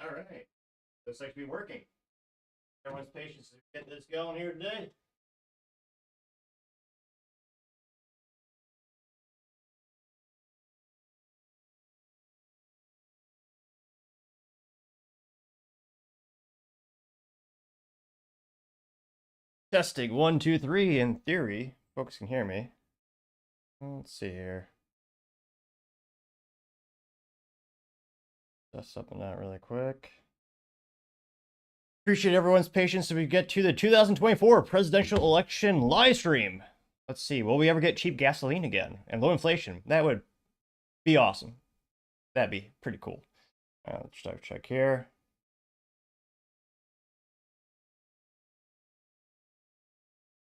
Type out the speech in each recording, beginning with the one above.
All right. Looks like to be working. Everyone's patience to get this going here today. Testing 1, 2, 3 in theory. Folks can hear me. Let's see here. Test something out really quick. Appreciate everyone's patience as we get to the 2024 presidential election live stream. Let's see, will we ever get cheap gasoline again and low inflation? That would be awesome. That'd be pretty cool. Let's start check here.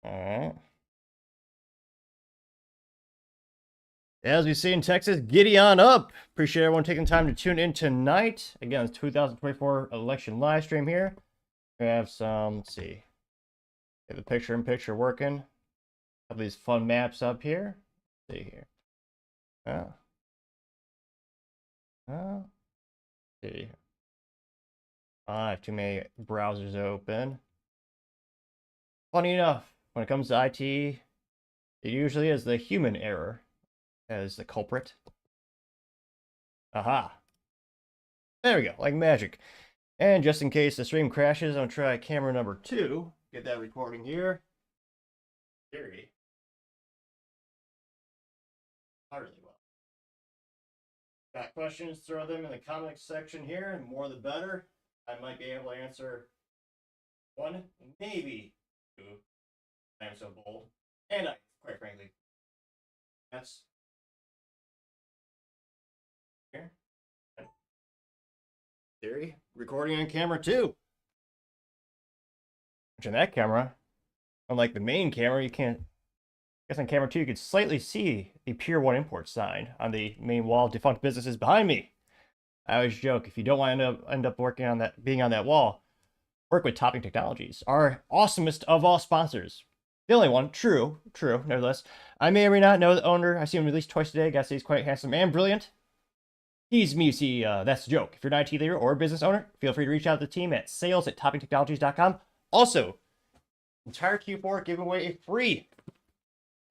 All right. As we see in Texas, giddy on up. Appreciate everyone taking time to tune in tonight. Again, it's 2024 election live stream here. We have some, let's see. Get the picture-in-picture working. Have these fun maps up here. Let's see here. Let's see. I have too many browsers open. Funny enough, when it comes to IT, it usually is the human error as the culprit. Aha. There we go, like magic. And just in case the stream crashes, I'm gonna try camera number 2. Get that recording here. Theory. Not really well. Got questions, throw them in the comments section here, and more the better. I might be able to answer 1, maybe 2. I am so bold. And I, quite frankly, that's here. Theory. Recording on camera 2. Which on that camera, unlike the main camera, you can't. I guess on camera 2 you could slightly see the Pier 1 import sign on the main wall of defunct businesses behind me. I always joke, if you don't want to end up working on that, being on that wall, work with Topping Technologies, our awesomest of all sponsors. The only one, true, nevertheless. I may or may not know the owner. I've seen him released twice today. Gotta say he's quite handsome and brilliant. Tease me, see, that's the joke. If you're an IT leader or a business owner, feel free to reach out to the team at sales@toppingtechnologies.com. Also, entire Q4 giving away a free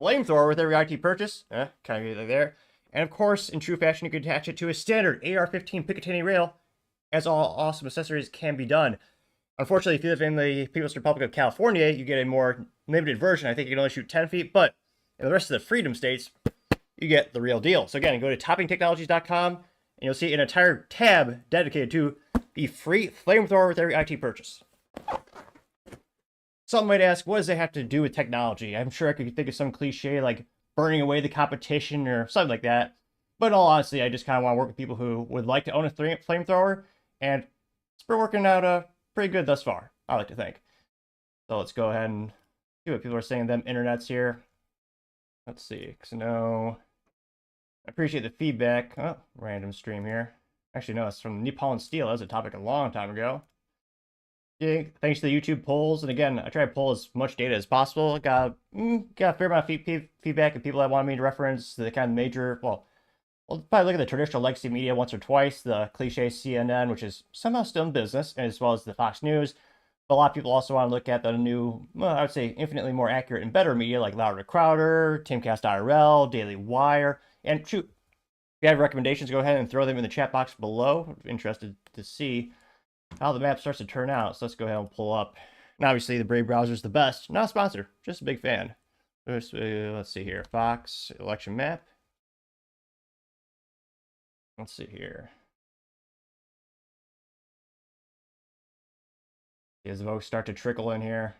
flamethrower with every IT purchase. Kind of there. And of course, in true fashion, you can attach it to a standard AR-15 Picatinny rail, as all awesome accessories can be done. Unfortunately, if you live in the People's Republic of California, you get a more limited version. I think you can only shoot 10 feet, but in the rest of the Freedom States, you get the real deal. So again, go to toppingtechnologies.com, and you'll see an entire tab dedicated to the free flamethrower with every IT purchase. Some might ask, what does it have to do with technology? I'm sure I could think of some cliche like burning away the competition or something like that. But in all honesty, I just kind of want to work with people who would like to own a flamethrower, and it's been working out pretty good thus far, I like to think. So let's go ahead and see what people are saying them internets here. Let's see, because no, I appreciate the feedback. Oh, random stream here. Actually, no, it's from Nippon Steel. That was a topic a long time ago. Yeah, thanks to the YouTube polls, and again, I try to pull as much data as possible. Got a fair amount of feedback of people that wanted me to reference the kind of major, well, we'll probably look at the traditional legacy media once or twice, the cliche CNN, which is somehow still in business, as well as the Fox News. But a lot of people also want to look at the new, well, I would say infinitely more accurate and better media like Louder Crowder, Timcast IRL, Daily Wire, and shoot, if you have recommendations, go ahead and throw them in the chat box below. I'm interested to see how the map starts to turn out. So let's go ahead and pull up. And obviously, the Brave browser is the best. Not a sponsor, just a big fan. Let's see here. Fox election map. Let's see here. As the votes start to trickle in here.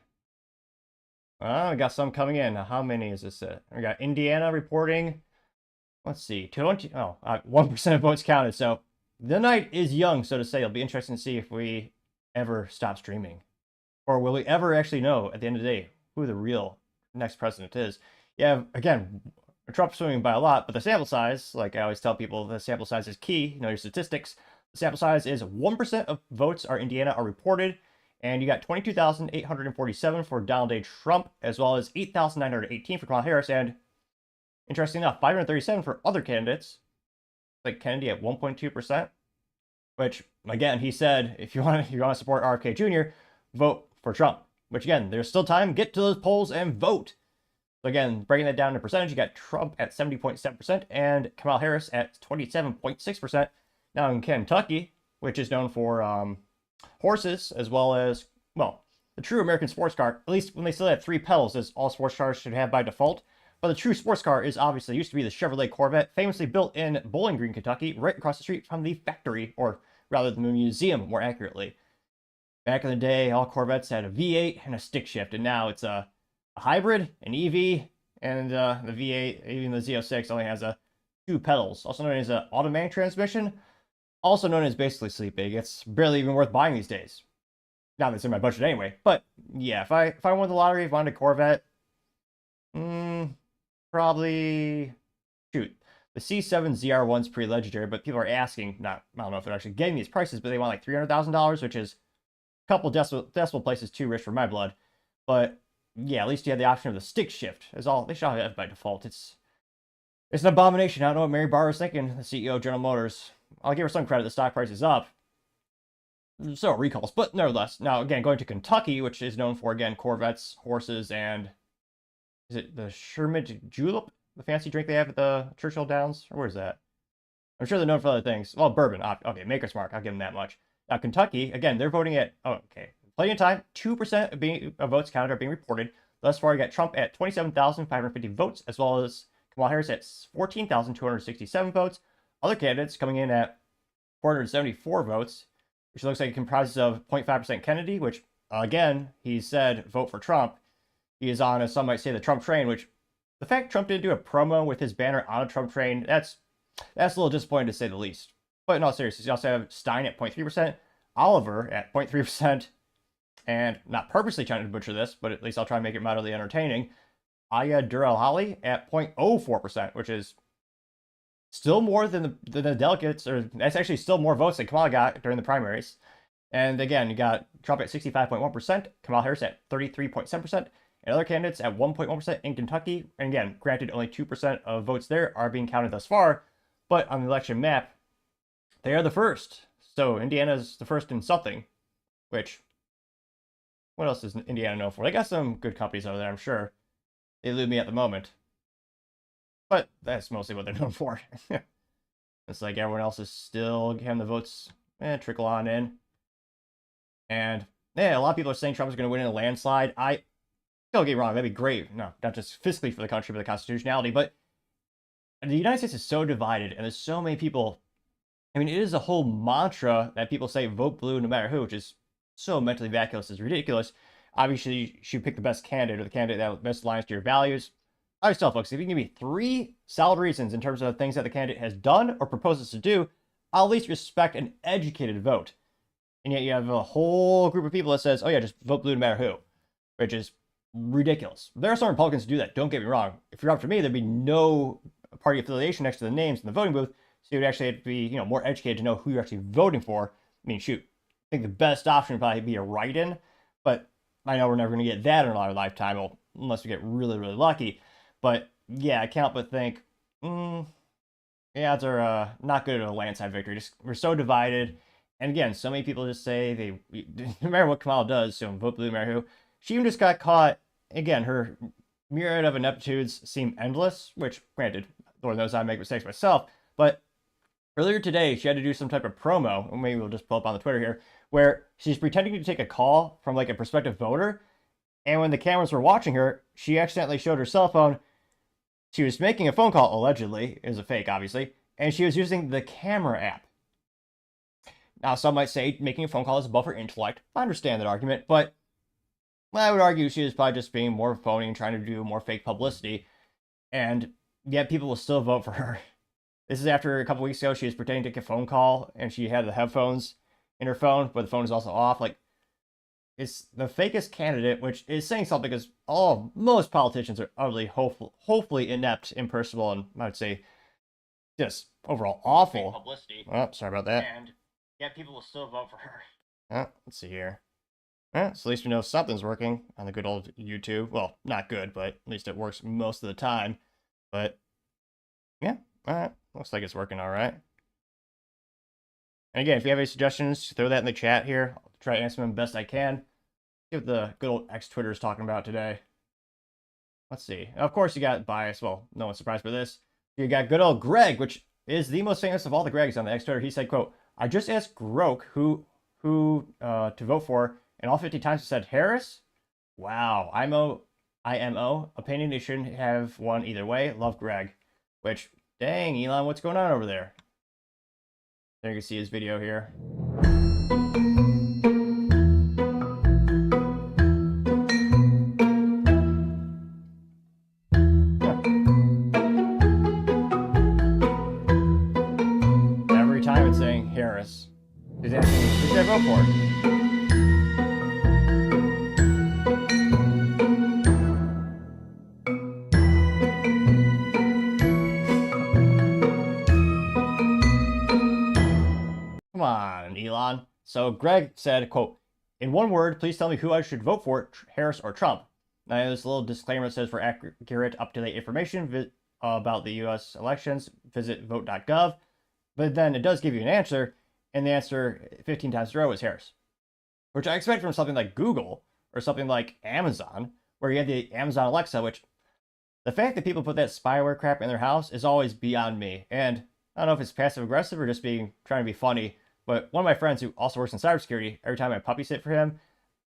Oh, we got some coming in. How many is this? We got Indiana reporting. Let's see. 1% of votes counted. So the night is young, so to say. It'll be interesting to see if we ever stop streaming. Or will we ever actually know at the end of the day who the real next president is? Yeah, again, Trump's swinging by a lot, but the sample size, like I always tell people, the sample size is key. You know your statistics. The sample size is 1% of votes are Indiana are reported, and you got 22,847 for Donald J. Trump, as well as 8,918 for Kamala Harris, and interesting enough, 537 for other candidates, like Kennedy at 1.2%. which again he said if you want to support RFK Jr., vote for Trump. Which again, there's still time. Get to those polls and vote. So again, breaking that down to percentage, you got Trump at 70.7% and Kamala Harris at 27.6%. Now in Kentucky, which is known for horses as well as, well, the true American sports car, at least when they still have 3 pedals, as all sports cars should have by default. But the true sports car is obviously used to be the Chevrolet Corvette, famously built in Bowling Green, Kentucky, right across the street from the factory, or rather the museum, more accurately. Back in the day, all Corvettes had a V8 and a stick shift, and now it's a hybrid, an EV, and the V8, even the Z06, only has 2 pedals, also known as an automatic transmission, also known as basically sleeping. It's barely even worth buying these days. Not that it's in my budget anyway, but yeah, if I won the lottery, if I wanted a Corvette, probably, shoot, the C7 ZR1's pretty legendary, but people are asking, I don't know if they're actually getting these prices, but they want like $300,000, which is a couple decimal places too rich for my blood. But yeah, at least you have the option of the stick shift. Is all they should have by default. It's an abomination. I don't know what Mary Barr was thinking, the CEO of General Motors. I'll give her some credit. The stock price is up. So recalls, but nevertheless. Now again, going to Kentucky, which is known for again Corvettes, horses, and is it the Sherman Julep, the fancy drink they have at the Churchill Downs, or where is that? I'm sure they're known for other things. Well, bourbon. Okay, Maker's Mark. I'll give them that much. Now Kentucky, again, they're voting at plenty of time. 2% of votes counted are being reported. Thus far, you got Trump at 27,550 votes, as well as Kamala Harris at 14,267 votes. Other candidates coming in at 474 votes, which looks like it comprises of 0.5% Kennedy, which, again, he said vote for Trump. He is on, as some might say, the Trump train, which the fact Trump didn't do a promo with his banner on a Trump train, that's a little disappointing to say the least. But in all seriousness, you also have Stein at 0.3%, Oliver at 0.3%, and not purposely trying to butcher this, but at least I'll try and make it mildly entertaining, Aya Durrell-Hawley at 0.04%, which is still more than the delegates, or that's actually still more votes than Kamala got during the primaries. And again, you got Trump at 65.1%, Kamala Harris at 33.7%, and other candidates at 1.1% in Kentucky. And again, granted, only 2% of votes there are being counted thus far, but on the election map, they are the first. So Indiana's the first in something, which, what else does Indiana know for? They got some good companies over there, I'm sure. They elude me at the moment. But that's mostly what they're known for. It's like everyone else is still having the votes trickle on in. And yeah, a lot of people are saying Trump is going to win in a landslide. Don't get me wrong, that'd be great. No, not just fiscally for the country, but the constitutionality. But the United States is so divided, and there's so many people. I mean, it is a whole mantra that people say vote blue no matter who, which is so mentally vacuous, it's ridiculous. Obviously, you should pick the best candidate, or the candidate that best aligns to your values. I always tell folks, if you can give me 3 solid reasons in terms of the things that the candidate has done or proposes to do, I'll at least respect an educated vote. And yet you have a whole group of people that says, oh yeah, just vote blue no matter who, which is ridiculous. There are some Republicans who do that, don't get me wrong. If you're up to me, there'd be no party affiliation next to the names in the voting booth, so you would actually have to be, more educated to know who you're actually voting for. I mean, shoot, I think the best option would probably be a write-in, but I know we're never going to get that in our lifetime, unless we get really, really lucky. But yeah, I can't but think, the odds are not good at a landslide victory. We're so divided. And again, so many people just say no matter what Kamala does, so vote blue no matter who. She even just got caught. Again, her myriad of ineptitudes seem endless, which, granted, Lord knows I make mistakes myself. But earlier today, she had to do some type of promo, or maybe we'll just pull up on the Twitter here, where she's pretending to take a call from like a prospective voter. And when the cameras were watching her, she accidentally showed her cell phone. She was making a phone call, allegedly. It was a fake, obviously. And she was using the camera app. Now, some might say making a phone call is above her intellect. I understand that argument, but I would argue she was probably just being more phony and trying to do more fake publicity. And yet people will still vote for her. This is after a couple weeks ago, she was pretending to take a phone call, and she had the headphones in her phone, but the phone is also off. Like, it's the fakest candidate, which is saying something because most politicians are utterly hopefully inept, impersonal, and I would say just overall awful. Fake publicity. Oh, sorry about that. And yet people will still vote for her. Let's see here. So at least we know something's working on the good old YouTube. Well, not good, but at least it works most of the time. But yeah, all right. Looks like it's working all right. And again, if you have any suggestions, throw that in the chat here. I'll try to answer them best I can. See what the good old X-Twitter is talking about today. Let's see. Of course, you got bias. Well, no one's surprised by this. You got good old Greg, which is the most famous of all the Gregs on the X-Twitter. He said, quote, I just asked Grok who to vote for, and all 50 times he said Harris. Wow, IMO. Opinion they shouldn't have won either way. Love Greg. Which, dang, Elon, what's going on over there? There you can see his video here. Every time it's saying Harris. He's asking, who should I vote for? Come on, Elon. So Greg said, quote, in one word, please tell me who I should vote for, Harris or Trump. Now, there's a little disclaimer that says for accurate, up-to-date information about the U.S. elections, visit vote.gov. But then it does give you an answer, and the answer 15 times in a row is Harris. Which I expect from something like Google or something like Amazon, where you have the Amazon Alexa, which the fact that people put that spyware crap in their house is always beyond me. And I don't know if it's passive-aggressive or just trying to be funny, but one of my friends who also works in cybersecurity, every time I puppy sit for him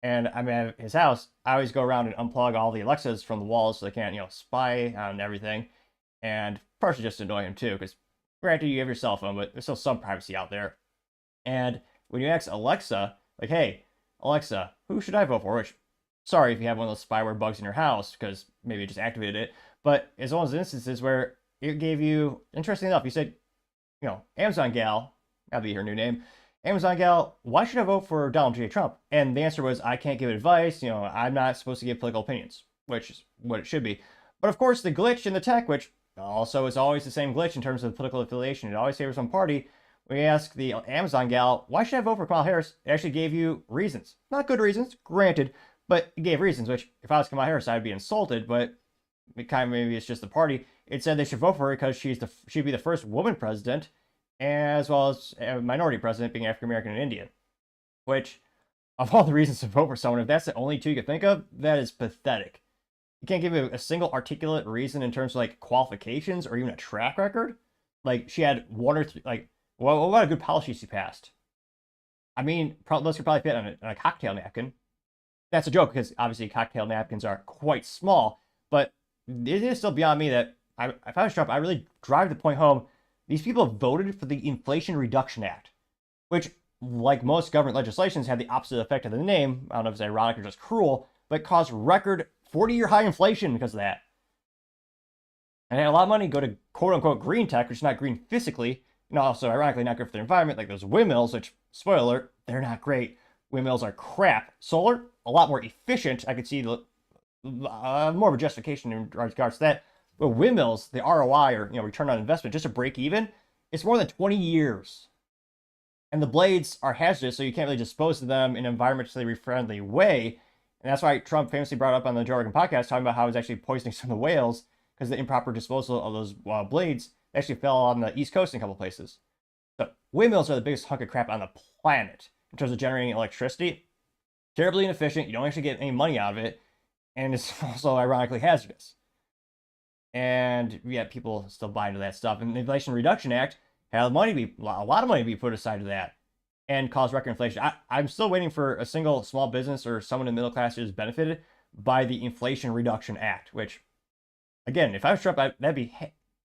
and I'm at his house, I always go around and unplug all the Alexas from the walls so they can't, spy on everything. And partially just to annoy him too, because granted you have your cell phone, but there's still some privacy out there. And when you ask Alexa, like, hey, Alexa, who should I vote for? Which, sorry if you have one of those spyware bugs in your house, because maybe you just activated it. But it's one of those instances where it gave you, interesting enough, you said, Amazon gal, that'll be her new name. Amazon gal, why should I vote for Donald J. Trump? And the answer was, I can't give advice. I'm not supposed to give political opinions, which is what it should be. But of course, the glitch in the tech, which also is always the same glitch in terms of political affiliation, it always favors one party. When you ask the Amazon gal, why should I vote for Kamala Harris? It actually gave you reasons. Not good reasons, granted, but it gave reasons, which if I was Kamala Harris, I'd be insulted, but it kind of maybe it's just the party. It said they should vote for her because she'd be the first woman president, as well as a minority president, being African American and Indian. Which, of all the reasons to vote for someone, if that's the only two you can think of, that is pathetic. You can't give a single articulate reason in terms of like qualifications or even a track record. Like she had one or three, like, well, what a good policy she passed. I mean, those could probably fit on a cocktail napkin. That's a joke because obviously cocktail napkins are quite small, but it is still beyond me that if I was Trump, I really drive the point home. These people voted for the Inflation Reduction Act, which, like most government legislations, had the opposite effect of the name. I don't know if it's ironic or just cruel, but caused record 40-year high inflation because of that. And had a lot of money go to quote-unquote green tech, which is not green physically, and also, ironically, not good for the environment, like those windmills, which, spoiler alert, they're not great. Windmills are crap. Solar, a lot more efficient. I could see more of a justification in regards to that. But windmills, the ROI, or return on investment, just to break even, it's more than 20 years. And the blades are hazardous, so you can't really dispose of them in an environmentally friendly way. And that's why Trump famously brought up on the Joe Rogan podcast, talking about how he's actually poisoning some of the whales, because the improper disposal of those blades actually fell on the East Coast in a couple places. So windmills are the biggest hunk of crap on the planet in terms of generating electricity. Terribly inefficient. You don't actually get any money out of it. And it's also ironically hazardous. And yet people still buy into that stuff. And the Inflation Reduction Act had a lot of money to be put aside to that and cause record inflation. I'm still waiting for a single small business or someone in the middle class who's benefited by the Inflation Reduction Act, which, again, if I was Trump, that'd be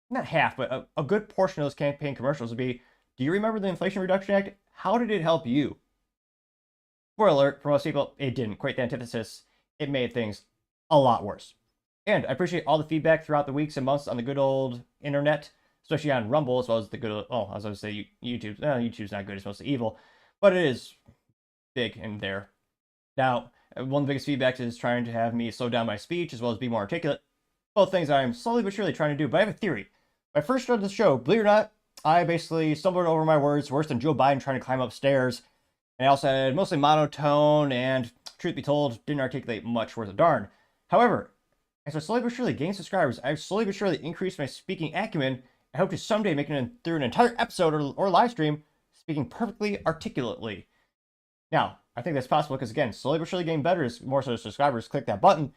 not half, but a good portion of those campaign commercials would be, do you remember the Inflation Reduction Act? How did it help you? Spoiler alert, for most people, it didn't. Quite the antithesis. It made things a lot worse. And I appreciate all the feedback throughout the weeks and months on the good old internet, especially on Rumble, as well as the good old, I was going to say YouTube. YouTube's not good, it's mostly evil, but it is big in there. Now, one of the biggest feedbacks is trying to have me slow down my speech as well as be more articulate. Both things I'm slowly but surely trying to do, but I have a theory. When I first started the show, believe it or not, I basically stumbled over my words worse than Joe Biden trying to climb upstairs. And I also had mostly monotone and, truth be told, didn't articulate much worth a darn. However, as I slowly but surely gained subscribers, I've slowly but surely increased my speaking acumen. I hope to someday make it through an entire episode or live stream speaking perfectly articulately. Now, I think that's possible because, again, slowly but surely getting better as more so subscribers click that button.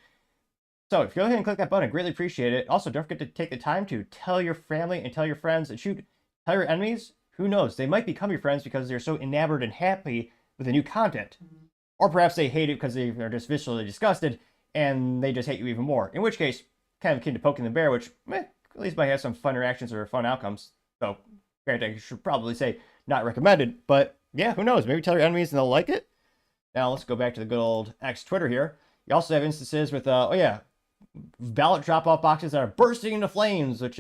So if you go ahead and click that button, I greatly appreciate it. Also, don't forget to take the time to tell your family and tell your friends, and shoot, tell your enemies. Who knows? They might become your friends because they're so enamored and happy with the new content. Or perhaps they hate it because they are just viscerally disgusted and they just hate you even more. In which case, kind of akin to poking the bear, which at least might have some fun reactions or fun outcomes. So, granted, I should probably say not recommended, but yeah, who knows? Maybe tell your enemies and they'll like it. Now let's go back to the good old X Twitter here. You also have instances with, ballot drop-off boxes that are bursting into flames, which,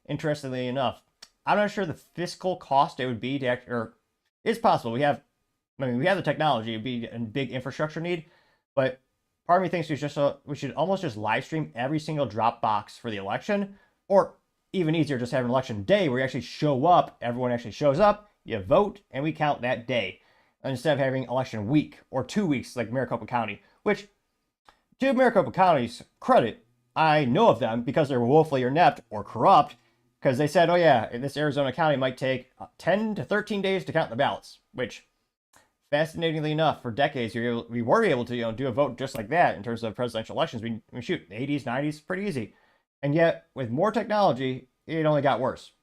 interestingly enough, I'm not sure the fiscal cost it would be to act, or it's possible. We have the technology. It'd be a big infrastructure need, but part of me thinks we should almost just live stream every single drop box for the election, or even easier, just have an election day where you actually show up, everyone actually shows up, you vote, and we count that day, instead of having election week or 2 weeks like Maricopa County, which, to Maricopa County's credit, I know of them because they're woefully inept or corrupt, because they said, oh yeah, in this Arizona county might take 10 to 13 days to count the ballots, which, fascinatingly enough, for decades we were able to do a vote just like that in terms of presidential elections. We shoot, 80s, 90s, pretty easy. And yet, with more technology, it only got worse.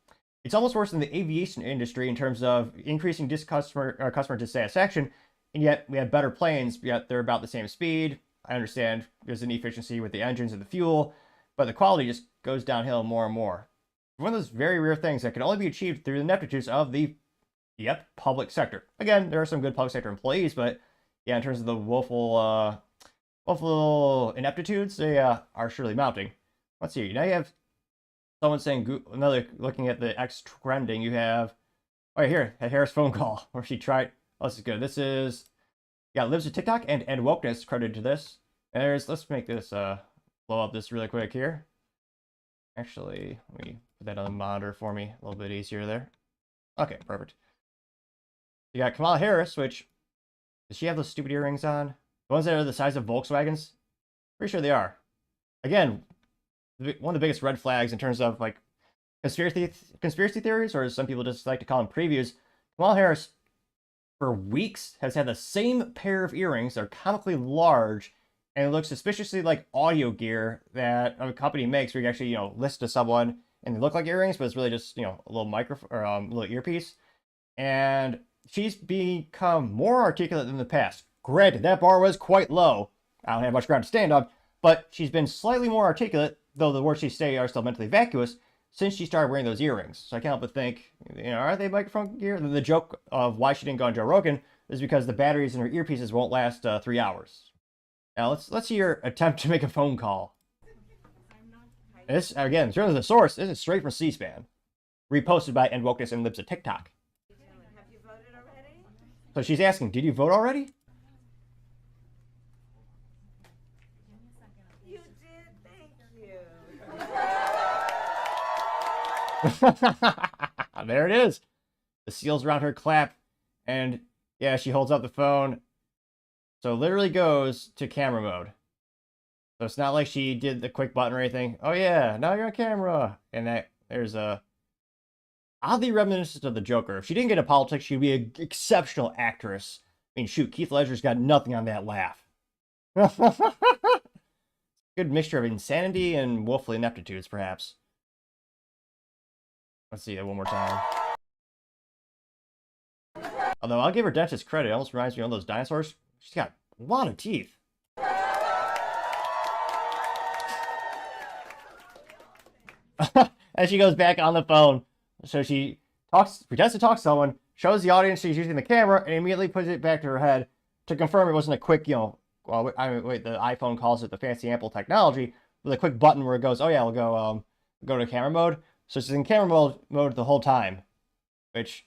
It's almost worse than the aviation industry in terms of increasing customer dissatisfaction, and yet we have better planes, yet they're about the same speed. I understand there's an efficiency with the engines and the fuel, but the quality just goes downhill more and more. One of those very rare things that can only be achieved through the ineptitudes of the, public sector. Again, there are some good public sector employees, but yeah, in terms of the woeful ineptitudes, they are surely mounting. Let's see, now you have someone saying, looking at the X trending, you have, here, a Harris phone call where she tried, this is good. This is, lives with TikTok and wokeness credited to this. And let's make this, blow up this really quick here. Actually, let me put that on the monitor for me, a little bit easier there. Okay, perfect. You got Kamala Harris, which, does she have those stupid earrings on? The ones that are the size of Volkswagens? Pretty sure they are. Again, one of the biggest red flags in terms of like conspiracy theories, or as some people just like to call them, previews. Kamala Harris, for weeks, has had the same pair of earrings. They're comically large, and it looks suspiciously like audio gear that a company makes, where you actually listen to someone and they look like earrings, but it's really just a little microphone or a little earpiece. And she's become more articulate than the past. Granted, that bar was quite low. I don't have much ground to stand on, but she's been slightly more articulate, though the words she say are still mentally vacuous, since she started wearing those earrings. So I can't help but think, are they microphone gear? The joke of why she didn't go on Joe Rogan is because the batteries in her earpieces won't last 3 hours. Now let's see your attempt to make a phone call. This, again, in terms of the source, this is straight from C-SPAN, reposted by Wokeness and Libs of TikTok. Have you voted already? So she's asking, did you vote already? You did, thank you. There it is. The seals around her clap, and yeah, she holds up the phone. So literally goes to camera mode. So it's not like she did the quick button or anything. Oh yeah, now you're on camera. And there's a oddly reminiscent of the Joker. If she didn't get into politics, she'd be an exceptional actress. I mean, shoot, Keith Ledger's got nothing on that laugh. Good mixture of insanity and woeful ineptitudes, perhaps. Let's see that one more time. Although I'll give her dentist credit, it almost reminds me of those dinosaurs. She's got a lot of teeth. And she goes back on the phone. So she pretends to talk to someone, shows the audience she's using the camera, and immediately puts it back to her head to confirm it wasn't a quick, the iPhone calls it the fancy Apple technology, with a quick button where it goes, oh yeah, we'll go to camera mode. So she's in camera mode the whole time. Which,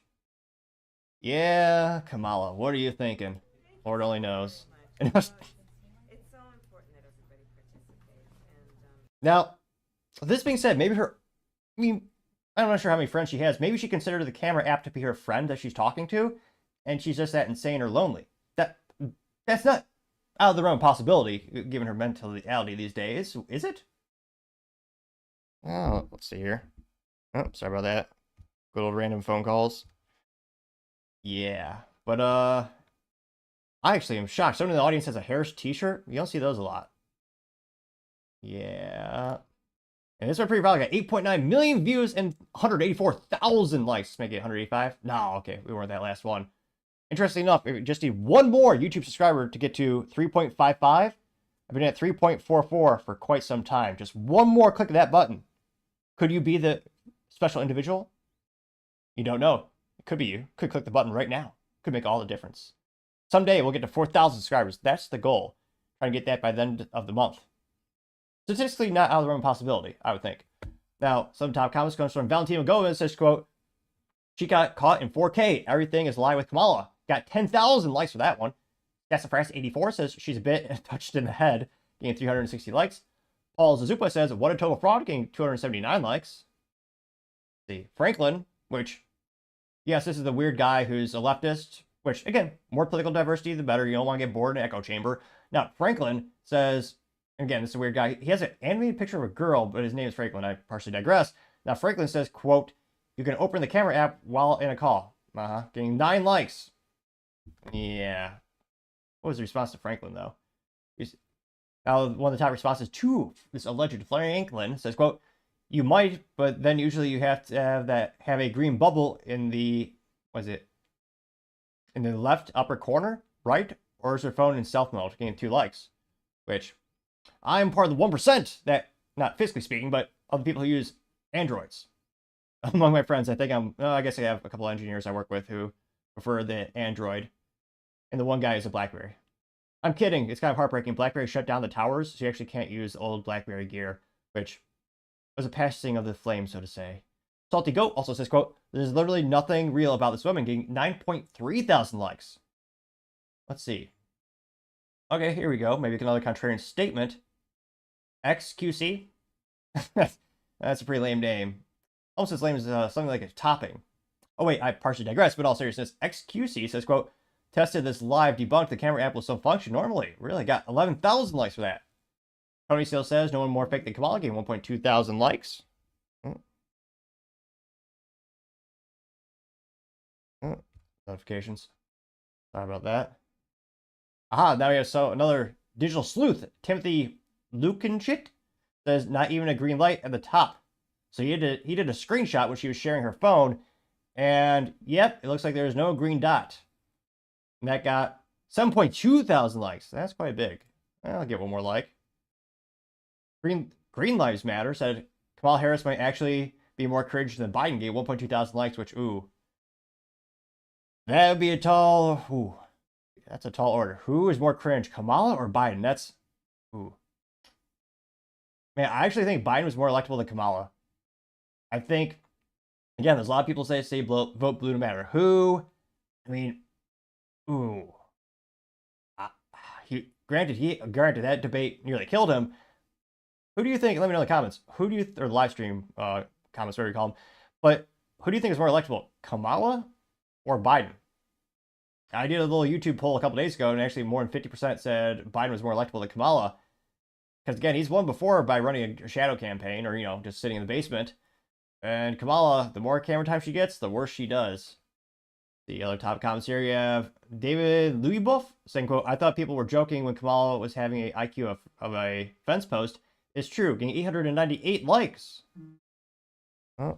yeah, Kamala, what are you thinking? Lord only knows. It's so important that everybody participates. Now, this being said, I'm not sure how many friends she has. Maybe she considered the camera app to be her friend that she's talking to, and she's just that insane or lonely. That's not out of the realm of possibility, given her mentality these days, is it? Oh, let's see here. Oh, sorry about that. Good old random phone calls. Yeah. But I actually am shocked. Someone in the audience has a Harris t-shirt. You don't see those a lot. Yeah. And this one pretty probably got 8.9 million views and 184,000 likes. Make it 185? No, okay. We weren't that last one. Interesting enough, we just need one more YouTube subscriber to get to 3.55. I've been at 3.44 for quite some time. Just one more click of that button. Could you be the special individual? You don't know. It could be you. Could click the button right now. Could make all the difference. Someday we'll get to 4,000 subscribers. That's the goal. Try to get that by the end of the month. Statistically, not out of the realm of possibility, I would think. Now, some top comments comes from Valentino Gomez, says, quote, she got caught in 4K. Everything is live with Kamala. Got 10,000 likes for that one. Gassafras 84 says she's a bit touched in the head, getting 360 likes. Paul Zazupa says, what a total fraud, getting 279 likes. Let's see, Franklin, which, yes, this is the weird guy who's a leftist, which, again, more political diversity, the better. You don't want to get bored in an echo chamber. Now, Franklin says, again, this is a weird guy. He has an animated picture of a girl, but his name is Franklin. I partially digress. Now, Franklin says, quote, you can open the camera app while in a call. Getting 9 likes. Yeah. What was the response to Franklin, though? Now, one of the top responses to this alleged Franklin says, quote, you might, but then usually you have to have a green bubble in the, in the left upper corner, right? Or is your phone in stealth mode, getting 2 likes? Which, I'm part of the 1% that, not physically speaking, but of the people who use Androids. Among my friends, I think I guess I have a couple of engineers I work with who prefer the Android. And the one guy is a BlackBerry. I'm kidding. It's kind of heartbreaking. BlackBerry shut down the towers, so you actually can't use old BlackBerry gear, which was a passing of the flame, so to say. Salty Goat also says, quote, there's literally nothing real about this woman, getting 9.3 thousand likes. Let's see. Okay, here we go. Maybe another contrarian statement. XQC? That's a pretty lame name. Almost as lame as something like a topping. Oh wait, I partially digress, but in all seriousness, XQC says, quote, tested this live, debunked the camera app will still function normally. Really got 11,000 likes for that. Tony still says no one more fake than Kamala, getting 1.2 thousand likes. Notifications. Sorry about that. Aha, now we have another digital sleuth. Timothy Lukinchit says not even a green light at the top. So he did a screenshot when she was sharing her phone, and yep, it looks like there's no green dot. And that got 7.2 thousand likes. That's quite big. I'll get one more like. Green Lives Matter said Kamala Harris might actually be more cringe than Biden, gave 1.2 thousand likes, which, ooh. That would be a tall, ooh. That's a tall order. Who is more cringe, Kamala or Biden? That's, ooh. Man, I actually think Biden was more electable than Kamala. I think, again, there's a lot of people say vote blue no matter who. I mean, ooh. Granted, that debate nearly killed him. Who do you think, let me know in the comments, or live stream comments, whatever you call them, but who do you think is more electable, Kamala or Biden? I did a little YouTube poll a couple days ago, and actually more than 50% said Biden was more electable than Kamala. Because again, he's won before by running a shadow campaign, or, just sitting in the basement. And Kamala, the more camera time she gets, the worse she does. The other top comments here, you have David Louisboeuf saying, quote, I thought people were joking when Kamala was having an IQ of a fence post. It's true, getting 898 likes. Oh.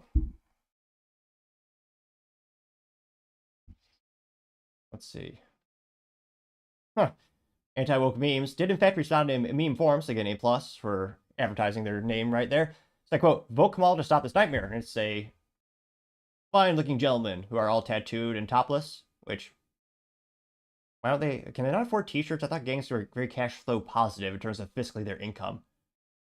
Let's see. Huh. Anti-woke memes did in fact respond in meme forms to get an A+ for advertising their name right there. So I quote, vote Kamala to stop this nightmare. And it's a fine-looking gentlemen who are all tattooed and topless, which, why don't they, can they not afford t-shirts? I thought gangs were very cash flow positive in terms of fiscally their income.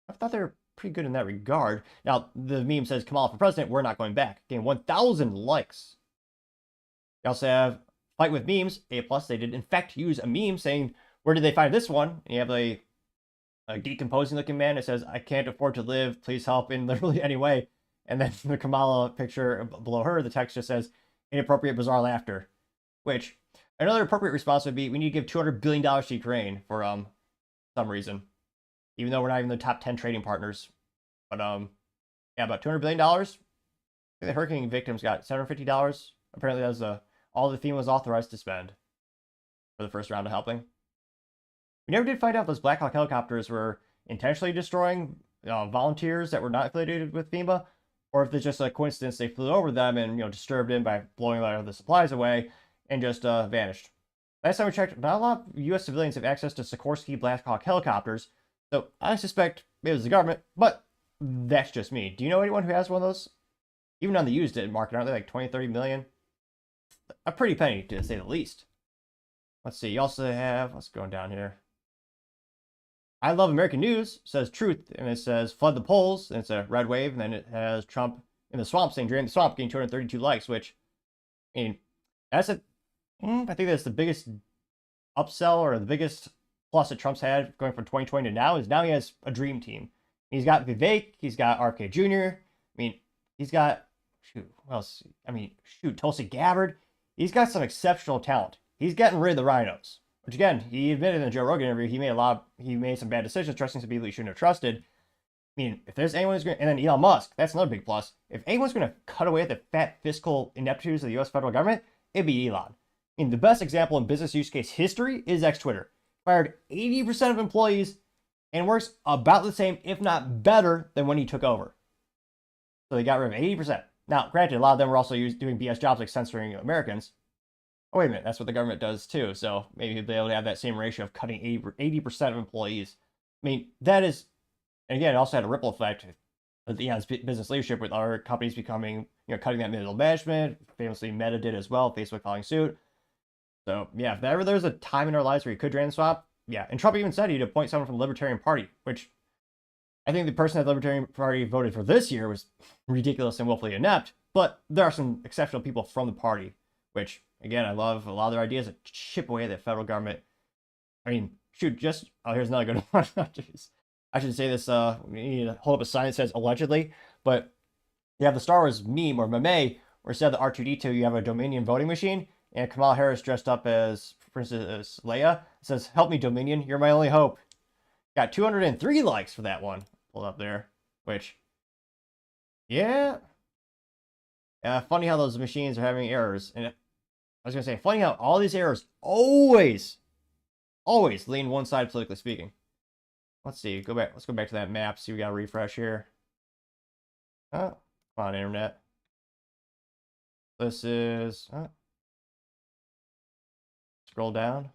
I thought they were pretty good in that regard. Now, the meme says, Kamala for president, we're not going back. Getting 1,000 likes. You also have Fight with Memes, A+. They did in fact use a meme saying, where did they find this one? And you have a decomposing looking man that says, I can't afford to live, please help in literally any way. And then the Kamala picture below her, the text just says, inappropriate bizarre laughter. Which, another appropriate response would be, we need to give $200 billion to Ukraine for some reason. Even though we're not even the top 10 trading partners. But yeah, about $200 billion. I think the hurricane victims got $750. Apparently that was all that FEMA was authorized to spend for the first round of helping. We never did find out if those Black Hawk helicopters were intentionally destroying volunteers that were not affiliated with FEMA, or if it's just a coincidence they flew over them and disturbed them by blowing a lot of the supplies away and just vanished. Last time we checked, not a lot of U.S. civilians have access to Sikorsky Black Hawk helicopters, so I suspect it was the government, but that's just me. Do you know anyone who has one of those? Even on the used market, aren't they like 20, 30 million? A pretty penny, to say the least. Let's see, you also have, let's go down here. I Love American News says truth, and it says flood the polls, and it's a red wave, and then it has Trump in the swamp saying drain the swamp, getting 232 likes, which, I mean, that's I think that's the biggest upsell or the biggest plus that Trump's had going from 2020 to now is now he has a dream team. He's got Vivek, he's got RFK Jr. I mean, he's got, what else? I mean, Tulsi Gabbard. He's got some exceptional talent. He's getting rid of the rhinos, which again, he admitted in the Joe Rogan interview, he made some bad decisions, trusting some people he shouldn't have trusted. I mean, if there's anyone who's going to, and then Elon Musk, that's another big plus. If anyone's going to cut away at the fat fiscal ineptitudes of the U.S. federal government, it'd be Elon. I mean, the best example in business use case history is Twitter. Fired 80% of employees and works about the same, if not better, than when he took over. So they got rid of 80%. Now, granted, a lot of them were also doing BS jobs like censoring Americans. Oh, wait a minute, that's what the government does too. So maybe they'll be able to have that same ratio of cutting 80% of employees. I mean, that is, and again, it also had a ripple effect with Elon's business leadership with other companies becoming, cutting that middle management. Famously, Meta did as well, Facebook following suit. So, yeah, if ever there's a time in our lives where you could drain the swamp, yeah. And Trump even said he'd appoint someone from the Libertarian Party, which I think the person that the Libertarian Party voted for this year was ridiculous and woefully inept, but there are some exceptional people from the party, which, again, I love a lot of their ideas that chip away at the federal government. I mean, here's another good one. Jeez. I should say this, we need to hold up a sign that says allegedly, but you have the Star Wars meme or meme where instead of the R2-D2, you have a Dominion voting machine, and Kamala Harris dressed up as Princess Leia. It says, "Help me, Dominion, you're my only hope." Got 203 likes for that one. Pulled up there, which, yeah. Funny how those machines are having errors. And I was going to say, funny how all these errors always lean one side politically speaking. Let's see, let's go back to that map, see we got a refresh here. Oh, come on, internet. This is, scroll down.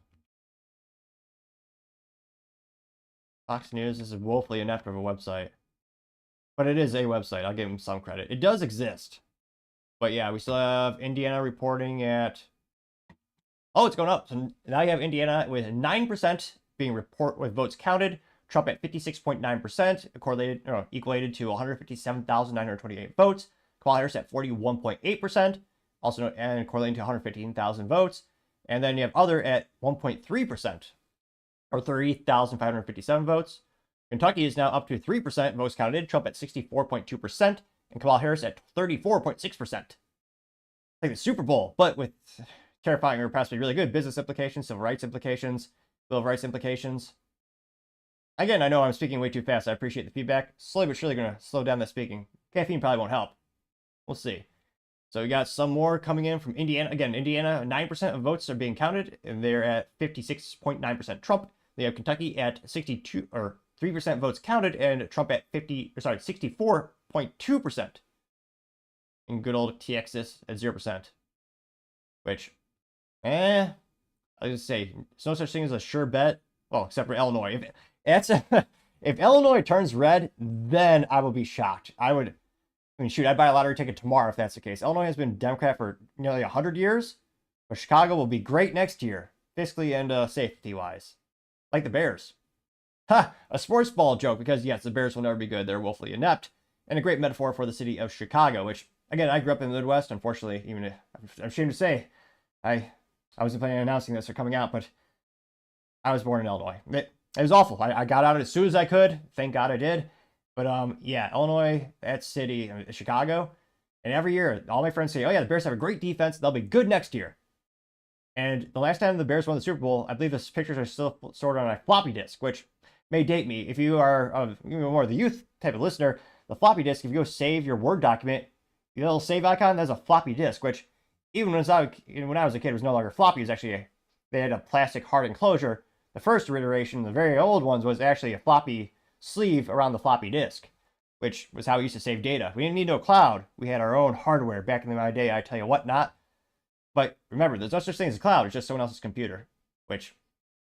Fox News is woefully inept of a website. But it is a website, I'll give them some credit. It does exist. But yeah, we still have Indiana reporting at, oh, it's going up. So now you have Indiana with 9% being with votes counted. Trump at 56.9%, equated to 157,928 votes. Kamala Harris at 41.8%, also and correlating to 115,000 votes. And then you have other at 1.3%, or 30,557 votes. Kentucky is now up to 3% votes counted. Trump at 64.2%, and Kamala Harris at 34.6%. Like the Super Bowl, but with terrifying or possibly really good business implications, civil rights implications, Bill of Rights implications. Again, I know I'm speaking way too fast. I appreciate the feedback. Slowly but surely going to slow down the speaking. Caffeine probably won't help. We'll see. So we got some more coming in from Indiana. Again, Indiana, 9% of votes are being counted, and they're at 56.9% Trump. They have Kentucky at 62 or 3% votes counted, and Trump at 64.2%. And good old Texas at 0%. Which, I was gonna say, there's no such thing as a sure bet. Well, except for Illinois. If Illinois turns red, then I will be shocked. I'd buy a lottery ticket tomorrow if that's the case. Illinois has been Democrat for nearly 100 years, but Chicago will be great next year, fiscally and safety-wise. Like the Bears. Ha! A sports ball joke, because yes, the Bears will never be good. They're woefully inept. And a great metaphor for the city of Chicago, which, again, I grew up in the Midwest. Unfortunately, even if, I'm ashamed to say, I wasn't planning on announcing this or coming out, but I was born in Illinois. It was awful. I got out as soon as I could. Thank God I did. But yeah, Illinois, that city, Chicago, and every year, all my friends say, "Oh yeah, the Bears have a great defense. They'll be good next year." And the last time the Bears won the Super Bowl, I believe the pictures are still stored on a floppy disk, which may date me. If you are more of the youth type of listener, the floppy disk, if you go save your Word document, the little save icon, that's a floppy disk, which even when I was a kid, it was no longer floppy. It was actually they had a plastic hard enclosure. The first iteration, the very old ones, was actually a floppy sleeve around the floppy disk, which was how we used to save data. We didn't need no cloud. We had our own hardware back in my day. I tell you what, not. But remember, there's no such thing as a cloud. It's just someone else's computer. Which,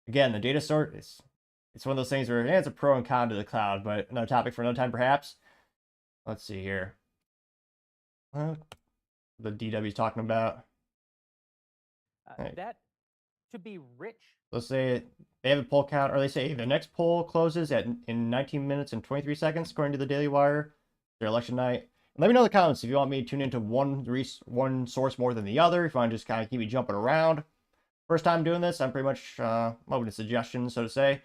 again, the data store it's one of those things where it's a pro and con to the cloud. But another topic for another time, perhaps. Let's see here. The DW's talking about. Right. That to be rich. Let's say they have a poll count, or they say the next poll closes in 19 minutes and 23 seconds, according to the Daily Wire, their election night. And let me know in the comments if you want me to tune into one source more than the other, if you want to just kind of keep me jumping around. First time doing this, I'm pretty much open to suggestions, so to say.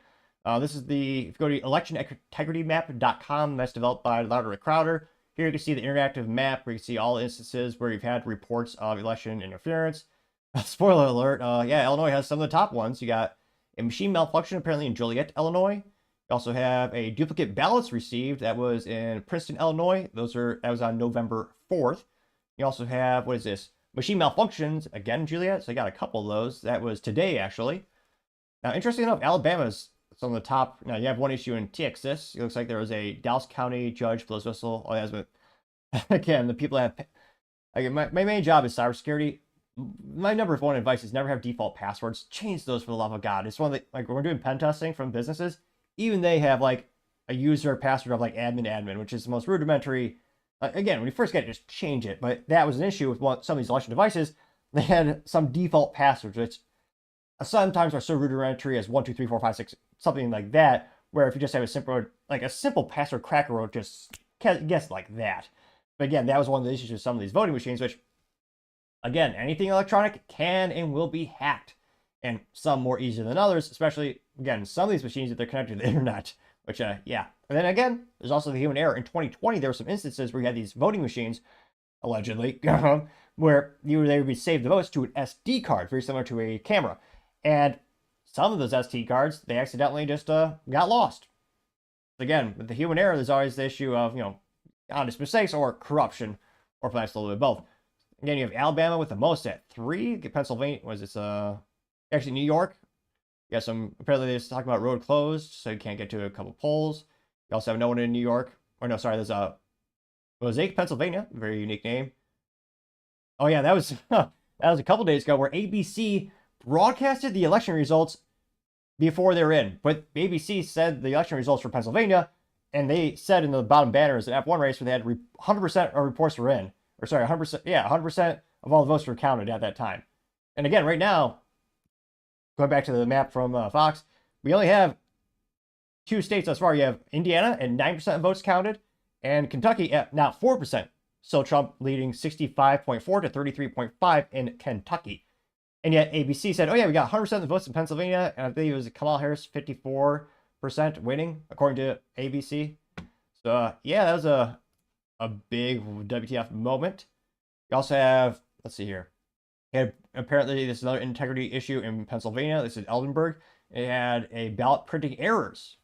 This is if you go to electionintegritymap.com, that's developed by Louder Crowder. Here you can see the interactive map where you can see all instances where you've had reports of election interference. Spoiler alert, yeah, Illinois has some of the top ones. You got a machine malfunction apparently in Joliet, Illinois. You also have a duplicate ballots received that was in Princeton, Illinois. That was on November 4th. You also have, what is this? Machine malfunctions, again, Joliet. So I got a couple of those. That was today, actually. Now, interesting enough, Alabama's some of the top. Now, you have one issue in Texas. It looks like there was a Dallas County judge blows whistle. Oh, yeah, again, the people that have. My main job is cybersecurity. My number one advice is never have default passwords. Change those for the love of God. It's one of the, like, when we're doing pen testing from businesses, even they have like a user password of like admin, which is the most rudimentary. Again, when you first get it, just change it. But that was an issue with some of these election devices. They had some default passwords, which sometimes are so rudimentary as 1, 2, 3, 4, 5, 6, something like that. Where if you just have a simple password cracker will just guess like that. But again, that was one of the issues with some of these voting machines, which, again, anything electronic can and will be hacked. And some more easier than others, especially, again, some of these machines, if they're connected to the internet, which, yeah. And then again, there's also the human error. In 2020, there were some instances where you had these voting machines, allegedly, where they would be saved the votes to an SD card, very similar to a camera. And some of those SD cards, they accidentally just got lost. Again, with the human error, there's always the issue of, honest mistakes or corruption, or perhaps a little bit of both. Again, you have Alabama with the most at 3. Pennsylvania, actually New York. You got apparently they're talking about road closed, so you can't get to a couple polls. You also have no one in New York. Or no, sorry, there's Mosaic, Pennsylvania, very unique name. Oh yeah, that was a couple days ago where ABC broadcasted the election results before they were in. But ABC said the election results for Pennsylvania, and they said in the bottom banner is an F1 race where they had 100% of reports were in. Or sorry, 100%, yeah, 100% of all the votes were counted at that time. And again, right now, going back to the map from Fox, we only have 2 states thus far. You have Indiana at 9% of votes counted, and Kentucky at now 4%. So Trump leading 65.4 to 33.5 in Kentucky. And yet ABC said, oh yeah, we got 100% of the votes in Pennsylvania, and I think it was Kamala Harris 54% winning, according to ABC. So yeah, that was a big WTF moment. You also have, let's see here. Apparently, this is another integrity issue in Pennsylvania. This is Eldenburg. It had a ballot printing errors.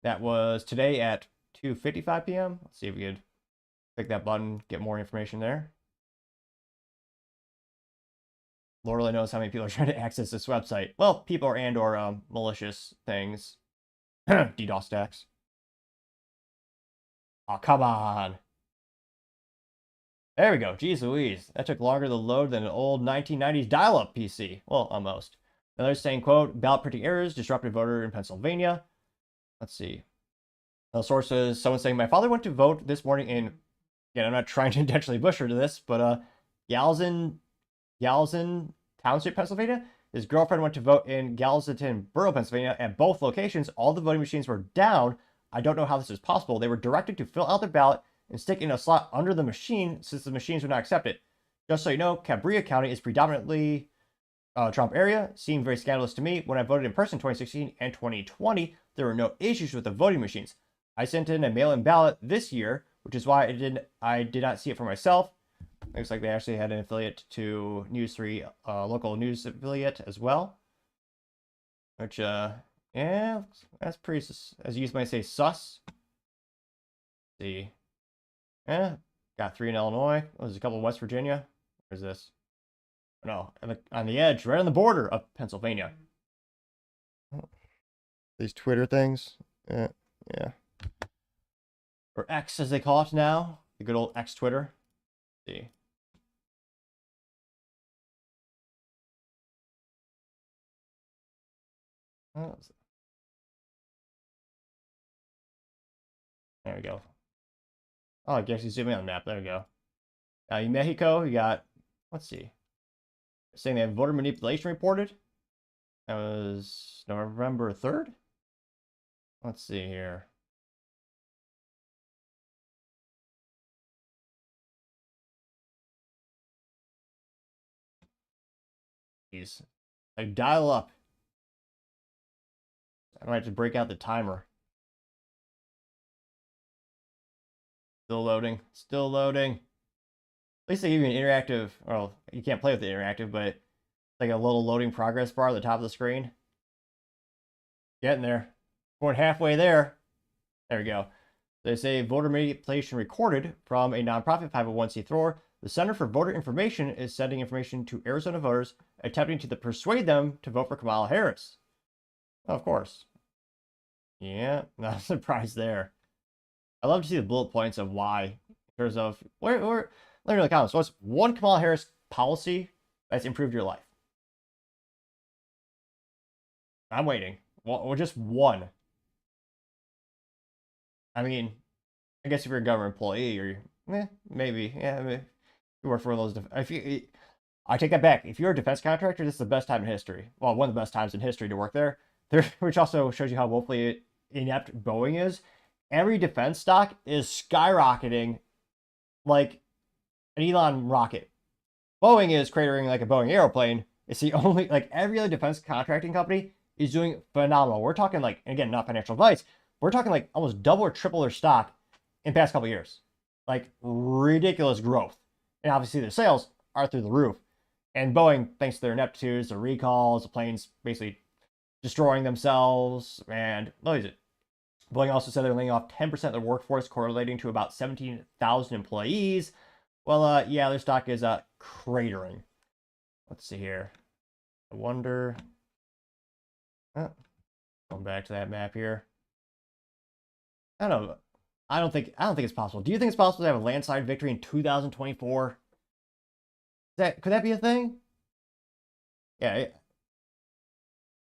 That was today at 2:55 p.m. Let's see if we could click that button, get more information there. Lord only knows how many people are trying to access this website. Well, people or malicious things. DDoS attacks. Oh, come on. There we go. Jeez Louise. That took longer to load than an old 1990s dial-up PC. Well, almost. Another saying, quote, ballot printing errors, disrupted voter in Pennsylvania. Let's see. The source is someone saying, my father went to vote this morning in, again, I'm not trying to intentionally butcher this, but Galzin Township, Pennsylvania. His girlfriend went to vote in Gallatin Borough, Pennsylvania. At both locations, all the voting machines were down. I don't know how this is possible. They were directed to fill out their ballot and stick in a slot under the machine since the machines would not accept it. Just so you know, Cambria County is predominantly Trump area. Seemed very scandalous to me. When I voted in person in 2016 and 2020, there were no issues with the voting machines. I sent in a mail-in ballot this year, which is why I did not see it for myself. Looks like they actually had an affiliate to News 3, local news affiliate as well. Which, yeah, that's pretty, as you might say, sus. Let's see. Yeah, got 3 in Illinois. There's a couple in West Virginia. Where's this? No, on the edge, right on the border of Pennsylvania. These Twitter things. Yeah. Or X as they call it now. The good old X Twitter. Let's see. Oh, there we go. Oh, I guess you zoom in on the map. There we go. In Mexico, you got, let's see. Saying they have voter manipulation reported. That was November 3rd. Let's see here. Jeez. Like, dial up. I might have to break out the timer. Still loading. Still loading. At least they give you an interactive, well, you can't play with the interactive, but it's like a little loading progress bar at the top of the screen. Getting there. Going halfway there. There we go. They say voter manipulation recorded from a nonprofit 501c3. The Center for Voter Information is sending information to Arizona voters, attempting to persuade them to vote for Kamala Harris. Oh, of course. Yeah, not a surprise there. I love to see the bullet points of why. In terms of, let me know in the comments. What's one Kamala Harris policy that's improved your life? I'm waiting. Well, just one. I mean, I guess if you're a government employee, or maybe, yeah, maybe you work for one of those. I take that back. If you're a defense contractor, this is the best time in history. Well, one of the best times in history to work there. Which also shows you how woefully inept Boeing is. Every defense stock is skyrocketing like an Elon rocket. Boeing is cratering like a Boeing airplane. It's the only, like, every other defense contracting company is doing phenomenal. We're talking, like, again, not financial advice, we're talking like almost double or triple their stock in the past couple of years. Like, ridiculous growth. And obviously their sales are through the roof. And Boeing, thanks to their ineptitudes, the recalls, the planes basically destroying themselves, and what is it? Boeing also said they're laying off 10% of their workforce, correlating to about 17,000 employees. Well, yeah, their stock is cratering. Let's see here. I wonder. Going back to that map here. I don't know. I don't think it's possible. Do you think it's possible to have a landslide victory in 2024? Could that be a thing? Yeah.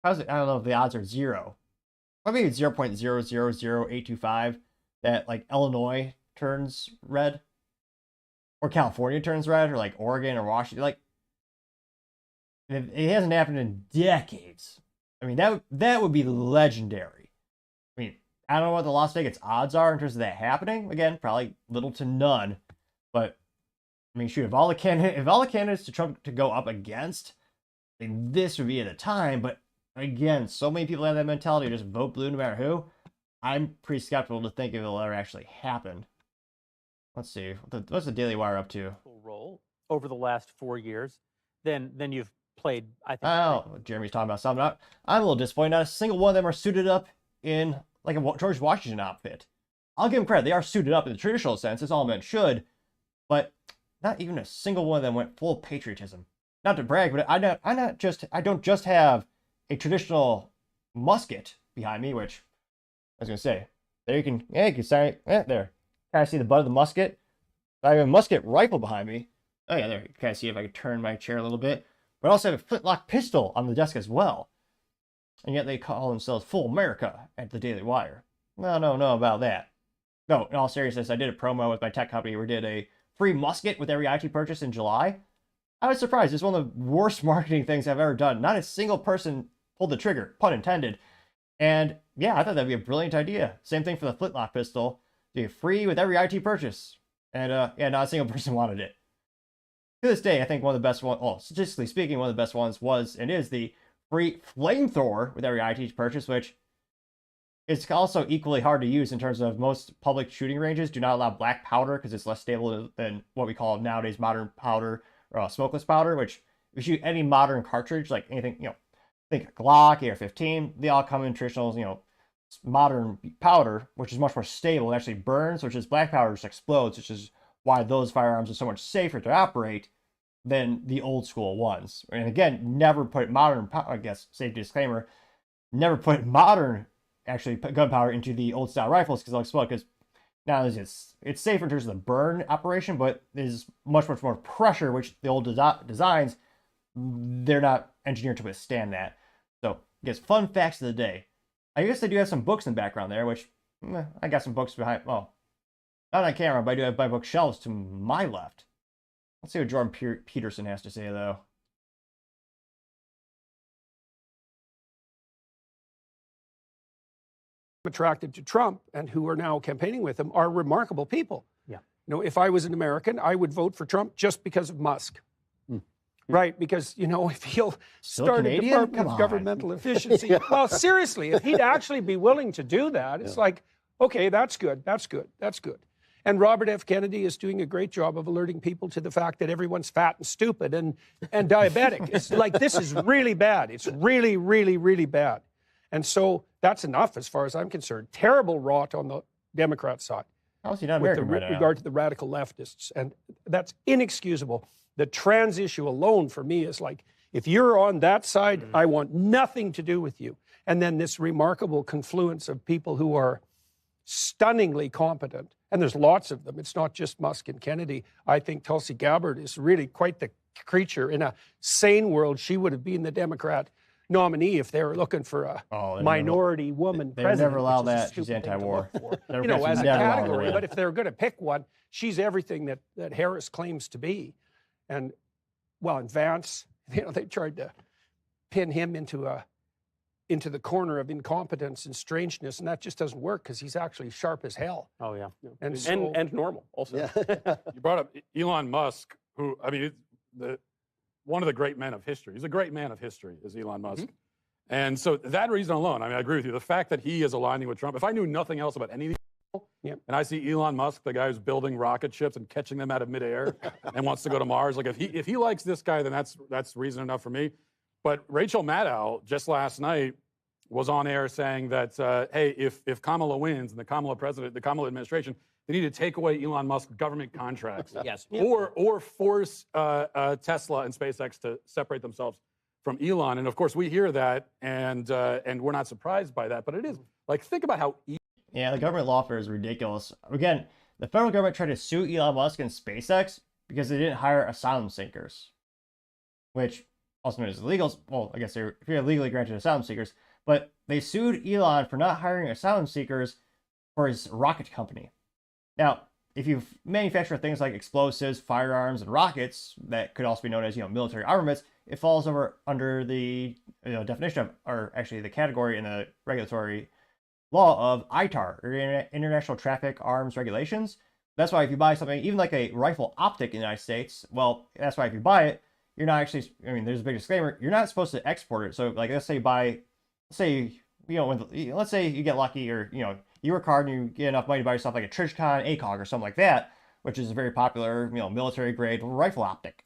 How's it? I don't know if the odds are 0. Or maybe it's 0.000825 that, like, Illinois turns red. Or California turns red, or like Oregon or Washington. Like, it hasn't happened in decades. I mean, that would be legendary. I mean, I don't know what the Las Vegas odds are in terms of that happening. Again, probably little to none. But I mean, shoot, if all the candidates to Trump to go up against, I mean, this would be at the time. But again, so many people have that mentality to just vote blue no matter who. I'm pretty skeptical to think if it'll ever actually happen. Let's see. What's the Daily Wire up to? Role over the last 4 years, then you've played, I think. Oh, Jeremy's talking about something. I'm a little disappointed. Not a single one of them are suited up in like a George Washington outfit. I'll give them credit. They are suited up in the traditional sense, as all men should. But not even a single one of them went full patriotism. Not to brag, but I don't just have a traditional musket behind me, which I was gonna say. There you can say, there. Kind of see the butt of the musket. I have a musket rifle behind me. Oh yeah, there. You kind of see if I can turn my chair a little bit. But I also have a flintlock pistol on the desk as well. And yet they call themselves Full America at the Daily Wire. No about that. No, in all seriousness, I did a promo with my tech company. We did a free musket with every IT purchase in July. I was surprised. It's one of the worst marketing things I've ever done. Not a single person pulled the trigger, pun intended. And yeah, I thought that'd be a brilliant idea. Same thing for the flintlock pistol. Do free with every IT purchase. And yeah, not a single person wanted it. To this day, I think one of the best ones, well, statistically speaking, one of the best ones was and is the free flamethrower with every IT purchase, which is also equally hard to use in terms of most public shooting ranges do not allow black powder because it's less stable than what we call nowadays modern powder or smokeless powder, which if you shoot any modern cartridge, like anything, think Glock, AR-15, they all come in traditional, modern powder, which is much more stable. It actually burns, which is black powder just explodes, which is why those firearms are so much safer to operate. than the old school ones. And again, never put modern, I guess, safety disclaimer, never put modern, actually, gunpowder into the old style rifles because they'll explode. Because now it's safer in terms of the burn operation, but there's much more pressure, which the old designs, they're not engineered to withstand that. So, I guess fun facts of the day. I guess they do have some books in the background there, which I got some books behind. Well, not on camera, but I do have my bookshelves to my left. Let's see what Jordan Peterson has to say, though. Attracted to Trump and who are now campaigning with him are remarkable people. Yeah. You know, if I was an American, I would vote for Trump just because of Musk. Right, because, you know, if he'll start a Department of Governmental Efficiency, well, seriously, if he'd actually be willing to do that, it's like, okay, that's good, that's good, that's good. And Robert F. Kennedy is doing a great job of alerting people to the fact that everyone's fat and stupid and diabetic. It's like, this is really bad. It's really, really, really bad. And so that's enough as far as I'm concerned. Terrible rot on the Democrat side. How is he not with American right now? regard to the radical leftists. And that's inexcusable. The trans issue alone for me is like, if you're on that side, I want nothing to do with you. And then this remarkable confluence of people who are stunningly competent, and there's lots of them. It's not just Musk and Kennedy. I think Tulsi Gabbard is really quite the creature. In a sane world, she would have been the Democrat nominee if they were looking for a minority woman they president. They never allow which is a that. stupid She's anti-war. You know, as a category. But if they're going to pick one, she's everything that Harris claims to be. And, well, and Vance, you know, they tried to pin him into the corner of incompetence and strangeness, and that just doesn't work because he's actually sharp as hell. Oh, yeah. And, so, and normal also. Yeah. You brought up Elon Musk, who, I mean, one of the great men of history. He's a great man of history, is Elon Musk. And so that reason alone, I mean, I agree with you. The fact that he is aligning with Trump, if I knew nothing else about any of these people, and I see Elon Musk, the guy who's building rocket ships and catching them out of midair and wants to go to Mars, like if he likes this guy, then that's reason enough for me. But Rachel Maddow just last night was on air saying that, hey, if Kamala wins and the Kamala administration, they need to take away Elon Musk's government contracts. Yes. Or force Tesla and SpaceX to separate themselves from Elon. And of course, we hear that, and we're not surprised by that. But it is like, think about how. Yeah, the government lawfare is ridiculous. Again, the federal government tried to sue Elon Musk and SpaceX because they didn't hire asylum seekers, which also known as illegals. Well, I guess they're legally granted asylum seekers, but they sued Elon for not hiring asylum seekers for his rocket company. Now, if you manufacture things like explosives, firearms, and rockets that could also be known as, you know, military armaments, it falls under the definition of, or actually the category in the regulatory law of ITAR, or International Traffic Arms Regulations. That's why if you buy something, even like a rifle optic in the United States, well, that's why if you buy it, you're not actually, I mean, there's a big disclaimer, you're not supposed to export it. So like, let's say let's say you get lucky, or, you know, you work hard and you get enough money to buy yourself like a Trijicon ACOG or something like that, which is a very popular, you know, military grade rifle optic,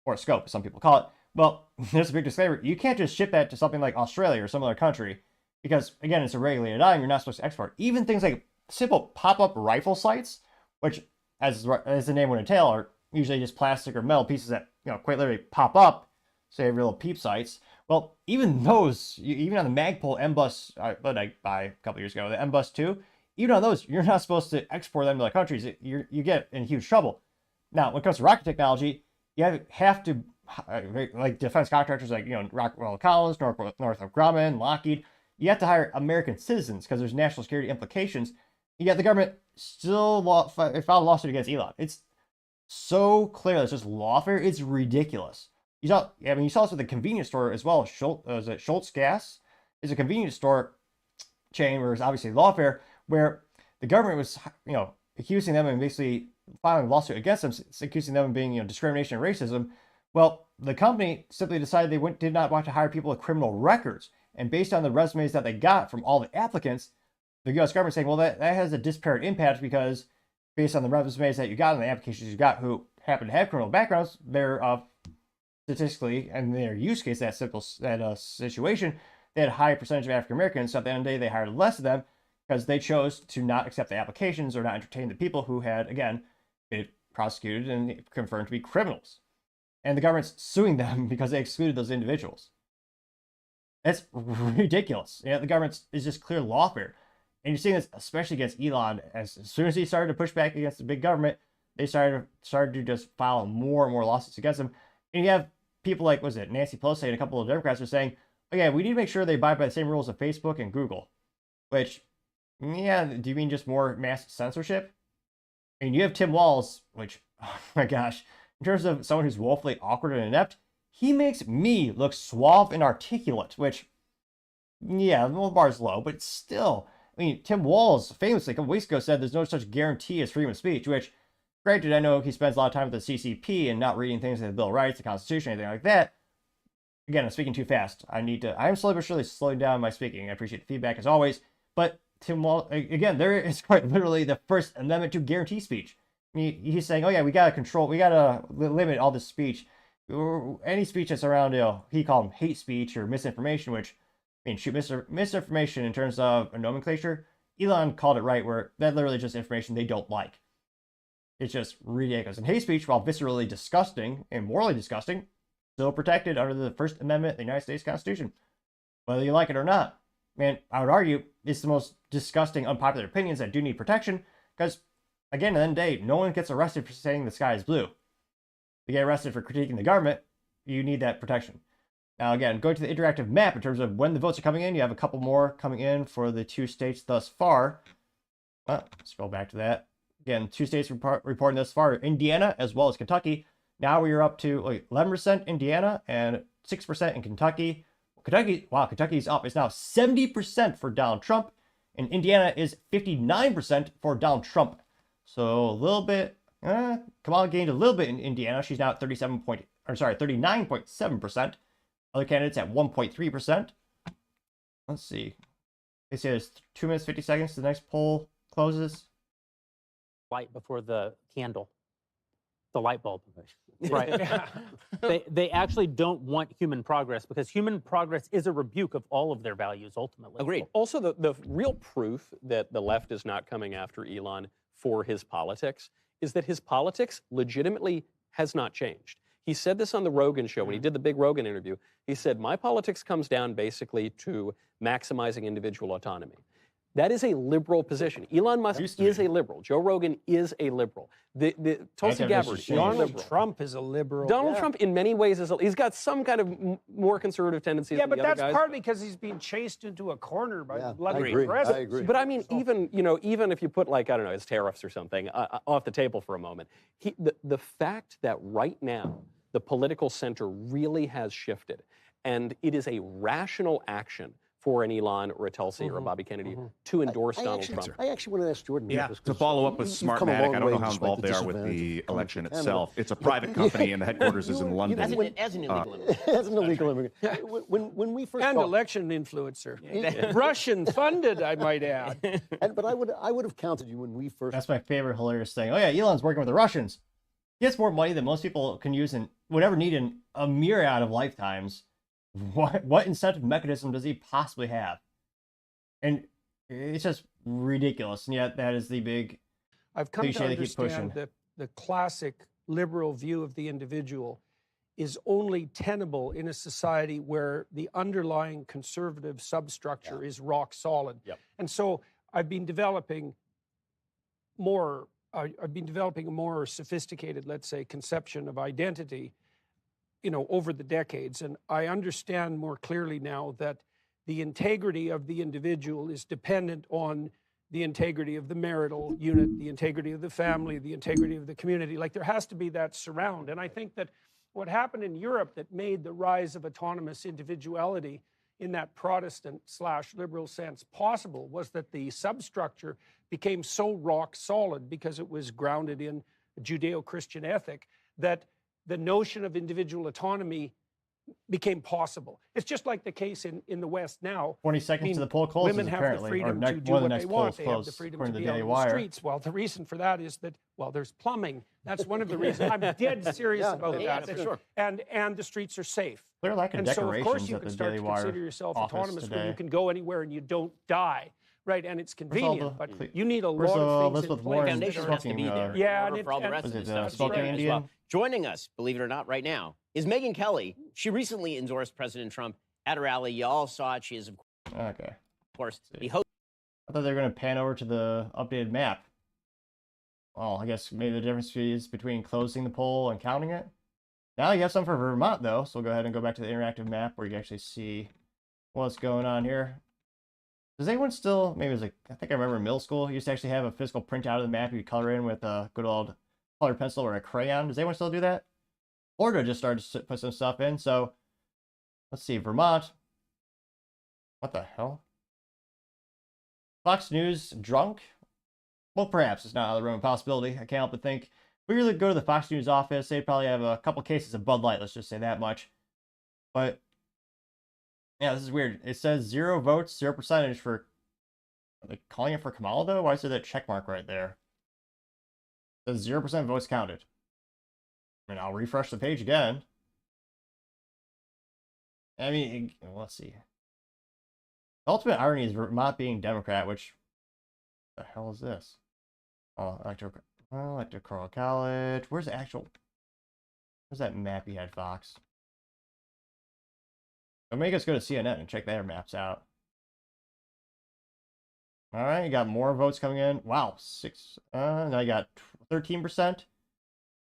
or a scope, as some people call it. Well, there's a big disclaimer. You can't just ship that to something like Australia or some other country because, again, it's a regulated item. You're not supposed to export. Even things like simple pop-up rifle sights, which, as the name would entail, are usually just plastic or metal pieces that, you know, quite literally pop up, say real peep sights. Well, even those, even on the Magpul M-Bus, that I buy a couple years ago, the M-Bus 2, even on those, you're not supposed to export them to other countries. You get in huge trouble. Now, when it comes to rocket technology, you have to, like defense contractors like, you know, Rockwell Collins, Northrop Grumman, Lockheed, you have to hire American citizens because there's national security implications. Yet the government still filed a lawsuit against Elon. It's so clear it's just lawfare. It's ridiculous. You saw this with the convenience store as well. Schultz Gas is a convenience store chain where it's obviously lawfare, where the government was, you know, accusing them and basically filing a lawsuit against them, accusing them of being, you know, discrimination and racism. Well, the company simply decided they did not want to hire people with criminal records. And based on the resumes that they got from all the applicants, the U.S. government saying, well, that has a disparate impact because based on the resumes that you got and the applications you got who happen to have criminal backgrounds, they're statistically, and in their use case, that situation, they had a high percentage of African Americans. So at the end of the day, they hired less of them because they chose to not accept the applications or not entertain the people who had, again, been prosecuted and confirmed to be criminals. and the government's suing them because they excluded those individuals. That's ridiculous. Yeah, the government is just clear lawfare. And you're seeing this especially against Elon. As soon as he started to push back against the big government, they started to just file more and more lawsuits against him. And you have people like, was it Nancy Pelosi and a couple of Democrats are saying, oh yeah, we need to make sure they abide by the same rules of Facebook and Google. Which, yeah, do you mean just more mass censorship? And you have Tim Walz, which, oh my gosh, in terms of someone who's woefully awkward and inept, he makes me look suave and articulate, which, yeah, the bar's low, but still. I mean, Tim Walz famously a couple weeks ago said there's no such guarantee as freedom of speech, which, granted, I know he spends a lot of time with the CCP and not reading things like the Bill of Rights, the Constitution, anything like that. Again, I'm speaking too fast. I'm slowly but surely slowing down my speaking. I appreciate the feedback as always. But Tim Walz, again, there is quite literally the First Amendment to guarantee speech. I mean, he's saying, oh yeah, we got to limit all this speech. Any speech that's around, he called them hate speech or misinformation, which, I mean, shoot, misinformation in terms of a nomenclature, Elon called it right, where that literally just information they don't like. It's just ridiculous. And hate speech, while viscerally disgusting and morally disgusting, still protected under the First Amendment of the United States Constitution. Whether you like it or not. Man, I would argue it's the most disgusting, unpopular opinions that do need protection, because, again, at the end of the day, no one gets arrested for saying the sky is blue. To get arrested for critiquing the government, you need that protection. Now, again, going to the interactive map in terms of when the votes are coming in, you have a couple more coming in for the 2 states thus far. Scroll back to that. Again, 2 states reporting thus far, Indiana as well as Kentucky. Now we are up to 11% Indiana and 6% in Kentucky. Kentucky's up. It's now 70% for Donald Trump, and Indiana is 59% for Donald Trump. So a little bit. Kamala gained a little bit in Indiana. She's now at 39.7%. Other candidates at 1.3%. Let's see. They say it's 2 minutes 50 seconds. The next poll closes. Light before the candle, the light bulb. Right. They actually don't want human progress because human progress is a rebuke of all of their values ultimately. Agreed. Also, the real proof that the left is not coming after Elon for his politics is that his politics legitimately has not changed. He said this on the Rogan show when he did the big Rogan interview. He said, my politics comes down basically to maximizing individual autonomy. That is a liberal position. Elon Musk is a liberal. Joe Rogan is a liberal. Tulsi Gabbard is a liberal. Donald Trump is a liberal. Donald Trump, in many ways, he's got some kind of more conservative tendencies than the other guys. Yeah, but that's partly because he's being chased into a corner by bloody I progressives. agree. But I mean, even if you put I don't know, his tariffs or something off the table for a moment, the fact that right now the political center really has shifted, and it is a rational action for an Elon or a Tulsi or a Bobby Kennedy to endorse Donald Trump. I actually want to ask Jordan. To follow up with Smartmatic, I don't know how involved they are with the election itself. It's a private company, and the headquarters is in London. As an illegal immigrant. As an illegal immigrant. When we first and election influencer, Russian funded, I might add. But I would have counted you when we first. That's my favorite hilarious thing. Oh yeah, Elon's working with the Russians. He has more money than most people can use and would ever need in a myriad of lifetimes. What incentive mechanism does he possibly have? And it's just ridiculous. And yet that is the big I've come to understand that the classic liberal view of the individual is only tenable in a society where the underlying conservative substructure is rock solid. Yep. And so I've been developing a more sophisticated, let's say, conception of identity over the decades. And I understand more clearly now that the integrity of the individual is dependent on the integrity of the marital unit, the integrity of the family, the integrity of the community. Like there has to be that surround. And I think that what happened in Europe that made the rise of autonomous individuality in that Protestant/liberal sense possible was that the substructure became so rock solid because it was grounded in Judeo-Christian ethic that the notion of individual autonomy became possible. It's just like the case in the West now. 20 seconds to the poll closes, women have apparently. the freedom to do what they want. They have the freedom to be out on the streets. Well, the reason for that is that, there's plumbing. That's one of the reasons. I'm dead serious about that. For sure. And the streets are safe. Clear lack of and so, of decorations course, you at can the start Daily to Wire consider yourself office autonomous today. when you can go anywhere and you don't die. Right, and it's all convenient, the- but you need a Where's lot of things Elizabeth in Warren place. Foundation that has are- to be there. Yeah, in order and for all the it- rest Was of it, the stuff to be Smoking there as Indian? well. Joining us, believe it or not, right now is Megyn Kelly. She recently endorsed President Trump at a rally. You all saw it. She is, of Okay. course, the host. I thought they were going to pan over to the updated map. Well, I guess maybe the difference is between closing the poll and counting it. Now you have some for Vermont, though, so we'll go ahead and go back to the interactive map where you can actually see what's going on here. Does anyone still, maybe it was like, I think I remember in middle school, you used to actually have a physical printout of the map you could color in with a good old colored pencil or a crayon. Does anyone still do that? Florida just started to put some stuff in, so let's see, Vermont. What the hell? Fox News drunk? Well, perhaps it's not out of the realm of possibility. I can't help but think. If we really go to the Fox News office, they'd probably have a couple cases of Bud Light, let's just say that much. But, yeah, this is weird. It says 0 votes, 0 percentage for, are they calling it for Kamala, though? Why is there that check mark right there? It says 0% votes counted. I mean, I'll refresh the page again. I mean, let's see. The ultimate irony is Vermont being Democrat, which, what the hell is this? Oh, electoral college. Where's the actual? Where's that map you had, Fox? It'll make us go to CNN and check their maps out. All right, you got more votes coming in. Wow, 6. Now you got 13%.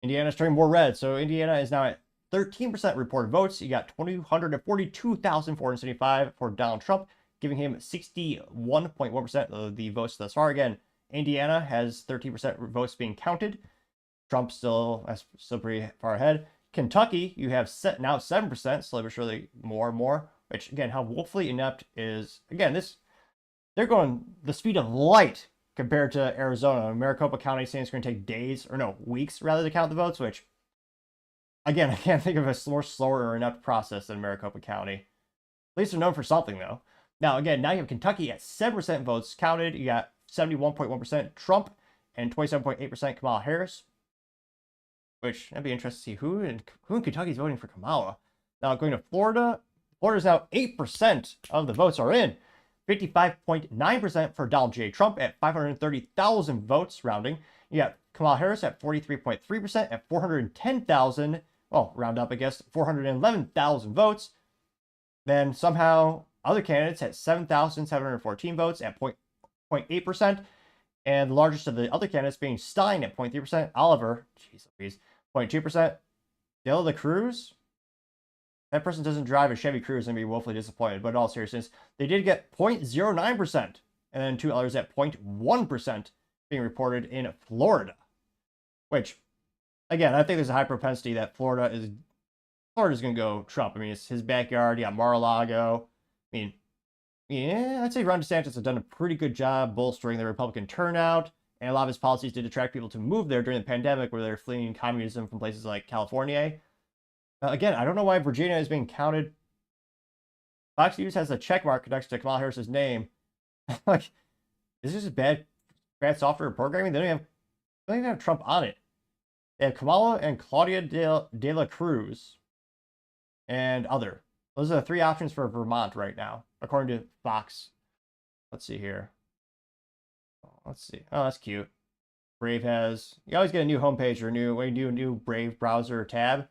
Indiana's turning more red, so Indiana is now at 13% reported votes. You got 242,475 for Donald Trump, giving him 61.1% of the votes thus far. Again, Indiana has 13% votes being counted. Trump still pretty far ahead. Kentucky, you have now 7%, slowly but surely more and more. Which again, how woefully inept is again they're going the speed of light compared to Arizona. Maricopa County saying it's going to take days or no weeks rather to count the votes. Which again, I can't think of a more slower or inept process than Maricopa County. At least they're known for something though. Now again, now you have Kentucky at 7% votes counted. You got 71.1% Trump and 27.8% Kamala Harris. Which I'd be interested to see who in Kentucky is voting for Kamala. Now going to Florida. Florida's now 8% of the votes are in. 55.9% for Donald J. Trump at 530,000 votes, rounding. You got Kamala Harris at 43.3% at 410,000. Well, round up, I guess, 411,000 votes. Then somehow other candidates at 7,714 votes at 0.8%. And the largest of the other candidates being Stein at 0.3%. Oliver, jeez Louise, 0.2%. De Cruz, that person doesn't drive a Chevy Cruze and be woefully disappointed. But in all seriousness, they did get 0.09%. And then 2 others at 0.1% being reported in Florida. Which, again, I think there's a high propensity that Florida's going to go Trump. I mean, it's his backyard. You got Mar-a-Lago. I mean, yeah, I'd say Ron DeSantis has done a pretty good job bolstering the Republican turnout. And a lot of his policies did attract people to move there during the pandemic where they're fleeing communism from places like California. Again, I don't know why Virginia is being counted. Fox News has a check mark next to Kamala Harris's name. Like, is this just bad software programming? They don't even have Trump on it. They have Kamala and Claudia de la Cruz and other. Those are the 3 options for Vermont right now, according to Fox. Let's see here. Let's see. Oh, that's cute. Brave has, you always get a new homepage or a new Brave browser or tab.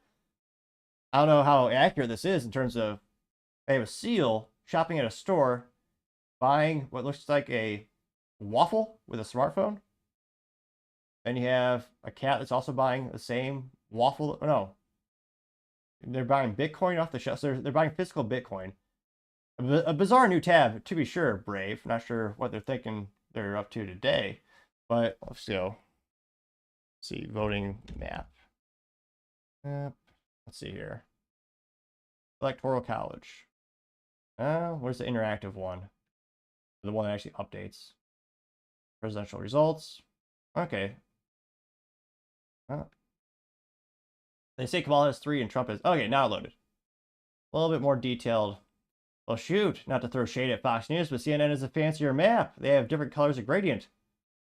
I don't know how accurate this is in terms of, they have a seal shopping at a store, buying what looks like a waffle with a smartphone. Then you have a cat that's also buying the same waffle. Oh, no. They're buying Bitcoin off the shelf. So they're buying physical Bitcoin. A bizarre new tab, to be sure, Brave. Not sure what they're thinking they're up to today. But let's go. Let's see, voting map. Let's see here. Electoral college. Where's the interactive one? The one that actually updates. Presidential results. Okay. They say Kamala has 3 and Trump has... Okay, now loaded. A little bit more detailed. Well, shoot. Not to throw shade at Fox News, but CNN is a fancier map. They have different colors of gradient.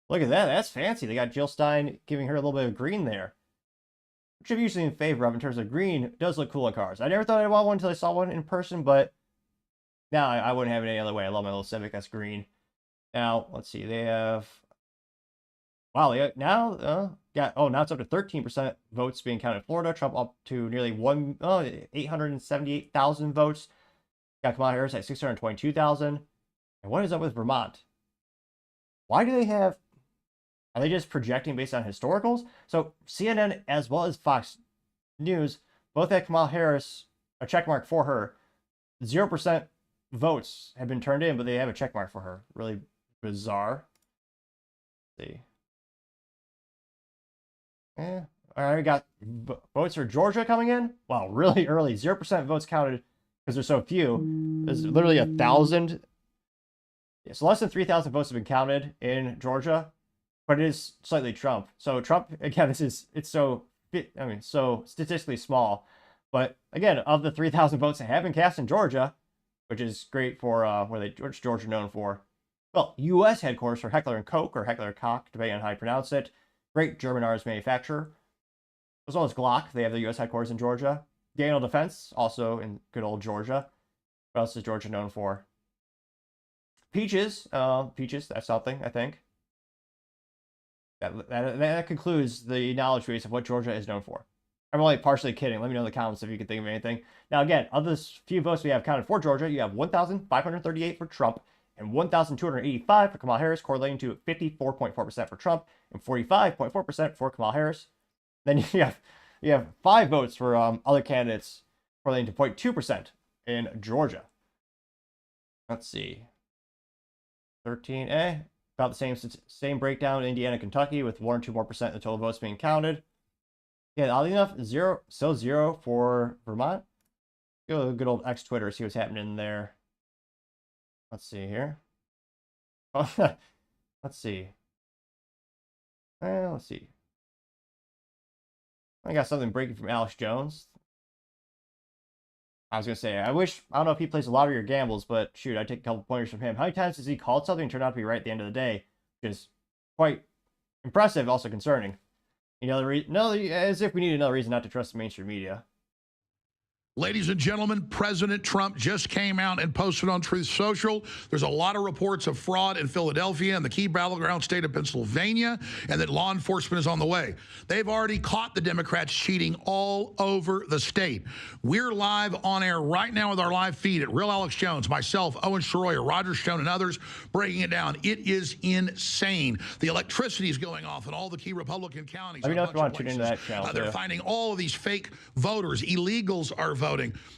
Look at that. That's fancy. They got Jill Stein giving her a little bit of green there. Which I'm usually in favor of in terms of green. It does look cool in cars. I never thought I'd want one until I saw one in person, but now I wouldn't have it any other way. I love my little Civic that's green. Now, let's see. They have... Wow, now now it's up to 13% votes being counted in Florida. Trump up to nearly 878,000 votes. Got Kamala Harris at 622,000. And what is up with Vermont? Why do they have... Are they just projecting based on historicals? So CNN as well as Fox News both had Kamala Harris, a check mark for her. 0% votes have been turned in, but they have a check mark for her. Really bizarre. Let's see. All right, we got votes for Georgia coming in. Wow, really early. 0% votes counted because there's so few. There's literally 1,000. Yeah, so less than 3,000 votes have been counted in Georgia, but it is slightly Trump. So Trump, again, it's so statistically small. But again, of the 3,000 votes that have been cast in Georgia, which is great for what's Georgia known for? Well, U.S. headquarters for Heckler & Koch, or Heckler & Koch, depending on how you pronounce it. Great German arms manufacturer. As well as Glock, they have the U.S. headquarters in Georgia. Daniel Defense, also in good old Georgia. What else is Georgia known for? Peaches. Peaches, that's something, I think. That concludes the knowledge base of what Georgia is known for. I'm only partially kidding. Let me know in the comments if you can think of anything. Now, again, of this few votes we have counted for Georgia, you have 1,538 for Trump and 1,285 for Kamala Harris, correlating to 54.4% for Trump and 45.4% for Kamala Harris. Then you have 5 votes for other candidates, correlating to 0.2% in Georgia. Let's see. 13, about the same breakdown in Indiana, Kentucky, with 1 or 2 more percent of the total votes being counted. Yeah, oddly enough, still zero for Vermont. Go to good old X Twitter, see what's happening there. Let's see here. Oh, let's see. Let's see. I got something breaking from Alex Jones. I was gonna say, I don't know if he plays a lottery or gambles, but shoot, I'd take a couple pointers from him. How many times has he called something and turned out to be right at the end of the day? Which is quite impressive, also concerning. As if we need another reason not to trust the mainstream media. Ladies and gentlemen, President Trump just came out and posted on Truth Social. There's a lot of reports of fraud in Philadelphia and the key battleground state of Pennsylvania, and that law enforcement is on the way. They've already caught the Democrats cheating all over the state. We're live on air right now with our live feed at Real Alex Jones, myself, Owen Shroyer, Roger Stone, and others, breaking it down. It is insane. The electricity is going off in all the key Republican counties. Let me know if you want to tune into that channel. They're finding all of these fake voters. Illegals are voting.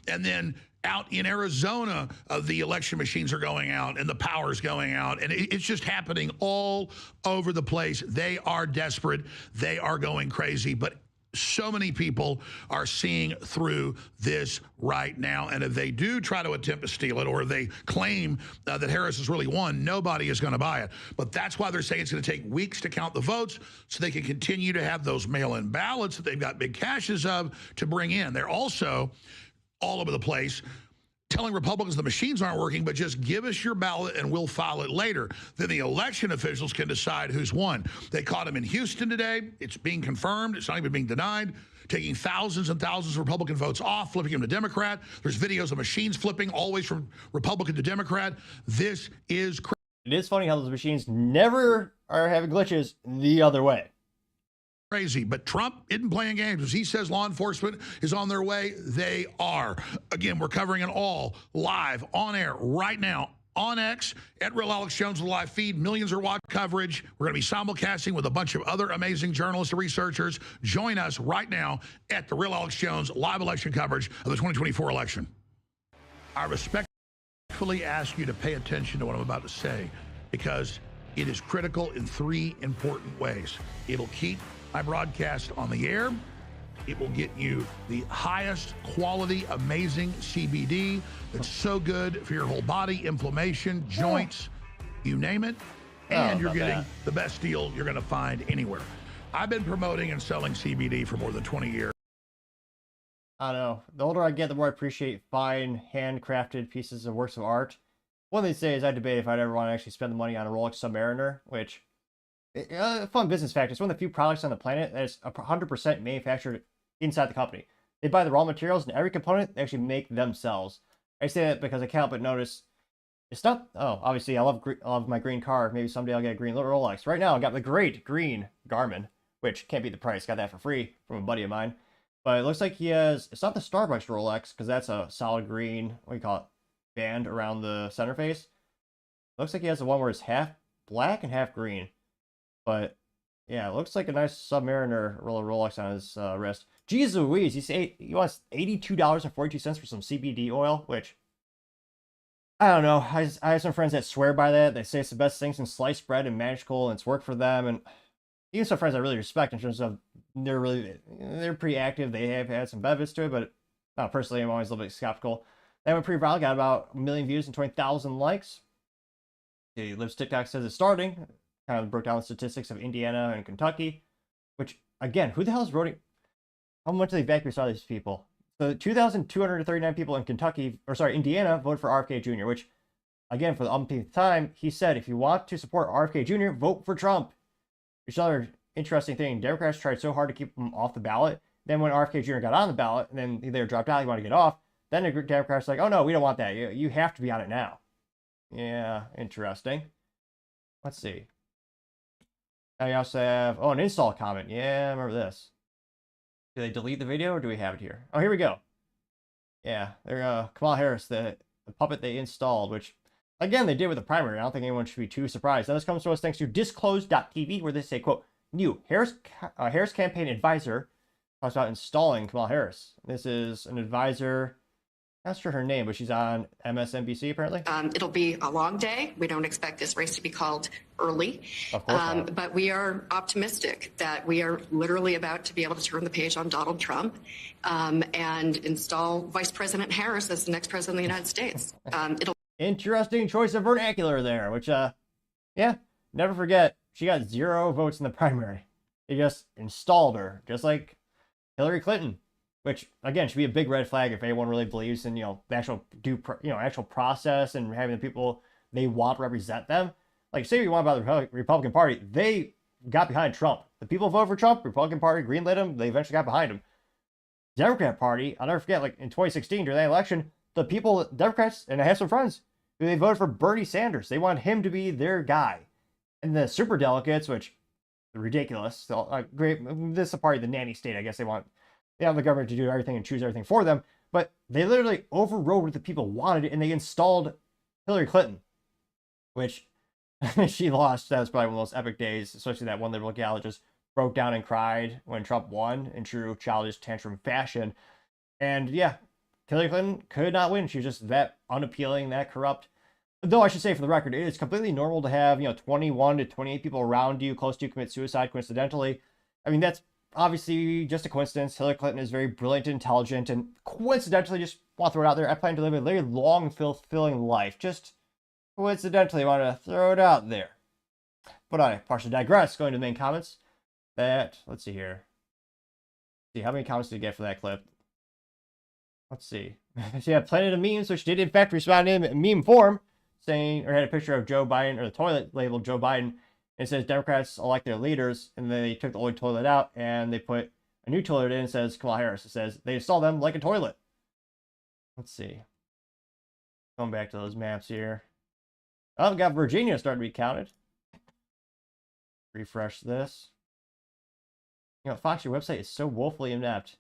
And then out in Arizona, the election machines are going out and the power's going out. And it's just happening all over the place. They are desperate. They are going crazy. But so many people are seeing through this right now. And if they do try to attempt to steal it, or they claim that Harris has really won, nobody is going to buy it. But that's why they're saying it's going to take weeks to count the votes so they can continue to have those mail-in ballots that they've got big caches of to bring in. They're also all over the place telling Republicans the machines aren't working, but just give us your ballot and we'll file it later. Then the election officials can decide who's won. They caught him in Houston today. It's being confirmed. It's not even being denied. Taking thousands and thousands of Republican votes off, flipping them to Democrat. There's videos of machines flipping always from Republican to Democrat. This is crazy. It is funny how those machines never are having glitches the other way. Crazy, but Trump isn't playing games. As he says law enforcement is on their way, they are. Again, we're covering it all live on air right now on X at Real Alex Jones live feed. Millions are watching coverage. We're going to be simulcasting with a bunch of other amazing journalists and researchers. Join us right now at the Real Alex Jones live election coverage of the 2024 election. I respectfully ask you to pay attention to what I'm about to say, because it is critical in 3 important ways. It'll keep my broadcast on the air. It will get you the highest quality, amazing CBD that's so good for your whole body, inflammation, joints, you name it. And you're getting the best deal you're going to find anywhere. I've been promoting and selling CBD for more than 20 years. I don't know. The older I get, the more I appreciate fine, handcrafted pieces of works of art. One of these days, I debate if I'd ever want to actually spend the money on a Rolex Submariner, which... fun business fact. It's one of the few products on the planet that is 100% manufactured inside the company. They buy the raw materials and every component they actually make themselves. I say that because I can't help but notice It's not. Oh, obviously, I love my green car. Maybe someday I'll get a green Rolex. Right now, I got the great green Garmin, which can't be the price. Got that for free from a buddy of mine. But it looks like he has. It's not the Starbucks Rolex because that's a solid green. What do you call it? Band around the center face. Looks like he has the one where it's half black and half green. But yeah, it looks like a nice Submariner Rolex on his wrist. Jeez Louise, he wants $82.42 for some CBD oil, which I don't know. I have some friends that swear by that. They say it's the best thing since sliced bread and magical, and it's worked for them. And even some friends I really respect in terms of they're pretty active. They have had some benefits to it, but personally, I'm always a little bit skeptical. That went pretty viral. Got about 1 million views and 20,000 likes. The Lives TikTok says it's starting. Kind of broke down the statistics of Indiana and Kentucky, which again, who the hell is voting? How much of the evacuees are these people? So 2,239 people in Indiana voted for RFK Jr., which, again, for the umpteenth time, he said, if you want to support RFK Jr., vote for Trump. Which is another interesting thing. Democrats tried so hard to keep him off the ballot. Then when RFK Jr. got on the ballot, and then he dropped out, he wanted to get off, then the Democrats were like, oh, no, we don't want that. You have to be on it now. Yeah, interesting. Let's see. Now you also have, an install comment. Yeah, I remember this. Do they delete the video or do we have it here? Oh, here we go. Yeah, they're Kamala Harris, the puppet they installed, which, again, they did with the primary. I don't think anyone should be too surprised. Now, this comes to us thanks to disclosed.tv, where they say, quote, new Harris campaign advisor talks about installing Kamala Harris. This is an advisor, not sure her name, but she's on MSNBC, apparently. It'll be a long day. We don't expect this race to be called early. Of course not. But we are optimistic that we are literally about to be able to turn the page on Donald Trump and install Vice President Harris as the next president of the United States. Interesting choice of vernacular there, which, yeah, never forget, she got 0 votes in the primary. They just installed her, just like Hillary Clinton. Which, again, should be a big red flag if anyone really believes in, the actual actual process and having the people they want represent them. Like, say what you want about the Republican Party, they got behind Trump. The people voted for Trump, Republican Party greenlit him, they eventually got behind him. Democrat Party, I'll never forget, like in 2016 during that election, the people, Democrats, and I have some friends, they voted for Bernie Sanders. They wanted him to be their guy. And the super delegates, which are ridiculous, so, great, this is a party, the nanny state, I guess they want the government to do everything and choose everything for them, but they literally overrode what the people wanted, and they installed Hillary Clinton, which she lost. That was probably one of the most epic days, especially that one liberal gal that just broke down and cried when Trump won in true childish tantrum fashion. And yeah, Hillary Clinton could not win. She was just that unappealing, that corrupt. Though I should say, for the record, it is completely normal to have 21 to 28 people around you close to you commit suicide coincidentally. I mean, that's obviously just a coincidence. Hillary Clinton is very brilliant and intelligent, and coincidentally, just want to throw it out there, I plan to live a very long, fulfilling life. Just coincidentally want to throw it out there. But I partially digress, going to the main comments. Let's see here. See, how many comments did you get for that clip? Let's see. So yeah, plenty of memes, which did in fact respond in meme form, saying, or had a picture of Joe Biden, or the toilet labeled Joe Biden. It says Democrats elect their leaders, and then they took the old toilet out and they put a new toilet in. It says Kamala Harris. It says they install them like a toilet. Let's see. Going back to those maps here. Oh, we got Virginia starting to be counted. Refresh this. Fox, your website is so woefully inept.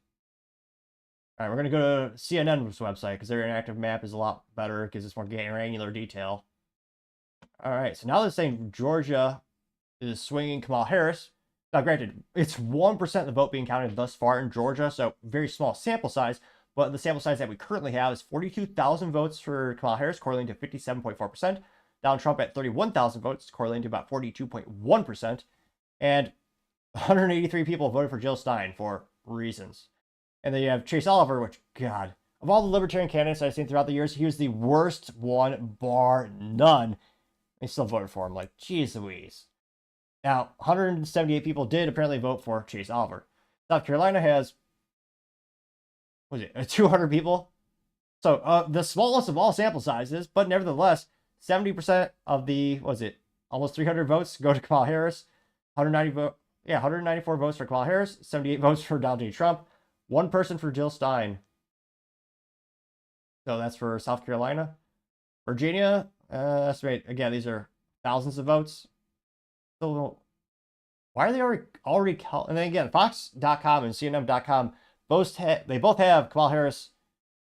All right, we're going to go to CNN's website because their interactive map is a lot better. It gives us more granular detail. All right, so now they're saying Georgia is swinging Kamala Harris. Now, granted, it's 1% of the vote being counted thus far in Georgia, so very small sample size, but the sample size that we currently have is 42,000 votes for Kamala Harris, correlating to 57.4%. Donald Trump at 31,000 votes, correlating to about 42.1%. And 183 people voted for Jill Stein for reasons. And then you have Chase Oliver, which, God, of all the libertarian candidates I've seen throughout the years, he was the worst one, bar none. They still voted for him. Like, geez Louise. Now, 178 people did apparently vote for Chase Oliver. South Carolina has, 200 people? So, the smallest of all sample sizes, but nevertheless, 70% of the, almost 300 votes go to Kamala Harris. 194 votes for Kamala Harris, 78 votes for Donald J. Trump, 1 person for Jill Stein. So that's for South Carolina. Virginia, Estimate again. These are thousands of votes. So why are they already? And then again, Fox.com and CNN.com both have Kamala Harris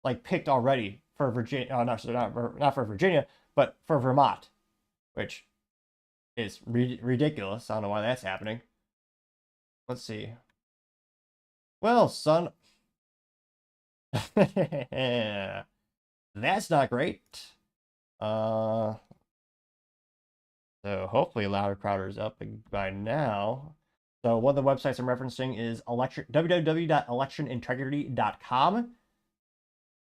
like picked already for Virginia. Not for Virginia, but for Vermont, which is ridiculous. I don't know why that's happening. Let's see. Well, son, that's not great. So hopefully Louder Crowder is up by now. So one of the websites I'm referencing is www.electionintegrity.com.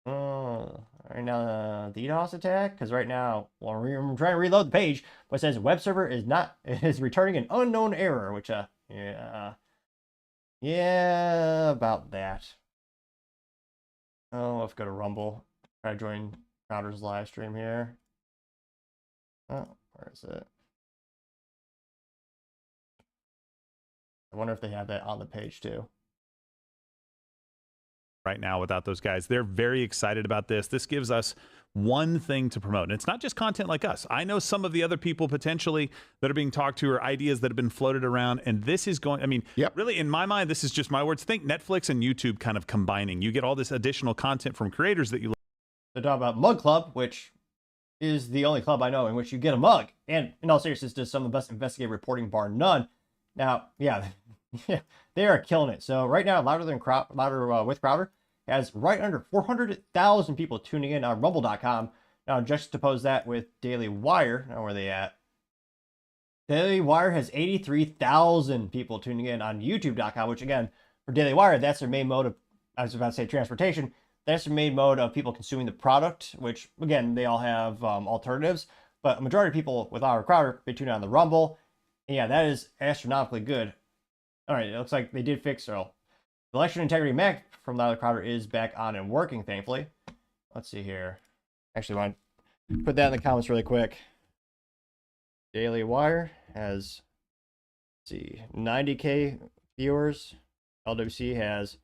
Right now, the DDoS attack, because right now, well, I'm trying to reload the page, but it says web server is returning an unknown error, which yeah, about that. Oh, let's go to Rumble. Try to join Crowder's live stream here. Oh, where is it? I wonder if they have that on the page too. Right now without those guys. They're very excited about this. This gives us one thing to promote. And it's not just content like us. I know some of the other people potentially that are being talked to are ideas that have been floated around. And this is going, I mean, really in my mind, this is just my words. Think Netflix and YouTube kind of combining. You get all this additional content from creators that you They're talking about Mug Club, which is the only club I know in which you get a mug. And in all seriousness, does some of the best investigative reporting bar none. Now, yeah, they are killing it. So right now, Louder with Crowder has right under 400,000 people tuning in on Rumble.com. Now, juxtapose that with Daily Wire. Now, where are they at? Daily Wire has 83,000 people tuning in on YouTube.com, which again, for Daily Wire, that's their main mode of, I was about to say transportation. That's their main mode of people consuming the product, which again, they all have alternatives. But a majority of people with Louder Crowder, they tune in on the Rumble. And yeah, that is astronomically good. All right, it looks like they did fix the election integrity Mac from Louder Crowder is back on and working, thankfully. Let's see here. Actually, I want to put that in the comments really quick. Daily Wire has, let's see, 90K viewers. LWC has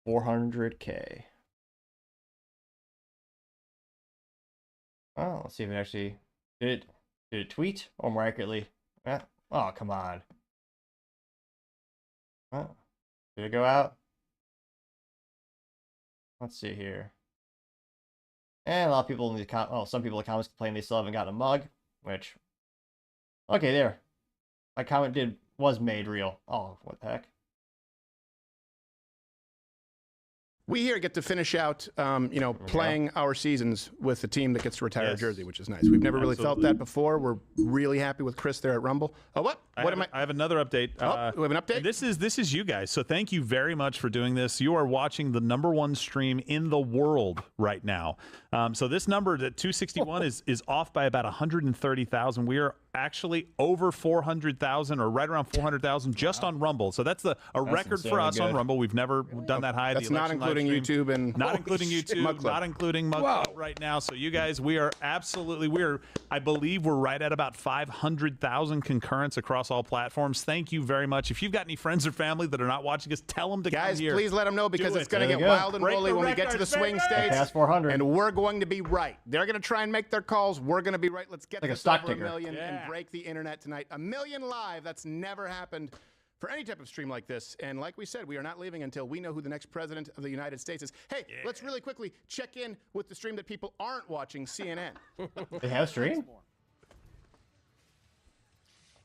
400K. Oh, let's see if it actually did it tweet, or more accurately, oh, come on. Oh, did it go out? Let's see here. And a lot of people in the some people in the comments complain they still haven't gotten a mug, which, okay, there. My comment was made real. Oh, what the heck? We here get to finish out, playing our seasons with the team that gets to retire a jersey, which is nice. We've never really felt that before. We're really happy with Chris there at Rumble. Oh, what? I have another update. We have an update? This is you guys. So thank you very much for doing this. You are watching the #1 stream in the world right now. So this number at 261 is off by about 130,000. We are actually over 400,000 or right around 400,000 just on Rumble. So that's a record for us on Rumble. We've never done that high. That's not including YouTube and not including YouTube, not including Mug Club right now. So you guys, we are absolutely, I believe we're right at about 500,000 concurrents across all platforms. Thank you very much. If you've got any friends or family that are not watching us, tell them to come here. Guys, please let them know because it's going to get wild and woolly when we get to the swing states. Past 400. And we're going to be right. They're going to try and make their calls. We're going to be right. Let's get like this over 1 million and break the internet tonight. 1 million live. That's never happened for any type of stream like this. And like we said, we are not leaving until we know who the next president of the United States is. Hey, let's really quickly check in with the stream that people aren't watching, CNN. They have a stream?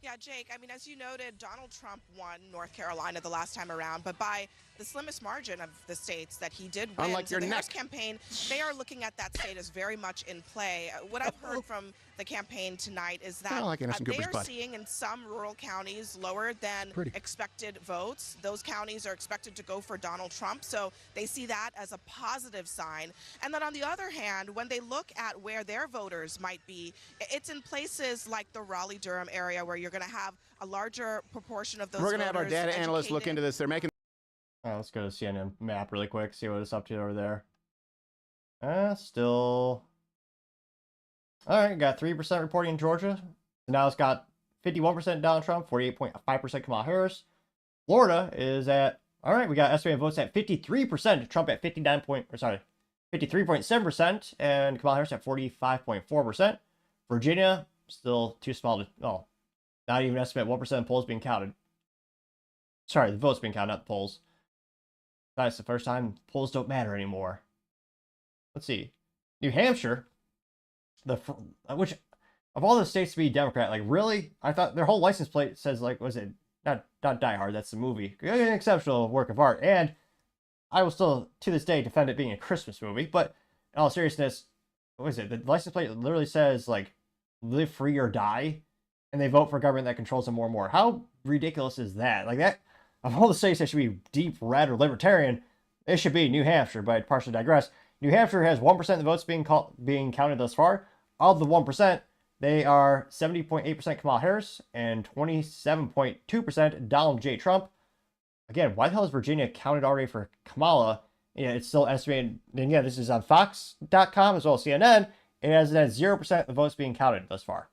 Yeah, Jake, I mean, as you noted, Donald Trump won North Carolina the last time around, but by the slimmest margin of the states that he did win. Unlike your the Harris campaign, they are looking at that state as very much in play. What I've heard from the campaign tonight is that they are seeing in some rural counties lower than expected votes. Those counties are expected to go for Donald Trump, so they see that as a positive sign. And then on the other hand, when they look at where their voters might be, it's in places like the Raleigh-Durham area where you're going to have a larger proportion of those We're going to have our data analysts look into this. They're making... let's go to CNN map really quick, see what it's up to over there. Still... All right, got 3% reporting in Georgia. So now it's got 51% Donald Trump, 48.5% Kamala Harris. Florida is at, all right, we got estimated votes at 53%, Trump at 53.7%, and Kamala Harris at 45.4%. Virginia, still too small to, oh, not even estimate 1% of polls being counted. Sorry, the votes being counted, not the polls. That's the first time polls don't matter anymore. Let's see. New Hampshire, which of all the states to be Democrat, like really? I thought their whole license plate says like, was it not Die Hard? That's the movie. An exceptional work of art, and I will still to this day defend it being a Christmas movie. But in all seriousness, what is it? The license plate literally says like, "Live free or die," and they vote for government that controls them more and more. How ridiculous is that? Like that. Of all the states that should be deep red or libertarian, it should be New Hampshire, but I partially digress. New Hampshire has 1% of the votes being counted thus far. Of the 1%, they are 70.8% Kamala Harris and 27.2% Donald J. Trump. Again, why the hell is Virginia counted already for Kamala? Yeah, it's still estimated. And yeah, this is on Fox.com as well as CNN. It has 0% of the votes being counted thus far.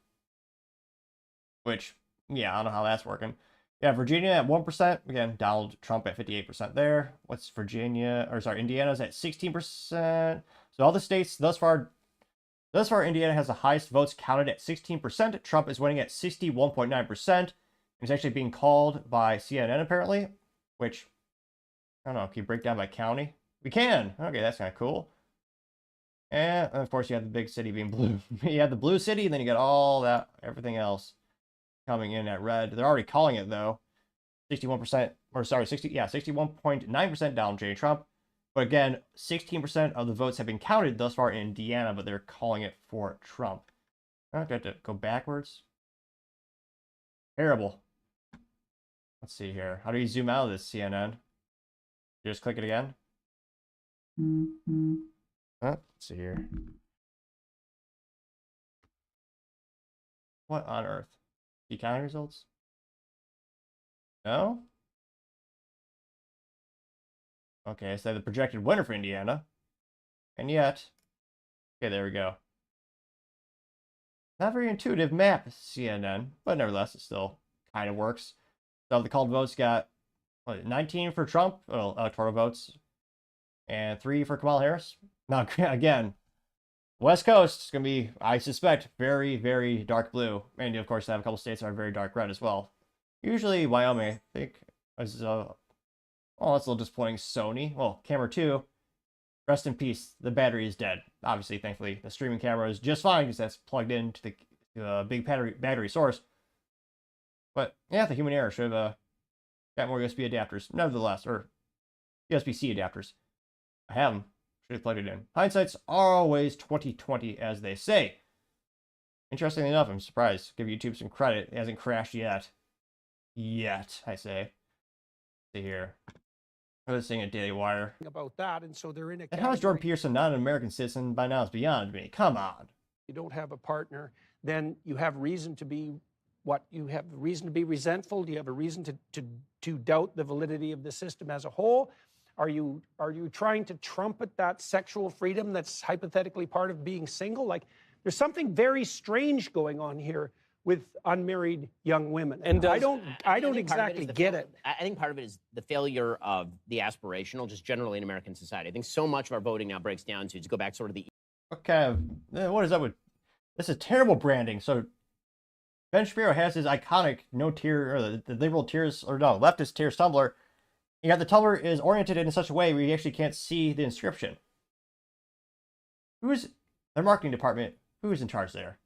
Which, yeah, I don't know how that's working. Yeah, Virginia at 1%. Again, Donald Trump at 58% there. What's Virginia? Or sorry, Indiana's at 16%. So all the states thus far, Indiana has the highest votes counted at 16%. Trump is winning at 61.9%. He's actually being called by CNN apparently, which, I don't know, can you break down by county? We can. Okay, that's kind of cool. And of course, you have the big city being blue. You have the blue city, and then you got all that, everything else coming in at red. They're already calling it though. 61%, or sorry, 61.9% Donald J. Trump. But again, 16% of the votes have been counted thus far in Indiana, but they're calling it for Trump. I have to go backwards. Terrible. Let's see here. How do you zoom out of this, CNN? You just click it again? Let's see here. What on earth? The counting results? No? Okay, so the projected winner for Indiana. And yet, okay, there we go. Not very intuitive map, CNN, but nevertheless, it still kind of works. So the called votes got, what, 19 for Trump, well, electoral votes, and 3 for Kamala Harris. Now, again, West Coast is going to be, I suspect, very, very dark blue. And, of course, they have a couple states that are very dark red as well. Usually Wyoming, I think, is, oh, that's a little disappointing. Sony, well, camera 2, rest in peace. The battery is dead. Obviously, thankfully, the streaming camera is just fine because that's plugged into the big battery source. But, yeah, the human error should have got more USB adapters, nevertheless, or USB-C adapters. I have them. Should have plugged it in. Hindsight's always 20/20, as they say. Interestingly enough, I'm surprised. Give YouTube some credit. It hasn't crashed yet. Yet, I say. See here. I was saying at Daily Wire. About that, and so they're in a. And how is Jordan Peterson not an American citizen by now? It's beyond me. Come on. You don't have a partner, then you have reason to be what? You have reason to be resentful? Do you have a reason to doubt the validity of the system as a whole? Are you trying to trumpet that sexual freedom that's hypothetically part of being single? Like, there's something very strange going on here with unmarried young women. And I don't exactly get it. I think part of it is the failure of the aspirational, just generally in American society. I think so much of our voting now breaks down to go back sort of the. Okay, what is that with? This is terrible branding. So Ben Shapiro has his iconic no tear, or the liberal tears, or no, leftist tears tumbler. And yet the tumbler is oriented in such a way where you actually can't see the inscription. Who's their marketing department? Who's in charge there?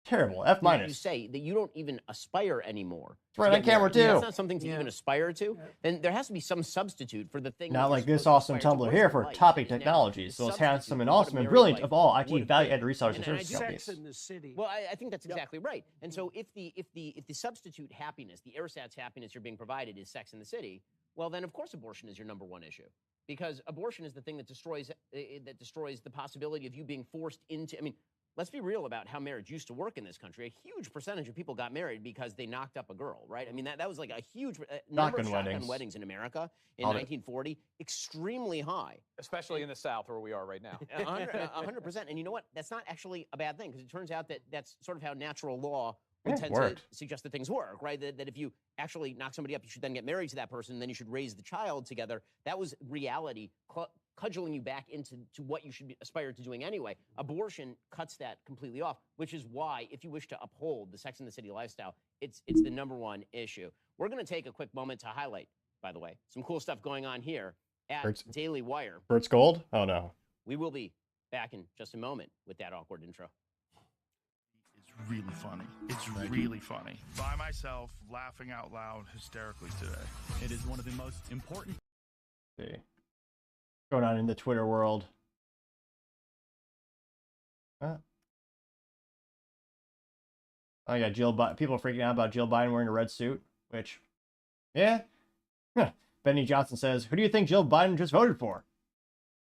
Terrible. F minus. You say that you don't even aspire anymore. It's right on camera too. That's not something to even aspire to. Then there has to be some substitute for the thing. Not like this awesome tumbler here for topic technologies. So it's handsome and awesome and brilliant of all IT value-added resellers and service companies. In the city. Well, I think that's exactly right. And so if the substitute happiness, the ersatz happiness you're being provided is Sex in the City, well then of course abortion is your #1 issue. Because abortion is the thing that destroys the possibility of you being forced into. I mean, let's be real about how marriage used to work in this country. A huge percentage of people got married because they knocked up a girl, right? I mean, that was like a huge number of shotgun weddings in America in 1940. Extremely high. Especially in the South where we are right now. 100%. And you know what? That's not actually a bad thing because it turns out that that's sort of how natural law would tend to suggest that things work, right? That if you actually knock somebody up, you should then get married to that person, and then you should raise the child together. That was reality cudgeling you back into what you should aspire to doing anyway. Abortion cuts that completely off, which is why, if you wish to uphold the Sex and the City lifestyle, it's the #1 issue. We're going to take a quick moment to highlight, by the way, some cool stuff going on here at Daily Wire. Bert's Gold? Oh, no. We will be back in just a moment with that awkward intro. It's really funny. It's really funny. By myself, laughing out loud hysterically today. It is one of the most important. See. Going on in the Twitter world. Huh? I got Jill Biden. People freaking out about Jill Biden wearing a red suit, which, yeah. Benny Johnson says, "Who do you think Jill Biden just voted for?"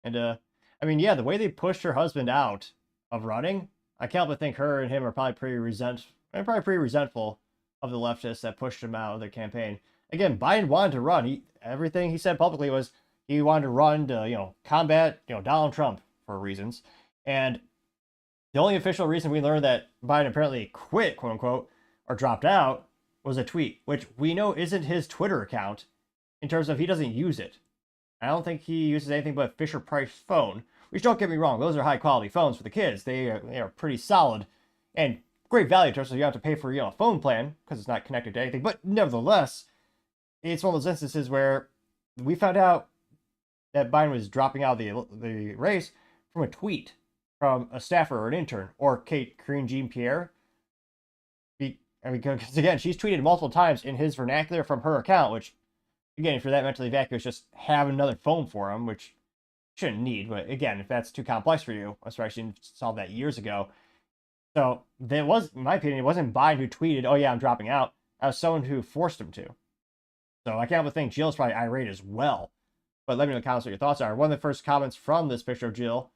And I mean, yeah, the way they pushed her husband out of running, I can't but think her and him are probably pretty resentful of the leftists that pushed him out of their campaign. Again, Biden wanted to run. Everything he said publicly was he wanted to run to, combat, Donald Trump for reasons. And the only official reason we learned that Biden apparently quit, quote unquote, or dropped out was a tweet, which we know isn't his Twitter account in terms of he doesn't use it. I don't think he uses anything but Fisher Price phone, which, don't get me wrong, those are high quality phones for the kids. They are pretty solid and great value in terms of you have to pay for a phone plan because it's not connected to anything. But nevertheless, it's one of those instances where we found out that Biden was dropping out of the race from a tweet from a staffer or an intern or Karine Jean-Pierre. Because again, she's tweeted multiple times in his vernacular from her account, which, again, if you're that mentally vacuous, just have another phone for him, which you shouldn't need. But again, if that's too complex for you, I'm sorry, I should solve that years ago. So there was, in my opinion, it wasn't Biden who tweeted, "Oh yeah, I'm dropping out." That was someone who forced him to. So I can't but think Jill's probably irate as well. But let me know in the comments what your thoughts are. One of the first comments from this picture of Jill,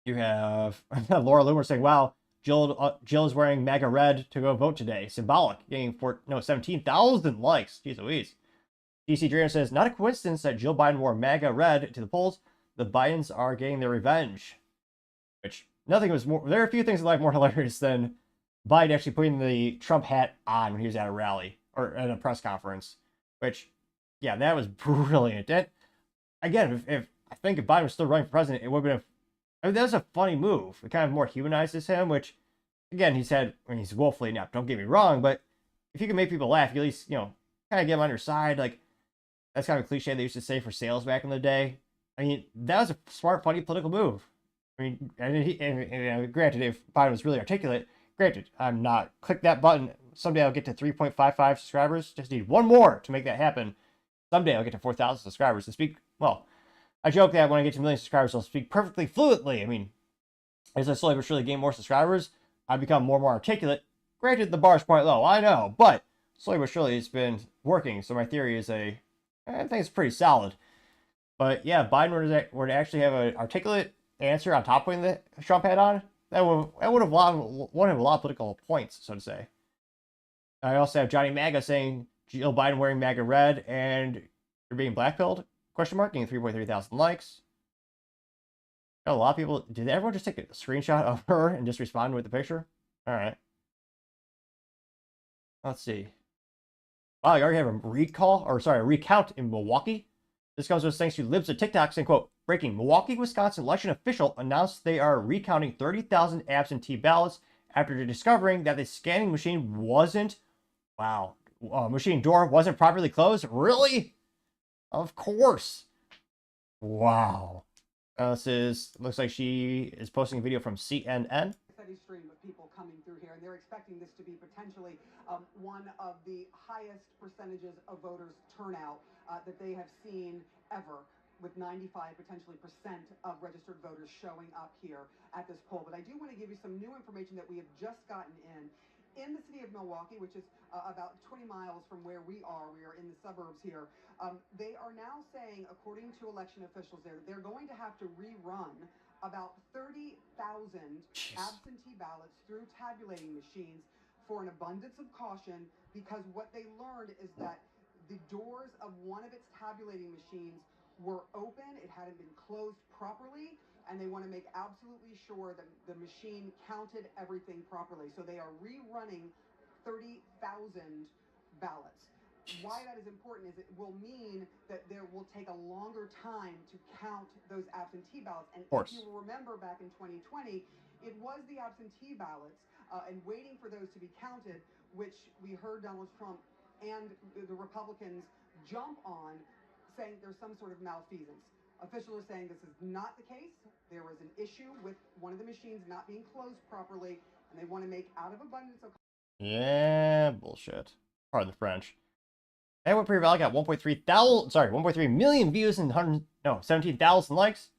you have Laura Loomer saying, "Wow, Jill is wearing MAGA red to go vote today. Symbolic." Getting 17,000 likes. Jeez Louise. DC Dreamer says, "Not a coincidence that Jill Biden wore MAGA red to the polls. The Bidens are getting their revenge." Which, nothing was more, there are a few things in life more hilarious than Biden actually putting the Trump hat on when he was at a rally or at a press conference. Which, yeah, that was brilliant. And again, if I think if Biden was still running for president, it would have been that was a funny move. It kind of more humanizes him, which, again, he's woefully inept, don't get me wrong, but if you can make people laugh, you at least, kind of get them on your side. Like, that's kind of a cliche they used to say for sales back in the day. I mean, that was a smart, funny political move. I mean, and granted, if Biden was really articulate, granted, I'm not, click that button. Someday I'll get to 3.55 subscribers. Just need one more to make that happen. Someday I'll get to 4,000 subscribers to speak, well, I joke that when I get to 1 million subscribers, I'll speak perfectly fluently. I mean, as I slowly but surely gain more subscribers, I become more and more articulate. Granted, the bar is quite low, I know, but slowly but surely it's been working. So my theory is I think it's pretty solid. But yeah, if Biden were to actually have an articulate answer on top of putting the Trump hat on, that would have won him a lot of political points, so to say. I also have Johnny MAGA saying Jill Biden wearing MAGA red and you're being blackpilled? Question mark, getting 3.3 thousand likes. A lot of people, did everyone just take a screenshot of her and just respond with the picture? All right. Let's see. Wow, you already have a recount in Milwaukee. This comes with thanks to Libs of TikTok saying, quote, "Breaking, Milwaukee, Wisconsin election official announced they are recounting 30,000 absentee ballots after discovering that the scanning machine machine door wasn't properly closed." Really? Of course. Wow. Looks like she is posting a video from CNN. Steady stream of people coming through here, and they're expecting this to be potentially one of the highest percentages of voters turnout that they have seen ever, with 95 potentially % of registered voters showing up here at this poll. But I do want to give you some new information that we have just gotten in. In the city of Milwaukee, which is about 20 miles from where we are in the suburbs here, they are now saying, according to election officials there, that they're going to have to rerun about 30,000 absentee ballots through tabulating machines for an abundance of caution, because what they learned is that the doors of one of its tabulating machines were open, it hadn't been closed properly, and they want to make absolutely sure that the machine counted everything properly. So they are rerunning 30,000 ballots. why that is important is it will mean that there will take a longer time to count those absentee ballots. And if you will remember back in 2020, it was the absentee ballots and waiting for those to be counted, which we heard Donald Trump and the Republicans jump on, saying there's some sort of malfeasance. Officials are saying this is not the case. There was an issue with one of the machines not being closed properly, and they want to make out of abundance of... Yeah, bullshit. Pardon the French. And what Pre-Valley got 1.3 million views and 17,000 likes.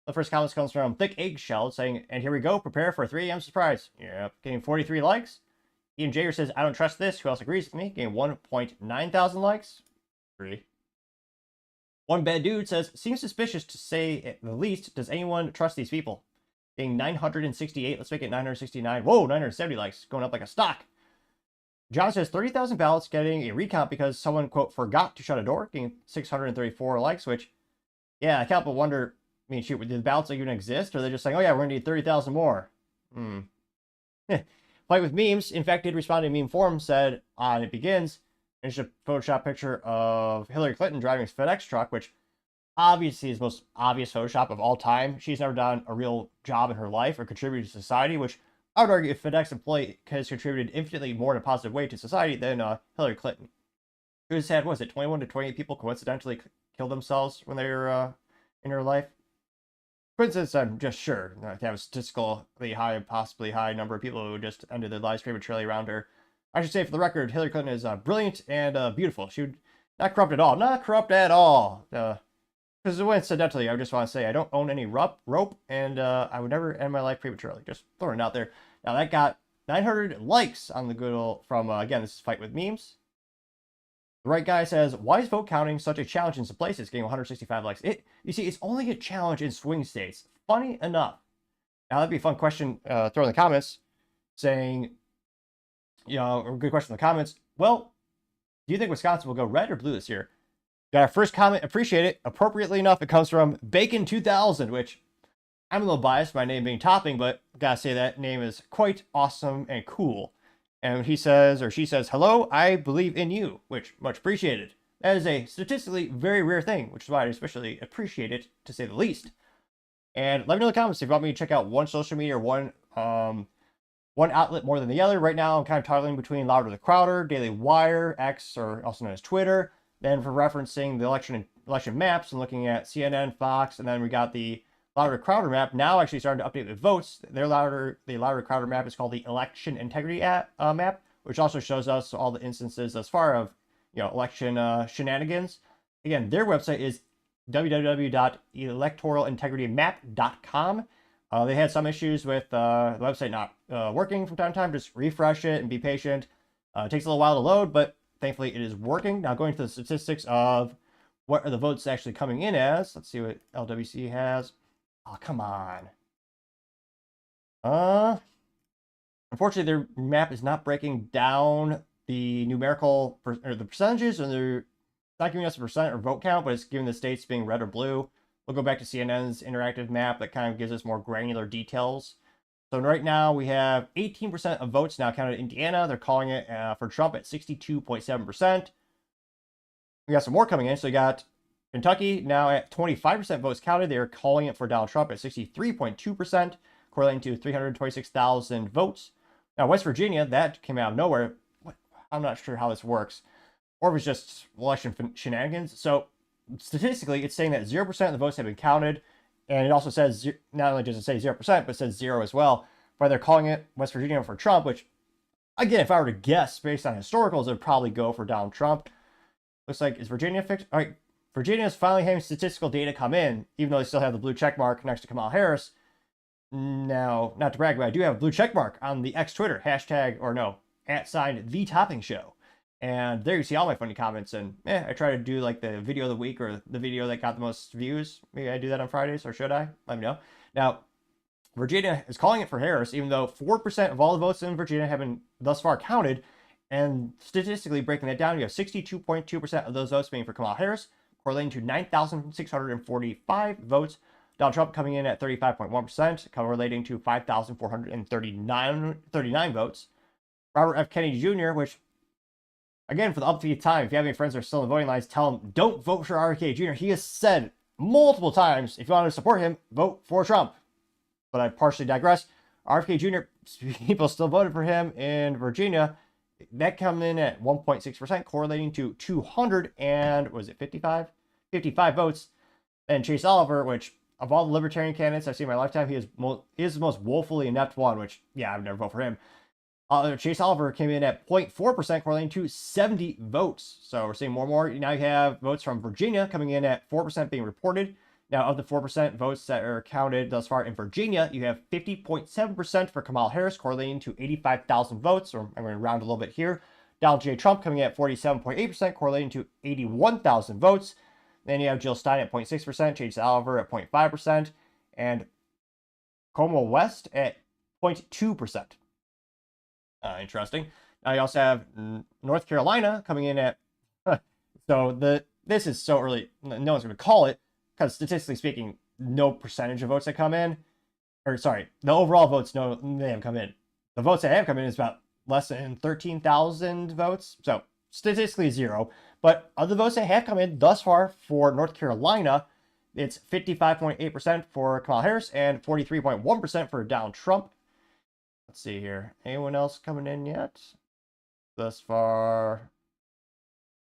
The first comment comes from Thick Eggshell saying, and here we go, prepare for a 3 a.m. surprise. Yep, getting 43 likes. Ian Jager says, I don't trust this. Who else agrees with me? Getting 1.9 thousand likes. 3. One Bad Dude says, seems suspicious to say at the least. Does anyone trust these people? Getting 968. Let's make it 969. Whoa, 970 likes. Going up like a stock. John says 30,000 ballots getting a recount because someone, quote, forgot to shut a door. Getting 634 likes, which, yeah, I can't but wonder, I mean, shoot, did the ballots even exist? Or are they just saying, oh yeah, we're going to need 30,000 more? Fight with Memes, in fact, did respond to a meme forum, said, it begins, and it's a Photoshop picture of Hillary Clinton driving a FedEx truck, which obviously is the most obvious Photoshop of all time. She's never done a real job in her life or contributed to society, which I would argue if FedEx employee has contributed infinitely more in a positive way to society than Hillary Clinton. Who has had, what was it, 21 to 28 people coincidentally kill themselves when they were in her life? Coincidence, I'm just sure. They have a statistically high, possibly high number of people who just ended their lives prematurely around her. I should say, for the record, Hillary Clinton is brilliant and beautiful. She would not corrupt at all. Not corrupt at all. Because incidentally, I just want to say I don't own any rope, and I would never end my life prematurely. Just throwing it out there. Now that got 900 likes on the good old from again. This is Fight with Memes. The right guy says, why is vote counting such a challenge in some places? Getting 165 likes. You see, it's only a challenge in swing states. Funny enough. Now that'd be a fun question. Throw in the comments, saying, you know, a good question in the comments. Well, do you think Wisconsin will go red or blue this year? Got our first comment, appreciate it. Appropriately enough, it comes from Bacon2000, which I'm a little biased, my name being Topping, but gotta say that name is quite awesome and cool. And he says, or she says, hello, I believe in you, which much appreciated. That is a statistically very rare thing, which is why I especially appreciate it, to say the least. And let me know in the comments if you want me to check out one social media or one outlet more than the other. Right now, I'm kind of toggling between Louder the Crowder, Daily Wire, X, or also known as Twitter. Then for referencing the election maps and looking at CNN, Fox, and then we got the Louder Crowder map. Now actually starting to update with votes. The Louder Crowder map is called the Election Integrity map, which also shows us all the instances thus far of election shenanigans. Again, their website is www.electoralintegritymap.com. They had some issues with the website not working from time to time. Just refresh it and be patient. It takes a little while to load, but thankfully it is working. Now going to the statistics of what are the votes actually coming in as. Let's see what LWC has. Oh, come on. Unfortunately, their map is not breaking down the numerical or the percentages, and they're not giving us a percent or vote count, but it's giving the states being red or blue. We'll go back to CNN's interactive map that kind of gives us more granular details. So right now we have 18% of votes now counted in Indiana. They're calling it for Trump at 62.7%. We got some more coming in. So we got Kentucky now at 25% votes counted. They're calling it for Donald Trump at 63.2%, correlating to 326,000 votes. Now West Virginia, that came out of nowhere. I'm not sure how this works, or if it's just election shenanigans. So statistically, it's saying that 0% of the votes have been counted, and it also says, not only does it say 0%, but it says 0 as well. But they're calling it West Virginia for Trump, which, again, if I were to guess based on historicals, it would probably go for Donald Trump. Looks like, is Virginia fixed? All right, Virginia is finally having statistical data come in, even though they still have the blue check mark next to Kamala Harris. Now, not to brag, but I do have a blue check mark on the X Twitter, @TheToppingShow. And there you see all my funny comments, and I try to do like the video of the week or the video that got the most views. Maybe I do that on Fridays, or should I? Let me know. Now, Virginia is calling it for Harris, even though 4% of all the votes in Virginia have been thus far counted. And statistically breaking that down, you have 62.2% of those votes being for Kamala Harris, correlating to 9,645 votes. Donald Trump coming in at 35.1%, correlating to 5,439 votes. Robert F. Kennedy Jr., which Again, for the upbeat time, if you have any friends that are still in the voting lines, tell them don't vote for RFK Jr. He has said multiple times, if you want to support him, vote for Trump. But I partially digress. RFK Jr., people still voted for him in Virginia. That come in at 1.6%, correlating to 200 and, was it 55? 55 votes. And Chase Oliver, which of all the libertarian candidates I've seen in my lifetime, he is the most woefully inept one, which, yeah, I would never vote for him. Chase Oliver came in at 0.4%, correlating to 70 votes. So we're seeing more and more. Now you have votes from Virginia coming in at 4% being reported. Now, of the 4% votes that are counted thus far in Virginia, you have 50.7% for Kamala Harris, correlating to 85,000 votes, or I'm going to round a little bit here. Donald J. Trump coming in at 47.8%, correlating to 81,000 votes. Then you have Jill Stein at 0.6%, Chase Oliver at 0.5%, and Como West at 0.2%. Interesting. Now you also have North Carolina coming in at, this is so early, no one's going to call it, because statistically speaking, no percentage of votes that come in, or sorry, the overall votes, no, they haven't come in. The votes that have come in is about less than 13,000 votes, so statistically zero. But of the votes that have come in thus far for North Carolina, it's 55.8% for Kamala Harris and 43.1% for Donald Trump. Let's see here. Anyone else coming in yet? Thus far,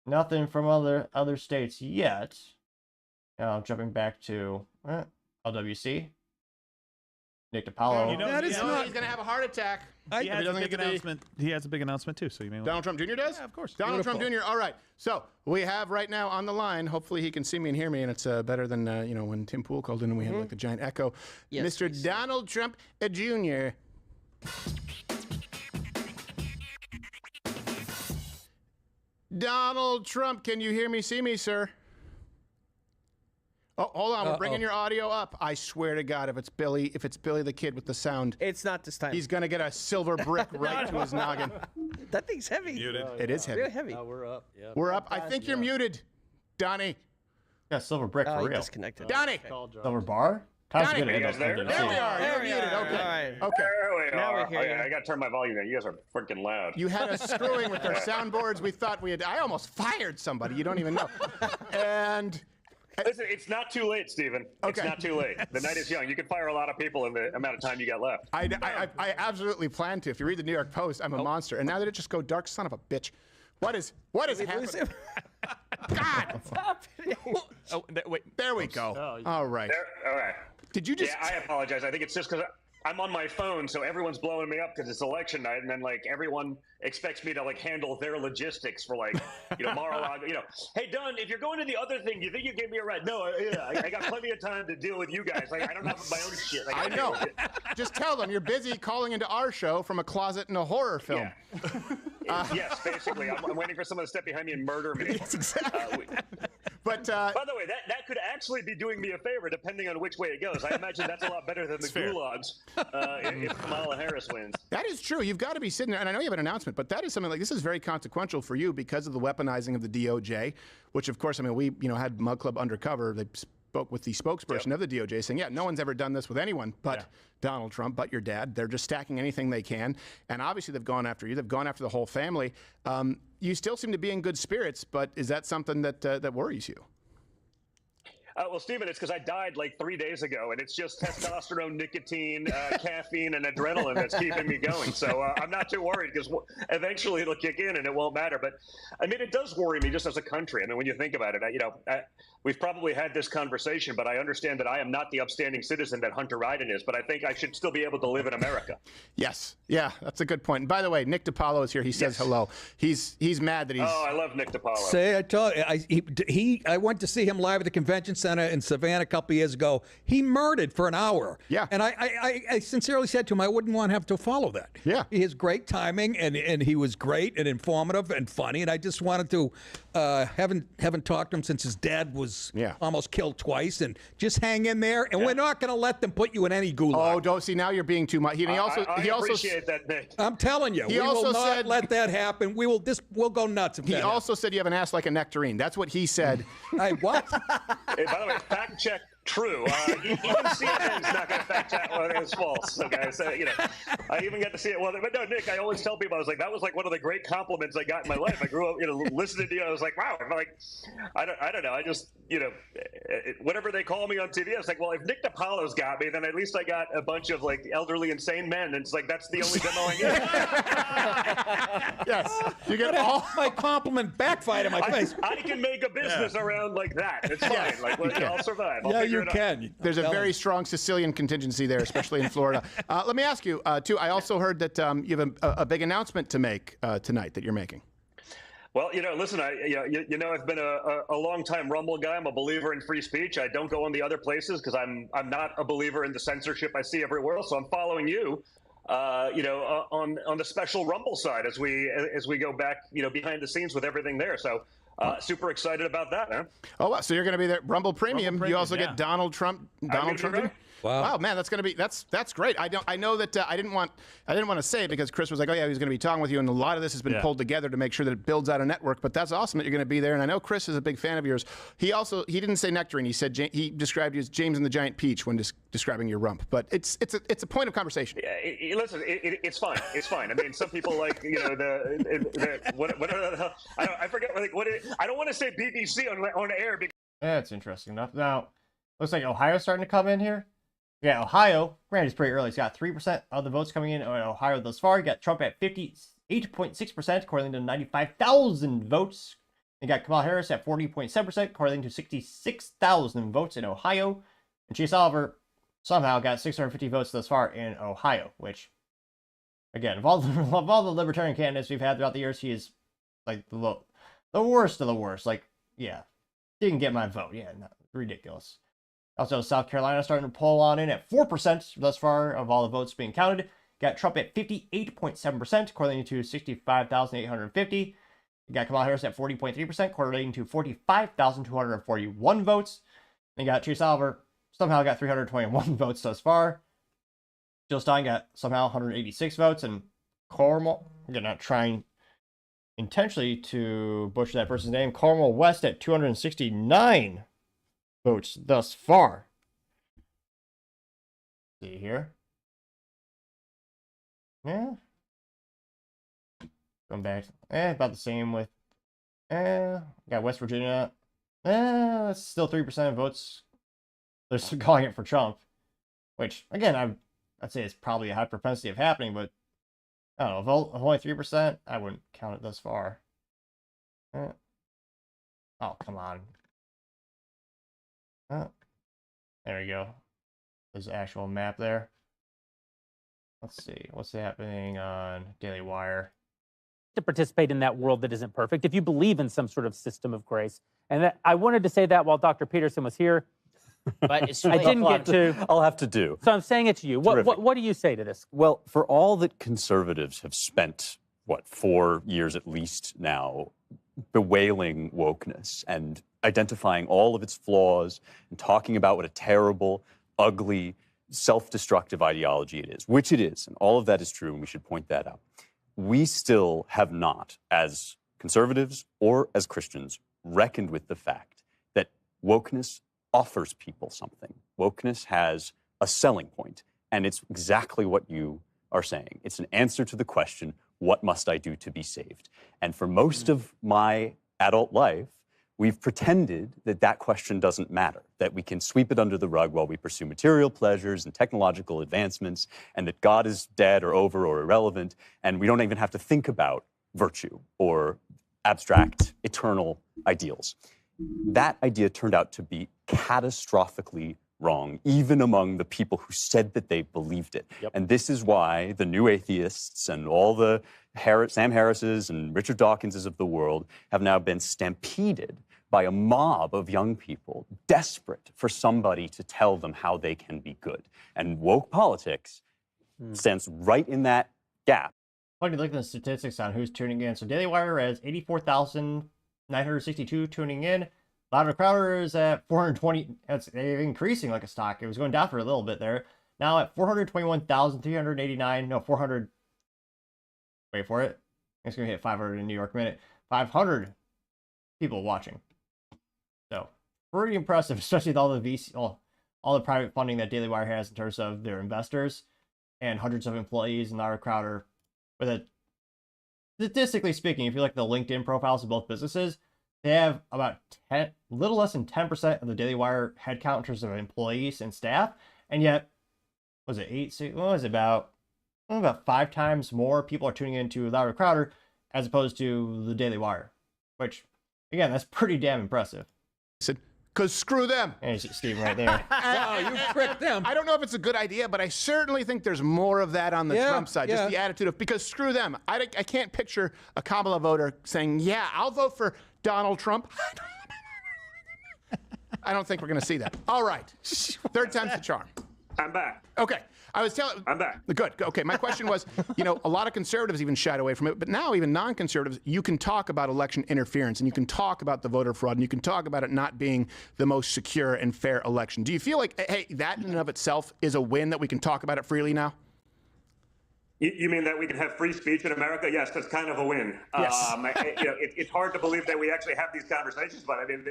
nothing from other states yet. Now jumping back to LWC. Nick DiPaolo. That is not. He's going to have a heart attack. He has a big announcement. He has a big announcement too. So you may. Donald Trump Jr. does? Yeah, of course. Donald Trump Jr. All right. So we have right now on the line. Hopefully he can see me and hear me, and it's better than when Tim Pool called in and we had like the giant echo. Yes, Mr. please. Donald Trump Jr. Donald Trump, can you hear me, see me, sir? Oh, hold on. We're bringing your audio up. I swear to God, if it's Billy the kid with the sound, it's not this time. He's gonna get a silver brick right to his noggin. That thing's heavy. Muted. It is heavy. Real heavy. We're up. Yeah. We're up. I think you're muted, Donnie. Yeah, silver brick for real. Disconnected. Donnie. Silver bar? Tom's Donnie. good at There it. we are. You're muted. Okay. All right. Okay. There we Now we are. hear you. I got to turn my volume down. You guys are freaking loud. You had us screwing with our soundboards. We thought we had. I almost fired somebody. You don't even know. And. Listen, it's not too late, Stephen. It's not too late. The night is young. You can fire a lot of people in the amount of time you got left. I absolutely plan to. If you read the New York Post, I'm a monster. And now that it just go dark, son of a bitch. What is happening? God! What's happening? Oh, wait. There we go. All right. All right. Did you just? Yeah, I apologize. I think it's just because I'm on my phone, so everyone's blowing me up because it's election night, and then everyone expects me to handle their logistics for Mar-a-Lago. Hey Don, if you're going to the other thing, do you think you gave me a ride? No, I got plenty of time to deal with you guys. I don't have my own shit. I know. Just tell them you're busy calling into our show from a closet in a horror film. Yeah. Yes, basically. I'm waiting for someone to step behind me and murder me. Yes, exactly. But by the way, that could actually be doing me a favor, depending on which way it goes. I imagine that's a lot better than the gulags if Kamala Harris wins. That is true. You've got to be sitting there, and I know you have an announcement, but that is something this is very consequential for you because of the weaponizing of the DOJ, which of course, we had Mug Club Undercover. They spoke with the spokesperson of the DOJ saying, yeah, no one's ever done this with anyone but Donald Trump, but your dad. They're just stacking anything they can. And obviously they've gone after you. They've gone after the whole family. You still seem to be in good spirits, but is that something that worries you? Well, Stephen, it's because I died 3 days ago, and it's just testosterone, nicotine, caffeine, and adrenaline that's keeping me going. So I'm not too worried because eventually it'll kick in and it won't matter. But it does worry me just as a country. when you think about it, we've probably had this conversation, but I understand that I am not the upstanding citizen that Hunter Biden is. But I think I should still be able to live in America. Yes. Yeah, that's a good point. And by the way, Nick DiPaolo is here. He says hello. He's mad that he's. Oh, I love Nick DiPaolo. I told you, I went to see him live at the convention center in Savannah a couple years ago. He murdered for an hour. Yeah. And I sincerely said to him, I wouldn't want to have to follow that. Yeah. He has great timing, and he was great and informative and funny. And I just wanted to haven't talked to him since his dad was almost killed twice. And just hang in there. And we're not going to let them put you in any gulag. Oh, don't see, now you're being too much. He also appreciate that, Nick. I'm telling you, we will not let that happen. We'll go nuts. He also said you have an ass like a nectarine. That's what he said. What? Hey, by the way, True. Even CNN's not going to fact check when it's false. So guys, I even get to see it. Well, but no, Nick, I always tell people, I was like, that was like one of the great compliments I got in my life. I grew up, listening to you. I was like, wow. I'm like, I don't know. I just, whatever they call me on TV, I was like, well, if Nick DiPaolo's got me, then at least I got a bunch of like elderly insane men. And it's like that's the only demo I get. Yes, you get all my compliment backfired in my face. I can make a business around like that. It's fine. Like, I'll survive. I'll You can. There's a very strong Sicilian contingency there, especially in Florida. Let me ask you, too, I also heard that you have a big announcement to make tonight that you're making. Well, listen, I've been a long-time Rumble guy. I'm a believer in free speech. I don't go on the other places because I'm not a believer in the censorship I see everywhere else. So I'm following you, on the special Rumble side as we go back, behind the scenes with everything there. So super excited about that, man. Oh, wow. So you're going to be there, Rumble Premium. You also get Donald Trump. Wow, man, that's going to be that's great. I know that I didn't want to say it because Chris was like, oh yeah, he was going to be talking with you, and a lot of this has been pulled together to make sure that it builds out a network. But that's awesome that you're going to be there, and I know Chris is a big fan of yours. He didn't say nectarine. He said he described you as James and the Giant Peach when describing your rump. But it's a point of conversation. Yeah, listen, it's fine. It's fine. I mean, some people like whatever the hell. I forget what I don't want to say BBC on air because that's interesting enough. Now, looks like Ohio's starting to come in here. Yeah, Ohio, granted, it's pretty early. It's got 3% of the votes coming in Ohio thus far. You got Trump at 58.6%, correlating to 95,000 votes. You got Kamala Harris at 40.7%, correlating to 66,000 votes in Ohio. And Chase Oliver somehow got 650 votes thus far in Ohio, which, again, of all the libertarian candidates we've had throughout the years, he is like the worst of the worst. Like, yeah, didn't get my vote. Yeah, no, ridiculous. Also, South Carolina starting to pull on in at 4% thus far of all the votes being counted. Got Trump at 58.7%, correlating to 65,850. You got Kamala Harris at 40.3%, correlating to 45,241 votes. And you got Chase Oliver, somehow got 321 votes thus far. Jill Stein got somehow 186 votes. And Cornwall, again, not trying intentionally to butcher that person's name, Cornwall West at 269 votes thus far. See here. Yeah. Going back. About the same with. Got West Virginia. That's still 3% of votes. They're still calling it for Trump. Which, again, I'd say it's probably a high propensity of happening, but I don't know. If only 3%, I wouldn't count it thus far. Oh, come on. Oh, there we go. There's the actual map there. Let's see. What's happening on Daily Wire? To participate in that world that isn't perfect, if you believe in some sort of system of grace. And I wanted to say that while Dr. Peterson was here. But it's I didn't get to. I'll have to do. So I'm saying it to you. What do you say to this? Well, for all that conservatives have spent, 4 years at least now, bewailing wokeness and identifying all of its flaws and talking about what a terrible, ugly, self-destructive ideology it is, which it is, and all of that is true, and we should point that out. We still have not, as conservatives or as Christians, reckoned with the fact that wokeness offers people something. Wokeness has a selling point, and it's exactly what you are saying. It's an answer to the question, what must I do to be saved? And for most of my adult life, we've pretended that that question doesn't matter, that we can sweep it under the rug while we pursue material pleasures and technological advancements, and that God is dead or over or irrelevant, and we don't even have to think about virtue or abstract, eternal ideals. That idea turned out to be catastrophically wrong, even among the people who said that they believed it. Yep. And this is why the new atheists and all the Sam Harrises and Richard Dawkinses of the world have now been stampeded by a mob of young people desperate for somebody to tell them how they can be good. And woke politics stands right in that gap. Look at the statistics on who's tuning in. So Daily Wire has 84,962 tuning in. Louder Crowder is at 420. That's increasing like a stock. It was going down for a little bit there. Now at 421,389. No, 400. Wait for it. It's going to hit 500 in New York minute. 500 people watching. So pretty impressive, especially with all the VC. Well, all the private funding that Daily Wire has in terms of their investors and hundreds of employees in Lara Crowder, with a statistically speaking, if you look at the LinkedIn profiles of both businesses, they have about little less than 10% of the Daily Wire headcount in terms of employees and staff, and yet, was it about 5 times more people are tuning into Lara Crowder as opposed to the Daily Wire, which, again, that's pretty damn impressive. Because screw them. And you see Steve right there. Wow, you tricked them. I don't know if it's a good idea, but I certainly think there's more of that on the Trump side. Just the attitude of, because screw them. I can't picture a Kamala voter saying, yeah, I'll vote for Donald Trump. I don't think we're going to see that. All right. Third time's the charm. I'm back. Okay. I'm back. Good. Okay. My question was, a lot of conservatives even shied away from it, but now even non-conservatives, you can talk about election interference and you can talk about the voter fraud and you can talk about it not being the most secure and fair election. Do you feel like, hey, that in and of itself is a win that we can talk about it freely now? You mean that we can have free speech in America? Yes, that's kind of a win. Yes. It's hard to believe that we actually have these conversations, but I mean,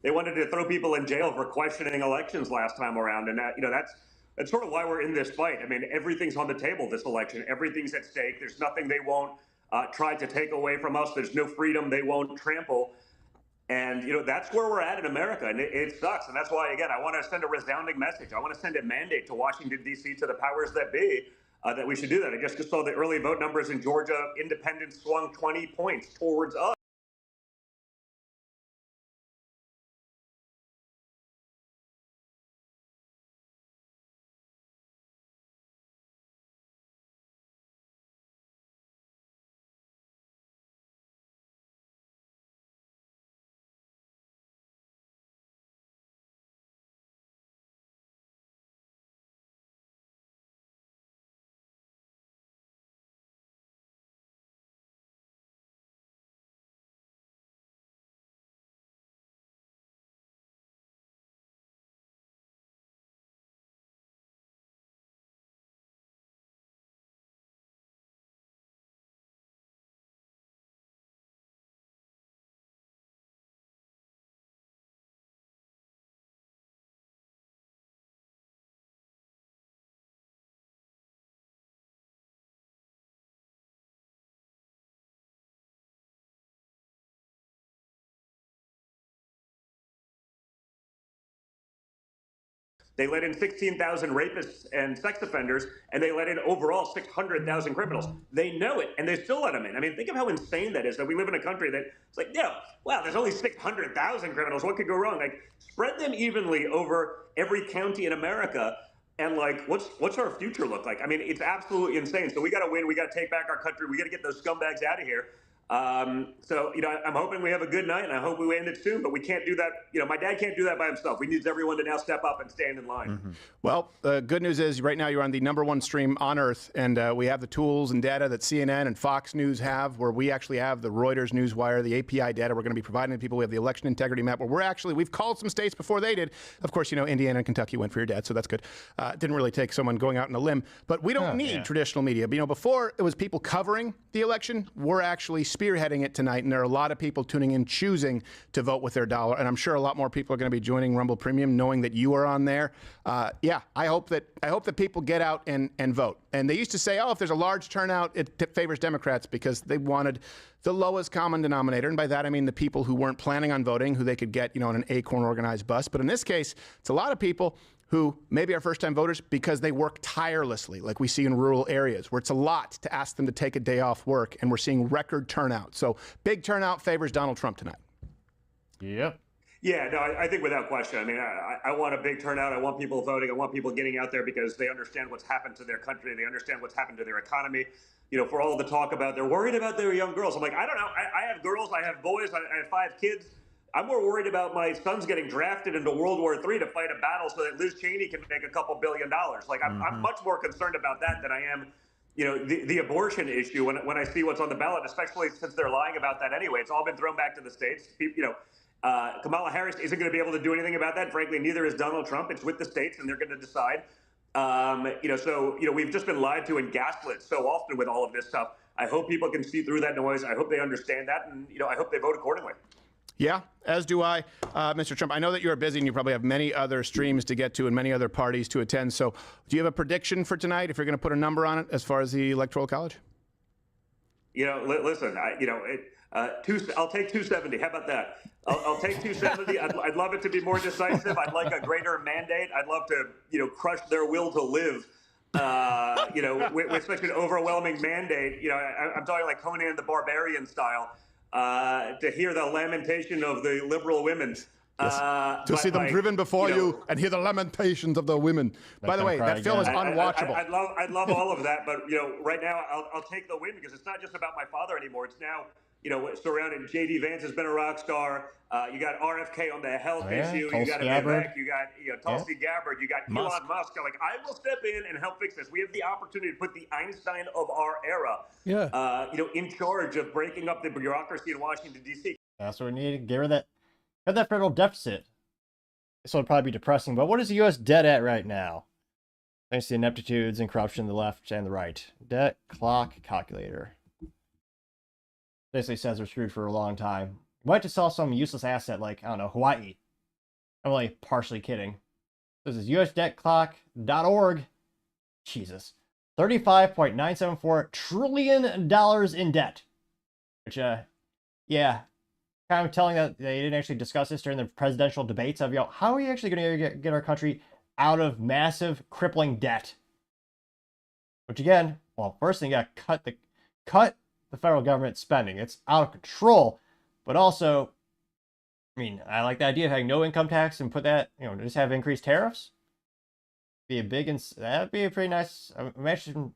they wanted to throw people in jail for questioning elections last time around, and that's sort of why we're in this fight. I mean, everything's on the table this election. Everything's at stake. There's nothing they won't try to take away from us. There's no freedom they won't trample. And, that's where we're at in America. And it sucks. And that's why, again, I want to send a resounding message. I want to send a mandate to Washington, D.C., to the powers that be, that we should do that. I just saw the early vote numbers in Georgia. Independents swung 20 points towards us. They let in 16,000 rapists and sex offenders, and they let in overall 600,000 criminals. They know it, and they still let them in. I mean, think of how insane that is, that we live in a country that it's like, wow, there's only 600,000 criminals. What could go wrong? Like, spread them evenly over every county in America, and like, what's our future look like? I mean, it's absolutely insane. So we got to win. We got to take back our country. We got to get those scumbags out of here. So, I'm hoping we have a good night, and I hope we end it soon, but we can't do that. My dad can't do that by himself. We need everyone to now step up and stand in line. Mm-hmm. Well, the good news is right now you're on the #1 stream on Earth, and we have the tools and data that CNN and Fox News have, where we actually have the Reuters Newswire, the API data we're going to be providing to people. We have the election integrity map, where we've called some states before they did. Of course, Indiana and Kentucky went for your dad, so that's good. Didn't really take someone going out on a limb, but we don't need traditional media. But, before it was people covering the election, we're actually spearheading it tonight. And there are a lot of people tuning in, choosing to vote with their dollar. And I'm sure a lot more people are going to be joining Rumble Premium, knowing that you are on there. I hope that people get out and vote. And they used to say, if there's a large turnout, it favors Democrats, because they wanted the lowest common denominator. And by that, I mean the people who weren't planning on voting, who they could get, on an Acorn organized bus. But in this case, it's a lot of people who maybe are first-time voters because they work tirelessly, like we see in rural areas, where it's a lot to ask them to take a day off work, and we're seeing record turnout. So big turnout favors Donald Trump tonight. Yep. Yeah, no, I think without question. I mean, I want a big turnout. I want people voting. I want people getting out there because they understand what's happened to their country. They understand what's happened to their economy. For all the talk about they're worried about their young girls. I'm like, I don't know. I have girls. I have boys. I have 5 kids. I'm more worried about my sons getting drafted into World War III to fight a battle so that Liz Cheney can make a couple $2 billion. Like, I'm much more concerned about that than I am, the abortion issue when I see what's on the ballot, especially since they're lying about that anyway. It's all been thrown back to the states. Kamala Harris isn't going to be able to do anything about that. Frankly, neither is Donald Trump. It's with the states, and they're going to decide. We've just been lied to and gaslit so often with all of this stuff. I hope people can see through that noise. I hope they understand that, and I hope they vote accordingly. Yeah, as do I, Mr. Trump. I know that you're busy and you probably have many other streams to get to and many other parties to attend. So do you have a prediction for tonight, if you're going to put a number on it as far as the Electoral College? Listen, I'll take 270. How about that? I'll take 270. I'd love it to be more decisive. I'd like a greater mandate. I'd love to, crush their will to live. With such an overwhelming mandate. I'm talking like Conan the Barbarian style. To hear the lamentation of the liberal women. Yes. To see them driven before you and hear the lamentations of the women. By the way, that film is unwatchable. I'd love all of that, but right now I'll take the win because it's not just about my father anymore. It's now surrounding J.D. Vance has been a rock star. You got RFK on the health issue. Tulsi You got Gabbard. You got Tulsi Gabbard. You got Elon Musk. Like, I will step in and help fix this. We have the opportunity to put the Einstein of our era, in charge of breaking up the bureaucracy in Washington D.C. That's what we need. Get rid of that federal deficit. This will probably be depressing, but what is the U.S. debt at right now? Thanks to the ineptitudes and corruption of the left and the right. Debt clock calculator. Basically says we're screwed for a long time. We might have to sell some useless asset like, I don't know, Hawaii. I'm only partially kidding. This is usdebtclock.org. Jesus. $35.974 trillion in debt. Which, yeah, kind of telling that they didn't actually discuss this during the presidential debates of, how are we actually going to get our country out of massive, crippling debt? Which again, well, first thing, you got to cut the federal government spending. It's out of control. But also, I like the idea of having no income tax and put that, just have increased tariffs. That'd be a pretty nice. Imagine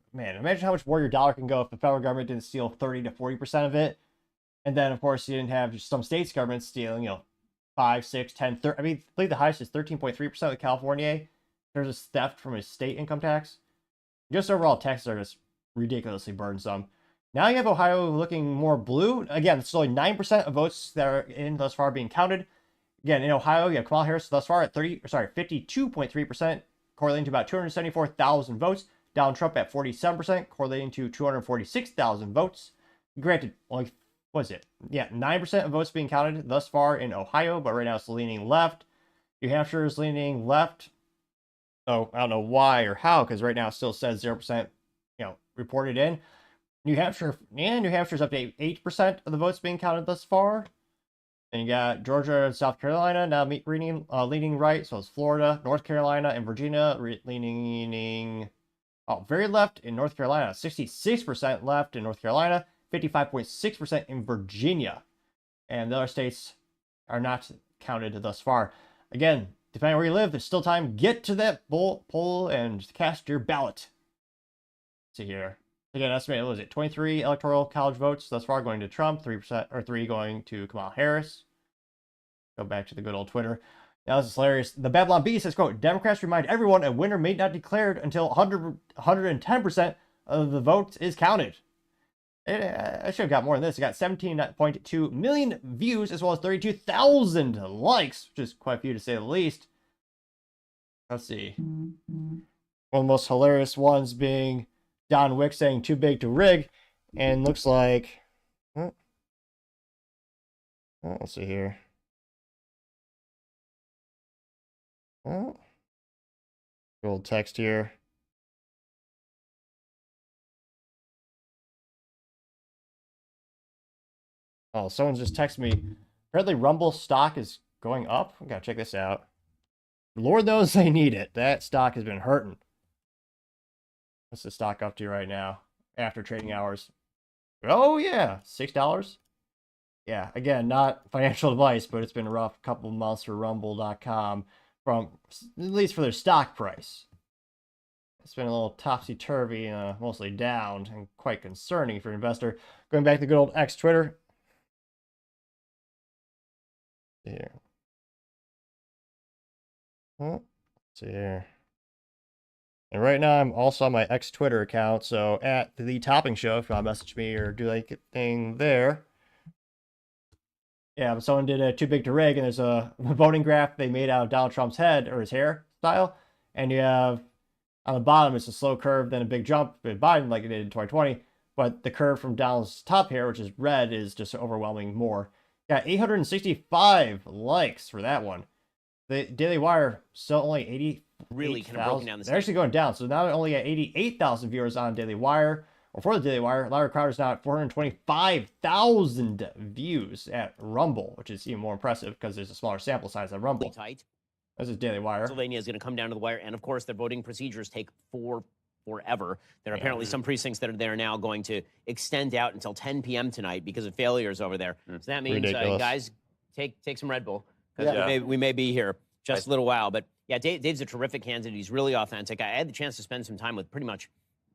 how much more your dollar can go if the federal government didn't steal 30 to 40% of it. And then, of course, you didn't have some states' governments stealing, 5, 6, 10, 30. I believe the highest is 13.3% of California. There's a theft from a state income tax. Just overall, taxes are just ridiculously burdensome. Now you have Ohio looking more blue. Again, it's only 9% of votes that are in thus far being counted. Again, in Ohio, you have Kamala Harris thus far at 52.3%, correlating to about 274,000 votes. Donald Trump at 47%, correlating to 246,000 votes. Granted, only, 9% of votes being counted thus far in Ohio, but right now it's leaning left. New Hampshire is leaning left. So I don't know why or how, because right now it still says 0%, reported in. New Hampshire's up to 8% of the votes being counted thus far. And you got Georgia and South Carolina now leaning right. So it's Florida, North Carolina, and Virginia leaning very left in North Carolina. 66% left in North Carolina, 55.6% in Virginia. And the other states are not counted thus far. Again, depending on where you live, there's still time. Get to that poll and cast your ballot. Let's see here. Again, estimated, what was it? 23 electoral college votes thus far going to Trump, 3 going to Kamala Harris. Go back to the good old Twitter. Now this is hilarious. The Babylon Bee says, quote, Democrats remind everyone a winner may not be declared until 110% of the votes is counted. I should have got more than this. It got 17.2 million views as well as 32,000 likes, which is quite a few to say the least. Let's see. One of the most hilarious ones being Don Wick saying too big to rig, and looks like, let's see here. Old text here. Oh, someone just texted me. Apparently Rumble stock is going up. We gotta check this out. Lord knows they need it. That stock has been hurting. What's the stock up to right now after trading hours? Oh, yeah. $6. Yeah, again, not financial advice, but it's been a rough couple of months for Rumble.com, at least for their stock price. It's been a little topsy-turvy, mostly down, and quite concerning for an investor. Going back to the good old X Twitter. Here. Let's see here. And right now, I'm also on my X Twitter account, so at The Topping Show, if you want to message me or do anything there. Yeah, but someone did a too big to rig, and there's a voting graph they made out of Donald Trump's head, or his hair style, and you have, on the bottom, it's a slow curve, then a big jump with Biden, like it did in 2020, but the curve from Donald's top hair, which is red, is just overwhelming more. Got 865 likes for that one. The Daily Wire still only 80. Really kind of broken down the They're actually going down. So now only at 88,000 viewers on Daily Wire. Or for the Daily Wire, Lara Crowder's now at 425,000 views at Rumble, which is even more impressive because there's a smaller sample size on Rumble. Tight. This is Daily Wire. Pennsylvania is going to come down to the wire, and of course, their voting procedures take forever. There are apparently some precincts that are now going to extend out until 10 p.m. tonight because of failures over there. So that means, guys, take some Red Bull because we may be here just a little while. But yeah, Dave's a terrific candidate. He's really authentic. I had the chance to spend some time with pretty much,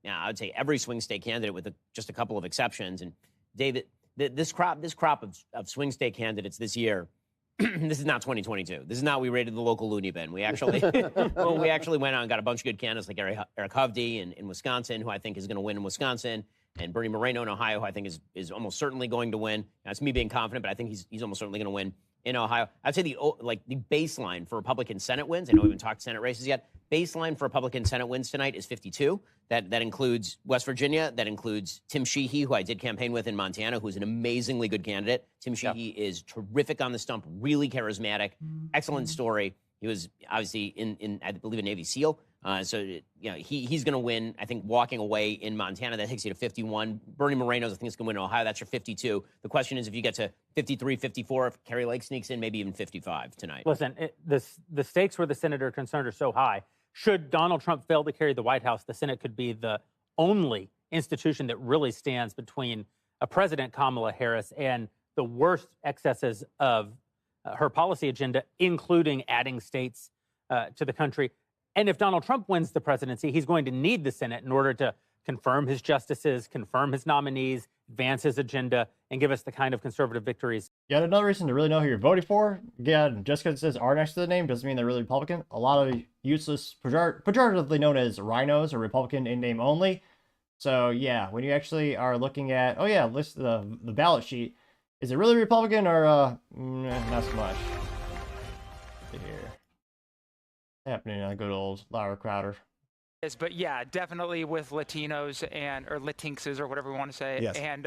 I would say every swing state candidate with just a couple of exceptions. And David, this crop of swing state candidates this year, this is not 2022. This is not we raided the local loony bin. We actually we actually went out and got a bunch of good candidates like Eric Hovde in Wisconsin, who I think is going to win in Wisconsin, and Bernie Moreno in Ohio, who I think is almost certainly going to win. That's me being confident, but I think he's almost certainly going to win in Ohio. I'd say the baseline for Republican Senate wins. I know we haven't talked Senate races yet. Baseline for Republican Senate wins tonight is 52. That includes West Virginia. That includes Tim Sheehy, who I did campaign with in Montana, who's an amazingly good candidate. Tim Sheehy is terrific on the stump, really charismatic, excellent story. He was obviously in I believe a Navy SEAL. So he's going to win. I think walking away in Montana, that takes you to 51. Bernie Moreno's I think is going to win in Ohio. That's your 52. The question is if you get to 53, 54, if Kerry Lake sneaks in, maybe even 55 tonight. Listen, the stakes where the Senate are concerned are so high. Should Donald Trump fail to carry the White House, the Senate could be the only institution that really stands between a President Kamala Harris and the worst excesses of her policy agenda, including adding states to the country. And if Donald Trump wins the presidency, he's going to need the Senate in order to confirm his justices, confirm his nominees, advance his agenda, and give us the kind of conservative victories. Yeah, another reason to really know who you're voting for. Again, just because it says R next to the name doesn't mean they're really Republican. A lot of useless, pejoratively known as rhinos are Republican in name only. So yeah, when you actually are looking at, list the ballot sheet, is it really Republican or not so much? Here. Happening on good old Lara Crowder. But yeah, definitely with Latinos or Latinxes or whatever we want to say, and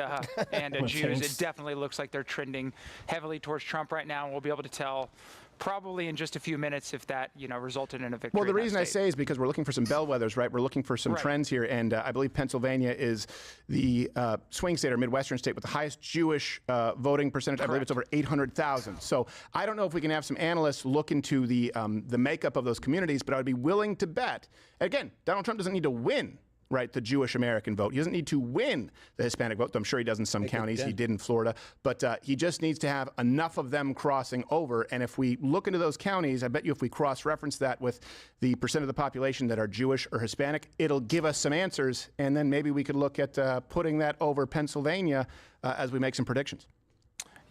Jews, it definitely looks like they're trending heavily towards Trump right now. And we'll be able to tell probably in just a few minutes if that resulted in a victory. Well, the reason I say is because we're looking for some bellwethers, right? We're looking for some trends here, and I believe Pennsylvania is the swing state or Midwestern state with the highest Jewish voting percentage. Correct. I believe it's over 800,000. So I don't know if we can have some analysts look into the makeup of those communities, but I would be willing to bet. Again, Donald Trump doesn't need to win, right, the Jewish American vote. He doesn't need to win the Hispanic vote. I'm sure he does in some counties. He did in Florida. But he just needs to have enough of them crossing over. And if we look into those counties, I bet you if we cross-reference that with the percent of the population that are Jewish or Hispanic, it'll give us some answers. And then maybe we could look at putting that over Pennsylvania as we make some predictions.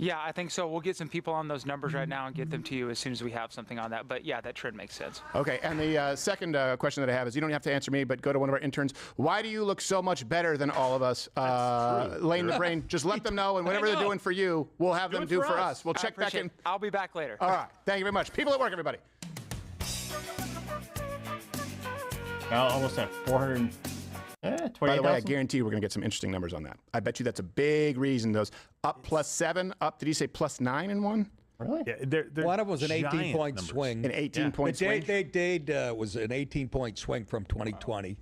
Yeah, I think so. We'll get some people on those numbers right now and get them to you as soon as we have something on that. But yeah, that trend makes sense. Okay, and the second question that I have is, you don't have to answer me, but go to one of our interns. Why do you look so much better than all of us? Lane the Brain, just let them know, and whatever they're doing for you, we'll have them do for us. We'll check back in. I'll be back later. All right, thank you very much. People at work, everybody. Now almost at 400. By the way, I guarantee you we're going to get some interesting numbers on that. I bet you that's a big reason. Those up +7, up, did you say +9 in one? Really? Yeah, they're one of them was an 18-point swing. An 18-point swing? Dade was an 18-point swing from 2020.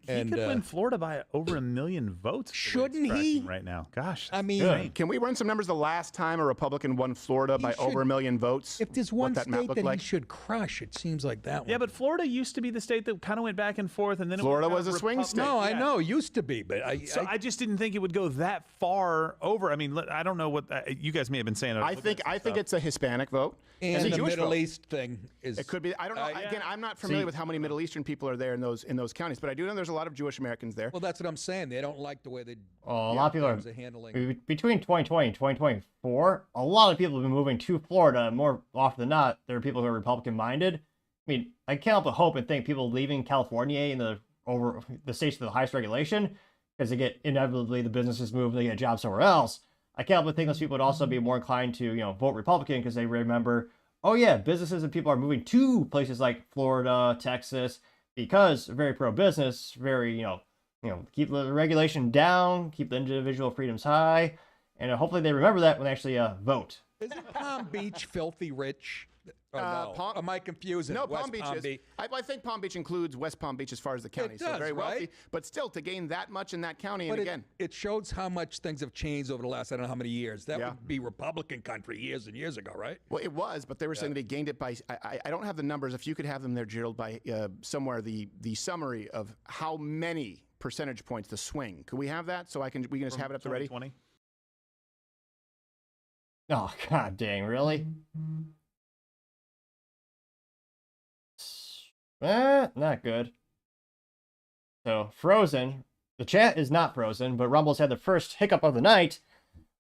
He could win Florida by over 1 million votes. Shouldn't he? Right now, gosh. I mean, can we run some numbers? The last time a Republican won Florida by over 1 million votes. If there's one state that he should crush, it seems like that one. Yeah, but Florida used to be the state that kind of went back and forth, and then Florida was a swing state. No, I know, used to be, but I just didn't think it would go that far over. I mean, I don't know what you guys may have been saying. I think it's a Hispanic vote. And the Middle East thing is. It could be. I don't know. Again, I'm not familiar with how many Middle Eastern people are there in those counties, but I do know there's a lot of Jewish Americans there. Well, that's what I'm saying. They don't like the way they. A lot of people are handling. Between 2020 and 2024. A lot of people have been moving to Florida. More often than not, there are people who are Republican-minded. I mean, I can't help but hope and think people leaving California in the states with the highest regulation, because they get inevitably the businesses move, they get a job somewhere else. I can't help but think those people would also be more inclined to vote Republican because they remember, oh yeah, businesses and people are moving to places like Florida, Texas, because they're very pro-business, very keep the regulation down, keep the individual freedoms high. And hopefully they remember that when they actually vote. Isn't Palm Beach filthy rich? No. Am I confusing? No, Palm Beach is. I think Palm Beach includes West Palm Beach as far as the county. It does, so very wealthy. right? But still, to gain that much in that county, But and again. it shows how much things have changed over the last, I don't know how many years. That would be Republican country years and years ago, right? Well, it was, but they were saying they gained it by, I don't have the numbers. If you could have them there, Gerald, by somewhere, the summary of how many percentage points, the swing. Could we have that so we can just have it up to ready? 20. Oh, god dang, really? Not good. So, Frozen. The chat is not frozen, but Rumble's had the first hiccup of the night.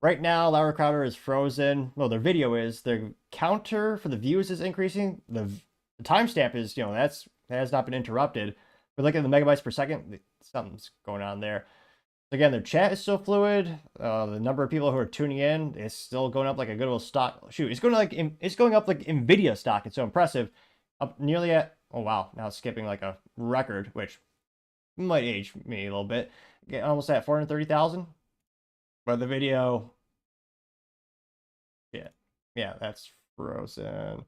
Right now, Laura Crowder is frozen. Well, their video is. Their counter for the views is increasing. The timestamp is, that has not been interrupted. But look at the megabytes per second. Something's going on there. Again, their chat is still fluid. The number of people who are tuning in is still going up like a good old stock. Shoot, it's going up like Nvidia stock. It's so impressive. Up nearly at, oh wow, now it's skipping like a record, which might age me a little bit. Get almost at 430,000. But the video, yeah, that's frozen.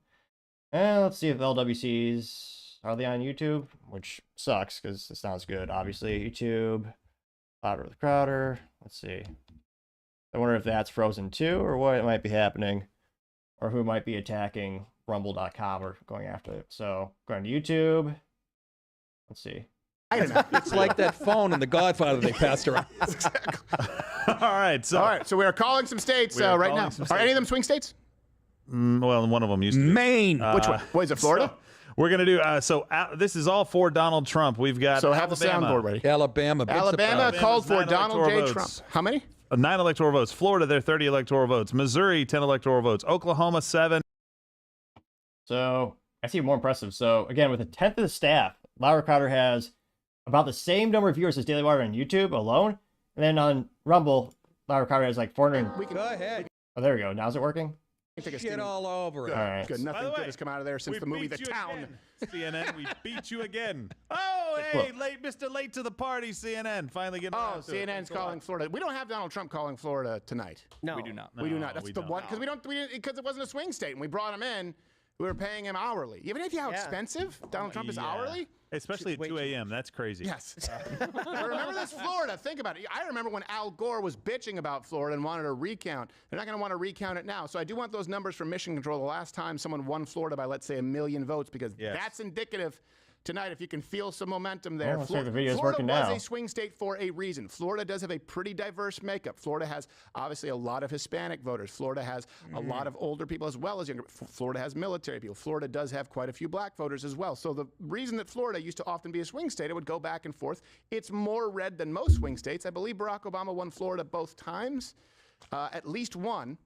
And let's see if LWCs are they on YouTube, which sucks because it sounds good. Obviously, YouTube. Louder with Crowder. Let's see. I wonder if that's frozen too, or what might be happening, or who might be attacking Rumble.com or going after it. So going to YouTube. Let's see. I don't know. It's like that phone in The Godfather they passed around. Exactly. All right, so we are calling some states right now. Are any of them swing states? Well, one of them used to be. Maine. Which one? What is it? Florida? We're going to do, this is all for Donald Trump. We've got So have the soundboard ready. Alabama. Alabama called for Donald J. votes. Trump. How many? 9 electoral votes. Florida, they're 30 electoral votes. Missouri, 10 electoral votes. Oklahoma, 7. So I see more impressive. So again, with a tenth of the staff, Laura Crowder has about the same number of viewers as Daily Wire on YouTube alone. And then on Rumble, Laura Crowder has like 400. Go ahead. Oh, there we go. Now is it working? Shit all over it. Good. All right. Good. Nothing good has come out of there since the movie The Town. CNN, we beat you again. Oh, hey, Mr. Late to the party, CNN. Finally getting Oh, CNN's calling Florida. We don't have Donald Trump calling Florida tonight. No, we do not. We do not. That's the one because it wasn't a swing state, and we brought him in. We were paying him hourly. You have any idea how expensive Donald Trump is hourly? Especially at 2 a.m. That's crazy. Yes. Remember this, Florida. Think about it. I remember when Al Gore was bitching about Florida and wanted a recount. They're not going to want to recount it now. So I do want those numbers from Mission Control. The last time someone won Florida by, let's say, 1 million votes, because that's indicative tonight, if you can feel some momentum there. The video's Florida working now. was a swing state for a reason. Florida does have a pretty diverse makeup. Florida has obviously a lot of Hispanic voters. Florida has a lot of older people as well as younger. Florida has military people. Florida does have quite a few black voters as well. So the reason that Florida used to often be a swing state, it would go back and forth. It's more red than most swing states. I believe Barack Obama won Florida both times, at least one.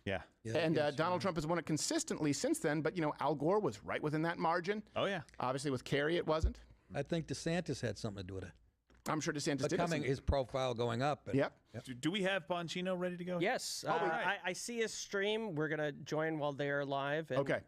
Yeah. And Donald Trump has won it consistently since then. But, Al Gore was right within that margin. Oh, yeah. Obviously, with Kerry, it wasn't. I think DeSantis had something to do with it. I'm sure DeSantis did. His profile going up. Yep. Do we have Bongino ready to go? Yes. I see his stream. We're going to join while they're live. And, Okay.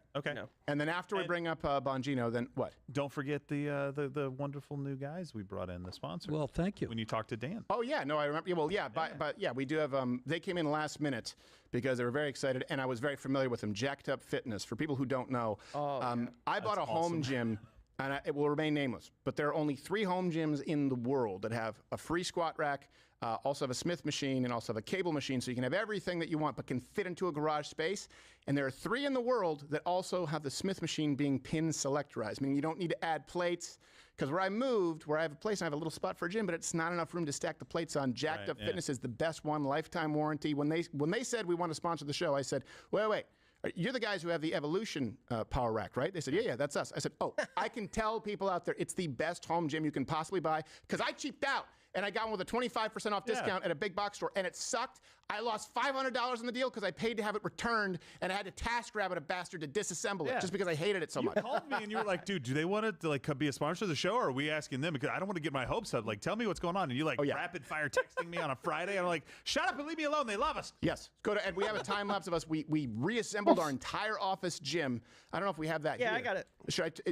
And then after we bring up Bongino, then what? Don't forget the wonderful new guys we brought in, the sponsor. Well, thank you. When you talked to Dan. Oh, yeah. No, I remember. Well, yeah. But we do have, they came in last minute because they were very excited, and I was very familiar with them. Jacked Up Fitness. For people who don't know, I bought a home gym. And it will remain nameless. But there are only 3 home gyms in the world that have a free squat rack, also have a Smith machine, and also have a cable machine, so you can have everything that you want, but can fit into a garage space. And there are 3 in the world that also have the Smith machine being pin selectorized, meaning you don't need to add plates. Because where I moved, where I have a place, and I have a little spot for a gym, but it's not enough room to stack the plates on. Jacked Up Fitness is the best one, lifetime warranty. When they said we want to sponsor the show, I said, wait. You're the guys who have the Evolution power rack, right? They said, yeah, that's us. I said, I can tell people out there it's the best home gym you can possibly buy, because I cheaped out and I got one with a 25% off discount at a big box store, and it sucked. I lost $500 in the deal because I paid to have it returned, and I had to TaskRabbit a bastard to disassemble it just because I hated it so much. You called me and you were like, dude, do they want it to like be a sponsor of the show, or are we asking them? Because I don't want to get my hopes up. Like, tell me what's going on. And you rapid fire texting me on a Friday. And I'm like, shut up and leave me alone. They love us. Yes. And we have a time lapse of us. We reassembled our entire office gym. I don't know if we have that here. Yeah, I got it.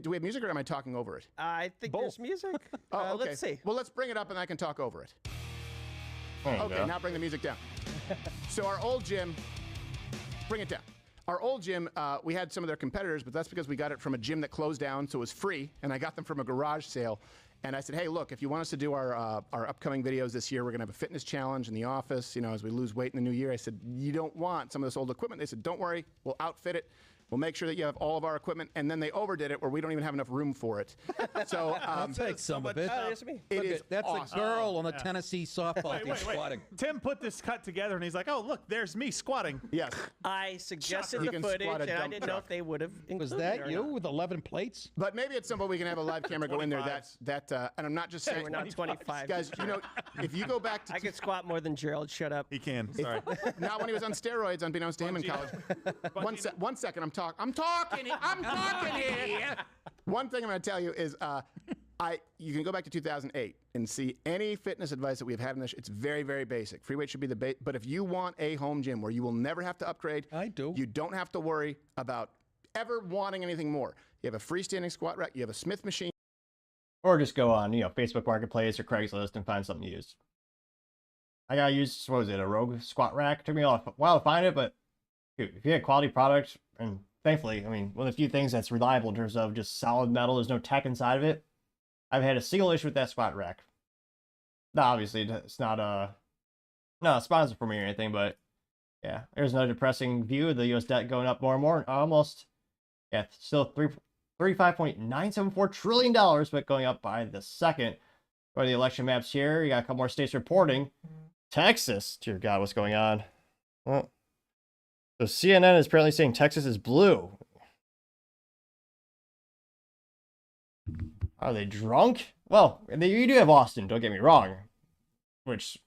Do we have music, or am I talking over it? I think there's music. Okay. Let's see. Well, let's bring it up and I can talk over it. Okay, now bring the music down. So our old gym, bring it down. Our old gym, we had some of their competitors, but that's because we got it from a gym that closed down, so it was free, and I got them from a garage sale. And I said, hey, look, if you want us to do our upcoming videos this year, we're going to have a fitness challenge in the office, you know, as we lose weight in the new year. I said, you don't want some of this old equipment. They said, don't worry, we'll outfit it. We'll make sure that you have all of our equipment. And then they overdid it where we don't even have enough room for it. So I'll take some of it. It is That's awesome. a girl on the Tennessee softball team squatting. Tim put this cut together and he's like, oh, look, there's me squatting. Yes. I suggested You the can footage, squat a and I dump didn't know truck. if they would have included Was it that or you not. with 11 plates? But maybe at some point we can have a live camera go in there. And I'm not just saying. We're not 25. Guys, you know, if you go back to. I could squat more than Gerald. Shut up. He can. Sorry. Not when he was on steroids, unbeknownst to him in college. One second, I'm talking here. One thing I'm going to tell you is you can go back to 2008 and see any fitness advice that we've had in this. It's very, very basic. Free weight should be the base. But if you want a home gym where you will never have to upgrade, I do. You don't have to worry about ever wanting anything more. You have a freestanding squat rack. You have a Smith machine. Or just go on, Facebook Marketplace or Craigslist and find something used. I gotta use, what was it, a Rogue squat rack? Took me a while to find it, but dude, if you had quality product, and thankfully, I mean, one of the few things that's reliable in terms of just solid metal, there's no tech inside of it. I've had a single issue with that squat rack. Now, obviously, it's not a sponsor for me or anything, but yeah, there's another depressing view of the U.S. debt going up more and more, almost, still $35.974 trillion, but going up by the second. Go to the election maps here. You got a couple more states reporting. Texas, dear God, what's going on? Well, so CNN is apparently saying Texas is blue. Are they drunk? Well, you do have Austin, don't get me wrong. Which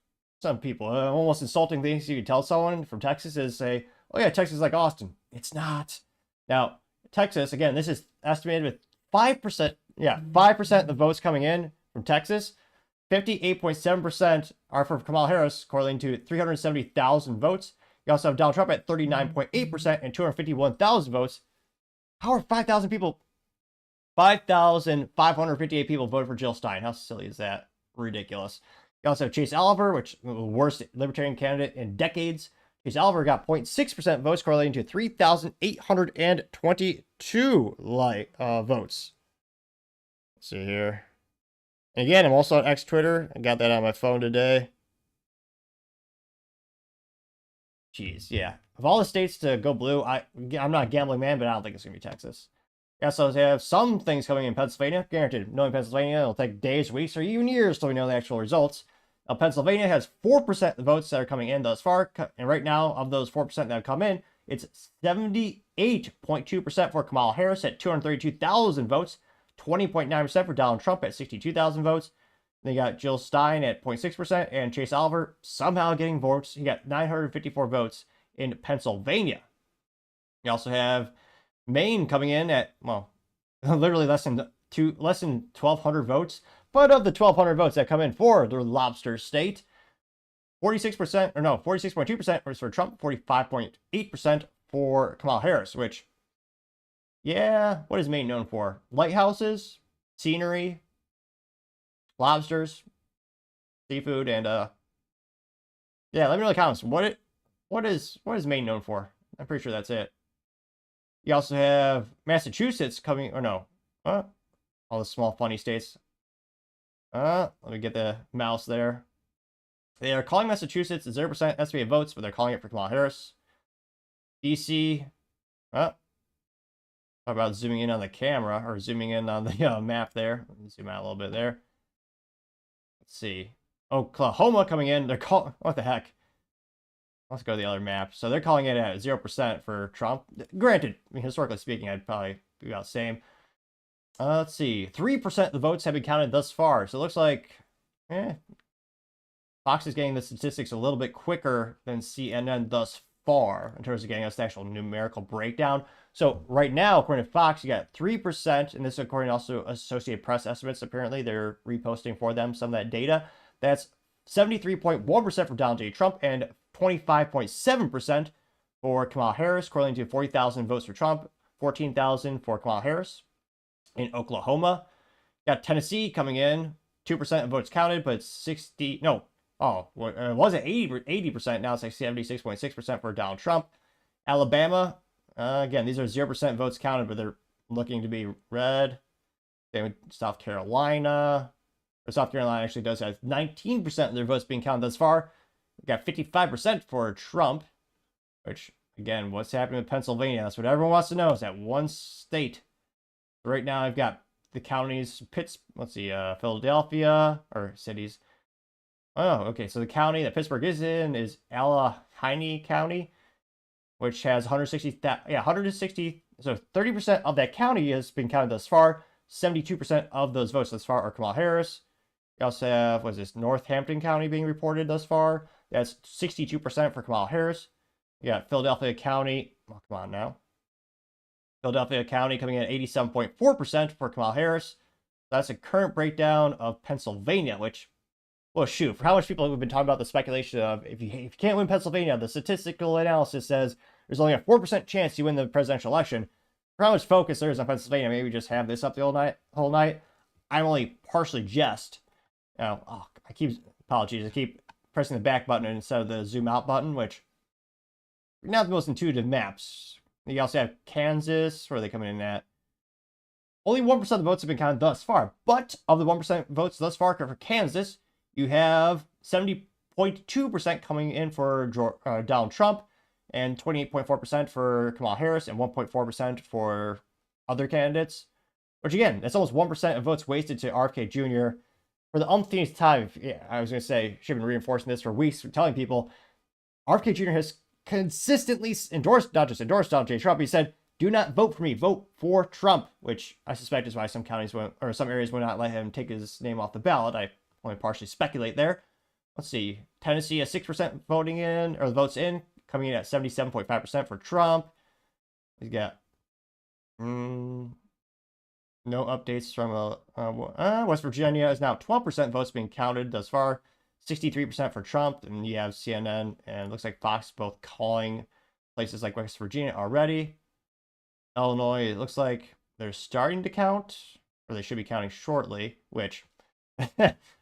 some people, almost insulting things you could tell someone from Texas is say, oh yeah, Texas is like Austin. It's not. Now, Texas, again, this is estimated with 5%. Yeah, 5% of the votes coming in from Texas. 58.7% are for Kamala Harris, correlating to 370,000 votes. You also have Donald Trump at 39.8% and 251,000 votes. How are 5,558 people voted for Jill Stein? How silly is that? Ridiculous. You also have Chase Oliver, which is the worst libertarian candidate in decades. Chase Oliver got 0.6% votes, correlating to 3,822 votes. Let's see here. And again, I'm also on X Twitter. I got that on my phone today. Jeez, yeah. Of all the states to go blue, I'm not a gambling man, but I don't think it's going to be Texas. Yeah, so they have some things coming in Pennsylvania. Granted, knowing Pennsylvania, it'll take days, weeks, or even years till we know the actual results. Now, Pennsylvania has 4% of the votes that are coming in thus far. And right now, of those 4% that have come in, it's 78.2% for Kamala Harris at 232,000 votes. 20.9% for Donald Trump at 62,000 votes. Then you got Jill Stein at 0.6%, and Chase Oliver somehow getting votes. He got 954 votes in Pennsylvania. You also have Maine coming in at, well, literally less than 1,200 votes. But of the 1,200 votes that come in for the lobster state, 46.2% was for Trump, 45.8% for Kamala Harris, which, yeah, what is Maine known for? Lighthouses, scenery, lobsters, seafood, and yeah, let me know in the comments what is Maine known for? I'm pretty sure that's it. You also have Massachusetts coming, or no, all the small funny states. Let me get the mouse there. They are calling Massachusetts at 0% estimated votes, but they're calling it for Kamala Harris. DC, how about zooming in on the camera, or zooming in on the map there. Let me zoom out a little bit there. Let's see. Oklahoma coming in. They're calling, what the heck? Let's go to the other map. So they're calling it at 0% for Trump. Granted, I mean, historically speaking, I'd probably be about the same. Let's see. 3% of the votes have been counted thus far. So it looks like, Fox is getting the statistics a little bit quicker than CNN thus far in terms of getting us the actual numerical breakdown. So right now, according to Fox, you got 3%, and this is according to also Associated Press estimates. Apparently, they're reposting for them some of that data. That's 73.1% for Donald J. Trump and 25.7% for Kamala Harris, correlating to 40,000 votes for Trump, 14,000 for Kamala Harris. In Oklahoma, got Tennessee coming in, 2% of votes counted, but well, it was at 80%. Now it's like 76.6% for Donald Trump. Alabama, again, these are 0% votes counted, but they're looking to be red. Same with South Carolina. Or South Carolina actually does have 19% of their votes being counted thus far. We got 55% for Trump, which, again, what's happening with Pennsylvania? That's what everyone wants to know, is that one state. Right now, I've got the counties, Philadelphia, or cities. Oh, okay, so the county that Pittsburgh is in is Allegheny County, which has 160, so 30% of that county has been counted thus far. 72% of those votes thus far are Kamala Harris. We also have, Northampton County being reported thus far. That's 62% for Kamala Harris. You got Philadelphia County, oh, come on now. Philadelphia County coming in at 87.4% for Kamala Harris. That's a current breakdown of Pennsylvania, which, well, shoot, for how much people have been talking about the speculation of if you can't win Pennsylvania, the statistical analysis says there's only a 4% chance you win the presidential election. For how much focus there is on Pennsylvania, maybe just have this up the whole night. I'm only partially just. I keep pressing the back button instead of the zoom out button, which are not the most intuitive maps. You also have Kansas, where are they coming in at? Only 1% of the votes have been counted thus far, but of the 1% votes thus far for Kansas, you have 70.2% coming in for Donald Trump, and 28.4% for Kamala Harris, and 1.4% for other candidates. Which, again, that's almost 1% of votes wasted to RFK Jr. For the umpteenth time. Yeah, I was going to say, should have been reinforcing this for weeks, telling people, RFK Jr. has consistently not just endorsed Donald J. Trump, he said, do not vote for me, vote for Trump, which I suspect is why some areas will not let him take his name off the ballot. I only partially speculate there. Let's see, Tennessee has 6% votes in, coming in at 77.5% for Trump. He's got no updates from West Virginia is now 12% votes being counted thus far, 63% for Trump, and you have CNN and it looks like Fox both calling places like West Virginia already. Illinois, it looks like they're starting to count, or they should be counting shortly, which,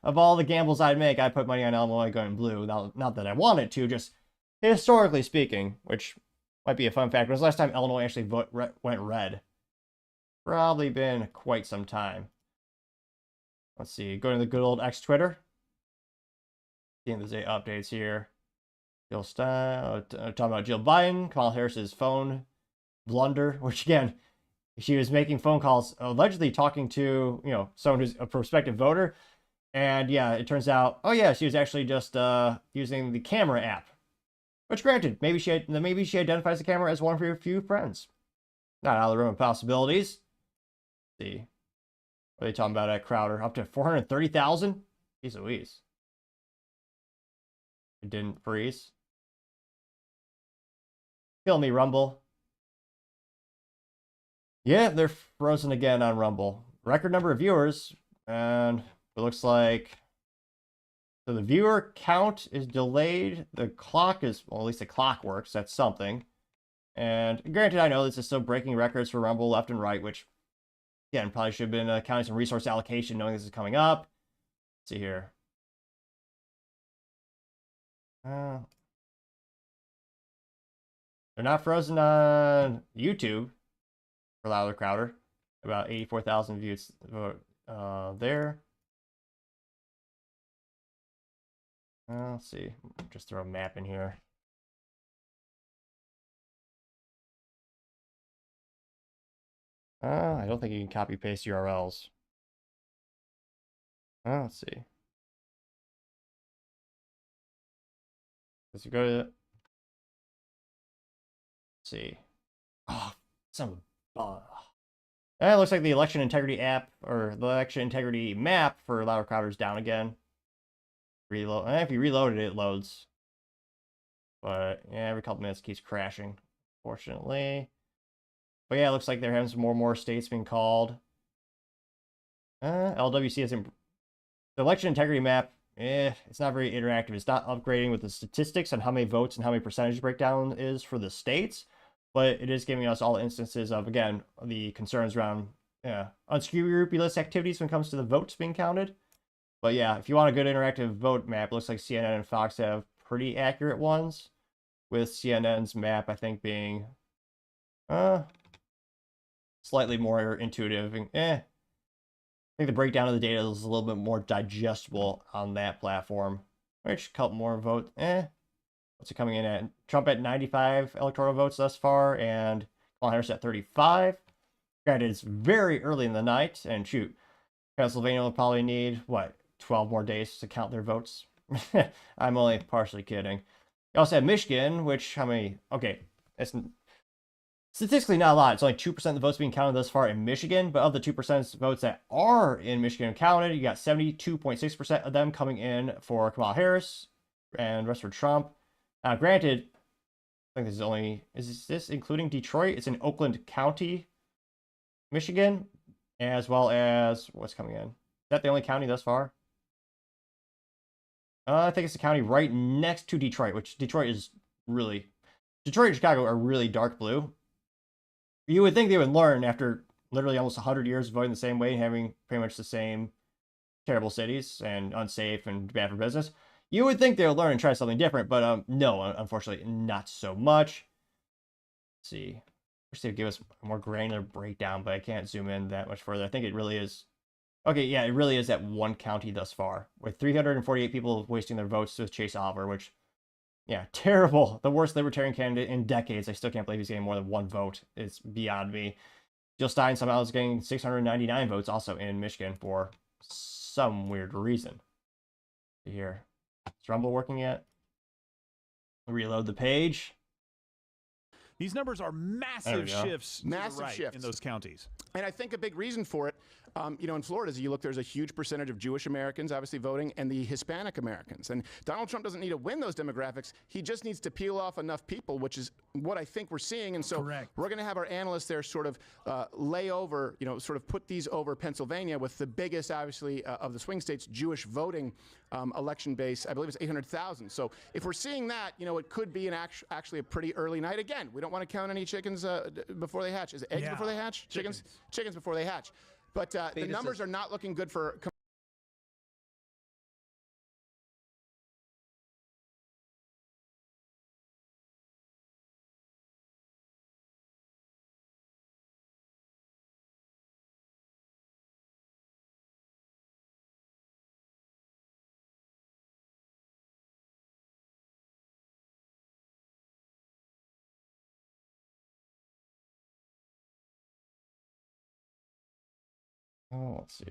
of all the gambles I'd make, I'd put money on Illinois going blue. Not that I wanted to, just historically speaking, which might be a fun fact. When was the last time Illinois actually went red? Probably been quite some time. Let's see, going to the good old X Twitter. Seeing there's 8 updates here. Jill Stein, talking about Jill Biden, Kamala Harris's phone blunder, which again, she was making phone calls, allegedly talking to, someone who's a prospective voter. And yeah, it turns out, oh yeah, she was actually just using the camera app. Which granted, maybe she identifies the camera as one of her few friends. Not out of the realm of possibilities. Let's see. What are they talking about at Crowder? Up to 430,000? Jeez Louise. It didn't freeze. Kill me, Rumble. Yeah, they're frozen again on Rumble. Record number of viewers, and it looks like so the viewer count is delayed. The clock is, well, at least the clock works. That's something. And granted, I know this is still breaking records for Rumble left and right, which, again, probably should have been counting some resource allocation, knowing this is coming up. Let's see here. They're not frozen on YouTube for Louder Crowder. About 84,000 views there. Let's see. Just throw a map in here. I don't think you can copy paste URLs. Let's see. Let's go to. Let's see. Oh, some. It looks like the election integrity app or the election integrity map for Louder Crowder is down again. Reload. If you reload it, it loads. But yeah, every couple minutes it keeps crashing, fortunately. But yeah, it looks like they're having some more and more states being called. LWC hasn't. The election integrity map, it's not very interactive. It's not upgrading with the statistics on how many votes and how many percentage breakdown is for the states. But it is giving us all instances of, again, the concerns around unscrupulous activities when it comes to the votes being counted. But yeah, if you want a good interactive vote map, it looks like CNN and Fox have pretty accurate ones, with CNN's map, I think, being slightly more intuitive. And, I think the breakdown of the data is a little bit more digestible on that platform. Which, a couple more vote, What's it coming in at? Trump at 95 electoral votes thus far, and Kamala Harris at 35. Granted, it's very early in the night, and shoot, Pennsylvania will probably need, what, 12 more days to count their votes? I'm only partially kidding. You also have Michigan, which, how many? Okay, it's statistically not a lot. It's only 2% of the votes being counted thus far in Michigan, but of the 2% of votes that are in Michigan counted, you got 72.6% of them coming in for Kamala Harris, and the rest for Trump. Granted, I think this is only, is this including Detroit? It's in Oakland County, Michigan, as well as, what's coming in? Is that the only county thus far? I think it's the county right next to Detroit, which Detroit and Chicago are really dark blue. You would think they would learn after literally almost 100 years of voting the same way and having pretty much the same terrible cities and unsafe and bad for business. You would think they would learn and try something different, but no, unfortunately, not so much. Let's see. I wish they'd give us a more granular breakdown, but I can't zoom in that much further. I think it really is. Okay, yeah, it really is that one county thus far, with 348 people wasting their votes to Chase Oliver, which, yeah, terrible. The worst libertarian candidate in decades. I still can't believe he's getting more than one vote. It's beyond me. Jill Stein somehow is getting 699 votes also in Michigan for some weird reason. Here. Is Rumble working yet? Reload the page. These numbers are massive shifts in those counties. And I think a big reason for it, in Florida, as you look, there's a huge percentage of Jewish Americans obviously voting and the Hispanic Americans. And Donald Trump doesn't need to win those demographics. He just needs to peel off enough people, which is what I think we're seeing. And so we're going to have our analysts there sort of lay over, sort of put these over Pennsylvania with the biggest, obviously, of the swing states, Jewish voting election base. I believe it's 800,000. So if we're seeing that, it could be actually a pretty early night. Again, we don't want to count any chickens before they hatch. Is it eggs before they hatch? Chickens before they hatch. But the numbers are not looking good for. Oh, let's see.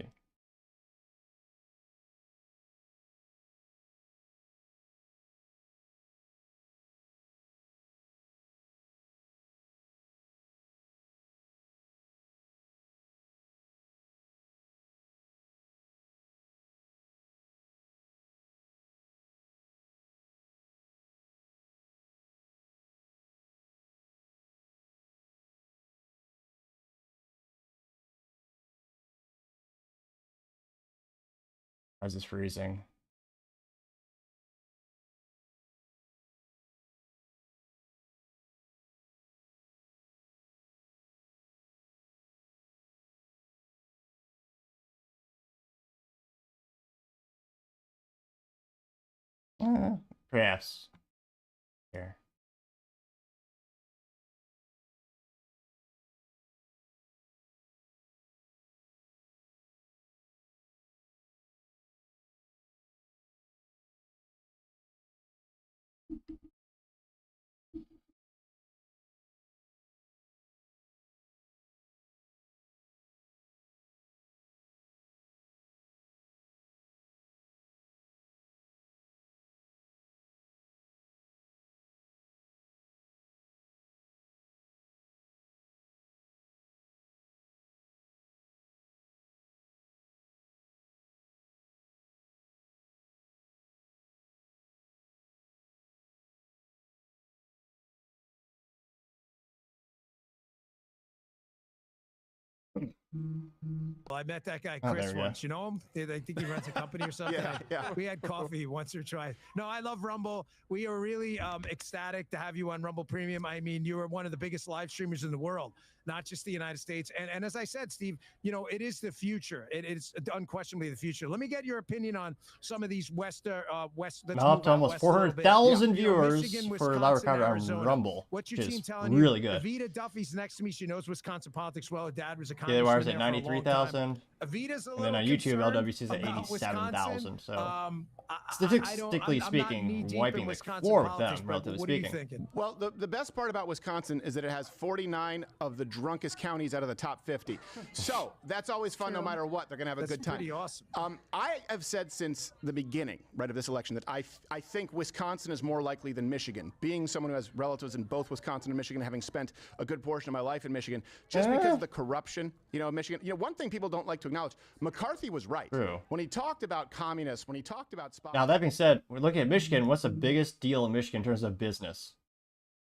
Why is this freezing? Perhaps. Here. Well, I met that guy Oh, Chris there we go. once. You know him? I think he runs a company or something. Yeah. We had coffee once or twice. No, I love Rumble. We are really ecstatic to have you on Rumble Premium. I mean, you are one of the biggest live streamers in the world, not just the United States. And as I said, Steve, you know, it is the future. It is unquestionably the future. Let me get your opinion on some of these West. Let's Now move up to out almost west a little bit. 400,000 You know, viewers Michigan, for Wisconsin, Live on Arizona. Rumble. What's your which team is telling really you? good. Avita Duffy's next to me. She knows Wisconsin politics well. Her dad was a Daily Wire's congressman at there for a long time. 93,000. Avita's a And then little on YouTube, concerned LWC's at about 87,000. So Wisconsin. statistically I'm not speaking, knee-deep in wiping the Wisconsin floor with politics, them, but relatively what are you speaking. thinking? Well, the best part about Wisconsin is that it has 49 of the drunkest counties out of the top 50. So that's always fun no matter what. They're going to have a good time. That's pretty awesome. I have said since the beginning, right, of this election that I think Wisconsin is more likely than Michigan. Being someone who has relatives in both Wisconsin and Michigan, having spent a good portion of my life in Michigan, just because of the corruption, you know, Michigan. You know, one thing people don't like to acknowledge, McCarthy was right. True. When he talked about communists, when he talked about Now, that being said, we're looking at Michigan. What's the biggest deal in Michigan in terms of business?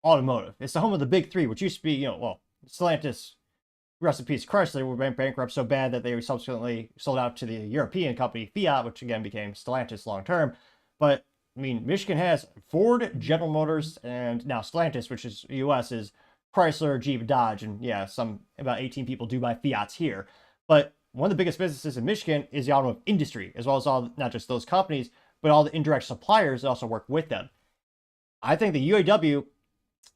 Automotive. It's the home of the big three, which used to be, you know, well, Stellantis, rest in peace, Chrysler were bankrupt so bad that they subsequently sold out to the European company Fiat, which again became Stellantis long term. But I mean, Michigan has Ford, General Motors, and now Stellantis, which is U.S. is Chrysler, Jeep, Dodge, and yeah, about 18 people do buy Fiats here. But one of the biggest businesses in Michigan is the automotive industry, as well as all, not just those companies, but all the indirect suppliers that also work with them. I think the UAW,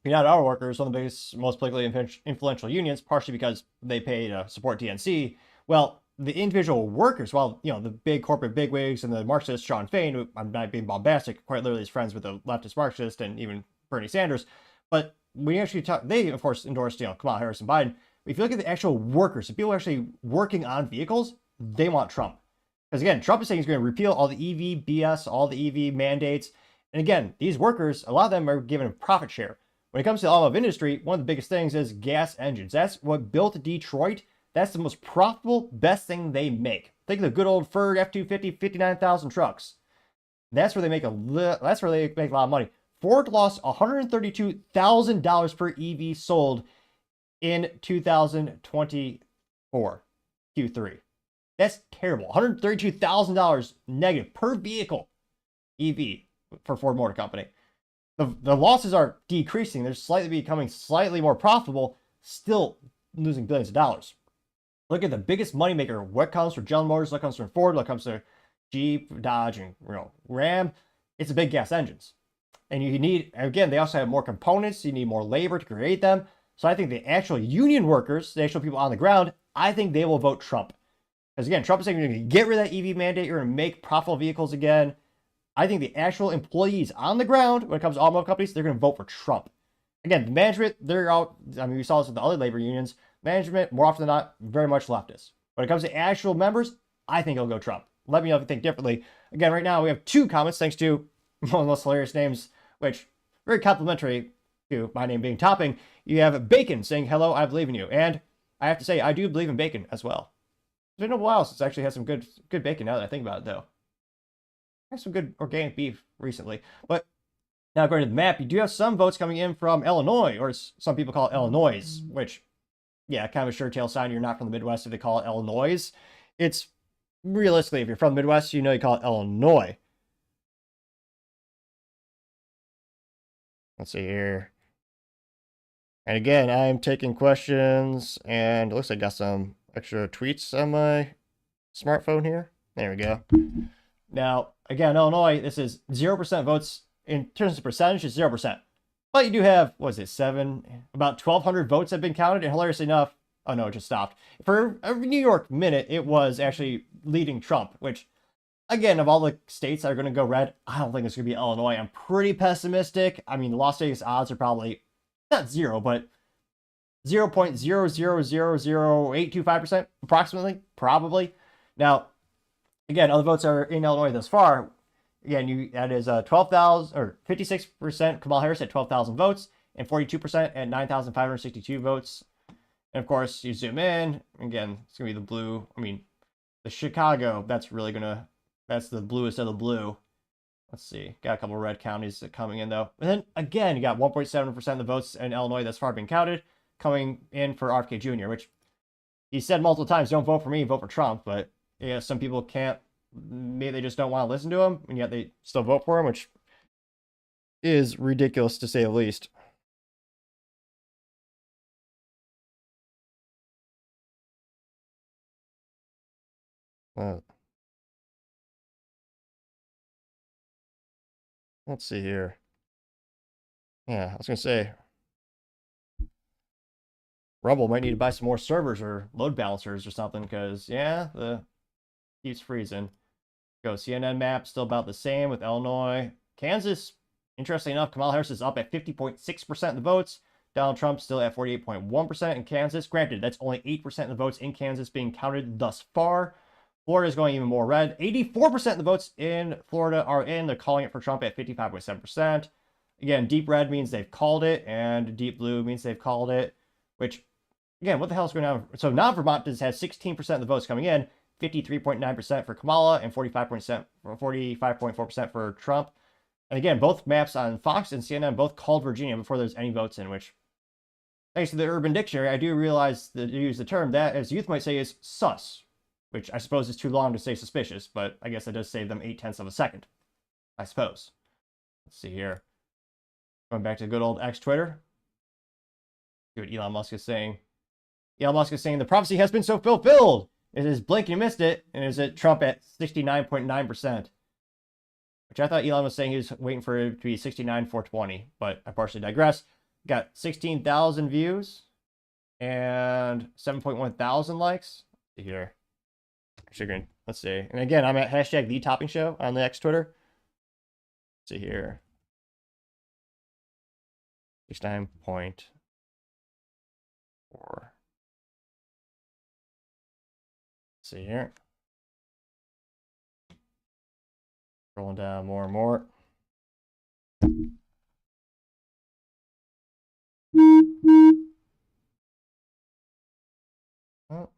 United Auto Workers, one of the biggest, most politically influential unions, partially because they pay to support DNC. Well, the individual workers, while, you know, the big corporate bigwigs and the Marxist Sean Fain, who I'm not being bombastic, quite literally is friends with the leftist Marxist and even Bernie Sanders, but when you actually talk, they of course endorsed, you know, Kamala Harris and Biden. If you look at the actual workers, the people actually working on vehicles, they want Trump. Because again, Trump is saying he's going to repeal all the EV BS, all the EV mandates. And again, these workers, a lot of them are given a profit share. When it comes to the automotive industry, one of the biggest things is gas engines. That's what built Detroit. That's the most profitable, best thing they make. Think of the good old Ford F-250, 59,000 trucks. That's where they make a lot of money. Ford lost $132,000 per EV sold in 2024 Q3. That's terrible. $132,000 negative per vehicle EV for Ford Motor Company. The losses are decreasing. They're becoming slightly more profitable, still losing billions of dollars. Look at the biggest moneymaker. What comes from General Motors, what comes from Ford, what comes from Jeep, Dodge, and Ram. It's the big gas engines. And you need, again, they also have more components. You need more labor to create them. So I think the actual union workers, the actual people on the ground, I think they will vote Trump. Because again, Trump is saying you're going to get rid of that EV mandate. You're going to make profitable vehicles again. I think the actual employees on the ground, when it comes to automotive companies, they're going to vote for Trump. Again, the management, they're all, I mean, we saw this with the other labor unions. Management, more often than not, very much leftist. When it comes to actual members, I think it'll go Trump. Let me know if you think differently. Again, right now we have 2 comments, thanks to one of the most hilarious names, which very complimentary to my name being Topping. You have Bacon saying, hello, I believe in you. And I have to say, I do believe in bacon as well. It's been a while since I actually had some good bacon now that I think about it, though. I had some good organic beef recently. But now, according to the map, you do have some votes coming in from Illinois, or as some people call it, Illinois, which, yeah, kind of a sure tail sign you're not from the Midwest if they call it Illinois. It's realistically, if you're from the Midwest, you know you call it Illinois. Let's see here. And again, I'm taking questions, and it looks like I got some extra tweets on my smartphone here. There we go. Now, again, Illinois, this is 0% votes. In terms of percentage, it's 0%. But you do have, what is it, about 1,200 votes have been counted, and hilariously enough, oh no, it just stopped. For a New York minute, it was actually leading Trump, which, again, of all the states that are going to go red, I don't think it's going to be Illinois. I'm pretty pessimistic. I mean, the Las Vegas odds are probably, not 0, but 0.0000825% approximately, probably. Now, again, other votes are in Illinois thus far. Again, that is 12,000 or 56% Kamala Harris at 12,000 votes and 42% at 9,562 votes. And of course, you zoom in, again, it's going to be the blue. I mean, the Chicago, that's the bluest of the blue. Let's see, got a couple of red counties coming in though. And then again, you got 1.7% of the votes in Illinois thus far being counted coming in for RFK Jr., which he said multiple times, don't vote for me, vote for Trump. But yeah, some people can't, maybe they just don't want to listen to him, and yet they still vote for him, which is ridiculous to say the least. Let's see here. Yeah, I was going to say, Rumble might need to buy some more servers or load balancers or something, because, yeah, the keeps freezing. Go CNN map, still about the same with Illinois. Kansas, interestingly enough, Kamala Harris is up at 50.6% of the votes. Donald Trump still at 48.1% in Kansas. Granted, that's only 8% of the votes in Kansas being counted thus far. Florida is going even more red. 84% of the votes in Florida are in. They're calling it for Trump at 55.7%. Again, deep red means they've called it, and deep blue means they've called it, which, again, what the hell is going on? So now Vermont has 16% of the votes coming in, 53.9% for Kamala, and 45.4% for Trump. And again, both maps on Fox and CNN both called Virginia before there's any votes in, which, thanks to the Urban Dictionary, I do realize that to use the term that, as youth might say, is sus, which I suppose is too long to say suspicious, but I guess it does save them 0.8 of a second, I suppose. Let's see here. Going back to good old X Twitter. See what Elon Musk is saying. Elon Musk is saying the prophecy has been so fulfilled. It is blink and you missed it, and is it Trump at 69.9%. Which I thought Elon was saying he was waiting for it to be 69,420, but I partially digress. Got 16,000 views and 7.1 thousand likes. Let's see here. Actually, let's see. And again, I'm at hashtag The Topping Show on the X Twitter. Let's see here. 69.4. See here. Rolling down more and more. Oh,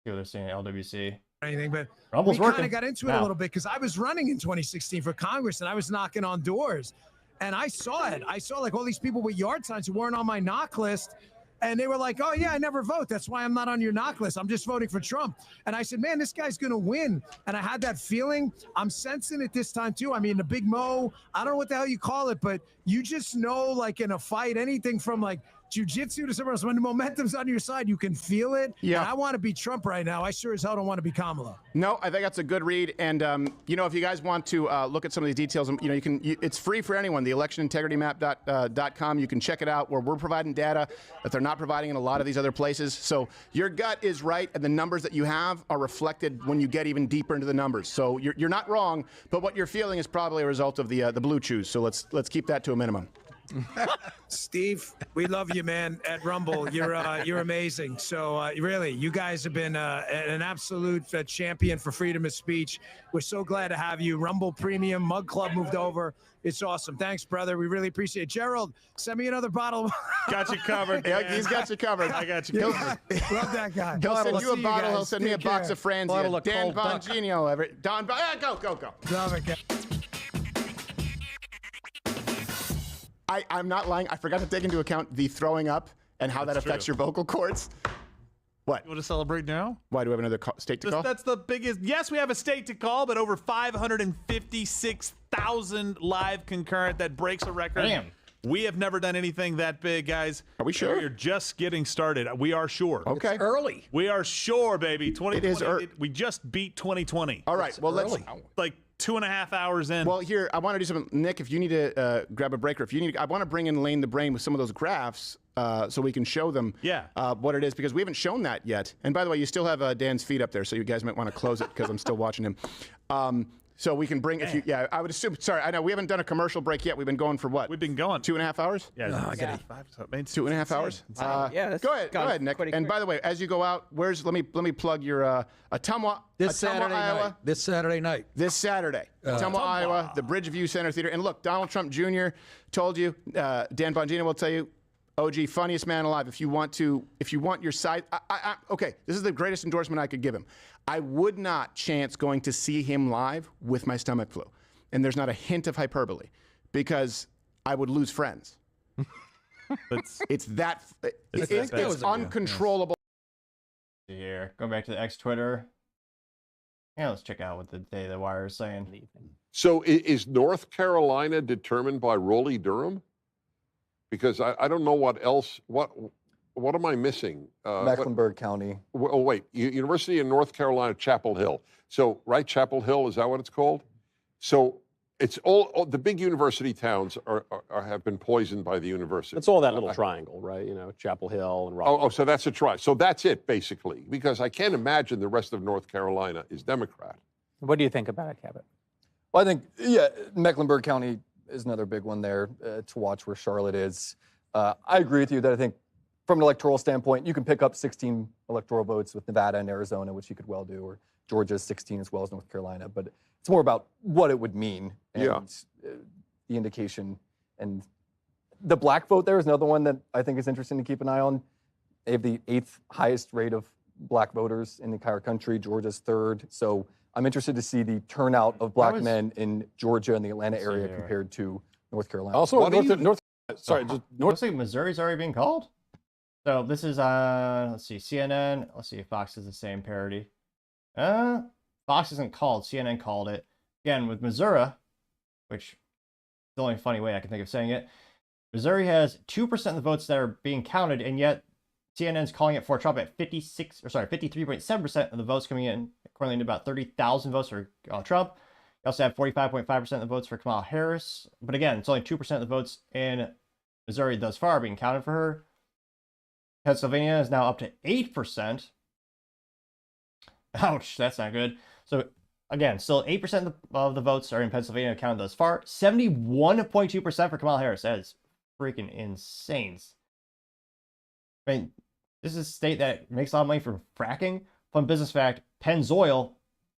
see what they're saying at LWC. Anything, but Rumble's we kind working. of got into it a little bit because I was running in 2016 for Congress and I was knocking on doors, and I saw it. I saw like all these people with yard signs who weren't on my knock list. And they were like, oh, yeah, I never vote. That's why I'm not on your knock list. I'm just voting for Trump. And I said, man, this guy's going to win. And I had that feeling. I'm sensing it this time, too. I mean, the big Mo, I don't know what the hell you call it, but you just know, like in a fight, anything from like jiu-jitsu to somewhere else, when the momentum's on your side, you can feel it. Yeah. And I want to be Trump right now. I sure as hell don't want to be Kamala. No, I think that's a good read. And, you know, if you guys want to look at some of these details, you know, it's free for anyone, the electionintegritymap.com. You can check it out where we're providing data that they're not providing in a lot of these other places. So your gut is right, and the numbers that you have are reflected when you get even deeper into the numbers. So you're not wrong, but what you're feeling is probably a result of the blue chews. So let's keep that to a minimum. Steve, we love you, man. At Rumble, you're amazing. So really, you guys have been an absolute champion for freedom of speech. We're so glad to have you. Rumble Premium Mug Club moved over. It's awesome. Thanks, brother. We really appreciate it. Gerald, send me another bottle. Got you covered. Yeah, he's got you covered. I got you covered. Love that guy. He'll send you a bottle. He'll send me a box of Bottle Franzia. of Dan cold duck. Bongino. Go. Love it, guy. I'm not lying. I forgot to take into account the throwing up and how that affects your vocal cords. What? You want to celebrate now? Why do we have another state to call? That's the biggest. Yes, we have a state to call, but over 556,000 live concurrent. That breaks a record. Damn. We have never done anything that big, guys. Are we sure? We're just getting started. We are sure. Okay. It's early. We are sure, baby. 2020. It is we just beat 2020. All right. Well, let's. Like 2.5 hours in. Well, here I want to do something. Nick, if you need to grab a breaker, I want to bring in Lane the Brain with some of those graphs so we can show them. What it is, because we haven't shown that yet. And by the way, you still have Dan's feed up there, so you guys might want to close it because I'm still watching him. So we can bring, if you, I would assume. Sorry, I know we haven't done a commercial break yet. We've been going for what? We've been going 2.5 hours. Yeah, I got 2.5 hours. Yeah, Go ahead, Nick. And by the way, as you go out, let me plug your Ottumwa, Iowa. This Saturday night. This Saturday, Ottumwa, Iowa, the Bridgeview Center Theater. And look, Donald Trump Jr. told you. Dan Bongino will tell you. OG, funniest man alive. If you want your side, okay, this is the greatest endorsement I could give him. I would not chance going to see him live with my stomach flu. And there's not a hint of hyperbole because I would lose friends. It's uncontrollable. Yeah. here. Going back to the X Twitter. Yeah, let's check out what the Daily Wire is saying. So is North Carolina determined by Raleigh-Durham? Because I don't know what else. What am I missing? Mecklenburg County. Oh, wait. University of North Carolina, Chapel Hill. So, right, Chapel Hill, is that what it's called? So it's all the big university towns have been poisoned by the university. It's all that little triangle, right? You know, Chapel Hill and Raleigh. Oh, so that's a try. So that's it, basically, because I can't imagine the rest of North Carolina is Democrat. What do you think about it, Cabot? Well, I think, yeah, Mecklenburg County is another big one there to watch where Charlotte is. I agree with you that I think from an electoral standpoint, you can pick up 16 electoral votes with Nevada and Arizona, which you could well do, or Georgia's 16 as well as North Carolina. But it's more about what it would mean and the indication. And the black vote there is another one that I think is interesting to keep an eye on. They have the 8th highest rate of black voters in the entire country. Georgia's 3rd. So I'm interested to see the turnout of black men in Georgia and the Atlanta area compared to North Carolina. Also, looks like Missouri's already being called. So this is let's see, CNN. Let's see if Fox is the same parody. Fox isn't called. CNN called it. Again, with Missouri, which is the only funny way I can think of saying it. Missouri has 2% of the votes that are being counted, and yet CNN's calling it for Trump at 53.7% of the votes coming in, according to about 30,000 votes for Trump. You also have 45.5% of the votes for Kamala Harris. But again, it's only 2% of the votes in Missouri thus far being counted for her. Pennsylvania is now up to 8%. Ouch, that's not good. So again, still 8% of the votes are in Pennsylvania counted thus far. 71.2% for Kamala Harris. That is freaking insane. I mean, this is a state that makes a lot of money from fracking. Fun business fact, Pennzoil,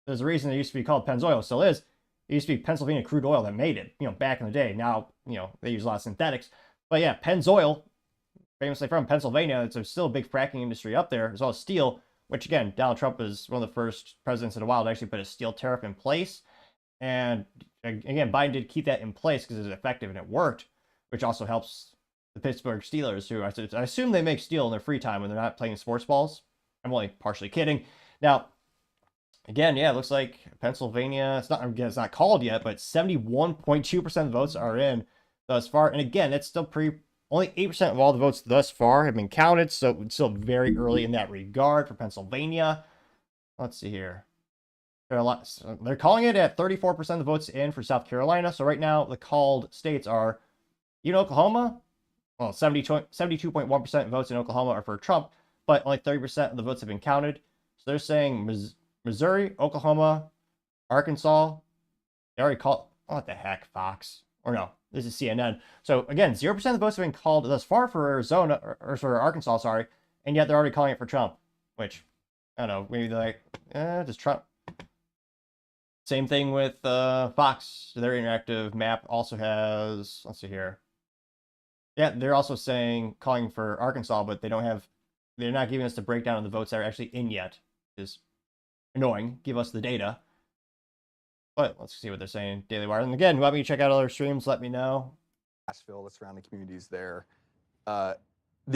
there's a reason it used to be called Pennzoil, still is. It used to be Pennsylvania crude oil that made it, back in the day. Now, they use a lot of synthetics. But yeah, Pennzoil, famously from Pennsylvania, it's still a big fracking industry up there, as well as steel, which again, Donald Trump is one of the first presidents in a while to actually put a steel tariff in place. And again, Biden did keep that in place because it was effective and it worked, which also helps the Pittsburgh Steelers, who I assume they make steel in their free time when they're not playing sports balls. I'm only partially kidding. Now, again, yeah, it looks like Pennsylvania, it's not called yet, but 71.2% of the votes are in thus far. And again, it's still only 8% of all the votes thus far have been counted, so it's still very early in that regard for Pennsylvania. Let's see here. They're calling it at 34% of the votes in for South Carolina. So right now, the called states are, Oklahoma. Well, 72.1% of votes in Oklahoma are for Trump, but only 30% of the votes have been counted. So they're saying Missouri, Oklahoma, Arkansas. They already called. What the heck, Fox? Or no, this is CNN. So again, 0% of the votes have been called thus far for Arizona, or for Arkansas, sorry, and yet they're already calling it for Trump, which, I don't know, maybe they're like, does Trump. Same thing with Fox. Their interactive map also has, let's see here. Yeah, they're also calling for Arkansas, but they're not giving us the breakdown of the votes that are actually in yet. Is annoying. Give us the data. But let's see what they're saying. Daily Wire. And again, want me to check out other streams, let me know. Nashville, the surrounding communities there. The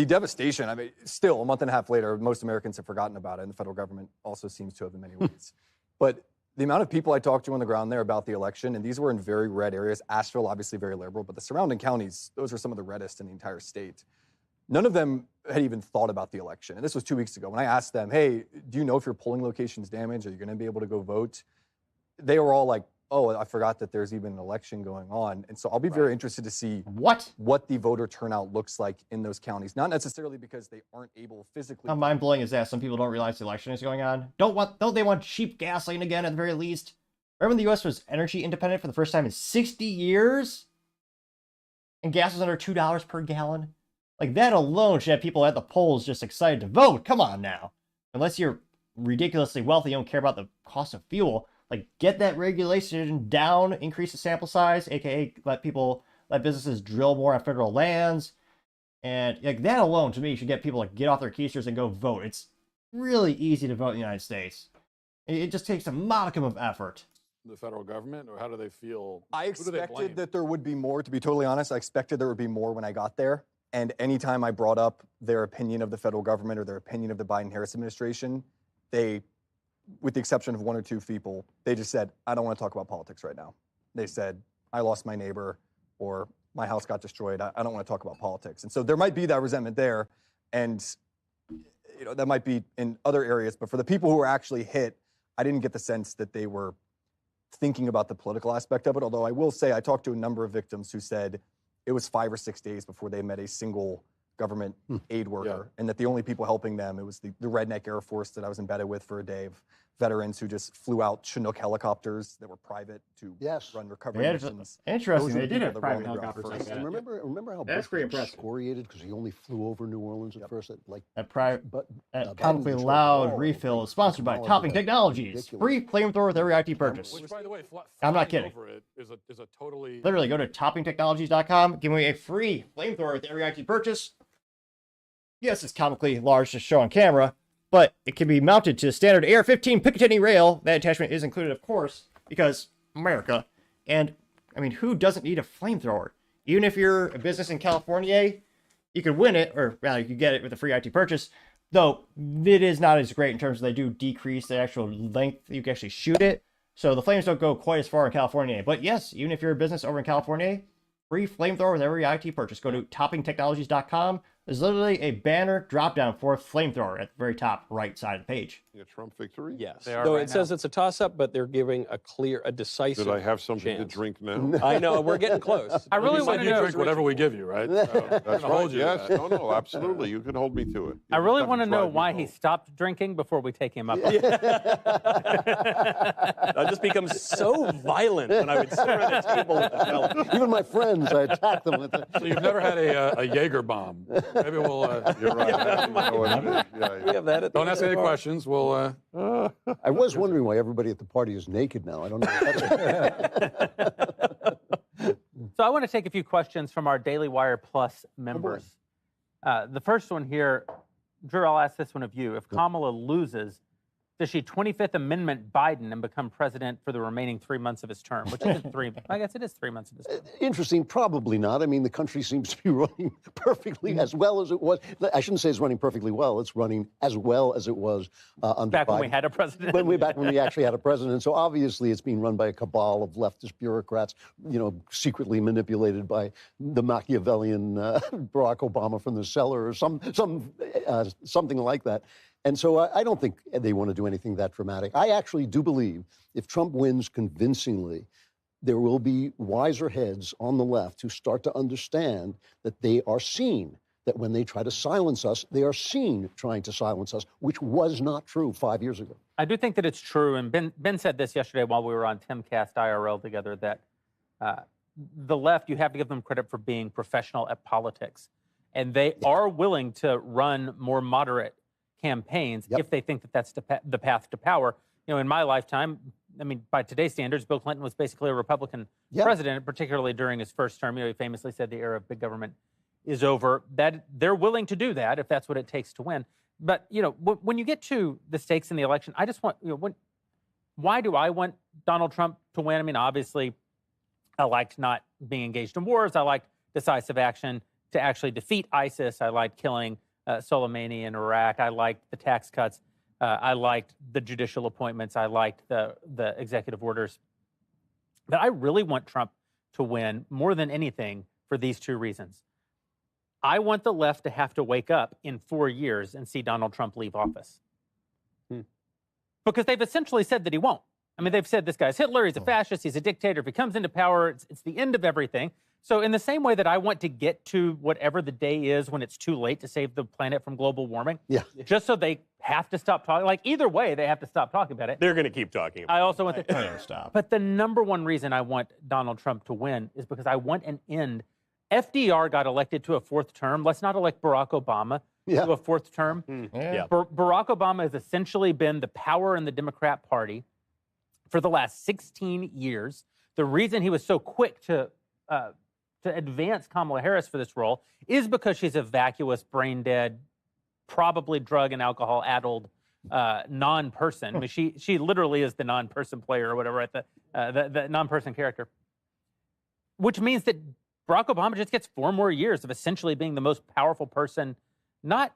devastation, I mean, still a month and a half later, most Americans have forgotten about it, and the federal government also seems to have in many ways. But the amount of people I talked to on the ground there about the election, and these were in very red areas. Asheville, obviously very liberal, but the surrounding counties, those are some of the reddest in the entire state. None of them had even thought about the election. And this was 2 weeks ago. When I asked them, hey, do you know if your polling location's damaged? Are you going to be able to go vote? They were all like, oh, I forgot that there's even an election going on. And so I'll be very interested to see what the voter turnout looks like in those counties. Not necessarily because they aren't able physically. How mind-blowing is that? Some people don't realize the election is going on. Don't they want cheap gasoline again at the very least? Remember when the U.S. was energy independent for the first time in 60 years? And gas was under $2 per gallon? Like, that alone should have people at the polls just excited to vote. Come on now. Unless you're ridiculously wealthy, you don't care about the cost of fuel. Like, get that regulation down, increase the sample size, aka let businesses drill more on federal lands. And like that alone, to me, should get people to get off their keisters and go vote. It's really easy to vote in the United States. It just takes a modicum of effort. The federal government, or how do they feel? I expected that there would be more, to be totally honest. I expected there would be more when I got there. And anytime I brought up their opinion of the federal government or their opinion of the Biden-Harris administration, they, with the exception of one or two people, they just said, I don't want to talk about politics right now. They said, I lost my neighbor, or my house got destroyed. I don't want to talk about politics. And so there might be that resentment there. And that might be in other areas. But for the people who were actually hit, I didn't get the sense that they were thinking about the political aspect of it. Although I will say I talked to a number of victims who said it was 5 or 6 days before they met a single government aid worker, and that the only people helping them, it was the redneck Air Force that I was embedded with for a day of veterans who just flew out Chinook helicopters that were private to run recovery missions. Interesting, they did have private helicopters like that. Remember how That's pretty Bush was impressive. excoriated because he only flew over New Orleans at first? That comically loud refill is sponsored by Topping Technologies. Free flamethrower with every IT purchase. Which, by the way, I'm not kidding. over it is a totally... Literally, go to toppingtechnologies.com, give me a free flamethrower with every IT purchase. Yes, it's comically large to show on camera, but it can be mounted to the standard AR-15 Picatinny rail. That attachment is included, of course, because America. And, I mean, who doesn't need a flamethrower? Even if you're a business in California, you could win it, or rather, you could get it with a free IT purchase, though it is not as great in terms of they do decrease the actual length you can actually shoot it. So the flames don't go quite as far in California. But yes, even if you're a business over in California, free flamethrower with every IT purchase. Go to toppingtechnologies.com. There's literally a banner drop-down for a flamethrower at the very top right side of the page. Trump victory? Yes. Though it says it's a toss-up, but they're giving a decisive Should I have something to chance. drink now? I know, we're getting close. I really want to know. Drink whatever we give you, right? That's hold right. you to Yes. that. No, absolutely. You can hold me to it. I really want to know why he stopped drinking before we take him up. I just become so violent when I would sit around a table with a fella. Even my friends, I attack them with it. So you've never had a Jaeger bomb. Maybe we'll... You're right. We have that at Don't the ask any questions. We'll... I was wondering why everybody at the party is naked now. I don't know. So I want to take a few questions from our Daily Wire Plus members. The first one here, Drew, I'll ask this one of you. If Kamala loses, does she 25th Amendment Biden and become president for the remaining 3 months of his term? Which isn't 3, I guess it is 3 months of his term. Interesting, probably not. I mean, the country seems to be running perfectly as well as it was. I shouldn't say it's running perfectly well. It's running as well as it was under Back Biden. when we had a president. Back when we actually had a president. So obviously it's being run by a cabal of leftist bureaucrats, secretly manipulated by the Machiavellian Barack Obama from the cellar or something like that. And so I don't think they want to do anything that dramatic. I actually do believe if Trump wins convincingly, there will be wiser heads on the left who start to understand that they are seen, that when they try to silence us, they are seen trying to silence us, which was not true 5 years ago. I do think that it's true, and Ben said this yesterday while we were on Timcast IRL together, that the left, you have to give them credit for being professional at politics. And they are willing to run more moderate campaigns if they think that that's the path to power. In my lifetime, I mean, by today's standards, Bill Clinton was basically a Republican president, particularly during his first term. He famously said the era of big government is over. That they're willing to do that if that's what it takes to win. But when you get to the stakes in the election, I just want why do I want Donald Trump to win? I mean, obviously, I liked not being engaged in wars. I liked decisive action to actually defeat ISIS. I liked killing Soleimani in Iraq. I liked the tax cuts. I liked the judicial appointments. I liked the executive orders. But I really want Trump to win more than anything for these two reasons. I want the left to have to wake up in 4 years and see Donald Trump leave office. Because they've essentially said that he won't. I mean, they've said this guy's Hitler, he's a fascist, he's a dictator. If he comes into power, it's the end of everything. So in the same way that I want to get to whatever the day is when it's too late to save the planet from global warming, just so they have to stop talking, like either way, they have to stop talking about it. They're going to keep talking about it. I also want to stop. But the number one reason I want Donald Trump to win is because I want an end. FDR got elected to a 4th term. Let's not elect Barack Obama to a 4th term. Barack Obama has essentially been the power in the Democrat Party for the last 16 years. The reason he was so quick to advance Kamala Harris for this role is because she's a vacuous, brain-dead, probably drug and alcohol-addled non-person. I mean, she literally is the non-person player or whatever, right? The non-person character. Which means that Barack Obama just gets 4 more years of essentially being the most powerful person not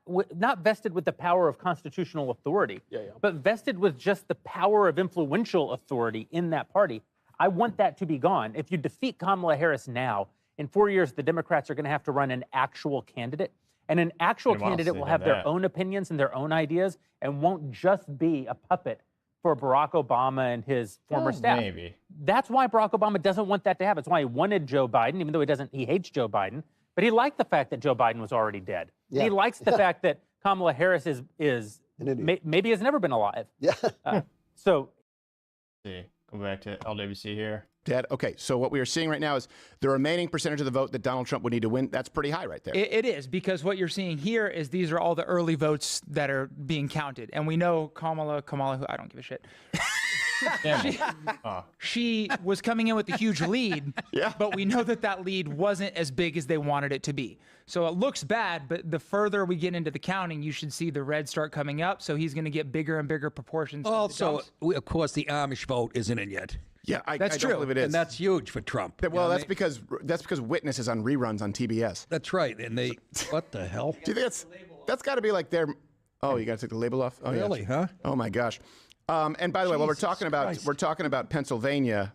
vested with the power of constitutional authority, but vested with just the power of influential authority in that party. I want that to be gone. If you defeat Kamala Harris now, in 4 years, the Democrats are going to have to run an actual candidate. And an actual candidate will have their own opinions and their own ideas and won't just be a puppet for Barack Obama and his former staff. Maybe. That's why Barack Obama doesn't want that to happen. That's why he wanted Joe Biden, even though he hates Joe Biden. But he liked the fact that Joe Biden was already dead. Yeah. He likes the fact that Kamala Harris is maybe has never been alive. Yeah. So, see, go back to LWC here. Dad, okay, so what we are seeing right now is the remaining percentage of the vote that Donald Trump would need to win. That's pretty high right there. It is, because what you're seeing here is these are all the early votes that are being counted. And we know Kamala, who I don't give a shit. She was coming in with a huge lead, but we know that lead wasn't as big as they wanted it to be. So it looks bad, but the further we get into the counting, you should see the red start coming up. So he's going to get bigger and bigger proportions. Also, of course, the Amish vote isn't in yet. Yeah, that's true. Don't believe it is. And that's huge for Trump. Well, that's because Witness is on reruns on TBS. That's right. And they, what the hell? Do you think that's got to be like their? Oh, you got to take the label off. Oh, really? Yeah. Huh? Oh my gosh. And by the way, while we're talking about Pennsylvania,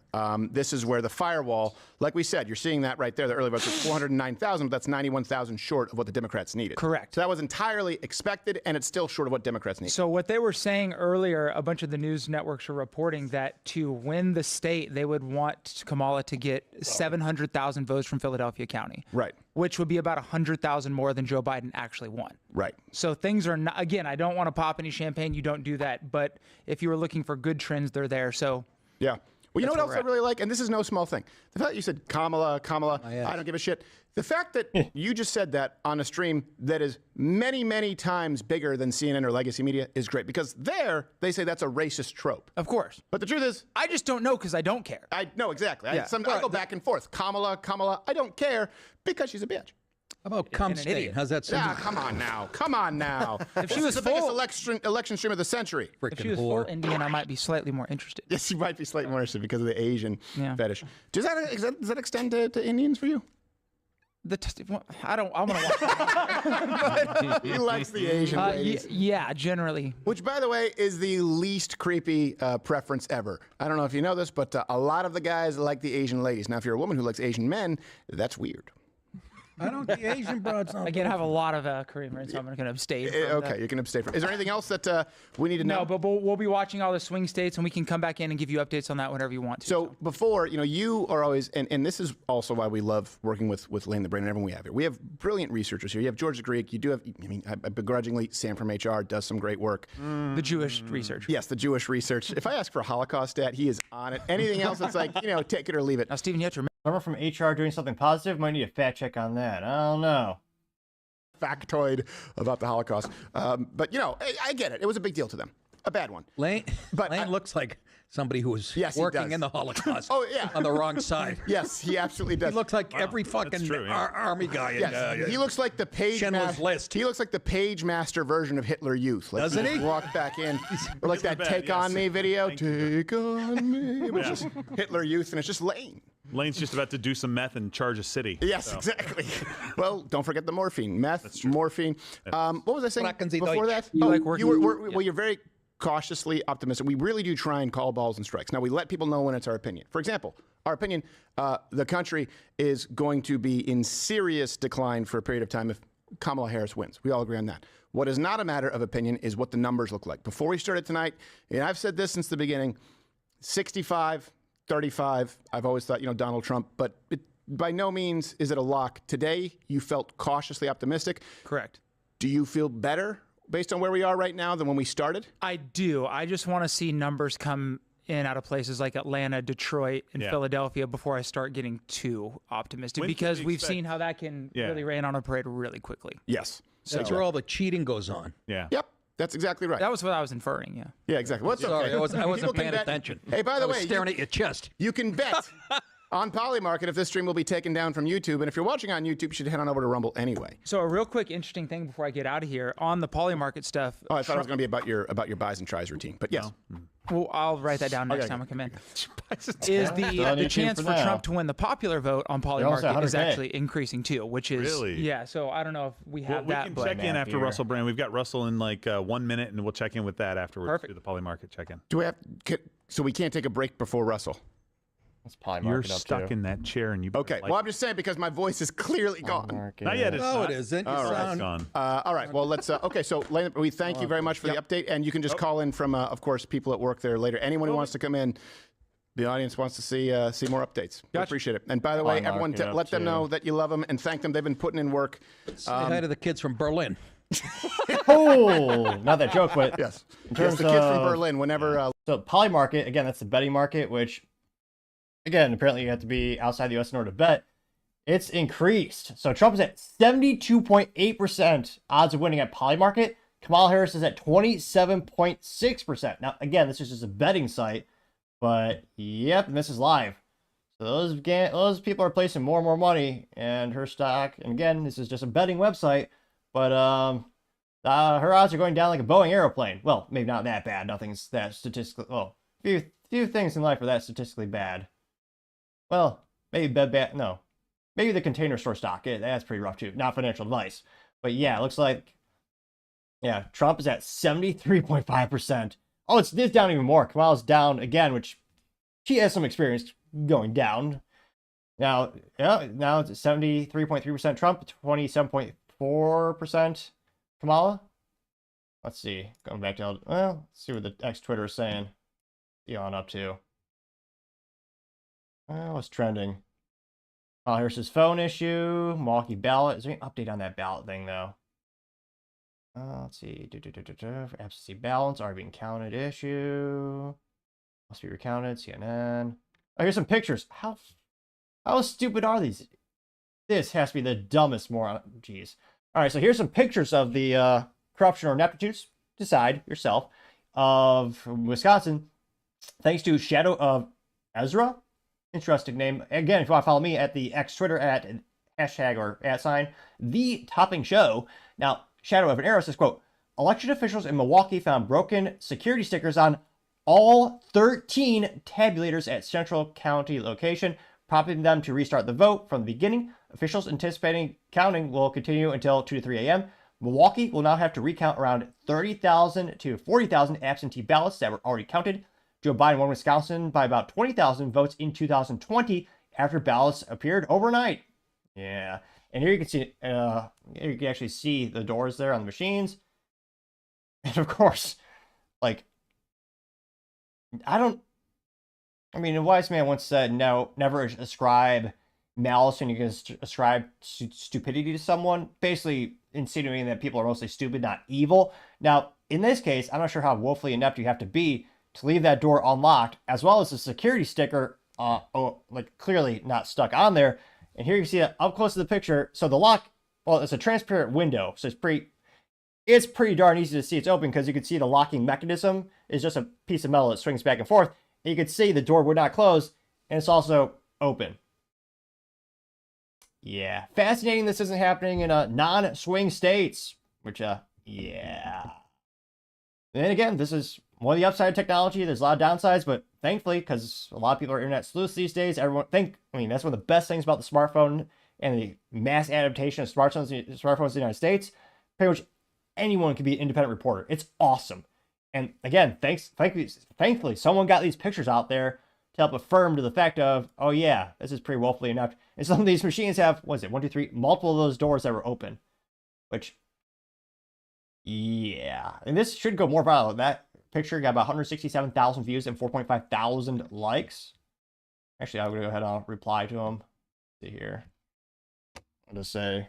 this is where the firewall, like we said, you're seeing that right there. The early votes are 409,000, but that's 91,000 short of what the Democrats needed. Correct. So that was entirely expected, and it's still short of what Democrats need. So what they were saying earlier, a bunch of the news networks were reporting that to win the state, they would want Kamala to get 700,000 votes from Philadelphia County. Right. Which would be about 100,000 more than Joe Biden actually won. Right. So things are not, again, I don't want to pop any champagne. You don't do that. But if you were looking for good trends, they're there. So yeah. Well, you know what else I really like? And this is no small thing. The fact that you said Kamala, I don't give a shit. The fact that you just said that on a stream that is many, many times bigger than CNN or legacy media is great. Because there, they say that's a racist trope. Of course. But the truth is, I just don't know because I don't care. I know, exactly. Yeah. I go back and forth. Kamala, I don't care because she's a bitch. How about cum state? How's that sound? Yeah, come on now. If she was the biggest election stream of the century. If she was full Indian, I might be slightly more interested. Yes, you might be slightly more interested because of the Asian fetish. Does that extend to Indians for you? I want to watch. He likes the Asian ladies. Yeah, generally. Which, by the way, is the least creepy preference ever. I don't know if you know this, but a lot of the guys like the Asian ladies. Now, if you're a woman who likes Asian men, that's weird. I don't think Asian broads. Again, I have a lot of Korean married, so I'm going to abstain. Okay, you can abstain from. Is there anything else that we need to know? No, but we'll be watching all the swing states, and we can come back in and give you updates on that whenever you want to. So before, you are always, and this is also why we love working with Lane the Brain and everyone we have here. We have brilliant researchers here. You have George the Greek. You do have, I begrudgingly, Sam from HR does some great work. The Jewish research. Yes, the Jewish research. If I ask for a Holocaust stat, he is on it. Anything else, it's like, take it or leave it. Now, Stephen, you have to remember. Someone from HR doing something positive? Might need a fact check on that. I don't know. Factoid about the Holocaust. But, I get it. It was a big deal to them. A bad one. Lane looks like somebody who was working in the Holocaust. Oh, yeah. On the wrong side. Yes, he absolutely does. He looks like every fucking army guy. Yes, he looks like the page list. He looks like the page master version of Hitler Youth. Like, doesn't he? Walk back in, or like that "Take on Me" video. Take on me. It's just Hitler Youth, and it's just Lane. Lane's just about to do some meth and charge a city. Yes, exactly. Well, don't forget the morphine, meth, morphine. What was I saying before that? You're very cautiously optimistic. We really do try and call balls and strikes. Now, we let people know when it's our opinion. For example, our opinion, the country is going to be in serious decline for a period of time if Kamala Harris wins. We all agree on that. What is not a matter of opinion is what the numbers look like. Before we started tonight, and I've said this since the beginning, 65, 35, I've always thought, Donald Trump, but by no means is it a lock. Today, you felt cautiously optimistic. Correct. Do you feel better based on where we are right now than when we started? I do. I just want to see numbers come in out of places like Atlanta, Detroit, and Philadelphia before I start getting too optimistic, because we've seen how that can really rain on a parade really quickly. Yes. That's where all the cheating goes on. Yeah. Yep. That's exactly right. That was what I was inferring, yeah. Yeah, exactly. What's Sorry, okay. I wasn't paying attention. Hey, by the way, staring at your chest. You can bet on Polymarket if this stream will be taken down from YouTube. And if you're watching on YouTube, you should head on over to Rumble anyway. So a real quick interesting thing before I get out of here on the Polymarket stuff. Oh, I thought it was going to be about your buys and tries routine, but yes. Well, I'll write that down next Okay. time I come in. Is the chance for Trump to win the popular vote on Polymarket is actually increasing too, which is Really? yeah. So I don't know if we have we that. can but check in after Russell Brand. We've got Russell in like 1 minute, and we'll check in with that afterwards. Perfect. Do the Polymarket check-in. Do we have? So we can't take a break before Russell. That's Polymarket You're up stuck too. in that chair, and you. Okay. Well, I'm just saying because my voice is clearly gone. Not yet. It's No, not. it isn't. You All right. sound- Gone. All right. Well, let's. Okay. So, Lane, we thank you very much for the update, and you can just call in from, of course, people at work there later. Anyone who wants to come in, the audience wants to see more updates. We appreciate it. And by the way, everyone, let them know that you love them and thank them. They've been putting in work. Say hi to the kids from Berlin. Oh, not that joke, but yes. In terms the kids from of- Berlin. Whenever. So Polymarket, again, that's the betting market, which, again, apparently you have to be outside the U.S. in order to bet. It's increased. So Trump is at 72.8% odds of winning at Polymarket. Kamala Harris is at 27.6%. Now, again, this is just a betting site, but yep, and this is live. So those people are placing more and more money in her stock. And again, this is just a betting website, but her odds are going down like a Boeing airplane. Well, maybe not that bad. Nothing's that statistically. Well, few things in life are that statistically bad. Well, maybe no. Maybe the container store stock. That's pretty rough too. Not financial advice. But yeah, it looks like, yeah, Trump is at 73.5%. Oh, it's down even more. Kamala's down again, which she has some experience going down. Now it's 73.3% Trump, 27.4% Kamala. Let's see. Going back to, let's see what the Twitter is saying. On up to. What's trending? Harris's phone issue, Milwaukee ballot. Is there any update on that ballot thing, though? Let's see. Absentee ballots are being counted issue. Must be recounted. CNN. Oh, here's some pictures. How stupid are these? This has to be the dumbest moron. Jeez. All right, so here's some pictures of the corruption or ineptitude. Decide yourself. Of Wisconsin. Thanks to Shadow of Ezra. Interesting name. Again, if you want to follow me at the X Twitter at hashtag or @ The Topping Show. Now, Shadow of an Arrow says, quote, election officials in Milwaukee found broken security stickers on all 13 tabulators at Central County location, prompting them to restart the vote from the beginning. Officials anticipating counting will continue until 2 to 3 a.m. Milwaukee will now have to recount around 30,000 to 40,000 absentee ballots that were already counted. Joe Biden won Wisconsin by about 20,000 votes in 2020 after ballots appeared overnight. Yeah. And here you can see, you can actually see the doors there on the machines. And of course, like, a wise man once said, no, never ascribe malice when you can ascribe stupidity to someone, basically insinuating that people are mostly stupid, not evil. Now, in this case, I'm not sure how woefully inept you have to be to leave that door unlocked, as well as the security sticker, clearly not stuck on there. And here you see it up close to the picture. So the lock, well, it's a transparent window, so it's pretty darn easy to see it's open because you can see the locking mechanism is just a piece of metal that swings back and forth. And you can see the door would not close, and it's also open. Yeah, fascinating. This isn't happening in non-swing states, which yeah. And then again, this is one of the upside of technology. There's a lot of downsides, but thankfully, because a lot of people are internet sleuths these days, that's one of the best things about the smartphone and the mass adaptation of smartphones in the United States. Pretty much anyone can be an independent reporter. It's awesome. And again, thankfully, someone got these pictures out there to help affirm to the fact of, oh yeah, this is pretty woefully inept. And some of these machines have, multiple of those doors that were open, which, yeah. And this should go more viral. That picture got about 167,000 views and 4.5 thousand likes. Actually, I'm going to go ahead and reply to him. Let's see here. I'll just say,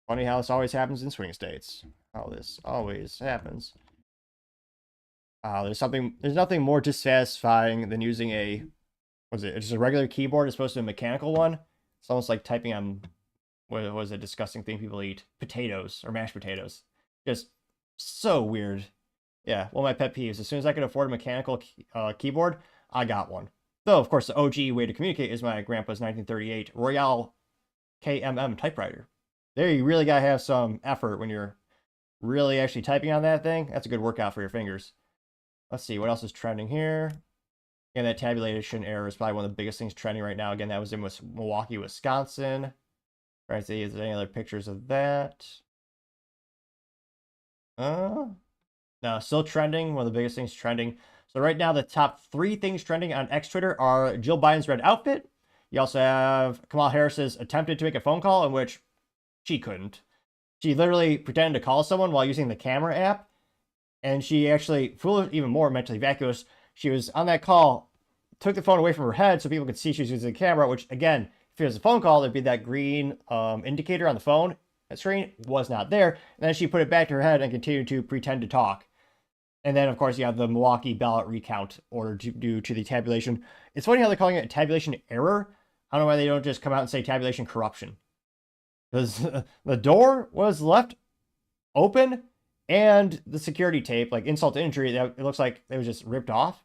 funny how this always happens in swing states. How this always happens. There's nothing more dissatisfying than using just a regular keyboard as opposed to a mechanical one. It's almost like typing on, what was a disgusting thing people eat? Potatoes or mashed potatoes. Just so weird. Yeah, one of my pet peeves. As soon as I could afford a mechanical keyboard, I got one. Though, of course, the OG way to communicate is my grandpa's 1938 Royale KMM typewriter. There you really gotta have some effort when you're really actually typing on that thing. That's a good workout for your fingers. Let's see, what else is trending here? And that tabulation error is probably one of the biggest things trending right now. Again, that was in Milwaukee, Wisconsin. Trying to see, is there any other pictures of that? No, still trending. One of the biggest things trending. So right now, the top 3 things trending on X Twitter are Jill Biden's red outfit. You also have Kamala Harris's attempted to make a phone call in which she couldn't. She literally pretended to call someone while using the camera app. And she actually, even more mentally vacuous, she was on that call, took the phone away from her head so people could see she was using the camera, which, again, if it was a phone call, there'd be that green indicator on the phone. That screen was not there. And then she put it back to her head and continued to pretend to talk. And then, of course, you have the Milwaukee ballot recount ordered due to the tabulation. It's funny how they're calling it a tabulation error. I don't know why they don't just come out and say tabulation corruption. Because the door was left open and the security tape, like insult to injury, it looks like it was just ripped off.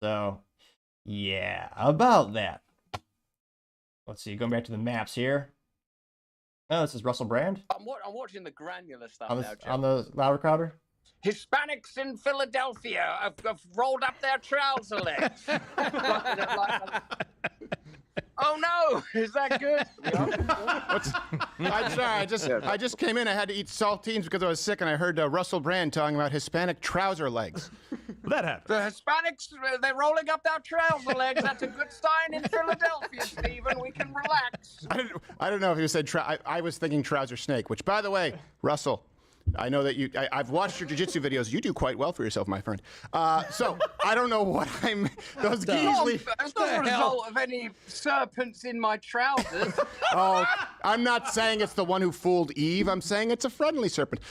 So, yeah, about that. Let's see, going back to the maps here. Oh, this is Russell Brand. I'm watching the granular stuff on now, Joe. On the louder crowder. Hispanics in Philadelphia have rolled up their trouser legs. Oh no! Is that good? I'm sorry. I just came in. I had to eat saltines because I was sick, and I heard Russell Brand talking about Hispanic trouser legs. That happened. The Hispanics, they're rolling up their trouser legs. That's a good sign in Philadelphia, Stephen. We can relax. I don't know if you said I was thinking trouser snake. Which, by the way, Russell, I know that I've watched your jiu-jitsu videos. You do quite well for yourself, my friend. So I don't know what I'm. Those usually. It's not a result of any serpents in my trousers. Oh, I'm not saying it's the one who fooled Eve. I'm saying it's a friendly serpent.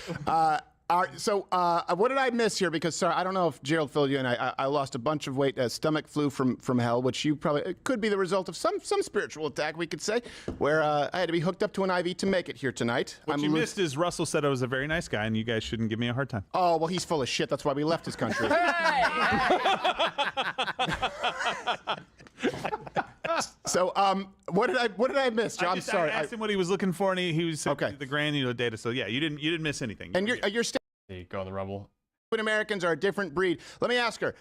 So what did I miss here? Because sorry, I don't know if Gerald filled you in. I lost a bunch of weight. Stomach flu from hell, which you probably it could be the result of some spiritual attack, we could say, where I had to be hooked up to an IV to make it here tonight. What you missed is Russell said I was a very nice guy, and you guys shouldn't give me a hard time. Oh well, he's full of shit. That's why we left his country. So, what did I miss, John? I'm sorry. I asked him what he was looking for, and he was okay. The granular data. So yeah, you didn't miss anything. And you're still. Go on the Rumble. Americans are a different breed. Let me ask her,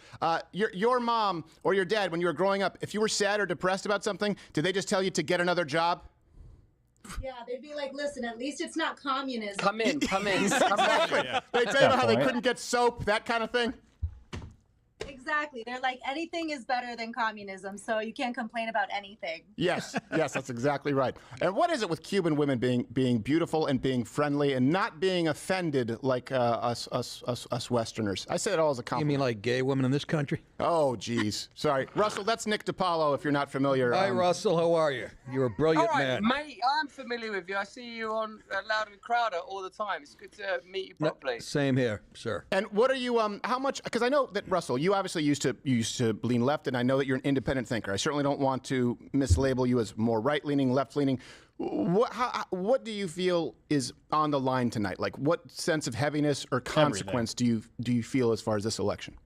your mom or your dad, when you were growing up, if you were sad or depressed about something, did they just tell you to get another job? Yeah, they'd be like, listen, at least it's not communism. Come in. Exactly. They tell you how they couldn't get soap, that kind of thing. Exactly. They're like, anything is better than communism, so you can't complain about anything. Yes, that's exactly right. And what is it with Cuban women being beautiful and being friendly and not being offended like us Westerners? I say it all as a compliment. You mean like gay women in this country? Oh, geez. Sorry. Russell, that's Nick DiPaolo, if you're not familiar. Hi, Russell. How are you? You're a brilliant man. Mate, I'm familiar with you. I see you on Loud and Crowder all the time. It's good to meet you properly. Same here, sir. And what are you, how much, because I know that, Russell, you obviously used to lean left, and I know that you're an independent thinker. I certainly don't want to mislabel you as more right-leaning, left-leaning. What do you feel is on the line tonight? Like, what sense of heaviness or consequence do you feel as far as this election?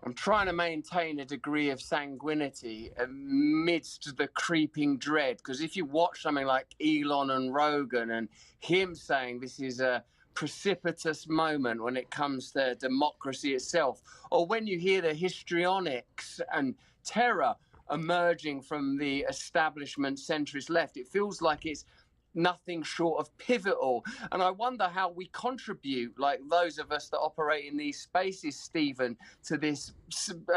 I'm trying to maintain a degree of sanguinity amidst the creeping dread, because if you watch something like Elon and Rogan and him saying this is a precipitous moment when it comes to democracy itself, or when you hear the histrionics and terror emerging from the establishment centrist left, it feels like it's nothing short of pivotal. And I wonder how we contribute, like those of us that operate in these spaces, Stephen, to this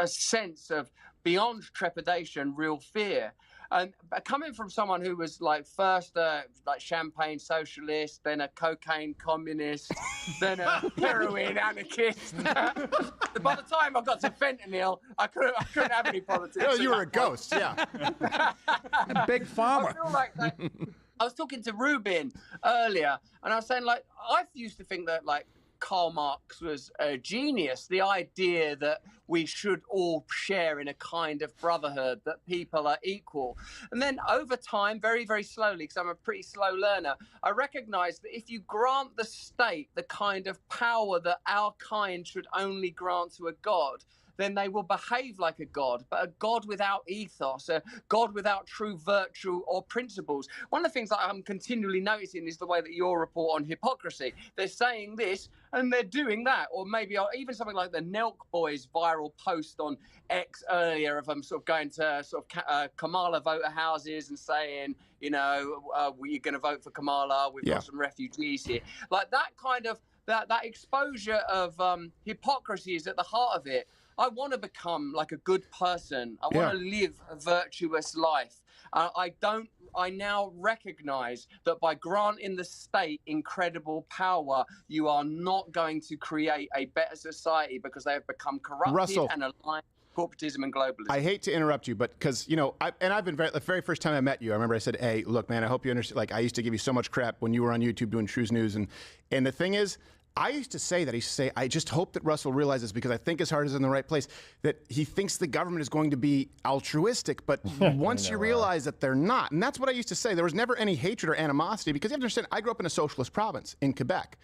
sense of beyond trepidation, real fear. And coming from someone who was like first like champagne socialist, then a cocaine communist, then a heroin anarchist. By the time I got to fentanyl, I couldn't have any politics. Well, you were a ghost, yeah. A big farmer. I feel like I was talking to Rubin earlier, and I was saying, like, I used to think that, like, Karl Marx was a genius. The idea that we should all share in a kind of brotherhood, that people are equal. And then over time, very, very slowly, because I'm a pretty slow learner, I recognized that if you grant the state the kind of power that our kind should only grant to a god, then they will behave like a god, but a god without ethos, a god without true virtue or principles. One of the things that I'm continually noticing is the way that your report on hypocrisy. They're saying this and they're doing that, or maybe even something like the Nelk Boys viral post on X earlier of them sort of going to Kamala voter houses and saying, you know, you're going to vote for Kamala. We've got some refugees here. Like that kind of that exposure of hypocrisy is at the heart of it. I want to become like a good person. I want to live a virtuous life. I now recognize that by granting the state incredible power, you are not going to create a better society because they have become corrupted and aligned with corporatism and globalism. I hate to interrupt you, but because, you know, I've been the very first time I met you, I remember I said, hey, look, man, I hope you understand. Like, I used to give you so much crap when you were on YouTube doing Truth News. And the thing is, I used to say, I just hope that Russell realizes, because I think his heart is in the right place, that he thinks the government is going to be altruistic. But once you realize that they're not, and that's what I used to say, there was never any hatred or animosity, because you have to understand, I grew up in a socialist province in Quebec,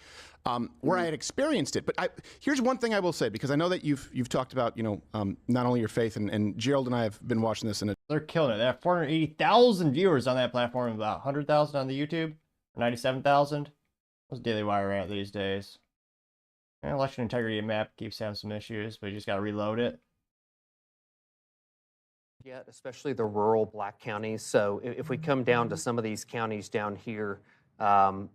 where I had experienced it. But here's one thing I will say, because I know that you've talked about, you know, not only your faith, and Gerald and I have been watching this, and they're killing it. They have 480,000 viewers on that platform, about 100,000 on the YouTube, 97,000. What's Daily Wire at these days? Election integrity map keeps having some issues, but you just got to reload it. Yeah, especially the rural black counties. So if we come down to some of these counties down here,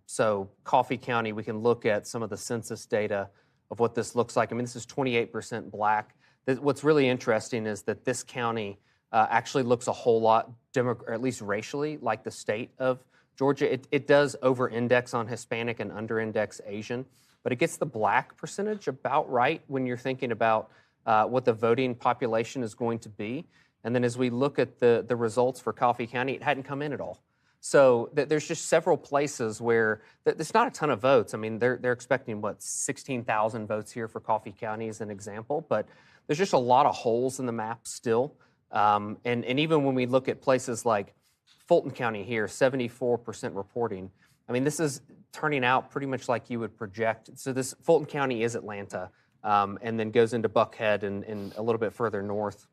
so Coffee County, we can look at some of the census data of what this looks like. I mean, this is 28% black. What's really interesting is that this county actually looks a whole lot, or at least racially, like the state of Georgia. It does over-index on Hispanic and under-index Asian, but it gets the black percentage about right when you're thinking about what the voting population is going to be. And then as we look at the results for Coffee County, it hadn't come in at all. So there's just several places where there's not a ton of votes. I mean, they're expecting, what, 16,000 votes here for Coffee County as an example, but there's just a lot of holes in the map still. And even when we look at places like Fulton County here, 74% reporting. I mean, this is turning out pretty much like you would project. So this Fulton County is Atlanta, and then goes into Buckhead and a little bit further north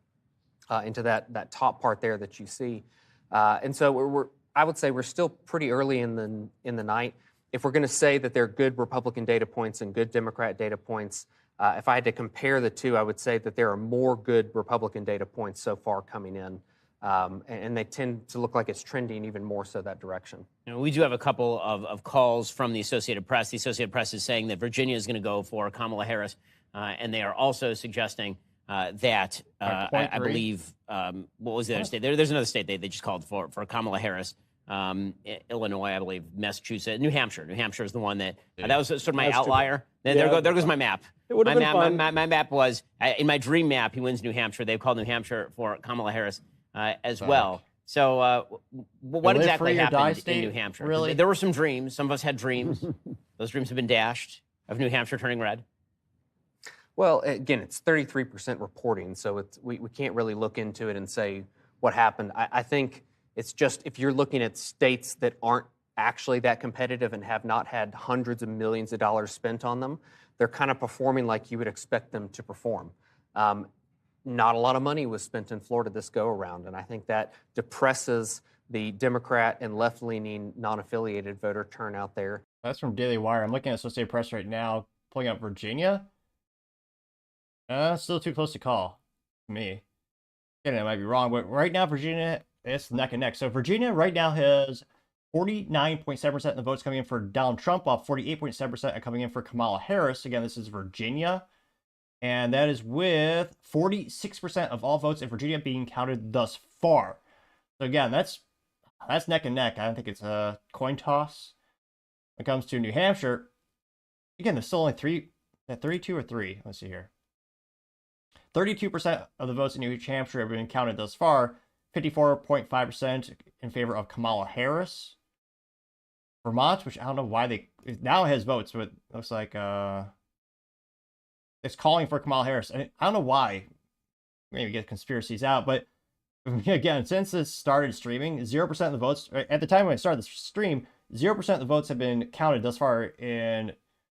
into that top part there that you see. And so I would say we're still pretty early in the night. If we're going to say that there are good Republican data points and good Democrat data points, if I had to compare the two, I would say that there are more good Republican data points so far coming in. And they tend to look like it's trending even more so that direction. You know, we do have a couple of calls from the Associated Press. The Associated Press is saying that Virginia is going to go for Kamala Harris, and they are also suggesting that I believe what was the other state? There's another state they just called for Kamala Harris. Illinois, I believe, Massachusetts, New Hampshire. New Hampshire is the one that was sort of my outlier. There goes my map. My map was in my dream map. He wins New Hampshire. They've called New Hampshire for Kamala Harris. As well. So what exactly happened in New Hampshire? Really? There were some dreams. Some of us had dreams. Those dreams have been dashed of New Hampshire turning red. Well, again, it's 33% reporting, so we can't really look into it and say what happened. I think it's just if you're looking at states that aren't actually that competitive and have not had hundreds of millions of dollars spent on them, they're kind of performing like you would expect them to perform. Not a lot of money was spent in Florida this go-around, and I think that depresses the Democrat and left-leaning non-affiliated voter turnout there. That's from Daily Wire. I'm looking at Associated Press right now, pulling up Virginia. Still too close to call. Me. Again, I might be wrong, but right now Virginia, it's neck and neck. So Virginia right now has 49.7% of the votes coming in for Donald Trump, while 48.7% are coming in for Kamala Harris. Again, this is Virginia. And that is with 46% of all votes in Virginia being counted thus far. So again, that's neck and neck. I don't think it's a coin toss. When it comes to New Hampshire, again, there's still only 32 or 3. Let's see here. 32% of the votes in New Hampshire have been counted thus far. 54.5% in favor of Kamala Harris. Vermont, which I don't know why it now has votes, but it looks like it's calling for Kamala Harris. I don't know why. Maybe get conspiracies out, but again, since this started streaming, 0% of the votes, at the time when I started the stream, 0% of the votes have been counted thus far in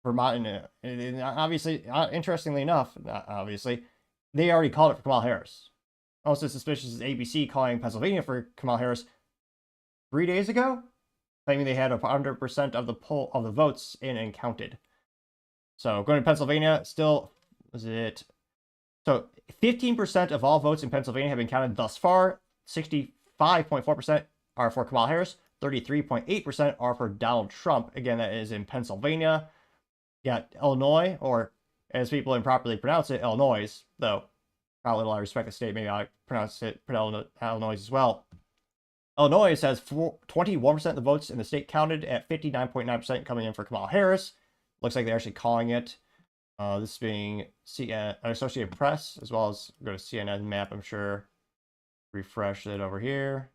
Vermont. And obviously, interestingly enough, not obviously, they already called it for Kamala Harris. Also suspicious is ABC calling Pennsylvania for Kamala Harris 3 days ago, claiming they had 100% of the votes in and counted. So going to Pennsylvania, still, was it? So 15% of all votes in Pennsylvania have been counted thus far. 65.4% are for Kamala Harris. 33.8% are for Donald Trump. Again, that is in Pennsylvania. You got Illinois, or as people improperly pronounce it, Illinois, though not little I respect the state, maybe I pronounce it Illinois as well. Illinois has 21% of the votes in the state counted, at 59.9% coming in for Kamala Harris. Looks like they're actually calling it. This being Associated Press, as well as go to CNN map, I'm sure. Refresh it over here.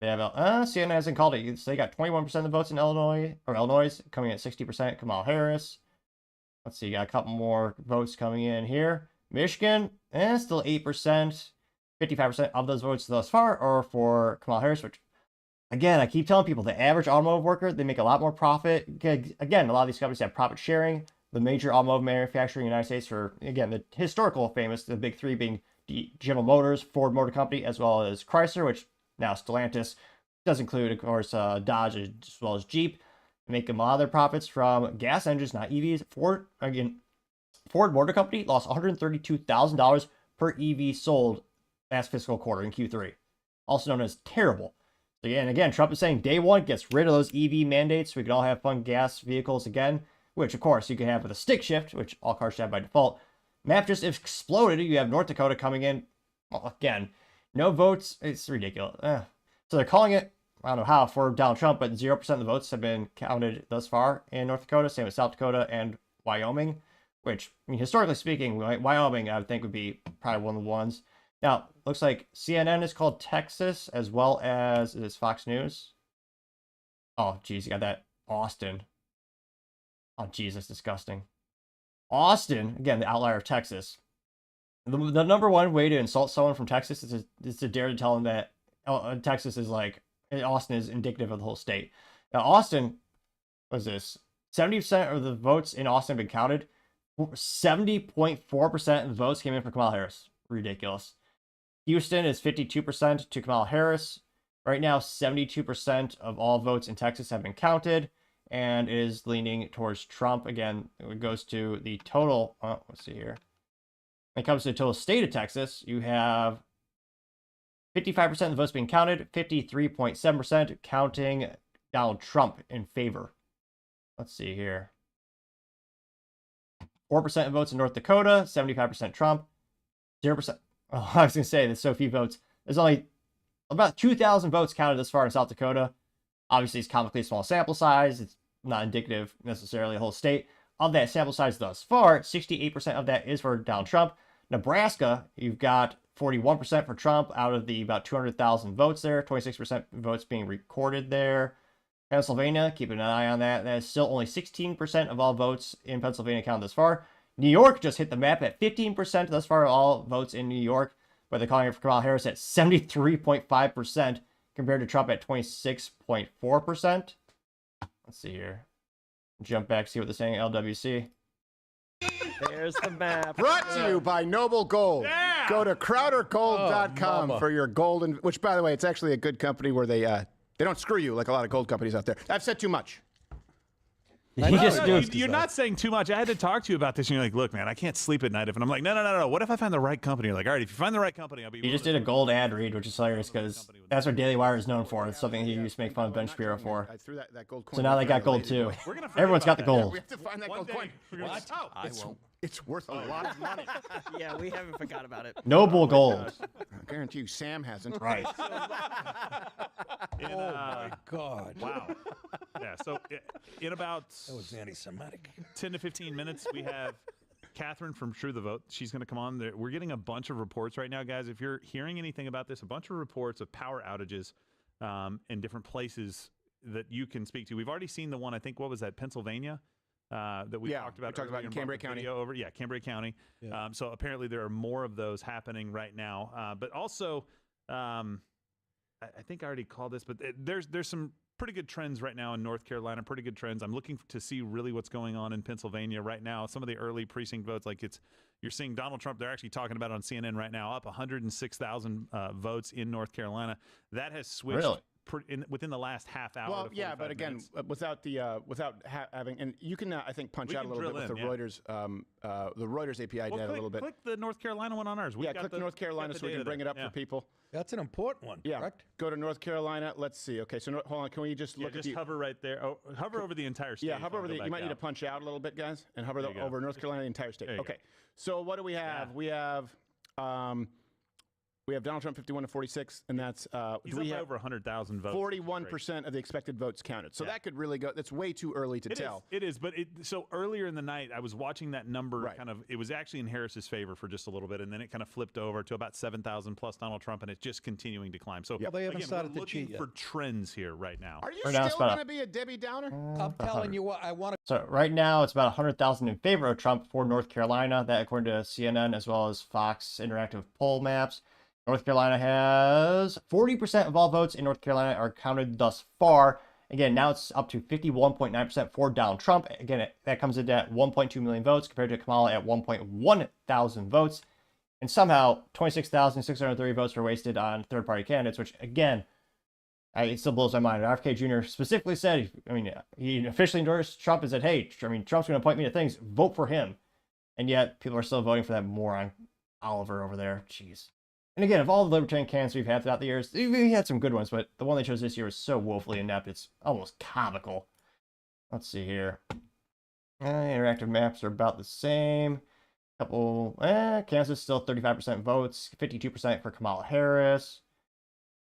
They have CNN hasn't called it. So they got 21% of the votes in Illinois, coming in at 60%. Kamala Harris. Let's see, got a couple more votes coming in here. Michigan, still 8%. 55% of those votes thus far are for Kamala Harris, which, again, I keep telling people, the average automotive worker, they make a lot more profit. Again, a lot of these companies have profit sharing. The major automotive manufacturing in the United States are, again, the historical famous, the big three being General Motors, Ford Motor Company, as well as Chrysler, which now Stellantis does include, of course, Dodge as well as Jeep. They make a lot of their profits from gas engines, not EVs. Ford Motor Company lost $132,000 per EV sold last fiscal quarter in Q3, also known as terrible. So again, Trump is saying day one gets rid of those EV mandates so we can all have fun gas vehicles again, which of course you can have with a stick shift, which all cars should have by default. Map just exploded. You have North Dakota coming in. Well, again, no votes. It's ridiculous. So they're calling it, I don't know how, for Donald Trump, but 0% of the votes have been counted thus far in North Dakota. Same with South Dakota and Wyoming, which, I mean, historically speaking, Wyoming, I would think, would be probably one of the ones. Now, looks like CNN is called Texas, as well as, is Fox News? Oh, geez, you got that. Austin. Oh, geez, that's disgusting. Austin, again, the outlier of Texas. The number one way to insult someone from Texas is to dare to tell them that Texas is like, Austin is indicative of the whole state. Now, Austin, what is this? 70% of the votes in Austin have been counted. 70.4% of the votes came in for Kamala Harris. Ridiculous. Houston is 52% to Kamala Harris. Right now, 72% of all votes in Texas have been counted and is leaning towards Trump. Again, it goes to the total. Let's see here. When it comes to the total state of Texas, you have 55% of the votes being counted, 53.7% counting Donald Trump in favor. Let's see here. 4% of votes in North Dakota, 75% Trump, 0%. Oh, I was going to say, there's so few votes. There's only about 2,000 votes counted this far in South Dakota. Obviously, it's comically small sample size. It's not indicative necessarily of the whole state. Of that sample size thus far, 68% of that is for Donald Trump. Nebraska, you've got 41% for Trump out of the about 200,000 votes there. 26% votes being recorded there. Pennsylvania, keeping an eye on that. That is still only 16% of all votes in Pennsylvania counted thus far. New York just hit the map at 15% thus far of all votes in New York, but they're calling it for Kamala Harris at 73.5% compared to Trump at 26.4%. Let's see here. Jump back, see what they're saying at LWC. There's the map. Brought to you by Noble Gold. Yeah. Go to crowdergold.com for your gold, which, by the way, it's actually a good company where they don't screw you like a lot of gold companies out there. I've said too much. You're not saying too much. I had to talk to you about this, and you're like, look, man, I can't sleep at night. And I'm like, no. What if I find the right company? You're like, all right, if you find the right company, I'll be. You just did a gold ad read, which is hilarious because that's what Daily Wire is known for. It's something he used to make fun of Ben Shapiro for. I threw that gold coin. So now they got gold too. Everyone's got the gold. Yeah, we have to find that gold coin. What? I won't. It's worth a lot of money. Yeah, we haven't forgot about it. Noble gold. I guarantee you, Sam hasn't. Right. Oh my God! Wow. Yeah. So in about that was anti-Semitic. 10 to 15 minutes, we have Catherine from True the Vote. She's going to come on. We're getting a bunch of reports right now, guys. If you're hearing anything about this, a bunch of reports of power outages in different places that you can speak to. We've already seen the one. I think what was that? Pennsylvania. That we talked about. We talked about in Cambria County. Cambria County. Yeah. So apparently there are more of those happening right now. But also, I think I already called this, but there's some pretty good trends right now in North Carolina, pretty good trends. I'm looking to see really what's going on in Pennsylvania right now. Some of the early precinct votes, like you're seeing Donald Trump, they're actually talking about it on CNN right now, up 106,000 votes in North Carolina. That has switched within the last half hour. Well, to yeah, but again, without having, and you can I think punch out a little bit with the Reuters API data a little bit. Click the North Carolina one on ours. Click the North Carolina so we can bring it up for people. That's an important one. Yeah, correct? Go to North Carolina. Let's see. Okay, so hold on. Can we just look at hover right there? Oh, hover over the entire state. Yeah, hover over the. You might need to punch out a little bit, guys, and hover over North Carolina, the entire state. Okay. So what do we have? We have Donald Trump 51 to 46, and that's he's up over 100,000 votes. 41% of the expected votes counted. So that could really go. That's way too early to tell. It is, but so earlier in the night, I was watching that number kind of. It was actually in Harris's favor for just a little bit, and then it kind of flipped over to about 7,000 plus Donald Trump, and it's just continuing to climb. So they haven't started we're to cheat looking for trends here right now. Are you still going to be a Debbie Downer? I'm telling you what, I want to. So right now, it's about 100,000 in favor of Trump for North Carolina. That according to CNN as well as Fox Interactive poll maps. North Carolina has 40% of all votes in North Carolina are counted thus far. Again, now it's up to 51.9% for Donald Trump. Again, that comes in at 1.2 million votes compared to Kamala at 1.1 thousand votes. And somehow 26,630 votes were wasted on third-party candidates, which again, it still blows my mind. RFK Jr. specifically said, he officially endorsed Trump and said, hey, Trump's going to appoint me to things. Vote for him. And yet people are still voting for that moron Oliver over there. Jeez. And again, of all the libertarian candidates we've had throughout the years, we had some good ones, but the one they chose this year was so woefully inept, it's almost comical. Let's see here. Interactive maps are about the same. Kansas still 35% votes, 52% for Kamala Harris.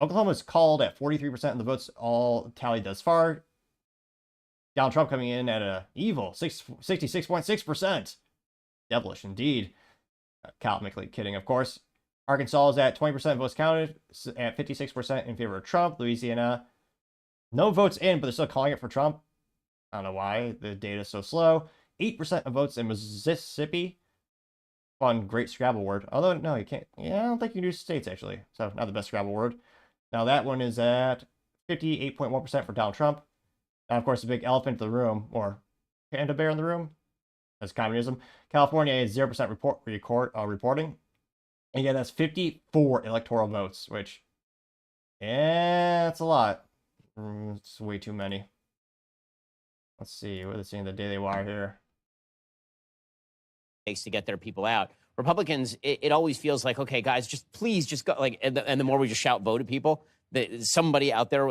Oklahoma's called at 43% of the votes all tallied thus far. Donald Trump coming in at a evil 66.6%. Devilish indeed. Comically kidding, of course. Arkansas is at 20% votes counted, at 56% in favor of Trump. Louisiana, no votes in, but they're still calling it for Trump. I don't know why. The data is so slow. 8% of votes in Mississippi. Fun, great Scrabble word. Although, no, you can't. Yeah, I don't think you can do states, actually. So, not the best Scrabble word. Now, that one is at 58.1% for Donald Trump. Now, of course, the big elephant in the room, or panda bear in the room, that's communism. California is 0% reporting. And yeah, that's 54 electoral votes, which, that's a lot. It's way too many. Let's see, what are they saying the Daily Wire here? Takes to get their people out. Republicans, it always feels like, okay, guys, please go, and the more we just shout vote at people, somebody out there,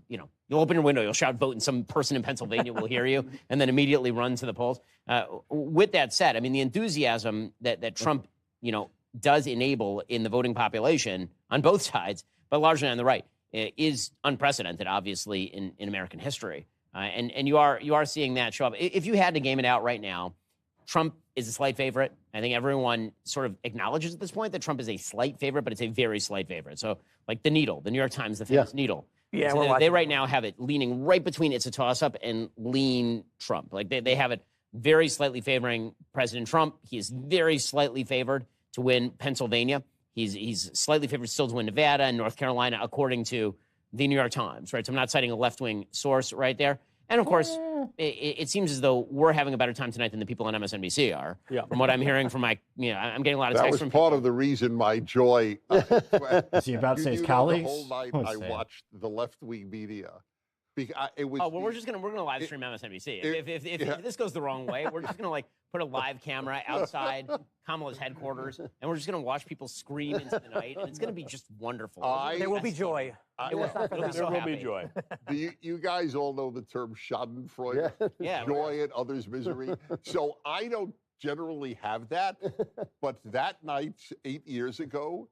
you'll open your window, you'll shout vote, and some person in Pennsylvania will hear you, and then immediately run to the polls. With that said, I mean, the enthusiasm that Trump, does enable in the voting population on both sides, but largely on the right, is unprecedented, obviously, in American history. And you are seeing that show up. If you had to game it out right now, Trump is a slight favorite. I think everyone sort of acknowledges at this point that Trump is a slight favorite, but it's a very slight favorite. So, like the Needle, the New York Times, the famous Needle. Yeah, so they right now have it leaning right between it's a toss-up and lean Trump. Like they have it very slightly favoring President Trump. He is very slightly favored to win Pennsylvania. He's slightly favored still to win Nevada and North Carolina, according to the New York Times, right? So I'm not citing a left-wing source right there. And of course, it seems as though we're having a better time tonight than the people on MSNBC are. Yeah. From what I'm hearing from I'm getting a lot of texts from people. That was part of the reason my joy. Is he about to say his colleagues? The whole night I watched the left-wing media. It was we're gonna live stream MSNBC. If this goes the wrong way, we're just gonna put a live camera outside Kamala's headquarters, and we're just gonna watch people scream into the night, and it's gonna be just wonderful. There will be joy. There will be joy. You guys all know the term Schadenfreude, joy at others' misery. So I don't generally have that, but that night 8 years ago.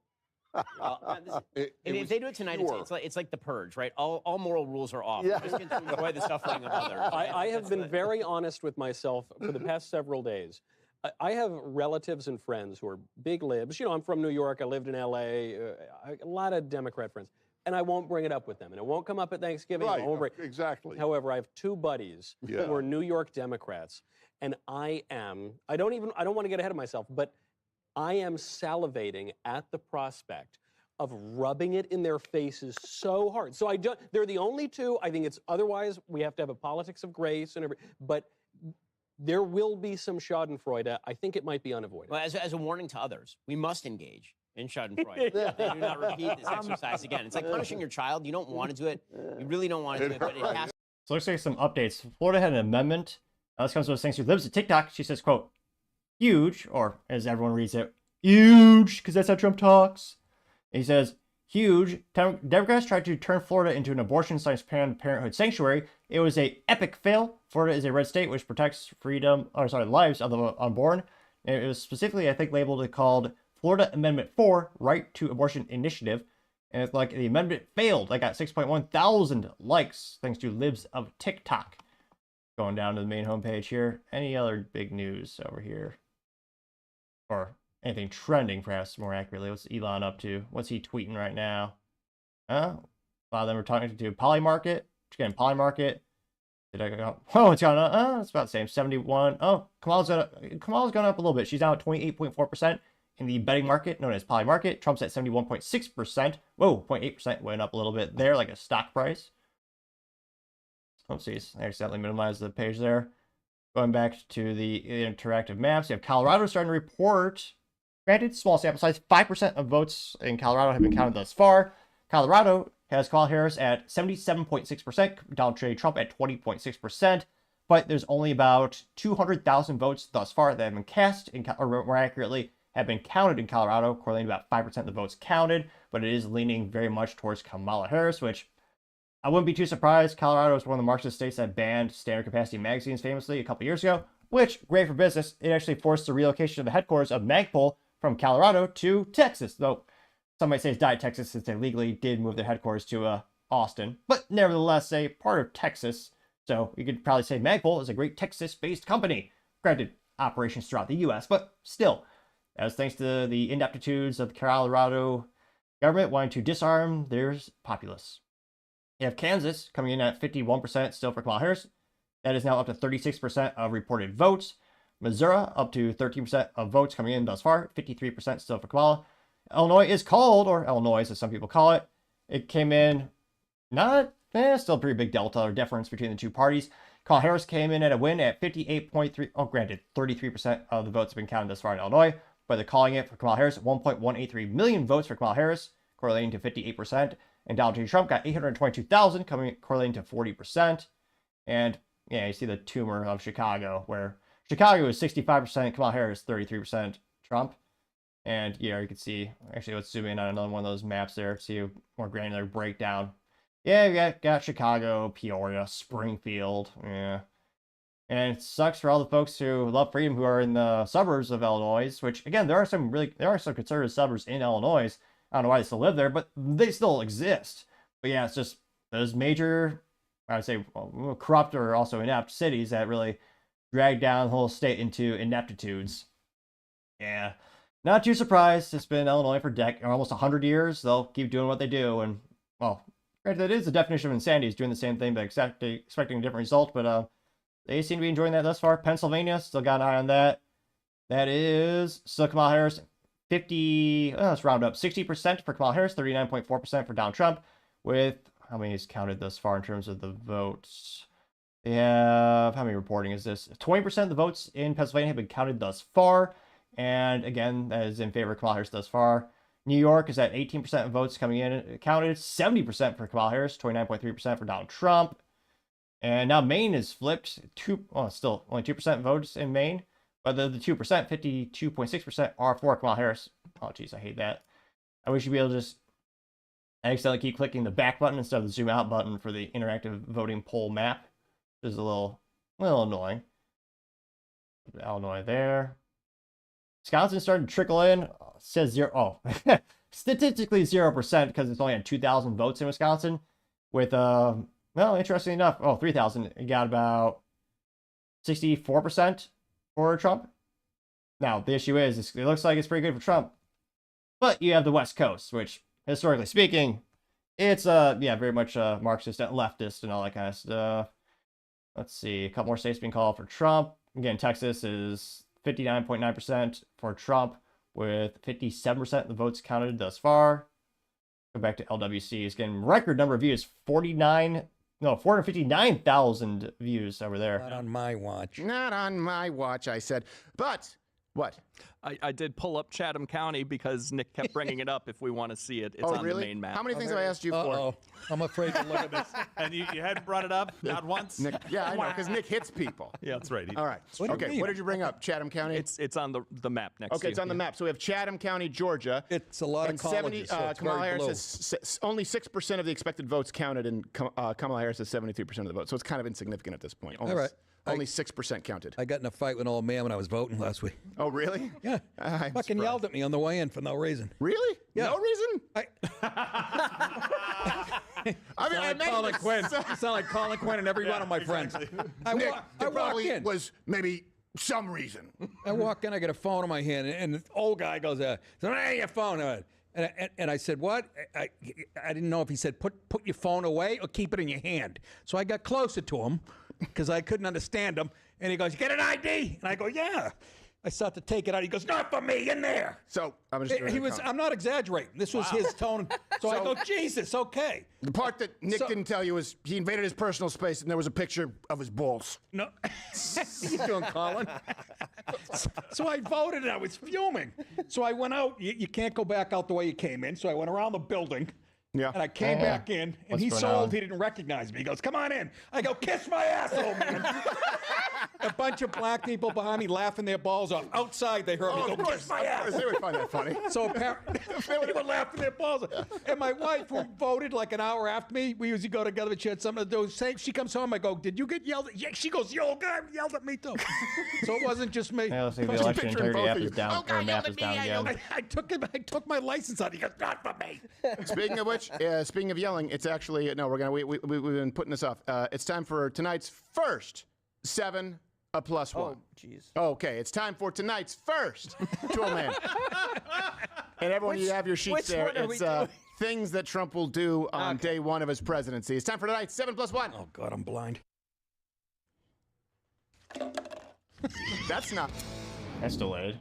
If they do it tonight, it's like the purge, right? All moral rules are off. Just get to enjoy the suffering of others. I have been very honest with myself for the past several days. I have relatives and friends who are big libs. I'm from New York. I lived in L.A. A lot of Democrat friends. And I won't bring it up with them. And it won't come up at Thanksgiving. Right, exactly. However, I have two buddies who are New York Democrats. And I don't want to get ahead of myself, but I am salivating at the prospect of rubbing it in their faces so hard. So they're the only two. I think it's otherwise we have to have a politics of grace and but there will be some schadenfreude. I think it might be unavoidable. Well, as a warning to others, we must engage in schadenfreude. They do not repeat this exercise again. It's like punishing your child. You don't want to do it. You really don't want to do it, but it has to. So let's say some updates. Florida had an amendment. This comes with thanks to lives at TikTok. She says, quote, huge, or as everyone reads it, huge, because that's how Trump talks. And he says, huge. Democrats tried to turn Florida into an abortion/Planned Parenthood sanctuary. It was a epic fail. Florida is a red state which protects lives of the unborn. And it was specifically, I think, labeled and called Florida Amendment 4, Right to Abortion Initiative. And it's like the amendment failed. I got 6.1 thousand likes thanks to libs of TikTok. Going down to the main homepage here. Any other big news over here? Or anything trending, perhaps more accurately. What's Elon up to? What's he tweeting right now? A lot of them are talking to Polymarket. Again, Polymarket. Did I go? Oh, it's gone up. It's about the same. 71. Oh, Kamala's gone up a little bit. She's now at 28.4% in the betting market known as Polymarket. Trump's at 71.6%. Whoa, 0.8% went up a little bit there, like a stock price. Oopsies, I accidentally minimized the page there. Going back to the interactive maps, you have Colorado starting to report. Granted, small sample size, 5% of votes in Colorado have been counted thus far. Colorado has Kamala Harris at 77.6%, Donald J. Trump at 20.6%, but there's only about 200,000 votes thus far that have been cast, or more accurately, have been counted in Colorado, correlating to about 5% of the votes counted, but it is leaning very much towards Kamala Harris, which I wouldn't be too surprised. Colorado is one of the Marxist states that banned standard capacity magazines famously a couple years ago, which, great for business. It actually forced the relocation of the headquarters of Magpul from Colorado to Texas, though some might say it's died Texas since they legally did move their headquarters to Austin, but nevertheless a part of Texas. So you could probably say Magpul is a great Texas-based company. Granted, operations throughout the U.S., but still, that was thanks to the ineptitudes of the Colorado government wanting to disarm their populace. You have Kansas coming in at 51% still for Kamala Harris. That is now up to 36% of reported votes. Missouri up to 13% of votes coming in thus far. 53% still for Kamala. Illinois is called, or Illinois as some people call it. It came in still a pretty big delta or difference between the two parties. Kamala Harris came in at a win at 58.3. Oh, granted, 33% of the votes have been counted thus far in Illinois, but they're calling it for Kamala Harris 1.183 million votes for Kamala Harris, correlating to 58%. And Donald J. Trump got 822,000, correlating to 40%. And yeah, you see the tumor of Chicago, where Chicago is 65%, Kamala Harris 33% Trump. And yeah, you can see, actually, let's zoom in on another one of those maps there, see a more granular breakdown. Yeah, you got Chicago, Peoria, Springfield, yeah. And it sucks for all the folks who love freedom who are in the suburbs of Illinois, which, again, there are some conservative suburbs in Illinois. I don't know why they still live there, but they still exist. But yeah, it's just those major, I would say, corrupt or also inept cities that really drag down the whole state into ineptitudes. Yeah, not too surprised. It's been Illinois for almost 100 years. They'll keep doing what they do. And, well, granted, that is the definition of insanity, is doing the same thing but expecting a different result. But they seem to be enjoying that thus far. Pennsylvania, still got an eye on that. That is still Kamala Harris. Let's round up, 60% for Kamala Harris, 39.4% for Donald Trump, with how many is counted thus far in terms of the votes? They have, how many reporting is this? 20% of the votes in Pennsylvania have been counted thus far, and again, that is in favor of Kamala Harris thus far. New York is at 18% of votes coming in counted, 70% for Kamala Harris, 29.3% for Donald Trump, and now Maine is flipped, still only 2% votes in Maine. But the 2%, 52.6% are for Kamala Harris. Oh, geez, I hate that. I wish you'd be able to just accidentally keep clicking the back button instead of the zoom out button for the interactive voting poll map. This is a little annoying. Illinois there. Wisconsin's starting to trickle in. It says 0. Oh, statistically 0% because it's only had 2,000 votes in Wisconsin. With, well, interestingly enough, 3,000. It got about 64%. For Trump. Now, the issue is, it looks like it's pretty good for Trump. But you have the West Coast, which, historically speaking, it's, very much Marxist and leftist and all that kind of stuff. Let's see, a couple more states being called for Trump. Again, Texas is 59.9% for Trump, with 57% of the votes counted thus far. Go back to LWC. It's getting record number of views. 459,000 views over there. Not on my watch. Not on my watch, I said. But what? I did pull up Chatham County because Nick kept bringing it up. If we want to see it, it's Oh, on really? the main map. How many things have I asked you for? I'm afraid to look at this. And you hadn't brought it up? Not once? Nick, yeah, I know, because Nick hits people. Yeah, that's right. All right. Okay, what did you bring up? Chatham County? It's on the map next to Okay, you. it's on the map. So we have Chatham County, Georgia. It's a lot of colleges, so it's Kamala very Harris blue. has only 6% of the expected votes counted, and Kamala Harris has 73% of the vote. So it's kind of insignificant at this point. All right. Only 6% counted. I got in a fight with an old man when I was voting last week. Oh, really? Yeah. Fucking yelled at me on the way in for no reason. Really? Yeah. No reason? I mean, I Colin Quinn. You sound like Colin Quinn and every one of my friends. I Nick, walk there probably in. was maybe some reason. I walk in, I get a phone in my hand, and the old guy goes, "Hey, your phone." And I said, "What?" I didn't know if he said, "Put your phone away" or "Keep it in your hand." So I got closer to him because I couldn't understand him, and he goes, "You get an ID?" And I go, "Yeah." I start to take it out. He goes, "Not for me, in there." So I'm just. I'm not exaggerating. This was his tone. So I go, "Jesus, okay." The part that Nick didn't tell you was he invaded his personal space, and there was a picture of his balls. No. What are you doing, Colin? So I voted, and I was fuming. So I went out. You can't go back out the way you came in. So I went around the building. Yeah. And I came back in, and What's he's going so on? old he didn't recognize me. He goes, "Come on in." I go, "Kiss my asshole, man." A bunch of black people behind me laughing their balls off. Outside, they heard me go, "Kiss my ass." They would find that funny. So apparently, they were laughing their balls off. And my wife, who voted like an hour after me, we usually go together, but she had something to do. She comes home, I go, "Did you get yelled at?" Yeah, she goes, "Your old guy yelled at me too." So it wasn't just me. Yeah, let's see, the election integrity app is down, or map is down again. I took my license out. He goes, "Not for me." Speaking of which, speaking of yelling, it's actually we've been putting this off. It's time for tonight's first 7+1. Oh, jeez. Okay, it's time for tonight's first Tool Man. And everyone, you have your sheets there. one are we It's doing? things that Trump will do on day one of his presidency. It's time for tonight's 7+1. Oh God, I'm blind. That's not. That's delayed.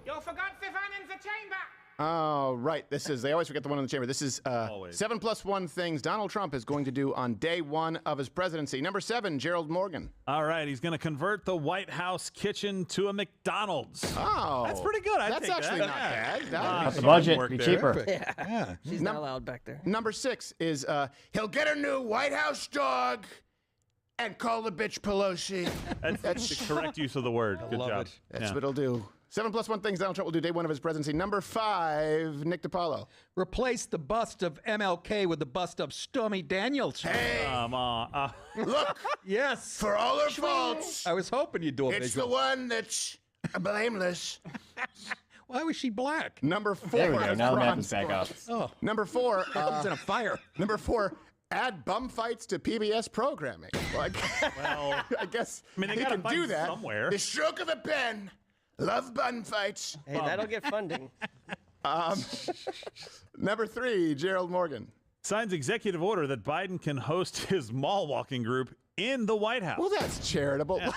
You forgot the one in the chamber. Oh, right. This is, they always forget the one in the chamber. This is 7+1 things Donald Trump is going to do on day one of his presidency. Number 7, Gerald Morgan. All right, he's going to convert the White House kitchen to a McDonald's. Oh. That's pretty good. That's actually not bad. That the budget, be cheaper. Yeah. She's not allowed back there. Number 6 is he'll get a new White House dog and call the bitch Pelosi. That's the correct use of the word. Good job. That's what he'll do. 7+1 things Donald Trump will do day one of his presidency. Number 5, Nick DiPaolo. Replace the bust of MLK with the bust of Stormy Daniels. Hey, Come on. look, Yes. for all her faults, I was hoping you'd do a it's the visual. one that's blameless. Why was she black? Number 4. There we go. is Now the map Ron is back up. Oh, Number 4. he's in a fire. Number 4. Add bum fights to PBS programming. Well, I guess they he gotta can fight do that. somewhere. The stroke of a pen. Love bun fights. Hey, that'll get funding. Number 3, Gerald Morgan. Signs executive order that Biden can host his mall walking group in the White House. Well, that's charitable. How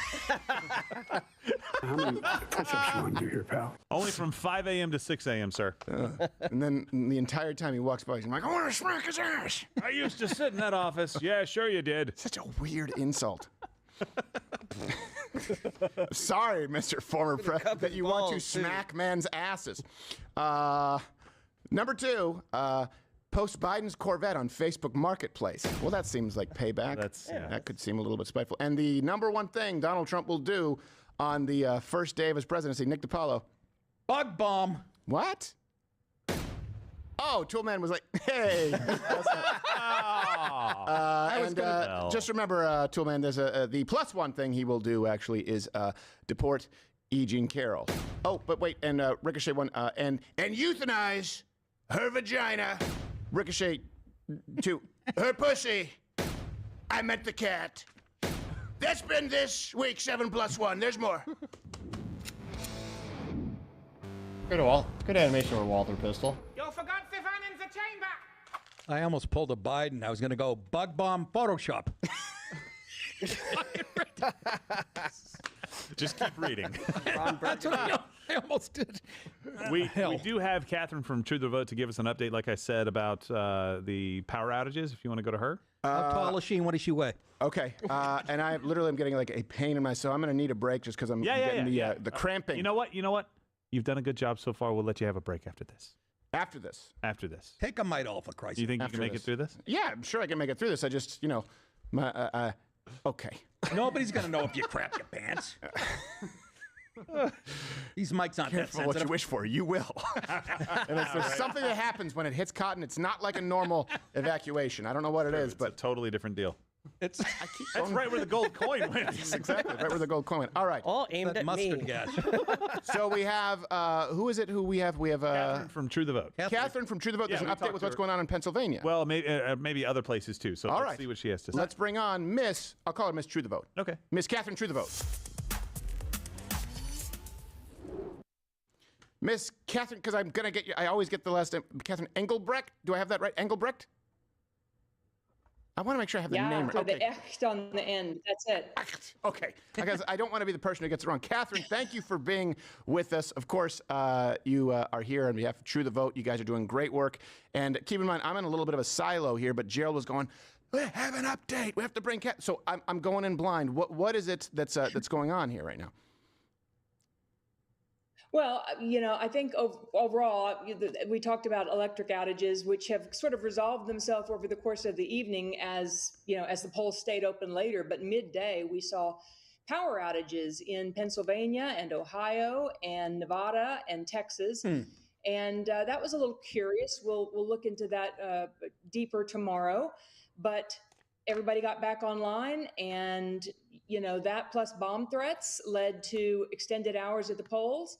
many push-ups you want to do here, pal? Only from 5 a.m. to 6 a.m., sir. And then the entire time he walks by, he's like, I want to smack his ass. I used to sit in that office. Yeah, sure you did. Such a weird insult. Sorry, Mr. Former President, that you want to smack men's asses. Number 2, post Biden's Corvette on Facebook Marketplace. Well, that seems like payback. That could seem a little bit spiteful. And the number 1 thing Donald Trump will do on the first day of his presidency, Nick DiPaolo. Bug bomb. What? Oh, Toolman was like, hey. Just remember, Toolman, there's the +1 thing he will do actually is deport E. Jean Carroll. Oh, but wait, and Ricochet one, and euthanize her vagina. Ricochet 2, her pussy. I meant the cat. That's been this week 7+1. There's more. Good animation with Walther Pistol. You forgot the one in the chamber. I almost pulled a Biden. I was going to go bug bomb Photoshop. Just keep reading. That's what I almost did. We do have Catherine from Truth or Vote to give us an update, like I said, about the power outages, if you want to go to her. How tall is she and what does she weigh? Okay, and I literally am getting like a pain in my, so I'm going to need a break just because I'm getting the cramping. You know what? You've done a good job so far. We'll let you have a break after this. After this. After this. Take a Midol, for Christ's sake. You think you can make it through this? Yeah, I'm sure I can make it through this. I just, okay. Nobody's going to know if you crap your pants. These mics aren't that Careful sensitive. what you wish for. You will. And there's something that happens when it hits cotton. It's not like a normal evacuation. I don't know what it is, but a totally different deal. That's right where the gold coin went. Exactly, right where the gold coin went. All right. All aimed at mustard me. gas. So we have, who is it who we have? We have Catherine from True the Vote. Catherine from True the Vote. There's an we update talked with to what's her. going on in Pennsylvania. Well, maybe other places too. So All let's right. see what she has to say. Let's bring on Miss, I'll call her Miss True the Vote. Okay. Miss Catherine True the Vote. Miss Catherine, because I'm going to get you, I always get the last name, Catherine Engelbrecht. Do I have that right? Engelbrecht? I want to make sure I have the name right. For the echt on the end. That's it. Okay. Because I don't want to be the person who gets it wrong. Catherine, thank you for being with us. Of course, you are here on behalf of True the Vote. You guys are doing great work. And keep in mind, I'm in a little bit of a silo here, but Gerald was going, we have an update. We have to bring Cat. So I'm going in blind. What is it that's going on here right now? Well, I think overall, we talked about electric outages, which have sort of resolved themselves over the course of the evening as the polls stayed open later. But midday, we saw power outages in Pennsylvania and Ohio and Nevada and Texas. And that was a little curious. We'll look into that deeper tomorrow. But everybody got back online, and that plus bomb threats led to extended hours at the polls.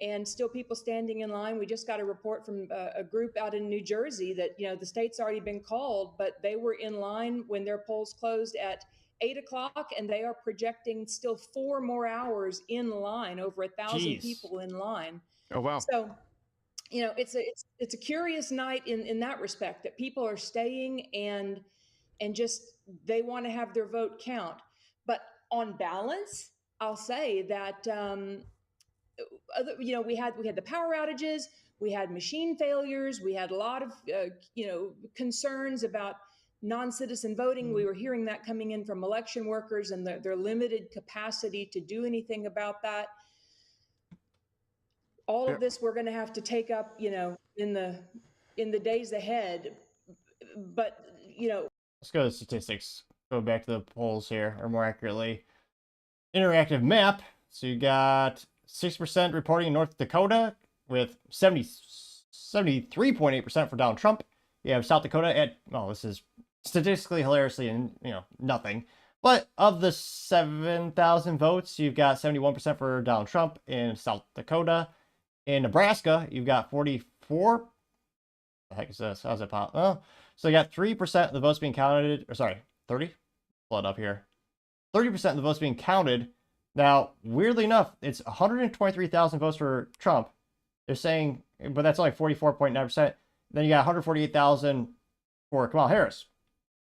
And still people standing in line. We just got a report from a group out in New Jersey that, the state's already been called, but they were in line when their polls closed at 8 o'clock, and they are projecting still 4 more hours in line, over 1,000 people in line. Oh, wow. So, it's a curious night in that respect, that people are staying and just, they want to have their vote count. But on balance, I'll say that, we had the power outages, we had machine failures, we had a lot of concerns about non-citizen voting. We were hearing that coming in from election workers and their limited capacity to do anything about that. All of this we're going to have to take up, in the days ahead. But let's go to statistics. Go back to the polls here, or more accurately, interactive map. So you got 6% reporting in North Dakota, with 73.8% for Donald Trump. You have South Dakota at, this is statistically hilariously and nothing. But of the 7,000 votes, you've got 71% for Donald Trump in South Dakota. In Nebraska, you've got 44. What the heck is this? How's it pop? Oh, so you got 3% of the votes being counted, 30? Pull it up here. 30% of the votes being counted. Now, weirdly enough, it's 123,000 votes for Trump. They're saying, but that's only 44.9%. Then you got 148,000 for Kamala Harris,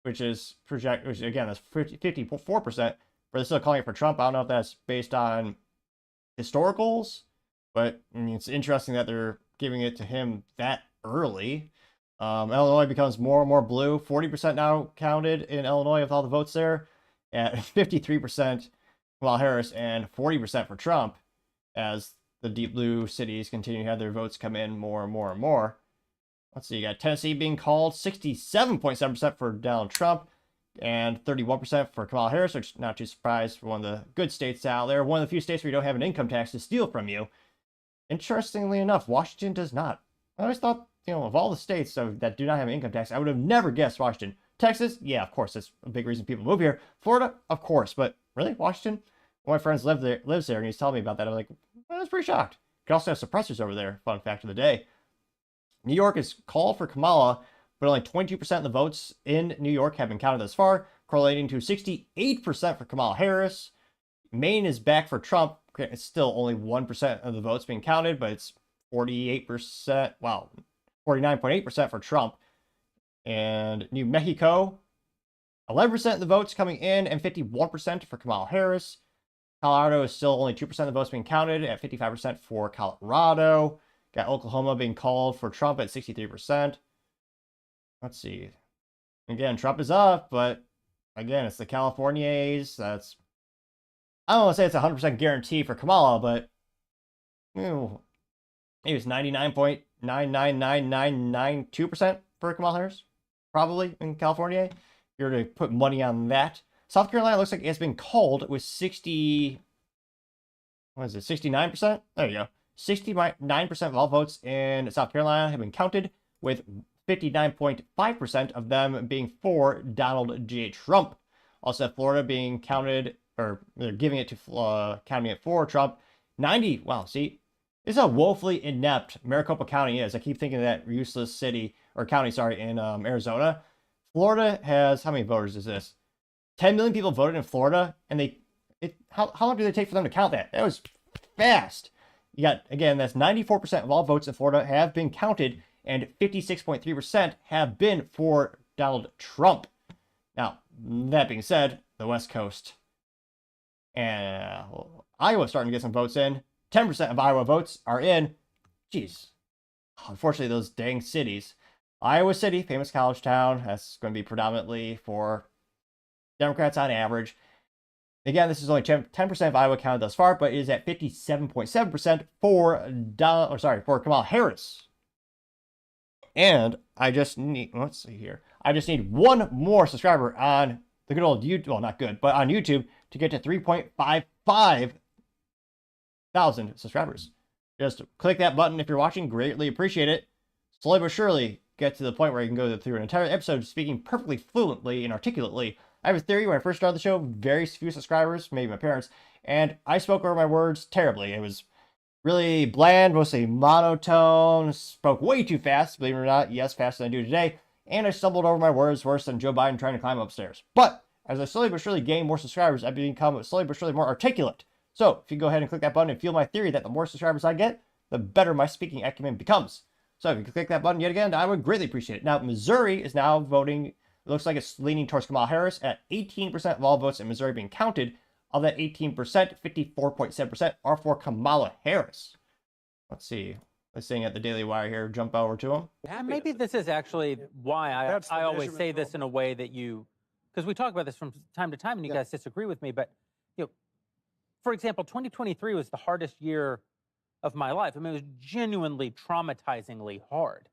which again, that's 54%. But they're still calling it for Trump. I don't know if that's based on historicals, but it's interesting that they're giving it to him that early. Illinois becomes more and more blue. 40% now counted in Illinois with all the votes there, at 53%. Kamala Harris, and 40% for Trump, as the deep blue cities continue to have their votes come in more and more and more. Let's see, you got Tennessee being called, 67.7% for Donald Trump, and 31% for Kamala Harris, which not too surprised for one of the good states out there. One of the few states where you don't have an income tax to steal from you. Interestingly enough, Washington does not. I always thought, of all the states that do not have an income tax, I would have never guessed Washington. Texas, yeah, of course, that's a big reason people move here. Florida, of course, but really, Washington? One of my friends lives there, and he's telling me about that. I'm like, I was pretty shocked. You can also have suppressors over there. Fun fact of the day. New York is called for Kamala, but only 22% of the votes in New York have been counted thus far, correlating to 68% for Kamala Harris. Maine is back for Trump. It's still only 1% of the votes being counted, but it's 48%. Wow, 49.8% for Trump. And New Mexico, 11% of the votes coming in, and 51% for Kamala Harris. Colorado is still only 2% of the votes being counted at 55% for Colorado. Got Oklahoma being called for Trump at 63%. Let's see. Again, Trump is up, but again, it's the Californias. That's, I don't want to say it's 100% guarantee for Kamala, but it was 99.999992% for Kamala Harris, probably in California. If you were to put money on that. South Carolina looks like it's been called with 69%? There you go. 69% of all votes in South Carolina have been counted, with 59.5% of them being for Donald J. Trump. Also, Florida being counted, or they're giving it to, counting it for Trump. 90, wow, see, this is how woefully inept Maricopa County is. I keep thinking of that useless city, or county, sorry, in Arizona. Florida has, how many voters is this? 10 million people voted in Florida, and how long did it take for them to count that? That was fast. You got, again, that's 94% of all votes in Florida have been counted, and 56.3% have been for Donald Trump. Now, that being said, the West Coast and Iowa's starting to get some votes in. 10% of Iowa votes are in. Jeez. Unfortunately, those dang cities. Iowa City, famous college town, that's going to be predominantly for Democrats on average. Again, this is only 10% of Iowa counted thus far, but it is at 57.7% for Kamala Harris. And I just need, let's see here. I just need one more subscriber on the good old YouTube, well, not good, but on YouTube to get to 3.55 thousand subscribers. Just click that button if you're watching. Greatly appreciate it. Slowly but surely get to the point where you can go through an entire episode speaking perfectly fluently and articulately. I have a theory. When I first started the show, very few subscribers, maybe my parents, and I spoke over my words terribly. It was really bland, mostly monotone, spoke way too fast, believe it or not. Yes, faster than I do today. And I stumbled over my words worse than Joe Biden trying to climb upstairs. But as I slowly but surely gain more subscribers, I've become slowly but surely more articulate. So if you go ahead and click that button and feel my theory that the more subscribers I get, the better my speaking acumen becomes. So if you click that button yet again, I would greatly appreciate it. Now, Missouri is now voting. It looks like it's leaning towards Kamala Harris at 18% of all votes in Missouri being counted. Of that 18%, 54.7% are for Kamala Harris. Let's see. Let's see at the Daily Wire here. Jump over to them. Maybe this is actually why I always say this in a way that because we talk about this from time to time and you guys disagree with me, but for example, 2023 was the hardest year of my life. I mean, it was genuinely traumatizingly hard.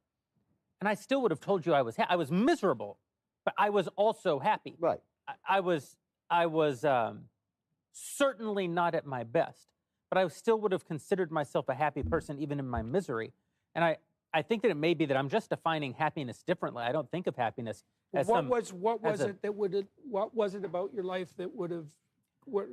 And I still would have told you I was miserable, but I was also happy. Right. I was certainly not at my best, but I still would have considered myself a happy person even in my misery. And I think that it may be that I'm just defining happiness differently. I don't think of happiness as what was it about your life that would have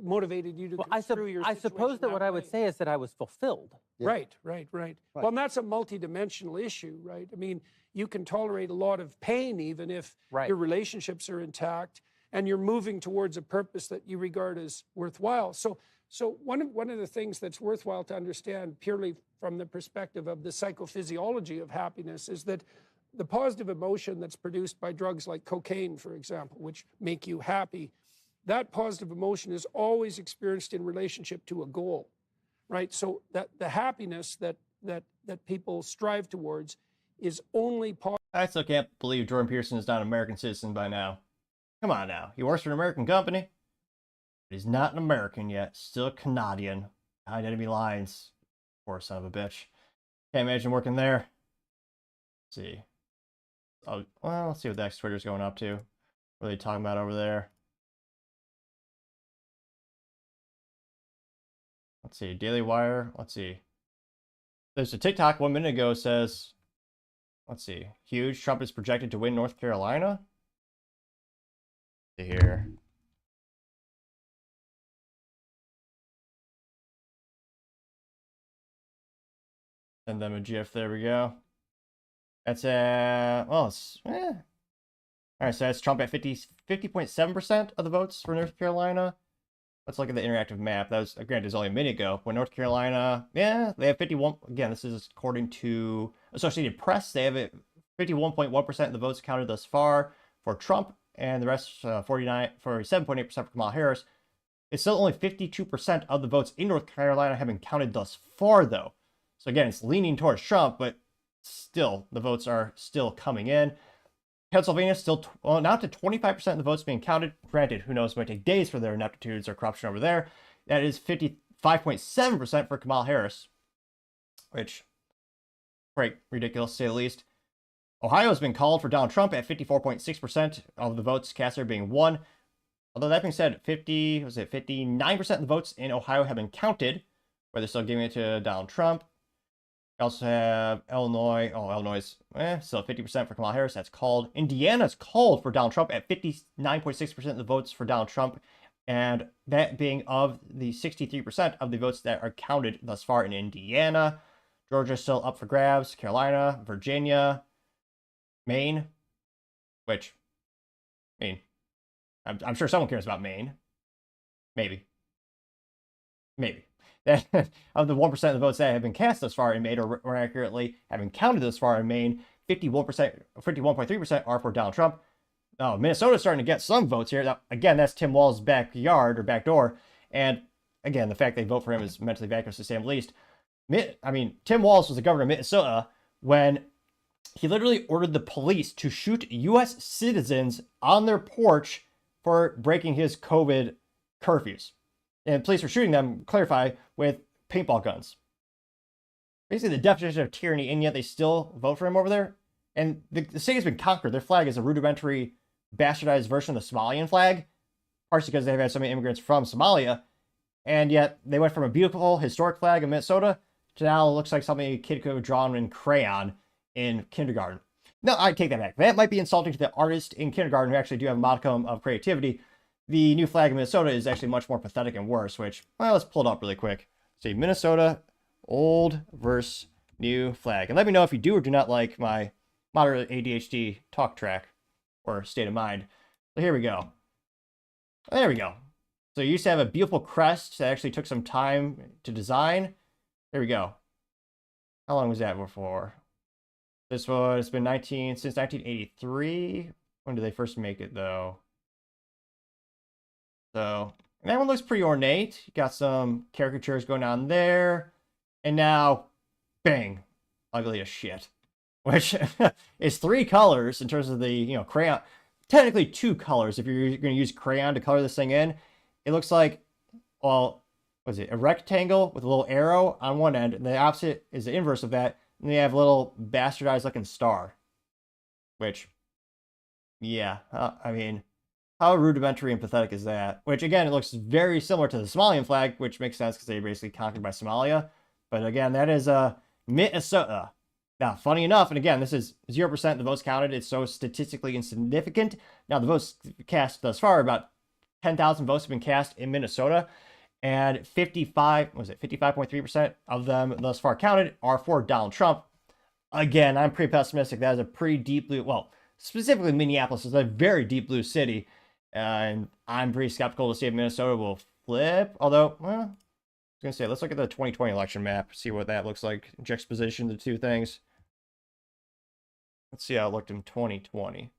motivated you to construe your I suppose that what I would say is that I was fulfilled. Yeah. Right. Well, and that's a multidimensional issue, right? I mean, you can tolerate a lot of pain even if your relationships are intact and you're moving towards a purpose that you regard as worthwhile. So one of the things that's worthwhile to understand purely from the perspective of the psychophysiology of happiness is that the positive emotion that's produced by drugs like cocaine, for example, which make you happy, that positive emotion is always experienced in relationship to a goal, right? So that the happiness that people strive towards is only positive. I still can't believe Jordan Peterson is not an American citizen by now. Come on now. He works for an American company. But he's not an American yet. Still a Canadian. Behind enemy lines. Poor son of a bitch. Can't imagine working there. Let's see. Oh, well, let's see what the next Twitter's going up to. What are they talking about over there? Let's see. Daily Wire. Let's see. There's a TikTok 1 minute ago says, let's see. Huge. Trump is projected to win North Carolina. Let's see here. Send them a GIF. There we go. That's well, it's All right, so that's Trump at 50.7% of the votes for North Carolina. Let's look at the interactive map. That was, granted, it's only a minute ago. When North Carolina, they have 51. Again, this is according to Associated Press. They have 51.1% of the votes counted thus far for Trump, and the rest 47.8% for Kamala Harris. It's still only 52% of the votes in North Carolina have been counted thus far, though. So again, it's leaning towards Trump, but still, the votes are still coming in. Pennsylvania still, well, now to 25% of the votes being counted. Granted, who knows, it might take days for their ineptitudes or corruption over there. That is 55.7% for Kamala Harris, which, quite ridiculous to say the least. Ohio has been called for Donald Trump at 54.6% of the votes cast there being won. Although that being said, 59% of the votes in Ohio have been counted, where they're still giving it to Donald Trump. We also have Illinois. Oh, Illinois is still 50% for Kamala Harris. That's called. Indiana's called for Donald Trump at 59.6% of the votes for Donald Trump, and that being of the 63% of the votes that are counted thus far in Indiana. Georgia's still up for grabs. Carolina, Virginia, Maine, which, I mean, I'm sure someone cares about Maine. Maybe. Of the 1% of the votes that have been cast thus far in Maine, or more accurately, have been counted thus far in Maine, 51.3% are for Donald Trump. Oh, Minnesota's starting to get some votes here. Now, again, that's Tim Walz's backyard or back door. And again, the fact they vote for him is mentally vacuous to say the least. I mean, Tim Walz was the governor of Minnesota when he literally ordered the police to shoot U.S. citizens on their porch for breaking his COVID curfews. And police were shooting them, clarify, with paintball guns. Basically the definition of tyranny, and yet they still vote for him over there. And the city has been conquered. Their flag is a rudimentary, bastardized version of the Somalian flag, partially because they've had so many immigrants from Somalia. And yet they went from a beautiful, historic flag in Minnesota to now it looks like something a kid could have drawn in crayon in kindergarten. No, I take that back. That might be insulting to the artist in kindergarten who actually do have a modicum of creativity. The new flag in Minnesota is actually much more pathetic and worse, which, well, let's pull it up really quick. See, Minnesota, old versus new flag. And let me know if you do or do not like my moderate ADHD talk track or state of mind. So here we go. There we go. So you used to have a beautiful crest that actually took some time to design. There we go. How long was that before? This was, it's been since 1983. When did they first make it, though? So, that one looks pretty ornate. You got some caricatures going on there. And now, bang, ugly as shit. Which is 3 colors in terms of the, crayon. Technically 2 colors if you're going to use crayon to color this thing in. It looks like, well, what is it? A rectangle with a little arrow on one end. And the opposite is the inverse of that. And they have a little bastardized looking star. Which, yeah, I mean, how rudimentary and pathetic is that? Which, again, it looks very similar to the Somalian flag, which makes sense because they were basically conquered by Somalia. But again, that is Minnesota. Now, funny enough, and again, this is 0% of the votes counted. It's so statistically insignificant. Now, the votes cast thus far, about 10,000 votes have been cast in Minnesota. And 55.3% of them thus far counted are for Donald Trump. Again, I'm pretty pessimistic. That is a pretty deep blue, well, specifically Minneapolis is a very deep blue city. And I'm pretty skeptical to see if Minnesota will flip. Although, well, I was going to say, let's look at the 2020 election map, see what that looks like. Juxtaposition the two things. Let's see how it looked in 2020.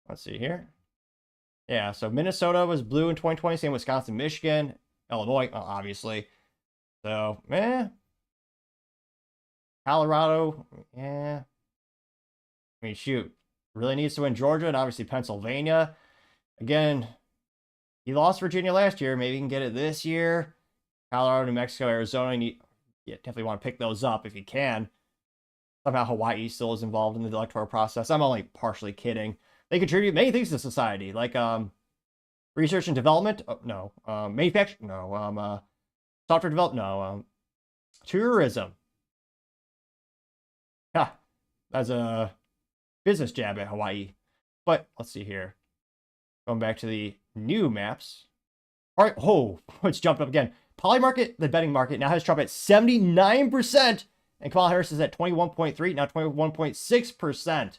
Let's see here. Yeah, so Minnesota was blue in 2020, same Wisconsin, Michigan, Illinois, well, obviously. So, Colorado, yeah. I mean, shoot. Really needs to win Georgia and obviously Pennsylvania. Again, he lost Virginia last year. Maybe he can get it this year. Colorado, New Mexico, Arizona, you definitely want to pick those up if you can. Somehow Hawaii still is involved in the electoral process. I'm only partially kidding. They contribute many things to society, like research and development. Oh, no. Manufacturing. No. Software development. No. Tourism. Yeah, that's a business jab at Hawaii. But let's see here. Going back to the new maps. All right. Oh, it's jumped up again. Poly market, the betting market, now has Trump at 79%, and Kamala Harris is at 21.3%, now 21.6%,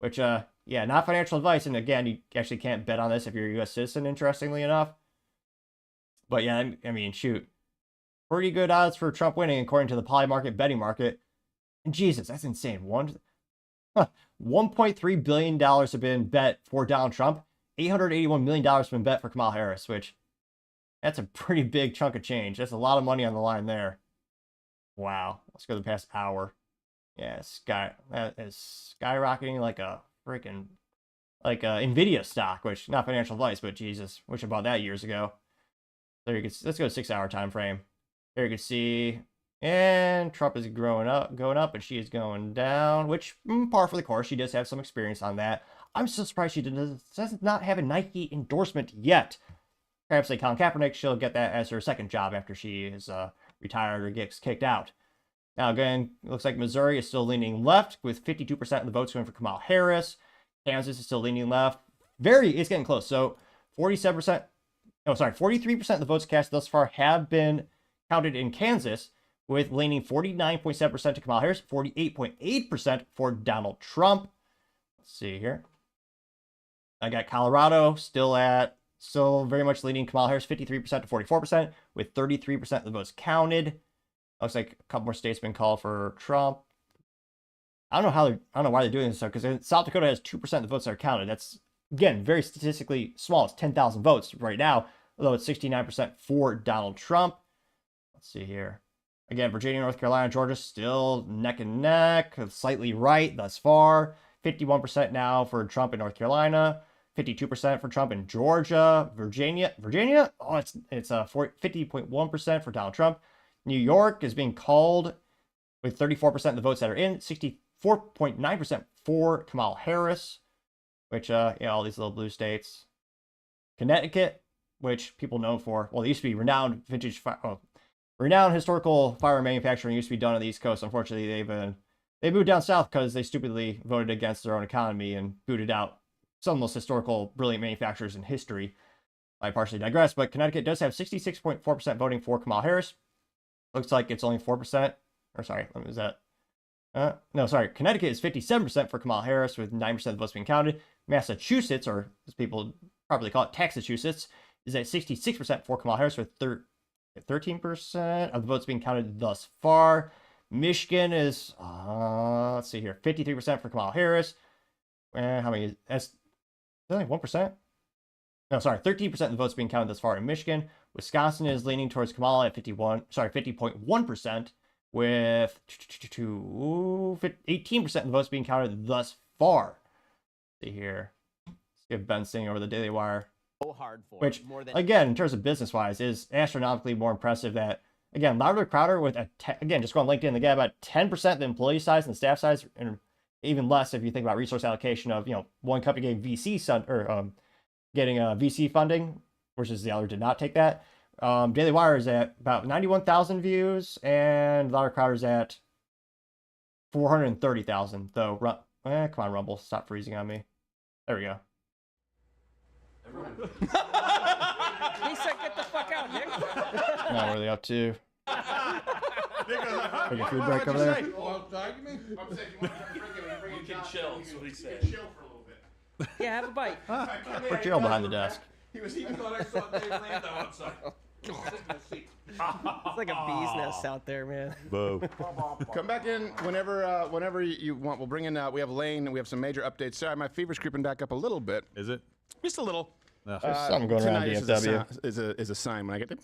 which, yeah, not financial advice. And again, you actually can't bet on this if you're a U.S. citizen, interestingly enough. But yeah, I mean, shoot. Pretty good odds for Trump winning, according to the poly market betting market. And Jesus, that's insane. $1.3 billion have been bet for Donald Trump. $881 million have been bet for Kamala Harris, which, That's a pretty big chunk of change. That's a lot of money on the line there. Wow. Let's go to the past hour. Yeah, that is skyrocketing like a freaking Nvidia stock, which not financial advice, but Jesus, wish I bought that years ago. There you can. Let's go 6 hour time frame. There you can see, and Trump is going up, and she is going down, which par for the course. She does have some experience on that. I'm so surprised she does not have a Nike endorsement yet. Perhaps like Colin Kaepernick, she'll get that as her second job after she is retired or gets kicked out. Now again, it looks like Missouri is still leaning left with 52% of the votes going for Kamala Harris. Kansas is still leaning left. It's getting close. So 43% of the votes cast thus far have been counted in Kansas, with leaning 49.7% to Kamala Harris, 48.8% for Donald Trump. Let's see here. I got Colorado still very much leaning Kamala Harris, 53% to 44%, with 33% of the votes counted. Looks like a couple more states have been called for Trump. I don't know why they're doing this, because South Dakota has 2% of the votes that are counted. That's, again, very statistically small. It's 10,000 votes right now, although it's 69% for Donald Trump. Let's see here. Again, Virginia, North Carolina, Georgia still neck and neck, slightly right thus far. 51% now for Trump in North Carolina, 52% for Trump in Georgia. Virginia, oh, it's 50.1% for Donald Trump. New York is being called with 34% of the votes that are in, 64.9% for Kamala Harris, which, all these little blue states. Connecticut, which people know for, well, it used to be renowned historical firearm manufacturing used to be done on the East Coast. Unfortunately, they moved down south because they stupidly voted against their own economy and booted out some of the most historical, brilliant manufacturers in history. I partially digress, but Connecticut does have 66.4% voting for Kamala Harris. Looks like it's only 4%. Or sorry, what was that? Connecticut is 57% for Kamala Harris, with 9% of the votes being counted. Massachusetts, or as people probably call it, Texachusetts, is at 66% for Kamala Harris, with 13% of the votes being counted thus far. Michigan is, let's see here, 53% for Kamala Harris. How many? That's only 1%. No, sorry, 13% of the votes being counted thus far in Michigan. Wisconsin is leaning towards Kamala at 50.1%, with 18% of the votes being counted thus far. Let's see here. Let's give Ben Singh over the Daily Wire. Hard for which, again, in terms of business-wise, is astronomically more impressive. That, again, Louder Crowder with just go on LinkedIn, they get about 10% of the employee size and the staff size, and even less if you think about resource allocation of, one company getting getting VC funding, versus the other did not take that. Daily Wire is at about 91,000 views, and Louder Crowder's at 430,000. Though, come on, Rumble, stop freezing on me. There we go. He said, "Get the fuck out, Nick." Now, what are they up to? Take a food break over there. You can chill, is what he said. Chill for a little bit. Yeah, have a bite. Put Gerald behind the desk. He thought I saw Dave Lando outside. It's like a bee's nest out there, man. Boo. Come back in whenever you want. We'll bring in, we have Lane, we have some major updates. Sorry, my fever's creeping back up a little bit. Is it? Just a little. No. There's something going around DFW. Is a sign when I get the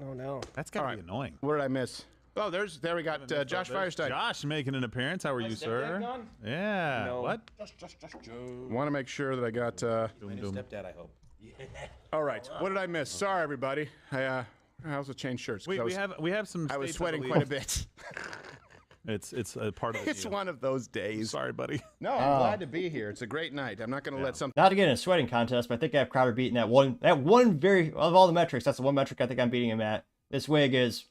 Oh, no. That's got to be annoying. What did I miss? Oh, there we got Josh Firestein. Josh making an appearance. How are you, sir? Yeah. No. What? Just Joe. Want to make sure that I got... stepdad, I hope. Yeah. All right. What did I miss? Sorry, everybody. I also changed shirts. We have some. I was sweating quite a bit. It's a part of it. It's one of those days. Sorry, buddy. No, I'm glad to be here. It's a great night. I'm not going to let something. Not to get in a sweating contest, but I think I have Crowder beating that one very, of all the metrics, that's the one metric I think I'm beating him at. This wig is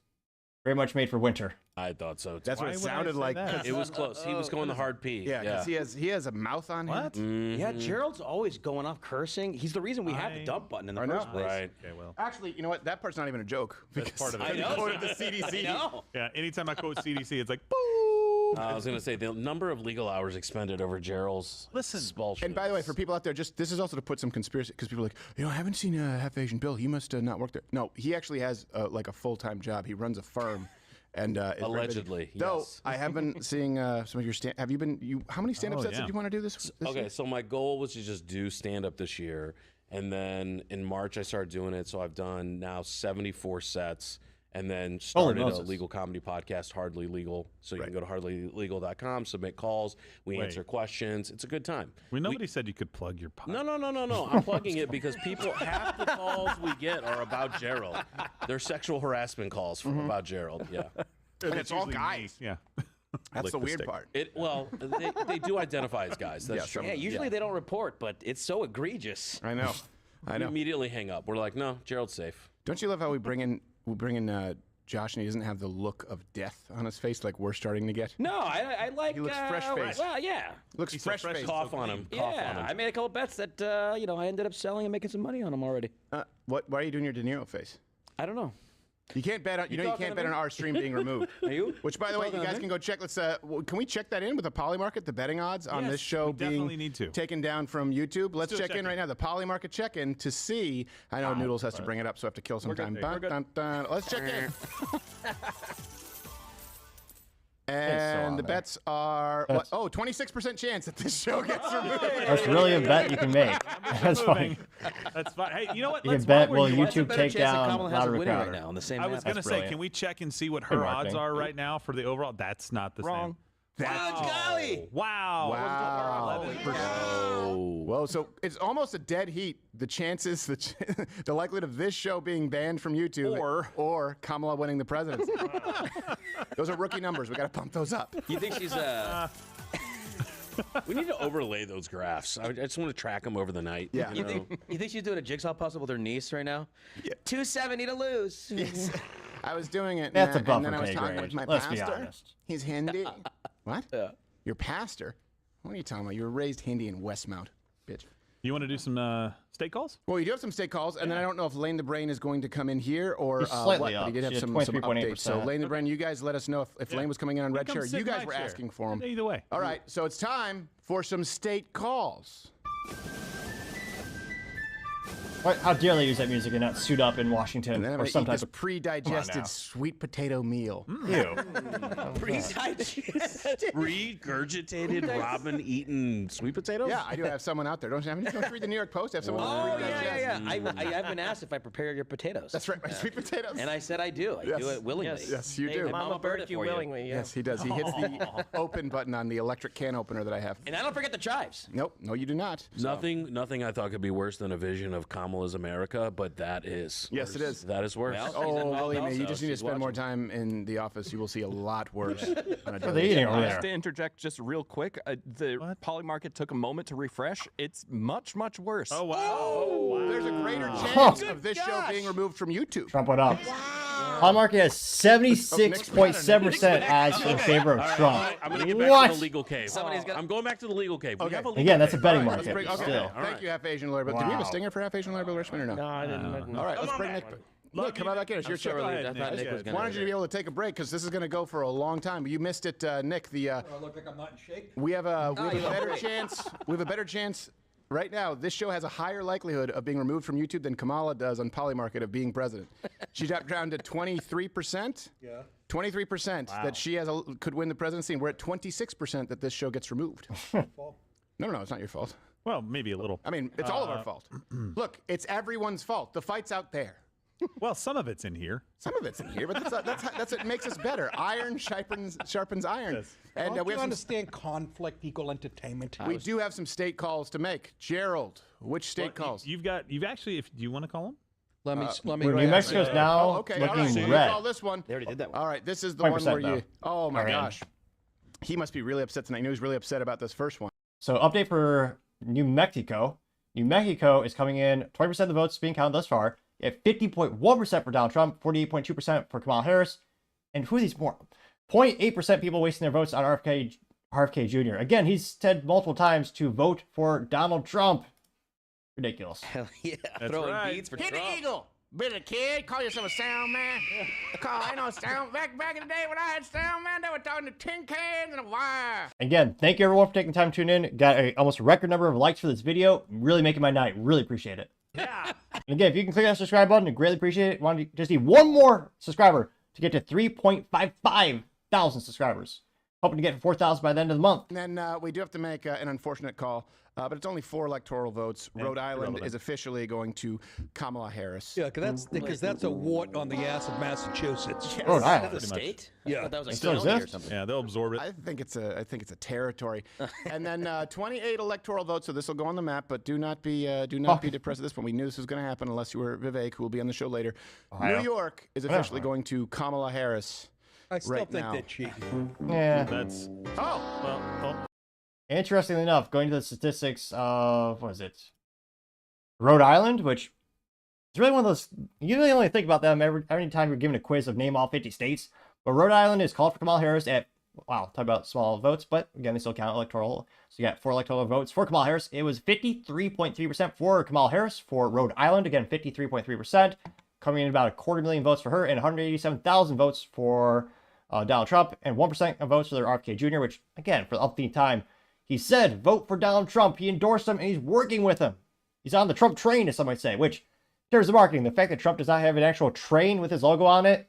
very much made for winter. I thought so too. That's what it sounded like. It was close. He was going the hard P. Yeah, because he has a mouth on him. What? Mm-hmm. Yeah, Gerald's always going off cursing. He's the reason we have the dump button in the first place. Right. Okay, well. Actually, you know what? That part's not even a joke. That's part of it. I know. Quoted the CDC. I know. Yeah, anytime I quote CDC, it's like, boo! I was going to say the number of legal hours expended over Gerald's expulsion. And by the way, for people out there, this is also to put some conspiracy, because people are like, I haven't seen a half Asian Bill. He must not work there. No, he actually has like a full-time job. He runs a farm. And allegedly, yes. Though I have been seeing some of your stand. Have you been? How many stand-up sets did you want to do this? Okay, so my goal was to just do stand-up this year, And then in March, I started doing it. So I've done now 74 sets. And then started a legal comedy podcast, Hardly Legal. So you can go to hardlylegal.com, submit calls. We answer questions. It's a good time. Nobody said you could plug your podcast. No. I'm plugging it because half the calls we get are about Gerald. They're sexual harassment calls about Gerald. Yeah. And it's all guys. Yeah. That's the weird part. They do identify as guys. That's true. Yeah, usually they don't report, but it's so egregious. I know. We immediately hang up. We're like, no, Gerald's safe. Don't you love how we bring in Josh and he doesn't have the look of death on his face like we're starting to get? No, I like. He looks fresh-faced. Well, yeah. Looks fresh-faced. Cough on him. Yeah, I made a couple bets that I ended up selling and making some money on them already. Why are you doing your De Niro face? I don't know. You can't bet on. You can't bet on our stream being removed. Are you? Which, by the way, you guys can go check. Let's. Can we check that in with the Polymarket? The betting odds on this show being taken down from YouTube. Let's check in right now. The Polymarket check-in to see. I know Noodles has to bring it up, so I have to kill some time. Let's check in. And the bets are 26% chance that this show gets removed. That's really a bet you can make. That's fine. That's fine. Hey, you know what? You can bet will YouTube take down Louder right now on the same I was going to say, can we check and see what her odds are right now for the overall? That's not the same. Wow. 11%. Whoa. So it's almost a dead heat. The chances, the likelihood of this show being banned from YouTube or Kamala winning the presidency. Those are rookie numbers. We got to pump those up. You think she's We need to overlay those graphs. I just want to track them over the night. Yeah. You think she's doing a jigsaw puzzle with her niece right now? Yeah. 270 to lose. Yes. I was doing it. That's a and then I was talking with my pastor. Let's be honest. He's Hindi. What? Your pastor? What are you talking about? You were raised Hindi in Westmount, bitch. You want to do some state calls? Well, you do have some state calls, and then I don't know if Lane the Brain is going to come in here or slightly what, up. but he did have She some had updates. So 23.8%. Lane the Brain, you guys let us know if Lane was coming in on red chair. You guys were asking for him. Either way. All right, so it's time for some state calls. How dare they use that music and not suit up in Washington And then I'm or gonna some eat type this of pre-digested sweet potato meal. Ew. Regurgitated Robin eaten sweet potatoes? Yeah, I do have someone out there. Don't you read the New York Post? I have someone. Yeah. I've been asked if I prepare your potatoes. That's right, my sweet potatoes. And I said I do. I do it willingly. Yes, you do. Mama bird you willingly. Yeah. Yes, he does. He hits the open button on the electric can opener that I have. And I don't forget the chives. Nope, no, you do not. Nothing I thought could be worse than a vision of Kamala's America, but that is. Yes, it is. That is worse. Well, believe me, you just need to spend more time in the office. You will see a lot worse. Just to interject just real quick, the Polymarket took a moment to refresh. It's much, much worse. Oh, wow. There's a greater chance of this show being removed from YouTube. Trump went up. Polymarket has 76.7% ads in favor of Trump. I'm going to get back to the legal cave. I'm going back to the legal cave. Okay. Again, that's a betting market. Still. Thank you, Half Asian Lawyer. But do we have a stinger for Half Asian Lawyer Bill Richmond or no? No, I didn't. All right, let's bring Nick. Nick, come on back in. It's your show. Wanted you to be able to take a break because this is going to go for a long time. But you missed it, Nick. I look like I'm not in shape. We have a better chance. We have a better chance. Right now, this show has a higher likelihood of being removed from YouTube than Kamala does on Polymarket of being president. She dropped down to 23%. Yeah. 23% that she could win the presidency, and we're at 26% that this show gets removed. No, it's not your fault. Well, maybe a little. I mean, it's all of our fault. Look, it's everyone's fault. The fight's out there. Well, some of it's in here. Some of it's in here, but that's what makes us better. Iron sharpens iron. Yes. And Don't we you have understand conflict equal entertainment? We do have some state calls to make. Gerald, which state calls? You've actually. If do you want to call them? Let me. New Mexico's now okay, looking all right, so red. Call this one. They already did that one. All right, this is the one where you. Oh my All right. gosh, he must be really upset tonight. I know he's really upset about this first one. So update for New Mexico. New Mexico is coming in 20% of the votes being counted thus far. You have 50.1% for Donald Trump, 48.2% for Kamala Harris, and who are these more? 0.8% people wasting their votes on RFK Jr. Again, he's said multiple times to vote for Donald Trump. Ridiculous. Hell yeah. That's Throwing right. beads for Hit Trump. the eagle. Been a kid, call yourself a sound man. Ain't no sound. Back in the day when I had sound man, they were talking to tin cans and a wire. Again, thank you everyone for taking time to tune in. Got almost a record number of likes for this video. Really making my night. Really appreciate it. Yeah. And again, if you can click that subscribe button, I greatly appreciate it. Want to just need one more subscriber to get to 3.55 thousand subscribers. hoping to get 4,000 by the end of the month. And then we do have to make an unfortunate call, but it's only 4 electoral votes. Rhode Island is officially going to Kamala Harris. Yeah, because that's a wart on the ass of Massachusetts. Yes. Rhode Island, The state? Yeah. I thought that was like Still county or exists? something. Yeah, they'll absorb it. I think it's a territory. And then 28 electoral votes, so this will go on the map. But do not be depressed at this point. We knew this was going to happen unless you were Vivek, who will be on the show later. Ohio. New York is officially going to Kamala Harris. I still right think now. they're cheating. Yeah. That's Oh, Interestingly enough, going to the statistics of, what is it? Rhode Island, which is really one of those, you really only think about them every time you're given a quiz of name all 50 states. But Rhode Island is called for Kamala Harris at, wow, talk about small votes, but again, they still count electoral. So you got 4 electoral votes for Kamala Harris. It was 53.3% for Kamala Harris for Rhode Island. Again, 53.3%, coming in about 250,000 votes for her and 187,000 votes for Donald Trump, and 1% of votes for their RFK Jr., which, again, for the umpteenth time, he said, vote for Donald Trump. He endorsed him, and he's working with him. He's on the Trump train, as some might say, which, in terms of marketing, the fact that Trump does not have an actual train with his logo on it,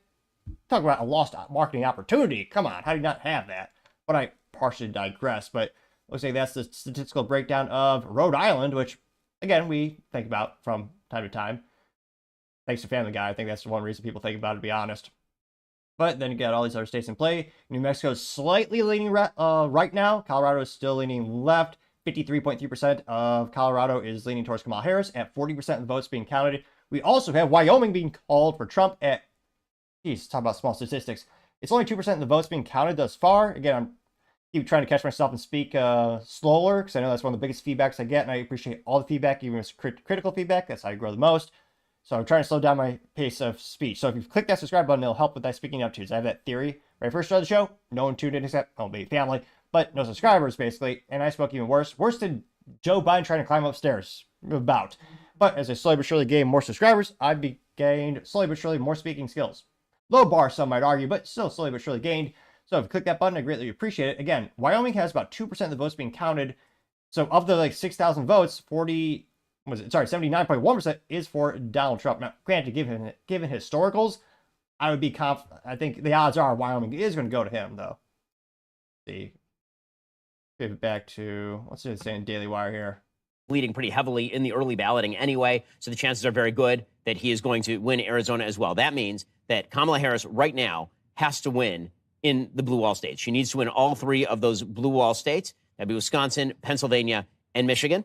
talk about a lost marketing opportunity. Come on, how do you not have that? But I partially digress, but looks like that's the statistical breakdown of Rhode Island, which, again, we think about from time to time. Thanks to Family Guy, I think that's the one reason people think about it, to be honest. But then you got all these other states in play. New Mexico is slightly leaning right now. Colorado is still leaning left. 53.3% of Colorado is leaning towards Kamala Harris at 40% of the votes being counted. We also have Wyoming being called for Trump at, geez, talk about small statistics. It's only 2% of the votes being counted thus far. Again, I'm keep trying to catch myself and speak slower because I know that's one of the biggest feedbacks I get, and I appreciate all the feedback, even if it's critical feedback. That's how you grow the most. So I'm trying to slow down my pace of speech. So if you click that subscribe button, it'll help with that speaking up too. So I have that theory. Right first start of the show, no one tuned in except maybe family, but no subscribers basically. And I spoke even worse than Joe Biden trying to climb upstairs. About. But as I slowly but surely gained more subscribers, I've gained slowly but surely more speaking skills. Low bar, some might argue, but still slowly but surely gained. So if you click that button, I greatly appreciate it. Again, Wyoming has about 2% of the votes being counted. So of the 6,000 votes, 79.1% is for Donald Trump. Now, granted, given historicals, I would be confident. I think the odds are Wyoming is going to go to him, though. Let's see. Give it back to, what's it saying, Daily Wire here? Leading pretty heavily in the early balloting anyway, so the chances are very good that he is going to win Arizona as well. That means that Kamala Harris right now has to win in the blue wall states. She needs to win all 3 of those blue wall states. That'd be Wisconsin, Pennsylvania, and Michigan.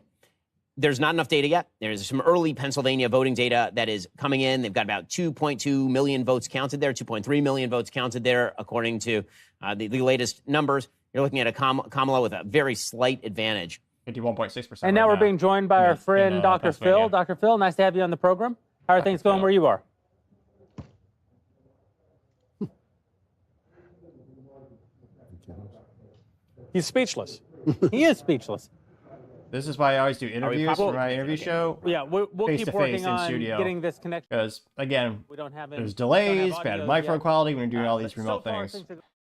There's not enough data yet. There's some early Pennsylvania voting data that is coming in. They've got about 2.2 million votes counted there, 2.3 million votes counted there, according to the latest numbers. You're looking at a Kamala with a very slight advantage. 51.6%. And now we're being joined by our friend, Dr. Phil. Dr. Phil, nice to have you on the program. How are things going where you are? He's speechless. He is speechless. This is why I always do interviews for my interview show. Yeah, we'll keep working on studio. getting this connection. Because, again, we don't have there's delays, bad microphone quality when you're doing all these so remote far, things.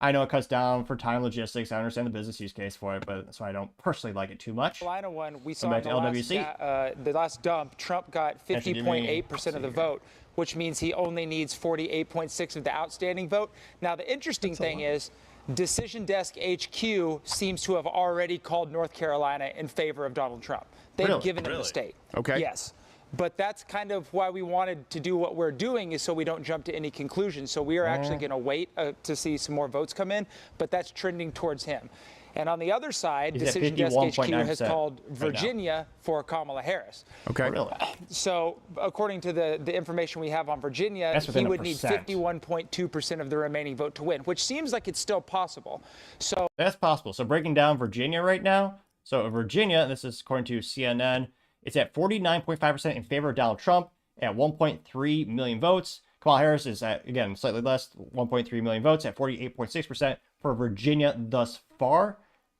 I know it cuts down for time logistics. I understand the business use case for it, but that's why I don't personally like it too much. Carolina one, we saw back in to the LWC. the last dump, Trump got 50.8% of the vote, which means he only needs 48.6 of the outstanding vote. Now, the interesting thing is, Decision Desk HQ seems to have already called North Carolina in favor of Donald Trump. They've given him the state. Okay. Yes. But that's kind of why we wanted to do what we're doing, is so we don't jump to any conclusions. So we are actually going to wait to see some more votes come in, but that's trending towards him. And on the other side, Decision Desk HQ has called Virginia for Kamala Harris. Okay. Really? So according to the information we have on Virginia, he would need 51.2% of the remaining vote to win, which seems like it's still possible. So that's possible. So breaking down Virginia right now. So Virginia, and this is according to CNN, it's at 49.5% in favor of Donald Trump at 1.3 million votes. Kamala Harris is at, again, slightly less, 1.3 million votes at 48.6% for Virginia thus far.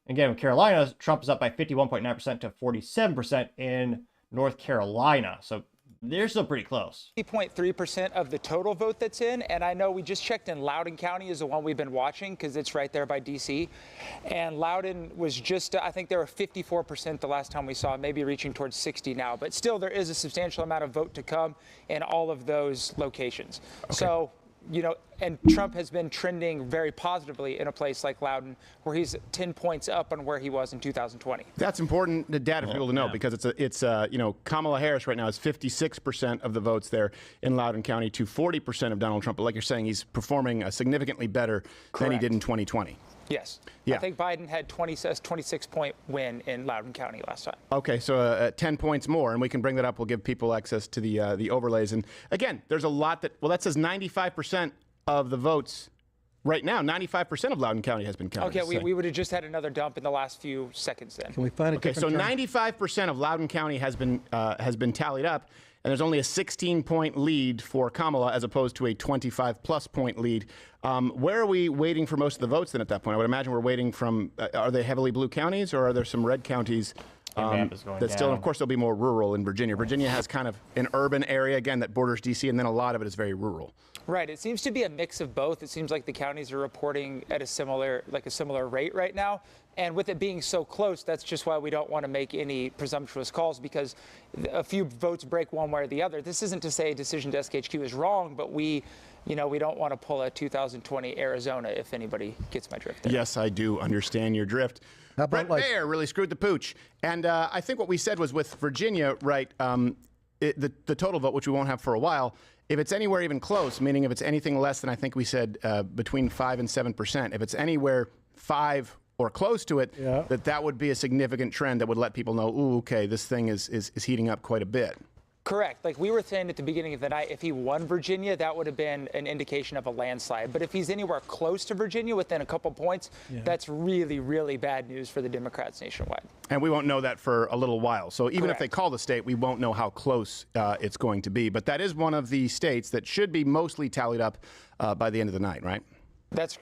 Again, with Carolina, Trump is up by 51.9% to 47% in North Carolina. So they're still pretty close. 3.3% of the total vote that's in. And I know we just checked in Loudoun County is the one we've been watching because it's right there by D.C. And Loudoun was just, I think they were 54% the last time we saw, maybe reaching towards 60 now. But still, there is a substantial amount of vote to come in all of those locations. Okay. So, you know, And Trump has been trending very positively in a place like Loudoun, where he's 10 points up on where he was in 2020. That's important data for people to know because it's Kamala Harris right now has 56% of the votes there in Loudoun County to 40% of Donald Trump. But like you're saying, he's performing significantly better than he did in 2020. Yes. Yeah. I think Biden had 26-point win in Loudoun County last time. Okay, so 10 points more, and we can bring that up. We'll give people access to the overlays. And again, there's a lot that says 95% of the votes right now. 95% of Loudoun County has been counted. Okay, we would have just had another dump in the last few seconds then. Can we find a Okay, so 95% of Loudoun County has been tallied up. And there's only a 16-point lead for Kamala as opposed to a 25-plus point lead. Where are we waiting for most of the votes then at that point? I would imagine we're waiting from, are they heavily blue counties or are there some red counties that still, of course, they'll be more rural in Virginia. Virginia has kind of an urban area, again, that borders D.C., and then a lot of it is very rural. Right. It seems to be a mix of both. It seems like the counties are reporting at a similar rate right now. And with it being so close, that's just why we don't want to make any presumptuous calls, because a few votes break one way or the other. This isn't to say Decision Desk HQ is wrong, but we don't want to pull a 2020 Arizona, if anybody gets my drift there. Yes, I do understand your drift. Brett Baer really screwed the pooch. And I think what we said was with Virginia, right, the total vote, which we won't have for a while, if it's anywhere even close, meaning if it's anything less than I think we said between 5 and 7%, if it's anywhere 5 or close to it, that would be a significant trend that would let people know, ooh, okay, this thing is heating up quite a bit. Correct. Like we were saying at the beginning of the night, if he won Virginia, that would have been an indication of a landslide. But if he's anywhere close to Virginia within a couple points, that's really, really bad news for the Democrats nationwide. And we won't know that for a little while. So even if they call the state, we won't know how close it's going to be. But that is one of the states that should be mostly tallied up by the end of the night, right?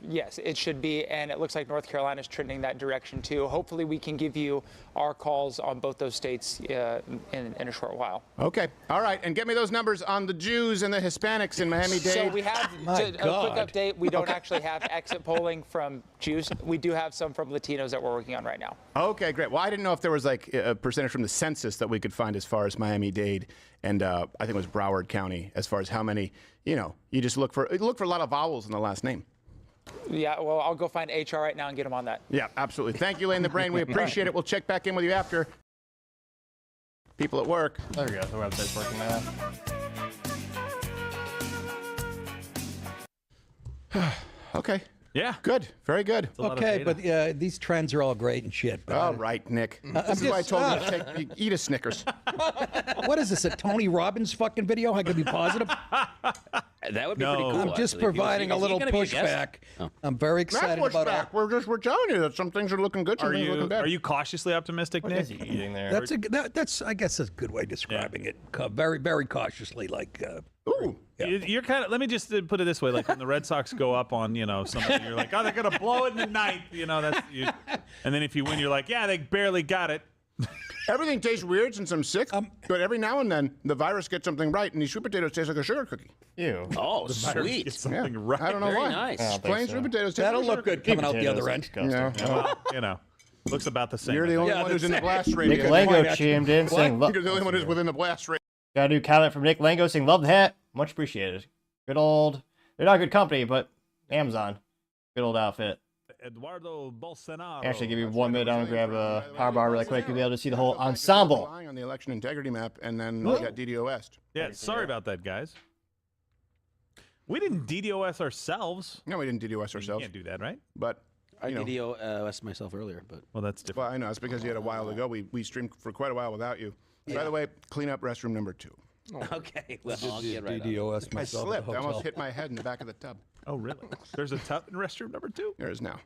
Yes, it should be, and it looks like North Carolina is trending that direction too. Hopefully we can give you our calls on both those states in a short while. Okay, all right, and get me those numbers on the Jews and the Hispanics in Miami-Dade. So we have, a quick update, we don't actually have exit polling from Jews. We do have some from Latinos that we're working on right now. Okay, great. Well, I didn't know if there was like a percentage from the census that we could find as far as Miami-Dade and I think it was Broward County as far as how many, you just look for a lot of vowels in the last name. Yeah, well, I'll go find HR right now and get them on that. Yeah, absolutely. Thank you, Lane the Brain. We appreciate it. We'll check back in with you after. People at work. There we go. The website's working now. Okay. Yeah. Good. Very good. Okay, but these trends are all great and shit. All right, Nick. This is why I told you to eat a Snickers. What is this, a Tony Robbins fucking video? I could be positive? That would be pretty cool. I'm just providing a little pushback. I'm very excited about it. We're telling you that some things are looking good, some things are looking bad. Are you cautiously optimistic, What Nick? is he eating there? That's I guess that's a good way of describing it. Very, very causally, like. Ooh. You're kind of. Let me just put it this way: like when the Red Sox go up on, something, you're like, oh, they're gonna blow it in the ninth. That's. And then if you win, you're like, yeah, they barely got it. Everything tastes weird since I'm sick, but every now and then the virus gets something right, and these sweet potatoes taste like a sugar cookie. Ew. Oh, sweet. Something right. I don't know Very why. nice. Plain sweet potatoes taste That'll like a look sugar good coming out the other end. Well, looks about the same. You're the only one who's in the blast radius. Nick Lango chimed in saying, You're the only one who's within the blast radius. got a new comment from Nick Lango saying, love the hat. Much appreciated. Good old, they're not good company, but Amazon. Good old outfit. Eduardo Bolsonaro. Actually, give you 1 minute. I'm going to grab a power bar really quick. You'll be able to see the whole ensemble. Relying on the election integrity map, and then we got DDoS. Yeah, sorry about that, guys. We didn't DDoS ourselves. No, we didn't DDoS ourselves. You can't do that, right? But I DDoS myself earlier, but well, that's different. Well, I know it's because you had a while ago. We streamed for quite a while without you. By the way, clean up restroom number 2. Okay, well, I'll get right on. DDoS I myself. slipped. I almost hit my head in the back of the tub. Oh, really? There's a tub in restroom number 2? There is now.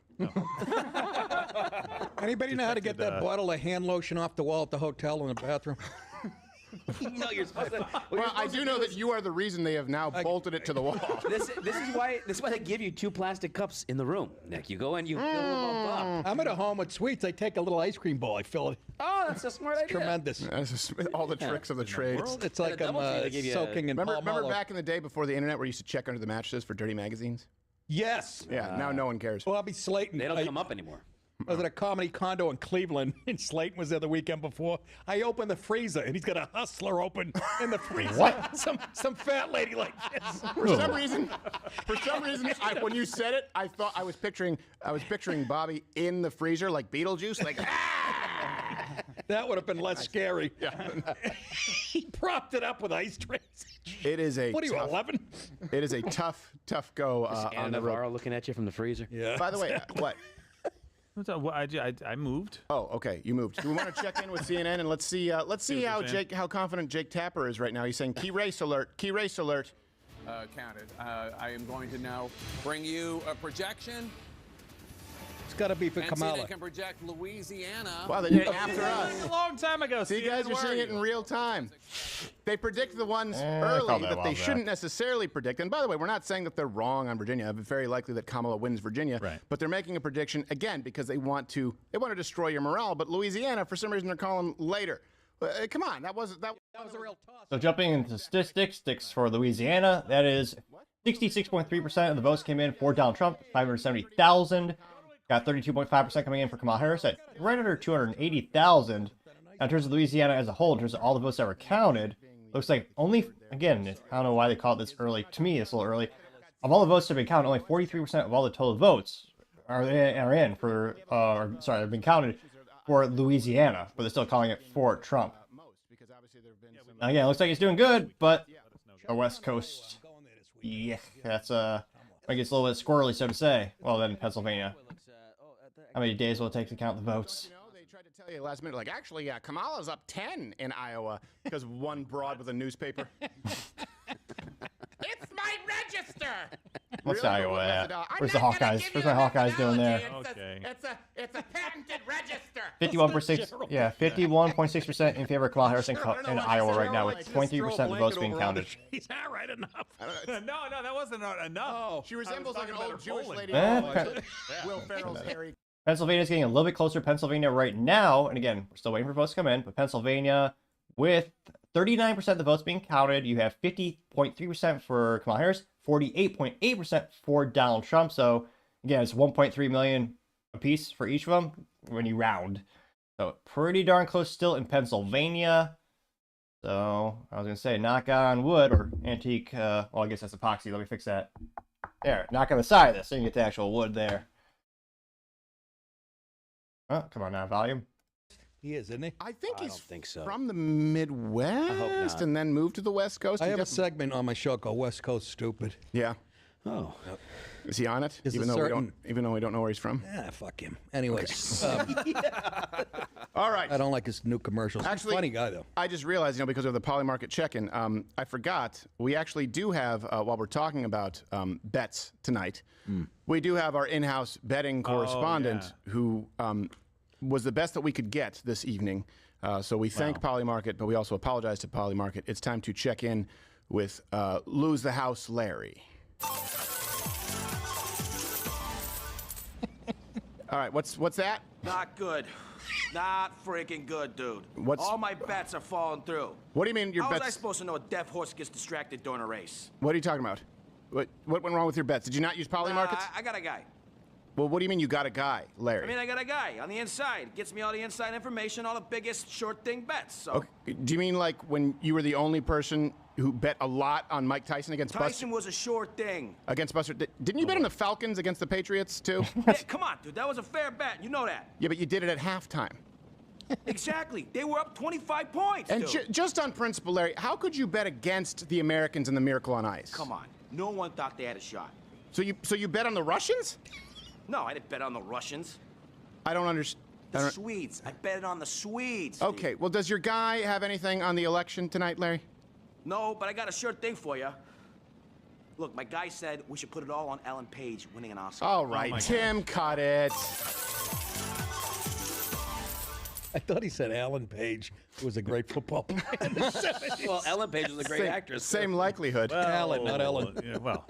Anybody know how to get that bottle of hand lotion off the wall at the hotel in the bathroom? No, you're supposed to. Well, I do know that you are the reason they have now bolted it to the wall. This is why they give you 2 plastic cups in the room, Nick. You go in, you fill them up. I'm at a home with sweets. I take a little ice cream bowl. I fill it. Oh, that's a smart idea. Tremendous. That's just all the tricks of the trade. It's like I'm soaking in Remember back in the day before the internet where you used to check under the mattresses for dirty magazines? Yes. Yeah, now no one cares. Well, I'll be slating. They don't come up anymore. I was at a comedy condo in Cleveland, and Slayton was there the weekend before. I opened the freezer, and he's got a Hustler open in the freezer. What? Some fat lady like this. For some reason, when you said it, I thought I was picturing Bobby in the freezer like Beetlejuice, like. That would have been less scary. Yeah. He propped it up with ice trays. It is a. What are you, tough, 11? It is a tough go on the road. Navarro looking at you from the freezer. Yeah. By the way, what? I moved. Oh, okay. You moved. Do we want to check in with CNN and let's see how confident Jake Tapper is right now? He's saying key race alert. Key race alert. Counted. I am going to now bring you a projection. It's got to be for And Kamala. CNN can project Louisiana. Wow, they did it after us. A long time ago. See, guys are seeing it in real time. They predict the ones early that they shouldn't necessarily predict. And by the way, we're not saying that they're wrong on Virginia. It's very likely that Kamala wins Virginia. Right. But they're making a prediction, again, because they want to destroy your morale. But Louisiana, for some reason, they're calling later. Come on, that was a real toss. So jumping into statistics for Louisiana, that is 66.3% of the votes came in for Donald Trump, 570,000. Got 32.5% coming in for Kamala Harris at right under 280,000. Now, in terms of Louisiana as a whole, in terms of all the votes that were counted, looks like only, again, I don't know why they call it this early. To me, it's a little early. Of all the votes that have been counted, only 43% of all the total votes have been counted for Louisiana, but they're still calling it for Trump. Now, again, it looks like it's doing good, but the West Coast, yeah, that's I guess a little bit squirrely, so to say. Well, then Pennsylvania. How many days will it take to count the votes? You know, they tried to tell you last minute, like, actually, Kamala's up 10 in Iowa because one broad with a newspaper. It's my register. What's Really? Iowa at? Where's the Hawkeyes? Where's my Hawkeyes doing there? Okay. It's a patented register. 51.6, yeah, 51.6% in favor of Kamala Harris in Iowa right now, with 23% of the votes being counted. He's not right enough. No, that wasn't enough. Oh, she resembles like an old Jewish lady. Eh, Will Ferrell's Harry. Pennsylvania's getting a little bit closer to Pennsylvania right now, and again, we're still waiting for votes to come in, but Pennsylvania, with 39% of the votes being counted, you have 50.3% for Kamala Harris, 48.8% for Donald Trump. So again, it's 1.3 million apiece for each of them when you round. So pretty darn close still in Pennsylvania. So I was gonna say knock on wood or antique. Well, I guess that's epoxy. Let me fix that. There, knock on the side of this so you can get the actual wood there. Oh, come on now, volume. He is, isn't he? I think he's think so. from the Midwest and then moved to the West Coast. I have a segment on my show called West Coast Stupid. Yeah. Oh. Is he on it? Is Even a though certain- we don't know where he's from. Yeah, fuck him. Anyways. All right. I don't like his new commercials. He's a funny guy, though. I just realized, because of the Polymarket check-in, I forgot, we actually do have, while we're talking about bets tonight, we do have our in-house betting correspondent who was the best that we could get this evening. So we thank Polymarket, but we also apologize to Polymarket. It's time to check in with Lose the House Larry. All right, what's that? Not good. Not freaking good, dude. What's- All my bets are falling through. What do you mean your How was I bets? supposed to know a deaf horse gets distracted during a race? What are you talking about? What went wrong with your bets? Did you not use Polymarkets? I got a guy. Well, what do you mean you got a guy, Larry? I mean, I got a guy on the inside. Gets me all the inside information, all the biggest short thing bets. So Okay. Do you mean like when you were the only person who bet a lot on Mike Tyson against Tyson was a short thing. Against Buster? Didn't you bet on the Falcons against the Patriots too? Yeah, come on, dude. That was a fair bet. You know that. Yeah, but you did it at halftime. Exactly. They were up 25 points, And dude. just on principle, Larry, how could you bet against the Americans in the Miracle on Ice? Come on. No one thought they had a shot. So you bet on the Russians? No, I didn't bet on the Russians. I don't understand. The Swedes. I betted on the Swedes. Steve. Okay, well, does your guy have anything on the election tonight, Larry? No, but I got a sure thing for you. Look, my guy said we should put it all on Ellen Page winning an Oscar. All right, Tim, cut it. I thought he said Alan Page, who was a great football player in the 70s. Well, Ellen Page was a great actress. Same likelihood. Alan, not Ellen. Yeah, well.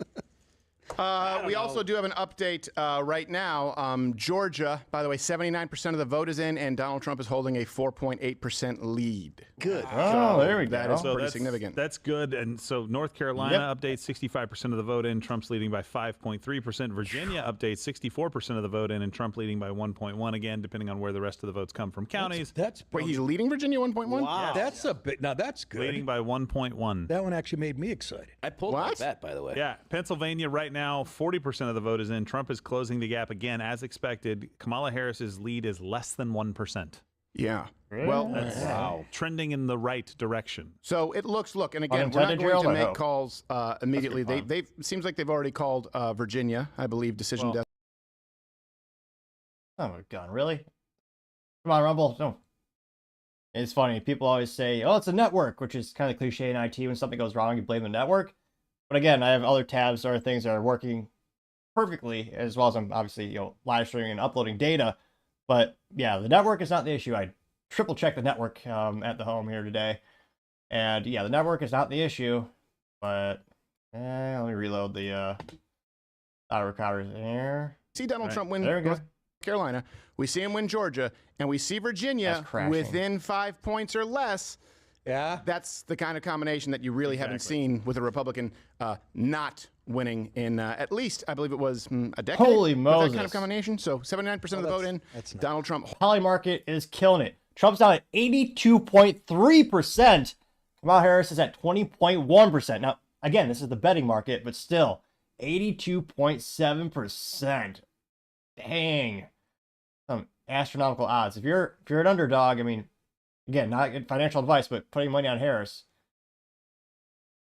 We also do have an update right now. Georgia, by the way, 79% of the vote is in, and Donald Trump is holding a 4.8% lead. Good. Oh, there we go. That is So pretty significant. That's good. And so North Carolina updates 65% of the vote in, Trump's leading by 5.3%. Virginia updates 64% of the vote in, and Trump leading by 1.1 again, depending on where the rest of the votes come from counties. Wait, he's leading Virginia 1.1? Wow. That's a bit. Now that's good. Leading by 1.1. That one actually made me excited. I pulled my bet, by the way. Yeah, Pennsylvania right now, 40% of the vote is in. Trump is closing the gap again, as expected. Kamala Harris's lead is less than 1%. Yeah. Well, that's trending in the right direction. So it looks, and again, we're not going to make calls immediately. They seems like they've already called Virginia, I believe, decision desk. Oh my God, really? Come on, Rumble. No. It's funny. People always say, oh, it's a network, which is kind of cliche in IT. When something goes wrong, you blame the network. But again, I have other tabs or things that are working perfectly, as well as I'm obviously, live streaming and uploading data. But yeah, the network is not the issue. I triple checked the network at the home here today. And yeah, the network is not the issue. But let me reload the auto recorder there. See Donald Trump win North Carolina. We see him win Georgia, and we see Virginia within 5 points or less. Yeah. That's the kind of combination that you really haven't seen with a Republican not winning in at least, I believe it was a decade. Holy Moses. That kind of combination. So 79% of the vote in. Donald Trump. Poly market is killing it. Trump's down at 82.3%. Kamala Harris is at 20.1%. Now, again, this is the betting market, but still, 82.7%. Dang. Some astronomical odds. If you're an underdog, I mean, again, not financial advice, but putting money on Harris.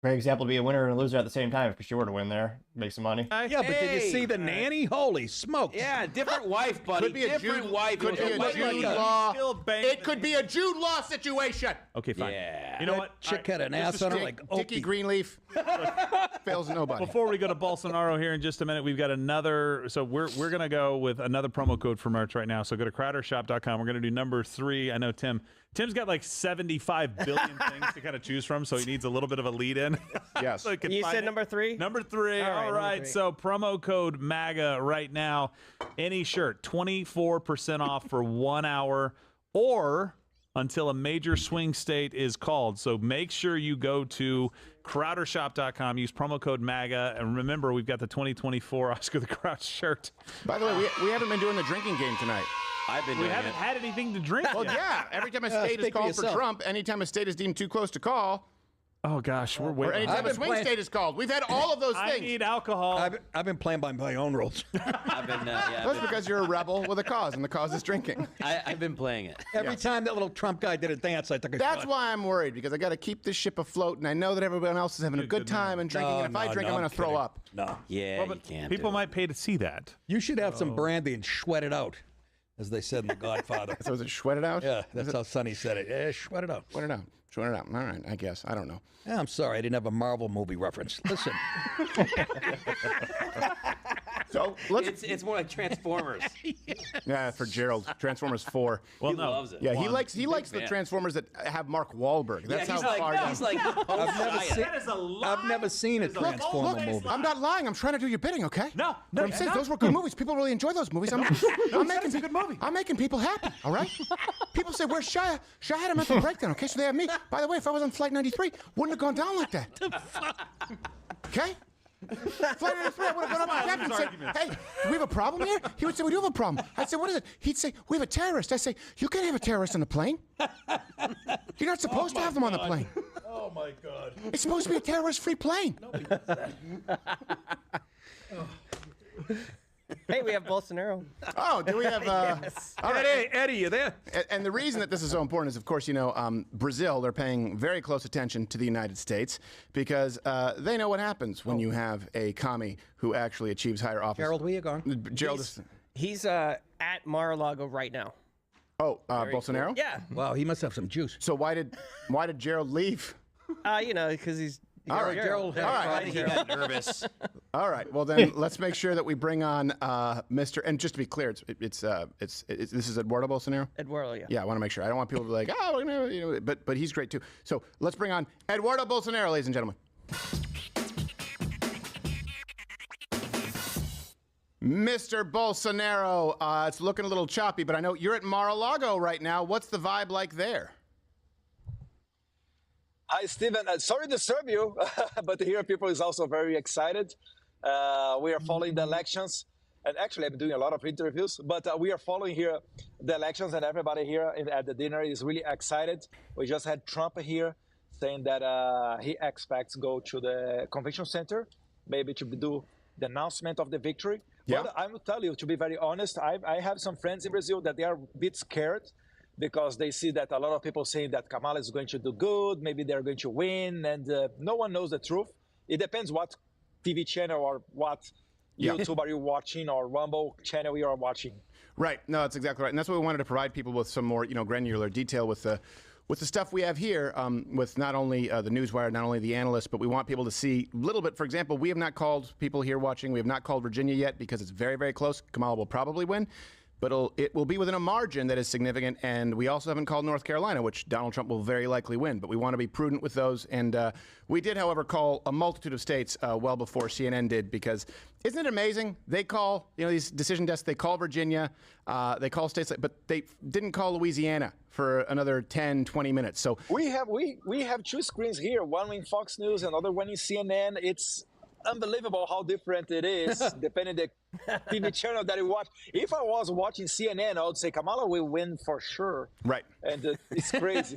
Great example to be a winner and a loser at the same time. If she were to win there, make some money. Yeah, but did you see the nanny? Holy smokes. Yeah, different wife, buddy. Could be a different wife. Could be a Jude Law. It could be a Jude Law situation. Okay, fine. Yeah. You know what? Chick had an ass on her like Dickie Greenleaf. Fails nobody. Before we go to Bolsonaro here in just a minute, we've got another. So we're going to go with another promo code for merch right now. So go to crowdershop.com. We're going to do number 3. I know Tim's got like 75 billion things to kind of choose from, so he needs a little bit of a lead in. Yes. So you said number 3? Number 3. All right. So promo code MAGA right now. Any shirt, 24% off for 1 hour or until a major swing state is called. So make sure you go to crowdershop.com, use promo code MAGA, and remember, we've got the 2024 Oscar the Grouch shirt. By the way, we haven't been doing the drinking game tonight. We haven't had anything to drink Well, yet. yeah. Every time a state is called for Trump, anytime a state is deemed too close to call. Oh, gosh, we're Or waiting. anytime a swing state is called. We've had all of those things. I need alcohol. I've been playing by my own rules. That's because you're a rebel with a cause, and the cause is drinking. I've been playing it. Every time that little Trump guy did a dance, I took a That's shot. why I'm worried, because I got to keep this ship afloat, and I know that everyone else is having a good time and drinking, and if I drink, I'm going to throw up. No. Yeah, Well, but you can't. people might pay to see that. You should have some brandy and sweat it out, as they said in The Godfather. So is it sweat it out? Yeah, that's how Sonny said it. Yeah, sweat it out. Sweat it out. Sweat it out. All right, I guess. I don't know. Yeah, I'm sorry, I didn't have a Marvel movie reference. Listen. So it's more like Transformers. Yeah, for Gerald. Transformers 4. Well, He loves it. Yeah, he One. likes Big the fan. Transformers that have Mark Wahlberg. That's he's how like, far down. he's like I've never seen a Transformer movie. I'm not lying. I'm trying to do your bidding, okay? No, But I'm saying those were good movies. People really enjoy those movies. I'm making a good movie. I'm making people happy. All right. People say, "Where's Shia?" Shia had a mental breakdown. Okay, so they have me. By the way, if I was on Flight 93, wouldn't have gone down like that. Okay. Flight 93, I would have gone up to the captain and said, "Hey, do we have a problem here?" He would say, "We do have a problem." I'd say, "What is it?" He'd say, "We have a terrorist." I say, "You can't have a terrorist on the plane. You're not supposed to have them on the plane. Oh my God. It's supposed to be a terrorist-free plane." Hey, we have Bolsonaro. Oh, do we have? Yes. All right. Hey, Eddie, you there? And the reason that this is so important is, of course, Brazil, they're paying very close attention to the United States because they know what happens when you have a commie who actually achieves higher office. Gerald, where you going? Gerald is. He's at Mar-a-Lago right now. Oh, Bolsonaro? Yeah. Wow, he must have some juice. So why did Gerald leave? Because he's. All right, Gerald. All right. I think he got nervous. All right. Well, then let's make sure that we bring on Mr. And just to be clear, this is Eduardo Bolsonaro. Eduardo, yeah. Yeah, I want to make sure. I don't want people to be like, oh, but he's great too. So let's bring on Eduardo Bolsonaro, ladies and gentlemen. Mr. Bolsonaro, it's looking a little choppy, but I know you're at Mar-a-Lago right now. What's the vibe like there? Hi, Stephen. Sorry to disturb you, but here people is also very excited. We are following the elections. And actually, I'm doing a lot of interviews, but we are following here the elections, and everybody here at the dinner is really excited. We just had Trump here saying that he expects to go to the convention center, maybe to do the announcement of the victory. Yeah. But I will tell you, to be very honest, I have some friends in Brazil that they are a bit scared because they see that a lot of people saying that Kamala is going to do good, maybe they're going to win, and no one knows the truth. It depends what TV channel or what YouTube are you watching, or Rumble channel you are watching. Right. No, that's exactly right. And that's what we wanted to provide people with some more, granular detail with the stuff we have here, with not only the Newswire, not only the analysts, but we want people to see a little bit. For example, we have not called people here watching. We have not called Virginia yet because it's very, very close. Kamala will probably win. But it will be within a margin that is significant. And we also haven't called North Carolina, which Donald Trump will very likely win. But we want to be prudent with those. And we did, however, call a multitude of states well before CNN did, because isn't it amazing? They call, these decision desks, they call Virginia, they call states, but they didn't call Louisiana for another 10, 20 minutes. So we have two screens here, one in Fox News, another one in CNN. It's unbelievable how different it is depending the TV channel that you watch. If I was watching CNN, I would say Kamala will win for sure. Right. And it's crazy.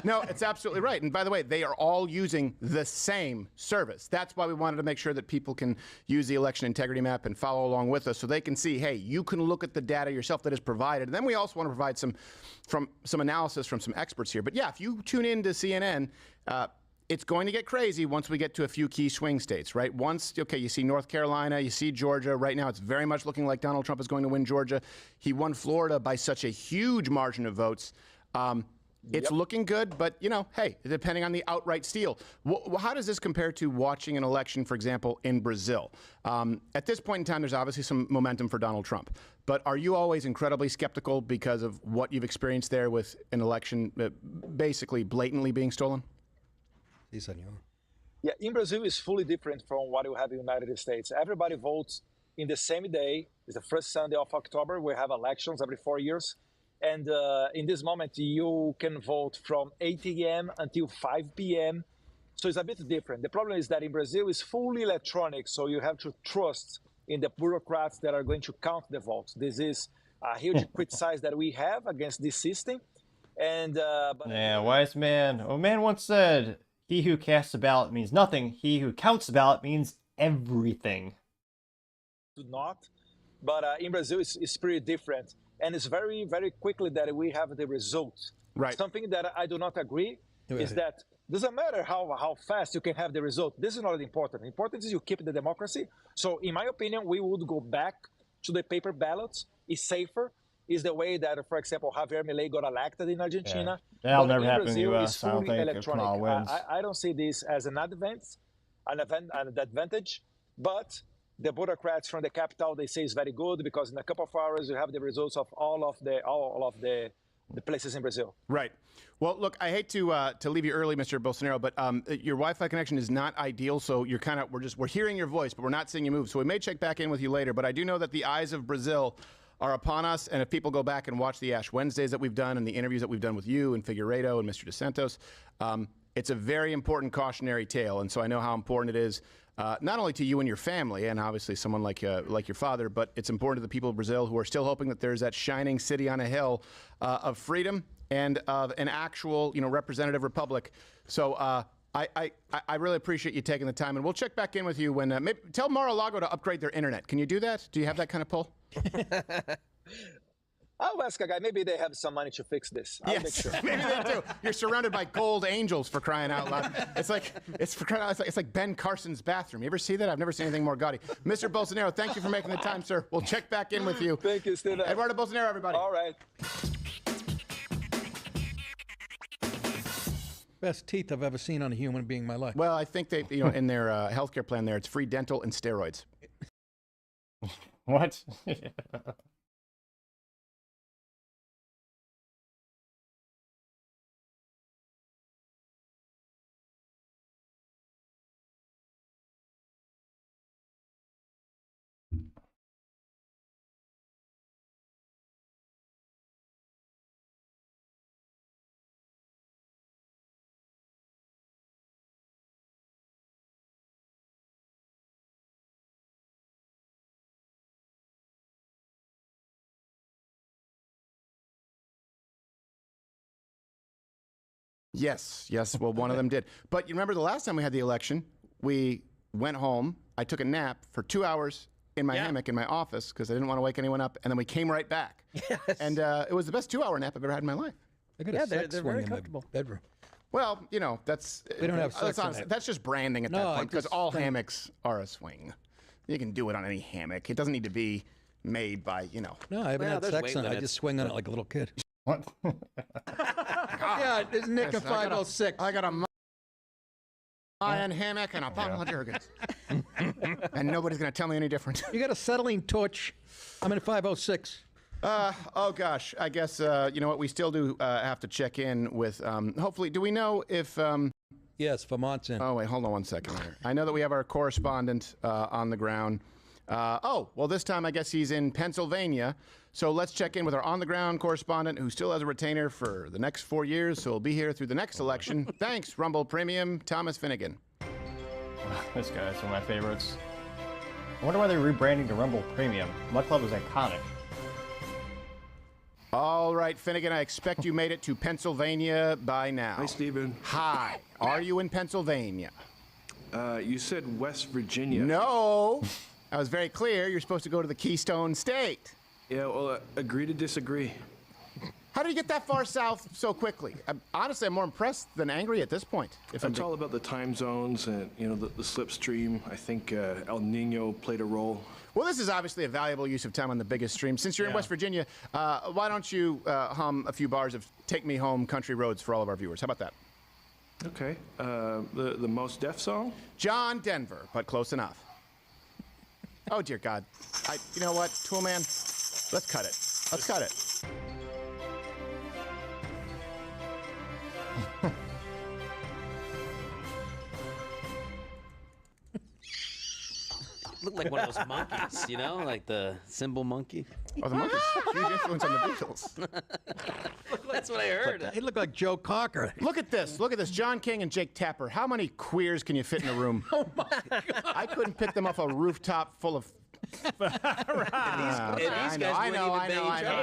No, it's absolutely right. And by the way, they are all using the same service. That's why we wanted to make sure that people can use the election integrity map and follow along with us so they can see, hey, you can look at the data yourself that is provided. And then we also want to provide some analysis from some experts here. But yeah, if you tune in to CNN, it's going to get crazy once we get to a few key swing states, right? Once, okay, you see North Carolina, you see Georgia. Right now, it's very much looking like Donald Trump is going to win Georgia. He won Florida by such a huge margin of votes. It's looking good, but, hey, depending on the outright steal. How does this compare to watching an election, for example, in Brazil? At this point in time, there's obviously some momentum for Donald Trump. But are you always incredibly skeptical because of what you've experienced there with an election basically blatantly being stolen? Yeah, in Brazil is fully different from what you have in the United States. Everybody votes in the same day. It's the first Sunday of October. We have elections every 4 years. And in this moment, you can vote from 8 a.m. until 5 p.m. So it's a bit different. The problem is that in Brazil, it's fully electronic. So you have to trust in the bureaucrats that are going to count the votes. This is a huge criticize that we have against this system. And yeah, wise man. A man once said, "He who casts a ballot means nothing. He who counts a ballot means everything." Do not. But in Brazil, it's pretty different. And it's very, very quickly that we have the results. Right. Something that I do not agree is that doesn't matter how fast you can have the result. This is not important. Important is you keep the democracy. So in my opinion, we would go back to the paper ballots. It's safer. Is the way that, for example, Javier Milei got elected in Argentina. Yeah. That'll never in happen Brazil, in the it's US, I don't fully think, if electronic. Kamala wins. I don't see this as an advantage, but the bureaucrats from the capital, they say it's very good because in a couple of hours you have the results of all of the places in Brazil. Right. Well, look, I hate to leave you early, Mr. Bolsonaro, but your Wi-Fi connection is not ideal, so you're we're hearing your voice, but we're not seeing you move. So we may check back in with you later. But I do know that the eyes of Brazil are upon us, and if people go back and watch the Ash Wednesdays that we've done and the interviews that we've done with you and Figueiredo and Mr. DeSantos, it's a very important cautionary tale. And so I know how important it is, not only to you and your family, and obviously someone like your father, but it's important to the people of Brazil who are still hoping that there's that shining city on a hill of freedom and of an actual, representative republic. So I really appreciate you taking the time, and we'll check back in with you when. Maybe tell Mar-a-Lago to upgrade their internet. Can you do that? Do you have that kind of pull? I'll ask a guy. Maybe they have some money to fix this. I'll make sure. Maybe they do. You're surrounded by gold angels, for crying out loud. It's like Ben Carson's bathroom. You ever see that? I've never seen anything more gaudy. Mr. Bolsonaro, thank you for making the time, sir. We'll check back in with you. Thank you, Steve. Eduardo Bolsonaro, everybody. All right. Best teeth I've ever seen on a human being in my life. Well, I think they, in their healthcare plan there, it's free dental and steroids. What? Yes. Well, one of them did. But you remember the last time we had the election, we went home. I took a nap for 2 hours in my hammock in my office because I didn't want to wake anyone up, and then we came right back. Yes. And it was the best 2-hour nap I've ever had in my life. They're very comfortable. Bedroom. Well, that's we don't have sex in it. That's just branding at that point because all hammocks are a swing. You can do it on any hammock. It doesn't need to be made by No, I haven't had sex on it. I just swing on it like a little kid. What? Yeah, it's Nick at 506. I got a Mayan hammock and a bottle of Jergens. And nobody's going to tell me any different. You got a settling torch. I'm in 506. Oh, gosh. I guess, you know what? We still do have to check in with, hopefully, do we know if... Yes, Vermont's in. Oh, wait, hold on one second here. I know that we have our correspondent on the ground. Well, this time I guess he's in Pennsylvania. So let's check in with our on-the-ground correspondent who still has a retainer for the next 4 years, so he'll be here through the next election. Thanks, Rumble Premium, Thomas Finnegan. This guy's one of my favorites. I wonder why they're rebranding to Rumble Premium. Mud Club was iconic. All right, Finnegan, I expect you made it to Pennsylvania by now. Hi, Stephen. Hi. Are you in Pennsylvania? You said West Virginia. No. I was very clear. You're supposed to go to the Keystone State. Yeah, well, agree to disagree. How did you get that far south so quickly? Honestly, I'm more impressed than angry at this point. It's all about the time zones and, the slipstream. I think El Nino played a role. Well, this is obviously a valuable use of time on the biggest stream. Since you're in West Virginia, why don't you hum a few bars of Take Me Home, Country Roads for all of our viewers? How about that? Okay. The Most Def song? John Denver, but close enough. Oh, dear God. You know what, Toolman? Let's cut it. Let's cut it. Look like one of those monkeys, like the cymbal monkey. Oh, the monkeys. Huge influence on the Beatles. That's what I heard. He looked like Joe Cocker. Look at this. Look at this. John King and Jake Tapper. How many queers can you fit in a room? Oh, my God. I couldn't pick them off a rooftop full of... I know.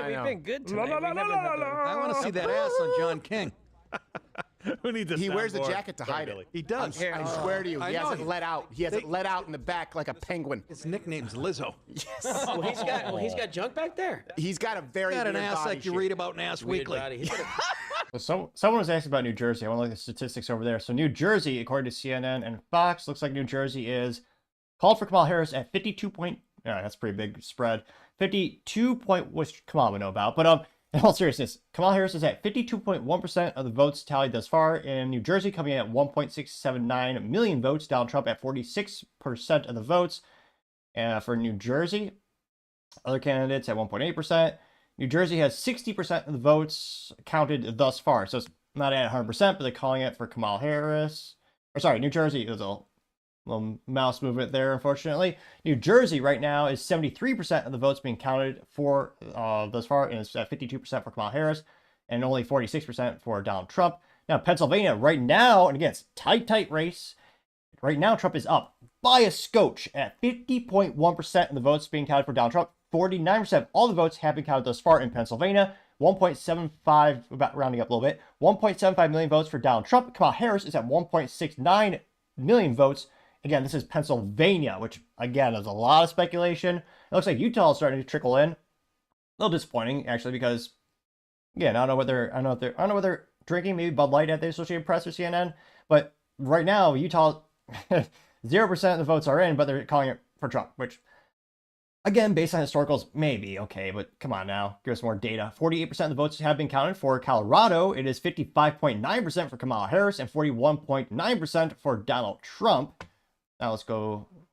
We've been good tonight. I want to see that ass on John King. Who needs a He wears the soundboard? jacket to hide it. He does. I swear to you, he has it let out. He has it let out in the back like a penguin. His nickname's Lizzo. Yes. He's got junk back there. He's got a very got an weird ass body like you shape. read about in Ass Weekly. So someone was asking about New Jersey. I want to look at the statistics over there. So New Jersey, according to CNN and Fox, looks like New Jersey is called for Kamala Harris at 52 point. Yeah, that's a pretty big spread. 52 point, which Kamala would know about. But in all seriousness, Kamala Harris is at 52.1% of the votes tallied thus far. In New Jersey, coming in at 1.679 million votes. Donald Trump at 46% of the votes. For New Jersey, other candidates at 1.8%. New Jersey has 60% of the votes counted thus far. So it's not at 100%, but they're calling it for Kamala Harris. Or sorry, New Jersey is a little mouse movement there, unfortunately. New Jersey right now is 73% of the votes being counted for thus far, and it's at 52% for Kamala Harris, and only 46% for Donald Trump. Now, Pennsylvania right now, and again, it's tight race. Right now, Trump is up by a scotch at 50.1% of the votes being counted for Donald Trump. 49% of all the votes have been counted thus far in Pennsylvania. 1.75, about rounding up a little bit, 1.75 million votes for Donald Trump. Kamala Harris is at 1.69 million votes. Again, this is Pennsylvania, which, again, is a lot of speculation. It looks like Utah is starting to trickle in. A little disappointing, actually, because, again, I don't know what they're drinking, maybe Bud Light at the Associated Press or CNN. But right now, Utah, 0% of the votes are in, but they're calling it for Trump, which, again, based on historicals, maybe okay, but come on now, give us more data. 48% of the votes have been counted for Colorado. It is 55.9% for Kamala Harris and 41.9% for Donald Trump. Now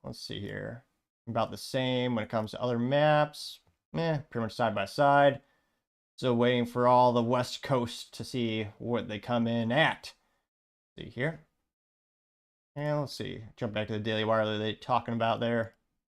let's see here. About the same when it comes to other maps. Pretty much side by side. So waiting for all the West Coast to see what they come in at. See here. And let's see. Jump back to the Daily Wire that they're talking about there.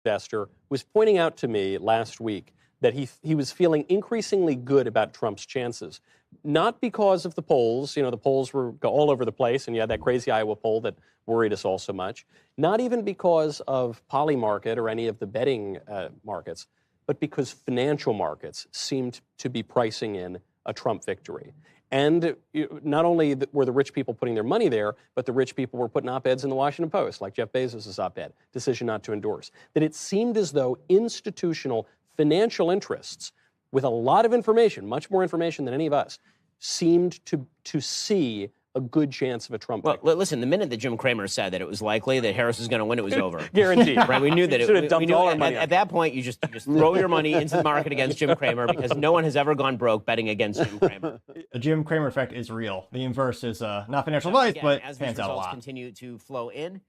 Investor was pointing out to me last week that he was feeling increasingly good about Trump's chances. Not because of the polls. The polls were all over the place, and you had that crazy Iowa poll that worried us all so much. Not even because of Polymarket or any of the betting markets, but because financial markets seemed to be pricing in a Trump victory. And not only were the rich people putting their money there, but the rich people were putting op-eds in the Washington Post, like Jeff Bezos' op-ed, decision not to endorse. That it seemed as though institutional financial interests, with a lot of information, much more information than any of us, seemed to see a good chance of a Trump victory. Well, listen, the minute that Jim Cramer said that it was likely that Harris was going to win, it was over. Guaranteed. Right? We knew that should have dumped all our money at that point, you just throw your money into the market against Jim Cramer because no one has ever gone broke betting against Jim Cramer. The Jim Cramer effect is real. The inverse is not financial advice, Again, but as these pans out a results lot. continue to flow in,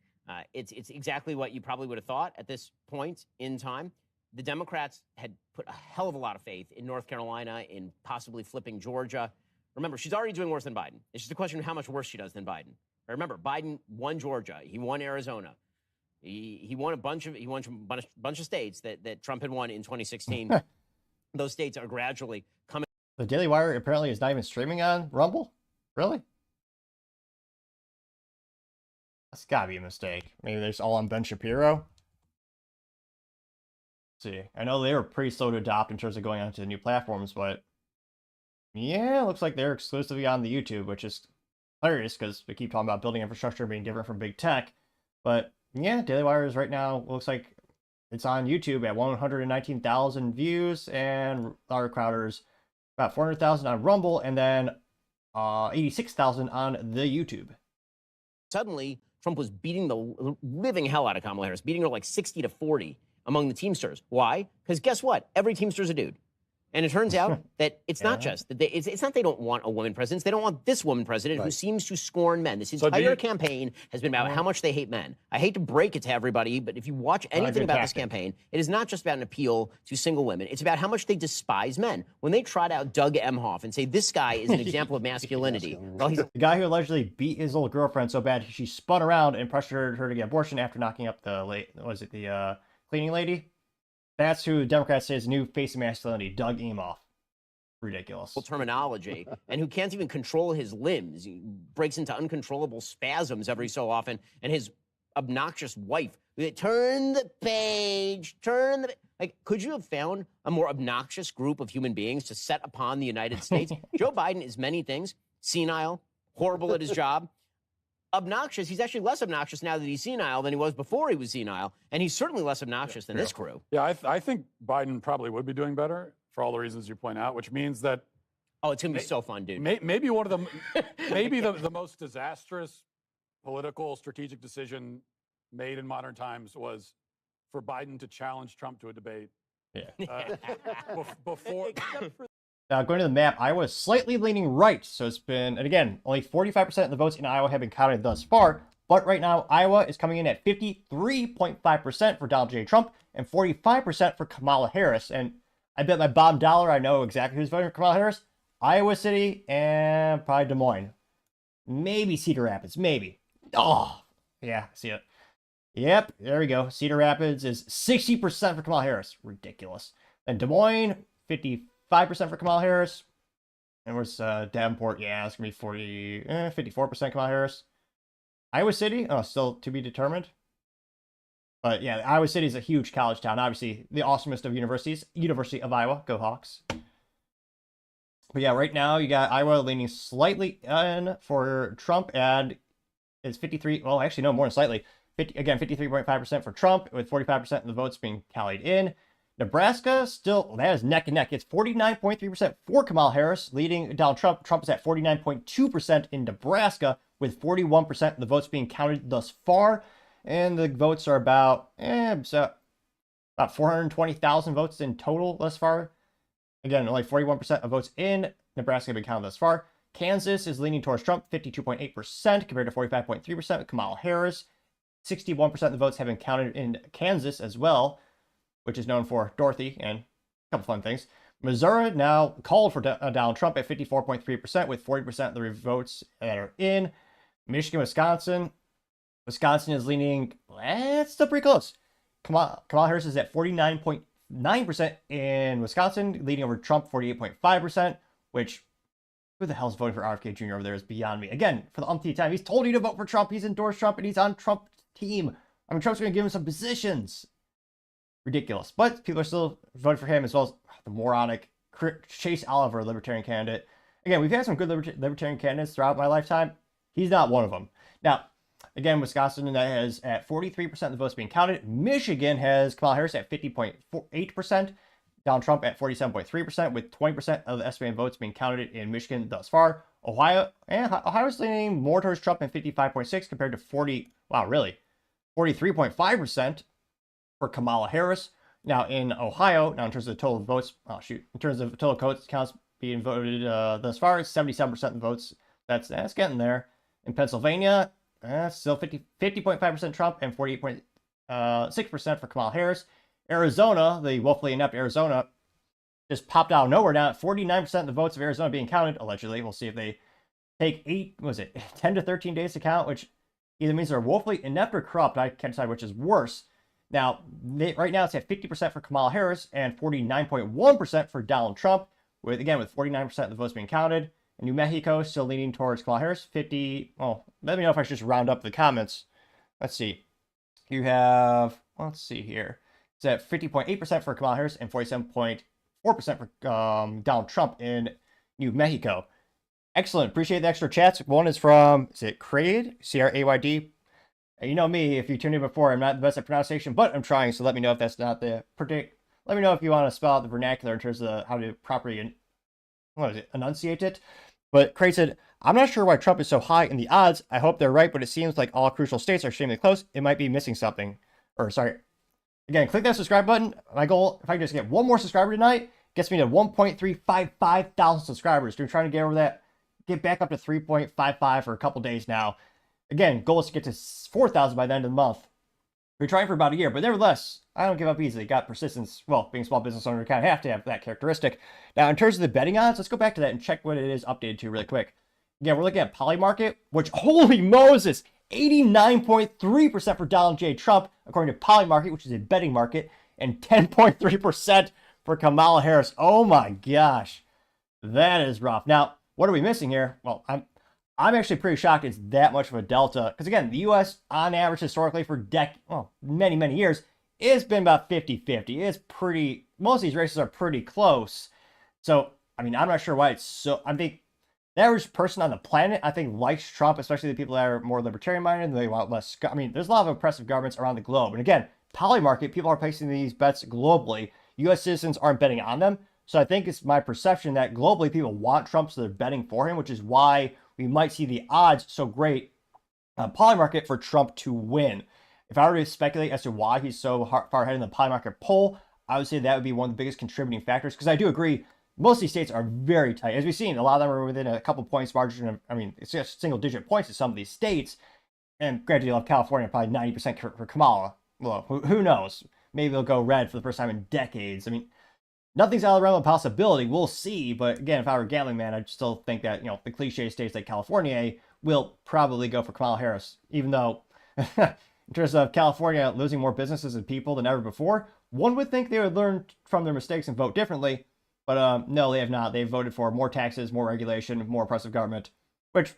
it's exactly what you probably would have thought at this point in time. The Democrats had put a hell of a lot of faith in North Carolina, in possibly flipping Georgia. Remember, she's already doing worse than Biden. It's just a question of how much worse she does than Biden. Remember, Biden won Georgia. He won Arizona. He won a bunch of states that Trump had won in 2016. Those states are gradually coming. The Daily Wire apparently is not even streaming on Rumble? Really? That's gotta be a mistake. Maybe they're just all on Ben Shapiro. Let's see. I know they were pretty slow to adopt in terms of going onto the new platforms, but yeah, it looks like they're exclusively on the YouTube, which is hilarious because we keep talking about building infrastructure being different from big tech. But yeah, Daily Wire is right now, looks like it's on YouTube at 119,000 views, and Laura Crowder's about 400,000 on Rumble, and then 86,000 on the YouTube. Suddenly, Trump was beating the living hell out of Kamala Harris, beating her like 60-40 among the Teamsters. Why? Because guess what? Every Teamster's a dude. And it turns out that it's not just that it's not they don't want a woman president. They don't want this woman president who seems to scorn men. This entire campaign has been about how much they hate men. I hate to break it to everybody, but if you watch anything about this campaign, it is not just about an appeal to single women. It's about how much they despise men. When they trot out Doug Emhoff and say this guy is an example of masculinity, well, he's the guy who allegedly beat his old girlfriend so bad she spun around and pressured her to get abortion after knocking up the cleaning lady. That's who Democrats say is new face of masculinity, Doug Emhoff. Ridiculous. Terminology, and who can't even control his limbs. He breaks into uncontrollable spasms every so often, and his obnoxious wife, turn the page, like, could you have found a more obnoxious group of human beings to set upon the United States? Joe Biden is many things: senile, horrible at his job, obnoxious. He's actually less obnoxious now that he's senile than he was before he was senile, and he's certainly less obnoxious than this crew. Yeah, I think Biden probably would be doing better for all the reasons you point out, which means that it's gonna be so fun, dude. Maybe one of the maybe the most disastrous political strategic decision made in modern times was for Biden to challenge Trump to a debate. Yeah. Before. Now, going to the map, Iowa is slightly leaning right. So it's been, and again, only 45% of the votes in Iowa have been counted thus far. But right now, Iowa is coming in at 53.5% for Donald J. Trump and 45% for Kamala Harris. And I bet my bottom dollar I know exactly who's voting for Kamala Harris. Iowa City and probably Des Moines. Maybe Cedar Rapids, maybe. Oh, yeah, I see it. Yep, there we go. Cedar Rapids is 60% for Kamala Harris. Ridiculous. And Des Moines, 55% for Kamala Harris. And where's Davenport? Yeah, it's going to be 54% Kamala Harris. Iowa City, still to be determined. But yeah, Iowa City is a huge college town. Obviously, the awesomest of universities. University of Iowa. Go Hawks. But yeah, right now you got Iowa leaning slightly in for Trump, and it's 53. Well, actually, no, more than slightly. 53.5% for Trump, with 45% of the votes being tallied in. Nebraska, still, that is neck and neck. It's 49.3% for Kamala Harris, leading Donald Trump. Trump is at 49.2% in Nebraska, with 41% of the votes being counted thus far. And the votes are about 420,000 votes in total thus far. Again, only 41% of votes in Nebraska have been counted thus far. Kansas is leaning towards Trump, 52.8% compared to 45.3% with Kamala Harris. 61% of the votes have been counted in Kansas as well, which is known for Dorothy and a couple fun things. Missouri now called for Donald Trump at 54.3% with 40% of the votes that are in. Michigan, Wisconsin. Wisconsin is leaning, it's still pretty close. Kamala Harris is at 49.9% in Wisconsin, leading over Trump 48.5%, which, who the hell is voting for RFK Jr. over there is beyond me. Again, for the umpteenth time, he's told you to vote for Trump, he's endorsed Trump, and he's on Trump's team. I mean, Trump's going to give him some positions. Ridiculous. But people are still voting for him, as well as the moronic Chase Oliver, libertarian candidate. Again, we've had some good libertarian candidates throughout my lifetime. He's not one of them. Now, again, Wisconsin that has at 43% of the votes being counted. Michigan has Kamala Harris at 50.8%. Donald Trump at 47.3%, with 20% of the estimated votes being counted in Michigan thus far. Ohio's leaning more towards Trump at 55.6% compared to 43.5% for Kamala Harris. Now in Ohio, in terms of the total votes, in terms of total counts being voted thus far, it's 77% of the votes. That's getting there. In Pennsylvania, still 50.5% Trump and 48.6% for Kamala Harris. Arizona, the woefully inept Arizona, just popped out of nowhere now at 49% of the votes of Arizona being counted, allegedly. We'll see if they take 10 to 13 days to count, which either means they're woefully inept or corrupt. I can't decide which is worse. Now, right now it's at 50% for Kamala Harris and 49.1% for Donald Trump, with 49% of the votes being counted. In New Mexico, still leaning towards Kamala Harris, 50. Well, let me know if I should just round up the comments. Let's see. You have, let's see here. It's at 50.8% for Kamala Harris and 47.4% for Donald Trump in New Mexico. Excellent. Appreciate the extra chats. One is from, is it Crayd? C-R-A-Y-D. You know me, if you tuned in before, I'm not the best at pronunciation, but I'm trying, so let me know if that's not the predict. Let me know if you want to spell out the vernacular in terms of how to properly, enunciate it. But Crayd said, I'm not sure why Trump is so high in the odds. I hope they're right, but it seems like all crucial states are extremely close. It might be missing something. Again, click that subscribe button. My goal, if I can just get one more subscriber tonight, gets me to 1.355 thousand subscribers. We're trying to get over that, get back up to 3.55 for a couple days now. Again, goal is to get to 4,000 by the end of the month. We're trying for about a year, but nevertheless, I don't give up easily. Got persistence. Well, being a small business owner, you kind of have to have that characteristic. Now, in terms of the betting odds, let's go back to that and check what it is updated to really quick. Again, we're looking at Polymarket, which, holy Moses, 89.3% for Donald J. Trump, according to Polymarket, which is a betting market, and 10.3% for Kamala Harris. Oh my gosh, that is rough. Now, what are we missing here? Well, I'm actually pretty shocked it's that much of a delta. Because again, the U.S. on average historically for many, many years, it's been about 50-50. It's pretty, most of these races are pretty close. So, I mean, I'm not sure why it's so, I think the average person on the planet, I think, likes Trump, especially the people that are more libertarian-minded and they want less, I mean, there's a lot of oppressive governments around the globe. And again, Polymarket, people are placing these bets globally. U.S. citizens aren't betting on them. So I think it's my perception that globally people want Trump, so they're betting for him, which is why we might see the odds so great on Polymarket for Trump to win. If I were to speculate as to why he's so far ahead in the Polymarket poll, I would say that would be one of the biggest contributing factors, because I do agree, most of these states are very tight. As we've seen, a lot of them are within a couple points margin of, I mean, it's just single-digit points in some of these states. And granted, you'll have California probably 90% for Kamala. Well, who knows? Maybe they'll go red for the first time in decades. I mean, nothing's out of the realm of possibility. We'll see. But again, if I were a gambling man, I'd still think that, the cliche states like California will probably go for Kamala Harris, even though in terms of California losing more businesses and people than ever before, one would think they would learn from their mistakes and vote differently. But no, they have not. They've voted for more taxes, more regulation, more oppressive government, which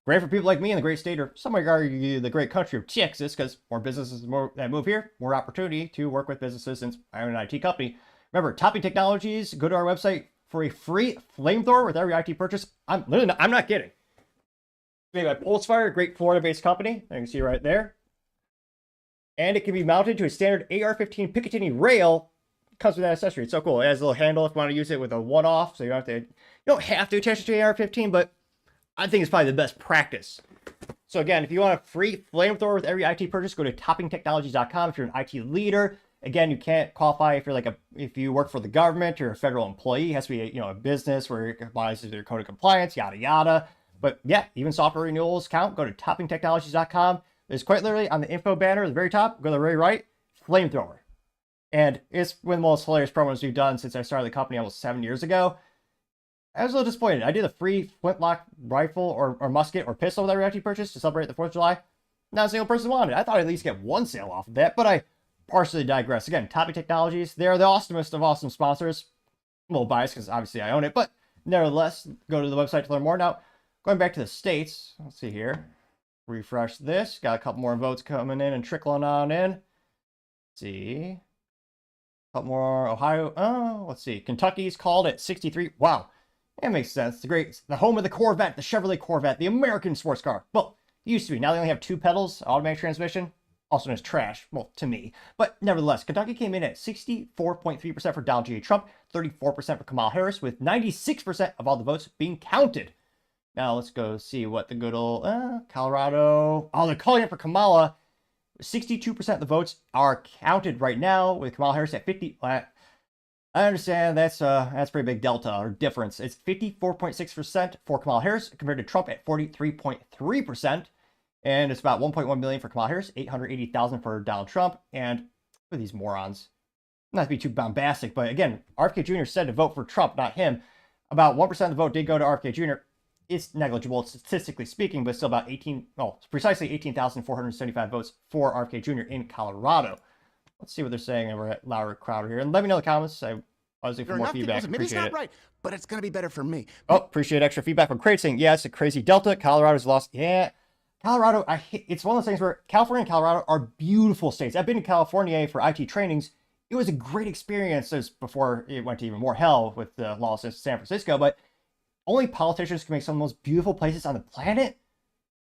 great for people like me in the great state, or some might argue the great country of Texas, because more businesses that move here, more opportunity to work with businesses since I own an IT company. Remember, Topping Technologies, go to our website for a free flamethrower with every IT purchase. I'm not kidding. Made by Pulsefire, a great Florida-based company. You can see right there. And it can be mounted to a standard AR-15 Picatinny rail. Comes with that accessory. It's so cool. It has a little handle if you want to use it with a one-off, so you don't have to attach it to AR-15, but I think it's probably the best practice. So again, if you want a free flamethrower with every IT purchase, go to toppingtechnologies.com. If you're an IT leader, again, you can't qualify if you're if you work for the government, you're a federal employee. It has to be a business where it complies with your code of compliance, yada yada. But yeah, even software renewals count. Go to toppingtechnologies.com. There's quite literally on the info banner at the very top, go to the very right, flamethrower. And it's one of the most hilarious promos we've done since I started the company almost 7 years ago. I was a little disappointed. I did a free flintlock rifle or musket or pistol with every IT purchase to celebrate the 4th of July. Not a single person wanted it. I thought I'd at least get one sale off of that, but I partially digress. Again, Topping Technologies, they're the awesomest of awesome sponsors. I'm a little biased because obviously I own it, but nevertheless, go to the website to learn more. Now, going back to the states, let's see here. Refresh this. Got a couple more votes coming in and trickling on in. Let's see. A couple more. Ohio. Oh, let's see. Kentucky's called at 63. Wow. It makes sense. The home of the Corvette, the Chevrolet Corvette, the American sports car. Well, it used to be. Now they only have 2 pedals, automatic transmission, also known as trash, well, to me. But nevertheless, Kentucky came in at 64.3% for Donald J. Trump, 34% for Kamala Harris, with 96% of all the votes being counted. Now let's go see what the good old Colorado. Oh, they're calling it for Kamala. 62% of the votes are counted right now, with Kamala Harris at 50. I understand that's a pretty big delta or difference. It's 54.6% for Kamala Harris compared to Trump at 43.3%. And it's about 1.1 million for Kamala Harris, 880,000 for Donald Trump. And for these morons, not to be too bombastic, but again, RFK Jr. said to vote for Trump, not him. About 1% of the vote did go to RFK Jr. It's negligible, statistically speaking, but still about precisely 18,475 votes for RFK Jr. in Colorado. Let's see what they're saying over at Louder Crowder here. And let me know in the comments. I was looking for more feedback. Listen, maybe it's not right, but it's going to be better for me. Oh, appreciate extra feedback from Crate saying, yeah, it's a crazy delta. Colorado's lost. Yeah. Colorado, it's one of those things where California and Colorado are beautiful states. I've been to California for IT trainings. It was a great experience before it went to even more hell with the lawlessness in San Francisco. But only politicians can make some of the most beautiful places on the planet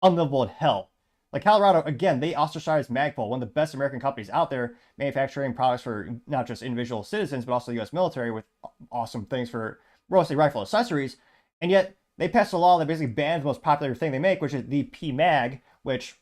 unlivable in hell. Like Colorado, again, they ostracized Magpul, one of the best American companies out there, manufacturing products for not just individual citizens, but also the U.S. military with awesome things for mostly rifle accessories. And yet they passed a law that basically bans the most popular thing they make, which is the PMAG, which,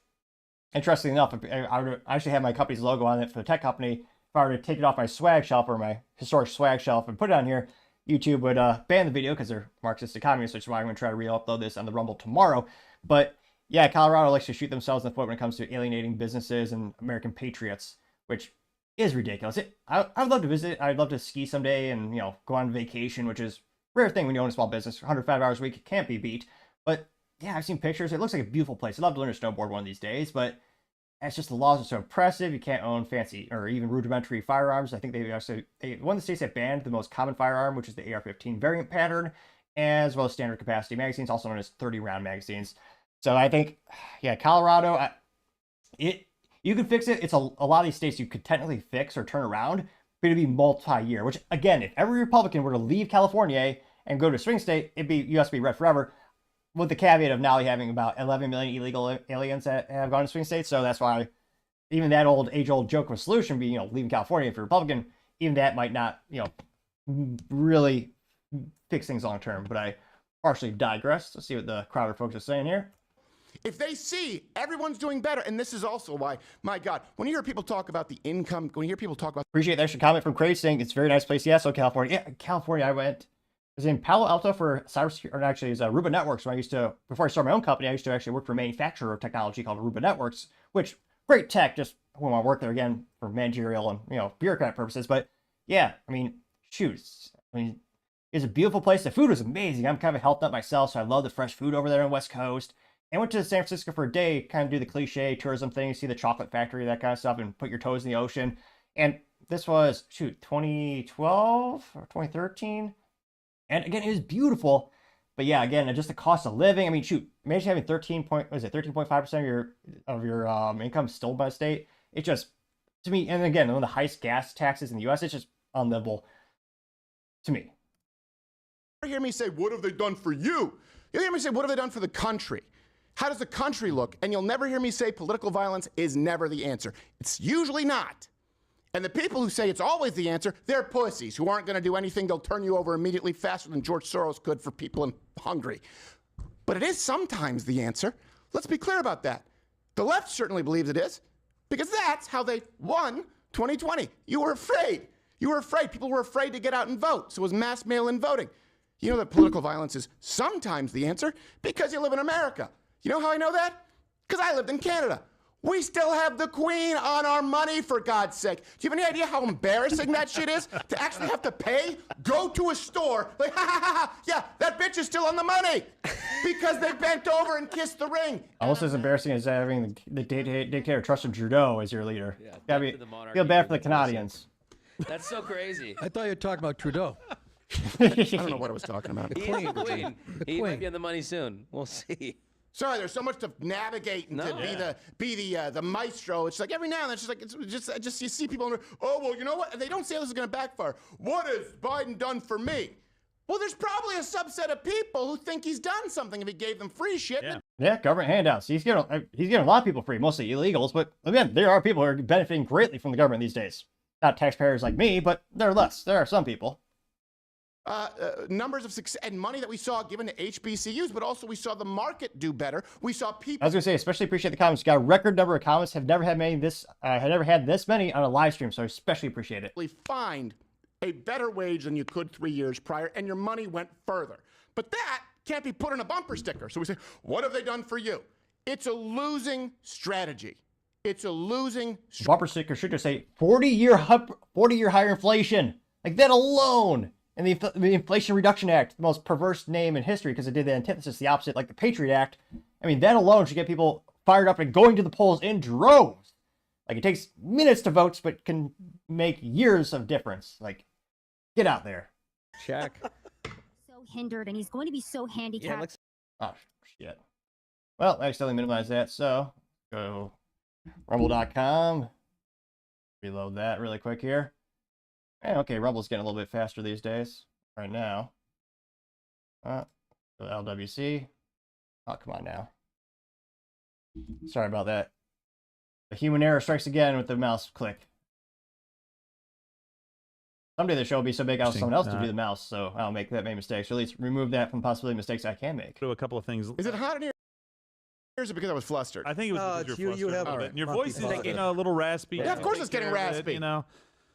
interestingly enough, I actually have my company's logo on it for the tech company. If I were to take it off my swag shelf or my historic swag shelf and put it on here, YouTube would ban the video because they're Marxist and communist, which is why I'm going to try to re-upload this on the Rumble tomorrow. But yeah, Colorado likes to shoot themselves in the foot when it comes to alienating businesses and American patriots, which is ridiculous. I would love to visit. I'd love to ski someday and, go on vacation, which is a rare thing when you own a small business. 105 hours a week can't be beat. But yeah, I've seen pictures. It looks like a beautiful place. I'd love to learn to snowboard one of these days, but it's just the laws are so oppressive. You can't own fancy or even rudimentary firearms. I think one of the states that banned the most common firearm, which is the AR-15 variant pattern, as well as standard capacity magazines, also known as 30-round magazines. So I think, yeah, Colorado, you could fix it. It's a lot of these states you could technically fix or turn around, but it'd be multi-year, which, again, if every Republican were to leave California and go to a swing state, U.S. would be red forever, with the caveat of now having about 11 million illegal aliens that have gone to swing states. So that's why even that age-old joke of a solution being, leaving California if you're Republican, even that might not, really fix things long-term. But I partially digress. Let's see what the Crowder folks are saying here. If they see everyone's doing better, and this is also why, my God, when you hear people talk about the income, when you hear people talk about... Appreciate the extra comment from Craig saying it's a very nice place. Yeah, so California. Yeah, California, I was in Palo Alto for cybersecurity, or actually it's Aruba Networks. When before I started my own company, I used to actually work for a manufacturer of technology called Aruba Networks, which, great tech, just wouldn't want to work there again for managerial and, bureaucrat purposes. But yeah, it's a beautiful place. The food was amazing. I'm kind of a health nut myself, so I love the fresh food over there on the West Coast. I went to San Francisco for a day, kind of do the cliche tourism thing, see the chocolate factory, that kind of stuff, and put your toes in the ocean. And this was, 2012 or 2013. And again, it was beautiful. But yeah, again, just the cost of living. Imagine having 13.5% of your income stolen by the state. It just, to me, and again, one of the highest gas taxes in the U.S., it's just unlivable to me. You hear me say, what have they done for you? You'll hear me say, what have they done for the country? How does the country look? And you'll never hear me say political violence is never the answer. It's usually not. And the people who say it's always the answer, they're pussies who aren't going to do anything. They'll turn you over immediately faster than George Soros could for people in Hungary. But it is sometimes the answer. Let's be clear about that. The left certainly believes it is, because that's how they won 2020. You were afraid. You were afraid. People were afraid to get out and vote. So it was mass mail-in voting. You know that political violence is sometimes the answer because you live in America. You know how I know that? Because I lived in Canada. We still have the Queen on our money, for God's sake. Do you have any idea how embarrassing that shit is? To actually have to pay? Go to a store, like, ha, ha, ha, ha, yeah, that bitch is still on the money. Because they bent over and kissed the ring. Almost as embarrassing as having the dictator Justin Trudeau as your leader. Yeah, feel bad for the Canadians. That's so crazy. I thought you were talking about Trudeau. I don't know what I was talking about. He is the Queen. He might be on the money soon. We'll see. Sorry, there's so much to navigate and to be the maestro. It's like every now and then, it's just you see people. Oh well, you know what? They don't say this is going to backfire. What has Biden done for me? Well, there's probably a subset of people who think he's done something if he gave them free shit. Yeah, government handouts. He's giving a lot of people free, mostly illegals. But again, there are people who are benefiting greatly from the government these days. Not taxpayers like me, but there are some people. Numbers of success and money that we saw given to HBCUs, but also we saw the market do better. We saw people. I was gonna say, especially appreciate the comments. Got a record number of comments. Have never had this many on a live stream, so I especially appreciate it. Find a better wage than you could 3 years prior, and your money went further. But that can't be put on a bumper sticker. So we say, what have they done for you? It's a losing strategy. It's a losing. Bumper sticker should just say 40-year higher inflation. Like that alone. And the Inflation Reduction Act, the most perverse name in history because it did the antithesis, the opposite, like the Patriot Act. I mean, that alone should get people fired up and going to the polls in droves. Like, it takes minutes to vote, but can make years of difference. Like, get out there. Check. So hindered, and he's going to be so handicapped. Oh, shit. Well, I accidentally minimized that, so go rumble.com. Reload that really quick here. Okay, Rumble's getting a little bit faster these days. Right now. Go to LWC. Oh, come on now. Sorry about that. The human error strikes again with the mouse click. Someday the show will be so big I'll have someone else to do the mouse, so I'll make that many mistakes. Or at least remove that from possibility mistakes I can make. Do a couple of things. Is it hot in here? Or is it because I was flustered? I think it was because you're flustered a little bit. And your voice is, a little raspy. Yeah, of course it's getting raspy.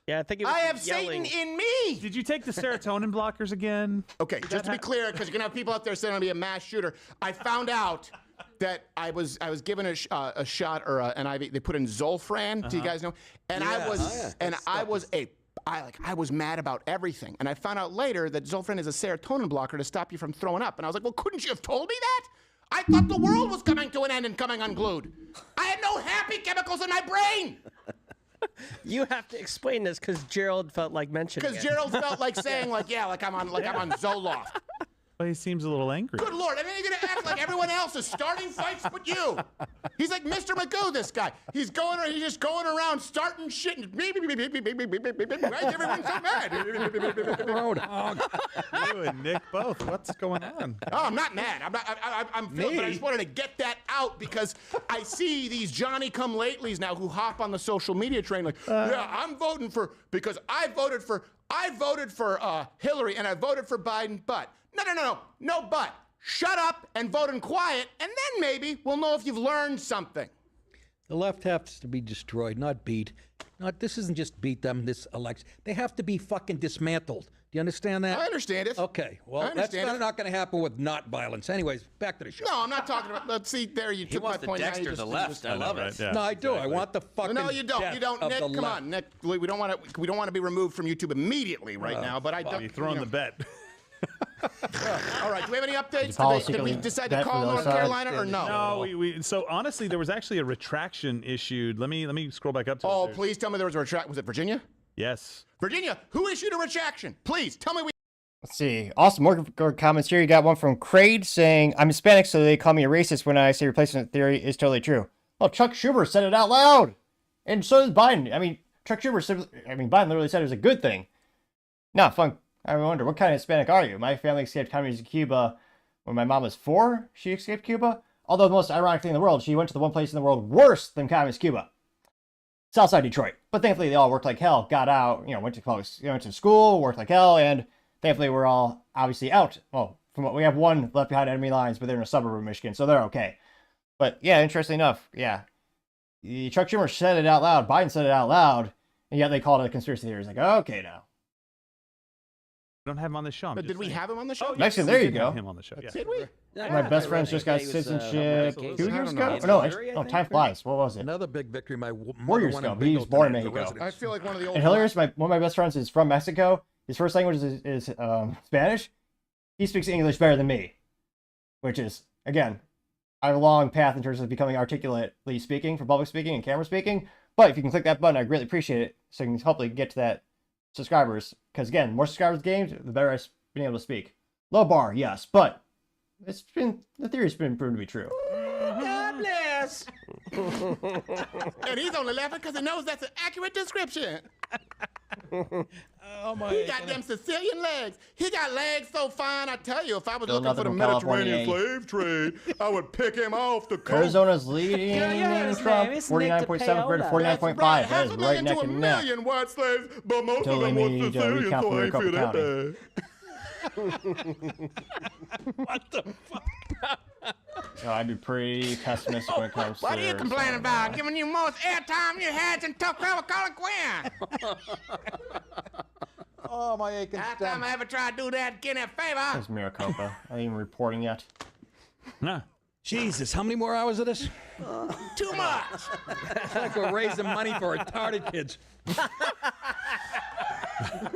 Yeah, I think it was I have yelling. Satan in me. Did you take the serotonin blockers again? Okay, just to be clear, because you're gonna have people out there saying I'm gonna be a mass shooter. I found out that I was given a shot or an IV. They put in Zolfran. Do you guys know? And I was mad about everything. And I found out later that Zolfran is a serotonin blocker to stop you from throwing up. And I was like, well, couldn't you have told me that? I thought the world was coming to an end and coming unglued. I had no happy chemicals in my brain. You have to explain this because Gerald felt like mentioning it. Because Gerald felt like saying, I'm on Zoloft. Well, he seems a little angry. Good Lord, and then you're gonna act like everyone else is starting fights but you. He's like Mr. Magoo, this guy. He's just going around starting shit and why is everyone so mad? You and Nick both. What's going on? Oh, I'm not mad. I'm feeling, but I just wanted to get that out because I see these Johnny-come-latelys now who hop on the social media train like, yeah, I'm voting for, because I voted for Hillary and I voted for Biden, but. No, but. Shut up and vote in quiet, and then maybe we'll know if you've learned something. The left has to be destroyed, not beat. This isn't just beat them, this election. They have to be fucking dismantled. Do you understand that? I understand it. Okay, well, that's not going to happen with not violence. Anyways, back to the show. No, I'm not talking about, let's see, there you took my point. He wants the Dexter, the left. I love it. No, I do. I want the fucking No, you don't. You don't, Nick, come on. Nick, we don't want to be removed from YouTube immediately right now, but I don't. You're throwing the bet. All right. Do we have any updates? Did we decide to call North Carolina or no? No. So honestly, there was actually a retraction issued. Let me scroll back up to. Oh, please tell me there was a retraction. Was it Virginia? Yes. Virginia. Who issued a retraction? Please tell me. Let's see. Awesome. More comments here. You got one from Craig saying, "I'm Hispanic, so they call me a racist when I say replacement theory is totally true." Well, Chuck Schumer said it out loud, and so did Biden. I mean, Biden literally said it was a good thing. Not fun. I wonder, what kind of Hispanic are you? My family escaped communism in Cuba when my mom was 4. She escaped Cuba. Although the most ironic thing in the world, she went to the one place in the world worse than communist Cuba. Southside Detroit. But thankfully they all worked like hell, got out, went to school, worked like hell, and thankfully we're all obviously out. Well, we have one left behind enemy lines, but they're in a suburb of Michigan, so they're okay. But yeah, interestingly enough, yeah. Chuck Schumer said it out loud, Biden said it out loud, and yet they called it a conspiracy theory. It's like, okay now. We don't have him on the show. Did we have him on the show? Oh, yes, there you go. Have him on the show. Yes. Did we? My best friends just got citizenship 2 years ago. No, time flies. What was it? Another big victory. 4 years ago. He was born in Mexico. I feel like one of the old. And hilarious. One of my best friends is from Mexico. His first language is Spanish. He speaks English better than me, which is, again, I have a long path in terms of becoming articulately speaking for public speaking and camera speaking. But if you can click that button, I greatly appreciate it. So you can hopefully get to that subscribers. Because again, more subscribers games, the better I've been able to speak. Low bar, yes, but the theory's been proven to be true. God bless. And he's only laughing because he knows that's an accurate description. Oh my! He got them Sicilian legs. He got legs so fine. I tell you, if I was Still looking for the nothing from Mediterranean California. slave trade, I would pick him off the coast. Arizona's leading Trump, 49.7 compared to 49.5. That Half is a right million neck to a and neck. million white slaves, but most Until of them they were made, Sicilian, recount so I for ain't feel Maricopa that County. bad. What the fuck? So I'd be pretty pessimistic when it comes to What are you Arizona. complaining about? Giving you most airtime you had since Tucker Colin Quinn. Oh, my aching Last stem. time I ever tried to do that, get a favor. There's Maricopa. I ain't even reporting yet. Nah. Jesus, how many more hours of this? Too much. It's like we're raising money for retarded kids.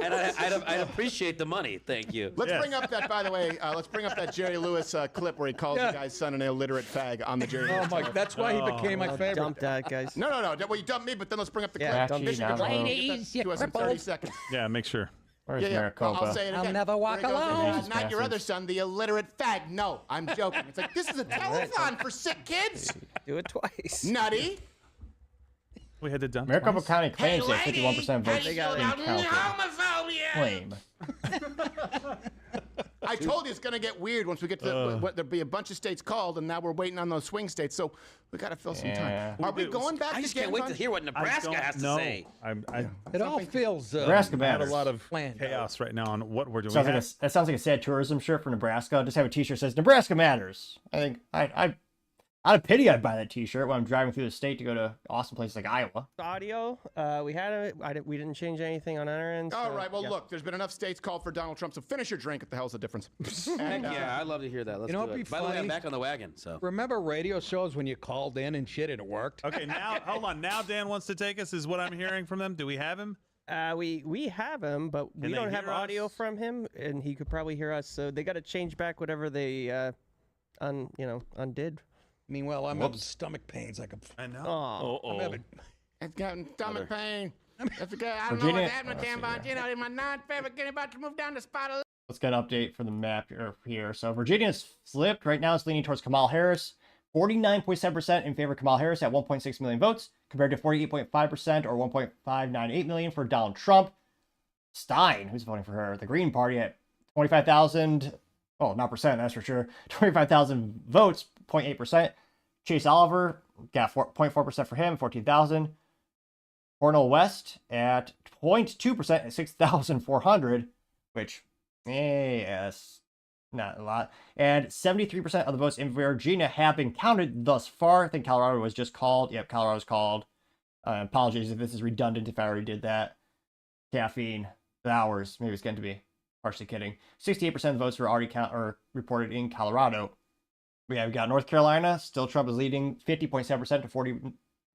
And I'd appreciate the money. Thank you. Let's bring up that, by the way, let's bring up that Jerry Lewis clip where he calls the guy's son an illiterate fag on the Jerry Lewis. Oh, my, that's why he became my favorite. Dump that, guys. No. Well, you dumped me, but then let's bring up the Yeah, clip. dump Michigan you now. Governor, Ladies, get that to us in 30 seconds. Yeah, make sure. Where's Yeah. Maricopa? I'll say it again. I'll never walk Here it goes. alone. Jesus, Not your bastards. other son, the illiterate fag. No, I'm joking. It's like, this is a telethon for sick kids. Do it twice. Nutty. We had to dump Maricopa twice? County claims they have lady, 51% votes how in you feel about county. homophobia? Claim. I told you it's going to get weird once we get to there'll be a bunch of states called, and now we're waiting on those swing states, so we got to fill some Yeah. time. Are we going back I to just can't wait to Canton? hear what Nebraska has to say. It all feels Nebraska I had a matters. lot of planned. chaos right now on what we're doing. Sounds like that sounds like a sad tourism shirt for Nebraska. Just have a T-shirt that says Nebraska matters. I think out of pity I'd buy that T-shirt when I'm driving through the state to go to awesome places like Iowa. Audio, we didn't change anything on our end. All so, right, well, yeah. look, there's been enough states called for Donald Trump, so finish your drink. What the hell's the difference? Heck yeah, I'd love to hear that. Let's You know do what'd it. be By the way, I'm funny? back on the wagon. So Remember radio shows when you called in and shit and it worked? Okay, now hold on. Now Dan wants to take us. Is what I'm hearing from them. Do we have him? We have him, but we they don't have hear audio us? from him, and he could probably hear us. So they got to change back whatever they undid. Meanwhile, I'm having stomach pains. I know. Oh, I'm having It's got stomach pain. That's okay. I don't know Virginia- what's happening, Dan, but you know, my non-favorite getting about to move down the spot. Let's get an update for the map here. So Virginia's flipped. Right now it's leaning towards Kamala Harris. 49.7% in favor of Kamala Harris at 1.6 million votes, compared to 48.5% or 1.598 million for Donald Trump. Stein, who's voting for her, the Green Party at 25,000, well, not percent, that's for sure, 25,000 votes, 0.8%. Chase Oliver got 0.4% for him, 14,000. Cornel West at 0.2% at 6,400, which, yes, not a lot. And 73% of the votes in Virginia have been counted thus far. I think Colorado was just called. Yep, Colorado's called. Apologies if this is redundant if I already did that. Caffeine, the hours, maybe it's going to be. Partially kidding. 68% of the votes were already reported in Colorado. We've got North Carolina. Still Trump is leading 50.7% to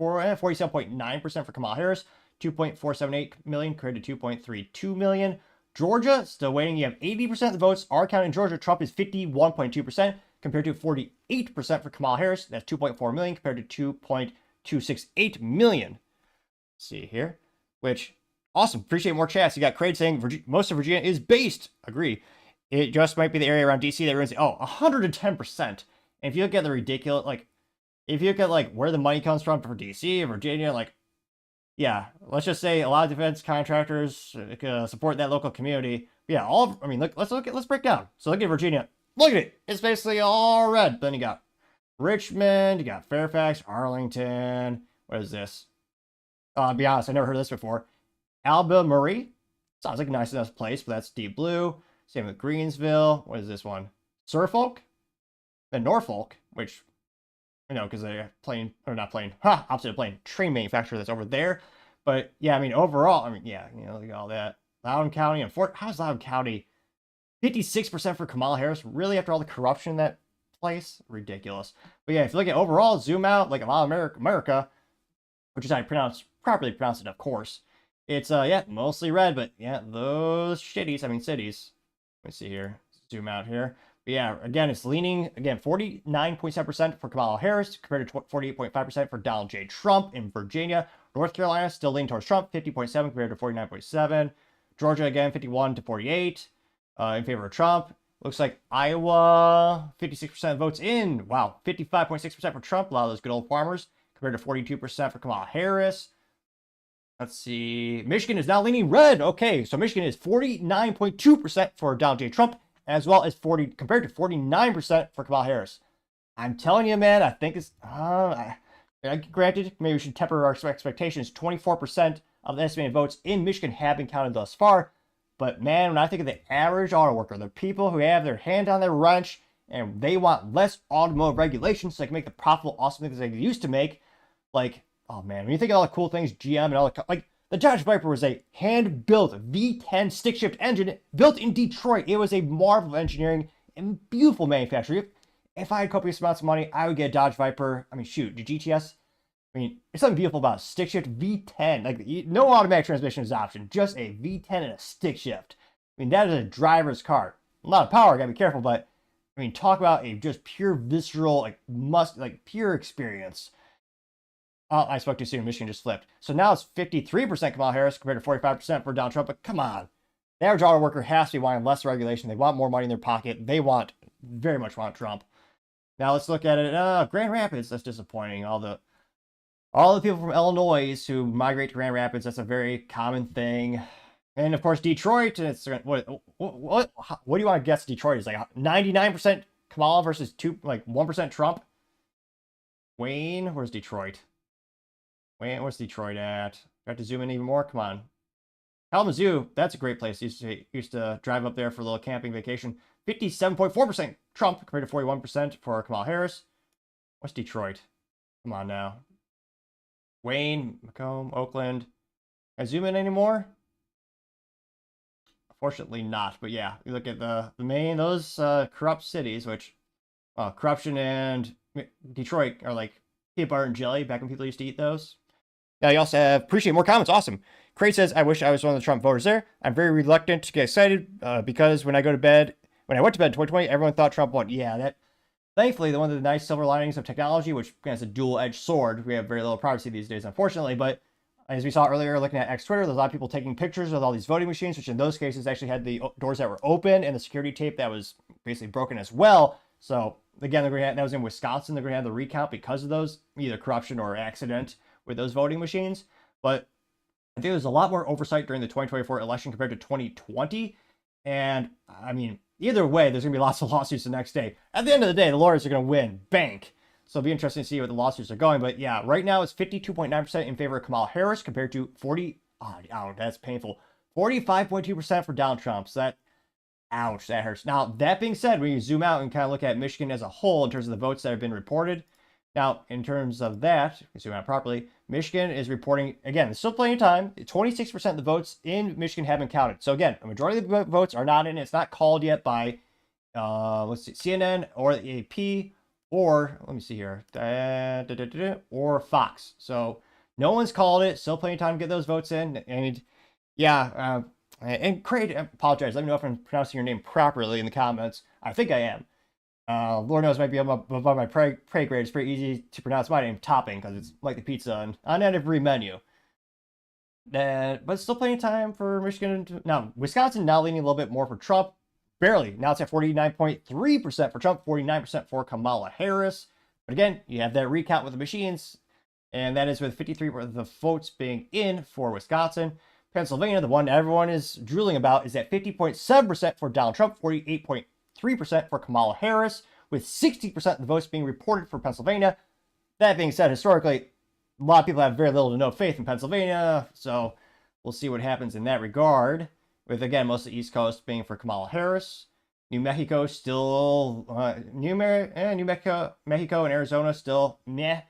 47.9% for Kamala Harris. 2.478 million compared to 2.32 million. Georgia, still waiting. You have 80% of the votes are counted in Georgia. Trump is 51.2% compared to 48% for Kamala Harris. That's 2.4 million compared to 2.268 million. Let's see here. Which, awesome. Appreciate more chats. You got Craig saying most of Virginia is based. Agree. It just might be the area around DC that ruins it. 110%. And if you look at the ridiculous, if you look at where the money comes from for DC, Virginia, yeah, let's just say a lot of defense contractors support that local community. Yeah, let's break down. So look at Virginia. Look at it. It's basically all red. Then you got Richmond, you got Fairfax, Arlington. What is this? I'll be honest, I never heard of this before. Albemarle. Sounds like a nice enough place, but that's deep blue. Same with Greensville. What is this one? Suffolk? Then Norfolk, which, because they're opposite of plane, train manufacturer that's over there. But yeah, overall, look at all that. Loudoun County and how's Loudoun County 56% for Kamala Harris? Really, after all the corruption in that place? Ridiculous. But yeah, if you look at overall, zoom out, a lot of America, which is how you properly pronounce it, of course. It's, mostly red, but yeah, those cities. Let me see here. Zoom out here. But yeah, again, it's leaning, 49.7% for Kamala Harris compared to 48.5% for Donald J. Trump in Virginia. North Carolina still leaning towards Trump, 50.7 compared to 49.7. Georgia, again, 51 to 48 in favor of Trump. Looks like Iowa, 56% votes in. Wow, 55.6% for Trump. A lot of those good old farmers compared to 42% for Kamala Harris. Let's see. Michigan is now leaning red. Okay, so Michigan is 49.2% for Donald J. Trump, as well as compared to 49% for Kamala Harris. I'm telling you, man, I think it's granted, maybe we should temper our expectations. 24% of the estimated votes in Michigan have been counted thus far. But man, when I think of the average auto worker, the people who have their hand on their wrench and they want less automotive regulations so they can make the profitable, awesome things they used to make, like, oh man, when you think of all the cool things GM and all the, like, the Dodge Viper was a hand-built V10 stick-shift engine built in Detroit. It was a marvel of engineering and beautiful manufacturing. If I had copious amounts of money, I would get a Dodge Viper. I mean, shoot, the GTS. I mean, there's something beautiful about a stick shift V10. Like, no automatic transmission is an option. Just a V10 and a stick shift. I mean, that is a driver's car. A lot of power, gotta be careful, but I mean, talk about a just pure visceral, pure experience. I spoke too soon. Michigan just flipped. So now it's 53% Kamala Harris compared to 45% for Donald Trump. But come on. The average auto worker has to be wanting less regulation. They want more money in their pocket. They very much want Trump. Now let's look at it. Grand Rapids, that's disappointing. All the people from Illinois who migrate to Grand Rapids, that's a very common thing. And of course, Detroit, it's what do you want to guess Detroit is? Like 99% Kamala versus 1% Trump? Wayne, where's Detroit? Wayne, where's Detroit at? Do I have to zoom in even more? Come on. Kalamazoo, that's a great place. Used to drive up there for a little camping vacation. 57.4% Trump compared to 41% for Kamala Harris. What's Detroit? Come on now. Wayne, Macomb, Oakland. Can I zoom in anymore? Unfortunately not, but yeah, you look at the main, those corrupt cities, which corruption and Detroit are like peanut butter and jelly back when people used to eat those. Now you also have appreciate more comments. Awesome. Craig says, I wish I was one of the Trump voters there. I'm very reluctant to get excited because when I went to bed in 2020, everyone thought Trump won. Yeah, that thankfully one of the nice silver linings of technology, which is a dual-edged sword. We have very little privacy these days, unfortunately, but as we saw earlier, looking at X Twitter, there's a lot of people taking pictures of all these voting machines, which in those cases actually had the doors that were open and the security tape that was basically broken as well. So again, that was in Wisconsin. They're going to have the recount because of those, either corruption or accident with those voting machines. But I think there's a lot more oversight during the 2024 election compared to 2020. And I mean, either way, there's going to be lots of lawsuits the next day. At the end of the day, the lawyers are going to win. Bank. So it'll be interesting to see what the lawsuits are going. But yeah, right now it's 52.9% in favor of Kamala Harris compared to 40. Oh, that's painful. 45.2% for Donald Trump. So ouch, that hurts. Now, that being said, when you zoom out and kind of look at Michigan as a whole in terms of the votes that have been reported, now, in terms of that, if you zoom out properly, Michigan is reporting, again, there's still plenty of time. 26% of the votes in Michigan have been counted. So again, a majority of the votes are not in. It's not called yet by, let's see, CNN or the AP or, let me see here, or Fox. So no one's called it. Still plenty of time to get those votes in. And yeah, and Craig, I apologize. Let me know if I'm pronouncing your name properly in the comments. I think I am. Lord knows, might be above my prey grade. It's pretty easy to pronounce my name, Topping, because it's like the pizza on every menu. But still plenty of time for Michigan. Now, Wisconsin now leaning a little bit more for Trump. Barely. Now it's at 49.3% for Trump, 49% for Kamala Harris. But again, you have that recount with the machines, and that is with 53% of the votes being in for Wisconsin. Pennsylvania, the one everyone is drooling about, is at 50.7% for Donald Trump, 48.3% for Kamala Harris, with 60% of the votes being reported for Pennsylvania. That being said, historically, a lot of people have very little to no faith in Pennsylvania, so we'll see what happens in that regard. With, again, most of the East Coast being for Kamala Harris. New Mexico still, New Mexico and Arizona still, meh.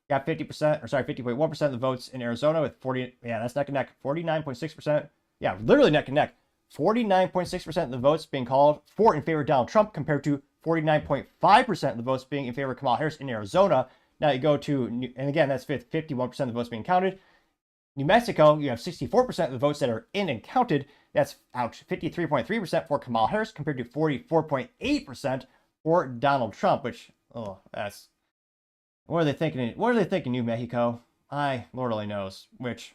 Got 50.1% of the votes in Arizona with 40, yeah, that's neck and neck. 49.6%, yeah, literally neck and neck. 49.6% of the votes being called for in favor of Donald Trump compared to 49.5% of the votes being in favor of Kamala Harris in Arizona. Now you go to, and again, that's 51% of the votes being counted. New Mexico, you have 64% of the votes that are in and counted. That's, ouch, 53.3% for Kamala Harris compared to 44.8% for Donald Trump, which, oh, that's, what are they thinking? What are they thinking, New Mexico? Lord only knows, which,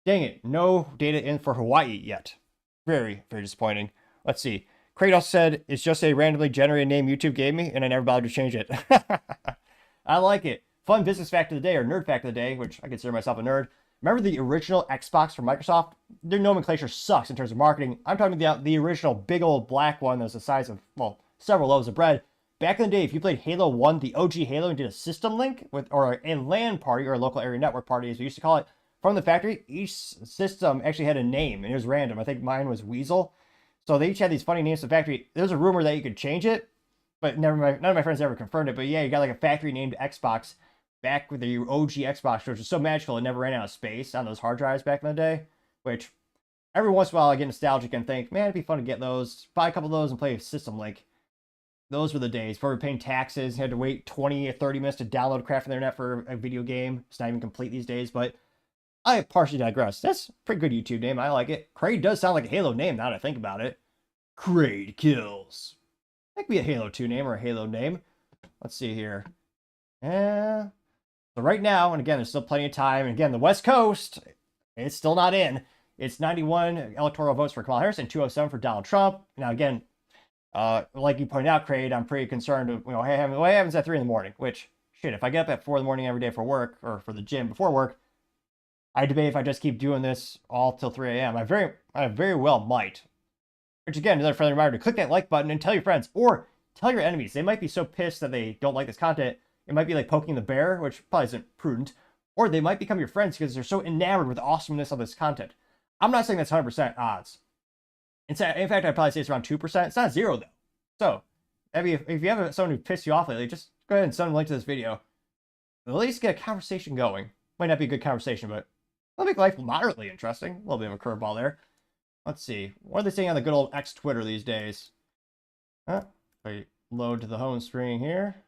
dang it, no data in for Hawaii yet. Very, very disappointing. Let's see. Kratos said, it's just a randomly generated name YouTube gave me, and I never bothered to change it. I like it. Fun business fact of the day, or nerd fact of the day, which I consider myself a nerd. Remember the original Xbox from Microsoft? Their nomenclature sucks in terms of marketing. I'm talking about the original big old black one that was the size of, well, several loaves of bread. Back in the day, if you played Halo 1, the OG Halo, and did a system link with, or a LAN party, or a local area network party, as we used to call it, from the factory, each system actually had a name, and it was random. I think mine was Weasel. So they each had these funny names to the factory. There's a rumor that you could change it, but none of my friends ever confirmed it. But yeah, you got like a factory named Xbox back with the OG Xbox, which was so magical it never ran out of space on those hard drives back in the day, which every once in a while I get nostalgic and think, man, it'd be fun to get those, buy a couple of those and play a system link. Those were the days before we were paying taxes, had to wait 20 or 30 minutes to download crap from the internet for a video game. It's not even complete these days, but I partially digress. That's a pretty good YouTube name. I like it. Kraid does sound like a Halo name now that I think about it. Kraid Kills. That could be a Halo 2 name or a Halo name. Let's see here. Yeah. So right now, and again, there's still plenty of time. And again, the West Coast, it's still not in. It's 91 electoral votes for Kamala Harris and 207 for Donald Trump. Now, again, like you pointed out, Kraid, I'm pretty concerned of, what happens at 3 in the morning, which, shit, if I get up at 4 in the morning every day for work, or for the gym before work, I debate if I just keep doing this all till 3 a.m. I very well might. Which, again, another friendly reminder to click that like button and tell your friends, or tell your enemies. They might be so pissed that they don't like this content. It might be like poking the bear, which probably isn't prudent. Or they might become your friends because they're so enamored with the awesomeness of this content. I'm not saying that's 100% odds. In fact, I'd probably say it's around 2%. It's not 0, though. So, if you have someone who pissed you off lately, just go ahead and send them a link to this video. At least get a conversation going. Might not be a good conversation, but it'll make life moderately interesting. A little bit of a curveball there. Let's see. What are they saying on the good old X Twitter these days? Wait, load to the home screen here.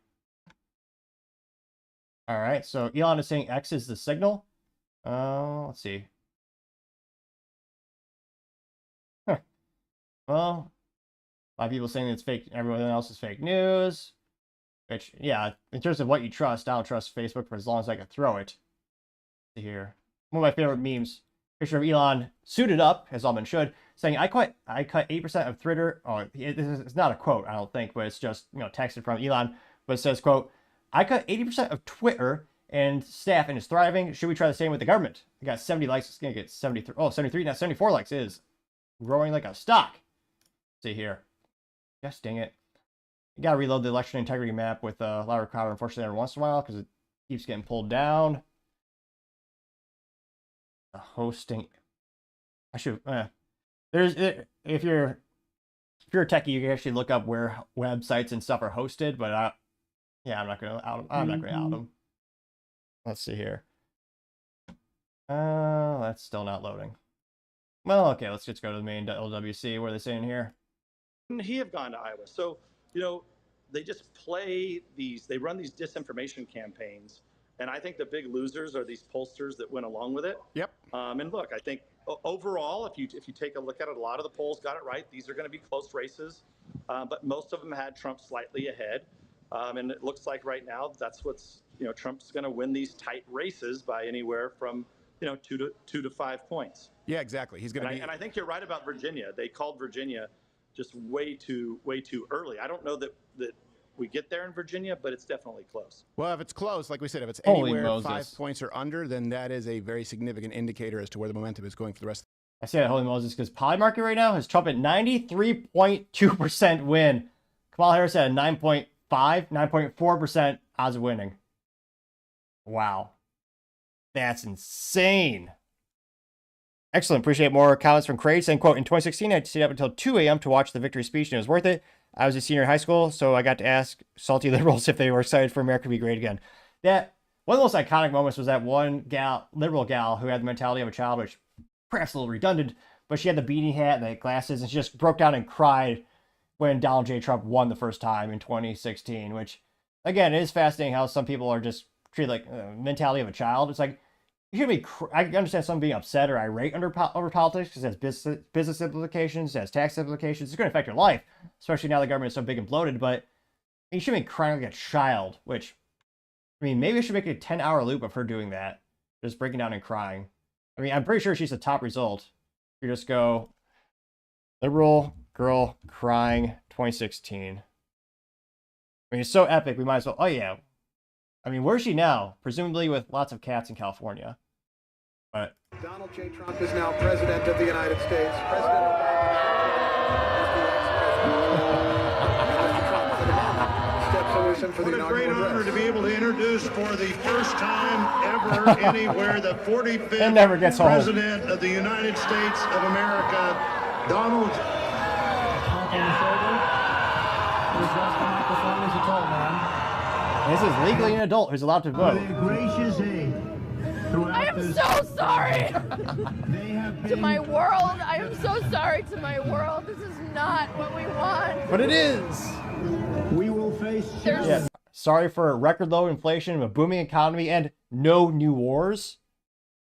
All right, so Elon is saying X is the signal. Let's see. Well, a lot of people saying it's fake. Everyone else is fake news. Which, yeah, in terms of what you trust, I don't trust Facebook for as long as I can throw it. Let's see here. One of my favorite memes. Picture of Elon suited up, as all men should, saying, I cut 8% of Twitter. Oh, it's not a quote, I don't think, but it's just, texted from Elon. But it says, quote, I cut 80% of Twitter and staff and is thriving. Should we try the same with the government? I got 70 likes. It's going to get 73. Oh, 73, now 74 likes. It is growing like a stock. Let's see here. Yes, dang it. You got to reload the election integrity map with Lara Crowder, unfortunately, every once in a while because it keeps getting pulled down. The hosting. I should. If you're a techie, you can actually look up where websites and stuff are hosted, but yeah, I'm not gonna out them. I'm not gonna out them. Let's see here. That's still not loading. Well, okay, let's just go to the main LWC. What are they saying here? Wouldn't he have gone to Iowa? So, they just play these, they run these disinformation campaigns. And I think the big losers are these pollsters that went along with it. Yep. And look, I think overall, if you take a look at it, a lot of the polls got it right. These are going to be close races, but most of them had Trump slightly ahead. And it looks like right now that's what's, Trump's going to win these tight races by anywhere from, 2 to 5 points. Yeah, exactly. He's going to be. And I think you're right about Virginia. They called Virginia just way too early. I don't know that we get there in Virginia, but it's definitely close. Well, if it's close, like we said, if it's Holy anywhere Moses. 5 points or under, then that is a very significant indicator as to where the momentum is going for the rest. I say that, holy Moses, because Polymarket right now has Trump at 93.2% win. Kamala Harris at a 9.4% odds of winning. Wow. That's insane. Excellent. Appreciate more comments from Kraid saying, quote, in 2016, I had to stay up until 2 a.m. to watch the victory speech, and it was worth it. I was a senior in high school, so I got to ask salty liberals if they were excited for America to be great again. That one of the most iconic moments was that one liberal gal who had the mentality of a child, which perhaps a little redundant, but she had the beanie hat and the glasses, and she just broke down and cried when Donald J. Trump won the first time in 2016, which, again, it is fascinating how some people are just treated like mentality of a child. It's like, you should be. I understand someone being upset or irate over politics because it has business implications, it has tax implications. It's going to affect your life, especially now the government is so big and bloated. But you shouldn't be crying like a child. Which, maybe I should make a 10-hour loop of her doing that, just breaking down and crying. I'm pretty sure she's the top result. You just go, liberal girl crying 2016. It's so epic. We might as well. Oh yeah. Where's she now? Presumably with lots of cats in California. But Donald J. Trump is now president of the United States. President Obama is the ex-president. Mr. Trump, for the moment, steps loose and for the inaugural What a great honor to be able to introduce for the first time ever anywhere the 45th never gets old. President of the United States of America, Donald. This is legally an adult who's allowed to vote. I am so sorry to my world. I am so sorry to my world. This is not what we want. But it is. We will face. Yeah. Sorry for record low inflation, a booming economy, and no new wars.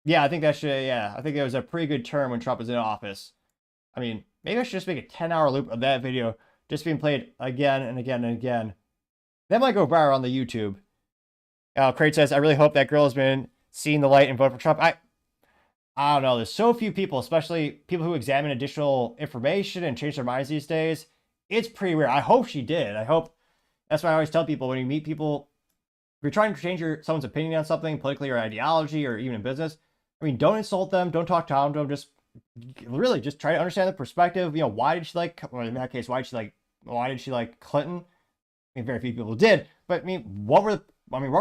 Yeah, I think that should. Yeah, I think it was a pretty good term when Trump was in office. I mean, maybe I should just make a 10-hour loop of that video just being played again and again and again. That might go viral on the YouTube. Crate says, I really hope that girl has been seeing the light and vote for Trump. I don't know. There's so few people, especially people who examine additional information and change their minds these days. It's pretty rare. I hope she did. I hope. That's why I always tell people when you meet people, if you're trying to change someone's opinion on something, politically or ideology or even in business, I mean, don't insult them. Don't talk down to them. Just really just try to understand the perspective. You know, why did she like, or in that case, why did she like Clinton? I mean, very few people did. But I mean, what were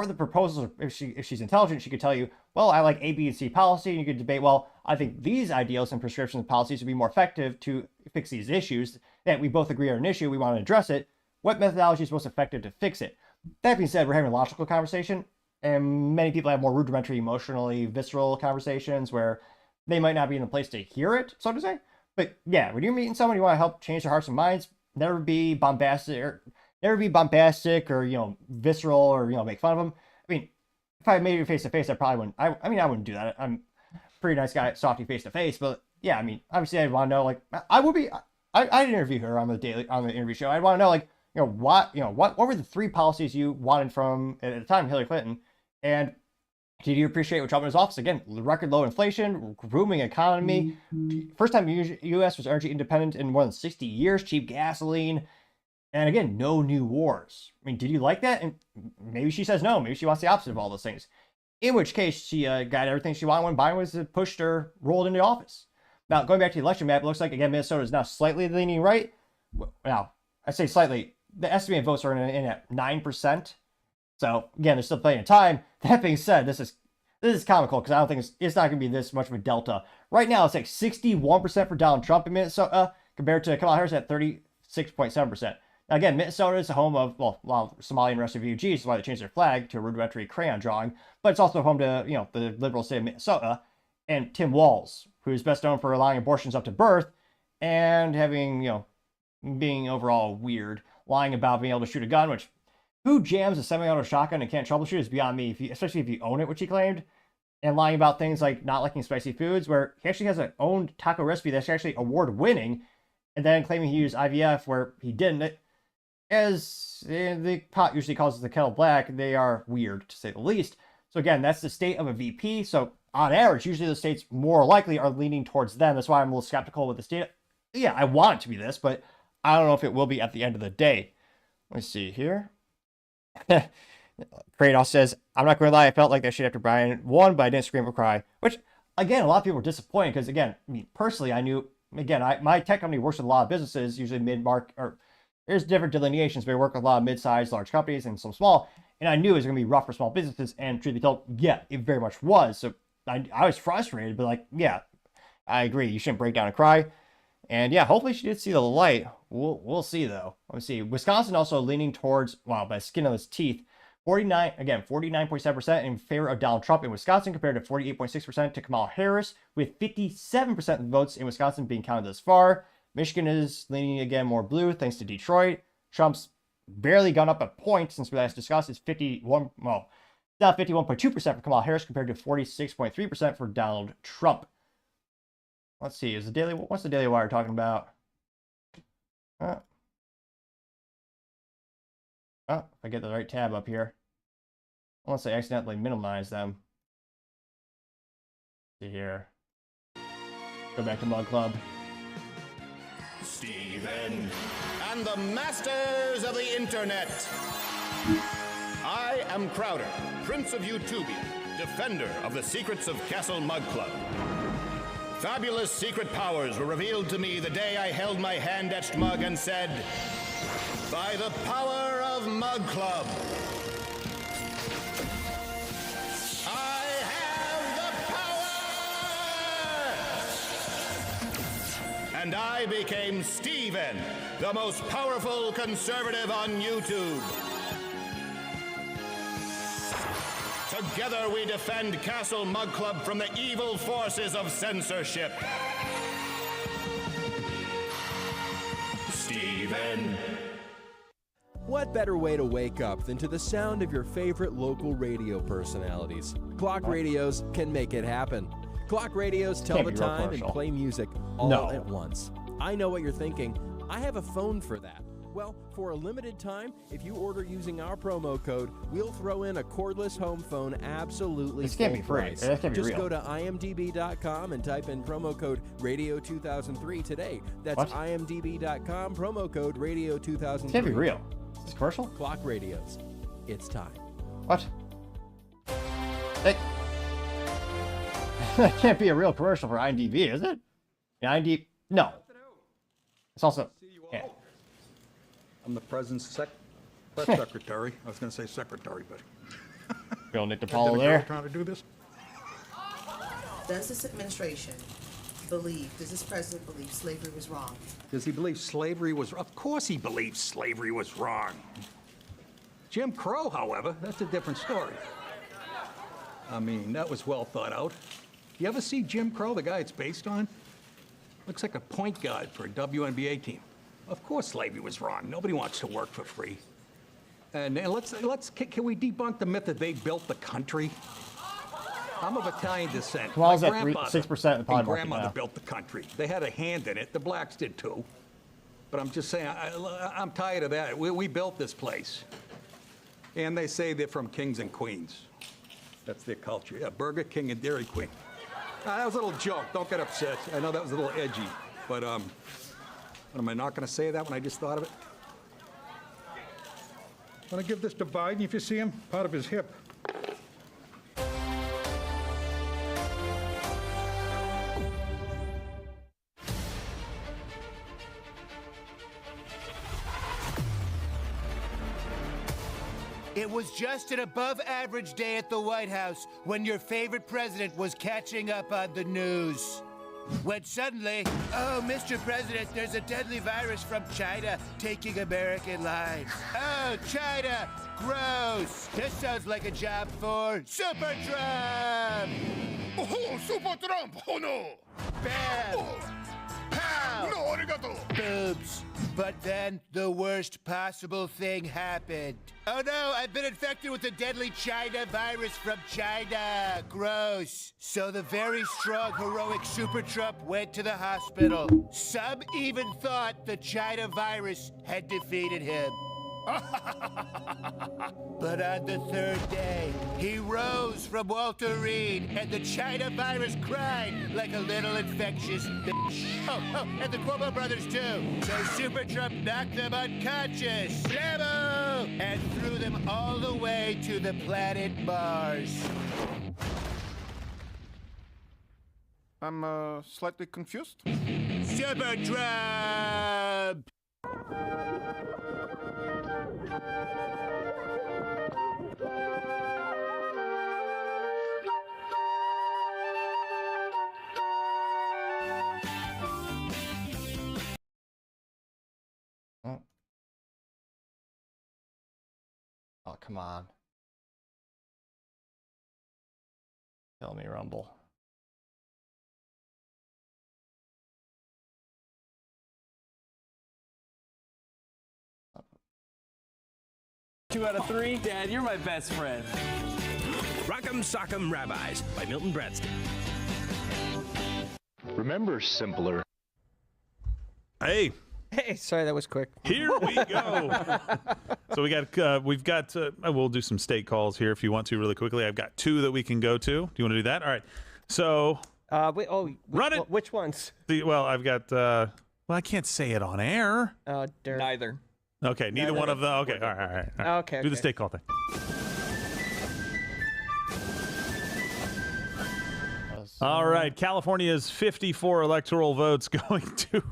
the proposals? If she's intelligent, she could tell you, well, I like A, B, and C policy, and you could debate, well, I think these ideals and prescriptions and policies would be more effective to fix these issues that we both agree are an issue. We want to address it. What methodology is most effective to fix it? That being said, we're having a logical conversation, and many people have more rudimentary, emotionally visceral conversations where they might not be in a place to hear it, so to say. But yeah, when you're meeting someone you want to help change their hearts and minds, never be bombastic or, you know, visceral or, you know, make fun of them. I mean, if I made you face to face, I probably wouldn't. I mean, I wouldn't do that. I'm a pretty nice guy, softy face to face. But yeah, I mean, obviously, I'd want to know. Like, I'd interview her on the interview show. I'd want to know, like, what were the 3 policies you wanted from at the time Hillary Clinton, and did you appreciate what Trump in his office? Again, record low inflation, booming economy, first time U.S. was energy independent in more than 60 years, cheap gasoline. And again, no new wars. I mean, did you like that? And maybe she says no. Maybe she wants the opposite of all those things. In which case, she got everything she wanted when Biden was pushed or rolled into office. Now, going back to the election map, it looks like, again, Minnesota is now slightly leaning right. Now, I say slightly. The estimated votes are in at 9%. So, again, there's still plenty of time. That being said, this is comical because I don't think it's not going to be this much of a delta. Right now, it's like 61% for Donald Trump in Minnesota compared to Kamala Harris at 36.7%. Now, again, Minnesota is the home of, well, a lot of Somali and refugees, is why they changed their flag to a rudimentary crayon drawing, but it's also home to, you know, the liberal state of Minnesota, and Tim Walz, who's best known for allowing abortions up to birth and having, you know, being overall weird, lying about being able to shoot a gun, which, who jams a semi-auto shotgun and can't troubleshoot is beyond me, especially if you own it, which he claimed, and lying about things like not liking spicy foods, where he actually has an own taco recipe that's actually award-winning, and then claiming he used IVF where he didn't. As the pot usually calls the kettle black, they are weird, to say the least. So again, that's the state of a VP. So on average, usually the states more likely are leaning towards them. That's why I'm a little skeptical with the state. Yeah, I want it to be this, but I don't know if it will be at the end of the day. Let's see here. Kratos says, I'm not going to lie, I felt like that shit after Brian won, but I didn't scream or cry. Which, again, a lot of people were disappointed because, again, I mean, personally, I knew, again, my tech company works with a lot of businesses, usually mid-market, or there's different delineations, but I work with a lot of mid-sized, large companies and some small, and I knew it was going to be rough for small businesses, and truth be told, yeah, it very much was. So I was frustrated, but like, yeah, I agree. You shouldn't break down and cry. And yeah, hopefully she did see the light. We'll see, though. Let's see. Wisconsin also leaning towards, wow, by the skin of his teeth, 49.7% in favor of Donald Trump in Wisconsin compared to 48.6% to Kamala Harris, with 57% of the votes in Wisconsin being counted thus far. Michigan is leaning again more blue thanks to Detroit. Trump's barely gone up a point since we last discussed. It's 51.2% for Kamala Harris compared to 46.3% for Donald Trump. Let's see. What's the Daily Wire talking about? If I get the right tab up here. Unless I accidentally minimize them. Let's see here. Go back to Mug Club. Steven and the masters of the internet. I am Crowder, Prince of YouTubia, defender of the secrets of Castle Mug Club. Fabulous secret powers were revealed to me the day I held my hand-etched mug and said, "By the power of Mug Club, I have the power!" And I became Steven, the most powerful conservative on YouTube. Together we defend Castle Mug Club from the evil forces of censorship. Steven. What better way to wake up than to the sound of your favorite local radio personalities? Clock radios can make it happen. Clock radios tell the time and play music all at once. I know what you're thinking. I have a phone for that. Well, for a limited time, if you order using our promo code, we'll throw in a cordless home phone absolutely This can't full be free. price. That can't be Just real. go to imdb.com and type in promo code radio2003 today. That's What? imdb.com, promo code radio2003. This can't be real. Is this commercial? Clock radios. It's time. What? That can't be a real commercial for IMDb, is it? IMDb? No. It's also. Yeah. I'm the president's press secretary. I was going to say secretary, but. Bill Nick Is DePaulo a girl there. trying to do this? Does this administration does this president believe slavery was wrong? Does he believe slavery was? Of course he believes slavery was wrong. Jim Crow, however, that's a different story. I mean, that was well thought out. You ever see Jim Crow, the guy it's based on? Looks like a point guard for a WNBA team. Of course slavery was wrong. Nobody wants to work for free. And can we debunk the myth that they built the country? I'm of Italian descent. Kamal's My at 6% grandfather of the pod and market grandmother now. built the country. They had a hand in it. The blacks did too. But I'm just saying, I'm tired of that. We built this place. And they say they're from kings and queens. That's their culture. Yeah, Burger King and Dairy Queen. That was a little joke. Don't get upset. I know that was a little edgy. But am I not going to say that when I just thought of it? Want to give this to Biden if you see him? Part of his hip. It was just an above-average day at the White House when your favorite president was catching up on the news. When suddenly, oh, Mr. President, there's a deadly virus from China taking American lives. Oh, China, gross. This sounds like a job for Super Trump. Oh, Super Trump! Oh no! Bam! Oh. Pow! No, arigato! Boobs. But then the worst possible thing happened. Oh no, I've been infected with the deadly China virus from China. Gross. So the very strong, heroic Super Trump went to the hospital. Some even thought the China virus had defeated him. But on the third day, he rose from Walter Reed, and the China virus cried like a little infectious bitch. Oh, and the Cuomo brothers too. So Super Trump knocked them unconscious, Blammo, and threw them all the way to the planet Mars. I'm slightly confused. Super Trump! Oh, come on. Tell me, Rumble. Two out of three. Dad, you're my best friend. Rock'em Sock'em Rabbis by Milton Bradston. Remember simpler. Hey. Hey, sorry, that was quick. Here we go. So we've got we'll do some state calls here if you want to really quickly. I've got two that we can go to. Do you want to do that? All right. So wait, run it. Which ones? Well, I've got well, I can't say it on air. Oh, dirt. Neither. Okay, neither one of them. Okay, all right. Okay, Do the okay. state call thing. All right, California's 54 electoral votes going to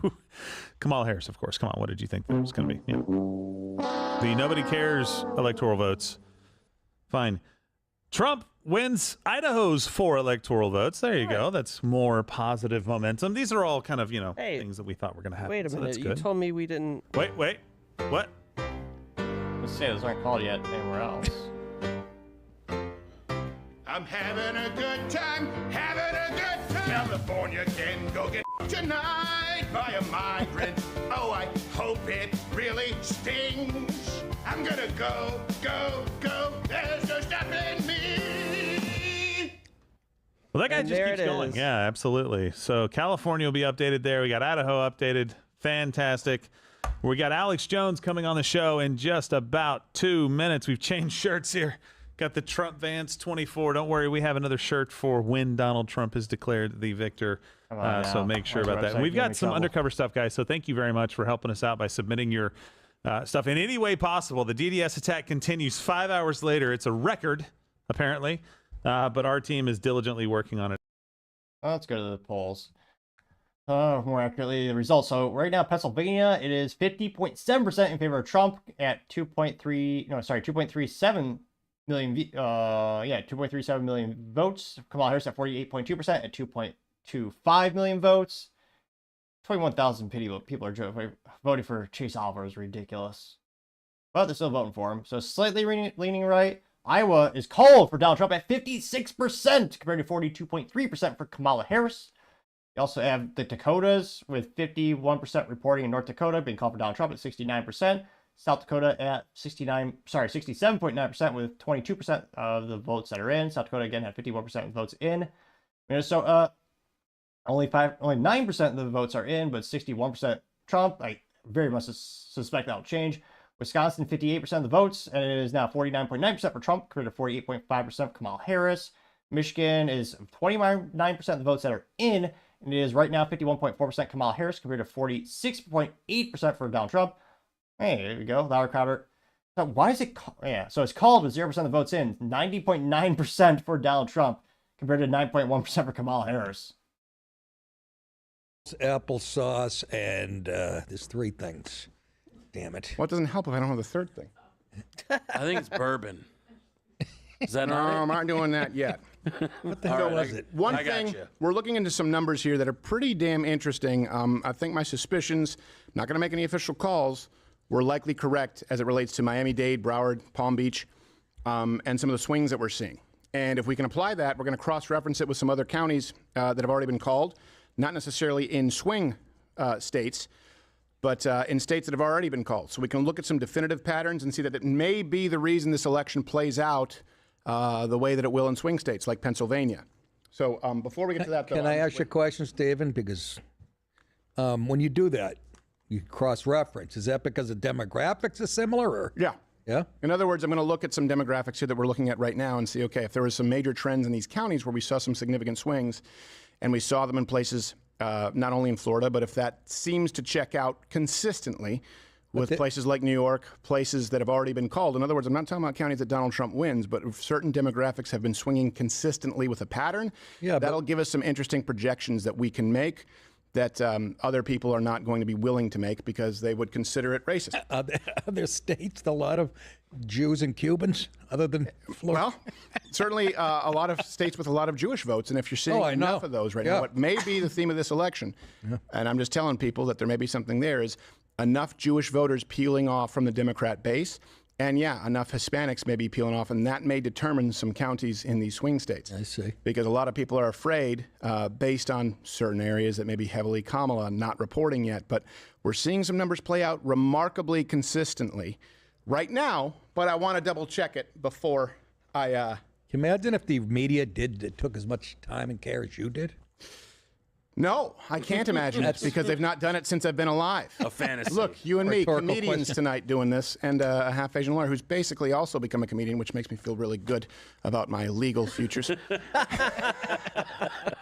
Kamala Harris, of course. Come on, what did you think that was going to be? Yeah. The nobody cares electoral votes. Fine. Trump wins Idaho's 4 electoral votes. There you go. That's more positive momentum. These are all kind of, things that we thought were going to happen. Wait a minute. You told me we didn't. Wait. What? Let's say those aren't called yet anywhere else. I'm having a good time, having a good time. California can go get tonight by a migrant. Oh, I hope it really stings. I'm gonna go. There's no stopping me. Well, that guy And just there keeps it going. is. Yeah, absolutely. So California will be updated there. We got Idaho updated. Fantastic. We got Alex Jones coming on the show in just about 2 minutes. We've changed shirts here. Got the Trump Vance 24. Don't worry, we have another shirt for when Donald Trump is declared the victor. So make sure about that. And we've got some undercover stuff, guys. So thank you very much for helping us out by submitting your stuff in any way possible. The DDS attack continues 5 hours later. It's a record, apparently, but our team is diligently working on it. Let's go to the polls. More accurately, the results. So right now, Pennsylvania, it is 50.7% in favor of Trump at 2.37 million. 2.37 million votes. Kamala Harris at 48.2% at 2.25 million votes. 21,000 people are voting for Chase Oliver is ridiculous. But they're still voting for him. So slightly leaning right. Iowa is cold for Donald Trump at 56% compared to 42.3% for Kamala Harris. You also have the Dakotas with 51% reporting in North Dakota being called for Donald Trump at 69%. South Dakota at 67.9% with 22% of the votes that are in. South Dakota again had 51% of votes in. Minnesota, only 9% of the votes are in, but 61% Trump. I very much suspect that'll change. Wisconsin, 58% of the votes, and it is now 49.9% for Trump compared to 48.5% for Kamala Harris. Michigan is 29% of the votes that are in, and it is right now 51.4% Kamala Harris compared to 46.8% for Donald Trump. Hey, there we go. Louder, Crowder. So why is it? So it's called with 0% of the votes in. 90.9% for Donald Trump compared to 9.1% for Kamala Harris. Applesauce and there's 3 things. Damn it. Well, it doesn't help if I don't have the third thing. I think it's bourbon. Is that no, all right? I'm not doing that yet. What the hell was it? One thing, we're looking into some numbers here that are pretty damn interesting. I think my suspicions, not going to make any official calls, were likely correct as it relates to Miami-Dade, Broward, Palm Beach, and some of the swings that we're seeing. And if we can apply that, we're going to cross-reference it with some other counties that have already been called, not necessarily in swing states, but in states that have already been called. So we can look at some definitive patterns and see that it may be the reason this election plays out the way that it will in swing states like Pennsylvania. So before we get to that, though, can I ask you a question, Stephen? Because when you do that, you cross-reference. Is that because the demographics are similar? Or? Yeah. Yeah? In other words, I'm going to look at some demographics here that we're looking at right now and see, okay, if there was some major trends in these counties where we saw some significant swings, and we saw them in places not only in Florida, but if that seems to check out consistently with places like New York, places that have already been called. In other words, I'm not talking about counties that Donald Trump wins, but if certain demographics have been swinging consistently with a pattern, that'll give us some interesting projections that we can make that other people are not going to be willing to make because they would consider it racist. Are there states with a lot of Jews and Cubans other than Florida? Well, certainly a lot of states with a lot of Jewish votes, and if you're seeing enough of those right now, what may be the theme of this election, and I'm just telling people that there may be something there, is enough Jewish voters peeling off from the Democrat base, and enough Hispanics may be peeling off, and that may determine some counties in these swing states. I see. Because a lot of people are afraid, based on certain areas that may be heavily Kamala not reporting yet, but we're seeing some numbers play out remarkably consistently right now, but I want to double check it before I... Can you imagine if the media took as much time and care as you did? No, I can't imagine it because they've not done it since I've been alive. A fantasy. Look, you and me, Rhetorical comedians question. tonight doing this, and a half-Asian lawyer who's basically also become a comedian, which makes me feel really good about my legal futures.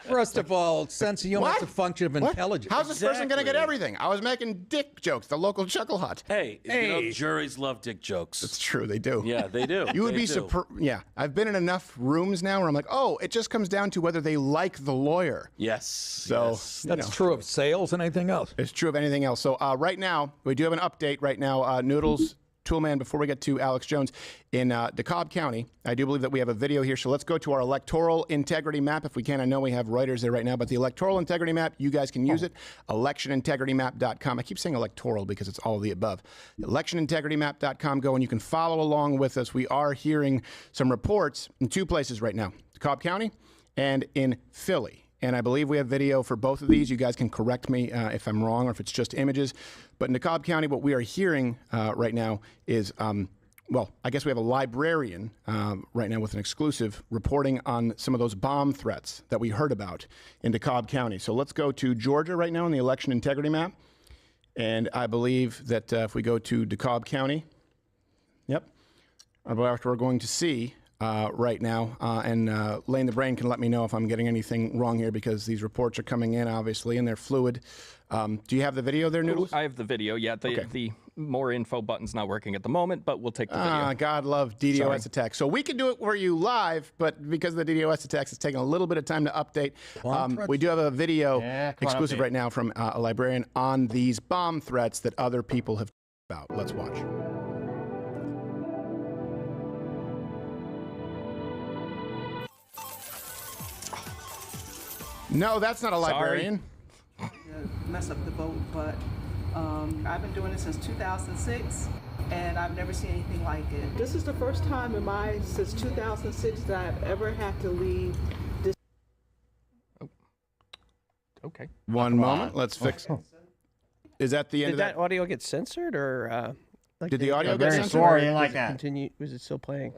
First of all, sense of humor is a function of intelligence. How's this person going to get everything? I was making dick jokes, the local chuckle hut. Hey, you know, juries love dick jokes. It's true, they do. Yeah, they do. You would They be do. surprised. Yeah, I've been in enough rooms now where I'm like, oh, it just comes down to whether they like the lawyer. Yes. So yes. you That's know. true of sales and anything else. It's true of anything else. So right now, we do have an update right now. Noodles, Toolman, before we get to Alex Jones, in DeKalb County, I do believe that we have a video here. So let's go to our electoral integrity map if we can. I know we have writers there right now, but the electoral integrity map, you guys can use it. Electionintegritymap.com. I keep saying electoral because it's all of the above. Electionintegritymap.com. Go and you can follow along with us. We are hearing some reports in two places right now, DeKalb County and in Philly. And I believe we have video for both of these. You guys can correct me if I'm wrong or if it's just images. But in DeKalb County, what we are hearing right now is, well, I guess we have a librarian right now with an exclusive reporting on some of those bomb threats that we heard about in DeKalb County. So let's go to Georgia right now on the election integrity map. And I believe that if we go to DeKalb County, yep, what we're going to see right now, and Lane the Brain can let me know if I'm getting anything wrong here because these reports are coming in, obviously, and they're fluid. Do you have the video there, Noodles? I have the video. Yeah, the more info button's not working at the moment, but we'll take the video. God love DDoS attacks. So we can do it for you live, but because of the DDoS attacks, it's taking a little bit of time to update. We do have a video exclusive right now from a librarian on these bomb threats that other people have about. Let's watch. No, that's not a librarian. Mess up the vote, but I've been doing it since 2006, and I've never seen anything like it. This is the first time since 2006 that I've ever had to leave this. Okay. One moment. Let's fix it. Is that the end Did of that audio get censored, or Did the audio get censored? Or didn't like that. Continue? Was it still playing?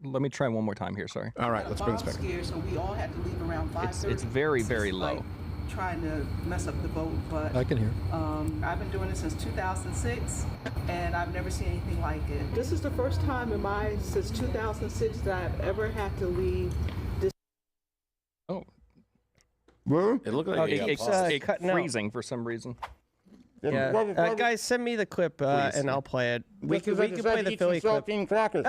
Let me try one more time here. Sorry. All right, let's bring this back. Scared, so we all had to leave around 5:30. It's very, very low. Like trying to mess up the vote, but I can hear. I've been doing it since 2006, and I've never seen anything like it. This is the first time since 2006 that I've ever had to leave this. Oh. It looked like it's cutting out. freezing for some reason. Yeah, guys, send me the clip and I'll play it. We can play the Philly clip. Crackers.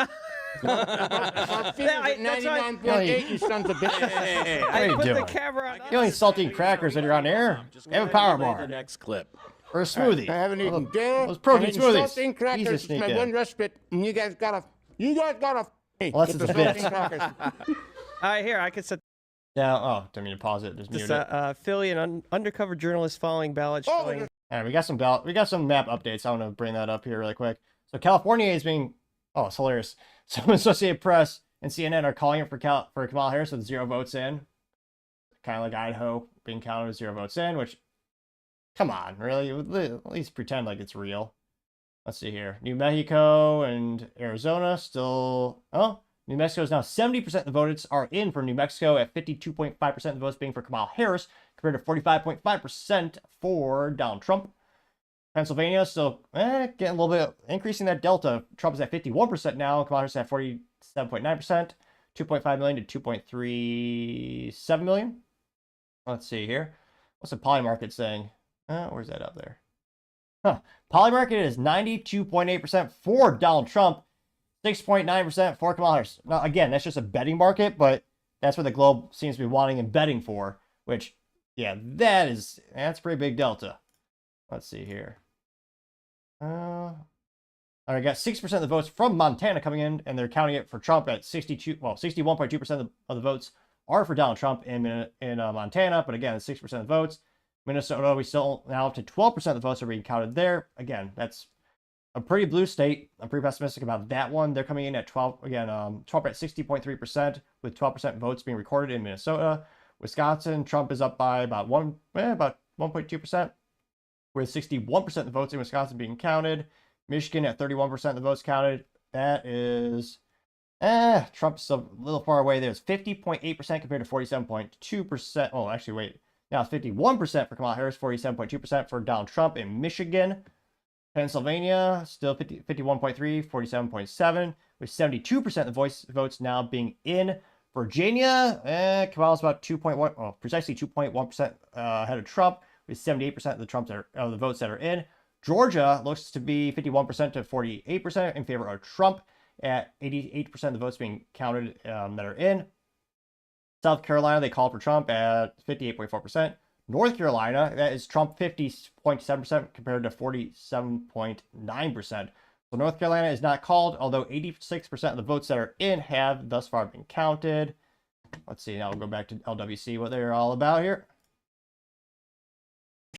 That's right. 99.8, you sons of bitches. Hey, I what are you put the doing? camera on. You only saltine crackers when you're on air. Have a power bar. The next clip. Or a smoothie. I haven't eaten dinner. Those protein I'm eating smoothies. saltine crackers. Easy to It's sneak my in. one respite, and you guys gotta. Well, that's get the a bit. saltine crackers. Here, I can set Yeah. Oh, didn't mean to pause it. Just mute this. it. Philly, an undercover journalist following ballots showing. All right, we got some map updates. I want to bring that up here really quick. So California is being, oh, it's hilarious. Some Associated Press and CNN are calling it for Kamala Harris with 0 votes in. Kind of like Idaho being counted with 0 votes in, which, come on, really? At least pretend like it's real. Let's see here. New Mexico and Arizona still, New Mexico is now 70% of the votes are in for New Mexico at 52.5% of the votes being for Kamala Harris compared to 45.5% for Donald Trump. Pennsylvania still getting a little bit, increasing that delta. Trump is at 51% now. Kamala Harris is at 47.9%, 2.5 million to 2.37 million. Let's see here. What's the Polymarket saying? Where's that up there? Polymarket is 92.8% for Donald Trump, 6.9% for Kamala Harris. Now, again, that's just a betting market, but that's what the Globe seems to be wanting and betting for, which, yeah, that's a pretty big delta. Let's see here. All right, got 6% of the votes from Montana coming in, and they're counting it for Trump at 61.2% of the votes are for Donald Trump in Montana, but again, 6% of the votes. Minnesota, we still now up to 12% of the votes are being counted there. Again, that's a pretty blue state. I'm pretty pessimistic about that one. They're coming in at 12, again, Trump at 60.3% with 12% votes being recorded in Minnesota. Wisconsin, Trump is up by about 1.2%. with 61% of the votes in Wisconsin being counted. Michigan at 31% of the votes counted. That is Trump's a little far away there. It's 50.8% compared to 47.2%. Oh, actually, wait. Now it's 51% for Kamala Harris, 47.2% for Donald Trump in Michigan. Pennsylvania, still 51.3, 47.7, with 72% of the votes now being in. Virginia, Kamala's about 2.1, well, precisely 2.1% ahead of Trump, with 78% of the votes that are in. Georgia looks to be 51% to 48% in favor of Trump, at 88% of the votes being counted that are in. South Carolina, they called for Trump at 58.4%. North Carolina, that is Trump 50.7% compared to 47.9%. So North Carolina is not called, although 86% of the votes that are in have thus far been counted. Let's see, now we'll go back to LWC, what they're all about here.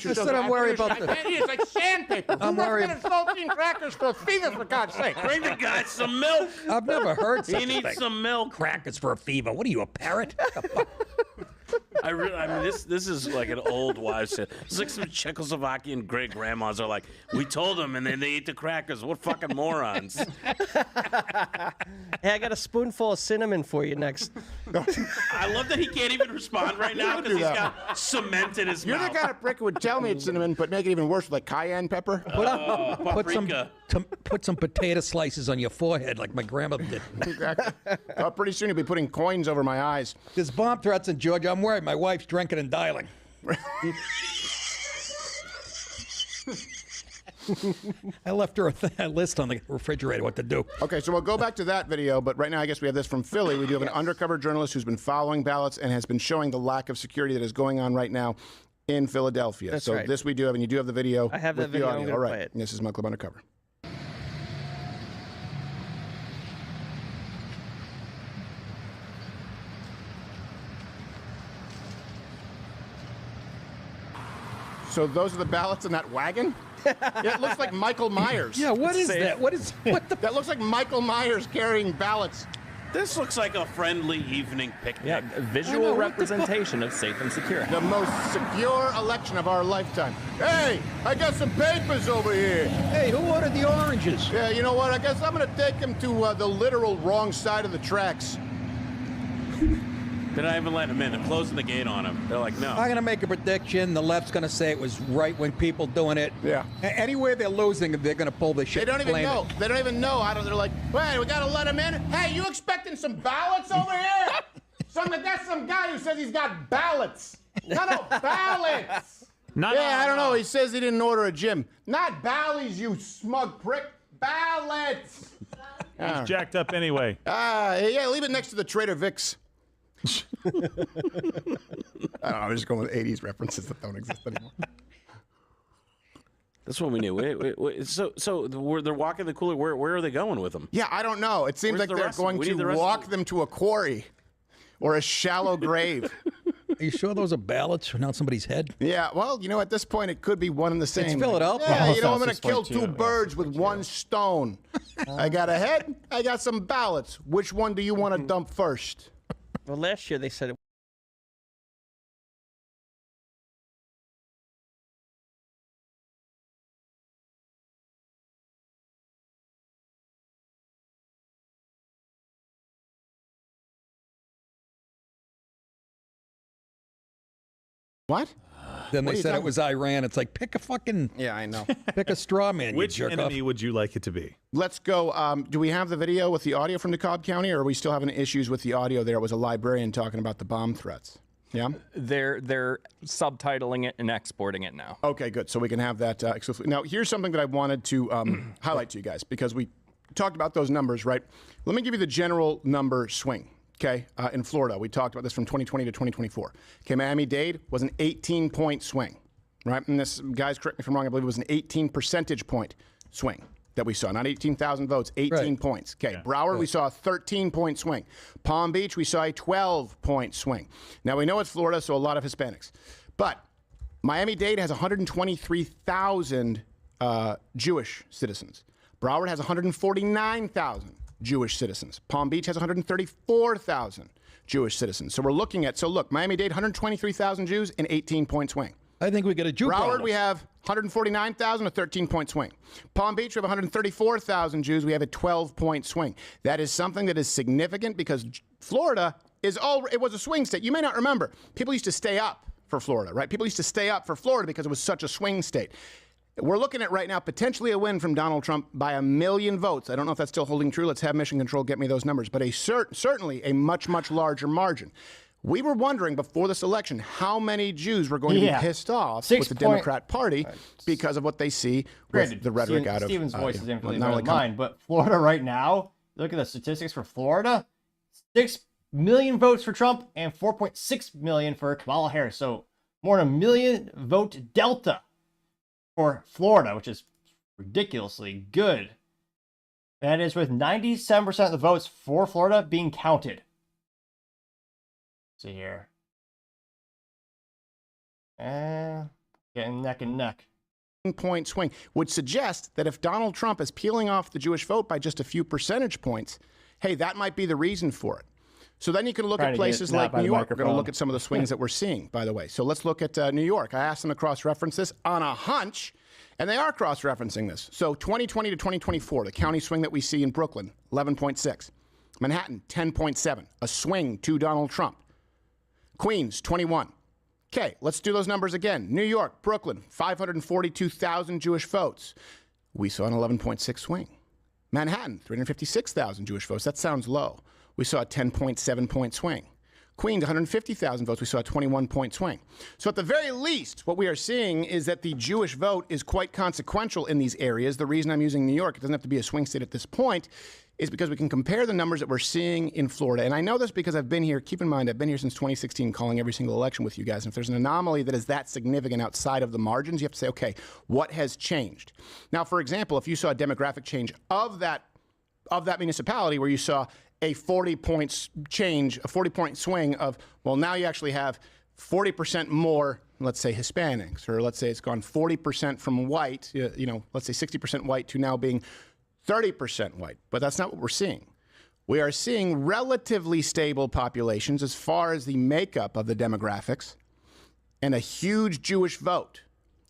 I said I'm worried about the... It's like sandpaper. I'm worried. Saltine crackers for fever, for God's sake. Bring the guy some milk. I've never heard such He needs some milk. Crackers for a fever. What are you, a parrot? I mean, this is like an old wives' tale. It's like some Czechoslovakian great grandmas are like, we told them, and then they ate the crackers. What fucking morons! Hey, I got a spoonful of cinnamon for you next. I love that he can't even respond right now because he's got cement in his You're mouth. the kind of prick who would tell me it's cinnamon, but make it even worse with like cayenne pepper. Put some potato slices on your forehead like my grandmother did. Exactly. Pretty soon you'll be putting coins over my eyes. There's bomb threats in Georgia. I'm worried. My wife's drinking and dialing. I left her a list on the refrigerator what to do. Okay, so we'll go back to that video, but right now I guess we have this from Philly. We do have an undercover journalist who's been following ballots and has been showing the lack of security that is going on right now in Philadelphia. That's so right. This we do have, and you do have the video. I have with that video. The audio. I'm gonna All right, play it. This is Mud Club Undercover. So those are the ballots in that wagon? Yeah, it looks like Michael Myers. Yeah, what is that? What the? That looks like Michael Myers carrying ballots. This looks like a friendly evening picnic. Yeah, a visual representation of safe and secure. The most secure election of our lifetime. Hey, I got some papers over here. Hey, who ordered the oranges? Yeah, you know what? I guess I'm going to take them to the literal wrong side of the tracks. They're not even letting him in. They're closing the gate on him. They're like, no. I'm going to make a prediction. The left's going to say it was right-wing people doing it. Yeah. Anywhere they're losing, they're going to pull the shit. They don't even blame know. it. They don't even know. They're like, wait, we got to let him in? Hey, you expecting some ballots over here? That's some guy who says he's got ballots. No, ballots. I don't know. He says he didn't order a gym. Not ballies, you smug prick. Ballots. He's jacked up anyway. Yeah, leave it next to the Trader Vic's. I don't know, I'm just going with 80s references that don't exist anymore. That's what we knew. Wait. So they're walking the cooler. Where are they going with them? Yeah, I don't know. It seems like they're going to walk them to a quarry or a shallow grave. Are you sure those are ballots or not somebody's head? Yeah, well, you know, at this point, it could be one and the same. It's Philadelphia. Yeah, you know, I'm going to kill two birds with one stone. I got a head. I got some ballots. Which one do you want to dump first? Well, last year they said it. What? Then they said it was Iran. It's like, pick a fucking... Yeah, I know. Pick a straw man, Which you jerk enemy off. would you like it to be? Let's go. Do we have the video with the audio from DeKalb County, or are we still having issues with the audio there? It was a librarian talking about the bomb threats. Yeah? They're subtitling it and exporting it now. Okay, good. So we can have that exclusively. Now, here's something that I wanted to highlight to you guys, because we talked about those numbers, right? Let me give you the general number swing. Okay, in Florida, we talked about this from 2020 to 2024. Okay, Miami-Dade was an 18-point swing, right? And this, guys, correct me if I'm wrong, I believe it was an 18 percentage point swing that we saw. Not 18,000 votes, 18 points. Okay, yeah, Broward, we saw a 13-point swing. Palm Beach, we saw a 12-point swing. Now, we know it's Florida, so a lot of Hispanics. But Miami-Dade has 123,000 Jewish citizens. Broward has 149,000. Jewish citizens. Palm Beach has 134,000 Jewish citizens. So we're looking at, look, Miami-Dade, 123,000 Jews, an 18-point swing. I think we got a Jew Broward, problem. we have 149,000, a 13-point swing. Palm Beach, we have 134,000 Jews. We have a 12-point swing. That is something that is significant because Florida it was a swing state. You may not remember. People used to stay up for Florida, right? People used to stay up for Florida because it was such a swing state. We're looking at right now potentially a win from Donald Trump by 1 million votes. I don't know if that's still holding true. Let's have Mission Control get me those numbers. But certainly a much, much larger margin. We were wondering before this election how many Jews were going to be pissed off with the Democrat Party because of what they see with the rhetoric out of Stephen's voice is infinitely better than mine. But Florida right now, look at the statistics for Florida: 6 million votes for Trump and 4.6 million for Kamala Harris. So more than 1 million vote delta for Florida, which is ridiculously good. That is with 97% of the votes for Florida being counted. See here. Getting neck and neck. Point swing would suggest that if Donald Trump is peeling off the Jewish vote by just a few percentage points, hey, that might be the reason for it. So then you can look at places like New York. We're going to look at some of the swings that we're seeing, by the way. So let's look at New York. I asked them to cross-reference this on a hunch, and they are cross-referencing this. So 2020 to 2024, the county swing that we see in Brooklyn, 11.6. Manhattan, 10.7, a swing to Donald Trump. Queens, 21. Okay, let's do those numbers again. New York, Brooklyn, 542,000 Jewish votes. We saw an 11.6 swing. Manhattan, 356,000 Jewish votes. That sounds low. We saw a 10.7-point swing. Queens, 150,000 votes. We saw a 21-point swing. So at the very least, what we are seeing is that the Jewish vote is quite consequential in these areas. The reason I'm using New York, it doesn't have to be a swing state at this point, is because we can compare the numbers that we're seeing in Florida. And I know this because I've been here. Keep in mind, I've been here since 2016 calling every single election with you guys. And if there's an anomaly that is that significant outside of the margins, you have to say, okay, what has changed? Now, for example, if you saw a demographic change of that municipality where you saw a 40-point change, a 40-point swing of, well, now you actually have 40% more, let's say, Hispanics, or let's say it's gone 40% from white, let's say 60% white to now being 30% white. But that's not what we're seeing. We are seeing relatively stable populations as far as the makeup of the demographics and a huge Jewish vote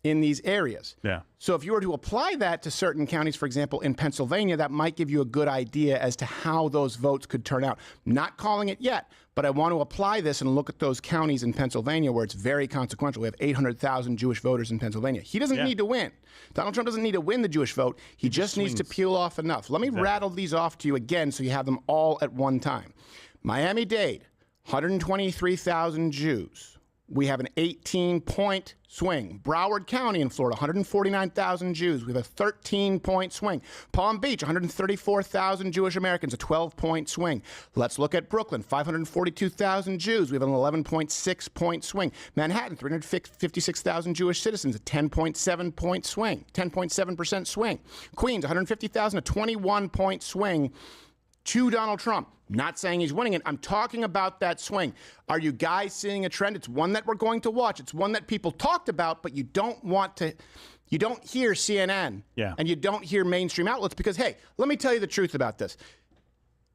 in these areas. Yeah. So if you were to apply that to certain counties, for example, in Pennsylvania, that might give you a good idea as to how those votes could turn out. Not calling it yet, but I want to apply this and look at those counties in Pennsylvania where it's very consequential. We have 800,000 Jewish voters in Pennsylvania. He doesn't need to win. Donald Trump doesn't need to win the Jewish vote. He just needs to peel off enough. Let me rattle these off to you again so you have them all at one time. Miami-Dade, 123,000 Jews. We have an 18-point swing. Broward County in Florida, 149,000 Jews. We have a 13-point swing. Palm Beach, 134,000 Jewish Americans, a 12-point swing. Let's look at Brooklyn, 542,000 Jews. We have an 11.6-point swing. Manhattan, 356,000 Jewish citizens, a 10.7-point swing, 10.7% swing. Queens, 150,000, a 21-point swing to Donald Trump. Not saying he's winning it. I'm talking about that swing. Are you guys seeing a trend? It's one that we're going to watch. It's one that people talked about, but you don't hear CNN and you don't hear mainstream outlets because, hey, let me tell you the truth about this.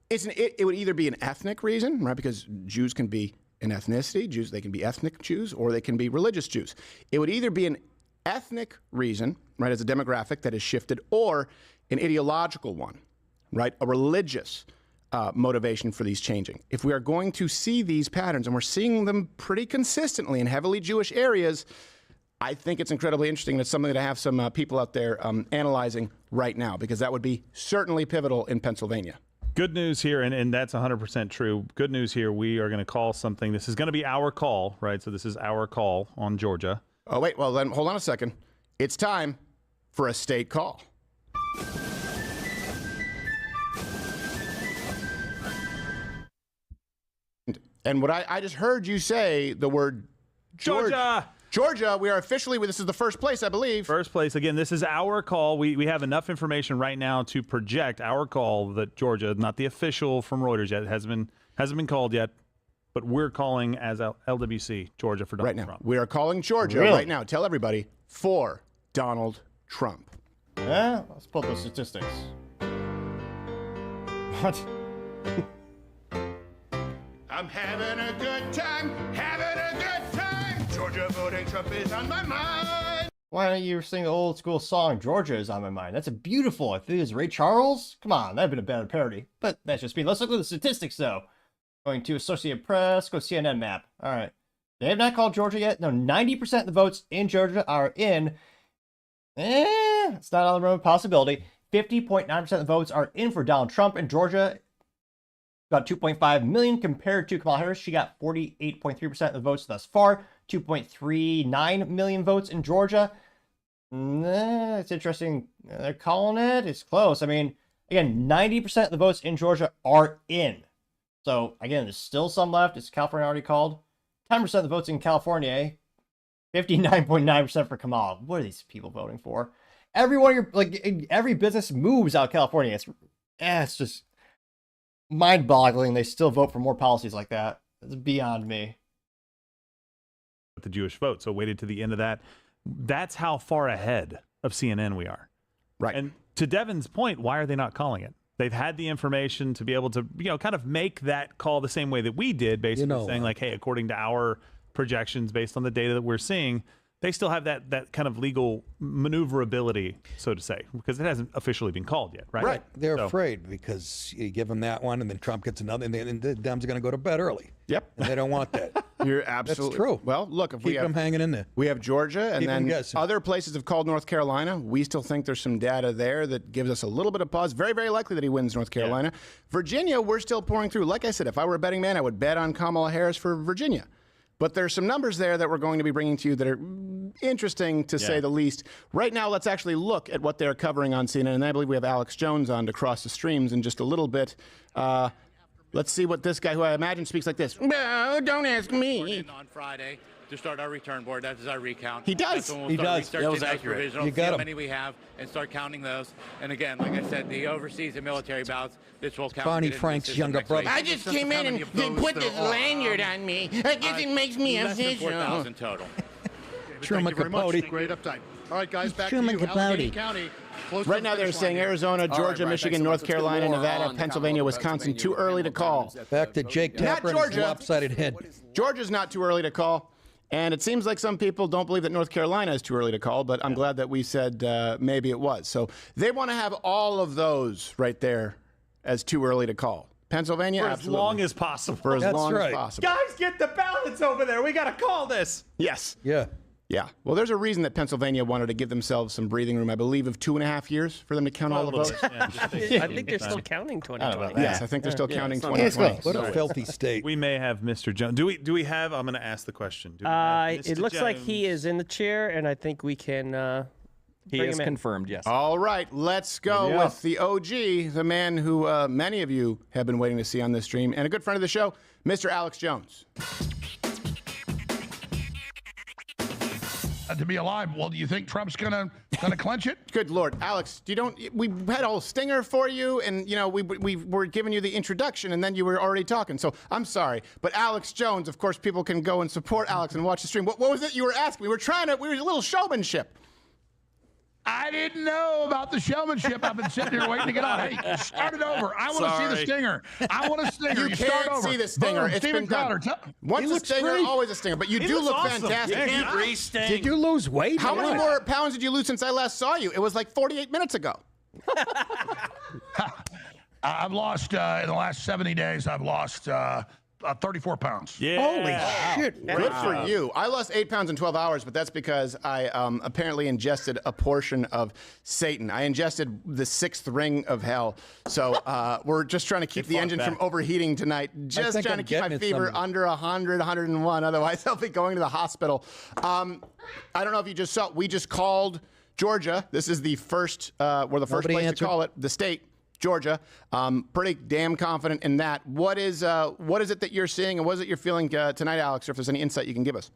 It would either be an ethnic reason, right? Because Jews can be an ethnicity. Jews, they can be ethnic Jews or they can be religious Jews. It would either be an ethnic reason, right, as a demographic that has shifted, or an ideological one, right, a religious motivation for these changing. If we are going to see these patterns, and we're seeing them pretty consistently in heavily Jewish areas, I think it's incredibly interesting. And it's something that I have some people out there analyzing right now, because that would be certainly pivotal in Pennsylvania. Good news here, and that's 100% true. Good news here, we are going to call something. This is going to be our call, right? So this is our call on Georgia. Oh, wait, well, then hold on a second. It's time for a state call. And what I just heard you say the word Georgia. Georgia, we are officially, this is the first place, I believe. First place. Again, this is our call. We have enough information right now to project our call that Georgia, not the official from Reuters yet, hasn't been called yet, but we're calling as LWC, Georgia for Donald Trump. We are calling Georgia right now. Tell everybody, for Donald Trump. Yeah, let's pull up those statistics. What? I'm having a good time, having a good time. Georgia voting Trump is on my mind. Why don't you sing the old school song Georgia is on my mind? That's a beautiful. I think it's Ray Charles. Come on, that'd been a better parody. But that's just me. Let's look at the statistics though. Going to Associated Press, go CNN map. All right. They have not called Georgia yet. No, 90% of the votes in Georgia are in. It's not on the realm of possibility. 50.9% of the votes are in for Donald Trump in Georgia. About 2.5 million compared to Kamala Harris. She got 48.3% of the votes thus far. 2.39 million votes in Georgia. It's interesting. They're calling it. It's close. I mean, again, 90% of the votes in Georgia are in. So, again, there's still some left. Is California already called? 10% of the votes in California. 59.9% for Kamala. What are these people voting for? Everyone, every business moves out of California. It's just mind-boggling. They still vote for more policies like that. It's beyond me. The Jewish vote. So waited to the end of that. That's how far ahead of CNN we are. Right. And to Devin's point, why are they not calling it? They've had the information to be able to, kind of make that call the same way that we did, basically saying like, hey, according to our projections, based on the data that we're seeing, they still have that kind of legal maneuverability, so to say, because it hasn't officially been called yet, right? Right. They're afraid because you give them that one and then Trump gets another and the Dems are going to go to bed early. Yep. And they don't want that. You're absolutely That's true. Well, look, if we Keep have them hanging in there. We have Georgia, and Keep 'em then guessing. other places have called North Carolina. We still think there's some data there that gives us a little bit of pause. Very, very likely that he wins North Carolina. Virginia, we're still pouring through. Like I said, if I were a betting man, I would bet on Kamala Harris for Virginia. But there's some numbers there that we're going to be bringing to you that are interesting, to say the least. Right now, let's actually look at what they're covering on CNN. And I believe we have Alex Jones on to cross the streams in just a little bit. Let's see what this guy, who I imagine speaks like this. No, don't ask me. On Friday to start our return board. That is our recount. He does. That's when we'll He start does. researching That was those accurate. provisionals, You got see how 'em. many we have, and start counting those. And again, like I said, the overseas and military ballots, this will count. Barney get into the Frank's system younger next brother. week. I just Just came how in many and of they those put there this are. lanyard on me. I guess it makes me Less than official. 4,000 total. Truman Thank you very much. Capote. Great uptime. All right, guys, back Truman to you. Allegheny Capote. County. Close to Right the now, they're finish saying line here. Arizona, Georgia, Michigan, North Carolina, Nevada, Pennsylvania, Wisconsin. Too early to call. Back to Jake Not Tapper and his Georgia. lopsided head. Georgia's not too early to call. And it seems like some people don't believe that North Carolina is too early to call, but I'm glad that we said maybe it was. So they want to have all of those right there as too early to call. Pennsylvania, For as absolutely. long as possible. For as That's long right. as possible. Guys, get the ballots over there. We got to call this. Yes. Yeah. Yeah. Well, there's a reason that Pennsylvania wanted to give themselves some breathing room, I believe, of 2.5 years for them to count all the votes. I think they're still counting 2020. Yes, I think they're still counting it's not 2020. What a filthy state. We may have Mr. Jones. Do we have? I'm going to ask the question. Do we have It Mr. looks like he Jones? is in the chair, and I think we can. He Bring is him in. confirmed, yes. All right, let's go Yeah. with the OG, the man who many of you have been waiting to see on this stream, and a good friend of the show, Mr. Alex Jones. To be alive, well, do you think Trump's gonna clinch it? Good Lord, Alex, we had a whole stinger for you, and we were giving you the introduction, and then you were already talking. So I'm sorry, but Alex Jones, of course, people can go and support Alex and watch the stream. What was it you were asking? We were a little showmanship. I didn't know about the showmanship. I've been sitting here waiting to get on. Hey, start it over. I want to see the stinger. I want a stinger. You start can't over. see the stinger. Boom, It's Steven been done. Crowder, Once a stinger, great. always a stinger. But you do looks look awesome. fantastic. Yeah, Can't re-sting. Did you lose weight? How or many what? more pounds did you lose since I last saw you? It was like 48 minutes ago. I've lost, in the last 70 days, I've lost 34 pounds. Yeah. Holy shit. Good for you. I lost 8 pounds in 12 hours, but that's because I apparently ingested a portion of Satan. I ingested the 6th ring of hell. So we're just trying to keep the engine from overheating tonight. Just think trying I'm to keep my getting it fever somewhere. under 100, 101. Otherwise, I'll be going to the hospital. I don't know if you just saw, we just called Georgia. This is the first, we're the first Nobody place answered. to call it, the state. Georgia, pretty damn confident in that. What is it that you're seeing, and what is it you're feeling tonight, Alex? Or if there's any insight you can give us.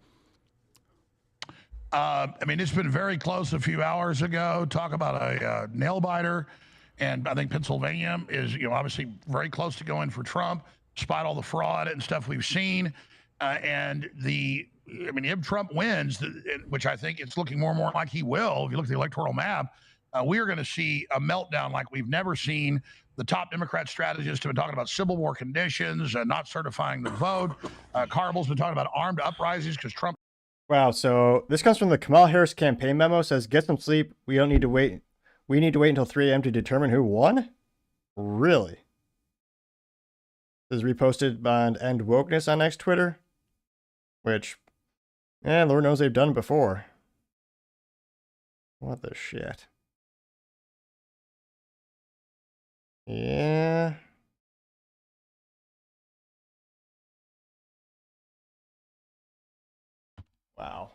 I mean, it's been very close a few hours ago. Talk about a nail biter. And I think Pennsylvania is, obviously very close to going for Trump, despite all the fraud and stuff we've seen. If Trump wins, which I think it's looking more and more like he will, if you look at the electoral map, we are going to see a meltdown like we've never seen. The top Democrat strategists have been talking about Civil War conditions, not certifying the vote. Carball's been talking about armed uprisings because Trump Wow, so this comes from the Kamala Harris campaign memo. Says, get some sleep. We don't need to wait. We need to wait until 3 a.m. to determine who won? Really? This is reposted by End Wokeness on X Twitter. Which, Lord knows they've done it before. What the shit? Yeah. Wow.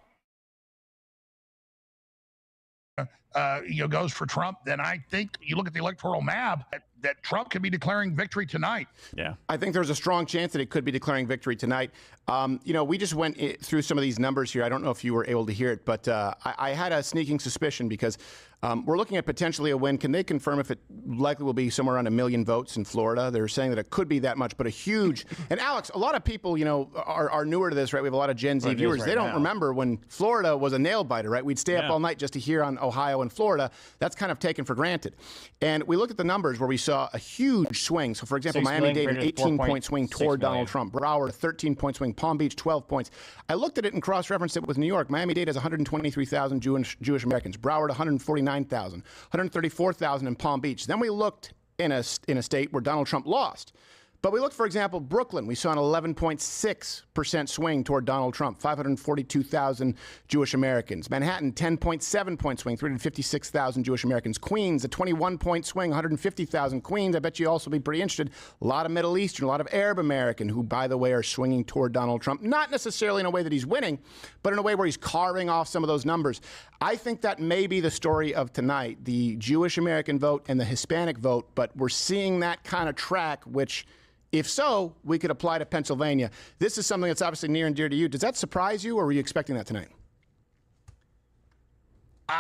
Goes for Trump, then I think you look at the electoral map that Trump could be declaring victory tonight. Yeah. I think there's a strong chance that it could be declaring victory tonight. We just went through some of these numbers here. I don't know if you were able to hear it, but I had a sneaking suspicion because we're looking at potentially a win. Can they confirm if it likely will be somewhere around 1 million votes in Florida? They're saying that it could be that much, but a huge. And Alex, a lot of people, are newer to this, right? We have a lot of Gen Z viewers. They don't remember when Florida was a nail biter, right? We'd stay up all night just to hear on Ohio and Florida. That's kind of taken for granted. And we looked at the numbers where we saw a huge swing. So, for example, Miami-Dade, an 18-point swing toward Donald Trump. Broward, a 13-point swing. Palm Beach, 12 points. I looked at it and cross-referenced it with New York. Miami-Dade has 123,000 Jewish Americans. Broward, 149,000. 134,000 in Palm Beach. Then we looked in a state where Donald Trump lost. But we looked, for example, Brooklyn. We saw an 11.6% swing toward Donald Trump, 542,000 Jewish Americans. Manhattan, 10.7-point swing, 356,000 Jewish Americans. Queens, a 21-point swing, 150,000 Queens. I bet you also be pretty interested. A lot of Middle Eastern, a lot of Arab American who, by the way, are swinging toward Donald Trump. Not necessarily in a way that he's winning, but in a way where he's carving off some of those numbers. I think that may be the story of tonight, the Jewish American vote and the Hispanic vote. But we're seeing that kind of track, which... if so, we could apply to Pennsylvania. This is something that's obviously near and dear to you. Does that surprise you, or were you expecting that tonight?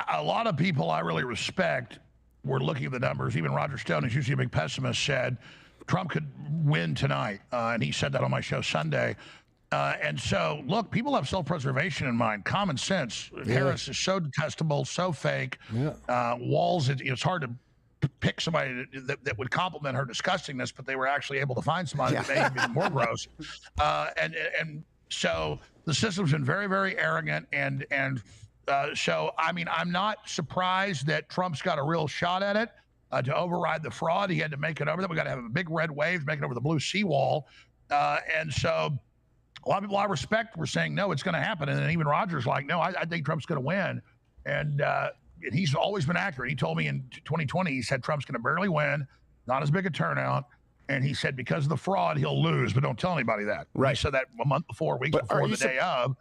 A lot of people I really respect were looking at the numbers. Even Roger Stone, who's usually a big pessimist, said Trump could win tonight. And he said that on my show Sunday. And so, look, people have self-preservation in mind, common sense. Yeah. Harris is so detestable, so fake. Yeah. Walls, it's hard to pick somebody that would compliment her disgustingness, but they were actually able to find somebody that made it more gross. And so the system's been very, very arrogant. So, I mean, I'm not surprised that Trump's got a real shot at it to override the fraud. He had to make it over that. We got to have a big red wave, make it over the blue seawall. And so a lot of people I respect were saying, no, it's going to happen. And then even Roger's like, no, I think Trump's going to win. And he's always been accurate. He told me in 2020, he said Trump's going to barely win, not as big a turnout. And he said because of the fraud, he'll lose, but don't tell anybody that. Right. He said that a month before, weeks before the day of.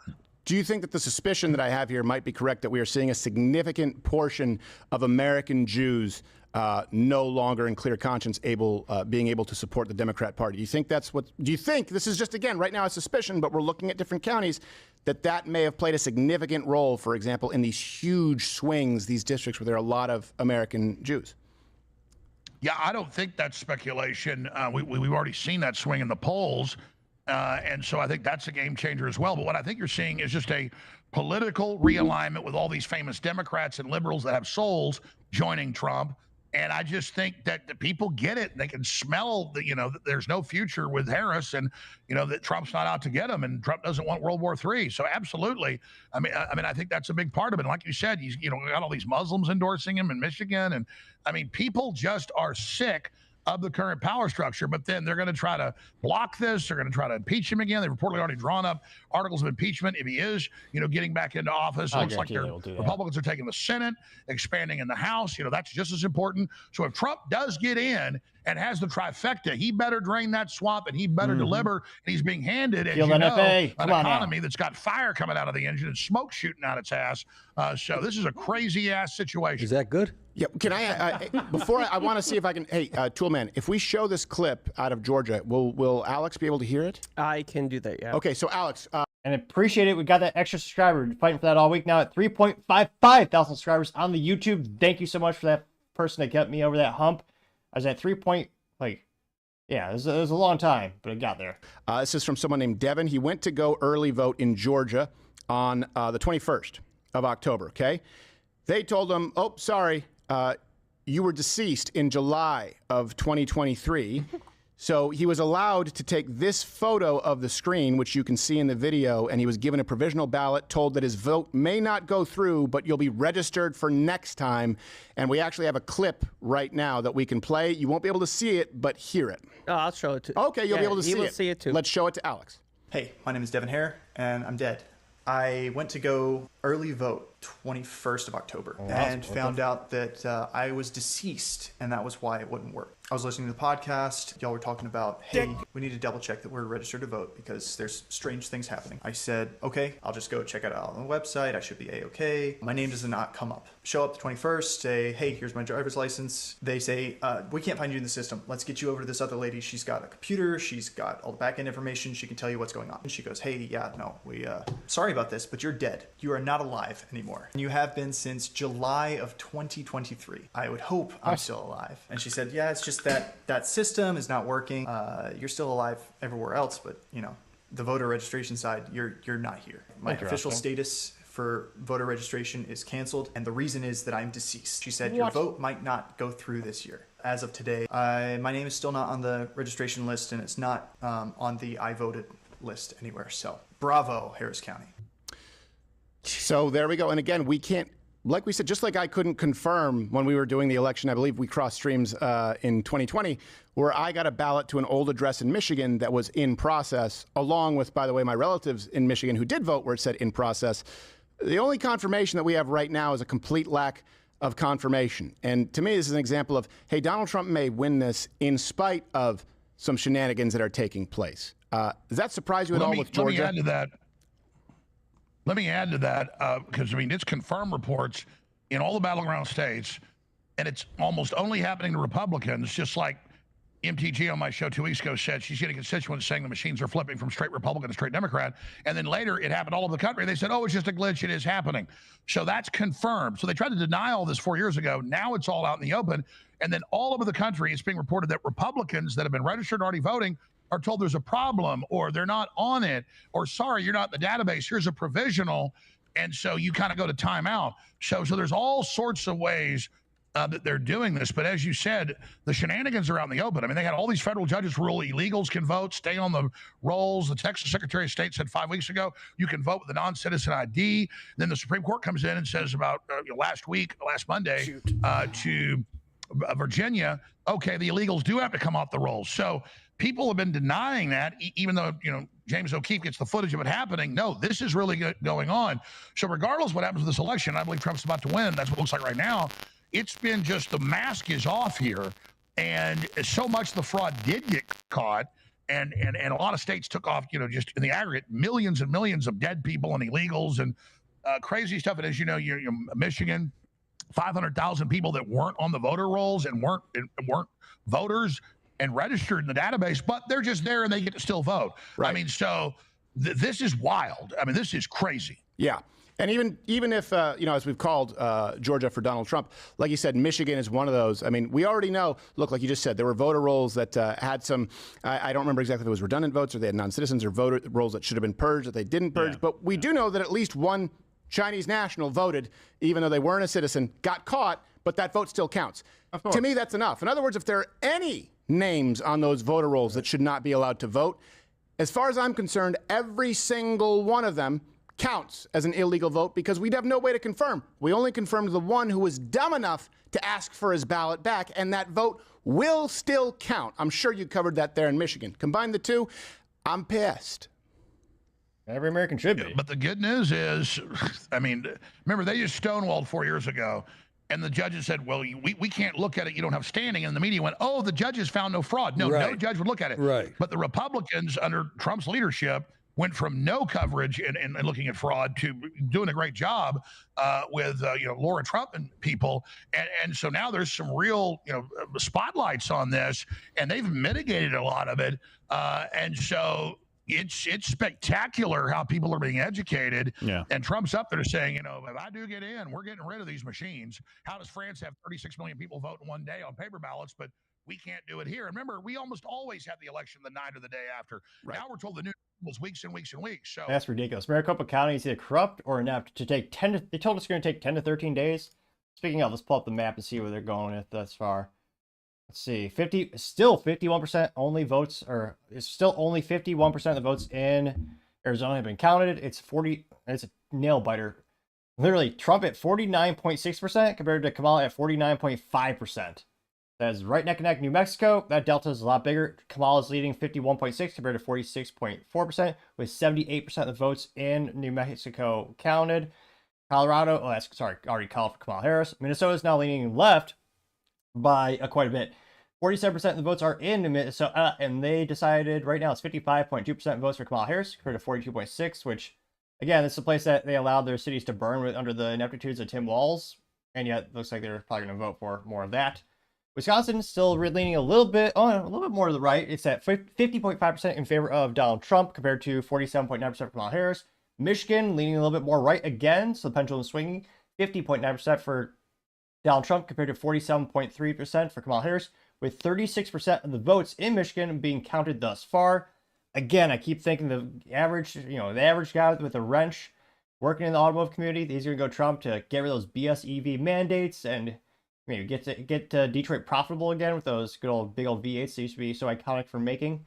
Do you think that the suspicion that I have here might be correct, that we are seeing a significant portion of American Jews no longer in clear conscience being able to support the Democrat Party? Do you think that's what? Do you think this is just, again, right now a suspicion, but we're looking at different counties, that may have played a significant role, for example, in these huge swings, these districts where there are a lot of American Jews? Yeah, I don't think that's speculation. We've already seen that swing in the polls. And so I think that's a game changer as well. But what I think you're seeing is just a political realignment with all these famous Democrats and liberals that have souls joining Trump. And I just think that the people get it. They can smell that, that there's no future with Harris, and, that Trump's not out to get him, and Trump doesn't want World War III. So absolutely. I mean, I think that's a big part of it. And like you said, he's, got all these Muslims endorsing him in Michigan. And I mean, people just are sick of the current power structure, but then they're going to try to block this. They're going to try to impeach him again. They've reportedly already drawn up articles of impeachment if he is, getting back into office. It looks like Republicans are taking the Senate, expanding in the House. That's just as important. So if Trump does get in and has the trifecta, he better drain that swamp and he better deliver. And he's being handed, as an economy that's got fire coming out of the engine and smoke shooting out its ass. So this is a crazy ass situation. Is that good? Yeah. Can I, before I want to see if I can, hey, Toolman, if we show this clip out of Georgia, will Alex be able to hear it? I can do that, yeah. Okay, so Alex. And appreciate it. We got that extra subscriber. Fighting for that all week now at 3.55 thousand subscribers on the YouTube. Thank you so much for that person that got me over that hump. I was at 3 point, it was a long time, but it got there. This is from someone named Devin. He went to go early vote in Georgia on the 21st of October, okay? They told him, oh, sorry, you were deceased in July of 2023. So he was allowed to take this photo of the screen, which you can see in the video, and he was given a provisional ballot, told that his vote may not go through, but you'll be registered for next time. And we actually have a clip right now that we can play. You won't be able to see it, but hear it. Oh, I'll show it to. Okay, you'll be able to he will see it. see it too. Let's show it to Alex. Hey, my name is Devin Hare, and I'm dead. I went to go early vote 21st of October and found out that I was deceased, and that was why it wouldn't work. I was listening to the podcast. Y'all were talking about, hey, we need to double check that we're registered to vote because there's strange things happening. I said, okay, I'll just go check it out on the website. I should be A-okay. My name does not come up. Show up the 21st, say, hey, here's my driver's license. They say, we can't find you in the system. Let's get you over to this other lady. She's got a computer. She's got all the back-end information. She can tell you what's going on. And she goes, hey, yeah, no, sorry about this, but you're dead. You are not alive anymore. And you have been since July of 2023. I would hope I'm still alive. And she said, yeah, it's just that system is not working. You're still alive everywhere else, but the voter registration side, you're not here. My official status for voter registration is canceled, and the reason is that I'm deceased. She said, your vote might not go through this year. As of today, my name is still not on the registration list, and it's not on the I voted list anywhere. So bravo, Harris County. So there we go. And again, we can't, like we said, just like I couldn't confirm when we were doing the election, I believe we crossed streams in 2020, where I got a ballot to an old address in Michigan that was in process, along with, by the way, my relatives in Michigan who did vote where it said in process. The only confirmation that we have right now is a complete lack of confirmation. And to me, this is an example of, hey, Donald Trump may win this in spite of some shenanigans that are taking place. Does that surprise you at all with Georgia? Let me add to that, because, it's confirmed reports in all the battleground states, and it's almost only happening to Republicans, just like MTG on my show 2 weeks ago said she's getting constituents saying the machines are flipping from straight Republican to straight Democrat. And then later it happened all over the country. They said, oh, it's just a glitch. It is happening. So that's confirmed. So they tried to deny all this 4 years ago. Now it's all out in the open. And then all over the country, it's being reported that Republicans that have been registered already voting are told there's a problem, or they're not on it, or sorry, you're not in the database. Here's a provisional. And so you kind of go to timeout. So there's all sorts of ways that they're doing this. But as you said, the shenanigans are out in the open. They had all these federal judges rule illegals can vote, stay on the rolls. The Texas Secretary of State said 5 weeks ago, you can vote with a non-citizen ID. Then the Supreme Court comes in and says about last Monday, to Virginia, okay, the illegals do have to come off the rolls. So people have been denying that, even though, James O'Keefe gets the footage of it happening. No, this is really going on. So regardless of what happens with this election, I believe Trump's about to win. That's what it looks like right now. It's been just the mask is off here. And so much the fraud did get caught. And a lot of states took off, just in the aggregate, millions and millions of dead people and illegals and crazy stuff. And as you know, you're Michigan, 500,000 people that weren't on the voter rolls and weren't voters and registered in the database, but they're just there and they get to still vote. Right. So this is wild. This is crazy. Yeah. And even if, as we've called Georgia for Donald Trump, like you said, Michigan is one of those. We already know, look, like you just said, there were voter rolls that had some, I don't remember exactly if it was redundant votes or they had non-citizens or voter rolls that should have been purged that they didn't purge. Yeah. But we do know that at least one Chinese national voted, even though they weren't a citizen, got caught, but that vote still counts. To me, that's enough. In other words, if there are any names on those voter rolls that should not be allowed to vote, as far as I'm concerned, every single one of them counts as an illegal vote because we'd have no way to confirm. We only confirmed the one who was dumb enough to ask for his ballot back, and that vote will still count. I'm sure you covered that there in Michigan. Combine the two, I'm pissed. Every American should be. But the good news is, remember, they just stonewalled 4 years ago, and the judges said, well, we can't look at it. You don't have standing. And the media went, oh, the judges found no fraud. No, no judge would look at it. Right. But the Republicans under Trump's leadership went from no coverage and looking at fraud to doing a great job with Laura Trump and people, and so now there's some real spotlights on this, and they've mitigated a lot of it, and so it's spectacular how people are being educated. Yeah. And Trump's up there saying, if I do get in, we're getting rid of these machines. How does France have 36 million people vote in one day on paper ballots, but we can't do it here? Remember, we almost always have the election the night or the day after. Right. Now we're told the new was weeks and weeks and weeks. So that's ridiculous. Maricopa County is either corrupt or inept to take 10. They told us it's going to take 10 to 13 days. Speaking of, let's pull up the map and see where they're going with thus far. let's see, still 51% only votes, or it's still only 51% of the votes in Arizona have been counted. It's a nail biter. Literally, Trump at 49.6% compared to Kamala at 49.5%. That is right neck and neck. New Mexico, that delta is a lot bigger. Kamala is leading 51.6 compared to 46.4%, with 78% of the votes in New Mexico counted. Colorado, already called for Kamala Harris. Minnesota is now leaning left by quite a bit. 47% of the votes are in Minnesota, and they decided right now it's 55.2% votes for Kamala Harris compared to 42.6%, which, again, this is a place that they allowed their cities to burn under the ineptitudes of Tim Walz, and yet it looks like they're probably going to vote for more of that. Wisconsin still leaning a little bit more to the right. It's at 50.5% in favor of Donald Trump compared to 47.9% for Kamala Harris. Michigan leaning a little bit more right again, so the pendulum swinging. 50.9% for Donald Trump compared to 47.3% for Kamala Harris, with 36% of the votes in Michigan being counted thus far. Again, I keep thinking the average guy with a wrench working in the automotive community, he's going to go Trump to get rid of those BS EV mandates and maybe get Detroit profitable again with those big old V8s that used to be so iconic for making.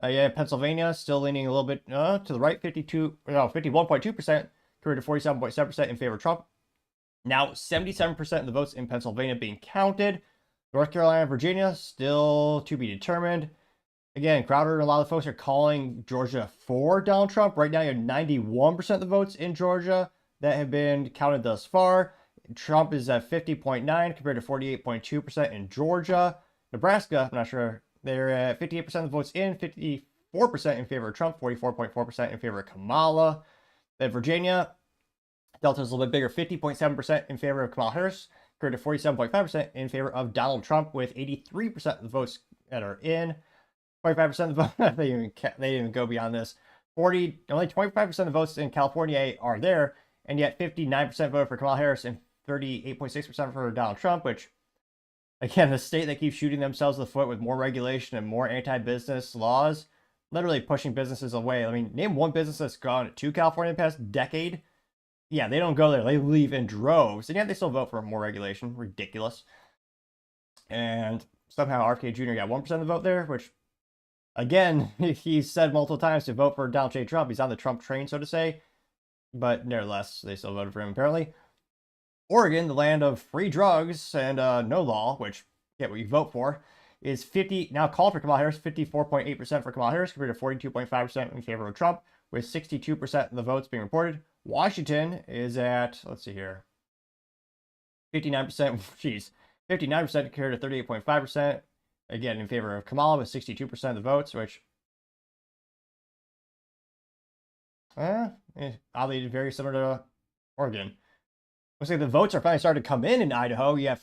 Pennsylvania still leaning a little bit to the right, 51.2% compared to 47.7% in favor of Trump. Now 77% of the votes in Pennsylvania being counted. North Carolina and Virginia still to be determined. Again, Crowder and a lot of folks are calling Georgia for Donald Trump. Right now, you have 91% of the votes in Georgia that have been counted thus far. Trump is at 50.9 compared to 48.2% in Georgia. Nebraska, I'm not sure. They're at 58% of the votes in, 54% in favor of Trump, 44.4% in favor of Kamala. Then Virginia, Delta is a little bit bigger, 50.7% in favor of Kamala Harris, compared to 47.5% in favor of Donald Trump, with 83% of the votes that are in. 25% of the votes, they didn't even go beyond this. Only 25% of the votes in California are there, and yet 59% voted for Kamala Harris and 38.6% for Donald Trump, which, again, the state that keeps shooting themselves in the foot with more regulation and more anti-business laws, literally pushing businesses away. I mean, name one business that's gone to California in the past decade. Yeah, they don't go there. They leave in droves, and yet they still vote for more regulation. Ridiculous. And somehow RFK Jr. got 1% of the vote there, which, again, he's said multiple times to vote for Donald J. Trump. He's on the Trump train, so to say. But nevertheless, they still voted for him, apparently. Oregon, the land of free drugs and no law, which, yeah, what you vote for, is now called for Kamala Harris, 54.8% for Kamala Harris, compared to 42.5% in favor of Trump, with 62% of the votes being reported. Washington is at, let's see here, 59%, 59% compared to 38.5%, again, in favor of Kamala, with 62% of the votes, which, oddly very similar to Oregon. Looks like the votes are finally starting to come in Idaho. You have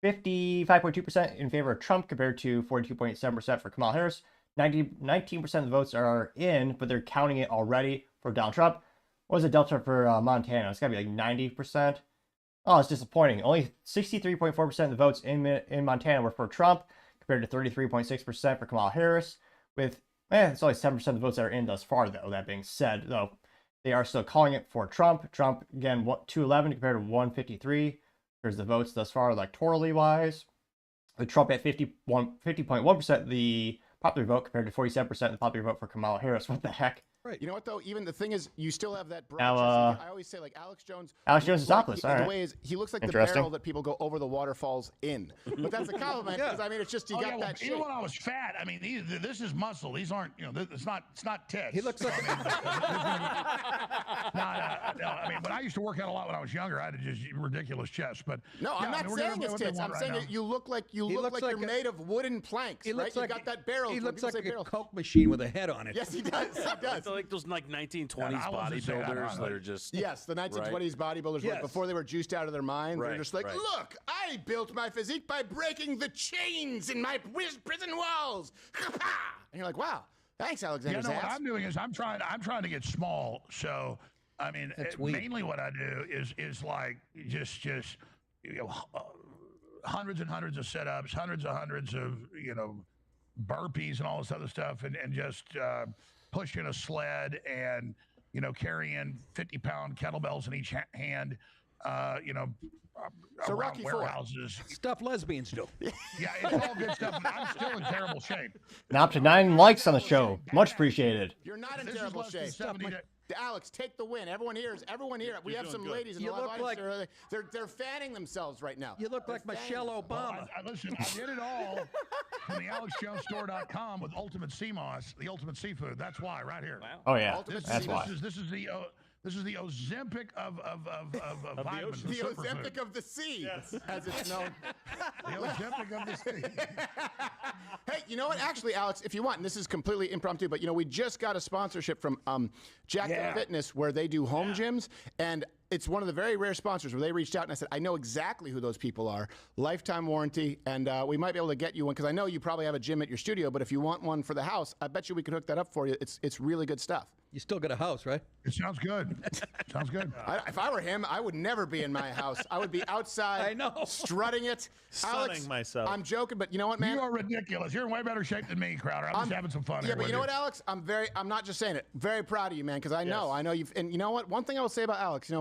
55.2% in favor of Trump compared to 42.7% for Kamala Harris. 19% of the votes are in, but they're counting it already for Donald Trump. What was the delta for Montana? It's got to be like 90%. Oh, it's disappointing. Only 63.4% of the votes in Montana were for Trump compared to 33.6% for Kamala Harris. With, it's only 7% of the votes that are in thus far, though. That being said, though, they are still calling it for Trump. Trump, again, 211 compared to 153. There's the votes thus far, electorally wise. With Trump at 50.1% the popular vote compared to 47% the popular vote for Kamala Harris. What the heck? Right. You know what, though? Even the thing is, you still have that branch. Now, I always say, like, Alex Jones. Alex Jones is topless. All right. The way is, he looks like the barrel that people go over the waterfalls in. But that's a compliment, because, I mean, it's just, you got that shape. Even when I was fat, I mean, this is muscle. These aren't, it's not tits. He looks like I mean, when I used to work out a lot when I was younger, I had just ridiculous chest. But no, I'm not saying it's tits. I'm saying that you look like you're made of wooden planks. He looks like you got that barrel. He looks like a Coke machine with a head on it. Yes, he does. He does. Like those 1920s bodybuilders that are just the 1920s bodybuilders before they were juiced out of their minds. They're just like, look, I built my physique by breaking the chains in my prison walls. And you're like, wow, thanks, Alexander. What I'm doing is I'm trying to get small. So I mean, mainly what I do is like just hundreds and hundreds of sit-ups, hundreds of burpees and all this other stuff, and just pushing a sled and carrying 50-pound kettlebells in each hand, around Rocky IV. warehouses. Stuff lesbians do. Yeah, it's all good stuff. But I'm still in terrible shape. Now up to 9 likes on the show. Much appreciated. You're not in This is terrible less than shape. 70 to- Alex, take the win. Everyone here. We have some ladies in the live audience. They're fanning themselves right now. You look like Michelle Obama. Listen, I did it all from the AlexJonesStore.com with Ultimate Sea Moss, the ultimate seafood. That's why, right here. Wow. Oh yeah, that's why. This is the Ozempic of vitamins. The Ozempic of the sea, as it's known. The Ozempic of the sea. Hey, you know what? Actually, Alex, if you want, and this is completely impromptu, but we just got a sponsorship from Jack Fitness where they do home gyms, and it's one of the very rare sponsors where they reached out and I said, I know exactly who those people are. Lifetime warranty, and we might be able to get you one because I know you probably have a gym at your studio, but if you want one for the house, I bet you we could hook that up for you. It's really good stuff. You still got a house, right? It sounds good. Sounds good. If I were him, I would never be in my house. I would be outside. I know. Strutting it. Stunning myself. I'm joking, but you know what, man? You are ridiculous. You're in way better shape than me, Crowder. I'm just having some fun. Yeah, here but with you know what, Alex? I'm not just saying it. Very proud of you, man, because I know you've. And you know what? One thing I will say about Alex,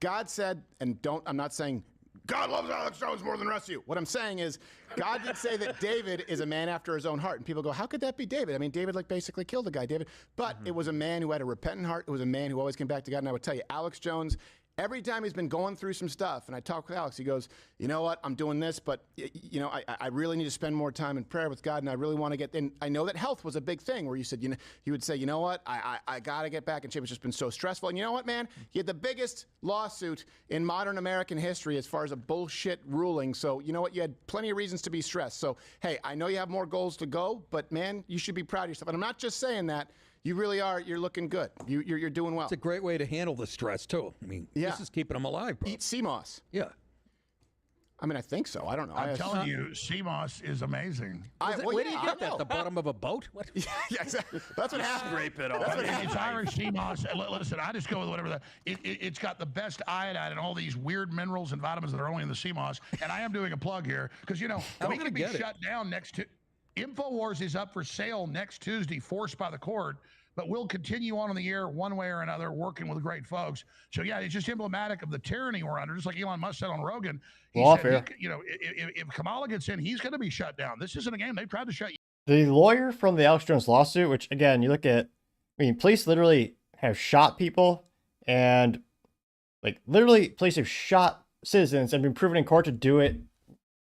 God said, and I'm not saying God loves Alex Jones more than the rest of you. What I'm saying is, God did say that David is a man after his own heart. And people go, how could that be David? I mean, David basically killed the guy, David. But it was a man who had a repentant heart. It was a man who always came back to God. And I would tell you, Alex Jones, every time he's been going through some stuff, and I talk with Alex, he goes, you know what, I'm doing this, but I really need to spend more time in prayer with God, and I really want to get in. I know that health was a big thing where you said, you would say, you know what, I got to get back in shape. It's just been so stressful. And you know what, man? He had the biggest lawsuit in modern American history as far as a bullshit ruling. So you know what? You had plenty of reasons to be stressed. So, hey, I know you have more goals to go, but man, you should be proud of yourself. And I'm not just saying that. You really are. You're looking good. You're doing well. It's a great way to handle the stress, too. I mean, this is keeping them alive, bro. Eat sea moss. Yeah. I mean, I think so. I don't know. I'm telling you, sea moss is amazing. Where do you get that? The bottom of a boat? What? Yeah, exactly. That's what happens. Scrape it off. It's Irish sea moss. Listen, I just go with whatever it's got the best iodine and all these weird minerals and vitamins that are only in the sea moss. And I am doing a plug here because, we could be shut down next to. InfoWars is up for sale next Tuesday, forced by the court, but we'll continue on in the air one way or another, working with great folks. So, yeah, it's just emblematic of the tyranny we're under, just like Elon Musk said on Rogan. He said, if Kamala gets in, he's going to be shut down. This isn't a game. They've tried to shut you. The lawyer from the Alex Jones lawsuit, which, again, you look at, police literally have shot people and, literally police have shot citizens and been proven in court to do it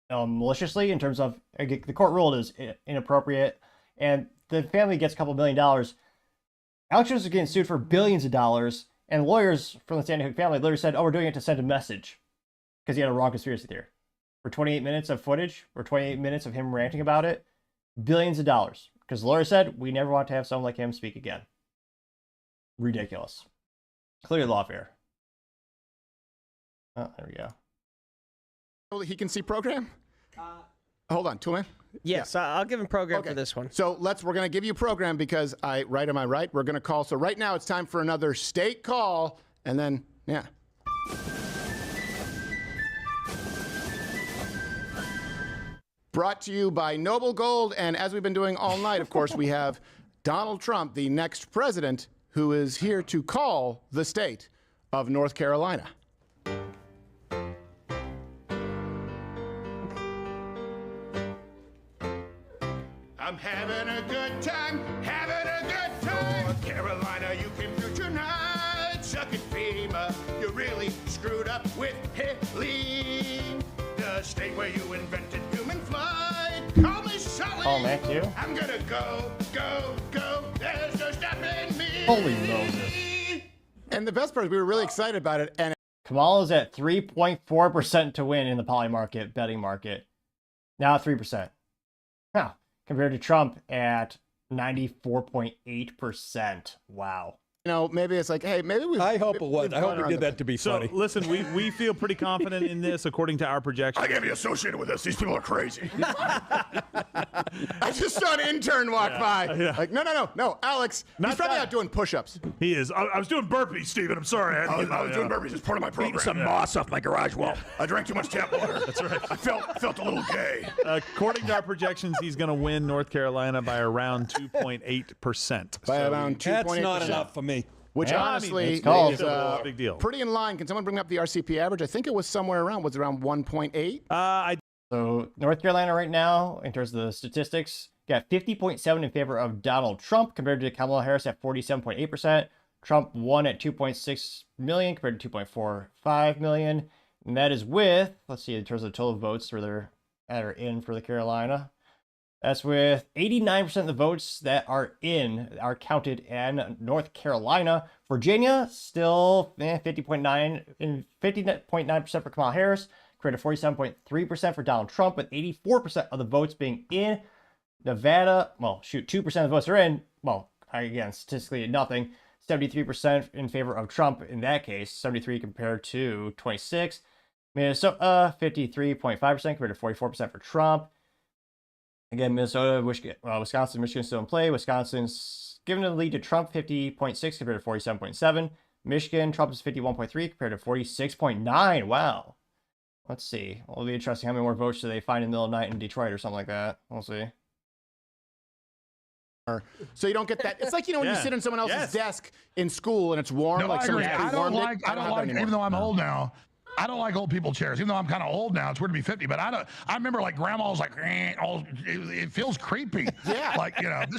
maliciously in terms of the court ruled is inappropriate, and the family gets a couple $1 million. Alex Jones is getting sued for billions of dollars, and lawyers from the Sandy Hook family literally said, "Oh, we're doing it to send a message," because he had a wrong conspiracy theory. For 28 minutes of footage, or 28 minutes of him ranting about it, billions of dollars. Because the lawyer said, "We never want to have someone like him speak again." Ridiculous. Clear lawfare. Oh, there we go. He can see program. Hold on, Toolman. Yes, I'll give him program for this one. So we're going to give you program because am I right? We're going to call. So right now it's time for another state call, and then Brought to you by Noble Gold, and as we've been doing all night, of course, we have Donald Trump, the next president, who is here to call the state of North Carolina. I'm having a good time, North Carolina, you came through tonight. Suck it, FEMA, you really screwed up with Helene. The state where you invented human flight. Call me Sully. Oh, man, too. I'm gonna go. There's no stopping me. Holy Moses. And the best part is we were really excited about it. And Kamala's at 3.4% to win in the poly market, betting market. Now at 3%. Now, compared to Trump at 94.8%. Wow. Maybe it's like, hey, maybe we. I hope it was. I hope we did that to be funny. So, listen, we feel pretty confident in this according to our projections. I can't be associated with this. These people are crazy. I just saw an intern walk by. Yeah. Like, no, Alex. He's probably out doing push-ups. He is. I was doing burpees, Steven. I'm sorry. I was doing burpees as part of my program. Eating some moss off my garage wall. I drank too much tap water. That's right. I felt a little gay. According to our projections, he's going to win North Carolina by around 2.8%. By around 2.8%. That's not enough for me. Which honestly it's called. is big deal. pretty in line. Can someone bring up the RCP average? I think it was somewhere around, was it around 1.8? So North Carolina right now, in terms of the statistics, got 50.7 in favor of Donald Trump compared to Kamala Harris at 47.8%. Trump won at 2.6 million compared to 2.45 million. And that is with, let's see, in terms of total votes that are in for the Carolina. That's with 89% of the votes that are counted in North Carolina. Virginia, still 50.9% for Kamala Harris, compared to 47.3% for Donald Trump, with 84% of the votes being in. Nevada, 2% of the votes are in. Well, again, statistically nothing. 73% in favor of Trump in that case, 73 compared to 26. Minnesota, 53.5% compared to 44% for Trump. Again, Minnesota, Wisconsin, Michigan still in play. Wisconsin's given the lead to Trump, 50.6 compared to 47.7. Michigan, Trump is 51.3 compared to 46.9. Wow. Let's see. It'll be interesting how many more votes do they find in the middle of the night in Detroit or something like that. We'll see. So you don't get that. It's like, when you sit on someone else's desk in school and it's warm. No, like I agree. somebody's I don't pre-warmed like, it. even though I'm old now, I don't like old people chairs. Even though I'm kind of old now, it's weird to be 50. But I remember like grandma was like, it feels creepy. Yeah. Like, it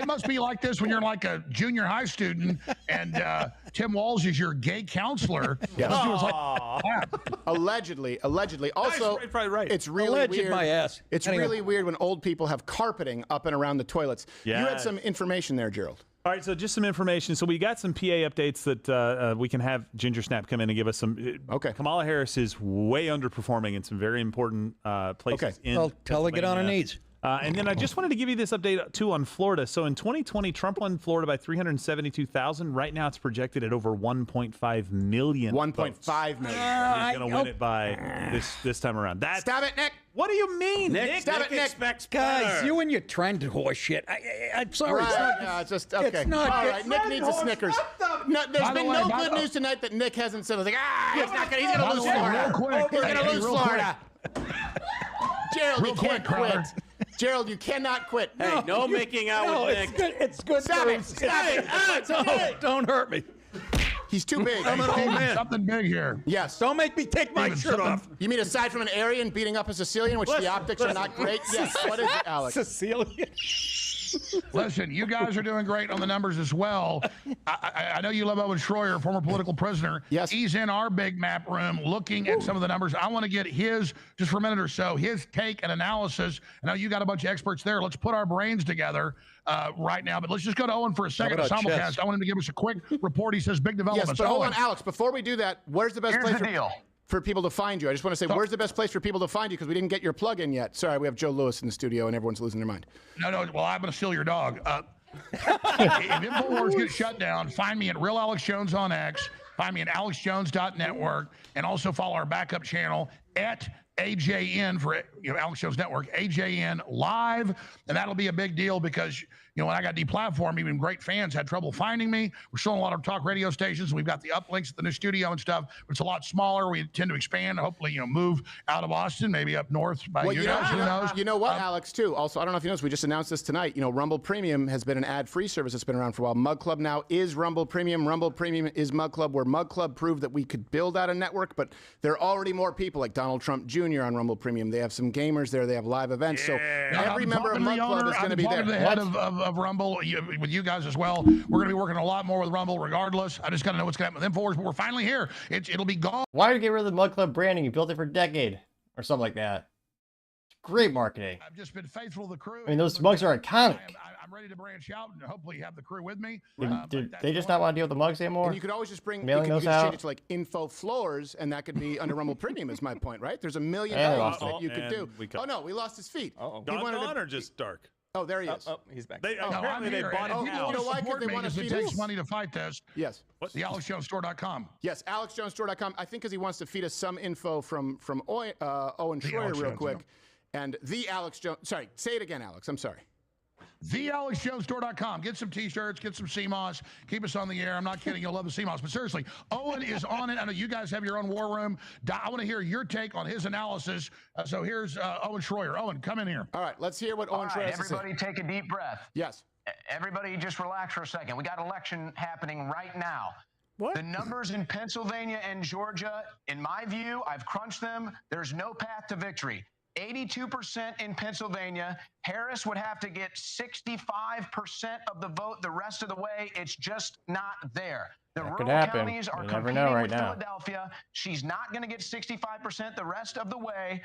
must be like this when you're like a junior high student and Tim Walz is your gay counselor. Yes. Like, Allegedly. Also, probably right. It's really Alleged weird. my ass. It's Anyway. really weird when old people have carpeting up and around the toilets. You had Yes. some information there, Gerald. All right, so just some information. So we got some PA updates that we can have Ginger Snap come in and give us some. Okay. Kamala Harris is way underperforming in some very important places. Okay. In Tell her to get on her Pennsylvania. knees. And then I just wanted to give you this update too on Florida. So in 2020, Trump won Florida by 372,000. Right now, it's projected at over 1.5 million. 1.5 million. He's going to win it by this time around. Stop it, Nick. What do you mean, Nick? Stop it, Nick. Expects Guys, better. you and your trend horse shit. I'm sorry. All It's right, not, it's just okay. It's not. All right, Nick needs a Snickers. No, there's been no good news tonight that Nick hasn't said. Like, he's not gonna. He's gonna lose Florida. He's gonna lose Florida. Gerald, you can't quit. Gerald, you cannot quit. Hey, no making out with it's Nick. good. It's good. Stop it. news. Stop it. Don't hurt me. He's too big. I'm an old man. something big here. Yes. Don't make me take my shirt off. You mean aside from an Aryan beating up a Sicilian, which the optics are not great? Yes. What is it, Alex? Sicilian. Listen, you guys are doing great on the numbers as well. I know you love Owen Schroyer, former political prisoner. Yes. He's in our big map room looking at some of the numbers. I want to get his, just for a minute or so, his take and analysis. I know you got a bunch of experts there. Let's put our brains together right now. But let's just go to Owen for a second. How about Simulcast. chess? I want him to give us a quick report. He says big developments. Yes, but hold Owen. on, Alex. Before we do that, where's the best Here's place the deal. for people to find you? I just want to say, where's the best place for people to find you? Because we didn't get your plug in yet. Sorry, we have Joe Lewis in the studio, and everyone's losing their mind. No, well, I'm going to steal your dog. If InfoWars gets shut down, find me at Real Alex Jones on X. Find me at alexjones.network, and also follow our backup channel at AJN for Alex Jones Network, AJN Live, and that'll be a big deal because when I got deplatformed, even great fans had trouble finding me. We're still on a lot of talk radio stations. We've got the uplinks at the new studio and stuff, but it's a lot smaller. We tend to expand, hopefully, move out of Austin, maybe up north by you guys. Who knows? You know what, Alex, too? Also, I don't know if you noticed, we just announced this tonight. Rumble Premium has been an ad-free service that's been around for a while. Mug Club now is Rumble Premium. Rumble Premium is Mug Club, where Mug Club proved that we could build out a network, but there are already more people like Donald Trump Jr. on Rumble Premium. They have some gamers there. They have live events. So every member of Mug Club is going to be there. I'm the head of Rumble. With you guys as well. We're going to be working a lot more with Rumble regardless. I just got to know what's going to happen with InfoWars, but we're finally here. It'll be gone. Why did you get rid of the Mug Club branding? You built it for a decade or something like that. Great marketing. I've just been faithful to the crew. I mean, those mugs are iconic. I'm ready to branch out and hopefully have the crew with me. Did they just not want to deal with the mugs anymore? And you could always just bring, mailing you those could just out. change it to like Info Floors, and that could be under Rumble Premium, is my point, right? There's a million And things we that you could do. we Oh, no, we lost his feet. Gone or just dark? Oh, there he is. Oh, he's back. Apparently they bought it You now. know why? Because they want to it feed takes us. money to fight this. Yes. The AlexJonesStore.com. Yes, AlexJonesStore.com. I think because he wants to feed us some info from Owen Schroyer Alex real Jones, quick. And the Alex Jones. Sorry, say it again, Alex. I'm sorry. TheAlexJonesStore.com. Get some T-shirts, get some CMOS. Keep us on the air. I'm not kidding. You'll love the CMOS. But seriously, Owen is on it. I know you guys have your own war room. I want to hear your take on his analysis. So here's Owen Schroyer. Owen, come in here. All right, let's hear what Owen Schroyer has to say. Everybody take a deep breath. Yes. Everybody just relax for a second. We got election happening right now. What? The numbers in Pennsylvania and Georgia, in my view, I've crunched them. There's no path to victory. 82% in Pennsylvania. Harris would have to get 65% of the vote the rest of the way. It's just not there. The rural counties are competing with Philadelphia. She's not going to get 65% the rest of the way.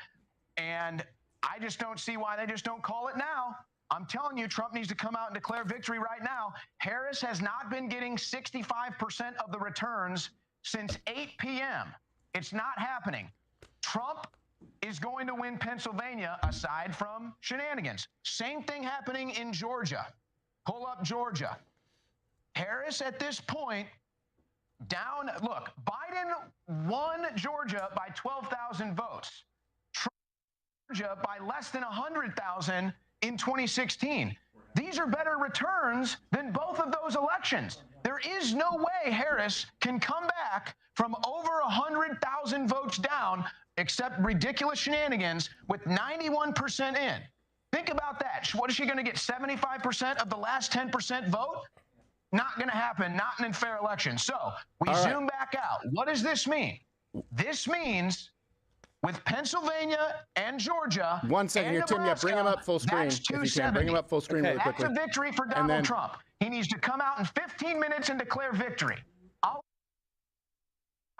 And I just don't see why they just don't call it now. I'm telling you, Trump needs to come out and declare victory right now. Harris has not been getting 65% of the returns since 8 p.m. It's not happening. Trump is going to win Pennsylvania aside from shenanigans. Same thing happening in Georgia. Pull up Georgia. Harris at this point down. Look, Biden won Georgia by 12,000 votes. Trump won Georgia by less than 100,000 in 2016. These are better returns than both of those elections. There is no way Harris can come back from over 100,000 votes down, except ridiculous shenanigans, with 91% in. Think about that. What is she going to get, 75% of the last 10% vote? Not going to happen, not in a fair election. So we zoom back out. What does this mean? This means with Pennsylvania and Georgia. One second here, Tim. Yeah, bring him up full screen. That's if you can. Bring him up full screen really quickly. That's a victory for Donald Trump. He needs to come out in 15 minutes and declare victory. I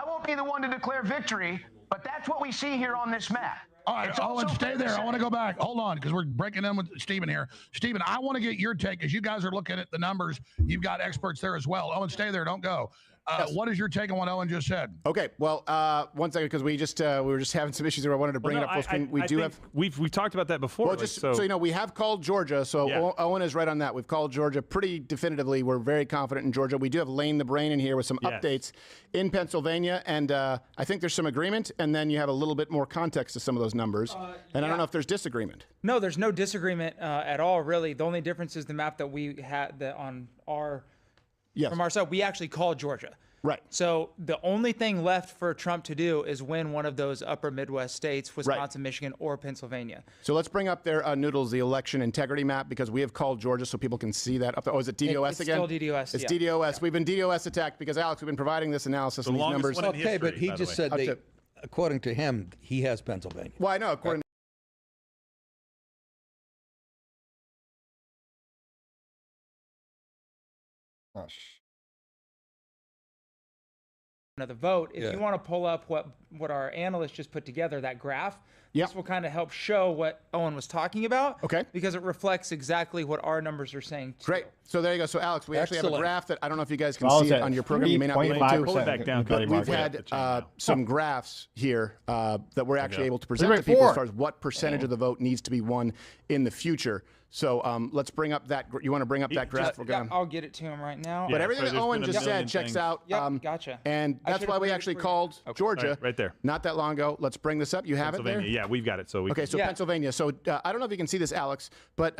won't be the one to declare victory, but that's what we see here on this map. All right, Owen, stay there. I want to go back. Hold on, because we're breaking in with Stephen here. Stephen, I want to get your take, as you guys are looking at the numbers. You've got experts there as well. Owen, stay there. Don't go. What is your take on what Owen just said? Okay, well, 1 second, because we were just having some issues here. I wanted to bring it up full screen. We've talked about that before. Well, just so you know, we have called Georgia. So Owen is right on that. We've called Georgia pretty definitively. We're very confident in Georgia. We do have Lane the Brain in here with some updates in Pennsylvania, and I think there's some agreement. And then you have a little bit more context to some of those numbers. And I don't know if there's disagreement. No, there's no disagreement at all. Really, the only difference is the map that we had on our. From our side, we actually called Georgia. Right. So the only thing left for Trump to do is win one of those upper Midwest states, Wisconsin, Michigan, or Pennsylvania. So let's bring up there, Noodles, the election integrity map, because we have called Georgia so people can see that up there. Oh, is it DDoS again? It's still DDoS, It's DDoS. We've been DDoS attacked because, Alex, we've been providing this analysis and these numbers. Okay, but he just said, according to him, he has Pennsylvania. Well, I know, according of the vote. If you want to pull up what our analyst just put together, that graph, this will kind of help show what Owen was talking about. Okay. Because it reflects exactly what our numbers are saying too. Great. So there you go. So Alex, we actually have a graph that I don't know if you guys can see it on your program. You may not be able to. Pull it back down. But we've had some graphs here that we're actually able to present to people as far as what percentage of the vote needs to be won in the future. So let's bring up that. You want to bring up that graph? I'll get it to him right now. But everything that Owen just said checks out. Gotcha. And that's why we actually called Georgia right there not that long ago. Let's bring this up. You have it there? Yeah, we've got it. So Pennsylvania. So I don't know if you can see this, Alex, but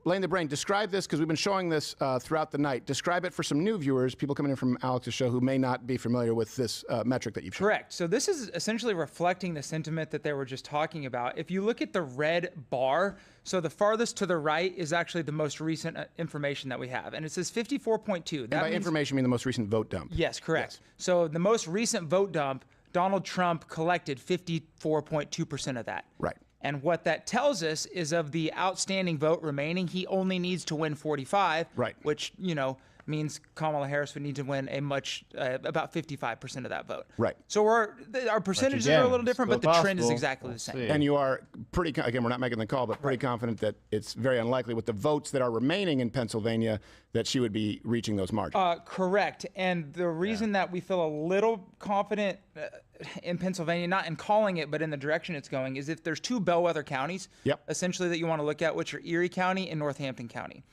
Lane the Brain, describe this, because we've been showing this throughout the night. Describe it for some new viewers, people coming in from Alex's show who may not be familiar with this metric that you've shown. Correct. So this is essentially reflecting the sentiment that they were just talking about. If you look at the red bar, so the farthest to the right is actually the most recent information that we have. And it says 54.2. And by information, you mean the most recent vote dump? Yes, correct. Yes. So the most recent vote dump, Donald Trump collected 54.2% of that. Right. And what that tells us is of the outstanding vote remaining, he only needs to win 45, which, means Kamala Harris would need to win a about 55% of that vote. Right. So our percentages are a little different, but the trend is exactly the same. And you are pretty, again, we're not making the call, but pretty confident that it's very unlikely with the votes that are remaining in Pennsylvania that she would be reaching those margins. Correct. And the reason that we feel a little confident in Pennsylvania, not in calling it, but in the direction it's going, is if there's two bellwether counties, essentially, that you want to look at, which are Erie County and Northampton County.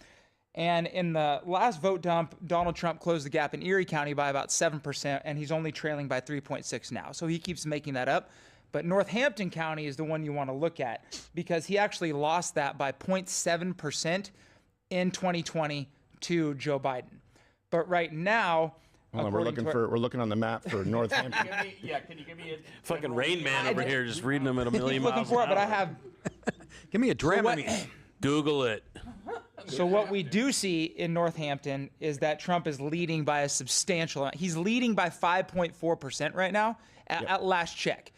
And in the last vote dump, Donald Trump closed the gap in Erie County by about 7%, and he's only trailing by 3.6 now. So he keeps making that up. But Northampton County is the one you want to look at, because he actually lost that by 0.7% in 2020 to Joe Biden. But right now, we're looking on the map for Northampton. Can you give me a fucking Rain Man over here just reading them at a million miles looking for it, but I have. Give me a Dramamine. Google it. So what we do see in Northampton is that Trump is leading by a substantial amount. He's leading by 5.4% right now at last check.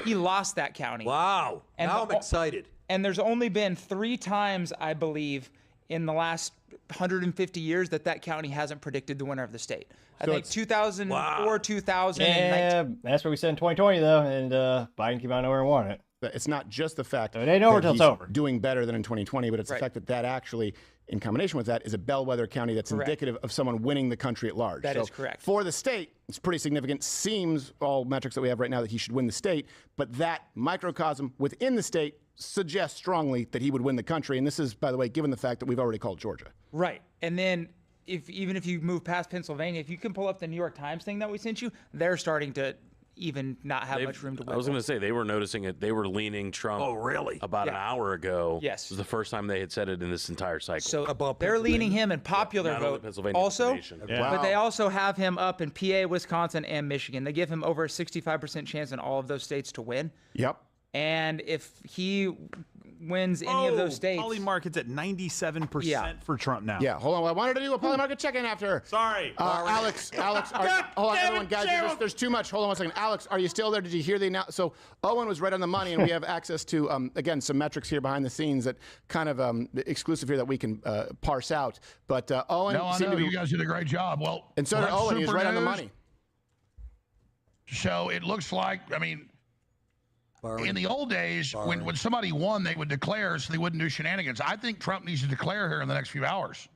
He lost that county. Wow. And now I'm excited. And there's only been 3 times, I believe, in the last 150 years that county hasn't predicted the winner of the state. I think 2004, 2000. Yeah, that's what we said in 2020, though, and Biden came out of nowhere and won it. It's not just the fact it ain't over till it's over. Doing better than in 2020, but it's the fact that actually, in combination with that, is a bellwether county that's indicative of someone winning the country at large. That is correct. For the state, it's pretty significant. Seems all metrics that we have right now that he should win the state, but that microcosm within the state suggests strongly that he would win the country. And this is, by the way, given the fact that we've already called Georgia. Right. And then even if you move past Pennsylvania, if you can pull up the New York Times thing that we sent you, they're starting to even not have much room to wiggle. I was going to say, they were noticing it. They were leaning Trump about an hour ago. Yes. It was the first time they had said it in this entire cycle. So they're leaning him in popular vote also, but they also have him up in PA, Wisconsin, and Michigan. They give him over a 65% chance in all of those states to win. Yep. And if he wins any of those states. Poly market's at 97% for Trump now. Yeah, hold on. I wanted to do a poly market check-in after. Sorry. Alex, hold on, everyone, guys. There's too much. Hold on one second. Alex, are you still there? Did you hear the announcement? So Owen was right on the money, and we have access to, again, some metrics here behind the scenes that kind of exclusive here that we can parse out. But Owen, no, I know you guys did a great job. Well, and so did Owen. He's right on the money. So it looks like, I mean, in the old days, when somebody won, they would declare so they wouldn't do shenanigans. I think Trump needs to declare here in the next few hours.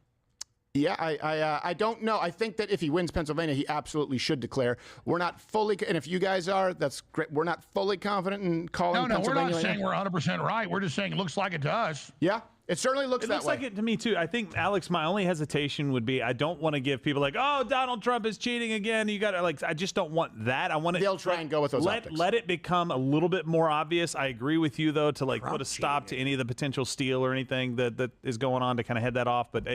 Yeah, I don't know. I think that if he wins Pennsylvania, he absolutely should declare. We're not fully, and if you guys are, that's great. We're not fully confident in calling Pennsylvania. We're not saying we're 100% right. We're just saying it looks like it to us. Yeah. It certainly looks that way. It looks like it to me, too. I think, Alex, my only hesitation would be I don't want to give people like, oh, Donald Trump is cheating again. You got to, like, I just don't want that. I want to. They'll try and go with those optics. Let it become a little bit more obvious. I agree with you, though, to, like, put a stop to any of the potential steal or anything that is going on to kind of head that off. But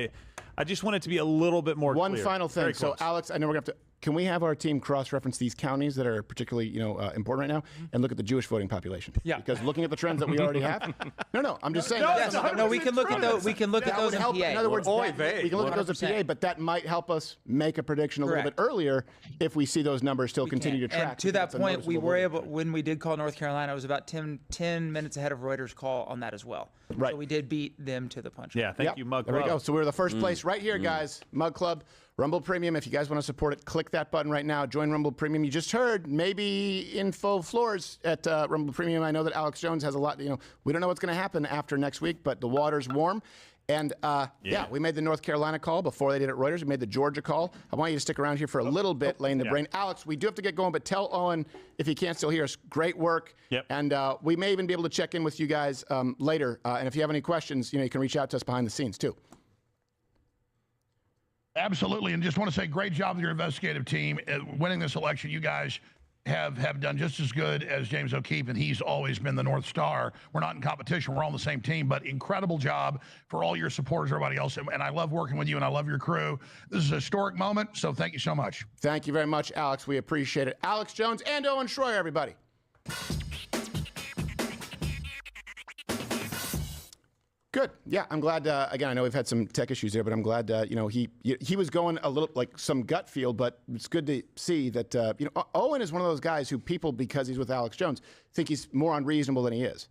I just want it to be a little bit more One clear. final thing. So, Alex, I know we're going to have to. Can we have our team cross-reference these counties that are particularly, important right now, and look at the Jewish voting population? Yeah. Because looking at the trends that we already have. No, I'm just saying. No, we can look at those. We can look at those in PA. In other words, we can look at those in PA, but that might help us make a prediction a little bit earlier if we see those numbers still continue to track. And to that point, we were able, when we did call North Carolina, it was about 10 minutes ahead of Reuters' call on that as well. Right. So we did beat them to the punch. Yeah, thank you, Mug Club. There we go. So we were the first place right here, guys. Mug Club. Rumble Premium, if you guys want to support it, click that button right now. Join Rumble Premium. You just heard maybe info floors at Rumble Premium. I know that Alex Jones has a lot, we don't know what's going to happen after next week, but the water's warm. And, we made the North Carolina call before they did at Reuters. We made the Georgia call. I want you to stick around here for a little bit, laying the brain. Alex, we do have to get going, but tell Owen, if he can't still hear us, great work. Yep. And we may even be able to check in with you guys later. And if you have any questions, you can reach out to us behind the scenes, too. Absolutely, and just want to say great job with your investigative team. Winning this election, you guys have done just as good as James O'Keefe, and he's always been the North Star. We're not in competition. We're all on the same team, but incredible job for all your supporters, everybody else. And I love working with you, and I love your crew. This is a historic moment, so thank you so much. Thank you very much, Alex. We appreciate it. Alex Jones and Owen Schroyer, everybody. Good. Yeah, I'm glad. Again, I know we've had some tech issues there, but I'm glad. He was going a little like some gut feel, but it's good to see that. Owen is one of those guys who people, because he's with Alex Jones, think he's more unreasonable than he is.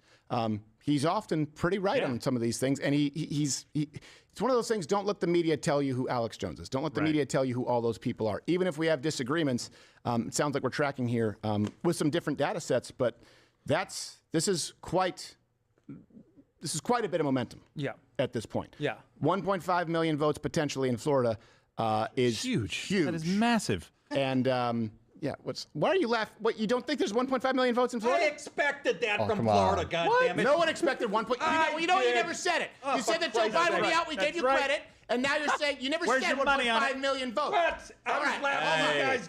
He's often pretty right on some of these things, and he's it's one of those things. Don't let the media tell you who Alex Jones is. Don't let the media tell you who all those people are. Even if we have disagreements, it sounds like we're tracking here with some different data sets, but this is quite a bit of momentum. Yeah. At this point. Yeah. 1.5 million votes potentially in Florida is huge. Huge. That is massive. And why are you laughing? What, you don't think there's 1.5 million votes in Florida? I expected that from Florida, goddammit. No one expected 1. You never said it. You said that Joe Biden would be out. We gave you credit. And now you're saying you never Where's said your money on 1.5 million votes. What? I was laughing. You guys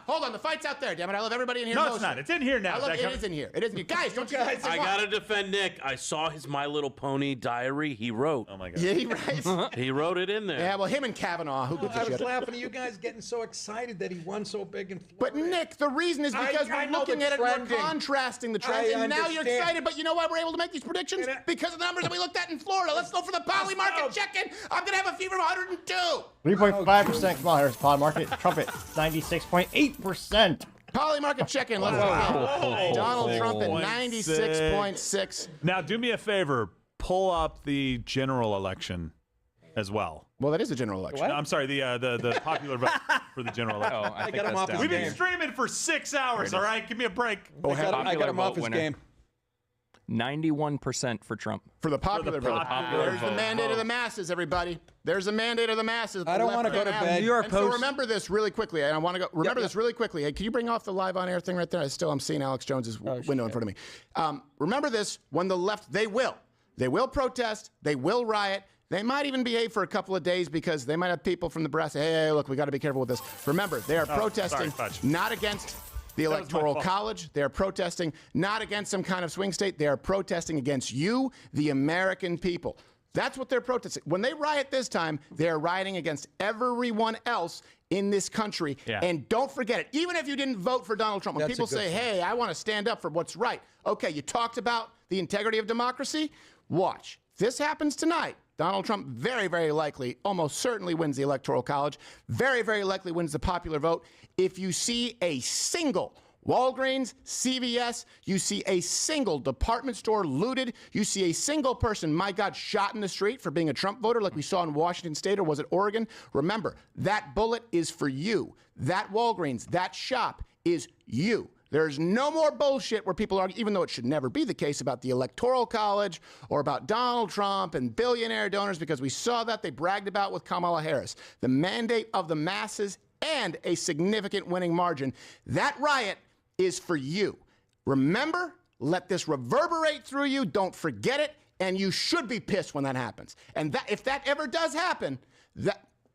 Hold on. The fight's out there. Damn it! I love everybody in here. No, it's not. It's in here now. It is in here. It is in here. Guys, don't you guys? I gotta defend Nick. I saw his My Little Pony diary. He wrote. Oh my God. Yeah, he writes. He wrote it in there. Yeah, well, him and Kavanaugh. Who gives a I shit? was laughing at you guys getting so excited that he won so big in Florida. But Nick, the reason is because I we're know looking the at it, we're trending. contrasting the trends, I and now you're understand. excited. But you know why we're able to make these predictions? Because of the numbers that we looked at in Florida. Let's go for the poly market check-in. I'm gonna have a fever of 102. 3.5% Kamala Harris poly market. Trump at 96.8%. Poly market check-in. Let's go. Donald Trump at 96.6. Now, do me a favor. Pull up the general election as well. Well, that is a general election. No, I'm sorry, the popular vote for the general election. Oh, I got him off his We've been game. streaming for 6 hours, all right? Give me a break. I got him off his winner. game. 91% for Trump. For the popular vote. There's the vote. mandate of the masses, everybody. There's a mandate of the masses. I don't want to go to bed. New York And so Post. remember this really quickly. And I want to go. Remember this really quickly. Hey, can you bring off the live on air thing right there? I'm seeing Alex Jones's window in front of me. Remember this. When the left, they will protest. They will riot. They might even behave for a couple of days because they might have people from the brass say, hey, look, we got to be careful with this. Remember, they are protesting not against the Electoral College. They are protesting not against some kind of swing state. They are protesting against you, the American people. That's what they're protesting. When they riot this time, they're rioting against everyone else in this country. Yeah. And don't forget it. Even if you didn't vote for Donald Trump, when That's people a good say, point. hey, I want to stand up for what's right. Okay, you talked about the integrity of democracy. Watch. This happens tonight. Donald Trump very, very likely, almost certainly wins the Electoral College. Very, very likely wins the popular vote. If you see a single Walgreens, CVS, you see a single department store looted, you see a single person, my God, shot in the street for being a Trump voter like we saw in Washington State, or was it Oregon? Remember, that bullet is for you. That Walgreens, that shop is you. There's no more bullshit where people argue, even though it should never be the case, about the Electoral College or about Donald Trump and billionaire donors, because we saw that they bragged about with Kamala Harris. The mandate of the masses and a significant winning margin. That riot is for you. Remember, let this reverberate through you. Don't forget it. And you should be pissed when that happens. And that, if that ever does happen,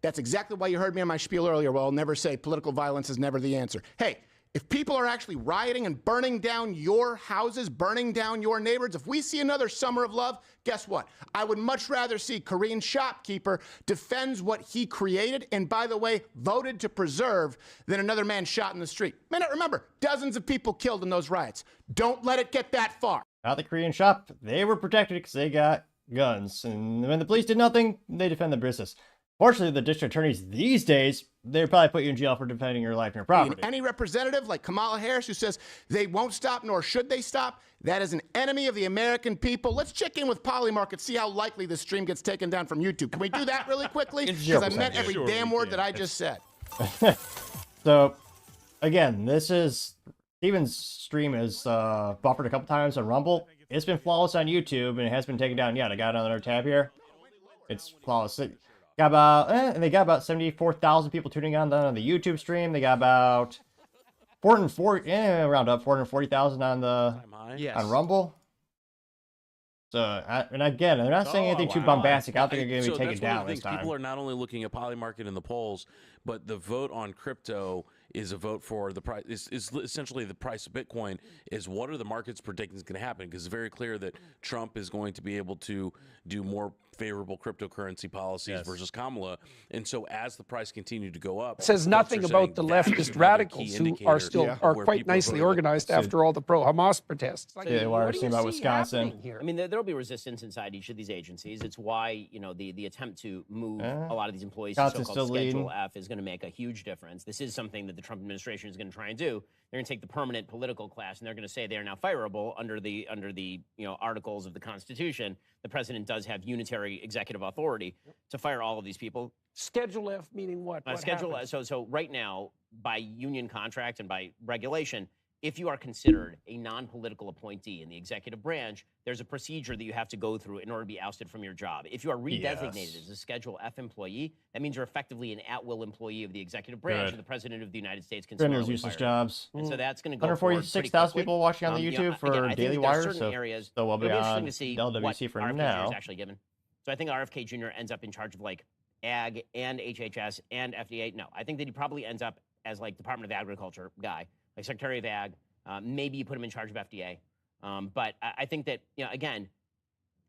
that's exactly why you heard me on my spiel earlier. Well, I'll never say political violence is never the answer. Hey, if people are actually rioting and burning down your houses, burning down your neighborhoods, if we see another summer of love, guess what? I would much rather see Korean shopkeeper defends what he created and, by the way, voted to preserve than another man shot in the street. Man, remember, dozens of people killed in those riots. Don't let it get that far. Not the Korean shop. They were protected because they got guns. And when the police did nothing, they defend the business. Fortunately, the district attorneys these days, they probably put you in jail for defending your life and your property. Any representative like Kamala Harris who says they won't stop nor should they stop, that is an enemy of the American people. Let's check in with Polymarket, see how likely this stream gets taken down from YouTube. Can we do that really quickly? Because I meant every damn word that I just said. So, again, this is... Steven's stream is buffered a couple times on Rumble. It's been flawless on YouTube, and it has been taken down yet. I got another tab here. It's flawless. They got about 74,000 people tuning on the YouTube stream. They got about 440,000 on on Rumble. So, and again, they're not saying anything too bombastic. I don't think they're going to be taken down this time. People are not only looking at Polymarket in the polls, but the vote on crypto is a vote for the price. Is essentially the price of Bitcoin. Is what are the markets predicting is going to happen? Because it's very clear that Trump is going to be able to do more favorable cryptocurrency policies versus Kamala, and so as the price continued to go up, it says nothing about the leftist radicals who are still quite nicely organized after all the pro-Hamas protests. What do you see about Wisconsin? I mean, there'll be resistance inside each of these agencies. It's why the attempt to move a lot of these employees to so-called Schedule F is going to make a huge difference. This is something that the Trump administration is going to try and do. They're going to take the permanent political class and they're going to say they are now fireable under the articles of the Constitution. The president does have unitary executive authority to fire all of these people. Schedule F meaning what? Schedule F. So right now, by union contract and by regulation, if you are considered a non-political appointee in the executive branch, there's a procedure that you have to go through in order to be ousted from your job. If you are redesignated as a Schedule F employee, that means you're effectively an at-will employee of the executive branch, and the president of the United States can Goodness, useless jobs. And so that's going to go 146,000 people watching on the YouTube for again, Daily Wire, so areas, we'll be it'll on interesting to see LWC for what now. is actually given. So I think RFK Jr. ends up in charge of like ag and HHS and FDA. No, I think that he probably ends up as like Department of Agriculture guy, like Secretary of Ag. Maybe you put him in charge of FDA. But I think that, again,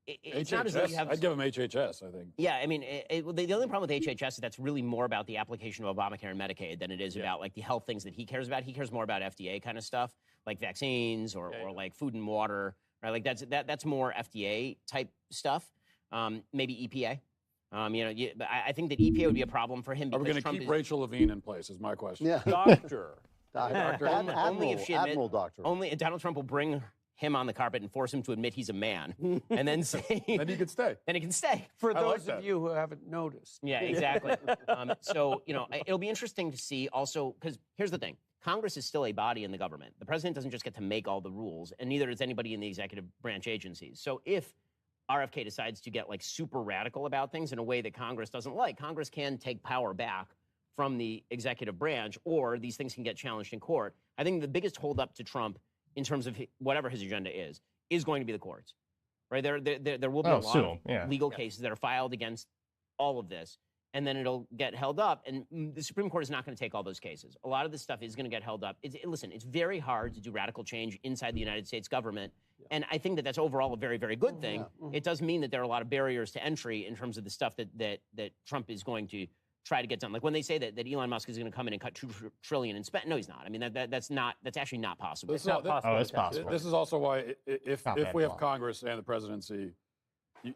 it's HHS, not as though you have. I'd give him HHS, I think. Yeah, I mean, the only problem with HHS is that's really more about the application of Obamacare and Medicaid than it is about like the health things that he cares about. He cares more about FDA kind of stuff, like vaccines or like food and water, right? Like that's more FDA type stuff. Maybe EPA. I think that EPA would be a problem for him. Are we because going to keep Trump Rachel Levine in place? Is my question. Yeah. Doctor. Only if she Admiral Doctor. Only Donald Trump will bring him on the carpet and force him to admit he's a man, and then say, then he could stay. Then he can stay. For those of you who haven't noticed. Yeah, exactly. So it'll be interesting to see also, because here's the thing: Congress is still a body in the government. The president doesn't just get to make all the rules, and neither does anybody in the executive branch agencies. So if RFK decides to get like super radical about things in a way that Congress doesn't like, Congress can take power back from the executive branch, or these things can get challenged in court. I think the biggest holdup to Trump, in terms of whatever his agenda is going to be the courts, right? There will be a lot of legal cases that are filed against all of this, and then it'll get held up, and the Supreme Court is not going to take all those cases. A lot of this stuff is going to get held up. Listen, it's very hard to do radical change inside the United States government, and I think that that's overall a very, very good thing. It does mean that there are a lot of barriers to entry in terms of the stuff that Trump is going to try to get done. Like when they say that Elon Musk is going to come in and cut $2 trillion in spend. No, he's not. I mean, that's actually not possible. It's not possible. Oh, it's possible. This is also why if we have Congress and the presidency,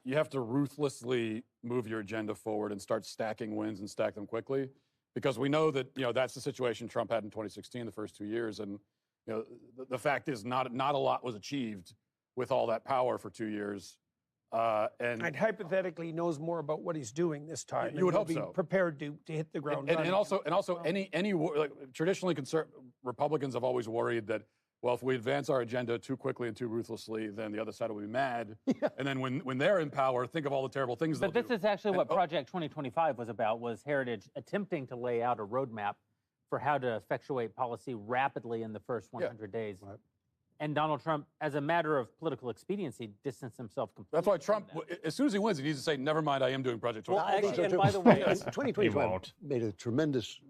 you have to ruthlessly move your agenda forward and start stacking wins and stack them quickly, because we know that that's the situation Trump had in 2016, the first 2 years, and the fact is not a lot was achieved with all that power for 2 years. And hypothetically knows more about what he's doing this time. You would hope be so. Prepared to hit the ground running. And also any like, traditionally Republicans have always worried that, well, if we advance our agenda too quickly and too ruthlessly, then the other side will be mad. And then when they're in power, think of all the terrible things they'll do. But this is actually what Project 2025 was about, was Heritage attempting to lay out a roadmap for how to effectuate policy rapidly in the first 100 days. Right. And Donald Trump, as a matter of political expediency, distanced himself completely. That's why Trump, as soon as he wins, he needs to say, never mind, I am doing Project 2025. Well, and by the way, 2025 made a tremendous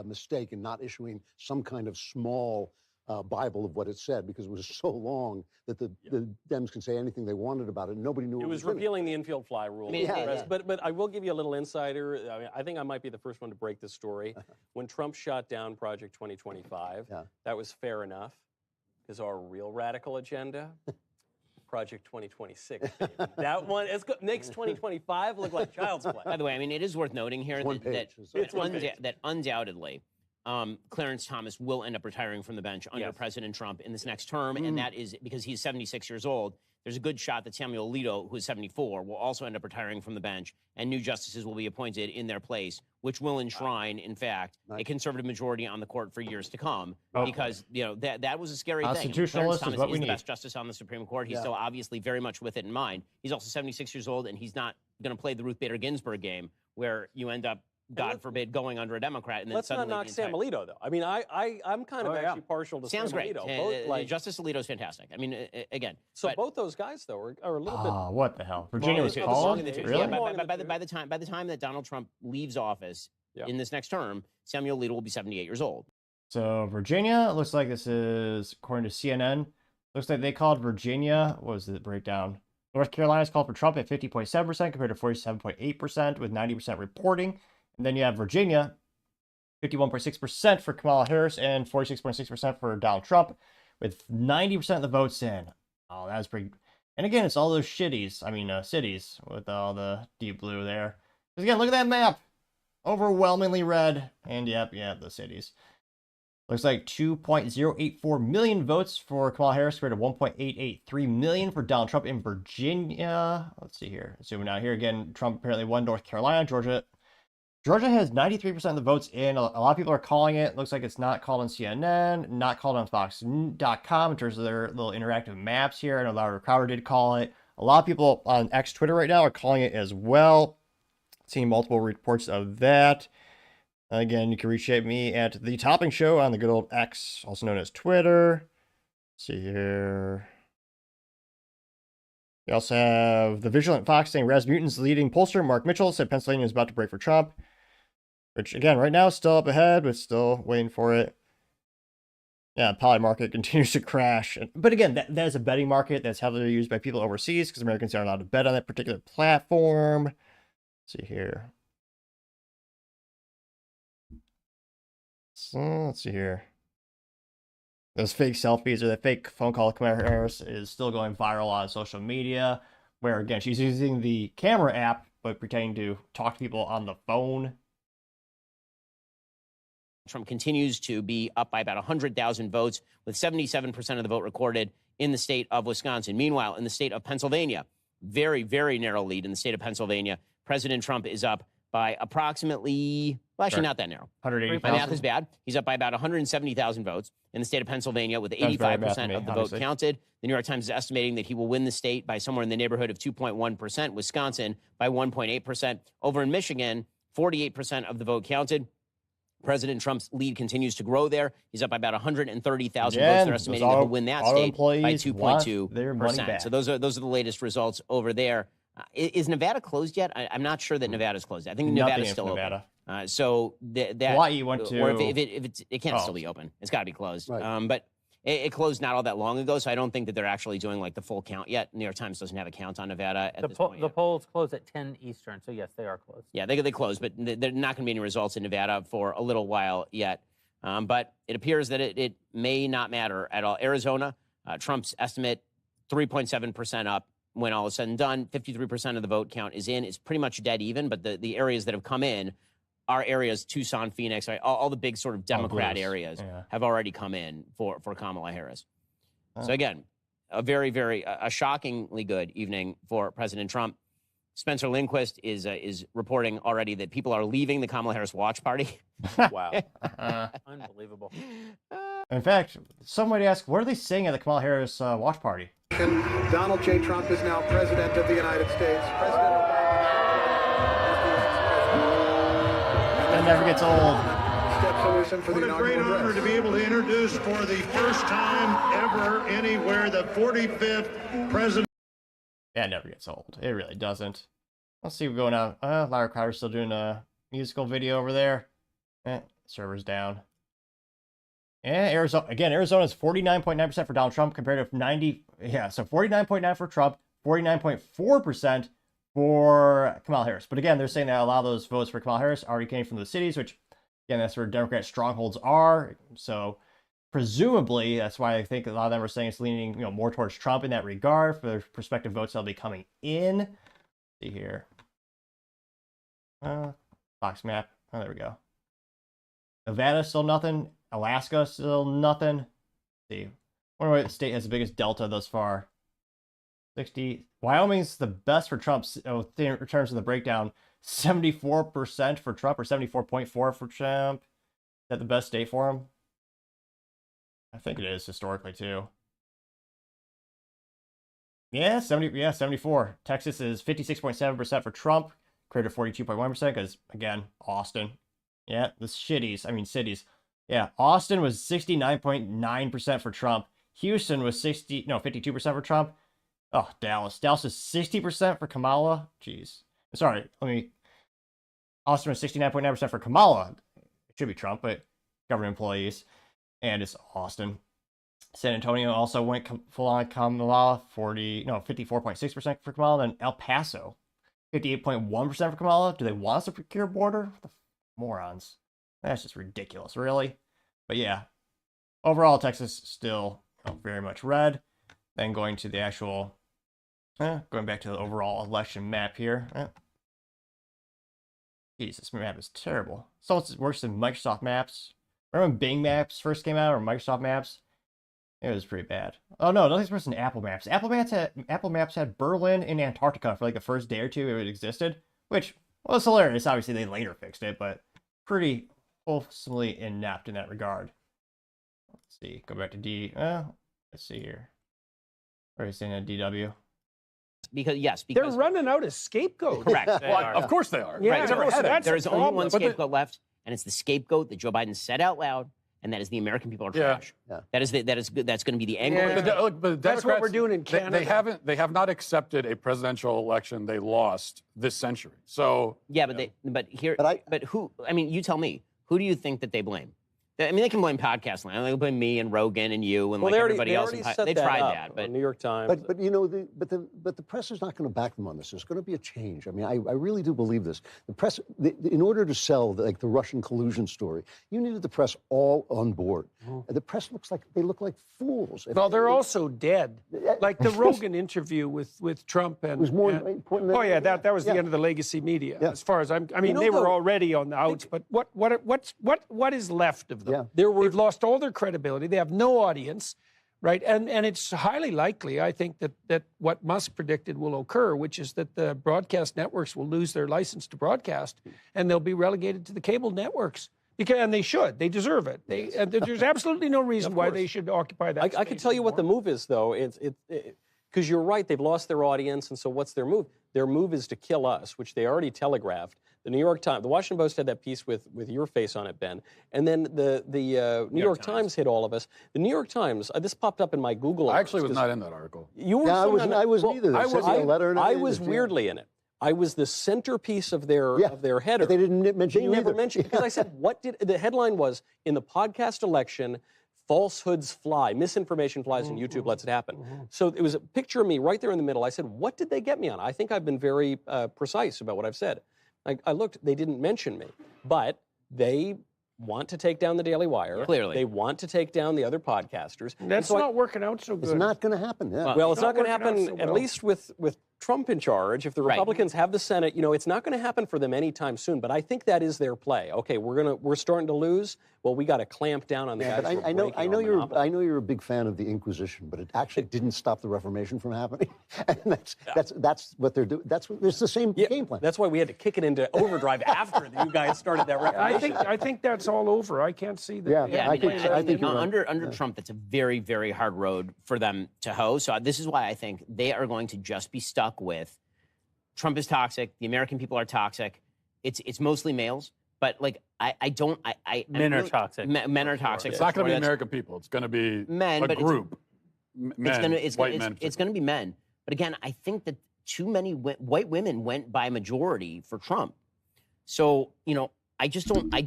mistake in not issuing some kind of small Bible of what it said, because it was so long that the Dems can say anything they wanted about it. And nobody knew it was repealing the infield fly rule. But I will give you a little insider. I think I might be the first one to break this story. When Trump shot down Project 2025, that was fair enough. Is our real radical agenda Project 2026? That one makes 2025 look like child's play. By the way, I mean, it is worth noting here that undoubtedly Clarence Thomas will end up retiring from the bench under President Trump in this next term, and that is because he's 76 years old. There's a good shot that Samuel Alito, who is 74, will also end up retiring from the bench, and new justices will be appointed in their place, which will enshrine, in fact, a conservative majority on the court for years to come. Because that was a scary thing. Clarence Thomas is the best justice on the Supreme Court. He's still obviously very much with it in mind. He's also 76 years old, and he's not going to play the Ruth Bader Ginsburg game where you end up, God forbid, going under a Democrat and then let's suddenly... not knock Sam Alito, though. I mean, I'm kind of actually partial to Sam's Sam great. Alito. Justice Alito's fantastic. I mean, again. So both those guys, though, are a little bit... Oh, what the hell? Virginia was called? Really? By the time that Donald Trump leaves office in this next term, Samuel Alito will be 78 years old. So Virginia, looks like this is, according to CNN, looks like they called Virginia, what was the breakdown? North Carolina's called for Trump at 50.7% compared to 47.8% with 90% reporting. And then you have Virginia, 51.6% for Kamala Harris and 46.6% for Donald Trump, with 90% of the votes in. Oh, that's pretty... And again, it's all those cities with all the deep blue there. Because again, look at that map. Overwhelmingly red. And yep, the cities. Looks like 2.084 million votes for Kamala Harris compared to 1.883 million for Donald Trump in Virginia. Let's see here. Zooming out here again, Trump apparently won North Carolina. Georgia has 93% of the votes in. A lot of people are calling it. Looks like it's not called on CNN, not called on Fox.com in terms of their little interactive maps here. I know Laura Crowder did call it. A lot of people on X Twitter right now are calling it as well. Seeing multiple reports of that. Again, you can reach me at The Topping Show on the good old X, also known as Twitter. Let's see here. You also have the Vigilant Fox saying Rasputin's leading pollster Mark Mitchell said Pennsylvania is about to break for Trump. Which, again, right now is still up ahead, but still waiting for it. Yeah, the poly market continues to crash. But again, that is a betting market that's heavily used by people overseas because Americans aren't allowed to bet on that particular platform. Let's see here. So, let's see here. Those fake selfies or that fake phone call of Kamala Harris is still going viral on social media, where, again, she's using the camera app, but pretending to talk to people on the phone. Trump continues to be up by about 100,000 votes, with 77% of the vote recorded in the state of Wisconsin. Meanwhile, in the state of Pennsylvania, very, very narrow lead in the state of Pennsylvania. President Trump is up by approximately, well, actually not that narrow. 180,000. My math is bad. He's up by about 170,000 votes in the state of Pennsylvania, with 85% of the vote counted. The New York Times is estimating that he will win the state by somewhere in the neighborhood of 2.1%. Wisconsin by 1.8%. Over in Michigan, 48% of the vote counted. President Trump's lead continues to grow there. He's up by about 130,000 votes. They're estimating that he'll win that state by 2.2%. So those are the latest results over there. Is Nevada closed yet? I'm not sure that Nevada's closed. I think Nevada's still open. So that Hawaii went to, or if it can't still be open. It's got to be closed. Right. But it closed not all that long ago, so I don't think that they're actually doing like the full count yet. New York Times doesn't have a count on Nevada at this point. The polls close at 10 Eastern, so yes, they are closed. Yeah, they closed, but they're not going to be any results in Nevada for a little while yet. But it appears that it may not matter at all. Arizona, Trump's estimate, 3.7% up when all is said and done. 53% of the vote count is in. It's pretty much dead even, but the areas that have come in are areas, Tucson, Phoenix, right? All the big sort of Democrat areas have already come in for Kamala Harris. So again, a very, very, a shockingly good evening for President Trump. Spencer Lindquist is reporting already that people are leaving the Kamala Harris watch party. Wow. Unbelievable. In fact, some might ask, what are they saying at the Kamala Harris watch party? Donald J. Trump is now president of the United States. That never gets old. What a great honor to be able to introduce for the first time ever anywhere the 45th president. Yeah, it never gets old. It really doesn't. Let's see what's going on. Lara Crowder's still doing a musical video over there. Server's down. Yeah, Arizona. Again, Arizona's 49.9% for Donald Trump compared to 90. Yeah, so 49.9% for Trump, 49.4% for Kamala Harris. But again, they're saying that a lot of those votes for Kamala Harris already came from the cities, which, again, that's where Democrat strongholds are. So presumably, that's why I think a lot of them are saying it's leaning, more towards Trump in that regard for the prospective votes that'll be coming in. Let's see here. Fox map. Oh, there we go. Nevada still nothing. Alaska still nothing. Let's see. I wonder what state has the biggest delta thus far. 60. Wyoming's the best for Trump in terms of the breakdown. 74% for Trump, or 74.4% for Trump. Is that the best state for him? I think it is historically too. Yeah, 74. Texas is 56.7% for Trump, compared to 42.1% because, again, Austin. Yeah, the cities. Yeah, Austin was 69.9% for Trump. Houston was 52% for Trump. Oh, Dallas. Dallas is 60% for Kamala. Jeez. Sorry, Austin was 69.9% for Kamala. It should be Trump, but government employees. And it's Austin. San Antonio also went full on Kamala, 54.6% for Kamala. Then El Paso, 58.1% for Kamala. Do they want us to procure border? What the morons. That's just ridiculous, really. But yeah, overall, Texas still very much red. Then going to the actual, going back to the overall election map here. Jeez, this map is terrible. So it's worse than Microsoft Maps. Remember when Bing Maps first came out, or Microsoft Maps? It was pretty bad. Oh no, nothing's worse than Apple Maps. Apple Maps had Berlin and Antarctica for like the first day or two it existed, which was hilarious. Obviously, they later fixed it, but pretty wholesomely inept in that regard. Let's see. Go back to D. Let's see here. Where are you saying at DW? Because they're running out of scapegoats. Correct. Of course they are. Yeah, there is only one scapegoat left, and it's the scapegoat that Joe Biden said out loud and that is the American people are trash. That's going to be the angle. But that's what we're doing in Canada. They have not accepted a presidential election they lost this century. So but who? I mean, you tell me. Who do you think that they blame? I mean, they can blame podcast land. They can blame me and Rogan and you and everybody else. They tried that, but New York Times. But you know, the press is not going to back them on this. There's going to be a change. I mean, I really do believe this. The press, in order to sell the Russian collusion story, you needed the press all on board. The press look like fools. Well, they're also dead. Like the Rogan interview with Trump and. It was more important. That was the end of the legacy media. As far as I mean, they were already on the outs. But what is left of them? They've lost all their credibility. They have no audience, right? And it's highly likely, I think, that what Musk predicted will occur, which is that the broadcast networks will lose their license to broadcast, and they'll be relegated to the cable networks. And they should. They deserve it. There's absolutely no reason why they should occupy that. I can tell you what the move is, though. Because you're right, they've lost their audience, and so what's their move? Their move is to kill us, which they already telegraphed. The New York Times, the Washington Post had that piece with your face on it, Ben, and then the New York Times hit all of us. The New York Times, this popped up in my Google. I actually was not in that article. You were. I wasn't either. I was weirdly in it. I was the centerpiece of their header. But they didn't mention you never either. mentioned because I said, what did the headline was in the podcast election? Falsehoods fly, misinformation flies, and YouTube lets it happen. So it was a picture of me right there in the middle. I said, what did they get me on? I think I've been very precise about what I've said. I looked, they didn't mention me, but they want to take down the Daily Wire. Clearly. They want to take down the other podcasters. That's not working out so good. It's not going to happen. Well, it's not going to happen, at least with Trump in charge. If the Republicans have the Senate, it's not going to happen for them anytime soon. But I think that is their play. Okay, we're starting to lose. Well, we got to clamp down on the guys. But I know you're a big fan of the Inquisition, but it actually didn't stop the Reformation from happening. And that's what they're doing. It's the same game plan. That's why we had to kick it into overdrive after you guys started that Reformation. I think that's all over. I can't see that. I think under Trump, that's a very, very hard road for them to hoe. So this is why I think they are going to just be stuck with Trump is toxic. The American people are toxic. It's mostly males, but men are toxic. Men are toxic. It's not going to be American people. It's going to be men, a group. It's going to be men. But again, I think that too many white women went by majority for Trump. So I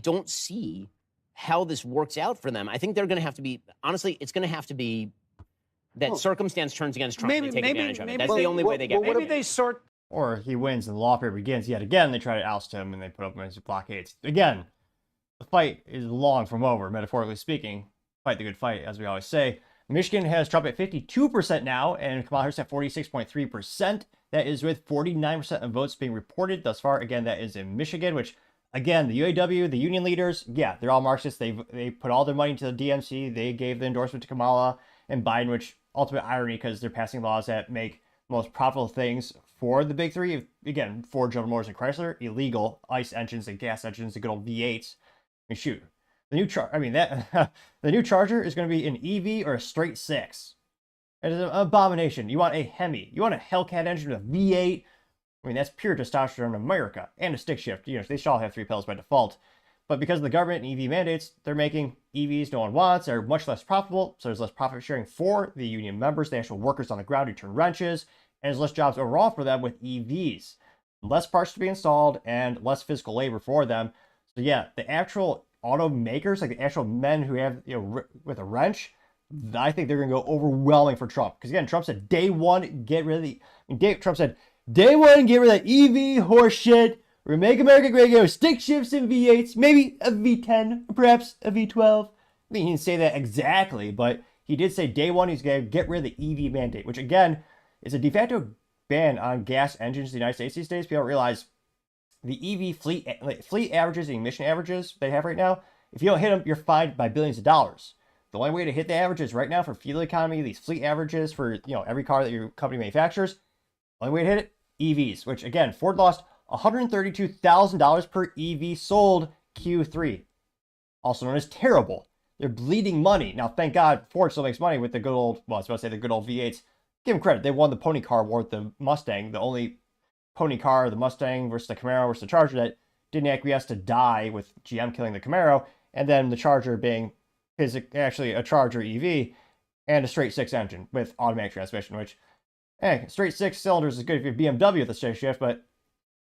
don't see how this works out for them. I think they're going to have to be, honestly, it's going to have to be that circumstance turns against Trump and they take advantage of it. That's the only way they get. Maybe they sort. Or he wins and the law period begins yet again. They try to oust him and they put up against blockades. Again, the fight is long from over, metaphorically speaking. Fight the good fight, as we always say. Michigan has Trump at 52% now, and Kamala Harris at 46.3%. That is with 49% of votes being reported thus far. Again, that is in Michigan, which, again, the UAW, the union leaders, they're all Marxists. They put all their money into the DNC. They gave the endorsement to Kamala and Biden, which ultimate irony because they're passing laws that make the most profitable things for the big three. Again, Ford, General Motors, and Chrysler, illegal ICE engines and gas engines, the good old V8s. I mean, shoot. The new Charger is going to be an EV or a straight 6. It is an abomination. You want a Hemi. You want a Hellcat engine with a V8. I mean, that's pure testosterone in America. And a stick shift. They should all have 3 pedals by default. But because of the government and EV mandates, they're making EVs no one wants. They're much less profitable. So there's less profit sharing for the union members, the actual workers on the ground who turn wrenches. And there's less jobs overall for them with EVs. Less parts to be installed and less physical labor for them. So the actual automakers, like the actual men who have, with a wrench, I think they're going to go overwhelming for Trump. Because again, Trump said day one, get rid of the... Trump said, day one, get rid of that EV horse shit. We're going to make America great again with stick shifts and V8s, maybe a V10, perhaps a V12. I mean, he didn't say that exactly, but he did say day one he's going to get rid of the EV mandate, which again is a de facto ban on gas engines in the United States these days. People don't realize the EV fleet averages, the emission averages they have right now, if you don't hit them, you're fined by billions of dollars. The only way to hit the averages right now for fuel economy, these fleet averages for every car that your company manufactures, the only way to hit it, EVs, which again, Ford lost $132,000 per EV sold Q3, also known as terrible. They're bleeding money. Now, thank God Ford still makes money with the good old, I was about to say the good old V8s. Give them credit. They won the pony car war with the Mustang, the only pony car, the Mustang versus the Camaro versus the Charger that didn't acquiesce to die with GM killing the Camaro, and then the Charger being is actually a Charger EV and a straight 6 engine with automatic transmission, which, hey, straight 6 cylinders is good if you're BMW with the stick shift, but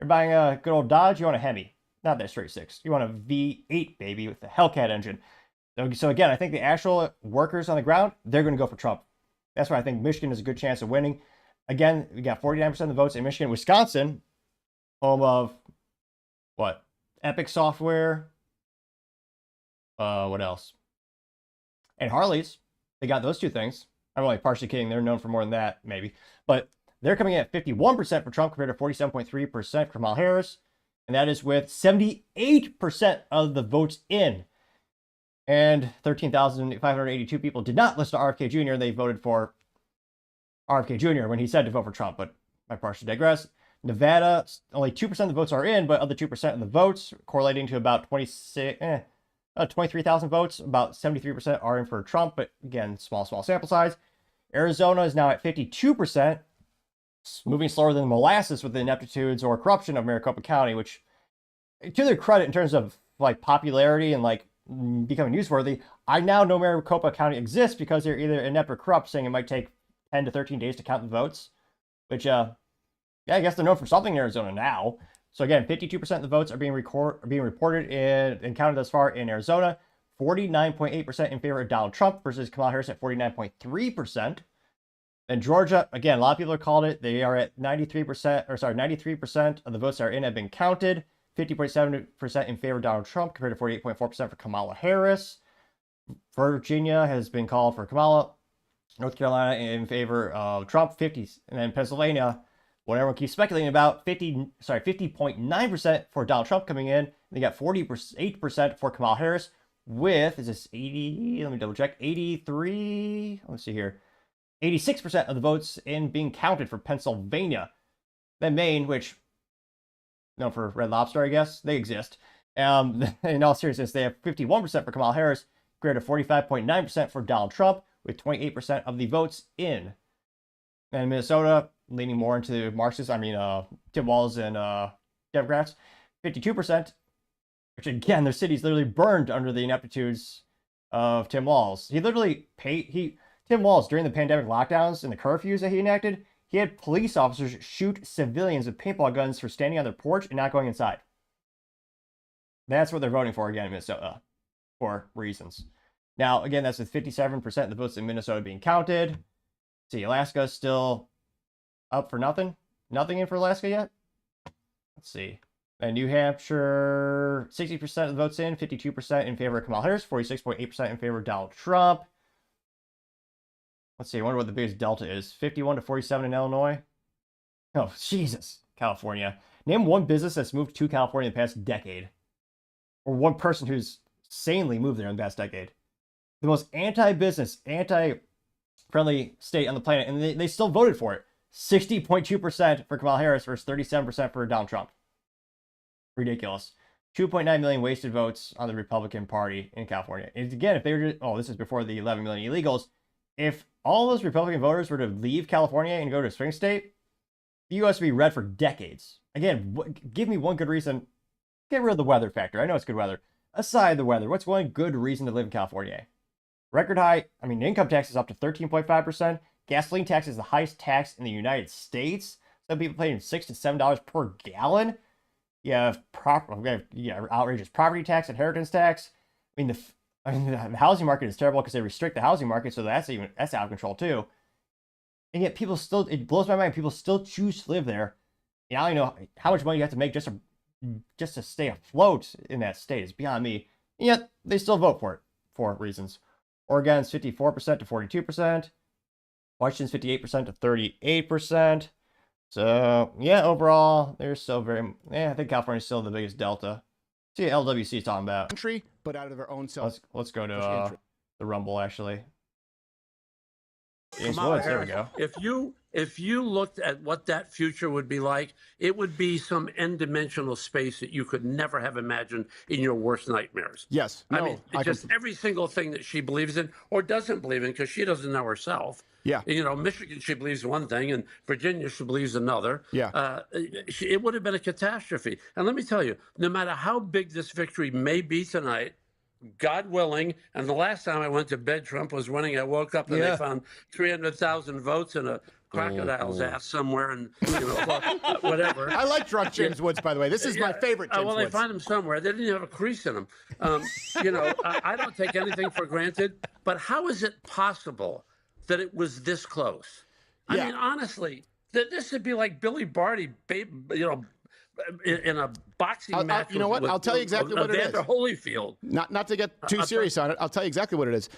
you're buying a good old Dodge, you want a Hemi, not that straight 6. You want a V8, baby, with the Hellcat engine. So again, I think the actual workers on the ground, they're going to go for Trump. That's why I think Michigan has a good chance of winning. Again, we got 49% of the votes in Michigan. Wisconsin, home of, what? Epic Software. What else? And Harley's. They got those two things. I'm only partially kidding. They're known for more than that, maybe. But they're coming in at 51% for Trump compared to 47.3% for Kamala Harris. And that is with 78% of the votes in. And 13,582 people did not listen to RFK Jr. They voted for RFK Jr. when he said to vote for Trump, but I partially digress. Nevada, only 2% of the votes are in, but of the 2% of the votes, correlating to about 23,000 votes, about 73% are in for Trump, but again, small sample size. Arizona is now at 52%, moving slower than molasses with the ineptitudes or corruption of Maricopa County, which, to their credit in terms of like popularity and like becoming newsworthy, I now know Maricopa County exists because they're either inept or corrupt, saying it might take 10 to 13 days to count the votes, which, yeah, I guess they're known for something in Arizona now. So again, 52% of the votes are being reported and counted thus far in Arizona, 49.8% in favor of Donald Trump versus Kamala Harris at 49.3%. Then Georgia, again, a lot of people have called it. They are at 93% of the votes that are in have been counted. 50.7% in favor of Donald Trump compared to 48.4% for Kamala Harris. Virginia has been called for Kamala. North Carolina in favor of Trump, 50. And then Pennsylvania, what everyone keeps speculating about, 50.9% for Donald Trump coming in. They got 48% for Kamala Harris with, is this 80? Let me double check. 83, let's see here. 86% of the votes in being counted for Pennsylvania. Then Maine, which, known for Red Lobster, I guess, they exist. In all seriousness, they have 51% for Kamala Harris, compared to 45.9% for Donald Trump, with 28% of the votes in. And Minnesota, leaning more into Marxists, Tim Walz and Democrats, 52%, which again, their city's literally burned under the ineptitudes of Tim Walz. Tim Walz, during the pandemic lockdowns and the curfews that he enacted, he had police officers shoot civilians with paintball guns for standing on their porch and not going inside. That's what they're voting for again in Minnesota, for reasons. Now, again, that's with 57% of the votes in Minnesota being counted. See, Alaska's still up for nothing. Nothing in for Alaska yet. Let's see. And New Hampshire, 60% of the votes in, 52% in favor of Kamala Harris, 46.8% in favor of Donald Trump. Let's see, I wonder what the biggest delta is. 51 to 47 in Illinois. Oh, Jesus. California. Name one business that's moved to California in the past decade. Or one person who's sanely moved there in the past decade. The most anti-business, anti-friendly state on the planet, and they still voted for it. 60.2% for Kamala Harris versus 37% for Donald Trump. Ridiculous. 2.9 million wasted votes on the Republican Party in California. And again, if they were to, this is before the 11 million illegals, if all those Republican voters were to leave California and go to a swing state, the U.S. would be red for decades. Again, give me one good reason. Get rid of the weather factor. I know it's good weather. Aside the weather, what's one good reason to live in California? Record high, income tax is up to 13.5%. Gasoline tax is the highest tax in the United States. Some people paying $6 to $7 per gallon. You have outrageous property tax, inheritance tax. The housing market is terrible because they restrict the housing market, so that's out of control too. And yet people still, it blows my mind, people still choose to live there. I don't know how much money you have to make just to stay afloat in that state. It's beyond me. And yet they still vote for it for reasons. Oregon's 54% to 42%. Washington's 58% to 38%. So, yeah, overall, they're still I think California's still the biggest delta. See what LWC is talking about. Country, but out of their own self. Let's go to the Rumble, actually. James Woods, there we go. If you looked at what that future would be like, it would be some n-dimensional space that you could never have imagined in your worst nightmares. Yes. Every single thing that she believes in or doesn't believe in, because she doesn't know herself. Yeah. Michigan, she believes one thing, and Virginia, she believes another. Yeah. It would have been a catastrophe. And let me tell you, no matter how big this victory may be tonight, God willing, and the last time I went to bed, Trump was winning. I woke up and they found 300,000 votes in a crocodile's ass somewhere, and whatever. I like drunk James Woods, by the way. This is my favorite James well, Woods. they find him somewhere. They didn't have a crease in him. I don't take anything for granted. But how is it possible that it was this close? I mean, honestly, this would be like Billy Barty, in a boxing match. You know what? I'll tell you exactly what it is. Evander Holyfield. Not to get too serious on it. I'll tell you exactly what it is.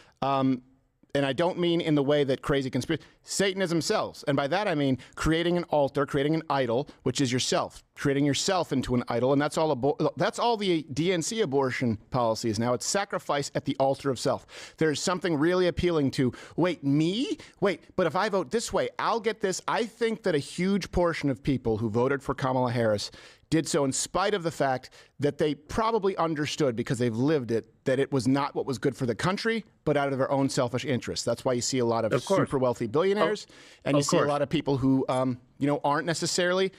And I don't mean in the way that crazy conspiracy. Satanism sells. And by that I mean creating an altar, creating an idol, which is yourself. Creating yourself into an idol. And that's all the DNC abortion policy is now. It's sacrifice at the altar of self. There's something really appealing to, wait, me? Wait, but if I vote this way, I'll get this. I think that a huge portion of people who voted for Kamala Harris did so in spite of the fact that they probably understood, because they've lived it, that it was not what was good for the country, but out of their own selfish interests. That's why you see a lot of super wealthy billionaires, and you see a lot of people who, aren't necessarily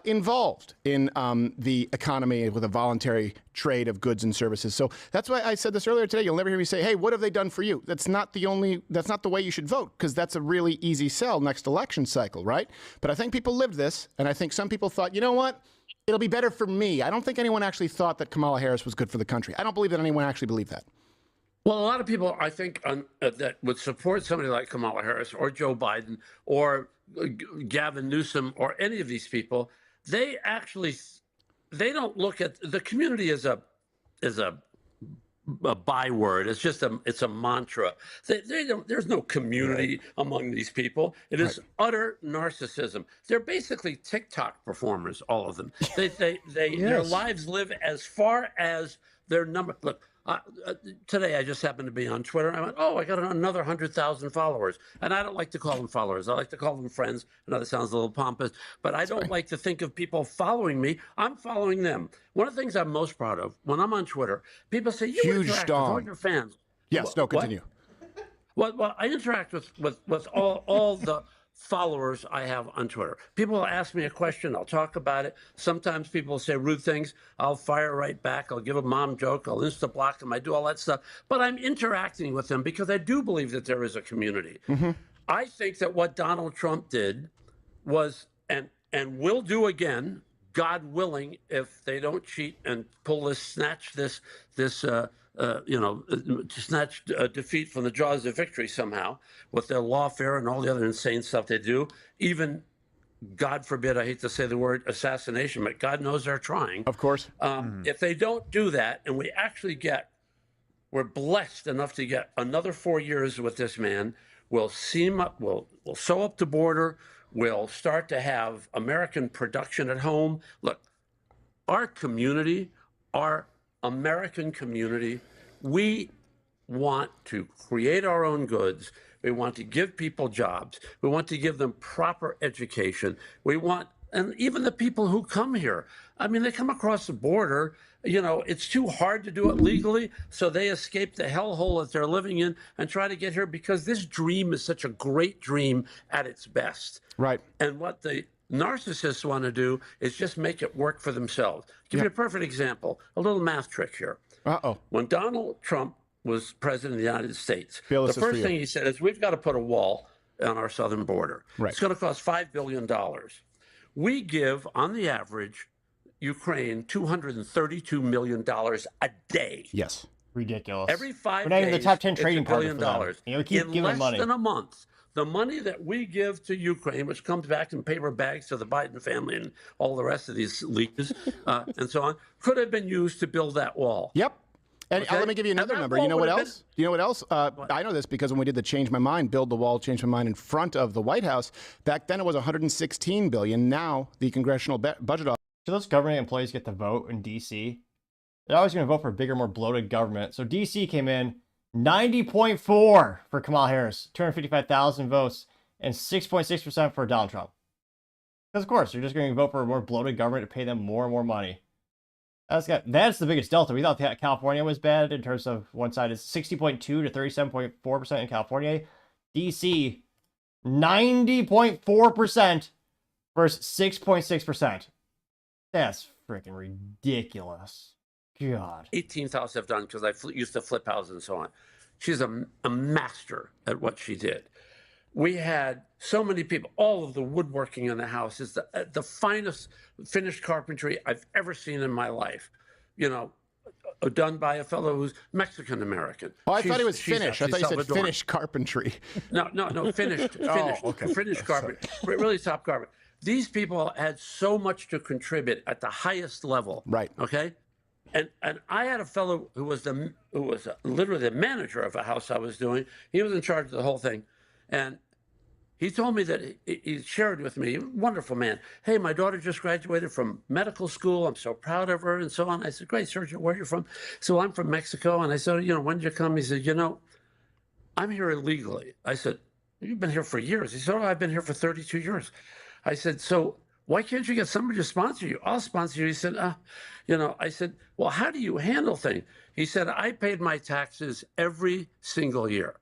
involved in the economy with a voluntary trade of goods and services. So that's why I said this earlier today. You'll never hear me say, hey, what have they done for you? That's not the way you should vote, because that's a really easy sell next election cycle, right? But I think people lived this, and I think some people thought, you know what? It'll be better for me. I don't think anyone actually thought that Kamala Harris was good for the country. I don't believe that anyone actually believed that. Well, a lot of people, I think, that would support somebody like Kamala Harris or Joe Biden or Gavin Newsom or any of these people, they don't look at the community as a byword. It's just it's a mantra. There's no community among these people. It is utter narcissism. They're basically TikTok performers, all of them. Their lives live as far as their number. Look, today I just happened to be on Twitter. I went, I got another 100,000 followers. And I don't like to call them followers. I like to call them friends. I know that sounds a little pompous, but I don't like to think of people following me. I'm following them. One of the things I'm most proud of when I'm on Twitter, people say, you interact with all your fans. Yes, continue. Well, I interact with all the followers I have on Twitter. People will ask me a question, I'll talk about it. Sometimes people will say rude things, I'll fire right back, I'll give a mom joke, I'll insta-block them, I do all that stuff. But I'm interacting with them because I do believe that there is a community. I think that what Donald Trump did was, and will do again, God willing, if they don't cheat and snatch defeat from the jaws of victory somehow with their lawfare and all the other insane stuff they do. Even, God forbid, I hate to say the word assassination, but God knows they're trying. Of course. If they don't do that, and we're blessed enough to get another 4 years with this man, we'll sew up the border, we'll start to have American production at home. Look, our community, our American community, we want to create our own goods. We want to give people jobs. We want to give them proper education. And even the people who come here, I mean, they come across the border, it's too hard to do it legally, so they escape the hellhole that they're living in and try to get here because this dream is such a great dream at its best. Right. And what the narcissists want to do is just make it work for themselves. Give you a perfect example, a little math trick here. When Donald Trump was president of the United States, the first thing he said is, we've got to put a wall on our southern border. Right. It's going to cost $5 billion. We give, on the average, Ukraine $232 million a day. Yes. Ridiculous. Every 5 days, we're not even the top 10 trading $1 billion. We keep in giving less money. than a month, the money that we give to Ukraine, which comes back in paper bags to the Biden family and all the rest of these leaders and so on, could have been used to build that wall. Yep. And let me give you another number. You know what else? You know what else? I know this because when we did the Change My Mind, Build the Wall, Change My Mind in front of the White House, back then it was $116 billion. Now the Congressional Budget Office. So those government employees get to vote in D.C. They're always going to vote for a bigger, more bloated government. So D.C. came in 90.4 for Kamala Harris, 255,000 votes, and 6.6% for Donald Trump. Because of course, you're just going to vote for a more bloated government to pay them more and more money. That's the biggest delta. We thought that California was bad in terms of one side is 60.2 to 37.4% in California. DC, 90.4% versus 6.6%. That's freaking ridiculous. God. 18th house I've done because I used to flip houses and so on. She's a master at what she did. We had so many people. All of the woodworking in the house is the finest finished carpentry I've ever seen in my life. You know, done by a fellow who's Mexican American. Oh, I thought it was Finnish. I thought you said finished carpentry. No, finished. Finished carpet. Really top carpet. These people had so much to contribute at the highest level. Right. Okay. And I had a fellow who was literally the manager of a house I was doing. He was in charge of the whole thing, and he told me that he shared with me, wonderful man. Hey, my daughter just graduated from medical school. I'm so proud of her, and so on. I said, great, Sergio, where are you from? So I'm from Mexico, and I said, when did you come? He said, I'm here illegally. I said, you've been here for years. He said, I've been here for 32 years. I said, so why can't you get somebody to sponsor you? I'll sponsor you. He said, I said, well, how do you handle things? He said, I paid my taxes every single year.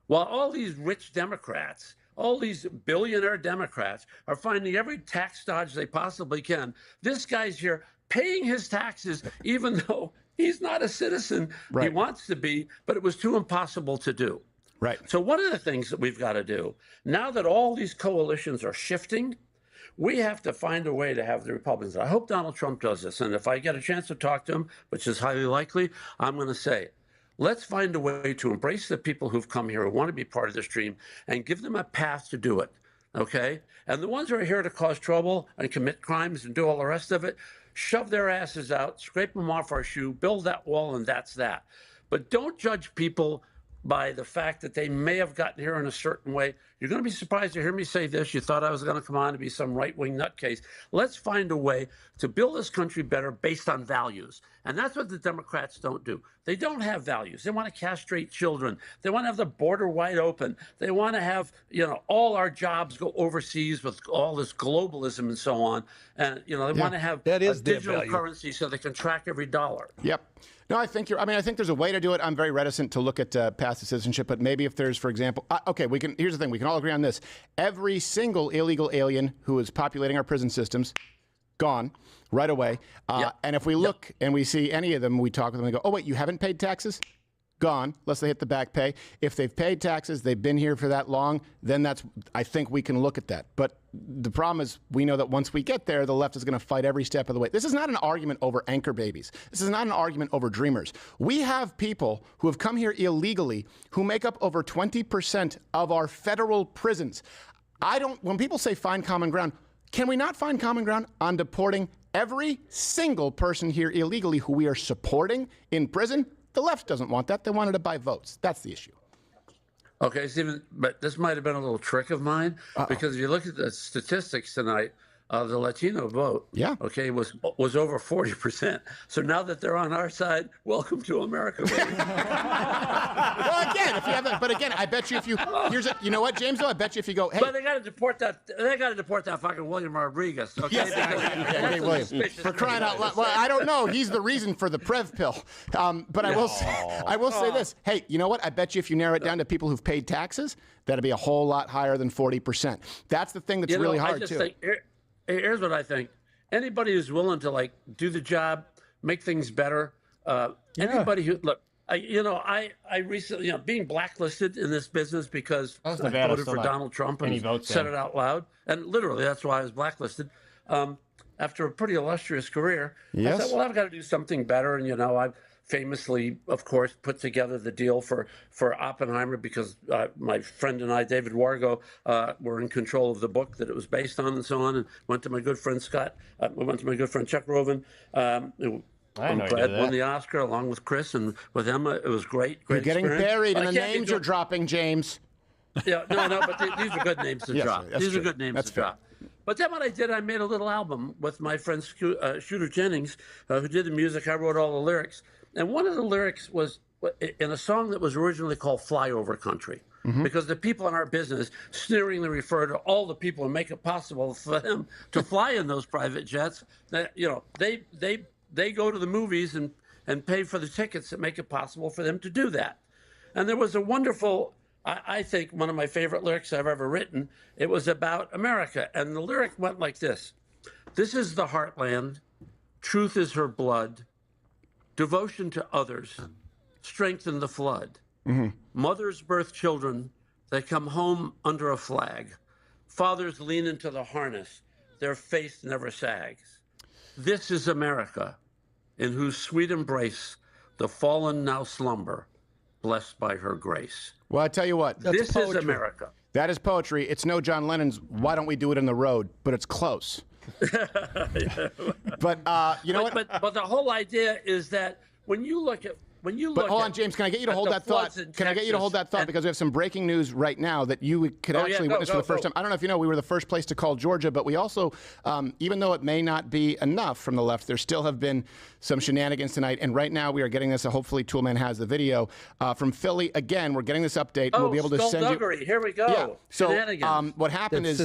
While all these rich Democrats, all these billionaire Democrats are finding every tax dodge they possibly can, this guy's here paying his taxes even though he's not a citizen. Right. He wants to be, but it was too impossible to do. Right. So one of the things that we've got to do, now that all these coalitions are shifting, we have to find a way to have the Republicans. I hope Donald Trump does this. And if I get a chance to talk to him, which is highly likely, I'm going to say, let's find a way to embrace the people who've come here who want to be part of this dream and give them a path to do it. Okay? And the ones who are here to cause trouble and commit crimes and do all the rest of it, shove their asses out, scrape them off our shoe, build that wall, and that's that. But don't judge people by the fact that they may have gotten here in a certain way. You're going to be surprised to hear me say this. You thought I was going to come on to be some right-wing nutcase. Let's find a way to build this country better based on values. And that's what the Democrats don't do. They don't have values. They want to castrate children. They want to have the border wide open. They want to have, all our jobs go overseas with all this globalism and so on. And, they want to have a digital currency so they can track every dollar. Yep. No, I think I think there's a way to do it. I'm very reticent to look at passive citizenship, but maybe if there's, for example, here's the thing. We can all agree on this. Every single illegal alien who is populating our prison systems, gone right away. And if we look and we see any of them, we talk with them and go, oh, wait, you haven't paid taxes? Gone, unless they hit the back pay. If they've paid taxes, they've been here for that long, then I think we can look at that. But the problem is we know that once we get there, the left is going to fight every step of the way. This is not an argument over anchor babies. This is not an argument over dreamers. We have people who have come here illegally who make up over 20% of our federal prisons. When people say find common ground, can we not find common ground on deporting every single person here illegally who we are supporting in prison? The left doesn't want that. They wanted to buy votes. That's the issue. Okay, Stephen, but this might have been a little trick of mine because if you look at the statistics tonight, the Latino vote, was over 40%. So now that they're on our side, welcome to America. Well, again, I bet you you know what, James? Though I bet you if you go, hey, but they got to deport that. They got to deport that fucking William Rodriguez. Okay, yes, William, for crying out loud. Well, I don't know. He's the reason for the Prev pill. But I will say this. Hey, you know what? I bet you if you narrow it down to people who've paid taxes, that'll be a whole lot higher than 40%. That's the thing that's really hard too. Here's what I think. Anybody who's willing to do the job, make things better. Anybody who I recently being blacklisted in this business because I voted for Donald Trump and said it out loud, and literally that's why I was blacklisted. After a pretty illustrious career, I said, well, I've got to do something better, and I've famously, of course, put together the deal for Oppenheimer because my friend and I, David Wargo, were in control of the book that it was based on and so on, and went to my good friend Chuck Roven, who I'm glad won the Oscar along with Chris and with Emma. It was great. You're getting buried and the names you're dropping, James. Yeah, no, but these are good names to drop. These are good names to drop. But then what I did, I made a little album with my friend Shooter Jennings, who did the music. I wrote all the lyrics. And one of the lyrics was in a song that was originally called Flyover Country, because the people in our business sneeringly refer to all the people who make it possible for them to fly in those private jets. That they go to the movies and pay for the tickets that make it possible for them to do that. And there was a wonderful, I think, one of my favorite lyrics I've ever written. It was about America. And the lyric went like this. This is the heartland. Truth is her blood. devotion to others strengthen the flood. Mm-hmm. Mothers birth children, they come home under a flag. Fathers lean into the harness, their faith never sags. This is America, in whose sweet embrace the fallen now slumber, blessed by her grace. Well, I tell you what. This is America. That is poetry. It's no John Lennon's "Why Don't We Do It in the Road," but it's close. But you know what? But the whole idea is that when you look at But hold on, James. Can I get you to hold that thought? Can I get you to hold that thought? Because we have some breaking news right now that you could actually witness for the first time. I don't know if you know, we were the first place to call Georgia, but we also, even though it may not be enough from the left, there still have been some shenanigans tonight. And right now we are getting this. Hopefully Toolman has the video from Philly. Again, we're getting this update. And we'll be able to send you. Here we go. Yeah. So Shenanigans. what happened is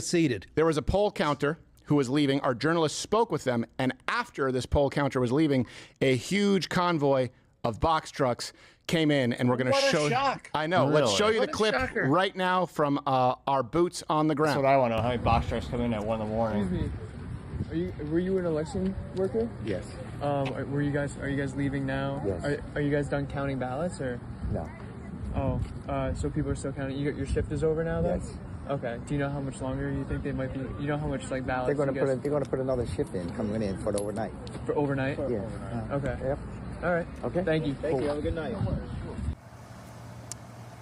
there was a poll counter who was leaving. Our journalist spoke with them, and after this poll counter was leaving, a huge convoy of box trucks came in, and we're going to show. Shock. I know. Really? Let's show you the clip right now from our boots on the ground. That's what I want to know. How many box trucks come in at 1 in the morning? Excuse me. Were you an election worker? Yes. Are you guys leaving now? Yes. Are you guys done counting ballots or? No. Oh, so people are still counting. Your shift is over now, then? Yes. Okay. Do you know how much longer you think they might be? You know how much ballots? They're going to put another shift in coming in for the overnight. For overnight? Yeah. Okay. Yep. All right. Okay. Thank you. Thank you. Have a good night.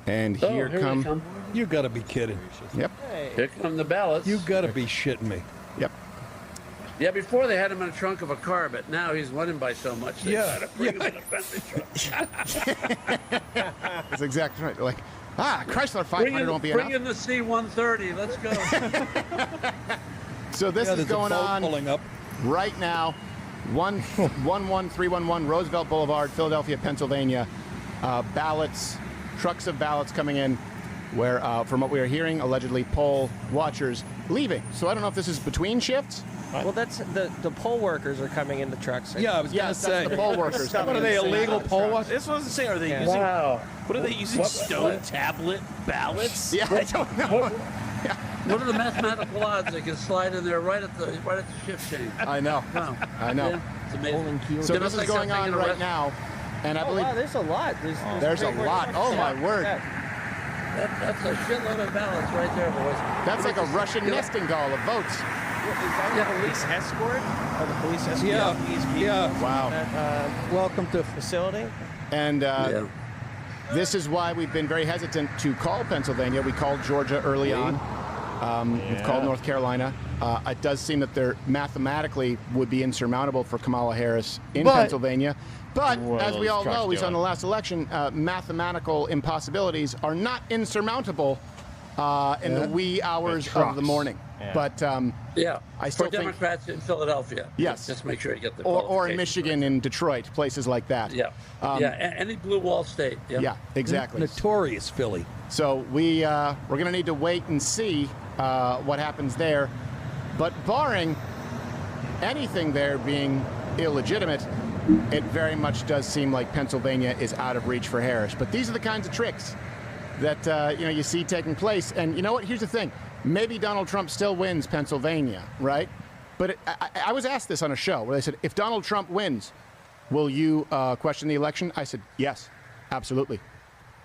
And here they come. You got to be kidding. Yep. Here come the ballots. You got to be shitting me. Yep. Yeah, before they had him in the trunk of a car, but now he's winning by so much. They Yeah. gotta bring him in a Bentley truck. That's exactly right. They're like, Chrysler 500 won't be enough. Bring in the C-130. Let's go. So this is going on pulling up right now. 11311 Roosevelt Boulevard, Philadelphia, Pennsylvania. Trucks of ballots coming in, where, from what we are hearing, allegedly poll watchers leaving. So I don't know if this is between shifts. Well, that's the poll workers are coming in the trucks. Yeah, I was going to say. The poll workers. What are they, illegal poll watchers? This wasn't saying, are they using, what are they using, stone tablet ballots? Yeah, I don't know. What are the mathematical odds they can slide in there right at the shift change? I know. Wow. I know. Yeah, it's amazing. So this is going on right now, and I believe wow, there's a lot. There's a lot. Oh my word. That's a shitload of ballots right there, boys. That's like a Russian nesting doll of votes. Is that a police escort? Or the police escort? Yeah. Wow. Welcome to facility. And this is why we've been very hesitant to call Pennsylvania. We called Georgia early on. We've called North Carolina. It does seem that they're mathematically would be insurmountable for Kamala Harris in Pennsylvania. But as we all know, we saw in the last election, mathematical impossibilities are not insurmountable in the wee hours of the morning. Yeah. But I still for Democrats in Philadelphia. Yes. Just make sure you get the or in Michigan, in Detroit, places like that. Yeah. Any blue wall state. Yeah, exactly. Notorious Philly. So we're going to need to wait and see what happens there. But barring anything there being illegitimate, it very much does seem like Pennsylvania is out of reach for Harris. But these are the kinds of tricks that you see taking place. And you know what? Here's the thing. Maybe Donald Trump still wins Pennsylvania, right? But I was asked this on a show where they said, if Donald Trump wins, will you question the election? I said, yes, absolutely.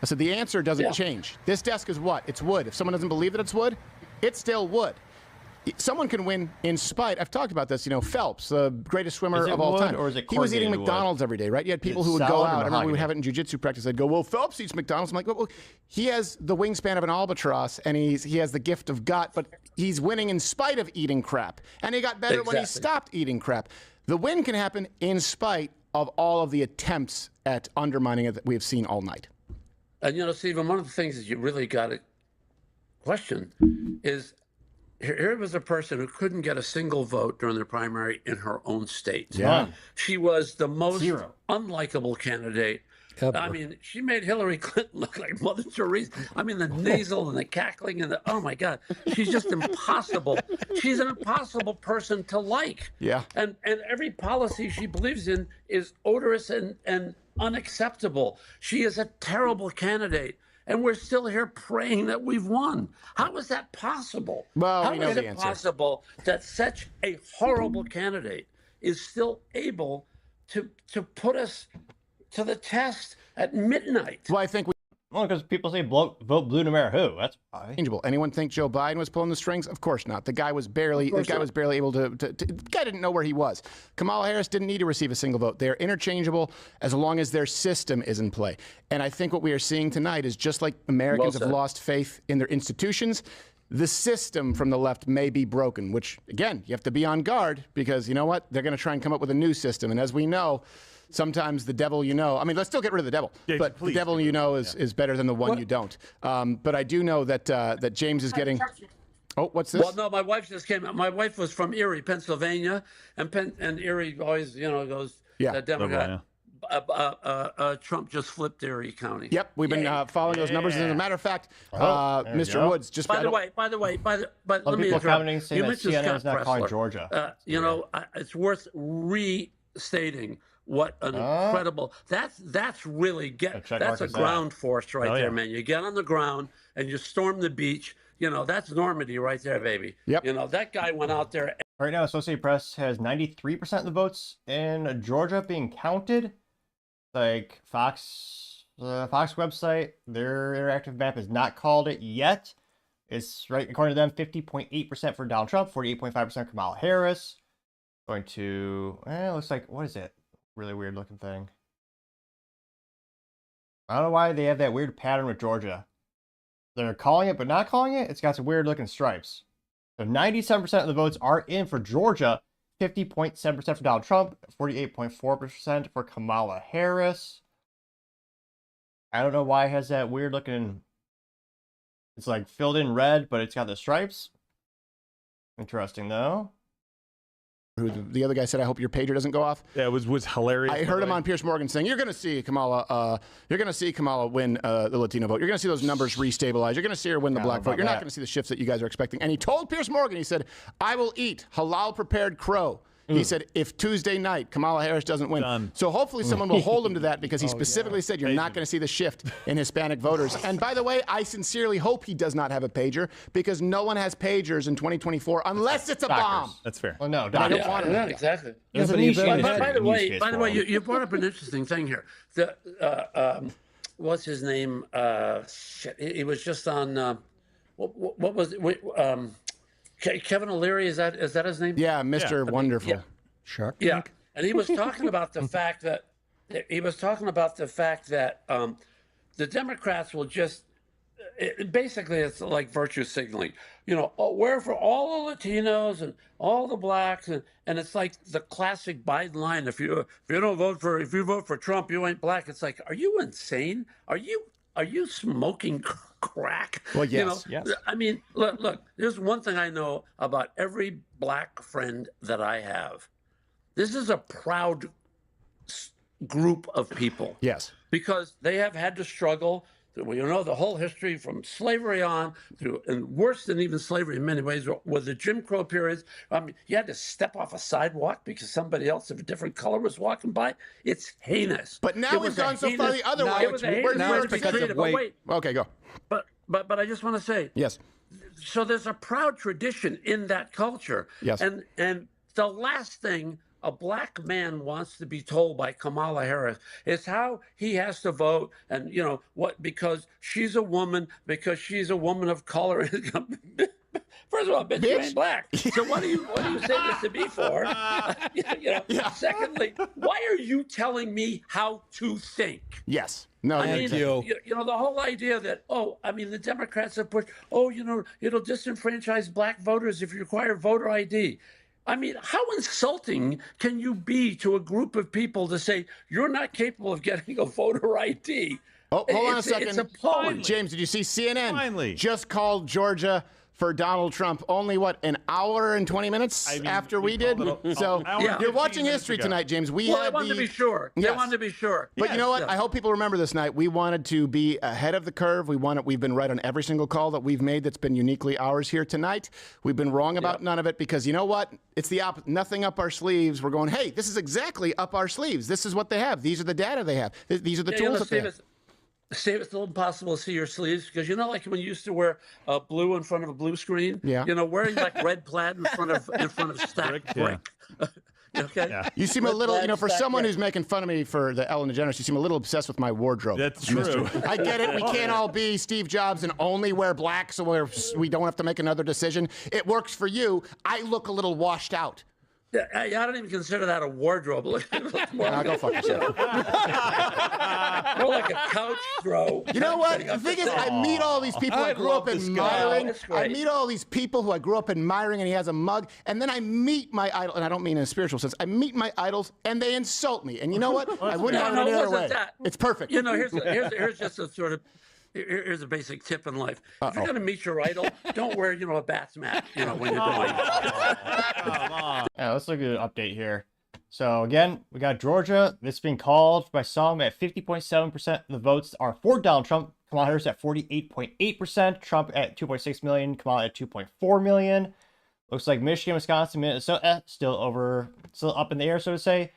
I said, the answer doesn't change. This desk is what? It's wood. If someone doesn't believe that it's wood, it's still wood. Someone can win in spite. I've talked about this. Phelps, the greatest swimmer of all time. Or is it he was eating corrugated McDonald's wood? every day, right? You had people who would go out. I remember we would have it in jiu-jitsu practice. They'd go, well, Phelps eats McDonald's. I'm like, well, he has the wingspan of an albatross, and he has the gift of gut, but he's winning in spite of eating crap. And he got better when he stopped eating crap. The win can happen in spite of all of the attempts at undermining it that we have seen all night. And, Stephen, one of the things that you really got to question is, here was a person who couldn't get a single vote during the primary in her own state. Yeah. She was the most unlikable candidate. Ever. I mean, she made Hillary Clinton look like Mother Teresa. I mean, the nasal and the cackling and oh my God, she's just impossible. She's an impossible person to like. Yeah. And every policy she believes in is odorous and unacceptable. She is a terrible candidate. And we're still here praying that we've won. How is that possible? Well, How we know is the it answer. possible that such a horrible candidate is still able to put us to the test at midnight. Well, I think Well, because people say vote blue no matter who. That's why. changeable. Anyone think Joe Biden was pulling the strings? Of course not. The guy was barely able to. The guy didn't know where he was. Kamala Harris didn't need to receive a single vote. They are interchangeable as long as their system is in play. And I think what we are seeing tonight is just like Americans have lost faith in their institutions. The system from the left may be broken, which, again, you have to be on guard because you know what? They're going to try and come up with a new system. And as we know, sometimes the devil you know, I mean, let's still get rid of the devil, but the devil you know is better than the one you don't. But I do know that that James is getting. Oh, what's this? Well, no, my wife just came out. My wife was from Erie, Pennsylvania, and Erie always, goes Democrat. Trump just flipped Erie County. Yep, we've been following those numbers. As a matter of fact, Mr. Woods just. By the way, let me interrupt. You mentioned CNN's not calling Georgia. It's worth restating what an incredible. That's really that's a ground force right there, man. You get on the ground and you storm the beach. That's Normandy right there, baby. Yep. That guy went out there. Right now, Associated Press has 93% of the votes in Georgia being counted. Like Fox website, their interactive map has not called it yet. It's right according to them, 50.8% for Donald Trump, 48.5% Kamala Harris. Going to looks like what is it? Really weird looking thing. I don't know why they have that weird pattern with Georgia. They're calling it but not calling it. It's got some weird looking stripes. So 97% of the votes are in for Georgia. 50.7% for Donald Trump, 48.4% for Kamala Harris. I don't know why it has that weird looking. It's like filled in red, but it's got the stripes. Interesting though. Who the other guy said, "I hope your pager doesn't go off." Yeah, it was hilarious. I heard him on Piers Morgan saying, "You're going to see Kamala. You're going to see Kamala win the Latino vote. You're going to see those numbers restabilize. You're going to see her win the black vote. You're not going to see the shifts that you guys are expecting." And he told Piers Morgan, he said, "I will eat halal prepared crow." He said, if Tuesday night Kamala Harris doesn't win. So hopefully someone will hold him to that because he specifically said you're not going to see the shift in Hispanic voters. And by the way, I sincerely hope he does not have a pager because no one has pagers in 2024 unless it's a bomb. That's fair. Well, no, I don't want it. Exactly. By the way, you brought up an interesting thing here. What's his name? He was just on. What was it? Kevin O'Leary, is that his name? Yeah, Mr. Wonderful. Yeah. Shark Yeah, Tank? and he was talking about the fact that the Democrats will just basically it's like virtue signaling. We're for all the Latinos and all the blacks, and it's like the classic Biden line: if you vote for Trump, you ain't black. It's like, are you insane? Are you smoking crack? Well, yes. Yes. I mean, look, there's one thing I know about every black friend that I have. This is a proud group of people. Yes. Because they have had to struggle. The whole history from slavery on through, and worse than even slavery in many ways, were the Jim Crow periods. I mean, you had to step off a sidewalk because somebody else of a different color was walking by. It's heinous. But now we've gone so far the other way. Okay, go. But I just want to say, yes. So there's a proud tradition in that culture. Yes. And the last thing a black man wants to be told by Kamala Harris is how he has to vote, and because she's a woman of color. First of all, bitch, you ain't black. So what do you say this to me for? Secondly, why are you telling me how to think? Yes. No, thank you. The whole idea that, the Democrats have pushed, it'll disenfranchise black voters if you require voter ID. I mean, how insulting can you be to a group of people to say you're not capable of getting a voter ID? Oh, hold on a second. It's appalling. James, did you see CNN Finally. just called Georgia for Donald Trump only, an hour and 20 minutes after we did? So you're watching history tonight, James. They wanted to be sure. Yes. They wanted to be sure. But you know what? I hope people remember this night. We wanted to be ahead of the curve. We've been right on every single call that we've made that's been uniquely ours here tonight. We've been wrong about none of it because you know what? It's the opposite. Nothing up our sleeves. We're going, hey, this is exactly up our sleeves. This is what they have. These are the data they have. These are the tools that they have. Steve, it's a little impossible to see your sleeves because like when you used to wear blue in front of a blue screen. Yeah. Wearing like red plaid in front of stacked brick. Okay. Yeah. You seem a little, for someone who's making fun of me for the Ellen DeGeneres, you seem a little obsessed with my wardrobe. That's true. I get it. We can't all be Steve Jobs and only wear black so we don't have to make another decision. It works for you. I look a little washed out. Yeah, I don't even consider that a wardrobe. More go fuck yourself. More like a couch throw. You know what? The thing is, I meet all these people I grew up admiring. I meet all these people who I grew up admiring, and he has a mug. And then I meet my idol, and I don't mean in a spiritual sense. I meet my idols, and they insult me. And you know what? I wouldn't have it any other way. It's perfect. Here's just a sort of. Here's a basic tip in life. If you're going to meet your idol, don't wear, a bath mat, when you're doing it. Yeah, let's look at an update here. So again, we got Georgia. This being called by some at 50.7% of the votes are for Donald Trump. Kamala Harris at 48.8%. Trump at 2.6 million. Kamala at 2.4 million. Looks like Michigan, Wisconsin, Minnesota still up in the air, so to say.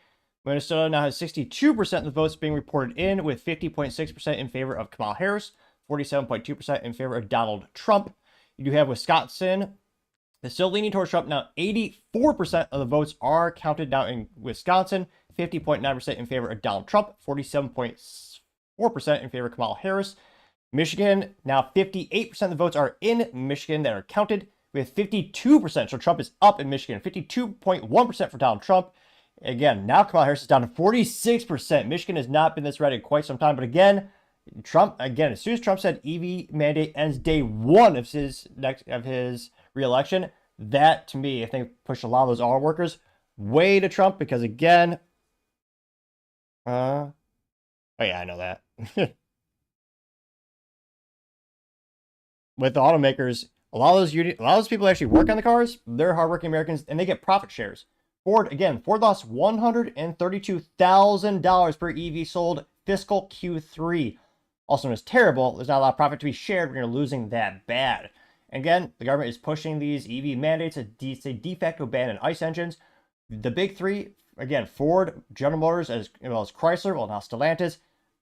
Minnesota now has 62% of the votes being reported in, with 50.6% in favor of Kamala Harris, 47.2% in favor of Donald Trump. You do have Wisconsin. It's still leaning towards Trump. Now, 84% of the votes are counted now in Wisconsin, 50.9% in favor of Donald Trump, 47.4% in favor of Kamala Harris. Michigan, now 58% of the votes are in Michigan that are counted, with 52%. So Trump is up in Michigan, 52.1% for Donald Trump. Again, now Kamala Harris is down to 46%. Michigan has not been this red in quite some time. But again, as soon as Trump said EV mandate ends day one of his re-election, that to me, I think pushed a lot of those auto workers way to Trump, because again, oh yeah, I know that. With the automakers, a lot of those people that actually work on the cars, they're hardworking Americans, and they get profit shares. Ford lost $132,000 per EV sold fiscal Q3. Also known as terrible, there's not a lot of profit to be shared when you're losing that bad. Again, the government is pushing these EV mandates to say de facto ban on ICE engines. The big three, again, Ford, General Motors, as well as Chrysler, well, now Stellantis,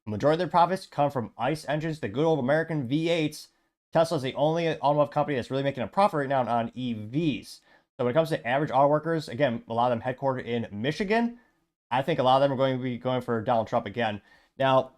the majority of their profits come from ICE engines, the good old American V8s. Tesla is the only automotive company that's really making a profit right now on EVs. So when it comes to average auto workers, again, a lot of them headquartered in Michigan. I think a lot of them are going to be going for Donald Trump again. Now,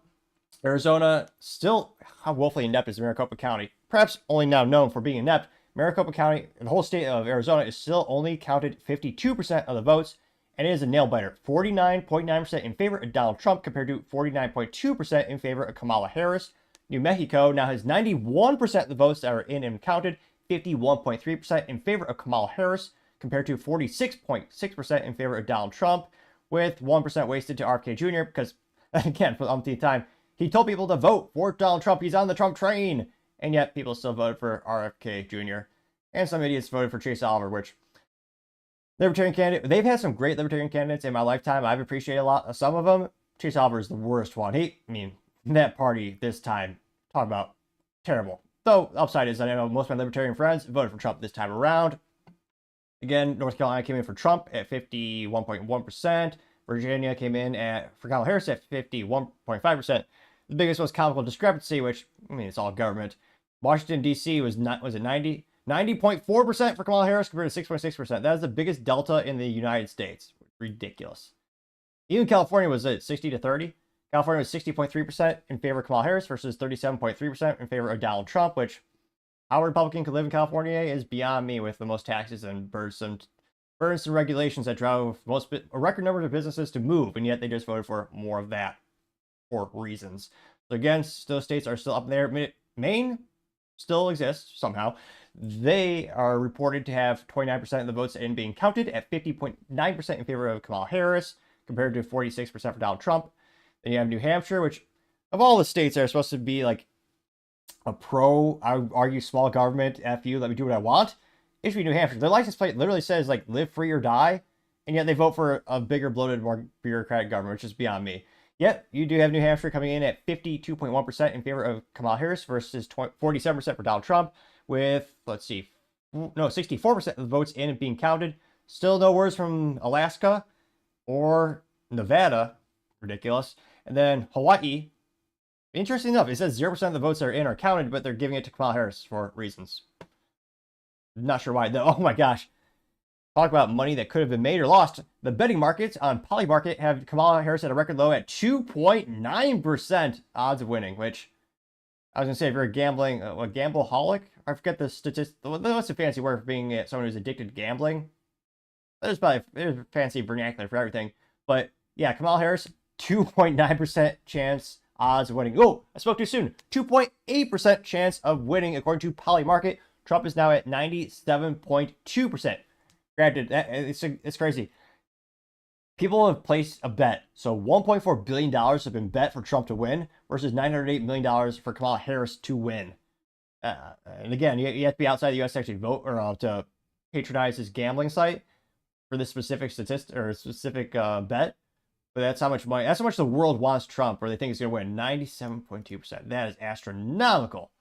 Arizona, still how woefully inept is Maricopa County. Perhaps only now known for being inept. Maricopa County, the whole state of Arizona, is still only counted 52% of the votes, and it is a nail-biter. 49.9% in favor of Donald Trump compared to 49.2% in favor of Kamala Harris. New Mexico now has 91% of the votes that are in and counted, 51.3% in favor of Kamala Harris compared to 46.6% in favor of Donald Trump, with 1% wasted to RFK Jr. because, again, for the umpteenth time, he told people to vote for Donald Trump. He's on the Trump train. And yet people still voted for RFK Jr. And some idiots voted for Chase Oliver, which Libertarian candidate. They've had some great Libertarian candidates in my lifetime. I've appreciated a lot of some of them. Chase Oliver is the worst one. That party this time, talk about terrible. Though, upside is, I know most of my Libertarian friends voted for Trump this time around. Again, North Carolina came in for Trump at 51.1%. Virginia came in for Kamala Harris at 51.5%. The biggest was comical discrepancy, which, it's all government. Washington, D.C. was 90.4% for Kamala Harris compared to 6.6%. That is the biggest delta in the United States. Ridiculous. Even California was at 60 to 30. California was 60.3% in favor of Kamala Harris versus 37.3% in favor of Donald Trump, which how a Republican could live in California is beyond me, with the most taxes and burdensome regulations that drove a record number of businesses to move, and yet they just voted for more of that for reasons. So again, those states are still up there. Maine still exists somehow. They are reported to have 29% of the votes in being counted at 50.9% in favor of Kamala Harris compared to 46% for Donald Trump. Then you have New Hampshire, which of all the states that are supposed to be like a I would argue, small government, F you, let me do what I want. It should be New Hampshire. Their license plate literally says like live free or die, and yet they vote for a bigger, bloated, more bureaucratic government, which is beyond me. Yet, you do have New Hampshire coming in at 52.1% in favor of Kamala Harris versus 47% for Donald Trump, with, 64% of the votes in and being counted. Still no words from Alaska or Nevada. Ridiculous. And then Hawaii. Interesting enough, it says 0% of the votes that are in are counted, but they're giving it to Kamala Harris for reasons. Not sure why, though. Oh my gosh. Talk about money that could have been made or lost. The betting markets on Polymarket have Kamala Harris at a record low at 2.9% odds of winning, which I was going to say, if you're a gambling, a gambleaholic, I forget the statistic. What's the fancy word for being someone who's addicted to gambling? There's a fancy vernacular for everything. But yeah, Kamala Harris, 2.9% chance odds of winning. Oh, I spoke too soon. 2.8% chance of winning according to Polymarket. Trump is now at 97.2%. Granted, it's crazy. People have placed a bet. So $1.4 billion have been bet for Trump to win versus $908 million for Kamala Harris to win. And again, you have to be outside the U.S. to actually vote or to patronize his gambling site for this specific statistic or specific bet. But that's how much money, that's how much the world wants Trump, or they think he's going to win. 97.2%. That is astronomical.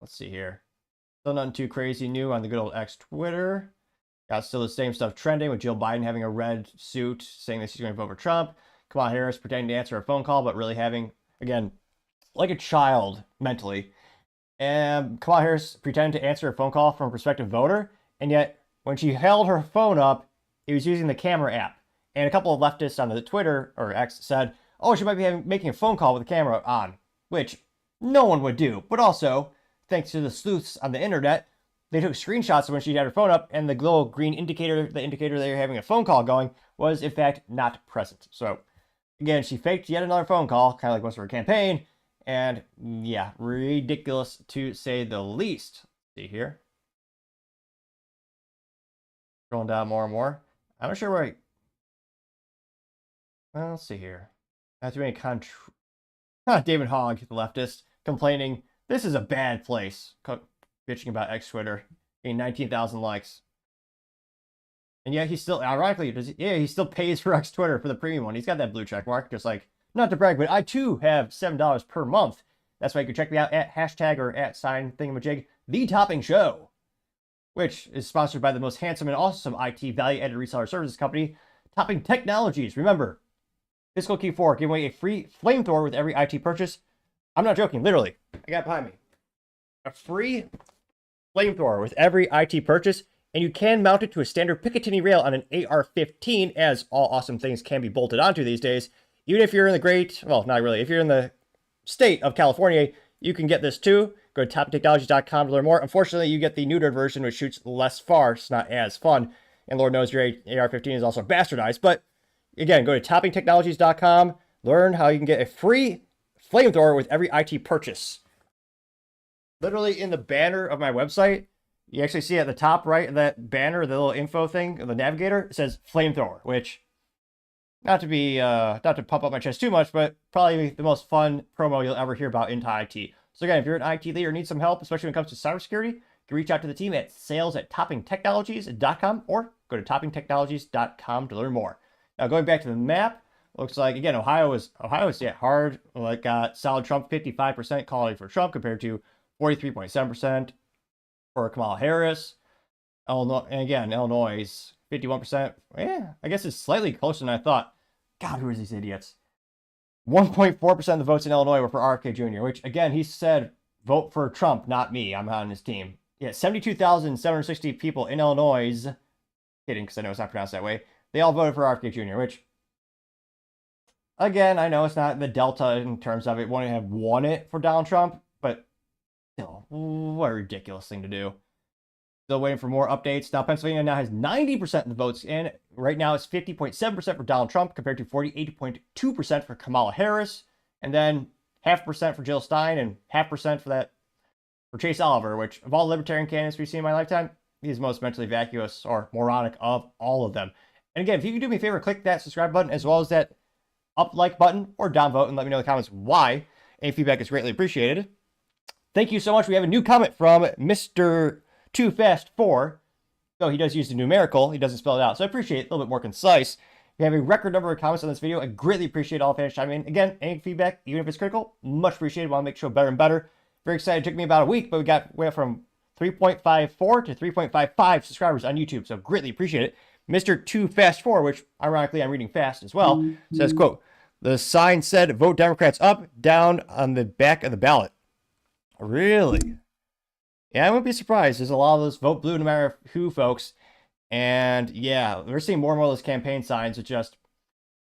Let's see here. Still nothing too crazy new on the good old X Twitter. Got still the same stuff trending with Jill Biden having a red suit saying that she's going to vote for Trump. Kamala Harris pretending to answer a phone call, but really having, again, like a child mentally. And Kamala Harris pretended to answer a phone call from a prospective voter. And yet, when she held her phone up, it was using the camera app. And a couple of leftists on the Twitter, or X, said, oh, she might be making a phone call with the camera on. Which no one would do. But also, thanks to the sleuths on the internet, they took screenshots of when she had her phone up, and the little green indicator, the indicator that you're having a phone call going, was in fact not present. So, again, she faked yet another phone call, kind of like most of her campaign, and yeah, ridiculous to say the least. Let's see here. Scrolling down more and more. I'm not sure where well, let's see here. Not too many David Hogg, the leftist, complaining, this is a bad place. Bitching about X Twitter, getting 19,000 likes. And yet he still, ironically, he still pays for X Twitter for the premium one. He's got that blue check mark, just like, not to brag, but I too have $7 per month. That's why you can check me out at hashtag or at sign thingamajig, The Topping Show, which is sponsored by the most handsome and awesome IT value-added reseller services company, Topping Technologies. Remember, fiscal Q4, giving away a free flamethrower with every IT purchase. I'm not joking, literally. I got it behind me. A free flamethrower with every IT purchase, and you can mount it to a standard Picatinny rail on an AR-15, as all awesome things can be bolted onto these days. Even if you're in the not really, if you're in the state of California, you can get this too. Go to toppingtechnologies.com to learn more. Unfortunately, you get the neutered version, which shoots less far. It's not as fun, and Lord knows your AR-15 is also bastardized. But again, go to toppingtechnologies.com, learn how you can get a free flamethrower with every IT purchase. Literally in the banner of my website, you actually see at the top right of that banner, the little info thing, the navigator, it says flamethrower, which, not to pump up my chest too much, but probably the most fun promo you'll ever hear about into IT. So again, if you're an IT leader and need some help, especially when it comes to cybersecurity, you can reach out to the team at sales@toppingtechnologies.com or go to toppingtechnologies.com to learn more. Now going back to the map, looks like, again, Ohio is hard, like solid Trump, 55% calling for Trump compared to 43.7% for Kamala Harris. Illinois, and again, Illinois is 51%. Yeah, I guess it's slightly closer than I thought. God, who are these idiots? 1.4% of the votes in Illinois were for RFK Jr., which, again, he said, vote for Trump, not me. I'm on his team. Yeah, 72,760 people in Illinois, kidding, because I know it's not pronounced that way, they all voted for RFK Jr., which, again, I know it's not the delta in terms of it wouldn't have won it for Donald Trump, but still, what a ridiculous thing to do. Still waiting for more updates. Now, Pennsylvania now has 90% of the votes in. Right now, it's 50.7% for Donald Trump compared to 48.2% for Kamala Harris. And then 0.5% for Jill Stein and 0.5% for Chase Oliver, which of all libertarian candidates we've seen in my lifetime, he's the most mentally vacuous or moronic of all of them. And again, if you could do me a favor, click that subscribe button as well as that up like button or down vote and let me know in the comments why. Any feedback is greatly appreciated. Thank you so much. We have a new comment from Mr. Too Fast 4. So he does use the numerical. He doesn't spell it out. So I appreciate it. A little bit more concise. We have a record number of comments on this video. I greatly appreciate all fans chiming in. Again, any feedback, even if it's critical, much appreciated. Want to make the show better and better. Very excited. It took me about a week, but we went from 3.54 to 3.55 subscribers on YouTube. So greatly appreciate it. Mr. Too Fast 4, which ironically I'm reading fast as well, says, quote, the sign said vote Democrats up, down on the back of the ballot. Really? Yeah, I wouldn't be surprised. There's a lot of those vote blue no matter who, folks. And yeah, we're seeing more and more of those campaign signs with just,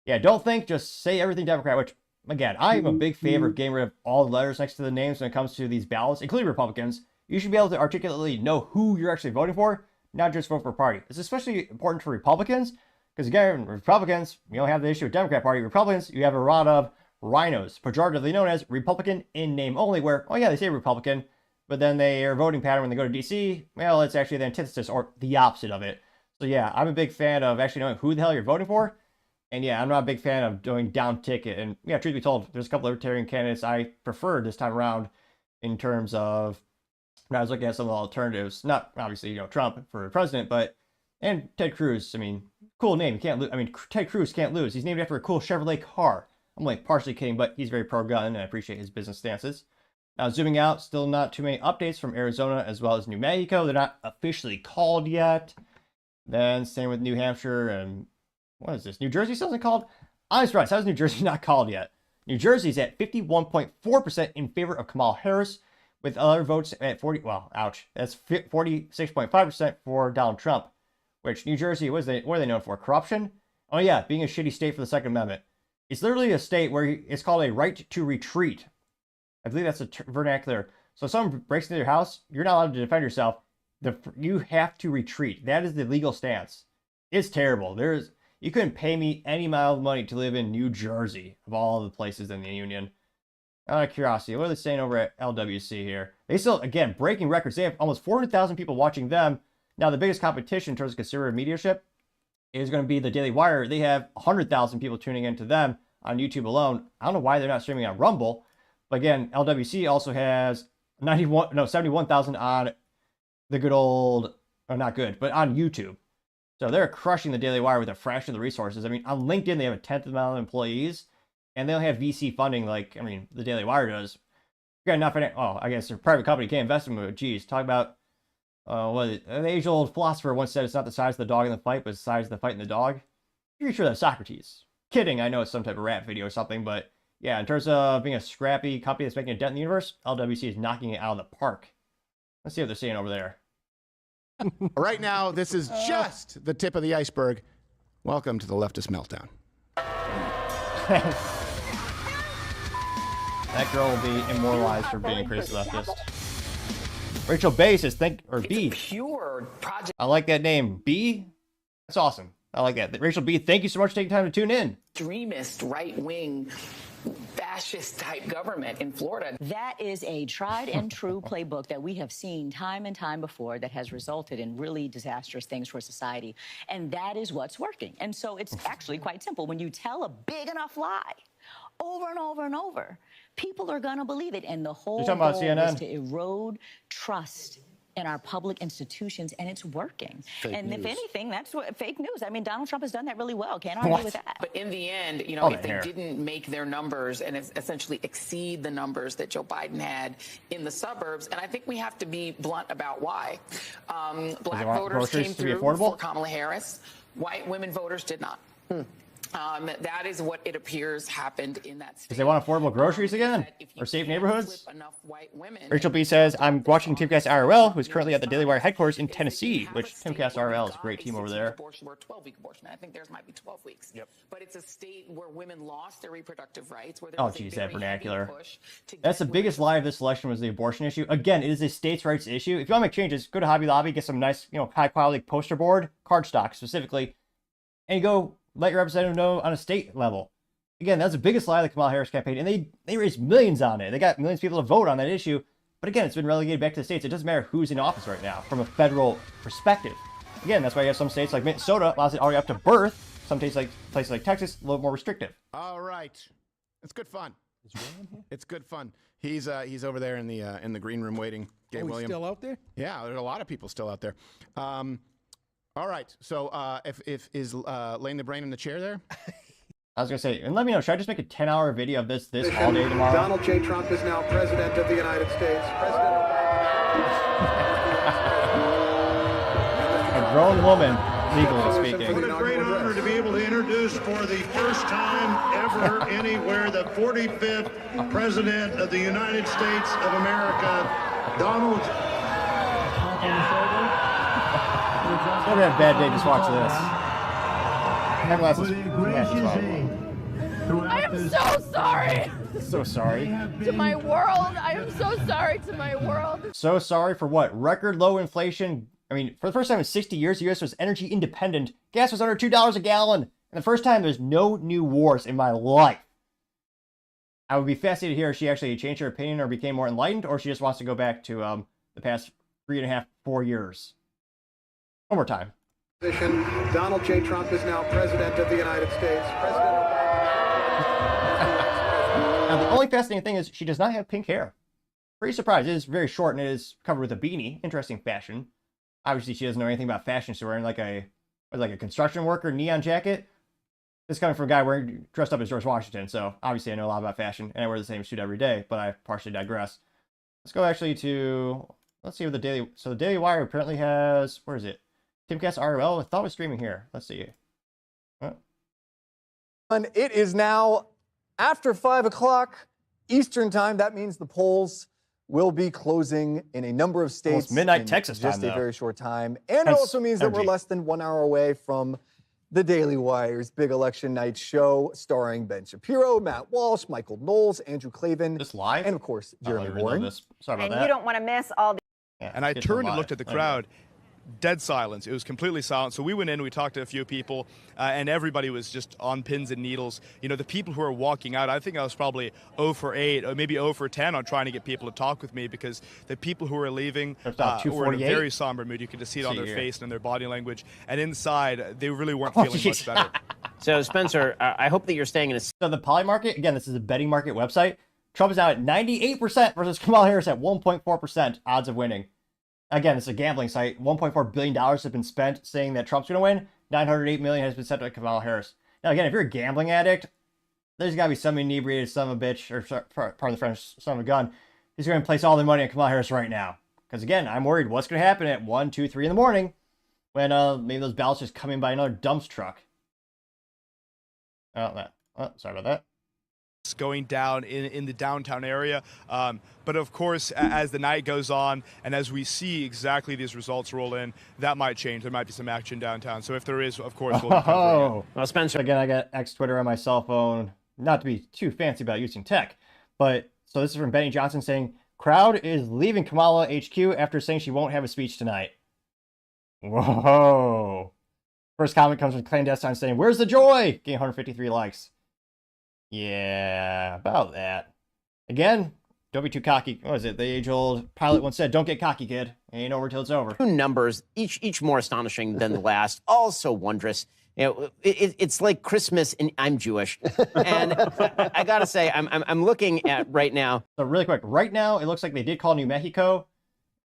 yeah, don't think, just say everything Democrat, which, again, I'm a big favor of getting rid of all the letters next to the names when it comes to these ballots, including Republicans. You should be able to articulately know who you're actually voting for, not just vote for a party. It's especially important for Republicans, because again, Republicans, you don't have the issue with Democrat Party. Republicans, you have a lot of rhinos, pejoratively known as Republican in name only, where, oh yeah, they say Republican, but then their voting pattern when they go to DC, well, it's actually the antithesis or the opposite of it. So yeah, I'm a big fan of actually knowing who the hell you're voting for. And yeah, I'm not a big fan of doing down ticket. And yeah, truth be told, there's a couple of libertarian candidates I prefer this time around in terms of when I was looking at some of the alternatives. Not obviously, Trump for president, but and Ted Cruz. I mean, cool name. You can't lose. I mean, Ted Cruz can't lose. He's named after a cool Chevrolet car. I'm like partially kidding, but he's very pro-gun, and I appreciate his business stances. Now, zooming out, still not too many updates from Arizona as well as New Mexico. They're not officially called yet. Then same with New Hampshire and what is this? New Jersey still isn't called? I'm surprised. How is New Jersey not called yet? New Jersey's at 51.4% in favor of Kamala Harris, with other votes at 40. Well, ouch. That's 46.5% for Donald Trump. Which New Jersey, what are they known for? Corruption? Oh yeah, being a shitty state for the Second Amendment. It's literally a state where it's called a right to retreat. I believe that's a vernacular. So if someone breaks into your house, you're not allowed to defend yourself. You have to retreat. That is the legal stance. It's terrible. You couldn't pay me any amount of money to live in New Jersey, of all the places in the union. Out of curiosity, what are they saying over at LWC here? They still, again, breaking records. They have almost 400,000 people watching them. Now, the biggest competition in terms of conservative mediumship is going to be the Daily Wire. They have 100,000 people tuning into them on YouTube alone. I don't know why they're not streaming on Rumble. But again, LWC also has 71,000 on the good old, not good, but on YouTube. So they're crushing the Daily Wire with a fraction of the resources. I mean, on LinkedIn, they have a 10th amount of employees, and they don't have VC funding like, the Daily Wire does. Again, I guess a private company can't invest in them, but geez, talk about, the age-old philosopher once said it's not the size of the dog in the fight, but it's the size of the fight in the dog. Pretty sure that's Socrates. Kidding, I know it's some type of rap video or something, but yeah, in terms of being a scrappy company that's making a dent in the universe, LWC is knocking it out of the park. Let's see what they're saying over there. Right now, this is just the tip of the iceberg. Welcome to the leftist meltdown. That girl will be immortalized for being a crazy leftist. Rachel Bay says, B. Pure project. I like that name. B? That's awesome. I like that. Rachel B, thank you so much for taking time to tune in. Extremist, right-wing, fascist-type government in Florida. That is a tried and true playbook that we have seen time and time before that has resulted in really disastrous things for society. And that is what's working. And so it's actually quite simple. When you tell a big enough lie over and over and over, people are going to believe it. And the whole goal is to erode trust in our public institutions, and it's working. If anything, that's what fake news. I mean, Donald Trump has done that really well. Can't argue with that. But in the end, if they didn't make their numbers and essentially exceed the numbers that Joe Biden had in the suburbs, and I think we have to be blunt about why. Black voters came through for Kamala Harris. White women voters did not. That is what it appears happened in that state. Because they want affordable groceries again? Or safe neighborhoods? Rachel B says, I'm watching Timcast IRL, who's currently at the Daily Wire headquarters in Tennessee, which Timcast IRL is a great team over there. 12-week abortion. I think theirs might be 12 weeks. Yep. But it's a state where women lost their reproductive rights. Where oh, geez, that vernacular. That's the biggest lie of this election was the abortion issue. Again, it is a states' rights issue. If you want to make changes, go to Hobby Lobby, get some nice, high-quality poster board, cardstock specifically, and you go let your representative know on a state level. Again, that's the biggest lie of the Kamala Harris campaign, and they raised millions on it. They got millions of people to vote on that issue. But again, it's been relegated back to the states. It doesn't matter who's in office right now from a federal perspective. Again, that's why you have some states like Minnesota allows it all the way up to birth. Some states like places like Texas, a little more restrictive. All right, it's good fun. It's good fun. He's over there in the green room waiting. Gabe Williams still out there? Yeah, there's a lot of people still out there. All right, so if is laying the brain in the chair there? I was gonna say, and let me know, should I just make a 10-hour video of this all day tomorrow? Donald J. Trump is now president of the United States. A grown woman, legally speaking. What a great honor to be able to introduce for the first time ever anywhere the 45th president of the United States of America, Donald. Never have a bad day, just watch this. I am so sorry. So sorry. To my world. I am so sorry to my world. So sorry for what? Record low inflation. I mean, for the first time in 60 years, the U.S. was energy independent. Gas was under $2 a gallon. And the first time there's no new wars in my life. I would be fascinated to hear if she actually changed her opinion or became more enlightened, or she just wants to go back to the past 3.5, 4 years. One more time. Donald J. Trump is now president of the United States. Now, the only fascinating thing is she does not have pink hair. Pretty surprised. It is very short and it is covered with a beanie. Interesting fashion. Obviously, she doesn't know anything about fashion. She's wearing like a construction worker neon jacket. This is coming from a guy dressed up as George Washington. So obviously, I know a lot about fashion and I wear the same suit every day. But I partially digress. Let's go actually to, let's see what the Daily. So the Daily Wire apparently has, where is it? Timcast RL. I thought it was streaming here. Let's see. And it is now after 5 o'clock Eastern time. That means the polls will be closing in a number of states. Almost midnight Texas time, just a though. very short time. And it also means that we're less than 1 hour away from the Daily Wire's big election night show starring Ben Shapiro, Matt Walsh, Michael Knowles, Andrew Klavan. This live? And of course, Jeremy Warren. Sorry about And that. you don't want to miss all the... Yeah, and I turned and looked at the crowd. Dead silence. It was completely silent. So we went in, we talked to a few people, and everybody was just on pins and needles. You know, the people who are walking out, I think I was probably 0 for 8, or maybe 0 for 10 on trying to get people to talk with me, because the people who were leaving were in a very somber mood. You could just see it on their face and their body language. And inside, they really weren't feeling much better. So, Spencer, I hope that you're staying in a... So the Poly Market, again, this is a betting market website. Trump is now at 98% versus Kamala Harris at 1.4% odds of winning. Again, it's a gambling site. $1.4 billion has been spent saying that Trump's going to win. $908 million has been sent to Kamala Harris. Now, again, if you're a gambling addict, there's got to be some inebriated son of a bitch, or pardon the French, son of a gun, who's going to place all their money on Kamala Harris right now. Because, again, I'm worried what's going to happen at 1, 2, 3 in the morning when maybe those ballots just come in by another dump truck. Sorry about that. Going down in the downtown area. But of course, as the night goes on and as we see exactly these results roll in, that might change. There might be some action downtown. So if there is, of course, we'll be covering it. Well, Spencer, again, I got X Twitter on my cell phone. Not to be too fancy about using tech, but so this is from Benny Johnson saying, crowd is leaving Kamala HQ after saying she won't have a speech tonight. Whoa. First comment comes from Clandestine saying, where's the joy? Getting 153 likes. Yeah, about that. Again, don't be too cocky. What is it? The age-old pilot once said, don't get cocky, kid. Ain't over till it's over. Two numbers, each more astonishing than the last, also wondrous. You know, it's like Christmas, and I'm Jewish. And I got to say, I'm looking at right now. So really quick, right now, it looks like they did call New Mexico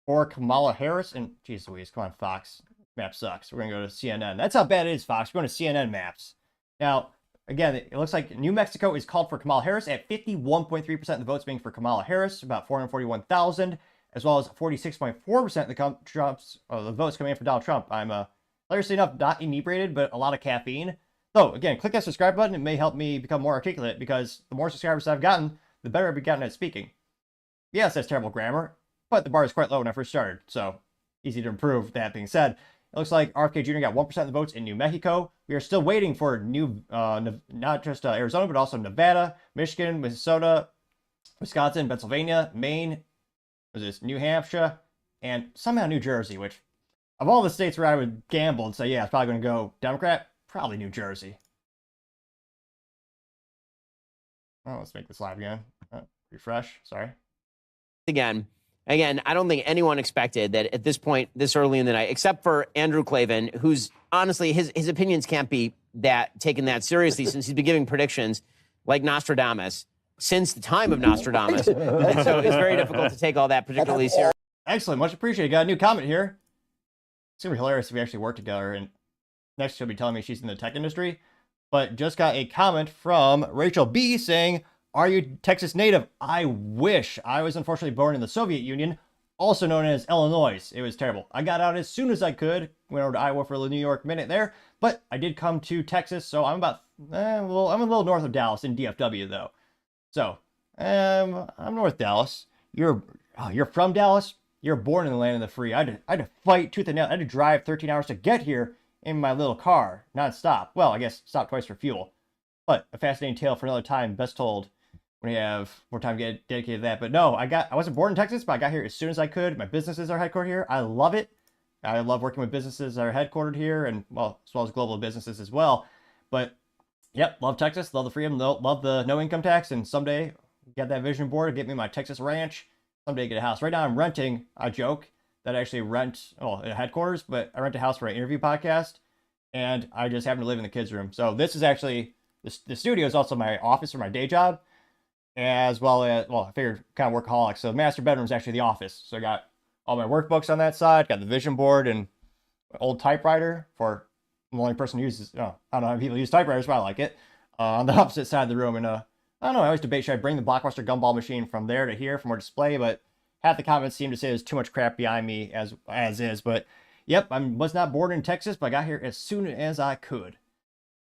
for Kamala Harris. And, geez Louise, come on, Fox. Map sucks. We're going to go to CNN. That's how bad it is, Fox. We're going to CNN maps. Now, again, it looks like New Mexico is called for Kamala Harris at 51.3% of the votes being for Kamala Harris, about 441,000, as well as 46.4% of the votes coming in for Donald Trump. I'm hilariously enough not inebriated, but a lot of caffeine. So again, click that subscribe button. It may help me become more articulate, because the more subscribers I've gotten, the better I've gotten at speaking. Yes, that's terrible grammar, but the bar is quite low when I first started, so easy to improve. That being said, it looks like RFK Jr. got 1% of the votes in New Mexico. We are still waiting for not just Arizona, but also Nevada, Michigan, Minnesota, Wisconsin, Pennsylvania, Maine, New Hampshire, and somehow New Jersey, which, of all the states where I would gamble and say, yeah, it's probably going to go Democrat, probably New Jersey. Oh, let's make this live again. Refresh, sorry. Again, I don't think anyone expected that at this point, this early in the night, except for Andrew Klavan, who's honestly, his opinions can't be taken that seriously since he's been giving predictions like Nostradamus since the time of Nostradamus. And so it's very difficult to take all that particularly seriously. Excellent. Much appreciated. Got a new comment here. It's going to be hilarious if we actually work together. And next she'll be telling me she's in the tech industry. But just got a comment from Rachel B saying, are you Texas native? I wish. I was unfortunately born in the Soviet Union, also known as Illinois. It was terrible. I got out as soon as I could. Went over to Iowa for the New York minute there, but I did come to Texas, so I'm about I'm a little north of Dallas in DFW though. So I'm North Dallas. You're from Dallas. you're born in the land of the free. I had to fight tooth and nail. I had to drive 13 hours to get here in my little car, non-stop. Well, I guess stop twice for fuel. But a fascinating tale for another time, best told when you have more time to get dedicated to that. But no, I wasn't born in Texas, but I got here as soon as I could. My businesses are headquartered here. I love it. I love working with businesses that are headquartered here, and well, as well as global businesses as well. But yep, love Texas, love the freedom, love the no income tax, and someday get that vision board, get me my Texas ranch, someday get a house. Right now I'm renting, I joke, that I actually rent, a headquarters, but I rent a house for an interview podcast, and I just happen to live in the kids' room. So this is actually, the studio is also my office for my day job, as well as, well, I figured kind of workaholic. So the master bedroom is actually the office. So I got all my workbooks on that side, got the vision board and old typewriter for the only person who uses, I don't know how people use typewriters, but I like it, on the opposite side of the room. And I don't know, I always debate, should I bring the Blockbuster gumball machine from there to here for more display, but half the comments seem to say there's too much crap behind me as is. But yep, I was not born in Texas, but I got here as soon as I could.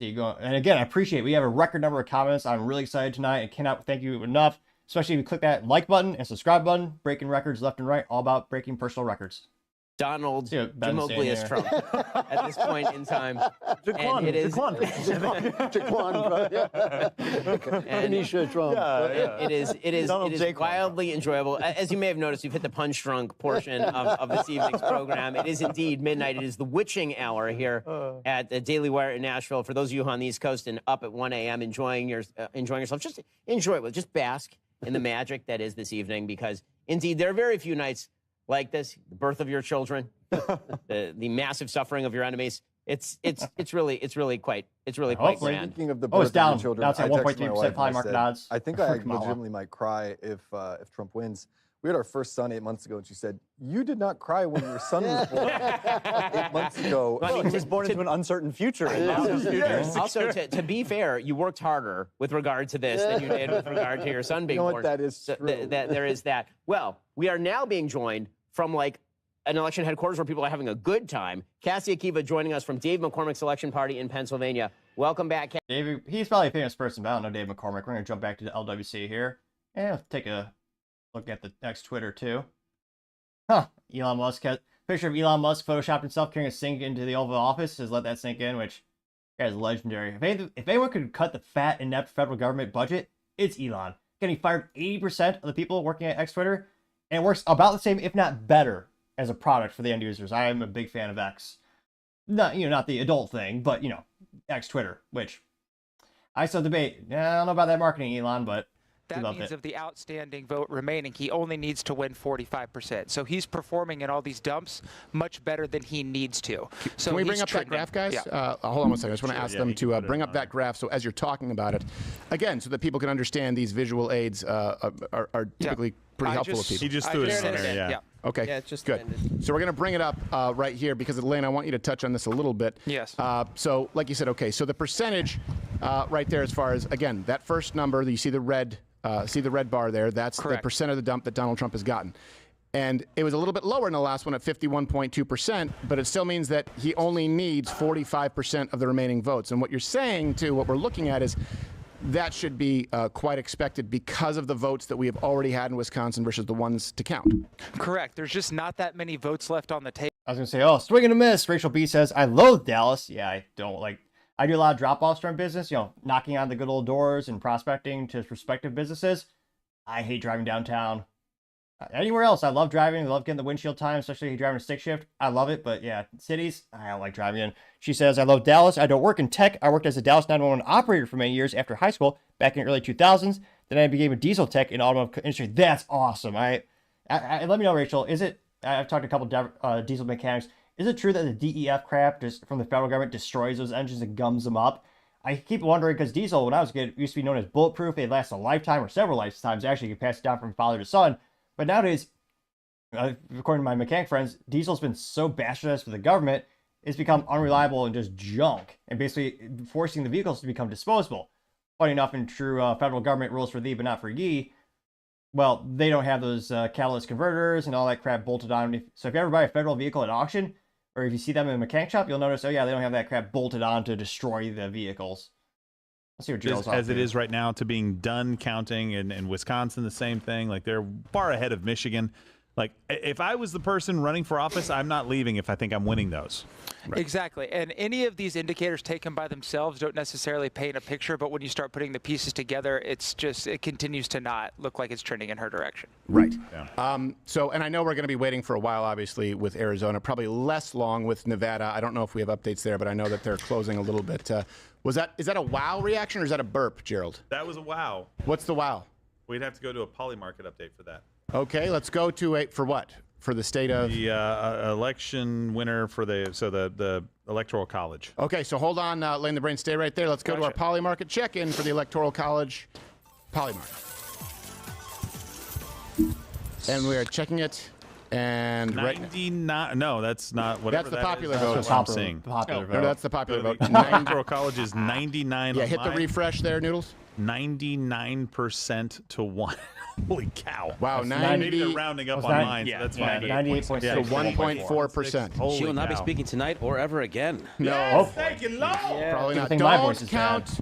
There you go. And again, I appreciate it. We have a record number of comments. I'm really excited tonight and cannot thank you enough, especially if you click that like button and subscribe button. Breaking records left and right, all about breaking personal records. Donald Jim Oakley is Trump at this point in time. Jaquan, it is Trump. It is wildly enjoyable. As you may have noticed, we've hit the punch drunk portion of this evening's program. It is indeed midnight. It is the witching hour here at the Daily Wire in Nashville. For those of you on the East Coast and up at 1 a.m. enjoying yourself, just enjoy it. Just bask in the magic that is this evening, because indeed there are very few nights like this, the birth of your children, the massive suffering of your enemies. It's really quite grand. Speaking of the birth of your children, that's at 1.3% probably market odds. I think I legitimately might cry if Trump wins. We had our first son 8 months ago, and she said, "You did not cry when your son was born 8 months ago." Well, he was born into an uncertain future. Also, to be fair, you worked harder with regard to this than you did with regard to your son being born. That is true. There is that. Well, we are now being joined from like an election headquarters where people are having a good time. Cassie Akiva joining us from Dave McCormick's election party in Pennsylvania. Welcome back, Cassie. Dave, he's probably a famous person, but I don't know Dave McCormick. We're going to jump back to the LWC here. And take a look at the next Twitter, too. Elon Musk has picture of Elon Musk photoshopped himself carrying a sink into the Oval Office. Has let that sink in, which is legendary. If anyone could cut the fat, inept federal government budget, it's Elon. Getting fired 80% of the people working at X Twitter, and it works about the same, if not better, as a product for the end users. I am a big fan of X. Not the adult thing, but X Twitter, which I still debate. I don't know about that marketing, Elon, but that means of the outstanding vote remaining, he only needs to win 45%. So he's performing in all these dumps much better than he needs to. So can we bring up that graph, guys? Yeah. Hold on one second. I just want to ask them to bring up that graph. So as you're talking about it, again, so that people can understand these visual aids are typically pretty helpful to people. He just threw it in there, yeah. Okay, yeah, it's just good. So we're going to bring it up right here because, Elaine, I want you to touch on this a little bit. Yes. So like you said, okay, so the percentage right there as far as, again, that first number, you see the red bar there, that's Correct. the percent of the dump that Donald Trump has gotten. And it was a little bit lower in the last one at 51.2%, but it still means that he only needs 45% of the remaining votes. And what you're saying, too, what we're looking at is that should be quite expected because of the votes that we have already had in Wisconsin versus the ones to count. Correct. There's just not that many votes left on the table. I was going to say, swing and a miss. Rachel B says, I loathe Dallas. Yeah, I don't like. I do a lot of drop-offs from business, knocking on the good old doors and prospecting to prospective businesses. I hate driving downtown. Anywhere else, I love driving. I love getting the windshield time, especially driving a stick shift. I love it, but yeah, cities, I don't like driving in. She says, I love Dallas. I don't work in tech. I worked as a Dallas 911 operator for many years after high school back in the early 2000s. Then I became a diesel tech in the automotive industry. That's awesome. I let me know, Rachel, is it, I've talked to a couple diesel mechanics. Is it true that the DEF crap just from the federal government destroys those engines and gums them up? I keep wondering because diesel, when I was a kid, used to be known as bulletproof. They last a lifetime or several lifetimes. Actually, you can pass it down from father to son. But nowadays, according to my mechanic friends, diesel's been so bastardized for the government, it's become unreliable and just junk, and basically forcing the vehicles to become disposable. Funny enough, in true federal government rules for thee but not for ye, well, they don't have those catalyst converters and all that crap bolted on. So if you ever buy a federal vehicle at auction, or if you see them in a mechanic shop, you'll notice, oh yeah, they don't have that crap bolted on to destroy the vehicles. Let's see what Gerald's as it is right now to being done counting in Wisconsin, the same thing. Like they're far ahead of Michigan. Like, if I was the person running for office, I'm not leaving if I think I'm winning those. Right. Exactly. And any of these indicators taken by themselves don't necessarily paint a picture, but when you start putting the pieces together, it continues to not look like it's trending in her direction. Right. Yeah. And I know we're going to be waiting for a while, obviously, with Arizona, probably less long with Nevada. I don't know if we have updates there, but I know that they're closing a little bit. Is that a wow reaction or is that a burp, Gerald? That was a wow. What's the wow? We'd have to go to a Polymarket update for that. Okay, let's go to for what? For the state of the election winner for the Electoral College. Okay, so hold on, Lane the Brain, stay right there. Let's go to our Polymarket check-in for the Electoral College Polymarket. And we are checking it. And 99. No, that's not whatever. That's the popular vote. That's what I'm saying. Popular vote. No, that's the popular vote. Electoral College is 99. Yeah, hit the refresh there, Noodles. 99% to 1. Holy cow! Wow, 90. Maybe they're rounding up on mine, so that's fine. 98.6. So 1.4%. She will not be speaking tonight or ever again. No. Yes, thank you, Lord. Yeah. Probably not. Don't count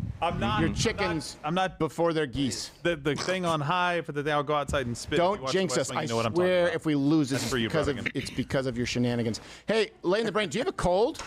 your chickens I'm not before they're geese. The thing on high for the day I'll go outside and spit. Don't jinx us. I swear if we lose, it's because of your shenanigans. Hey, Lane the Brain, do you have a cold?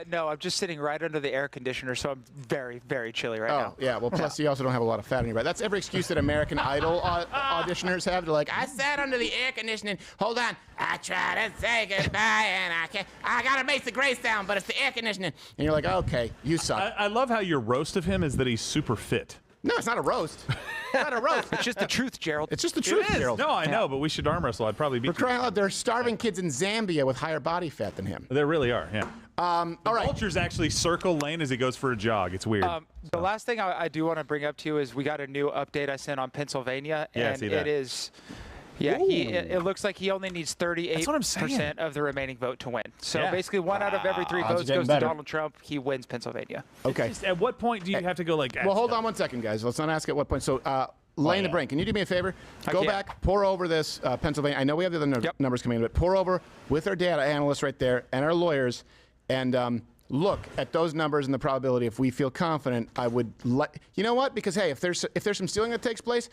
No, I'm just sitting right under the air conditioner, so I'm very, very chilly right now. Oh, yeah. Well, plus you also don't have a lot of fat on your body. That's every excuse that American Idol auditioners have. They're like, I sat under the air conditioning. Hold on. I try to say goodbye, and I can't. I got to make the gray sound, but it's the air conditioning. And you're like, okay, you suck. I love how your roast of him is that he's super fit. No, it's not a roast. It's not a roast. It's just the truth, Gerald. It's just the truth, Gerald. No, I know, but we should arm wrestle. I'd probably beat you. For crying out loud, there are starving kids in Zambia with higher body fat than him. There really are, yeah. All right. Vultures actually circle Lane as he goes for a jog. It's weird. The last thing I do want to bring up to you is we got a new update I sent on Pennsylvania, and it is. Yeah, it looks like he only needs 38% of the remaining vote to win. So basically, 1 out of every 3 votes goes to Donald Trump. He wins Pennsylvania. Okay. At what point do you have to go like? Well, hold on 1 second, guys. Let's not ask at what point. So, Lane the Brain, can you do me a favor? Go back, pour over this Pennsylvania. I know we have the other numbers coming in, but pour over with our data analysts right there and our lawyers, and look at those numbers and the probability. If we feel confident, I would you know what? Because hey, if there's some stealing that takes place,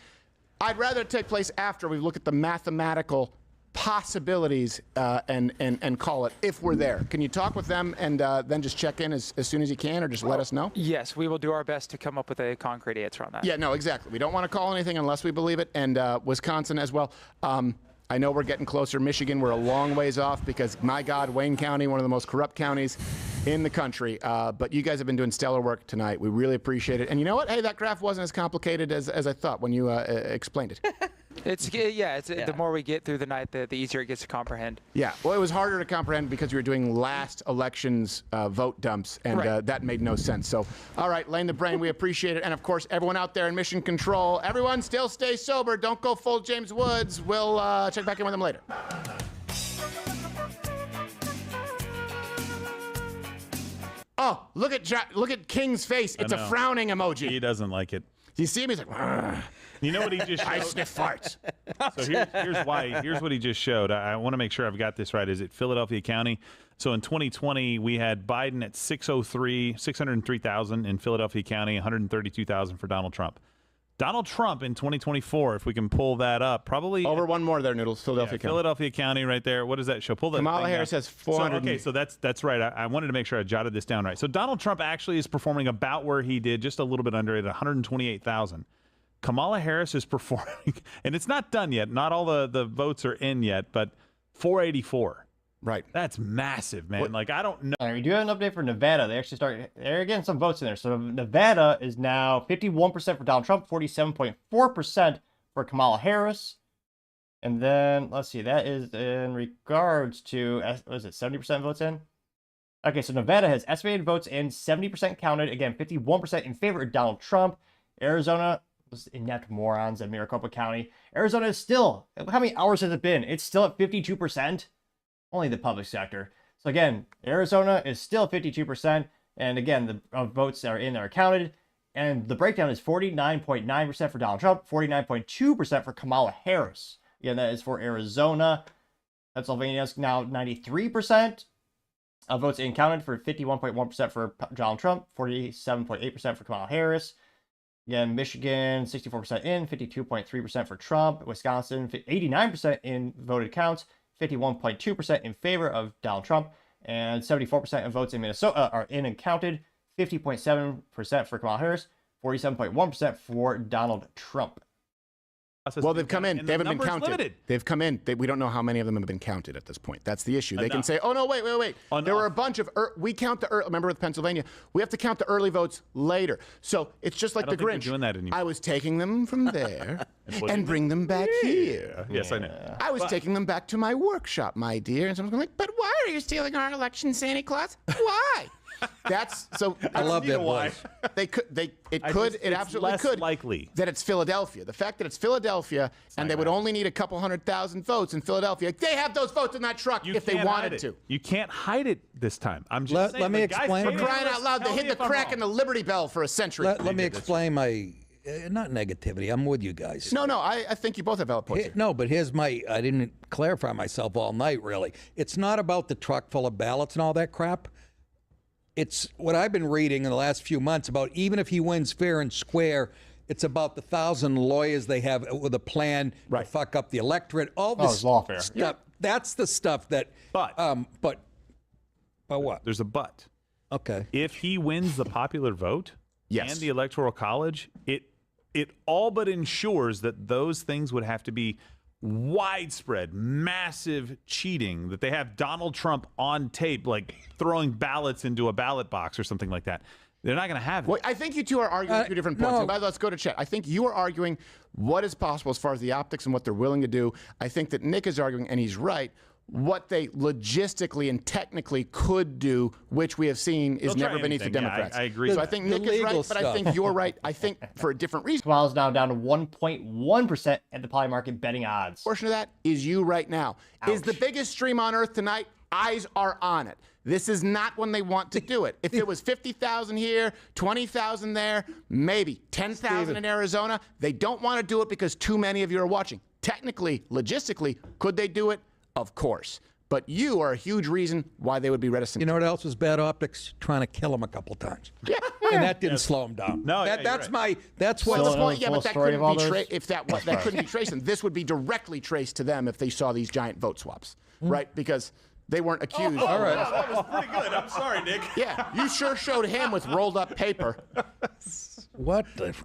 I'd rather it take place after we look at the mathematical possibilities and call it if we're there. Can you talk with them and then just check in as soon as you can, or just let us know? Yes, we will do our best to come up with a concrete answer on that. Yeah, no, exactly. We don't want to call anything unless we believe it, and Wisconsin as well. I know we're getting closer. Michigan, we're a long ways off because, my God, Wayne County, one of the most corrupt counties in the country. But you guys have been doing stellar work tonight. We really appreciate it. And you know what? Hey, that graph wasn't as complicated as I thought when you explained it. The more we get through the night, the easier it gets to comprehend. Yeah, well, it was harder to comprehend because you were doing last election's vote dumps, and that made no sense. So, all right, Lane the Brain, we appreciate it. And, of course, everyone out there in Mission Control, everyone still stay sober. Don't go full James Woods. We'll check back in with them later. Oh, look at King's face. It's a frowning emoji. He doesn't like it. You see him? He's like, "Argh." You know what he just showed? I sniff farts. So here's what he just showed. I want to make sure I've got this right. Is it Philadelphia County? So in 2020, we had Biden at 603,000 in Philadelphia County, 132,000 for Donald Trump. Donald Trump in 2024, if we can pull that up, probably over one more there, Noodles. Philadelphia County. Philadelphia County, right there. What does that show? Pull that. Kamala Harris has 400. So that's right. I wanted to make sure I jotted this down right. So Donald Trump actually is performing about where he did, just a little bit under it, 128,000. Kamala Harris is performing, and it's not done yet. Not all the votes are in yet, but 484. Right. That's massive, man. Like, I don't know. All right, we do have an update for Nevada. They're getting some votes in there. So Nevada is now 51% for Donald Trump, 47.4% for Kamala Harris. And then, let's see, that is in regards to, what is it, 70% votes in? Okay, so Nevada has estimated votes in, 70% counted. Again, 51% in favor of Donald Trump. Arizona, those inept morons at Maricopa County. Arizona is still, how many hours has it been? It's still at 52%. Only the public sector. So again, Arizona is still 52%. And again, the votes that are in are counted. And the breakdown is 49.9% for Donald Trump, 49.2% for Kamala Harris. Again, that is for Arizona. Pennsylvania is now 93% of votes in counted for 51.1% for Donald Trump, 47.8% for Kamala Harris. Again, Michigan, 64% in, 52.3% for Trump. Wisconsin, 89% in voted counts, 51.2% in favor of Donald Trump, and 74% of votes in Minnesota are in and counted, 50.7% for Kamala Harris, 47.1% for Donald Trump. Well, they've come in. They haven't been counted. Limited. They've come in. We don't know how many of them have been counted at this point. That's the issue. They can say, oh, no, wait. There were a bunch of, we count the early, remember with Pennsylvania, we have to count the early votes later. So it's just like the Grinch. Doing that anymore. I was taking them from there and bring them back here. Yes, I know. I was taking them back to my workshop, my dear. And someone's going like, but why are you stealing our election, Santa Claus? Why? That's so. I love that voice. It absolutely could. Likely that it's Philadelphia. The fact that it's Philadelphia and they would only need a couple 100,000 votes in Philadelphia, they have those votes in that truck if they wanted to. You can't hide it this time. I'm just saying. Let me explain. For crying out loud, they hid the crack in the Liberty Bell for a century. Let me explain my. Not negativity. I'm with you guys. No, I think you both have valid points. No, but here's my. I didn't clarify myself all night, really. It's not about the truck full of ballots and all that crap. It's what I've been reading in the last few months about even if he wins fair and square, it's about the 1,000 lawyers they have with a plan to fuck up the electorate. All this lawfare. Stuff. Yeah. That's the stuff that. But what? There's a but. Okay. If he wins the popular vote and the Electoral College, it all but ensures that those things would have to be widespread, massive cheating, that they have Donald Trump on tape, like throwing ballots into a ballot box or something like that. They're not going to have it. Well, I think you two are arguing two different points. No. Let's go to Chet. I think you are arguing what is possible as far as the optics and what they're willing to do. I think that Nick is arguing, and he's right, what they logistically and technically could do, which we have seen is never beneath the Democrats. Yeah, I agree. So I think Nick is right, but I think you're right. I think for a different reason. Kamala's now down to 1.1% at the poly market betting odds. Portion of that is you right now. Ouch. Is the biggest stream on earth tonight? Eyes are on it. This is not when they want to do it. If it was 50,000 here, 20,000 there, maybe 10,000 in Arizona, they don't want to do it because too many of you are watching. Technically, logistically, could they do it? Of course. But you are a huge reason why they would be reticent. You know what else was bad optics? Trying to kill him a couple times. Yeah. And that didn't slow him down. No, that's right. That's well, what the point. Yeah, but that couldn't be traced. If that couldn't be traced, and this would be directly traced to them if they saw these giant vote swaps, right? Because they weren't accused. All right. Wow, that was pretty good. I'm sorry, Nick. Yeah, you sure showed him with rolled up paper. What did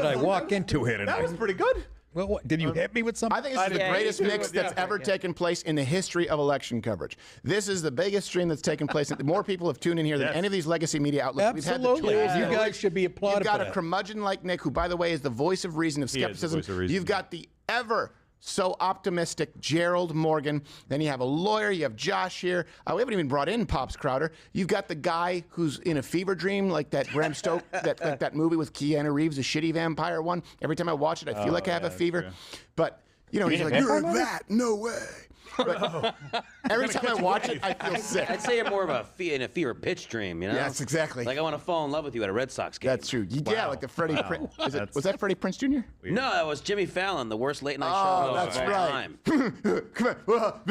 I walk into here tonight? That was pretty good. Well, what, did you hit me with something? I think this is the greatest mix that's ever taken place in the history of election coverage. This is the biggest stream that's taken place. More people have tuned in here than any of these legacy media outlets. Absolutely. We've had the tools. You guys should be applauded. You've got for a that. curmudgeon like Nick, who, by the way, is the voice of reason, of skepticism. You've got the ever so optimistic Gerald Morgan. Then you have a lawyer. You have Josh here. We haven't even brought in Pops Crowder. You've got the guy who's in a fever dream, like that Bram Stoker, that movie with Keanu Reeves, the shitty vampire one. Every time I watch it, I feel like I have a fever. True. But you know, he's like, you're that? No way. But every time I watch it, I feel sick. I'd say you're more of in a fever pitch dream, you know? Yes, exactly. Like I want to fall in love with you at a Red Sox game. That's true. Yeah, like the Freddie Prinze. Was that Freddie Prinze Jr.? No, that was Jimmy Fallon, the worst late night show of all time. Come on.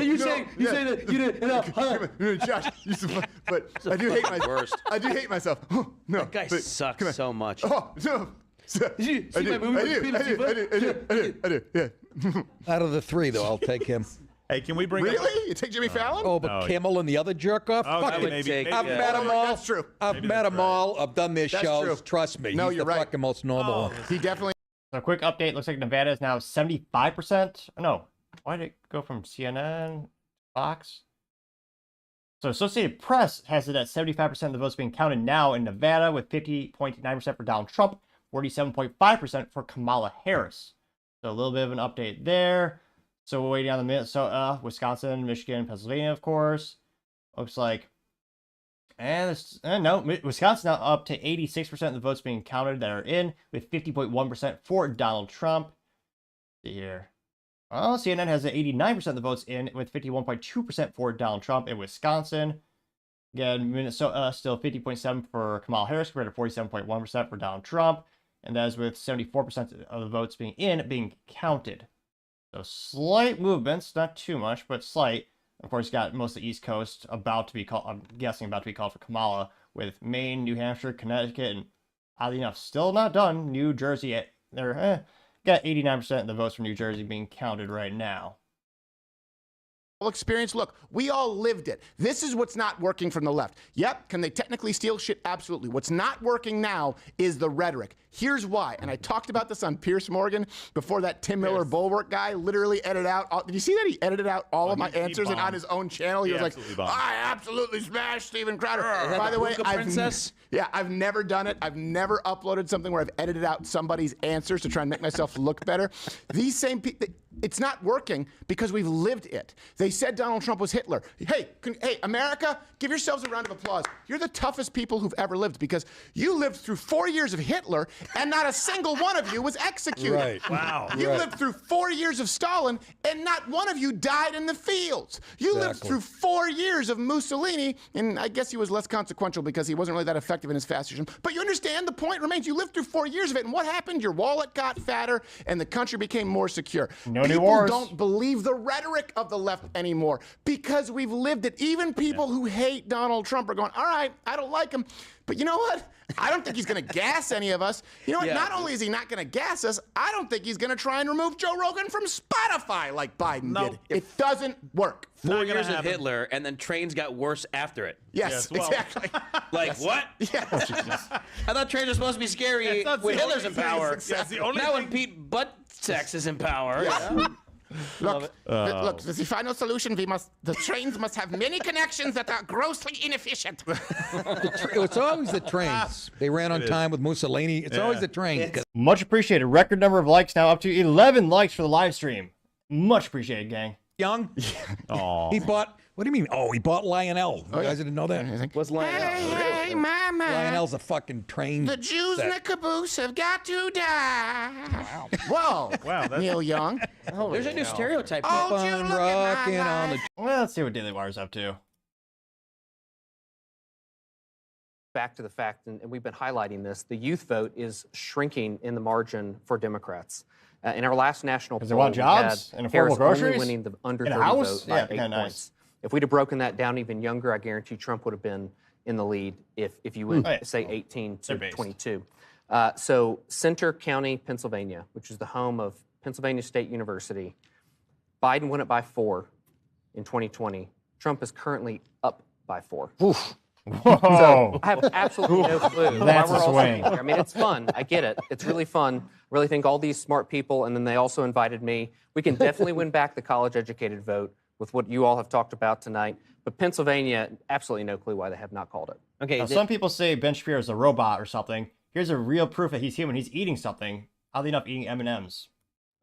You say that you didn't. Josh, but I do hate myself. I do hate myself. No, that guy sucks so much. Oh no. Did you see my movie? I do. Yeah. Out of the three, though, I'll take him. Hey, can we bring? Really? You take Jimmy Fallon? Oh, but Kimmel and the other jerk off. Okay, maybe. I've met them all. That's true. I've met them all. I've done their shows. True. Trust me. No, He's you're the right. fucking most normal one. He definitely. So a quick update. Looks like Nevada is now 75%. No, why did it go from CNN, Fox? So Associated Press has it at 75% of the votes being counted now in Nevada, with 50.9% for Donald Trump, 47.5% for Kamala Harris. So a little bit of an update there. So we're waiting on the Minnesota, Wisconsin, Michigan, Pennsylvania, of course. Looks like, no, Wisconsin now up to 86% of the votes being counted that are in, with 50.1% for Donald Trump. See here. Well, CNN has 89% of the votes in, with 51.2% for Donald Trump in Wisconsin. Again, Minnesota still 50.7% for Kamala Harris compared to 47.1% for Donald Trump. And that is with 74% of the votes being counted. So slight movements, not too much, but slight. Of course, got most of the East Coast about to be called, I'm guessing about to be called for Kamala, with Maine, New Hampshire, Connecticut, and Oddly enough, still not done. New Jersey, they're got 89% of the votes from New Jersey being counted right now. Experience. Look, we all lived it. This is what's not working from the left. Yep, can they technically steal shit? Absolutely. What's not working now is the rhetoric. Here's why. And I talked about this on Piers Morgan before that Tim Miller Bulwark guy literally edited out. Did you see that? He edited out all of my answers and on his own channel. He was like, I absolutely smashed Steven Crowder. By the way, I've never done it. I've never uploaded something where I've edited out somebody's answers to try and make myself look better. These same people, it's not working because we've lived it. They said Donald Trump was Hitler. Hey, America, give yourselves a round of applause. You're the toughest people who've ever lived because you lived through 4 years of Hitler and not a single one of you was executed. Right. Wow. You lived through 4 years of Stalin and not one of you died in the fields. You lived through 4 years of Mussolini, and I guess he was less consequential because he wasn't really that effective in his fascism. But you understand the point remains. You lived through 4 years of it, and what happened? Your wallet got fatter and the country became more secure. People don't believe the rhetoric of the left anymore because we've lived it. Even people who hate Donald Trump are going, all right, I don't like him, but you know what? I don't think he's going to gas any of us. You know what? Not only is he not going to gas us, I don't think he's going to try and remove Joe Rogan from Spotify like Biden did. It doesn't work. 4 years of Hitler, and then trains got worse after it. Yes, exactly. Like, what? Yes. I thought trains were supposed to be scary when Hitler's in power. Now when Pete Buttsex is in power. Look, the final solution, the trains must have many connections that are grossly inefficient. It's always the trains. They ran on time with Mussolini. It's always the train. Much appreciated. Record number of likes now, up to 11 likes for the live stream. Much appreciated, gang. Young? Oh. He bought, what do you mean? Oh, he bought Lionel. You guys didn't know that? What's Lionel? Hey, mama. Lionel's a fucking train. The Jews in the caboose have got to die. Wow. Whoa. Wow. Neil Young. There's a new stereotype. Oh, Keep on rocking on the... Well, let's see what Daily Wire's up to. Back to the fact, and we've been highlighting this, the youth vote is shrinking in the margin for Democrats. In our last national poll, they want jobs and affordable Harris groceries? only winning the under 30 vote by 8 points. Nice. If we'd have broken that down even younger, I guarantee Trump would have been in the lead if you went, say, 18 to 22. So Center County, Pennsylvania, which is the home of Pennsylvania State University, Biden won it by 4 in 2020. Trump is currently up by 4. Oof. So I have absolutely no clue That's why we're a all swing. sitting here. I mean, it's fun. I get it. It's really fun. Really think all these smart people, and then they also invited me. We can definitely win back the college-educated vote with what you all have talked about tonight. But Pennsylvania, absolutely no clue why they have not called it. Okay. Now, some people say Ben Shapiro is a robot or something. Here's a real proof that he's human. He's eating something. Oddly enough, eating M&Ms.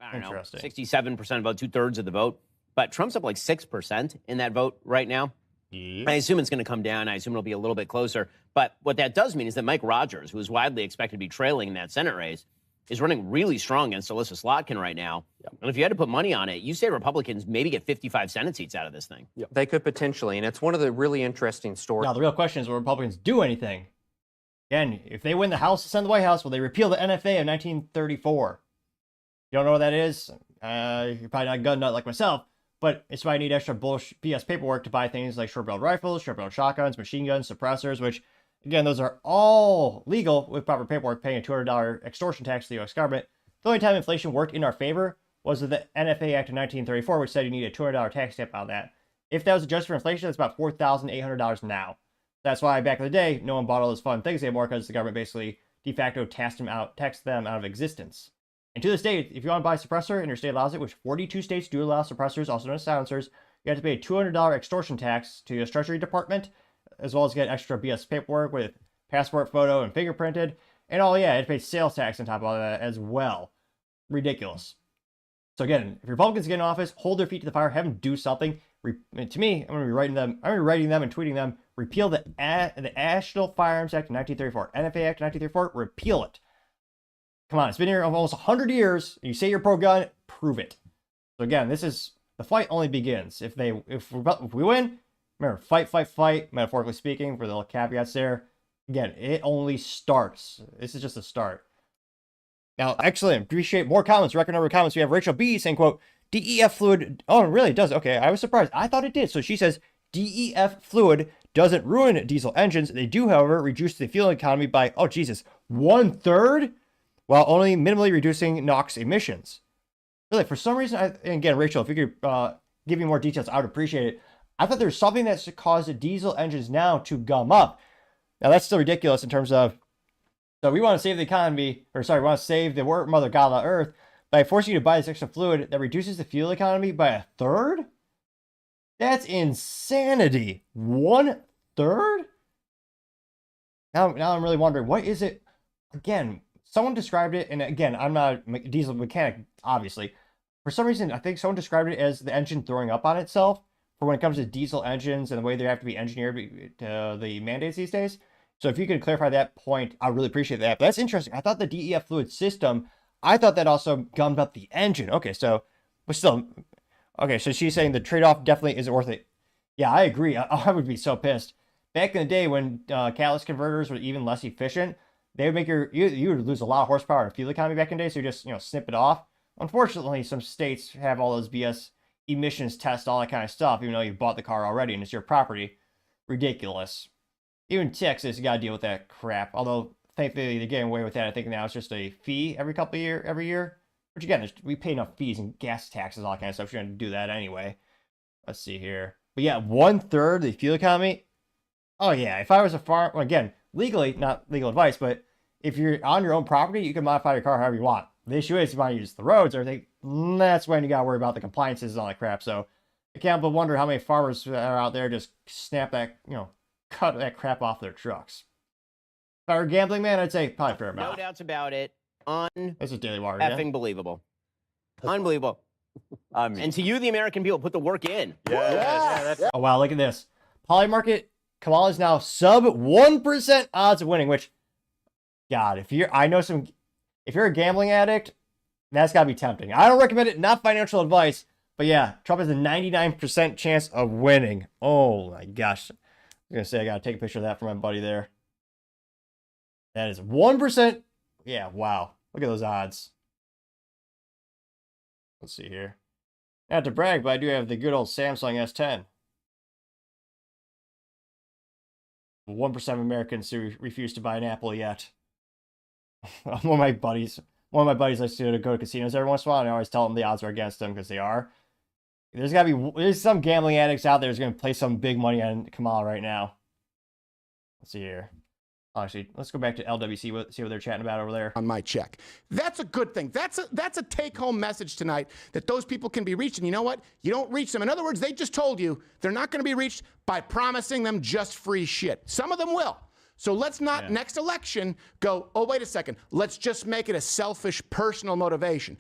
I don't know. Interesting. 67%, about 2/3 of the vote. But Trump's up like 6% in that vote right now. I assume it's going to come down. I assume it'll be a little bit closer. But what that does mean is that Mike Rogers, who is widely expected to be trailing in that Senate race, is running really strong against Alyssa Slotkin right now. And if you had to put money on it, you say Republicans maybe get 55 Senate seats out of this thing. They could potentially, and it's one of the really interesting stories. Now, the real question is, will Republicans do anything? Again, if they win the House, Senate, the White House, will they repeal the NFA of 1934? You don't know what that is? You're probably not a gun nut like myself, but it's why I need extra BS paperwork to buy things like short-barreled rifles, short-barreled shotguns, machine guns, suppressors, which, again, those are all legal with proper paperwork, paying a $200 extortion tax to the U.S. government. The only time inflation worked in our favor was the NFA Act of 1934, which said you need a $200 tax stamp on that. If that was adjusted for inflation, that's about $4,800 now. That's why back in the day, no one bought all those fun things anymore because the government basically de facto taxed them out of existence. And to this day, if you want to buy a suppressor and your state allows it, which 42 states do allow suppressors, also known as silencers, you have to pay a $200 extortion tax to the U.S. Treasury Department, as well as get extra BS paperwork with passport photo and fingerprinted. And you have to pay sales tax on top of all that as well. Ridiculous. So again, if Republicans get in office, hold their feet to the fire, have them do something. To me, I'm going to be writing them and tweeting them, repeal the National Firearms Act of 1934, NFA Act of 1934, repeal it. Come on, it's been here almost 100 years. You say you're pro-gun, prove it. So again, the fight only begins. If we win, remember, fight, metaphorically speaking, for the little caveats there. Again, it only starts. This is just a start. Now, excellent. Appreciate more comments. Record number of comments. We have Rachel B saying, quote, DEF fluid. Oh, it really does. Okay, I was surprised. I thought it did. So she says, DEF fluid doesn't ruin diesel engines. They do, however, reduce the fuel economy by, oh Jesus, 1/3, while only minimally reducing NOx emissions. Really, for some reason, and again, Rachel, if you could give me more details, I would appreciate it. I thought there was something that's caused the diesel engines now to gum up. Now, that's still ridiculous in terms of, so we want to save the economy, or sorry, we want to save the mother god on Earth by forcing you to buy this extra fluid that reduces the fuel economy by 1/3? That's insanity. 1/3? Now I'm really wondering, what is it? Again, someone described it, and again, I'm not a diesel mechanic, obviously. For some reason, I think someone described it as the engine throwing up on itself for when it comes to diesel engines and the way they have to be engineered to the mandates these days. So if you could clarify that point, I really appreciate that. But that's interesting. I thought the DEF fluid system, I thought that also gummed up the engine. Okay, so, but still, okay, so she's saying the trade-off definitely isn't worth it. Yeah, I agree. I would be so pissed. Back in the day when catalyst converters were even less efficient, they would make you would lose a lot of horsepower and fuel economy back in the day, so you just, snip it off. Unfortunately, some states have all those BS emissions tests, all that kind of stuff, even though you bought the car already and it's your property. Ridiculous. Even Texas, you gotta deal with that crap. Although, thankfully, they're getting away with that. I think now it's just a fee every year. Which again, we pay enough fees and gas taxes, all that kind of stuff. You're gonna do that anyway. Let's see here. But yeah, 1/3 the fuel economy. Oh yeah, if I was a farm, well, again, legally, not legal advice, but if you're on your own property, you can modify your car however you want. The issue is, if you want to use the roads or everything, that's when you gotta worry about the compliances and all that crap. So I can't but wonder how many farmers are out there just snap that, cut that crap off their trucks. If I were a gambling man, I'd say probably fair amount. No doubts about it. This is Daily Wire. Effing believable. Unbelievable. And to you, the American people, put the work in. Yes. Oh, wow, look at this. Polymarket, Kamala is now sub 1% odds of winning, which, God, if you're a gambling addict, that's got to be tempting. I don't recommend it, not financial advice, but yeah, Trump has a 99% chance of winning. Oh, my gosh. I was going to say, I got to take a picture of that for my buddy there. That is 1%. Yeah, wow. Look at those odds. Let's see here. Not to brag, but I do have the good old Samsung S10. 1% of Americans who refuse to buy an Apple yet. One of my buddies likes to go to casinos every once in a while, and I always tell them the odds are against them because they are. There's some gambling addicts out there who's going to play some big money on Kamala right now. Let's see here. Actually, let's go back to LWC, see what they're chatting about over there. On my check. That's a good thing. That's a take-home message tonight, that those people can be reached. And you know what? You don't reach them. In other words, they just told you they're not going to be reached by promising them just free shit. Some of them will. So let's not, next election, go, oh, wait a second, let's just make it a selfish personal motivation.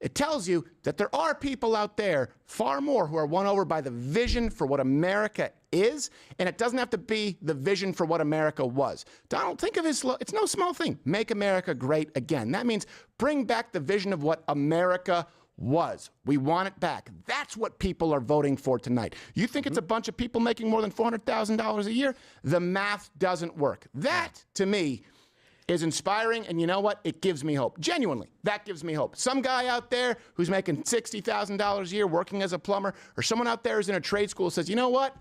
It tells you that there are people out there, far more, who are won over by the vision for what America is, and it doesn't have to be the vision for what America was. Donald, think of his, it's no small thing. Make America great again. That means bring back the vision of what America was. We want it back. That's what people are voting for tonight. You think it's a bunch of people making more than $400,000 a year? The math doesn't work. That, to me, is inspiring, and you know what? It gives me hope. Genuinely, that gives me hope. Some guy out there who's making $60,000 a year working as a plumber, or someone out there who's in a trade school says, you know what?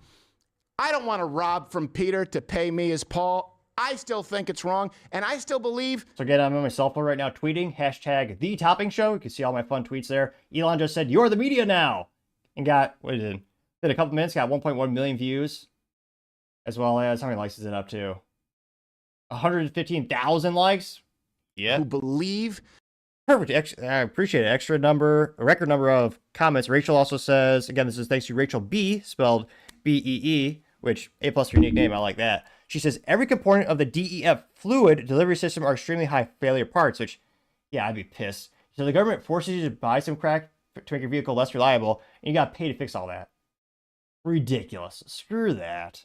I don't want to rob from Peter to pay me as Paul. I still think it's wrong, and I still believe. So again, I'm on my cell phone right now tweeting, hashtag The Topping Show. You can see all my fun tweets there. Elon just said, you're the media now. And got, what is it? Did a couple minutes, got 1.1 million views. As well as, how many likes is it up to? 115,000 likes. Yeah. Who believe. Perfect. I appreciate it. A record number of comments. Rachel also says, again, this is thanks to Rachel B, spelled B-E-E, which A+ for your nickname. I like that. She says, every component of the DEF fluid delivery system are extremely high failure parts, which, yeah, I'd be pissed. So the government forces you to buy some crack to make your vehicle less reliable, and you got to pay to fix all that. Ridiculous. Screw that.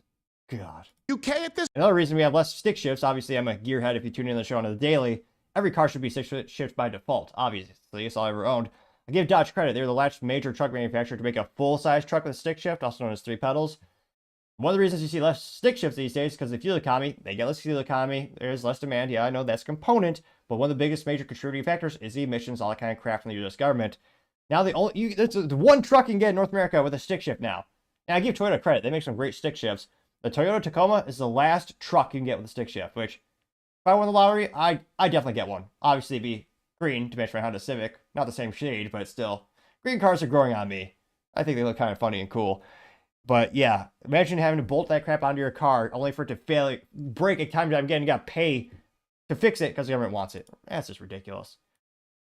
God. UK at this. Another reason we have less stick shifts, obviously I'm a gearhead if you tune in the show on the daily. Every car should be stick shift by default, obviously. It's all I ever owned. I give Dodge credit. They're the last major truck manufacturer to make a full-size truck with a stick shift, also known as 3 pedals. One of the reasons you see less stick shifts these days is because of the fuel economy. They get less fuel economy. There's less demand. Yeah, I know that's a component, but one of the biggest major contributing factors is the emissions, all that kind of crap from the U.S. government. Now, it's the one truck you can get in North America with a stick shift now. And I give Toyota credit. They make some great stick shifts. The Toyota Tacoma is the last truck you can get with a stick shift, which if I won the lottery, I definitely get one. Obviously, it'd be green to match my Honda Civic. Not the same shade, but still. Green cars are growing on me. I think they look kind of funny and cool. But yeah, imagine having to bolt that crap onto your car only for it to fail, break a time again. You got to pay to fix it because the government wants it. That's just ridiculous.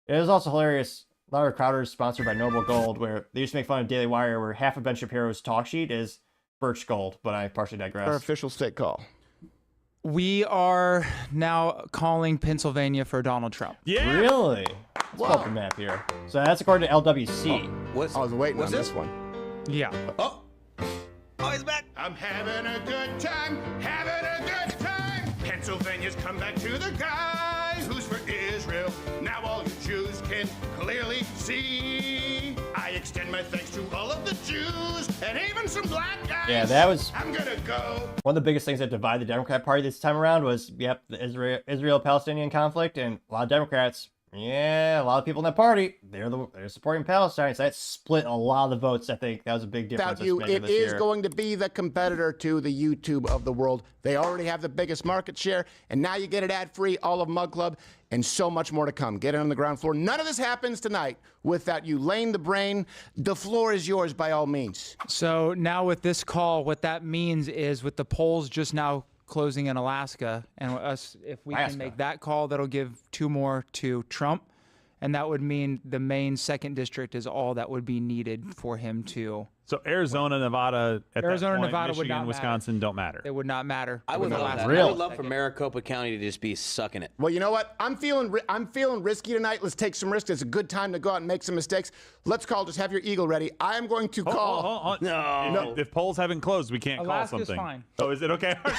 It is also hilarious. Lara Crowder is sponsored by Noble Gold, where they used to make fun of Daily Wire, where half of Ben Shapiro's talk sheet is birch gold, but I partially digress. Our official state call. We are now calling Pennsylvania for Donald Trump. Yeah. Really? Let's pull up the map here. So that's according to LWC. I was waiting on this one. Yeah. Oh, he's back. I'm having a good time, having a good time. Pennsylvania's come back to the guys who's for Israel. Now all you Jews can clearly see. I extend my thanks to all of the Jews and even some black guys. Yeah, that was. I'm gonna go. One of the biggest things that divide the Democrat Party this time around was, yep, the Israel-Palestinian conflict, and a lot of Democrats. Yeah, a lot of people in that party, they're supporting Palestine, so that split a lot of the votes. I think that was a big difference. It is going to be the competitor to the YouTube of the world. They already have the biggest market share, and now you get it ad-free, all of Mug Club, and so much more to come. Get it on the ground floor. None of this happens tonight without you laying the brain. The floor is yours by all means. So now with this call, what that means is with the polls just now closing in Alaska, and us, if we can make that call, that'll give 2 more to Trump, and that would mean the Maine 2nd district is all that would be needed for him to. So Arizona, Nevada, Arizona, that point, Nevada Michigan, would not Wisconsin matter. don't matter. It would not matter. I would love that. Really? I would love for Maricopa County to just be sucking it. Well, you know what? I'm feeling risky tonight. Let's take some risks. It's a good time to go out and make some mistakes. Let's call. Just have your eagle ready. I am going to call. No. If polls haven't closed, we can't Alaska's call something. Fine. Oh, is it okay? Wait.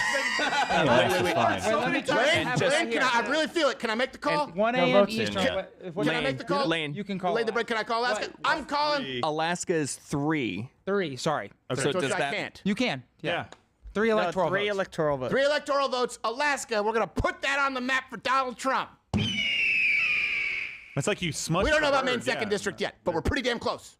I really feel it. Can I make the call? 1 a.m. Eastern. Can I make the call? Lane. You can call. Lay the break. Can I call Alaska? I'm calling. Alaska is 3. 3. Sorry. Okay. So does I that? can't. You can. Yeah. 3 electoral votes. 3 electoral votes. 3 electoral votes. Alaska. We're gonna put that on the map for Donald Trump. It's like you smudged. We don't know about Maine Maine 2nd district yet, but we're pretty damn close.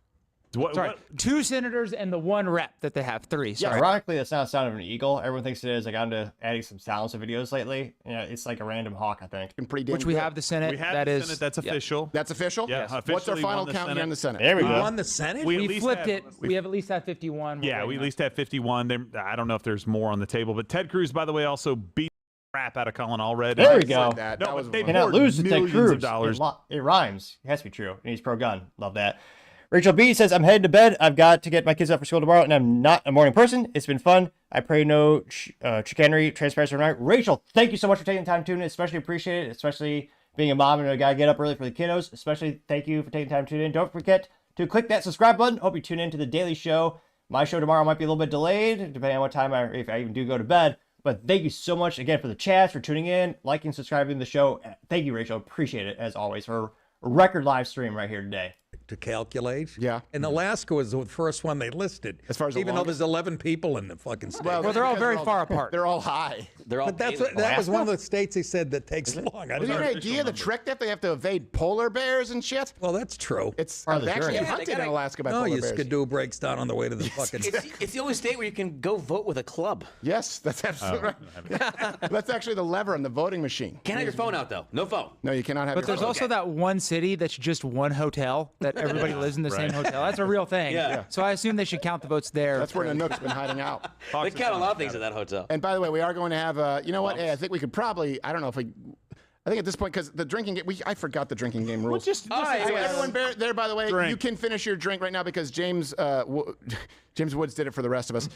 Sorry, 2 senators and the 1 rep that they have. 3. Sorry. Yeah, ironically, that's not the sound of an eagle. Everyone thinks it is. I got into adding some sounds to videos lately. Yeah, it's like a random hawk, I think. Been pretty damn Which we good. have the Senate. We have that the is. Senate. That's official. That's official? Yeah. Yes. Officially What's our final won the count here Senate. in the Senate? There we We go. won the Senate? We flipped it. We have at least had 51. Yeah, we at least have 51. I don't know if there's more on the table, but Ted Cruz, by the way, also beat the crap out of Colin Allred. There we go. That was They cannot lose to Ted millions Cruz. of dollars. It rhymes. It has to be true. And he's pro-gun. Love that. Rachel B says, I'm headed to bed. I've got to get my kids up for school tomorrow, and I'm not a morning person. It's been fun. I pray no chicanery, transparency, or not. Rachel, thank you so much for taking the time to tune in. Especially appreciate it, especially being a mom and a guy get up early for the kiddos. Especially thank you for taking time to tune in. Don't forget to click that subscribe button. Hope you tune in to The Daily Show. My show tomorrow might be a little bit delayed, depending on what time if I even do go to bed. But thank you so much again for the chats, for tuning in, liking, subscribing to the show. Thank you, Rachel. Appreciate it, as always, for a record live stream right here today. To calculate. Yeah. And Alaska was the first one they listed. As far as even though there's 11 people in the fucking state. Well, they're all very far apart. They're all high. They're all. But that was one of the states they said that takes long. Have you any idea the trick that they have to evade polar bears and shit? Well, that's true. It's Part of the they actually journey. hunted in Alaska by No, polar your bears. skidoo breaks down on the way to the fucking. It's the only state where you can go vote with a club. Yes, that's absolutely right. That's actually the lever on the voting machine. Can't have your phone out though. No phone. No, you cannot have. But your there's phone. also that one city that's just one hotel that everybody lives in the same hotel. That's a real thing. Yeah. So I assume they should count the votes there. That's where Nanook's been hiding out. They count a lot of things at that hotel. And by the way, we are going to have. You know what? Hey, I think we could probably. I don't know if we. I think at this point, because the drinking game, I forgot the drinking game rules. Everyone there, by the way, you can finish your drink right now because James Woods did it for the rest of us.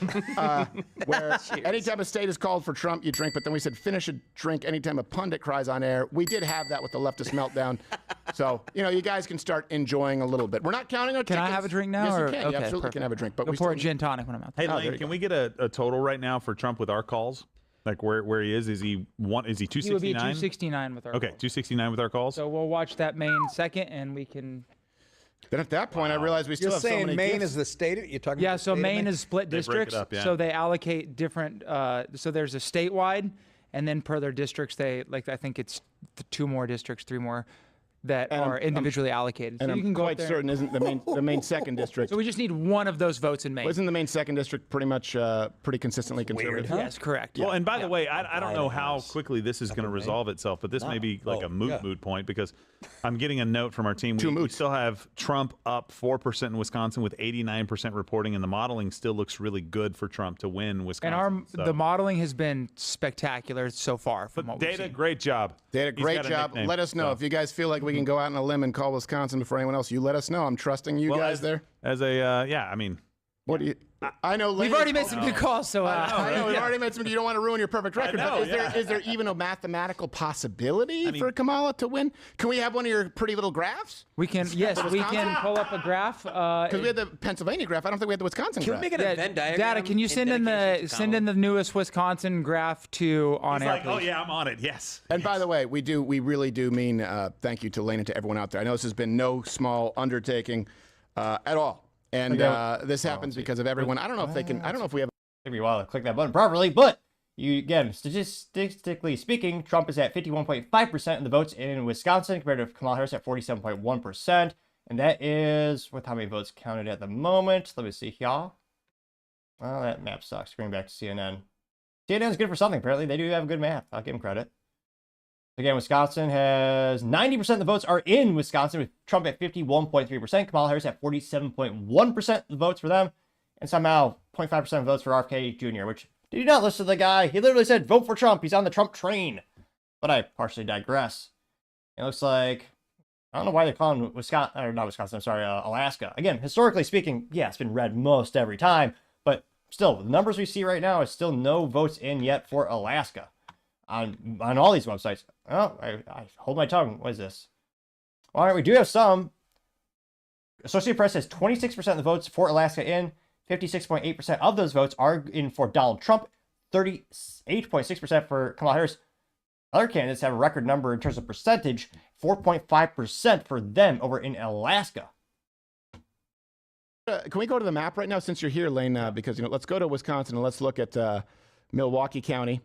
Where anytime a state is called for Trump, you drink. But then we said finish a drink anytime a pundit cries on air. We did have that with the leftist meltdown. So, you guys can start enjoying a little bit. We're not counting our Can tickets. I have a drink now? Yes, or? you can. Okay, You absolutely perfect. can have a drink. But Go we pour a still- gin tonic when I'm out. Hey, Oh, Lane, can we get a total right now for Trump with our calls? Like where he is? Is he 269? He would be 269 with our Okay, calls. 269 with our calls. So we'll watch that Maine second, and we can. Then at that point, I realized we still You're have so saying many Maine gifts. is the state? You're talking Yeah, about the so state of Maine is split They break it districts. up, yeah. So they allocate different. So there's a statewide, and then per their districts, they I think it's 2 more districts, 3 more. that are individually allocated. And so you I'm can go quite certain isn't the main second district. So we just need one of those votes in Maine. Isn't the main second district pretty much pretty consistently conservative? Yes, correct. Well, and by the way, I don't know how quickly this is going to resolve itself, but this may be like a moot point because I'm getting a note from our team. We still have Trump up 4% in Wisconsin with 89% reporting, and the modeling still looks really good for Trump to win Wisconsin. And the modeling has been spectacular so far. From what Data, great job. Data, great job. Let us know if you guys feel like we can go out on a limb and call Wisconsin before anyone else. You let us know. I'm trusting you guys there. As a I mean, what do you? I know we've already made some good calls, so I know we've already made some. You don't want to ruin your perfect record. But is there even a mathematical possibility for Kamala to win? Can we have one of your pretty little graphs? We can. Yes, we can pull up a graph. Because we had the Pennsylvania graph. I don't think we had the Wisconsin graph. Can we make it a Venn diagram? Data, can you send in the newest Wisconsin graph to on air? Like, oh yeah, I'm on it. Yes. And by the way, we really do mean thank you to Lane and to everyone out there. I know this has been no small undertaking at all. And this happens because of everyone. I don't know if they can. I don't know if we have. Take me a while to click that button properly, but again, statistically speaking, Trump is at 51.5% of the votes in Wisconsin compared to Kamala Harris at 47.1%, and that is with how many votes counted at the moment. Let me see here. Well, that map sucks. Going back to CNN. CNN is good for something. Apparently, they do have a good map. I'll give them credit. Again, Wisconsin has 90% of the votes are in Wisconsin, with Trump at 51.3%, Kamala Harris at 47.1% of the votes for them, and somehow 0.5% of votes for RFK Jr., which, did you not listen to the guy? He literally said, vote for Trump. He's on the Trump train. But I partially digress. It looks like, I don't know why they're calling Wisconsin, or not Wisconsin, I'm sorry, Alaska. Again, historically speaking, yeah, it's been red most every time, but still, the numbers we see right now is still no votes in yet for Alaska. On all these websites. Oh, I hold my tongue. What is this? All right, we do have some. Associated Press has 26% of the votes for Alaska in. 56.8% of those votes are in for Donald Trump. 38.6% for Kamala Harris. Other candidates have a record number in terms of percentage. 4.5% for them over in Alaska. Can we go to the map right now since you're here, Lane? Because let's go to Wisconsin and let's look at Milwaukee County.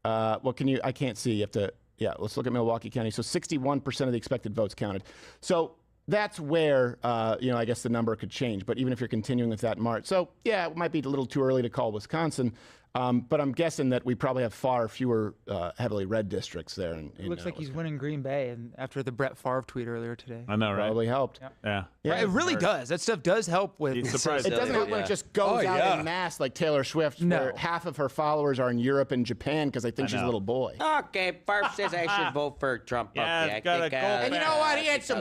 I can't see. You have to, let's look at Milwaukee County. So 61% of the expected votes counted. So that's where, I guess the number could change. But even if you're continuing with that march. So, yeah, it might be a little too early to call Wisconsin. But I'm guessing that we probably have far fewer heavily red districts there. It looks like he's winning Green Bay, and after the Brett Favre tweet earlier today. I know, right? Probably helped. Yeah. Right, it really does. That stuff does help with. It doesn't help when it just goes out in mass like Taylor Swift, where half of her followers are in Europe and Japan because they think she's a little boy. Okay, Favre says I should vote for Trump. Yeah, and you know what? He had some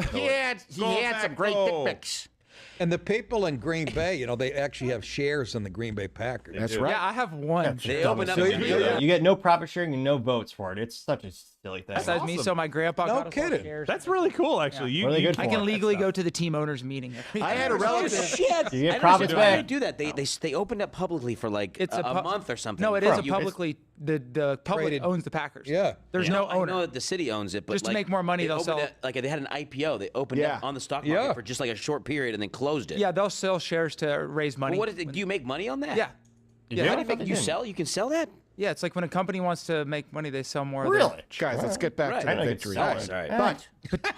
great dick pics. And the people in Green Bay, they actually have shares in the Green Bay Packers. That's right. Yeah, I have one. They open up. You get no profit sharing and no votes for it. It's such a silly thing. Besides me, so my grandpa got us all shares. That's really cool, actually. Yeah. I can legally go to the team owners meeting. I had a relative. Shit. You get profits Why back. did they do that? They opened up publicly for like a month or something. No, it is a publicly. The public owns the Packers. Yeah. There's no owner. I know that the city owns it, but just to make more money, they'll sell it. Like they had an IPO. They opened it on the stock market for just like a short period and then closed it. Yeah, they'll sell shares to raise money. Well, do you make money on that? Yeah. How do you make you sell? You can sell that? Yeah, it's like when a company wants to make money, they sell more. Really? Guys, let's get back to the victory. But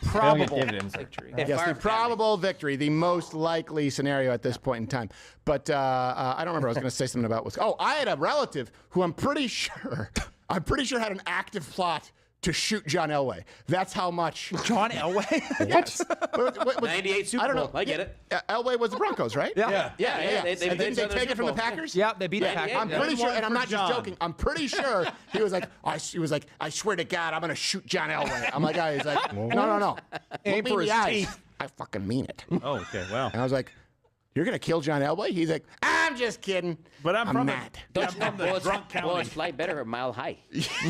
probable victory. Yes, the probable victory, the most likely scenario at this point in time. But I don't remember. I was going to say something about Wisconsin. Oh, I had a relative who I'm pretty sure had an active plot to shoot John Elway. That's how much. John Elway? Yes. 98 Super Bowl. I don't know. I get it. Elway was the Broncos, right? Yeah. Didn't they take it from the Packers? Yeah, they beat the Packers. I'm pretty sure, and I'm not just joking. I'm pretty sure he was like, I swear to God, I'm going to shoot John Elway. I'm like, he's like, no. Aim for his teeth. I fucking mean it. Oh, okay, wow. And I was like, you're going to kill John Elway? He's like, I'm just kidding. But I'm from mad. Don't you know bullets fly better a mile high?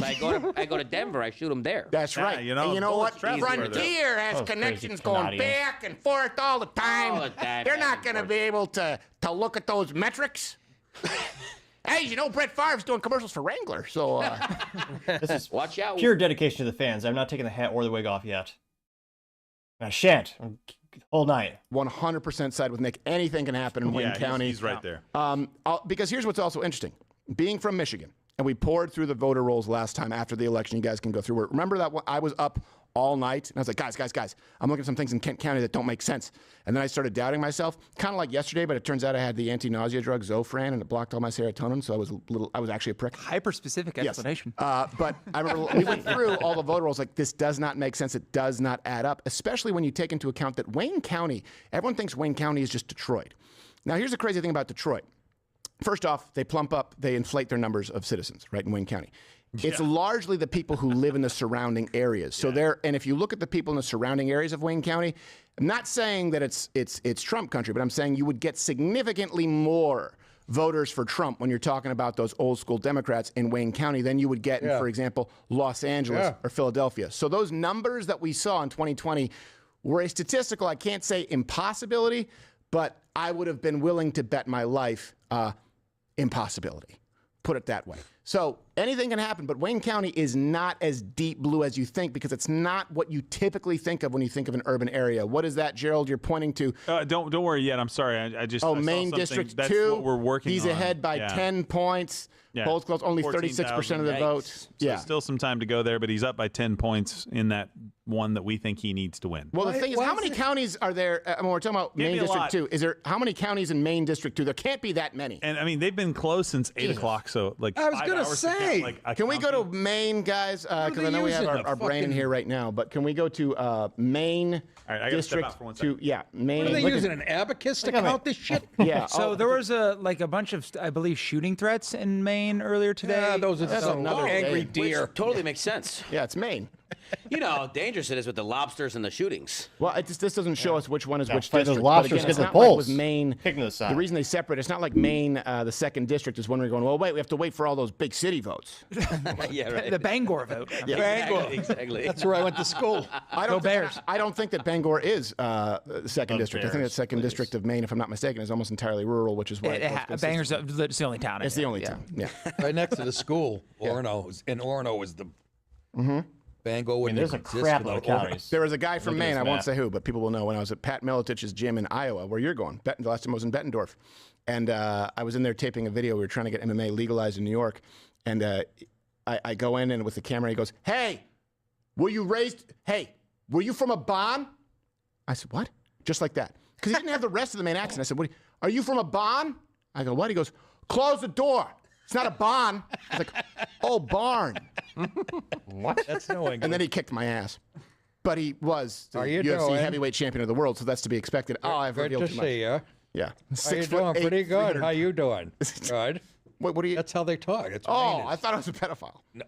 I go to Denver, I shoot them there. That's right. You and you know what? travel Frontier has connections going back and forth all the time. They're not going to be able to look at those metrics. Hey, you know, Brett Favre's doing commercials for Wrangler, so... This is watch out. Pure dedication to the fans. I'm not taking the hat or the wig off yet. I shan't. Whole night. 100% side with Nick. Anything can happen in Wayne County. He's right there. Because here's what's also interesting. Being from Michigan, and we poured through the voter rolls last time after the election. You guys can go through it. Remember that I was up all night. And I was like, guys, I'm looking at some things in Kent County that don't make sense. And then I started doubting myself, kind of like yesterday, but it turns out I had the anti-nausea drug Zofran, and it blocked all my serotonin, so I was actually a prick. Hyper-specific explanation. Yes. But I remember we went through all the voter rolls, like, this does not make sense. It does not add up, especially when you take into account that Wayne County, everyone thinks Wayne County is just Detroit. Now, here's the crazy thing about Detroit. First off, they inflate their numbers of citizens, right, in Wayne County. It's largely the people who live in the surrounding areas. So and if you look at the people in the surrounding areas of Wayne County, I'm not saying that it's Trump country, but I'm saying you would get significantly more voters for Trump when you're talking about those old school Democrats in Wayne County than you would get in, for example, Los Angeles or Philadelphia. So those numbers that we saw in 2020 were a statistical, I can't say impossibility, but I would have been willing to bet my life impossibility. Put it that way. So anything can happen, but Wayne County is not as deep blue as you think because it's not what you typically think of when you think of an urban area. What is that, Gerald, you're pointing to? Don't worry yet. I'm sorry. I just Maine District 2. That's what we're working He's on. ahead by 10 points. Polls close, only 36% of the vote. So still some time to go there, but he's up by 10 points in that one that we think he needs to win. Well, the thing is, how many counties are there? When we're talking about Maine District 2, how many counties in Maine District 2? There can't be that many. And I mean, they've been closed since 8 o'clock, so like I was going to say. Can we go to Maine, guys? Because I know we have our brain in here right now, but can we go to Maine District 2? Yeah, Maine. What are they using, an abacus to count this shit? Yeah. So there was a bunch of, I believe, shooting threats in Maine earlier today. Yeah, those are some angry deer. Which totally makes sense. Yeah, it's Maine. You know how dangerous it is with the lobsters and the shootings. Well, this doesn't show us which one is which play district. those lobsters, but again, get the it's not like polls. with Maine. Picking the side. The reason they separate, it's not like Maine, the 2nd district, is when we're going, well, wait, we have to wait for all those big city votes. Yeah, right. The Bangor vote. Yeah. Bangor. Exactly. That's where I went to school. I don't think that Bangor is 2nd district. I think that 2nd district of Maine, if I'm not mistaken, is almost entirely rural, which is why Bangor's the only town. It's the only town. Yeah. Right next to the school, Orono. And Orono is the. Bangor wouldn't there's a exist crap without load of counties. There was a guy from Look at Maine, this I won't map. say who, but people will know, when I was at Pat Militich's gym in Iowa, where you're going. The last time I was in Bettendorf. And I was in there taping a video. We were trying to get MMA legalized in New York. And I go in, and with the camera, he goes, hey, were you from a barn? I said, what? Just like that. Because he didn't have the rest of the Maine accent. I said, are you from a barn? I go, what? He goes, close the door. It's not a barn. I was like, oh, barn. What? That's no English. And then he kicked my ass. But he was the UFC doing? heavyweight champion of the world, so that's to be expected. I've Good revealed to too much. see you. Yeah. How you doing? Pretty good. How you doing? Good. What are you? That's how they talk. It's I thought I was a pedophile. No.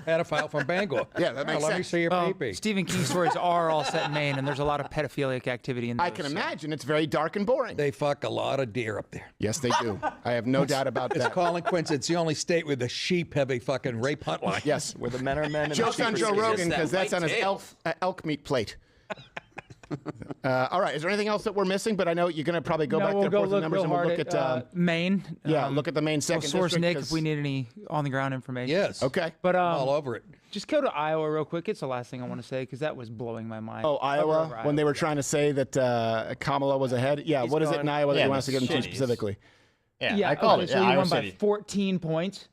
Pedophile from Bangor. Yeah, that makes Let sense. me see your pee-pee. Stephen King's stories are all set in Maine, and there's a lot of pedophilic activity in those. I can imagine. It's very dark and boring. They fuck a lot of deer up there. Yes, they do. I have no doubt about It's that. Colin Quince. It's the only state where the sheep have a fucking rape hotline. Yes. Where the men are men. And Joke's the on sheep Joe are sheep. Rogan, because that's on his tail. elk meat plate. All right. Is there anything else that we're missing? But I know you're going to probably go back to the numbers and we'll look at Maine. look at the Maine 2nd We'll source district. Nick if we need any on the ground information. Yes. Okay. But all over it. Just go to Iowa real quick. It's the last thing I want to say because that was blowing my mind. Oh, Iowa, when they were trying to say that Kamala was ahead. Yeah, what is it in Iowa that you want us to get into specifically? Yeah, I called it. So Yeah, you Iowa won by City. 14 points.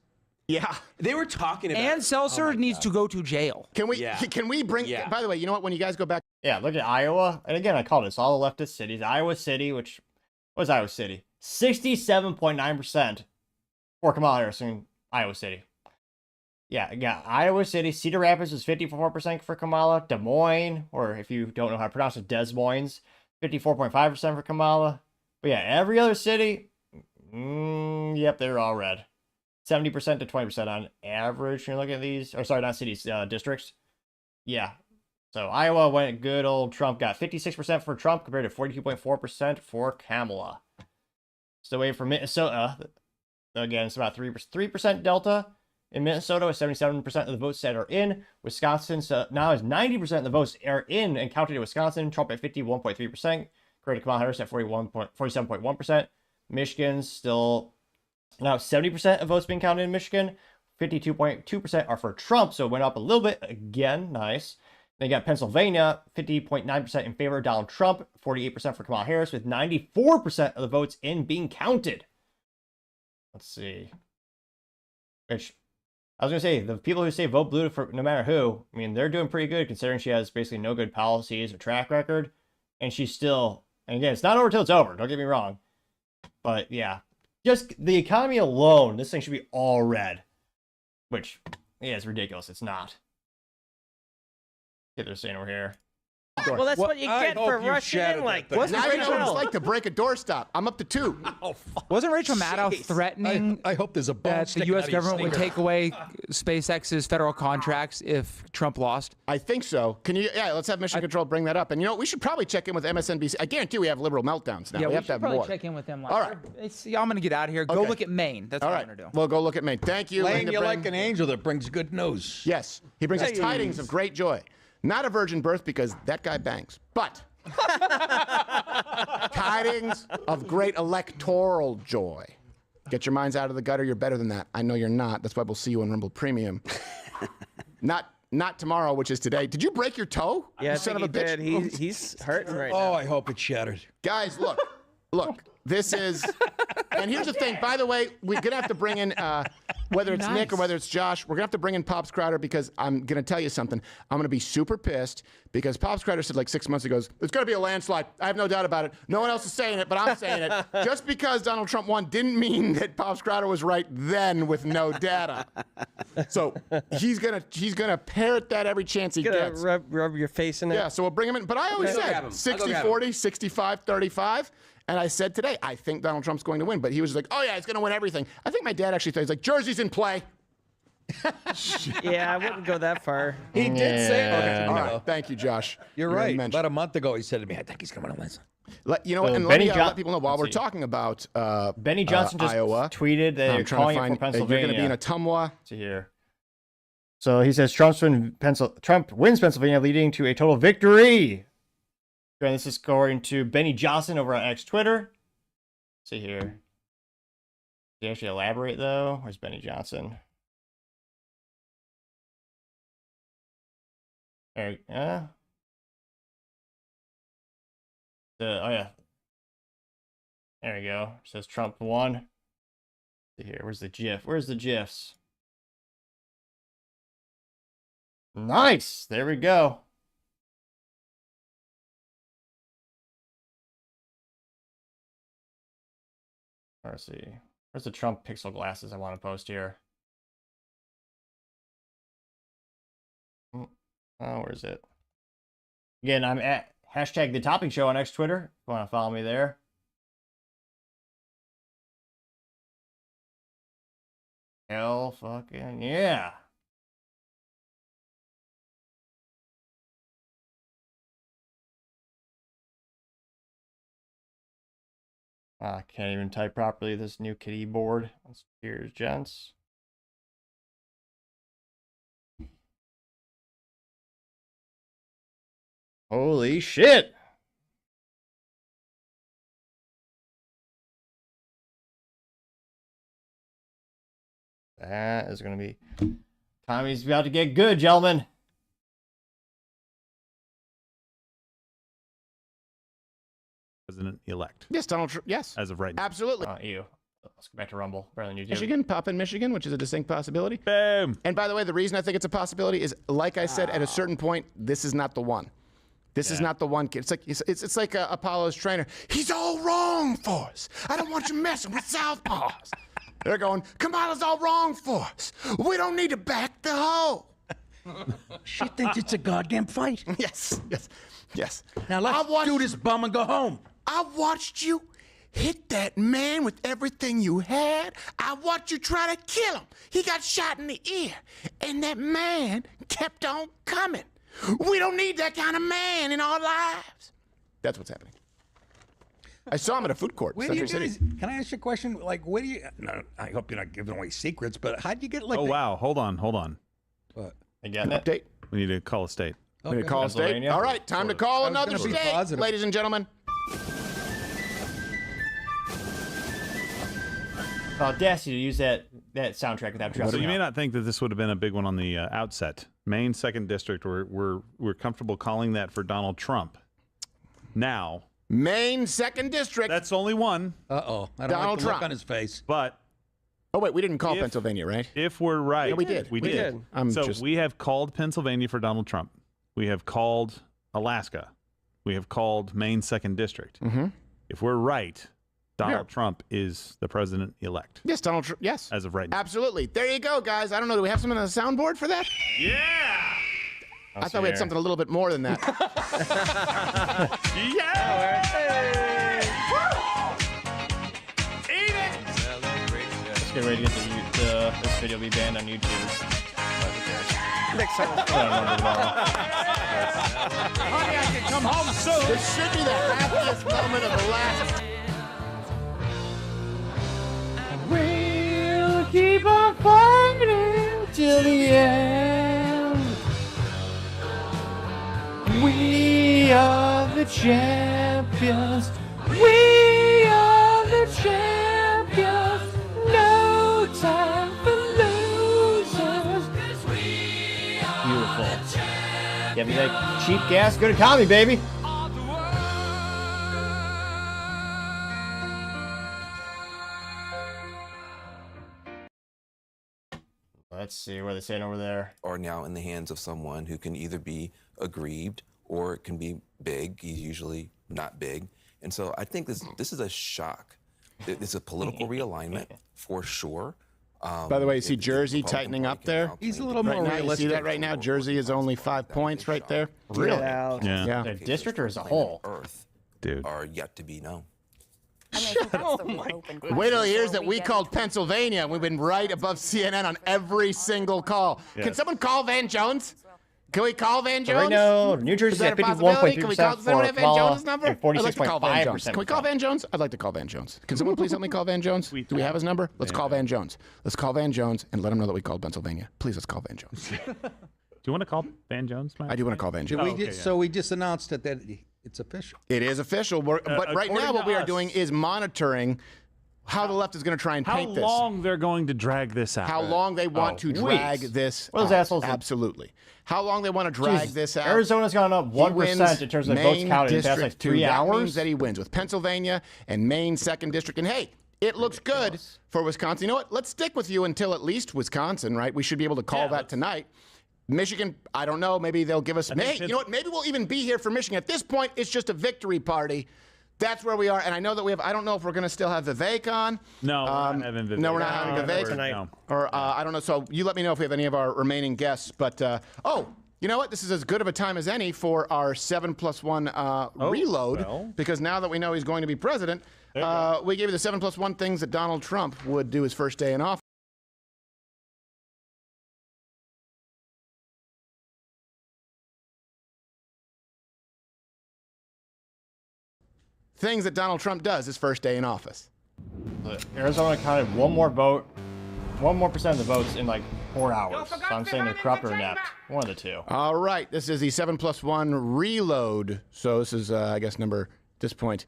Yeah. They were talking about. And Seltzer needs to go to jail. Can we bring? Yeah. By the way, you know what? When you guys go back, Yeah, look at Iowa. And again, I called it. It's all the leftist cities. Iowa City, what was Iowa City? 67.9% for Kamala Harris in Iowa City. Yeah, Iowa City. Cedar Rapids is 54% for Kamala. Des Moines, or if you don't know how to pronounce it, Des Moines, 54.5% for Kamala. But yeah, every other city, yep, they're all red. 70% to 20% on average. You're looking at these, or sorry, not cities, districts. Yeah. So Iowa went good old Trump, got 56% for Trump compared to 42.4% for Kamala. So away from Minnesota, again, it's about 3% delta. In Minnesota, with 77% of the votes that are in. Wisconsin, so now is 90% of the votes are in and counted in Wisconsin. Trump at 51.3%. Compared to Kamala Harris at 47.1%. Michigan's still now 70% of votes being counted in Michigan. 52.2% are for Trump, so it went up a little bit again. Nice. Then you got Pennsylvania, 50.9% in favor of Donald Trump, 48% for Kamala Harris, with 94% of the votes in being counted. Let's see. Which I was going to say, the people who say vote blue for no matter who, I mean, they're doing pretty good considering she has basically no good policies or track record. And she's still, and again, it's not over till it's over. Don't get me wrong. But yeah, just the economy alone, this thing should be all red. Which, yeah, it's ridiculous. It's not. Get they're saying over here. Well, that's what you get for rushing in like that. Now you know what it's like to break a doorstop. I'm up to 2. Wasn't Rachel Maddow threatening I hope there's a bone that the U.S. government would take away SpaceX's federal contracts if Trump lost? I think so. Can you? Yeah, let's have Mission Control bring that up. And you know, we should probably check in with MSNBC. I guarantee we have liberal meltdowns now. Yeah, we have to have probably more. check in with them. All right. I'm going to get out of here. Go look at Maine. That's what I'm going to do. We'll go look at Maine. Thank you. Lane, you're like an angel that brings good news. Yes, he brings us tidings of great joy. Not a virgin birth because that guy bangs, but tidings of great electoral joy. Get your minds out of the gutter. You're better than that. I know you're not. That's why we'll see you on Rumble Premium. Not tomorrow, which is today. Did you break your toe? Yeah, you son of a bitch. did. He's hurting right now. Oh, I hope it shattered. Guys, look. This is, and here's the thing. By the way, we're gonna have to bring in, whether it's Nick or whether it's Josh, we're gonna have to bring in Pops Crowder because I'm gonna tell you something. I'm gonna be super pissed because Pops Crowder said like 6 months ago, it's gonna be a landslide. I have no doubt about it. No one else is saying it, but I'm saying it. Just because Donald Trump won didn't mean that Pops Crowder was right then with no data. So he's gonna parrot that every chance he gets. Rub your face in it. Yeah, so we'll bring him in. But I always said 60-40, 65-35. And I said today, I think Donald Trump's going to win. But he was like, oh, yeah, he's going to win everything. I think my dad actually thought, he's like, Jersey's in play. Yeah, I wouldn't go that far. He did say it. Okay, all right. Thank you, Josh. You're right. About a month ago, he said to me, I think he's going to win. You know what? And let me let people know while we're talking about Benny Johnson just Iowa, tweeted that you're calling it for Pennsylvania. You're going to be in Ottumwa. To here. So he says Trump wins Pennsylvania, leading to a total victory. And this is according to Benny Johnson over on X Twitter. Let's see here. Did he actually elaborate though? Where's Benny Johnson? There. Oh yeah. There we go. It says Trump won. Let's see here. Where's the GIF? Where's the GIFs? Nice. There we go. Let's see. Where's the Trump pixel glasses I want to post here? Oh, where is it? Again, I'm at hashtag The Topping Show on X Twitter. If you want to follow me there. Hell fucking yeah. I can't even type properly this new keyboard. Here's gents. Holy shit! That is going to be... Tommy's about to get good, gentlemen. President-elect. Yes, Donald Trump. Yes. As of right now. Absolutely. You. Let's go back to Rumble. Better than you do. Michigan, pop in Michigan, which is a distinct possibility. Boom. And by the way, the reason I think it's a possibility is, like I said, at a certain point, this is not the one. This is not the one kid. It's like Apollo's trainer. He's all wrong for us. I don't want you messing with Southpaws. They're going, Kamala's all wrong for us. We don't need to back the hoe. She thinks it's a goddamn fight. Yes. Now let's do this bum and go home. I watched you hit that man with everything you had. I watched you try to kill him. He got shot in the ear. And that man kept on coming. We don't need that kind of man in our lives. That's what's happening. I saw him at a food court. Where do you guys, can I ask you a question? Like, where do you... No, I hope you're not giving away secrets, but how do you get like... Oh, wow. Hold on. What? Again, update. We need to call a state. We need to call a state. All right, time to call another state, ladies and gentlemen. Audacity to use that soundtrack without dropping. So you may not think that this would have been a big one on the outset. Maine 2nd District, we're comfortable calling that for Donald Trump. Now, Maine 2nd District. That's only one. Uh-oh. I don't Donald like the look Trump on his face. But Oh, wait, we didn't call Pennsylvania, right? If we're right. Yeah, we did. We did. We have called Pennsylvania for Donald Trump. We have called Alaska. We have called Maine's 2nd District. Mm-hmm. If we're right, Donald Trump is the president-elect. Yes, Donald Trump. Yes. As of right now. Absolutely. There you go, guys. I don't know. Do we have something on the soundboard for that? Yeah. I thought we had something a little bit more than that. Yeah. Eat it. Let's get ready to get this video be banned on YouTube. Next time. Honey, I can come home soon. This should be the happiest moment of the last. We'll keep on fighting till the end. We are the champions. We are the champions. No time for losers. Beautiful. Yeah, be like cheap gas, good economy, baby. Let's see what they're saying over there. Are now in the hands of someone who can either be aggrieved or it can be big. He's usually not big. And so I think this is a shock. It's a political realignment for sure. By the way, you see Jersey tightening up there? He's a little more realistic. You see that right now? Jersey is only 5 points right there. Really? Yeah. The district or as a whole? Earth Dude. are yet to be known. Wait till he hears that we called Pennsylvania and we've been right above CNN on every single call. Yes. Can someone call Van Jones? Can we call Van Jones? Right now, New Jersey's at 51.3% Can we call Van Jones' number? and I'd like to call Van 46.5%. Jones. Can we call Van Jones? I'd like to call Van Jones. Can someone please help me call Van Jones? Do we have his number? Let's call Van Jones. Let's call Van Jones and let him know that we called Pennsylvania. Please, let's call Van Jones. Do you want to call Van Jones, Mike? I do want to call Van Jones. So we just announced it that it's official. It is official. But right now what we are doing is monitoring how the left is going to try and paint this. How long they're going to drag this out. How long they want to drag this out. Assholes Absolutely. How long they want to drag this out. Arizona's gone up 1% in terms of votes counted in the past like 3 hours. That means that he wins with Pennsylvania and Maine's 2nd District. And hey, it looks good for Wisconsin. You know what? Let's stick with you until at least Wisconsin, right? We should be able to call that tonight. Michigan, I don't know. Maybe they'll give us. Hey, you know what? Maybe we'll even be here for Michigan. At this point, it's just a victory party. That's where we are. And I know that we have. I don't know if we're going to still have Vivek on. No, we're not having Vivek. No, we're not having Vivek tonight. No. Or I don't know. So you let me know if we have any of our remaining guests. But you know what? This is as good of a time as any for our 7+1 reload. Because now that we know he's going to be president, we gave you the 7+1 things that Donald Trump would do his first day in office. Things that Donald Trump does his first day in office. Arizona counted one more percent of the votes in like 4 hours. So I'm saying they're corrupt or inept. One of the two. All right. This is the 7+1 reload. So this is, I guess, number, at this point,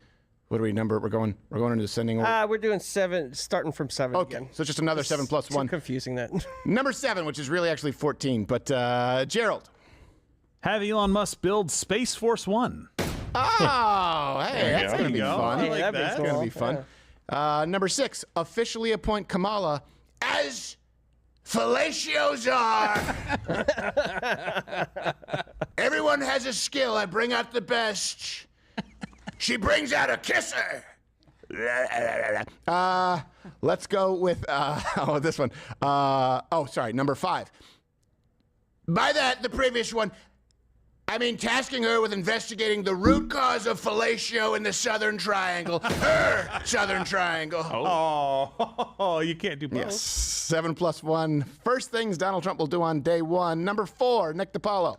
what do we number? We're going into descending order. We're doing 7, starting from 7 again. So it's just another 7+1. Too confusing that. Number 7, which is really actually 14. But Gerald. Have Elon Musk build Space Force One. Oh, hey, that's going to be fun. Hey, that'd be That's cool. going to be fun. Number 6, officially appoint Kamala as fellatio czar. Everyone has a skill. I bring out the best. She brings out a kisser. Let's go with this one. Sorry, number 5. By that, the previous one. I mean, tasking her with investigating the root cause of fellatio in the Southern Triangle. Her Southern Triangle. Oh, you can't do both. Yes. 7+1. First things Donald Trump will do on day 1. Number 4, Nick DiPaolo.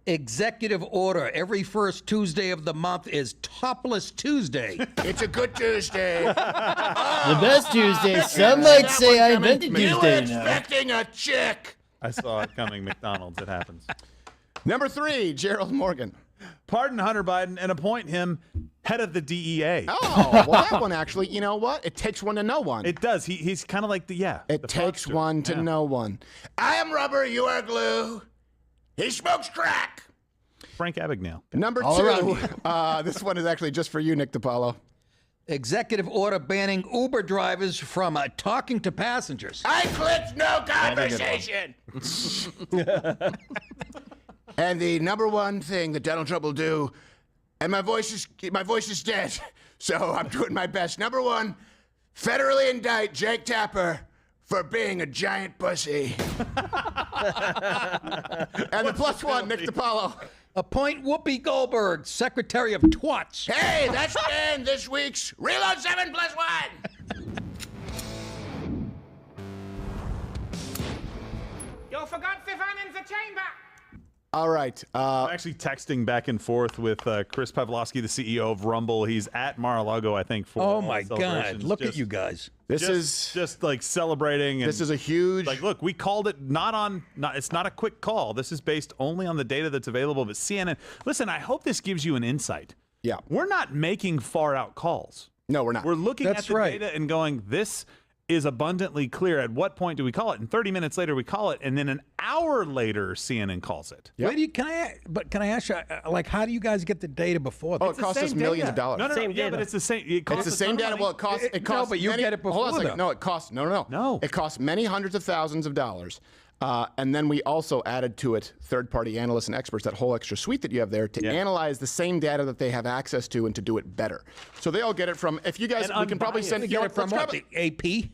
Executive order. Every first Tuesday of the month is Topless Tuesday. It's a good Tuesday. The best Tuesday. Some might say I invented Tuesday. You were expecting a chick. I saw it coming. McDonald's. It happens. Number 3, Gerald Morgan. Pardon Hunter Biden and appoint him head of the DEA. Oh, well, that one actually, you know what? It takes one to know one. It does. He's kind of like It takes one to know one. I am rubber, you are glue. He smokes crack. Frank Abagnale. Number 2, this one is actually just for you, Nick DiPaolo. Executive order banning Uber drivers from talking to passengers. I clicked no conversation. And the number one thing that Donald Trump will do, and my voice is dead, so I'm doing my best. Number one, federally indict Jake Tapper for being a giant pussy. And the plus one, Nick DiPaolo. Appoint Whoopi Goldberg, Secretary of Twats. Hey, that's been this week's Reload 7+1. You forgot Vivan in the chamber. All right. I'm actually texting back and forth with Chris Pavlovsky, the CEO of Rumble. He's at Mar-a-lago, I think, for oh my God! Look at you guys. This is just like celebrating. And this is a huge. Like, look, we called it it's not a quick call. This is based only on the data that's available. But CNN, listen, I hope this gives you an insight. Yeah. We're not making far out calls. No, we're not. We're looking at the data and going, this is abundantly clear. At what point do we call it? And 30 minutes later, we call it, and then an hour later, CNN calls it. Yep. Can I ask you, like, how do you guys get the data before? Oh, it costs us millions of dollars. No, but it's the same. It's the same data. Well, it costs. No, but you get it before. Hold on a second. No, it costs. No. It costs many hundreds of thousands of dollars. And then we also added to it third-party analysts and experts, that whole extra suite that you have there, to analyze the same data that they have access to and to do it better. So they all get it from. If you guys, we can probably send it from what? The AP?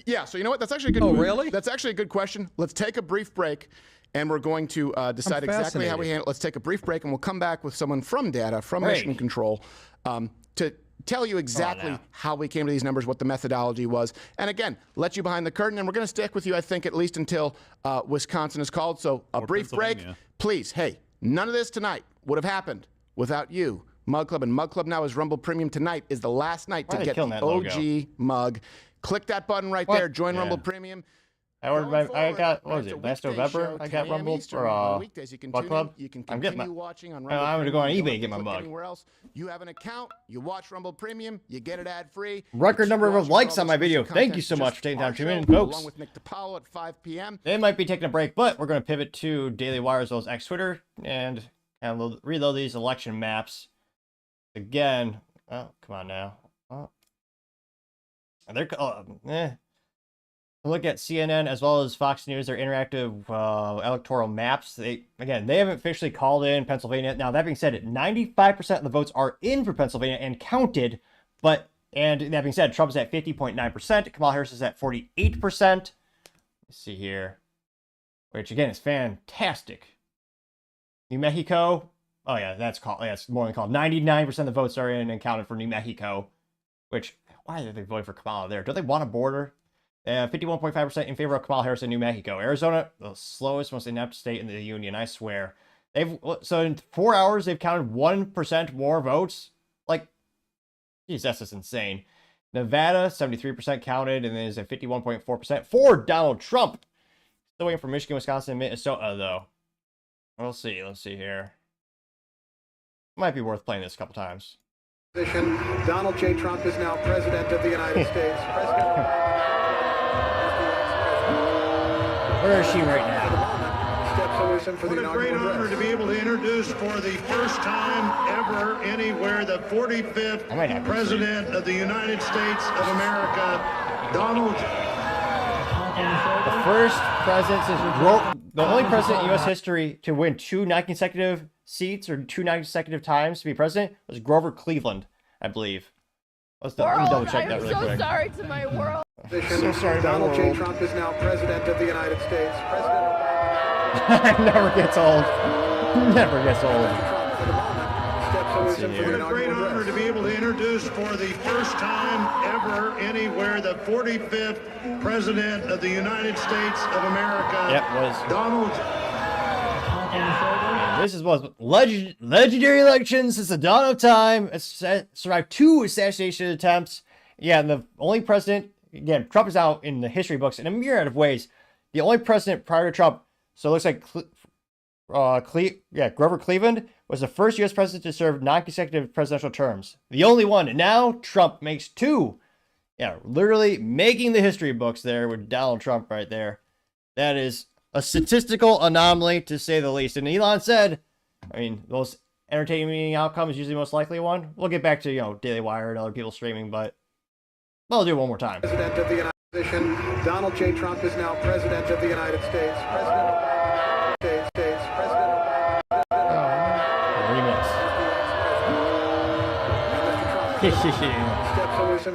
Yeah. So you know what? That's actually a good. Oh, really? That's actually a good question. Let's take a brief break, and we're going to decide exactly how we handle. Let's take a brief break, and we'll come back with someone from data, from Mission Control, to tell you exactly how we came to these numbers, what the methodology was, and again, let you behind the curtain. And we're going to stick with you, I think, at least until Wisconsin is called. So a brief break, please. Hey, none of this tonight would have happened without you. Mug Club, and Mug Club now is Rumble Premium. Tonight is the last night to get the OG mug. Click that button right there. Join Rumble Premium. I got, what was it, last November? I got Rumble for Mug Club. I'm getting my. I'm going to go on eBay and get my mug. Anywhere else, you have an account, you watch Rumble Premium, you get it ad-free. Record number of likes on my video. Thank you so much for taking time to tune in, folks. Along with Nick DiPaolo at 5 p.m. They might be taking a break, but we're going to pivot to Daily Wire as well as X Twitter and reload these election maps. Again, oh, come on now. Oh. They're look at CNN as well as Fox News, their interactive electoral maps. They haven't officially called in Pennsylvania. Now, that being said, 95% of the votes are in for Pennsylvania and counted. And that being said, Trump's at 50.9%. Kamala Harris is at 48%. Let's see here. Which, again, is fantastic. New Mexico. Oh, yeah, that's more than called. 99% of the votes are in and counted for New Mexico. Which, why did they vote for Kamala there? Don't they want a border? 51.5% in favor of Kamala Harris in New Mexico. Arizona, the slowest, most inept state in the union, I swear. So in 4 hours, they've counted 1% more votes. Like, geez, that's just insane. Nevada, 73% counted, and then is at 51.4% for Donald Trump. Still waiting for Michigan, Wisconsin, and Minnesota, though. We'll see. Let's see here. Might be worth playing this a couple times. Donald J. Trump is now president of the United States. Where is she right now? What a great honor to be able to introduce for the first time ever anywhere the 45th President of the United States of America, Donald. The first president the only president in U.S. history to win 2 non-consecutive seats or 2 non-consecutive times to be president was Grover Cleveland, I believe. Let me double check that really quick. I'm so sorry to my world. So sorry, Donald J. Trump is now president of the United States. Never gets old. Never gets old. What a great honor to be able to introduce for the first time ever anywhere the 45th President of the United States of America. Yep, was Donald. This is one legendary elections since the dawn of time. It's survived 2 assassination attempts. Yeah, and the only president, again, Trump is out in the history books in a myriad of ways. The only president prior to Trump, so it looks like Grover Cleveland was the first U.S. president to serve non-consecutive presidential terms. The only one. And now Trump makes 2. Yeah, literally making the history books there with Donald Trump right there. That is a statistical anomaly, to say the least. And Elon said, I mean, those entertaining outcome is usually the most likely one. We'll get back to, you know, Daily Wire and other people streaming, but I'll do it one more time. President of the United States. Donald J. Trump is now President of the United States. President of the United States. President of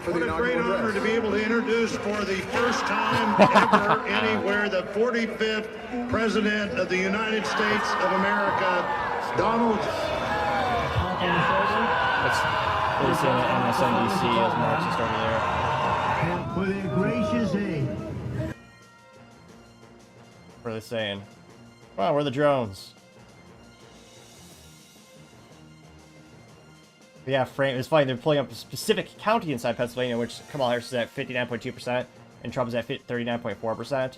What a great honor to be able to introduce for the first time ever anywhere the 45th President of the United States of America, Donald. Let's say MSNBC as Marxist over there. For their gracious aid. What are they saying? Wow, where are the drones? But yeah, it's funny, they're pulling up a specific county inside Pennsylvania, which Kamala Harris is at 59.2%, and Trump is at 39.4%.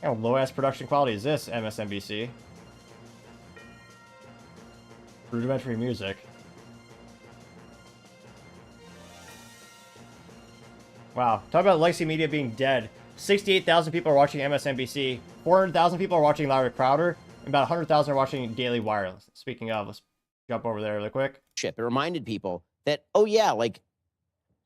How low-ass production quality is this, MSNBC? Rudimentary music. Wow, talk about legacy media being dead. 68,000 people are watching MSNBC, 400,000 people are watching Louder Crowder, and about 100,000 are watching Daily Wire. Speaking of, let's jump over there really quick. It reminded people that, oh yeah, like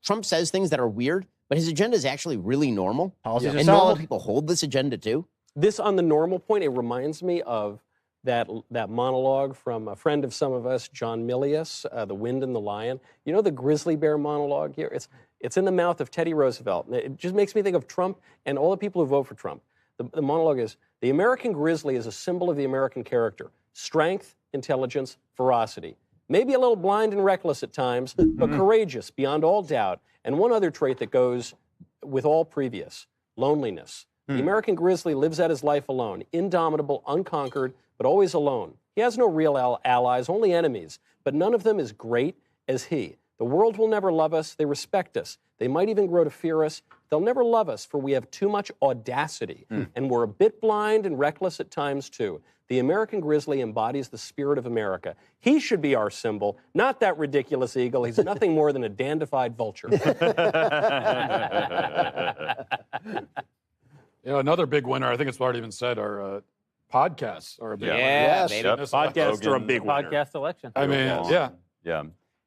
Trump says things that are weird, but his agenda is actually really normal. Policies are and solid. normal people hold this agenda too. This on the normal point, it reminds me of that monologue from a friend of some of us, John Milius, The Wind and the Lion. You know the grizzly bear monologue here? It's in the mouth of Teddy Roosevelt. It just makes me think of Trump and all the people who vote for Trump. The monologue is, the American grizzly is a symbol of the American character. Strength, intelligence, ferocity. Maybe a little blind and reckless at times, but courageous beyond all doubt. And one other trait that goes with all previous, loneliness. The American grizzly lives out his life alone, indomitable, unconquered, but always alone. He has no real allies, only enemies, but none of them as great as he. The world will never love us. They respect us. They might even grow to fear us. They'll never love us, for we have too much audacity, and we're a bit blind and reckless at times, too. The American grizzly embodies the spirit of America. He should be our symbol, not that ridiculous eagle. He's nothing more than a dandified vulture. You know, another big winner, I think it's already been said, are podcasts are a big winner. Yes. Podcasts are a big winner. Podcast election. I mean,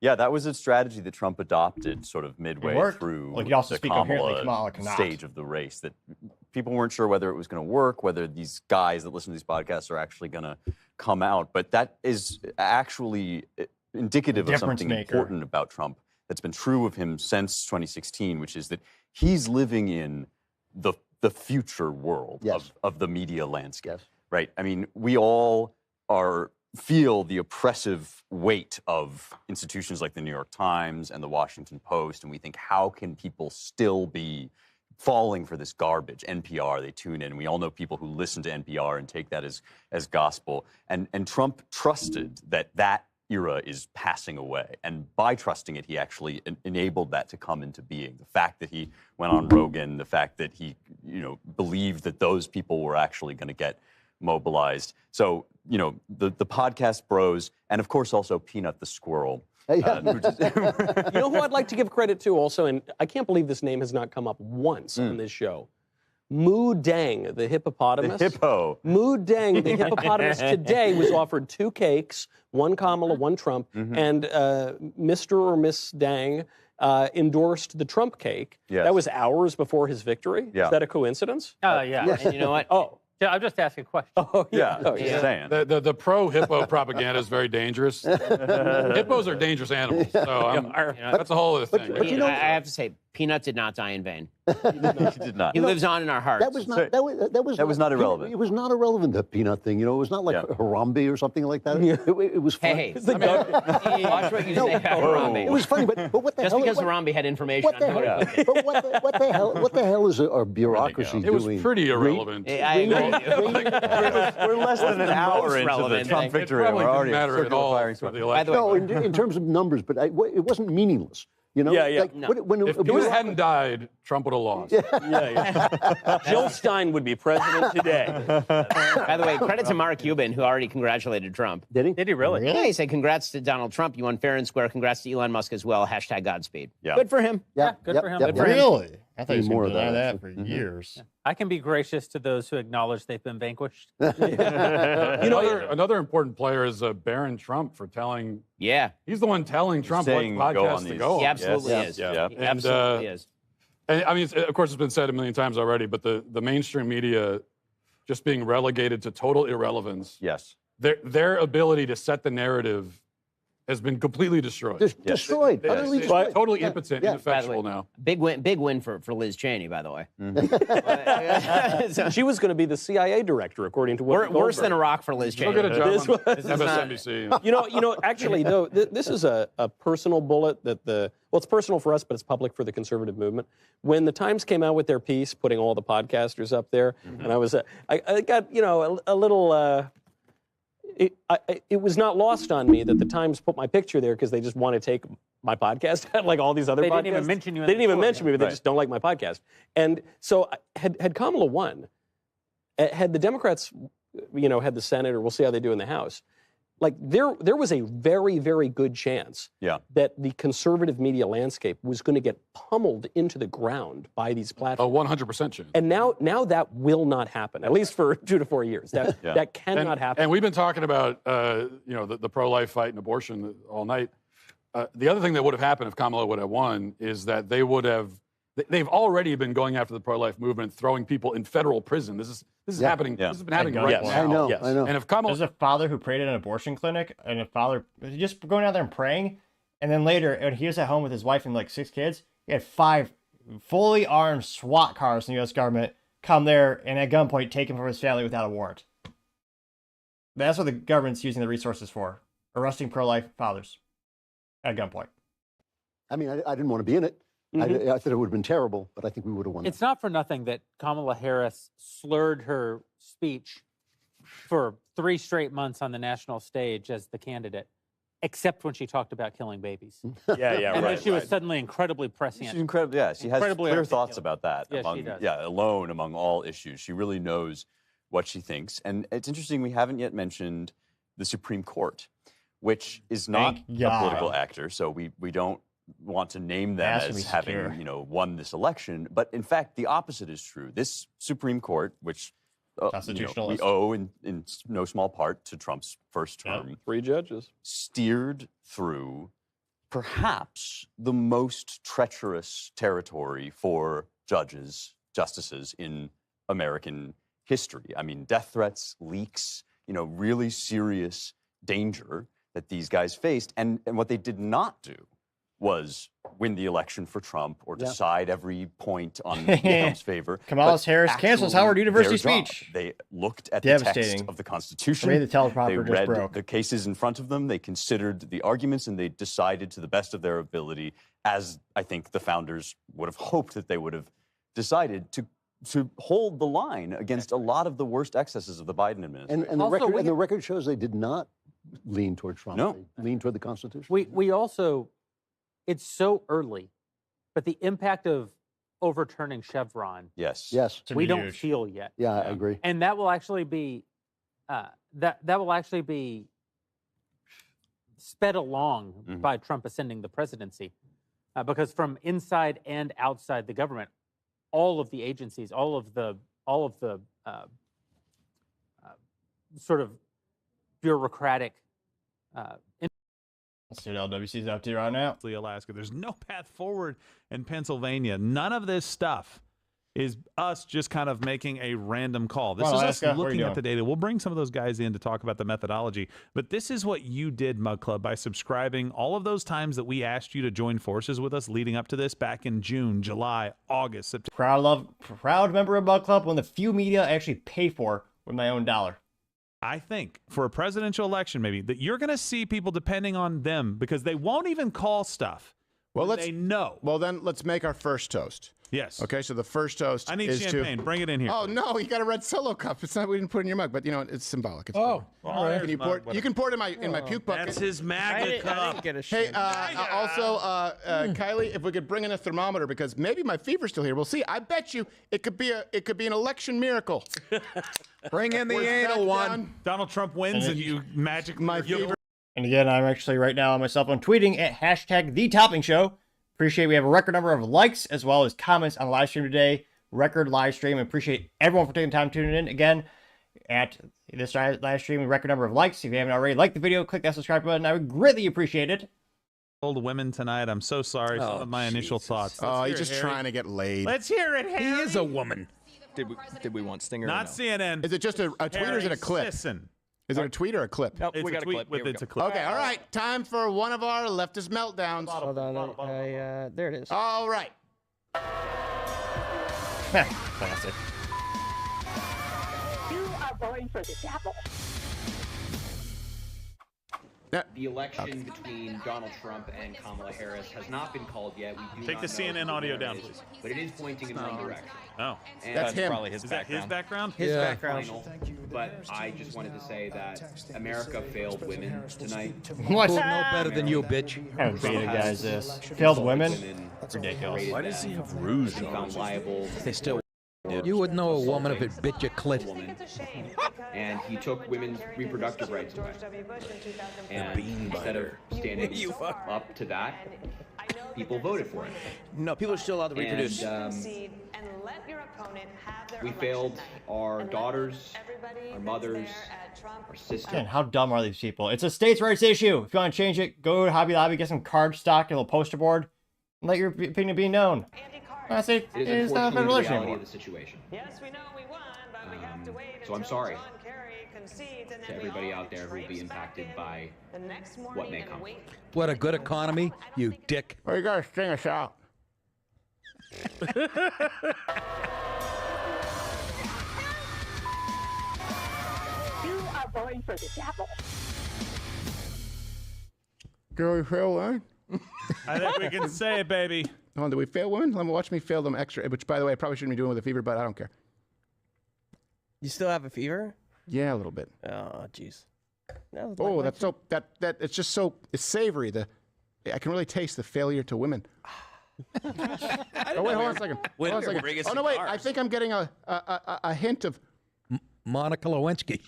Yeah, that was a strategy that Trump adopted sort of midway through like, you also the speak coherently, Kamala stage of the race, that people weren't sure whether it was going to work, whether these guys that listen to these podcasts are actually going to come out. But that is actually indicative of something important about Trump that's been true of him since 2016, which is that he's living in the future world of the media landscape, right? I mean, we all feel the oppressive weight of institutions like the New York Times and the Washington Post, and we think, how can people still be falling for this garbage? NPR, they tune in. We all know people who listen to NPR and take that as gospel. And Trump trusted that era is passing away. And by trusting it, he actually enabled that to come into being. The fact that he went on Rogan, the fact that he, believed that those people were actually going to get mobilized. So, the podcast bros, and of course also Peanut the squirrel. You know who I'd like to give credit to also, and I can't believe this name has not come up once on this show. Moo Dang, the hippopotamus. The hippo. Moo Dang, the hippopotamus, today was offered 2 cakes, one Kamala, one Trump, and Mr. or Miss Dang endorsed the Trump cake. Yes. That was hours before his victory. Yeah. Is that a coincidence? Yeah. And you know what? Yeah, I'm just asking a question. Oh, yeah. Just saying. The pro-hippo propaganda is very dangerous. Hippos are dangerous animals, so that's a whole other thing. But I have to say, Peanut did not die in vain. He did not. He lives on in our hearts. That was not irrelevant. It was not irrelevant, the Peanut thing. It was not like Harambe or something like that. It was funny. Watch what you say about Harambe. It was funny, but what the hell? Just because Harambe had information on who but what the hell is our bureaucracy doing? It was pretty irrelevant. We're less than an hour into the Trump victory. We're already No, in terms of numbers, but it wasn't meaningless. If Peanut hadn't died, Trump would have lost. Jill Stein would be president today. By the way, credit to Mark Cuban, who already congratulated Trump. Did he? Did he really? Yeah, he said, congrats to Donald Trump. You won fair and square. Congrats to Elon Musk as well. #Godspeed. Yeah. Good for him. Yeah, good for him. Really? I thought you more were of deny that that for years. I can be gracious to those who acknowledge they've been vanquished. Another important player is Barron Trump for telling. Yeah, he's the one telling Trump what Saying go podcast on He to these. go on. absolutely is. Yeah. He absolutely is. And I mean, of course, it's been said a million times already, but the mainstream media just being relegated to total irrelevance. Yes. Their ability to set the narrative has been completely destroyed. Destroyed. Yes. Utterly It's destroyed. totally Yeah. impotent, Yeah. ineffectual now. Big win for Liz Cheney, by the way. She was going to be the CIA director, according to what. Worse than a rock for Liz Cheney. She'll get a job This on was MSNBC. You know. Actually, though, this is a personal bullet that it's personal for us, but it's public for the conservative movement. When the Times came out with their piece, putting all the podcasters up there, and I got a little. It was not lost on me that the Times put my picture there because they just want to take my podcast like all these other podcasts. They didn't even mention you. They didn't even mention me, but they just don't like my podcast. And so had Kamala won, had the Democrats, had the Senate, or we'll see how they do in the House, like there was a very, very good chance that the conservative media landscape was going to get pummeled into the ground by these platforms. 100% chance. And now that will not happen, at least for 2 to 4 years. That cannot happen. And we've been talking about the pro-life fight and abortion all night. The other thing that would have happened if Kamala would have won is that they've already been going after the pro-life movement, throwing people in federal prison. This is happening. This has been happening right now. I know. And if Kamala, there's a father who prayed at an abortion clinic, and a father just going out there and praying, and then later, when he was at home with his wife and like 6 kids, he had 5 fully armed SWAT cars from the U.S. government come there and at gunpoint take him from his family without a warrant. That's what the government's using the resources for: arresting pro-life fathers at gunpoint. I mean, I didn't want to be in it. I thought it would have been terrible, but I think we would have won. It's not for nothing that Kamala Harris slurred her speech for 3 straight months on the national stage as the candidate, except when she talked about killing babies. And then she was suddenly incredibly prescient. She's incredible. Yeah, she has clear thoughts about that. Yes, she does. Alone among all issues. She really knows what she thinks. And it's interesting, we haven't yet mentioned the Supreme Court, which is not a political actor. So we don't want to name them as having won this election, but in fact the opposite is true. This Supreme Court, which we owe in no small part to Trump's first term, 3 judges, steered through perhaps the most treacherous territory for justices in American history. I mean, death threats, leaks, really serious danger that these guys faced, and what they did not do was win the election for Trump or decide every point on Trump's favor. Kamala Harris cancels Howard University speech. They looked at the text of the Constitution. The teleprompter they just read broke. the cases in front of them. They considered the arguments, and they decided to the best of their ability, as I think the founders would have hoped that they would have decided, to hold the line against a lot of the worst excesses of the Biden administration. And the record shows they did not lean toward Trump. No. They leaned toward the Constitution. We also, it's so early, but the impact of overturning Chevron, yes, we don't feel yet. Yeah, I agree. And that will actually be that will actually be sped along by Trump ascending the presidency, because from inside and outside the government, all of the agencies, all of the sort of bureaucratic. Let's see what LWC's up to right now. Alaska. There's no path forward in Pennsylvania. None of this stuff is us just kind of making a random call. This is Alaska, us looking at the data. We'll bring some of those guys in to talk about the methodology. But this is what you did, Mug Club, by subscribing all of those times that we asked you to join forces with us leading up to this back in June, July, August, September. Proud member of Mug Club, one of the few media I actually pay for with my own dollar. I think for a presidential election, maybe, that you're going to see people depending on them because they won't even call stuff. Well, they know. Well, then let's make our first toast. Yes. Okay, so the first toast I need is champagne. Bring it in here. Oh, no, you got a red Solo cup. It's not, we didn't put it in your mug, but it's symbolic. It's all right. You can pour it in my puke bucket. That's his MAGA cup. Hey, also, Kylie, if we could bring in a thermometer, because maybe my fever's still here. We'll see. I bet you it could be an election miracle. Bring in the anal one. Donald Trump wins and you magically... My fever. And again, I'm actually right now on my cell phone tweeting at #TheToppingShow. Appreciate we have a record number of likes as well as comments on the live stream today. Record live stream. Appreciate everyone for taking time tuning in again at this live stream. Record number of likes. If you haven't already liked the video, click that subscribe button. I would greatly appreciate it. Old women tonight. I'm so sorry. Some of my initial thoughts. Oh, he's just trying to get laid. Let's hear it, Harry. He is a woman. Did we want Stinger? Not CNN. Is it just a tweet or is it a clip? Listen. Is it a tweet or a clip? Nope, It's we a got tweet a clip. with Here we it's go. a clip. Okay, all right. Time for one of our leftist meltdowns. Hold on. There it is. All right. Classic. You are going for the devil. The election between Donald Trump and Kamala Harris has not been called yet. We do Take not the know CNN who audio the winner down, is, please. But it is pointing in one direction. Oh. And That's him. Probably his Is that background. his background? His background. Final, but I just wanted to say that America failed women tonight. What? Who know better than you, bitch? How beta guys this? Failed women? Ridiculous. Why does he have rouge on? Found liable. They still. You would know a woman if it bit your clit. And he took women's reproductive rights away. And instead of standing up to that, people voted for it. No, people are still allowed to reproduce. We failed our daughters, our mothers, our sisters. Man, how dumb are these people? It's a states' rights issue. If you want to change it, go to Hobby Lobby, get some card stock, and a little poster board, and let your opinion be known. I say It it's is not a federal unfortunately the issue reality anymore. of the situation. Yes, we know we won, but we have to wait so I'm sorry to everybody out there who will be impacted by what may come. What a good economy, you dick. Well, you gotta sing us out. You are going for the devil. Do we fail women? I think we can say it, baby. Hold on, do we fail women? Let me watch me fail them extra. Which, by the way, I probably shouldn't be doing with a fever, but I don't care. You still have a fever? Yeah, a little bit. Oh, jeez. No, Oh, that's so that it's just so it's savory. I can really taste the failure to women. Oh wait, hold on a second. Hold on a second. Oh no, wait. I think I'm getting a hint of Monica Lewinsky.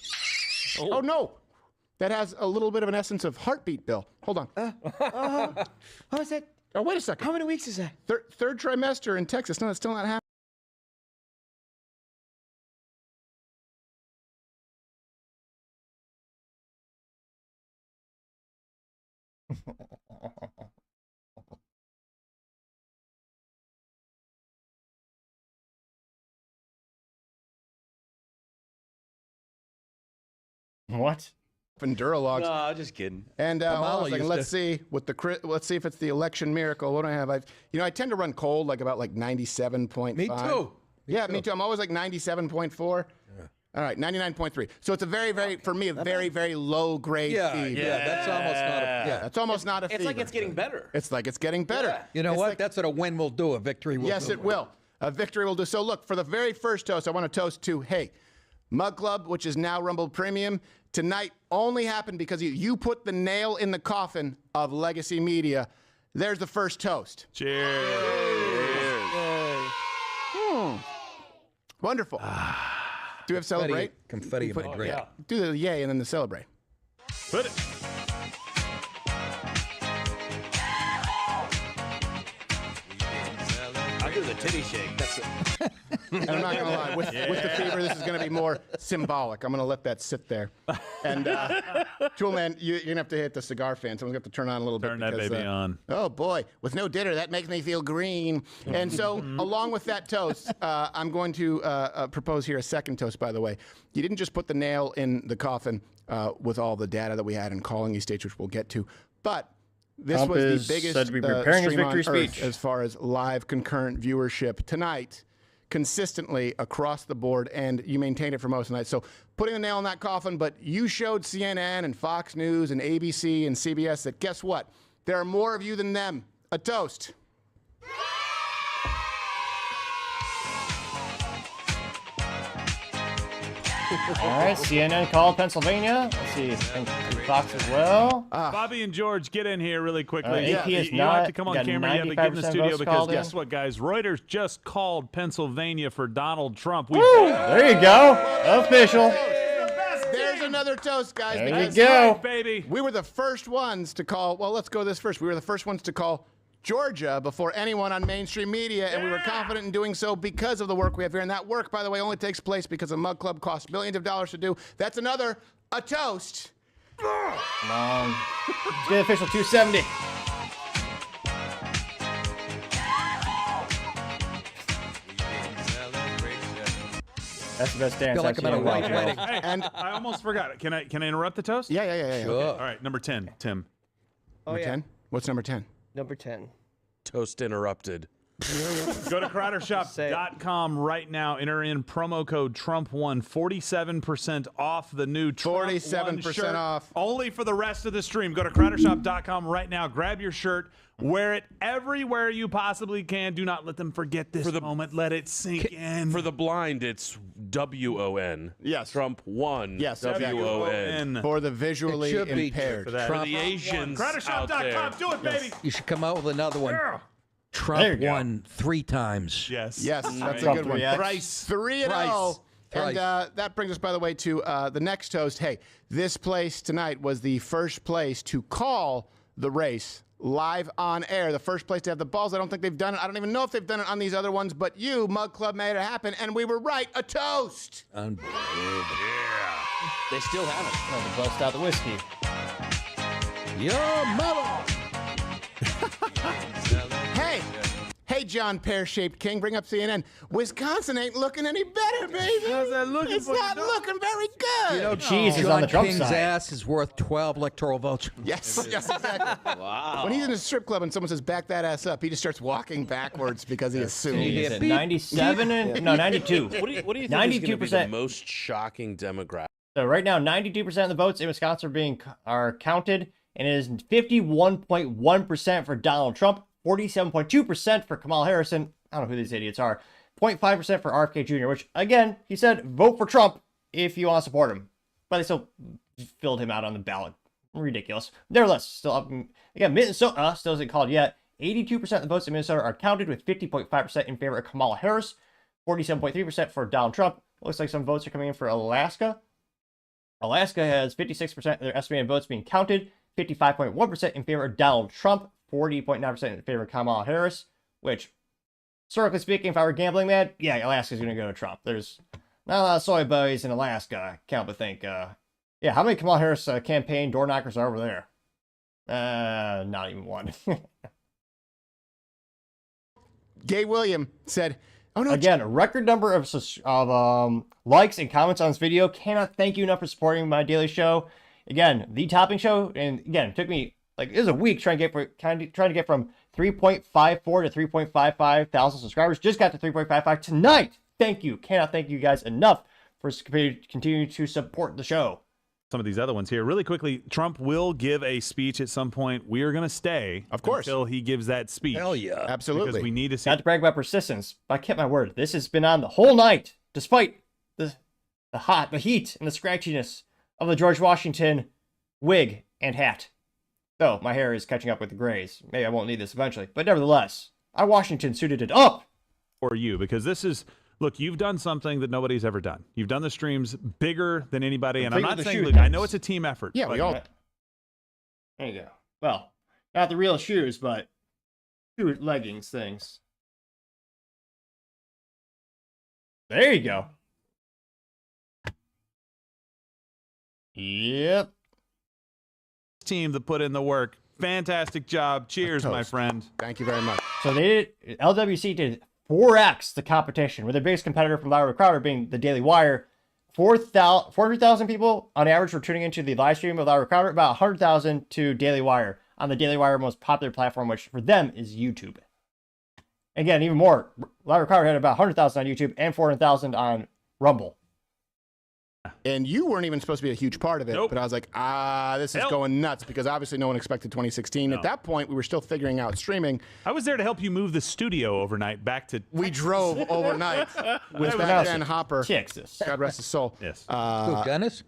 Oh no, that has a little bit of an essence of heartbeat. Bill, hold on. What was that? Oh wait a second. How many weeks is that? Third trimester in Texas. No, it's still not happening. What? And Duralogs. No, just kidding. And hold on a Kamala second, used let's see what the let's see if it's the election miracle. What do I have? I tend to run cold, like about 97.5. Me too. Yeah, me too. I'm always like 97.4. All right, 99.3. So it's a very, very, for me, a very, very low grade fever. Yeah, that's almost not a. Yeah, That's almost not a fever. It's like it's getting better. It's like it's getting better. Yeah. You know It's what? like- That's what a win will do. A victory will do. Yes, it will. A victory will do. So look, for the very first toast, I want to toast to, hey, Mug Club, which is now Rumble Premium, tonight only happened because you put the nail in the coffin of legacy media. There's the first toast. Cheers. Wonderful. Do we have celebrate? Confetti in my drink. Do the yay and then the celebrate. Put it. I'll do the titty shake. That's it. And I'm not going to lie, with the fever, this is going to be more symbolic. I'm going to let that sit there. And, Toolman, you're going to have to hit the cigar fan. Someone's going to have to turn on a little bit. Turn that baby on. Oh, boy. With no dinner, that makes me feel green. And so, along with that toast, I'm going to propose here a second toast, by the way. You didn't just put the nail in the coffin with all the data that we had in calling these states, which we'll get to, but this Trump was is the biggest said to be preparing his stream on victory Earth speech. as far as live concurrent viewership tonight, consistently across the board, and you maintained it for most of the night. So putting the nail in that coffin, but you showed CNN and Fox News and ABC and CBS that guess what? There are more of you than them. A toast. All right, CNN called Pennsylvania. Let's see, and Fox as well. Bobby and George, get in here really quickly. AP is you don't have not- to come on got camera. You have to get in the 95% studio votes because called guess in. what, guys? Reuters just called Pennsylvania for Donald Trump. We Woo! There you go. Official. There's another toast, guys. There you because go. baby. We were the first ones to call. Well, let's go this first. We were the first ones to call Georgia before anyone on mainstream media, and we were confident in doing so because of the work we have here. And that work, by the way, only takes place because a Mug Club costs millions of dollars to do. That's a toast. Come on. Let's get official 270. That's the best dance. Feel like I'm at a white wedding. Hey, and I almost forgot it. Can I interrupt the toast? Yeah. Sure. All right, number 10, Tim. Oh, Number yeah. 10? What's number 10? Number 10. Toast interrupted. Go to CrowderShop.com right now. Enter in promo code Trump1. 47% off the new Trump 47% shirt. off. Only for the rest of the stream. Go to CrowderShop.com right now. Grab your shirt. Wear it everywhere you possibly can. Do not let them forget this moment. Let it sink in. For the blind, it's WON. Yes. Trump won. Yes, WON. For the visually It should be impaired. For the Asians out there. CrowderShop.com. Do it, baby. You should come out with another one. There Trump you go. won 3 times. Yes. Yes, that's a Trump good one. 3X. Thrice. 3-0. And Thrice. that brings us, by the way, to the next toast. Hey, this place tonight was the first place to call the race live on air. The first place to have the balls. I don't think they've done it. I don't even know if they've done it on these other ones, but you, Mug Club, made it happen, and we were right. A toast. Unbelievable. They still have it. Oh, they bust out the whiskey. Your mother. Hey, John Pear-Shaped King, bring up CNN. Wisconsin ain't looking any better, baby. How's that looking It's for you, not dog? looking very good. You know, cheese is John on the Trump King's side. ass is worth 12 electoral votes. Yes, exactly. Wow. When he's in a strip club and someone says, back that ass up, he just starts walking backwards because he assumes. Is it 97 and no 92? What do you think is going to be the 92%. most shocking demographic? So right now, 92% of the votes in Wisconsin are counted, and it is 51.1% for Donald Trump, 47.2% for Kamala Harris. I don't know who these idiots are. 0.5% for RFK Jr., which, again, he said, vote for Trump if you want to support him. But they still filled him out on the ballot. Ridiculous. Nevertheless, still up. Again, Minnesota still isn't called yet. 82% of the votes in Minnesota are counted, with 50.5% in favor of Kamala Harris, 47.3% for Donald Trump. Looks like some votes are coming in for Alaska. Alaska has 56% of their estimated votes being counted, 55.1% in favor of Donald Trump, 40.9% in favor of Kamala Harris, which, historically speaking, if I were gambling mad, yeah, Alaska's going to go to Trump. There's not a lot of soy boys in Alaska, I can't but think. Yeah, how many Kamala Harris campaign door knockers are over there? Not even one. Gay William said, oh, no. Again, a record number of likes and comments on this video. Cannot thank you enough for supporting my daily show. Again, the topping show, and again, it took me it was a week trying to get from 3.54 to 3.55 thousand subscribers. Just got to 3.55 tonight. Thank you. Cannot thank you guys enough for continuing to support the show. Some of these other ones here. Really quickly, Trump will give a speech at some point. We are going to stay, of course, until he gives that speech. Hell yeah. Absolutely. Because we need to see. Not to brag about persistence, but I kept my word. This has been on the whole night, despite the heat, and the scratchiness of the George Washington wig and hat. Though my hair is catching up with the grays. Maybe I won't need this eventually. But nevertheless, I Washington suited it up. For you, because this is, look, you've done something that nobody's ever done. You've done the streams bigger than anybody. And I'm not saying, look, I know it's a team effort. Yeah, we all. There you go. Well, not the real shoes, but shoe leggings things. There you go. Yep. Team that put in the work. Fantastic job. Cheers, my friend. Thank you very much. So LWC did 4x the competition, with their biggest competitor from Lowry Crowder being the Daily Wire. 400,000 people on average were tuning into the live stream of Lowry Crowder, about 100,000 to Daily Wire on the Daily Wire most popular platform, which for them is YouTube. Again, even more, Lowry Crowder had about 100,000 on YouTube and 400,000 on Rumble. And you weren't even supposed to be a huge part of it, but I was like, this is going nuts, because obviously no one expected 2016. No. At that point, we were still figuring out streaming. I was there to help you move the studio overnight back to. We drove overnight with back then Hopper. Texas. God rest his soul. Yes. Who, Dennis?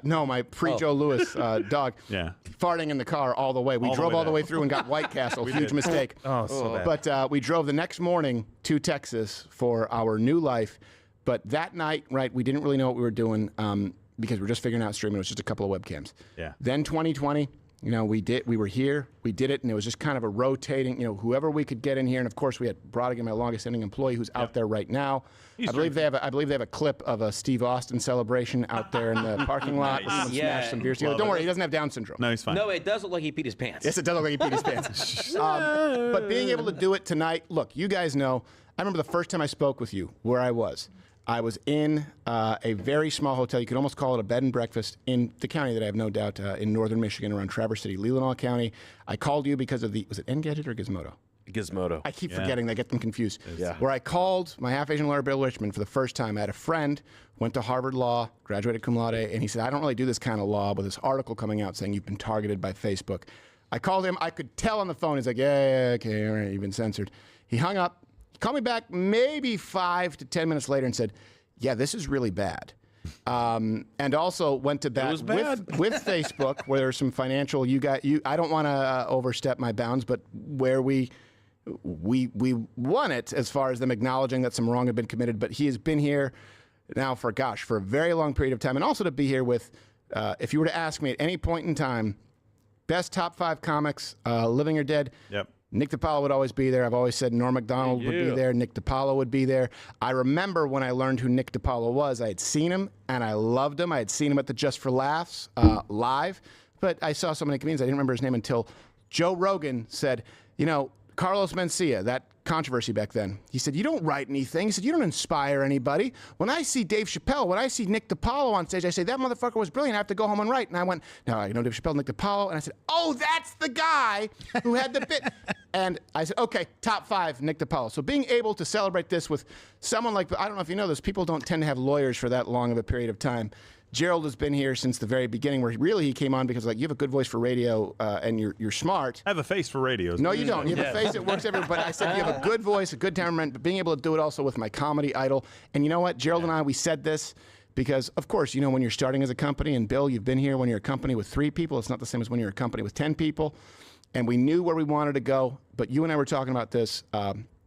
No, my pre-Joe Lewis dog. Yeah. Farting in the car all the way. We drove all the way through and got White Castle. Huge mistake. Oh, so bad. But we drove the next morning to Texas for our new life. But that night, right, we didn't really know what we were doing because we were just figuring out streaming. It was just a couple of webcams. Yeah. Then 2020, You know, we were here, we did it, and it was just kind of a rotating, you know, whoever we could get in here. And of course, we had Brodigan, my longest standing employee, who's out there right now. I believe they have a clip of a Steve Austin celebration out there in the parking lot. Nice. Yeah. Smash some beers together. Don't worry, he doesn't have Down syndrome. No, he's fine. No, it does look like he peed his pants. Yes, it does look like he peed his pants. But being able to do it tonight, look, you guys know, I remember the first time I spoke with you, where I was. I was in a very small hotel. You could almost call it a bed and breakfast in the county that I have no doubt in northern Michigan around Traverse City, Leelanau County. I called you because of was it Engadget or Gizmodo? Gizmodo. I keep forgetting. They get them confused. Yeah. Where I called my half-Asian lawyer, Bill Richmond, for the first time. I had a friend, went to Harvard Law, graduated cum laude, and he said, I don't really do this kind of law, but this article coming out saying you've been targeted by Facebook. I called him. I could tell on the phone. He's like, yeah, okay, all right, you've been censored. He hung up, called me back maybe 5 to 10 minutes later and said, yeah, this is really bad. And also went to bat with Facebook, where there's some financial. I don't want to overstep my bounds, but where we won it as far as them acknowledging that some wrong had been committed. But he has been here now for a very long period of time, and also to be here with. If you were to ask me at any point in time, best top 5 comics, living or dead. Yep. Nick DiPaolo would always be there. I've always said Norm Macdonald would be there. Nick DiPaolo would be there. I remember when I learned who Nick DiPaolo was, I had seen him, and I loved him. I had seen him at the Just for Laughs live, but I saw so many comedians, I didn't remember his name until Joe Rogan said, you know, Carlos Mencia, that controversy back then, he said, you don't write anything. He said, you don't inspire anybody. When I see Dave Chappelle, when I see Nick DiPaolo on stage, I say, that motherfucker was brilliant. I have to go home and write. And I went, no, I know Dave Chappelle, Nick DiPaolo. And I said, oh, that's the guy who had the bit. And I said, okay, top 5, Nick DiPaolo. So being able to celebrate this with someone like, I don't know if you know this, people don't tend to have lawyers for that long of a period of time. Gerald has been here since the very beginning, where really he came on because like you have a good voice for radio and you're smart. I have a face for radio. No, you don't. You have a face that works everywhere. But I said you have a good voice, a good temperament, but being able to do it also with my comedy idol. And you know what, Gerald and I, we said this because, of course, you know when you're starting as a company, and Bill, you've been here when you're a company with 3 people. It's not the same as when you're a company with 10 people. And we knew where we wanted to go. But you and I were talking about this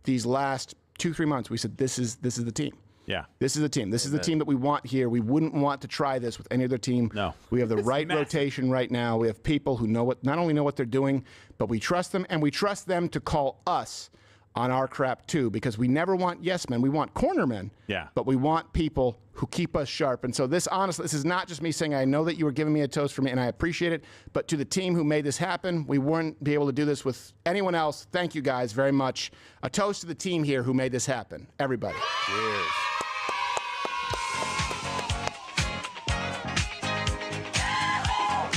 these last 2-3 months. We said this is the team. Yeah. This is the team. This is the team that we want here. We wouldn't want to try this with any other team. No. We have the right rotation right now. We have people who not only know what they're doing, but we trust them, and we trust them to call us on our crap too, because we never want yes men. We want corner men. Yeah. But we want people who keep us sharp. And so this, honestly, this is not just me saying, I know that you were giving me a toast for me, and I appreciate it, but to the team who made this happen, we wouldn't be able to do this with anyone else. Thank you guys very much. A toast to the team here who made this happen. Everybody. Cheers.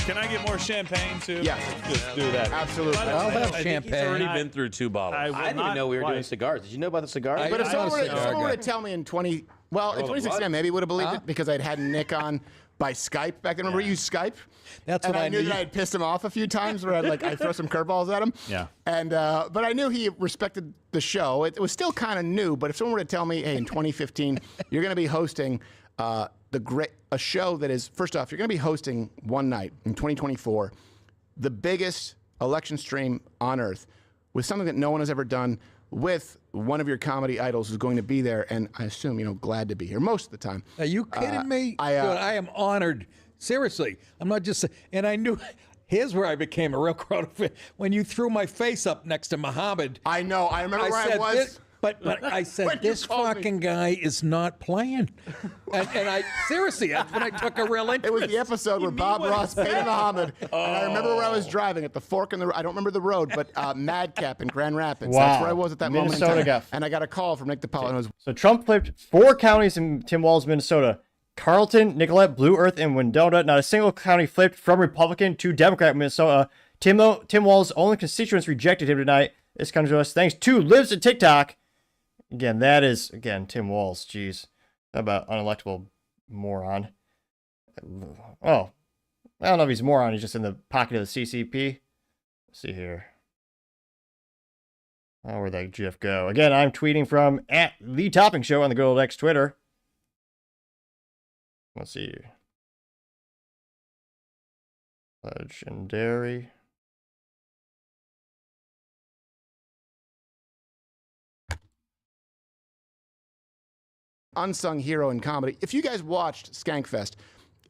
Can I get more champagne too? Yes. Just do that. Absolutely. I'll have I think champagne. he's already been through 2 bottles. I didn't even know we were doing cigars. Did you know about the cigars? But if I someone know were cigar guy. to tell me in 2016, I maybe would have believed it because I'd had Nick on by Skype back then. Remember you used Skype? That's and what I knew that I had pissed him off a few times where I throw some curveballs at him. Yeah. And but I knew he respected the show. It was still kind of new, but if someone were to tell me, hey, in 2015, you're going to be hosting a show that is, first off, you're going to be hosting one night in 2024, the biggest election stream on earth with something that no one has ever done, with one of your comedy idols who's going to be there, and I assume, glad to be here most of the time. Are you kidding me? Dude, I am honored. Seriously. I'm not just, and I knew, here's where I became a real crowd fan. When you threw my face up next to Muhammad. I know. I remember where I was. But I said, this fucking guy is not playing. And I, seriously, that's when I took a real interest. It was the episode where Bob Ross painted Muhammad. And I remember where I was driving at the fork in the, I don't remember the road, but Madcap in Grand Rapids. Wow. That's where I was at that moment in time. Guff. And I got a call from Nick DiPaolo. And it was, So Trump flipped 4 counties in Tim Walz, Minnesota. Carleton, Nicollet, Blue Earth, and Winona. Not a single county flipped from Republican to Democrat in Minnesota. Tim Walz's only constituents rejected him tonight. This comes to us thanks to Lives at TikTok. Again, that is, Tim Walz. Jeez. How about unelectable moron? Oh, I don't know if he's a moron. He's just in the pocket of the CCP. Let's see here. Oh, where'd that GIF go? Again, I'm tweeting from @TheToppingShow on the good old X Twitter. Let's see. Legendary. unsung hero in comedy. If you guys watched Skankfest,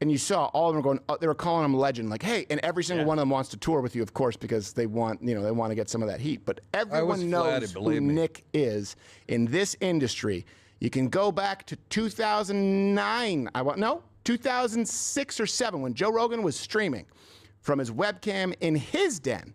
And you saw all of them going. They were calling him legend, like, hey, and every single one of them wants to tour with you, of course, because they want, they want to get some of that heat. But everyone knows who Nick is in this industry. You can go back to 2009. 2006 or 7 when Joe Rogan was streaming from his webcam in his den,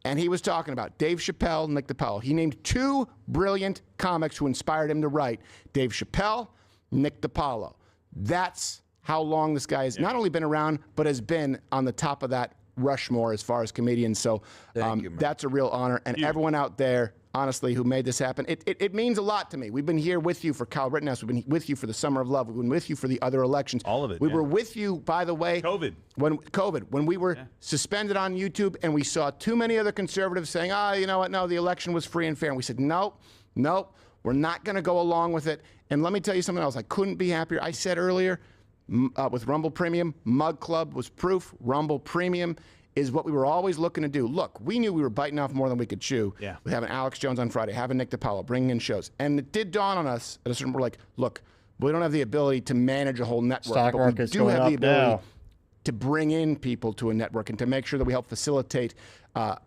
and he was talking about Dave Chappelle, Nick DiPaolo. He named 2 brilliant comics who inspired him to write: Dave Chappelle, Nick DiPaolo. That's how long this guy has not only been around, but has been on the top of that Rushmore as far as comedians. So that's a real honor. And everyone out there, honestly, who made this happen, it means a lot to me. We've been here with you for Kyle Rittenhouse. We've been with you for the Summer of Love. We've been with you for the other elections. All of it. We were with you, by the way. When we were suspended on YouTube and we saw too many other conservatives saying, you know what, no, the election was free and fair. And we said, nope, we're not going to go along with it. And let me tell you something else. I couldn't be happier. I said earlier, with Rumble Premium, Mug Club was proof. Rumble Premium is what we were always looking to do. Look, we knew we were biting off more than we could chew. Yeah. With having Alex Jones on Friday, having Nick DiPaolo, bringing in shows. And it did dawn on us at a certain point, we're like, look, we don't have the ability to manage a whole network. Stock but we market's do going have the up ability now. to bring in people to a network and to make sure that we help facilitate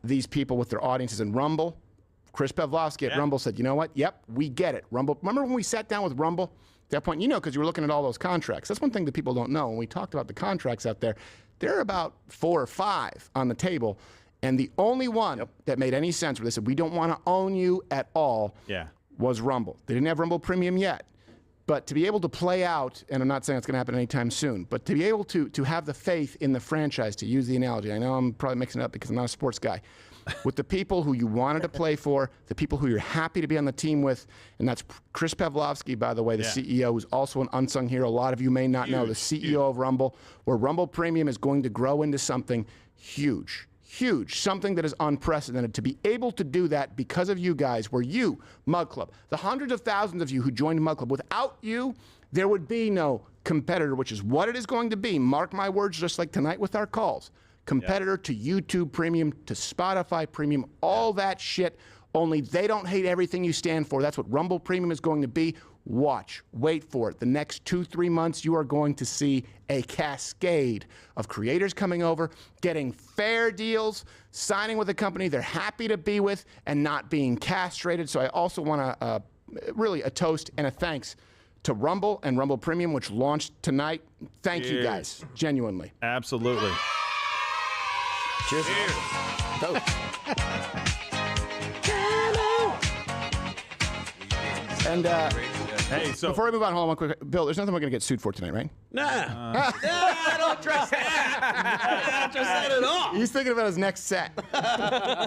these people with their audiences. And Rumble, Chris Pavlovsky at Rumble said, you know what? Yep, we get it. Rumble. Remember when we sat down with Rumble? At that point, because you were looking at all those contracts. That's one thing that people don't know. When we talked about the contracts out there, there are about 4 or 5 on the table. And the only one that made any sense where they said, we don't want to own you at all, was Rumble. They didn't have Rumble Premium yet. But to be able to play out, and I'm not saying it's going to happen anytime soon, but to be able to have the faith in the franchise, to use the analogy, I know I'm probably mixing it up because I'm not a sports guy, with the people who you wanted to play for, the people who you're happy to be on the team with, and that's Chris Pavlovsky, by the way, the CEO, who's also an unsung hero. A lot of you may not know, the CEO of Rumble, where Rumble Premium is going to grow into something huge. Huge, something that is unprecedented. To be able to do that because of you guys, where you, Mug Club, the hundreds of thousands of you who joined Mug Club, without you, there would be no competitor, which is what it is going to be. Mark my words, just like tonight with our calls. Competitor to YouTube Premium, to Spotify Premium, all that shit, only they don't hate everything you stand for. That's what Rumble Premium is going to be. Watch, wait for it. The next 2-3 months, you are going to see a cascade of creators coming over, getting fair deals, signing with a company they're happy to be with, and not being castrated. So I also want to really a toast and a thanks to Rumble and Rumble Premium, which launched tonight. Thank you guys, genuinely. Absolutely. Cheers. And hey, so before we move on, hold on one quick. Bill, there's nothing we're going to get sued for tonight, right? Nah. Don't trust that. Don't trust that at all. He's thinking about his next set.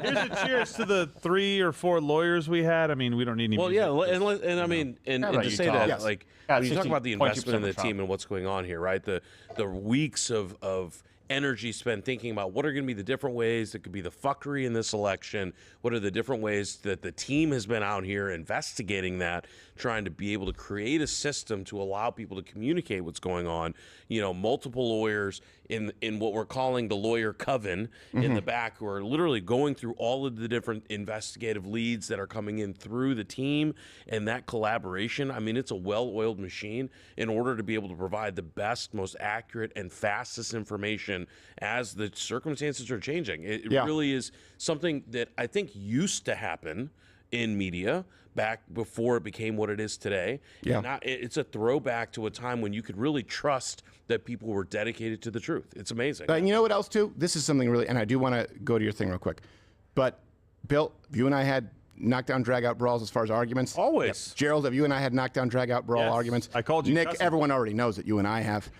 Here's a cheers to the 3 or 4 lawyers we had. I mean, we don't need any. Well, music. and I mean, and to say that, like, when you talk about the investment in the team and what's going on here, right? The weeks of energy spent thinking about what are going to be the different ways that could be the fuckery in this election. What are the different ways that the team has been out here investigating that, trying to be able to create a system to allow people to communicate what's going on. Multiple lawyers in what we're calling the lawyer coven in the back, who are literally going through all of the different investigative leads that are coming in through the team, and that collaboration. I mean, it's a well-oiled machine in order to be able to provide the best, most accurate, and fastest information as the circumstances are changing. It really is something that I think used to happen in media back before it became what it is today. Yeah. And it's a throwback to a time when you could really trust that people were dedicated to the truth. It's amazing. And you know what else, too? This is something really, and I do want to go to your thing real quick. But, Bill, you and I had knockdown, drag-out brawls as far as arguments? Always. Yep. Gerald, have you and I had knockdown, drag-out brawl arguments? I called you Nick, cussing. everyone already knows that you and I have.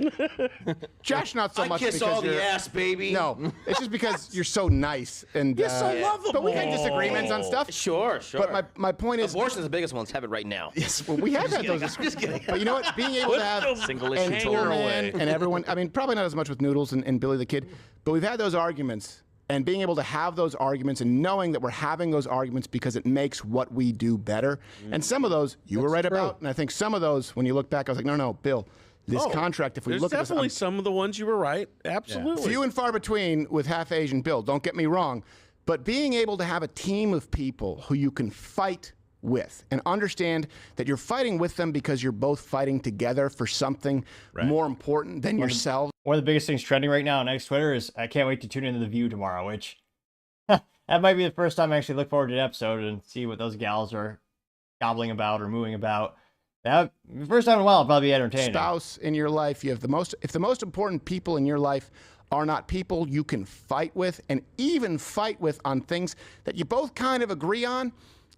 Josh, not so much kiss because all you're... the ass, baby. No, it's just because you're so nice. And, You're so lovable. But we had disagreements on stuff. Sure. But my point is... Abortion's the biggest one. Let's have it right now. Yes, well, we have had those disagreements. Just kidding. But you know what? Being able to have... Single and issue. Toolman and everyone... I mean, probably not as much with Noodles and Billy the Kid, but we've had those arguments. And being able to have those arguments and knowing that we're having those arguments because it makes what we do better. And some of those you were right about. And I think some of those, when you look back, I was like, no, Bill, this contract, if we look at this... There's definitely some of the ones you were right. Absolutely. Few and far between with half Asian Bill, don't get me wrong. But being able to have a team of people who you can fight with, and understand that you're fighting with them because you're both fighting together for something more important than yourselves. One of the biggest things trending right now on X Twitter is I can't wait to tune into The View tomorrow, which that might be the first time I actually look forward to an episode and see what those gals are gobbling about or mooing about. That first time in a while, it'll probably be entertaining. Spouse in your life, you have if the most important people in your life are not people you can fight with, and even fight with on things that you both kind of agree on,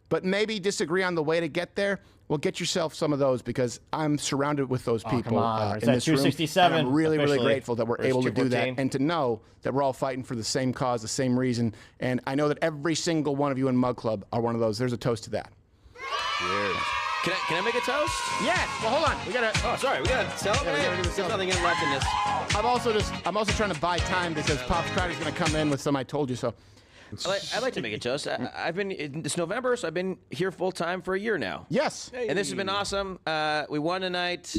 but maybe disagree on the way to get there, well, get yourself some of those, because I'm surrounded with those people in this room. And I'm really, really grateful that we're able to do that and to know that we're all fighting for the same cause, the same reason. And I know that every single one of you in Mug Club are one of those. There's a toast to that. Cheers. Can I make a toast? Yes. Well, hold on. We gotta. Oh, sorry. We gotta celebrate. There's nothing left in this. I'm also trying to buy time because Pops Crowder's gonna come in with some I told you so. I'd like to make a toast. I've been it's November, so I've been here full time for a year now. Yes. And this has been awesome. We won tonight.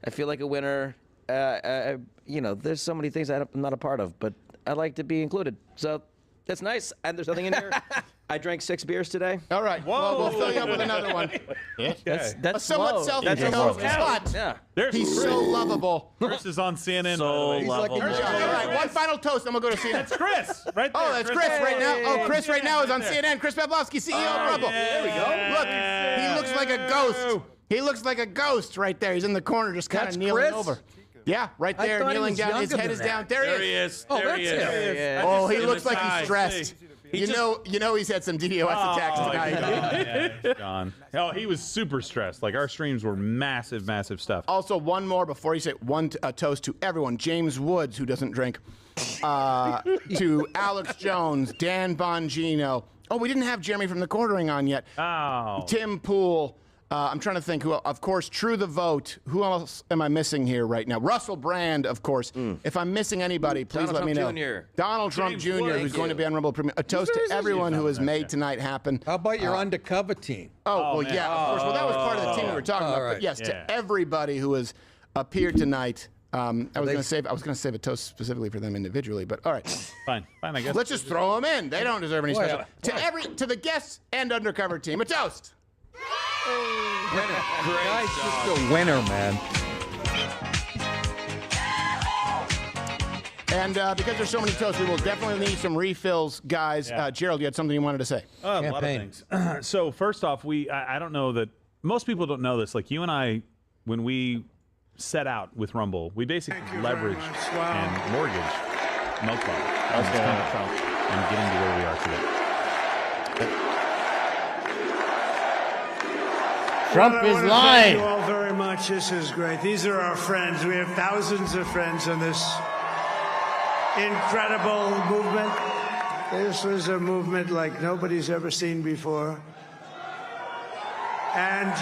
I feel like a winner. You know, there's so many things I'm not a part of, but I like to be included. So that's nice. And there's nothing in here. I drank 6 beers today. All right. Whoa. Well, we'll fill you up with another one. That's somewhat self-indulgent, but yeah. He's so lovable. Chris is on CNN. So by the way. lovable. All right, one final toast, and we'll go to CNN. That's Chris, right there. Oh, that's Chris right now. Oh, Chris right now is on CNN. Chris Pavlovsky, CEO of Rumble. There we go. Look, he looks like a ghost. He looks like a ghost right there. He's in the corner, just kind of kneeling over. Yeah, right there, kneeling down. His head is down. There he is. There he is. Oh, he looks like he's stressed. You know he's had some DDoS attacks tonight. Yeah, John. Oh, he was super stressed. Like, our streams were massive, massive stuff. Also, one more before you say a toast to everyone. James Woods, who doesn't drink. To Alex Jones, Dan Bongino. Oh, we didn't have Jeremy from the Quartering on yet. Oh. Tim Poole. I'm trying to think who, of course, True the Vote. Who else am I missing here right now? Russell Brand, of course. If I'm missing anybody, please let me know. Donald Trump Jr., who's going to be on Rumble Premium. A toast to everyone who has made tonight happen. How about your undercover team? Oh, well, yeah, of course. Well, that was part of the team we were talking about. Right. But yes, to everybody who has appeared tonight. I was going to save a toast specifically for them individually, but all right. Fine, I guess. Let's just throw them in. They don't deserve any special. To the guests and undercover team, a toast. Winner. Great Guy's just a winner, man. And because there's so many toasts, we will definitely need some refills, guys. Yeah. Gerald, you had something you wanted to say. A lot of things. So first off, I don't know that most people don't know this. Like, you and I, when we set out with Rumble, we basically leveraged and mortgaged Mug Club and getting to where we are today. Trump is lying. Thank you all very much. This is great. These are our friends. We have thousands of friends in this incredible movement. This was a movement like nobody's ever seen before. And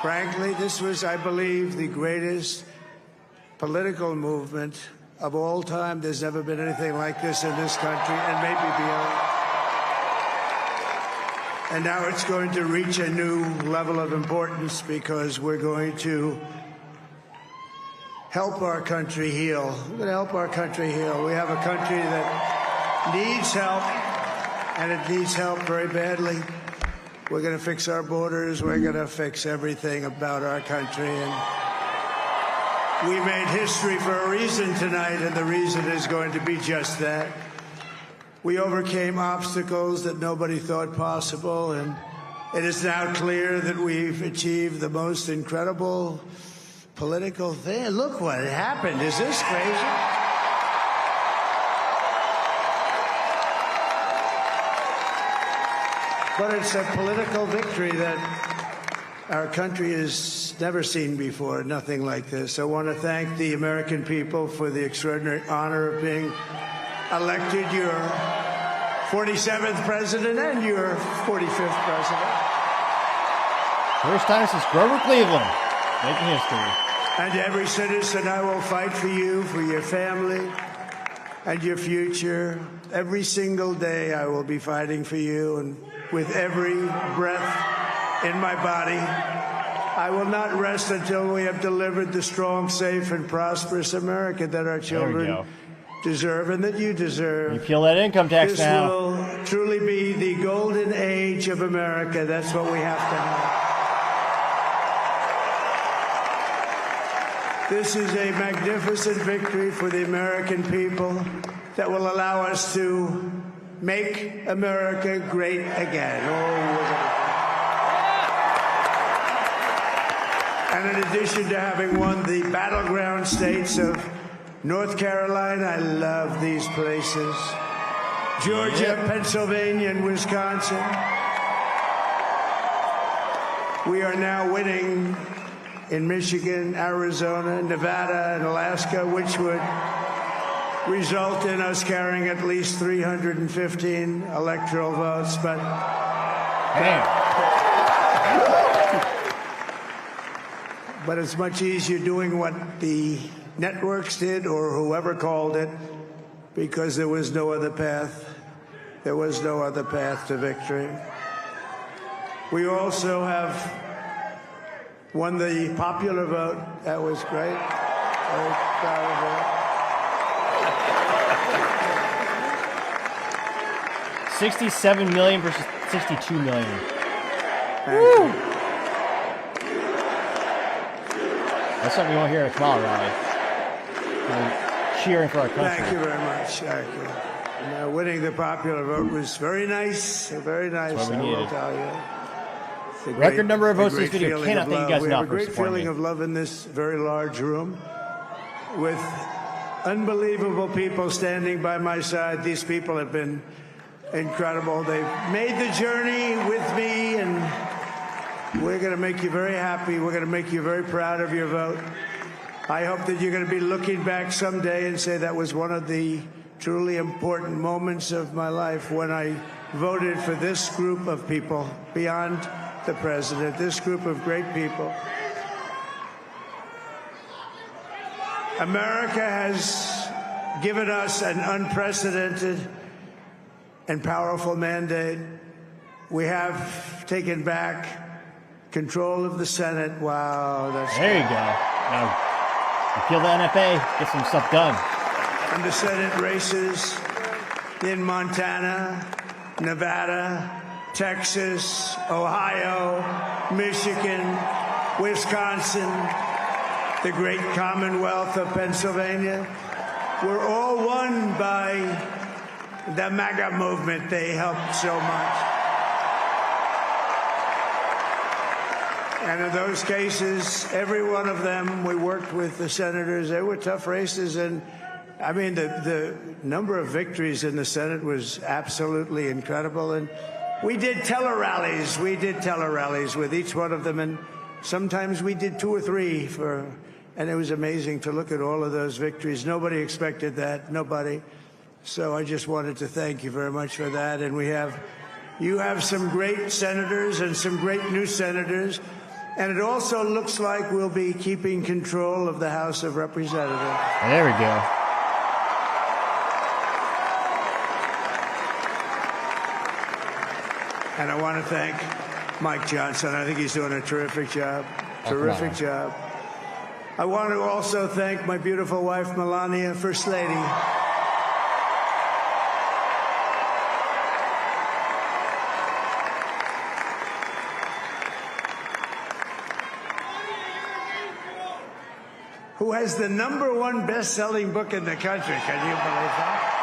frankly, this was, I believe, the greatest political movement of all time. There's never been anything like this in this country, and maybe beyond. And now it's going to reach a new level of importance because we're going to help our country heal. We're going to help our country heal. We have a country that needs help, and it needs help very badly. We're going to fix our borders. We're going to fix everything about our country. And we made history for a reason tonight, and the reason is going to be just that. We overcame obstacles that nobody thought possible, and it is now clear that we've achieved the most incredible political thing. Look what happened. Is this crazy? But it's a political victory that our country has never seen before, nothing like this. I want to thank the American people for the extraordinary honor of being elected your 47th president and your 45th president. First time since Grover Cleveland, making history. And every citizen, I will fight for you, for your family, and your future. Every single day, I will be fighting for you, and with every breath in my body, I will not rest until we have delivered the strong, safe, and prosperous America that our children deserve and that you deserve. You peel that income tax this now. Will truly be the golden age of America. That's what we have to have. This is a magnificent victory for the American people that will allow us to make America great again. And in addition to having won the battleground states of North Carolina, I love these places. Georgia, Pennsylvania, and Wisconsin. We are now winning in Michigan, Arizona, Nevada, and Alaska, which would result in us carrying at least 315 electoral votes. But but it's much easier doing what the networks did or whoever called it, because there was no other path. There was no other path to victory. We also have won the popular vote. That was great. Very proud of it. 67 million versus 62 million. Woo! That's something you won't hear at a Kamala rally. Cheering for our country. Thank you very much. Thank you. And, winning the popular vote was very nice. Very nice. That's what we I will needed. tell you. It's a Record number of votes in great this video. feeling Cannot of thank you love. guys We enough have a for great supporting feeling me. of love in this very large room with unbelievable people standing by my side. These people have been incredible. They've made the journey with me, and we're going to make you very happy. We're going to make you very proud of your vote. I hope that you're going to be looking back someday and say that was one of the truly important moments of my life when I voted for this group of people beyond the president, this group of great people. America has given us an unprecedented and powerful mandate. We have taken back control of the Senate. Wow, that's there you go. Now, appeal the NFA, get some stuff done. And the Senate races in Montana, Nevada, Texas, Ohio, Michigan, Wisconsin, the great Commonwealth of Pennsylvania, were all won by the MAGA movement. They helped so much. And in those cases, every one of them, we worked with the senators. They were tough races. And I mean, the number of victories in the Senate was absolutely incredible. And we did tele-rallies. We did tele-rallies with each one of them. And sometimes we did 2 or 3 and it was amazing to look at all of those victories. Nobody expected that. Nobody. So I just wanted to thank you very much for that. And you have some great senators and some great new senators. And it also looks like we'll be keeping control of the House of Representatives. There we go. And I want to thank Mike Johnson. I think he's doing a terrific job. Terrific job. I want to also thank my beautiful wife, Melania, First Lady. Who has the #1 best-selling book in the country. Can you believe that?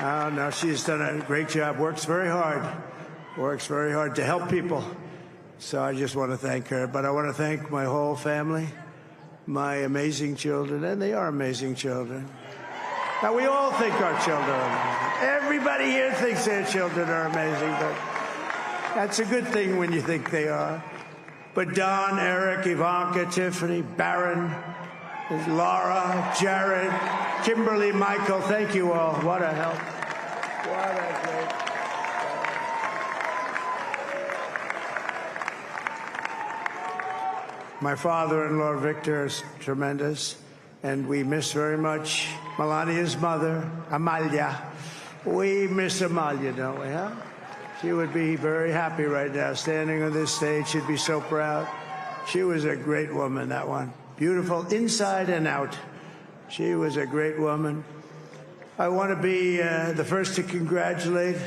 Oh, no, she's done a great job. Works very hard to help people. So I just want to thank her. But I want to thank my whole family, my amazing children, and they are amazing children. Now, we all think our children are amazing. Everybody here thinks their children are amazing, but that's a good thing when you think they are. But Don, Eric, Ivanka, Tiffany, Barron, Laura, Jared, Kimberly, Michael, thank you all. What a help. What a great. My father-in-law, Victor, is tremendous, and we miss very much Melania's mother, Amalia. We miss Amalia, don't we, huh? She would be very happy right now, standing on this stage. She'd be so proud. She was a great woman, that one. Beautiful inside and out. She was a great woman. I want to be the first to congratulate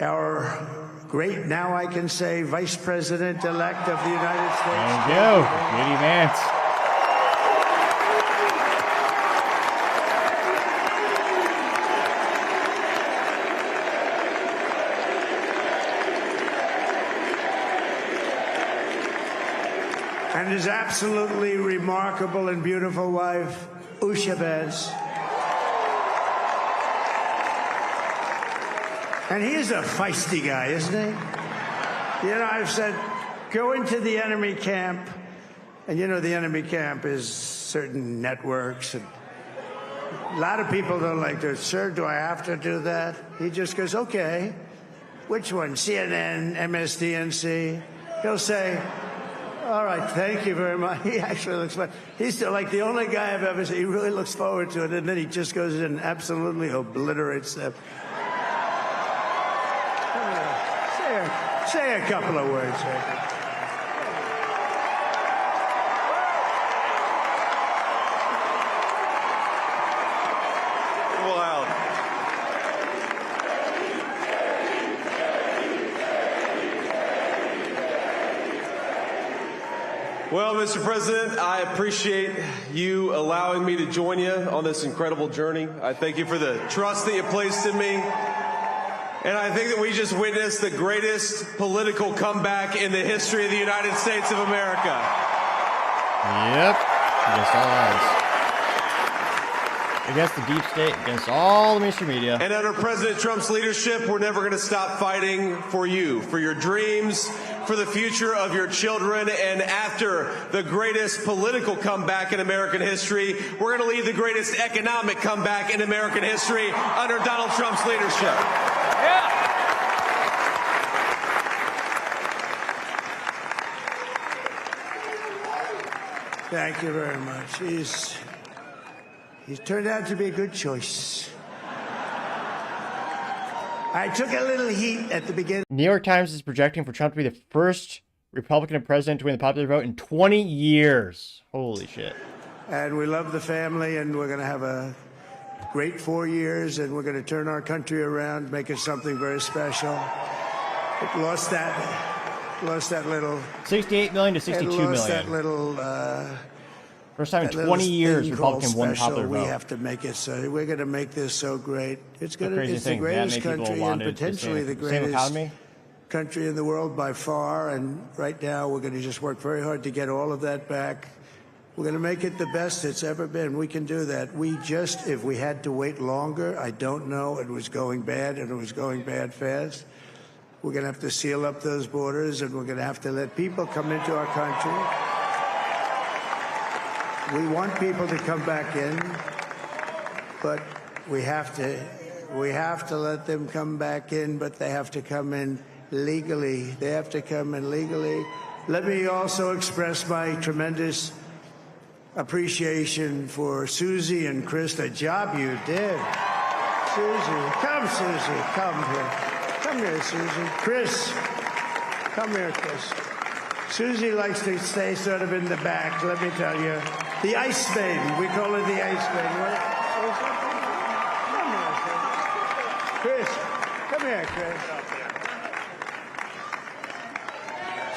our great, now I can say, Vice President-elect of the United States. Thank you, J.D. Vance. And his absolutely remarkable and beautiful wife, Usha Vance. And he's a feisty guy, isn't he? You know, I've said, go into the enemy camp. And you know, the enemy camp is certain networks. And a lot of people don't like to, sir, do I have to do that? He just goes, okay. Which one? CNN, MSDNC? He'll say, all right, thank you very much. He actually looks fun. He's still like the only guy I've ever seen. He really looks forward to it, and then he just goes in and absolutely obliterates them. Say a couple of words. Wow. Well, Mr. President, I appreciate you allowing me to join you on this incredible journey. I thank you for the trust that you placed in me. And I think that we just witnessed the greatest political comeback in the history of the United States of America. Yep. Against all odds. Against the deep state, against all the mainstream media. And under President Trump's leadership, we're never going to stop fighting for you, for your dreams, for the future of your children. And after the greatest political comeback in American history, we're going to lead the greatest economic comeback in American history under Donald Trump's leadership. Yeah. Thank you very much. He's turned out to be a good choice. I took a little heat at the beginning. New York Times is projecting for Trump to be the first Republican president to win the popular vote in 20 years. Holy shit. And we love the family, and we're going to have a great 4 years, and we're going to turn our country around, make it something very special. It lost that little 68 million to 62 million. That little first time in 20 years Republican won the popular vote. We have to make it so. We're going to make this so great. It's going to. It's the thing. greatest country and potentially the greatest country in the world by far. And right now, we're going to just work very hard to get all of that back. We're going to make it the best it's ever been. We can do that. We just, if we had to wait longer, I don't know. It was going bad, and it was going bad fast. We're going to have to seal up those borders, and we're going to have to let people come into our country. We want people to come back in, but we have to let them come back in, but they have to come in legally. They have to come in legally. Let me also express my tremendous appreciation for Susie and Chris, the job you did. Susie, come here. Come here, Susie. Chris, come here, Chris. Susie likes to stay sort of in the back, let me tell you. The Ice Maiden, we call her the Ice Maiden. Come here, Chris. Come here, Chris.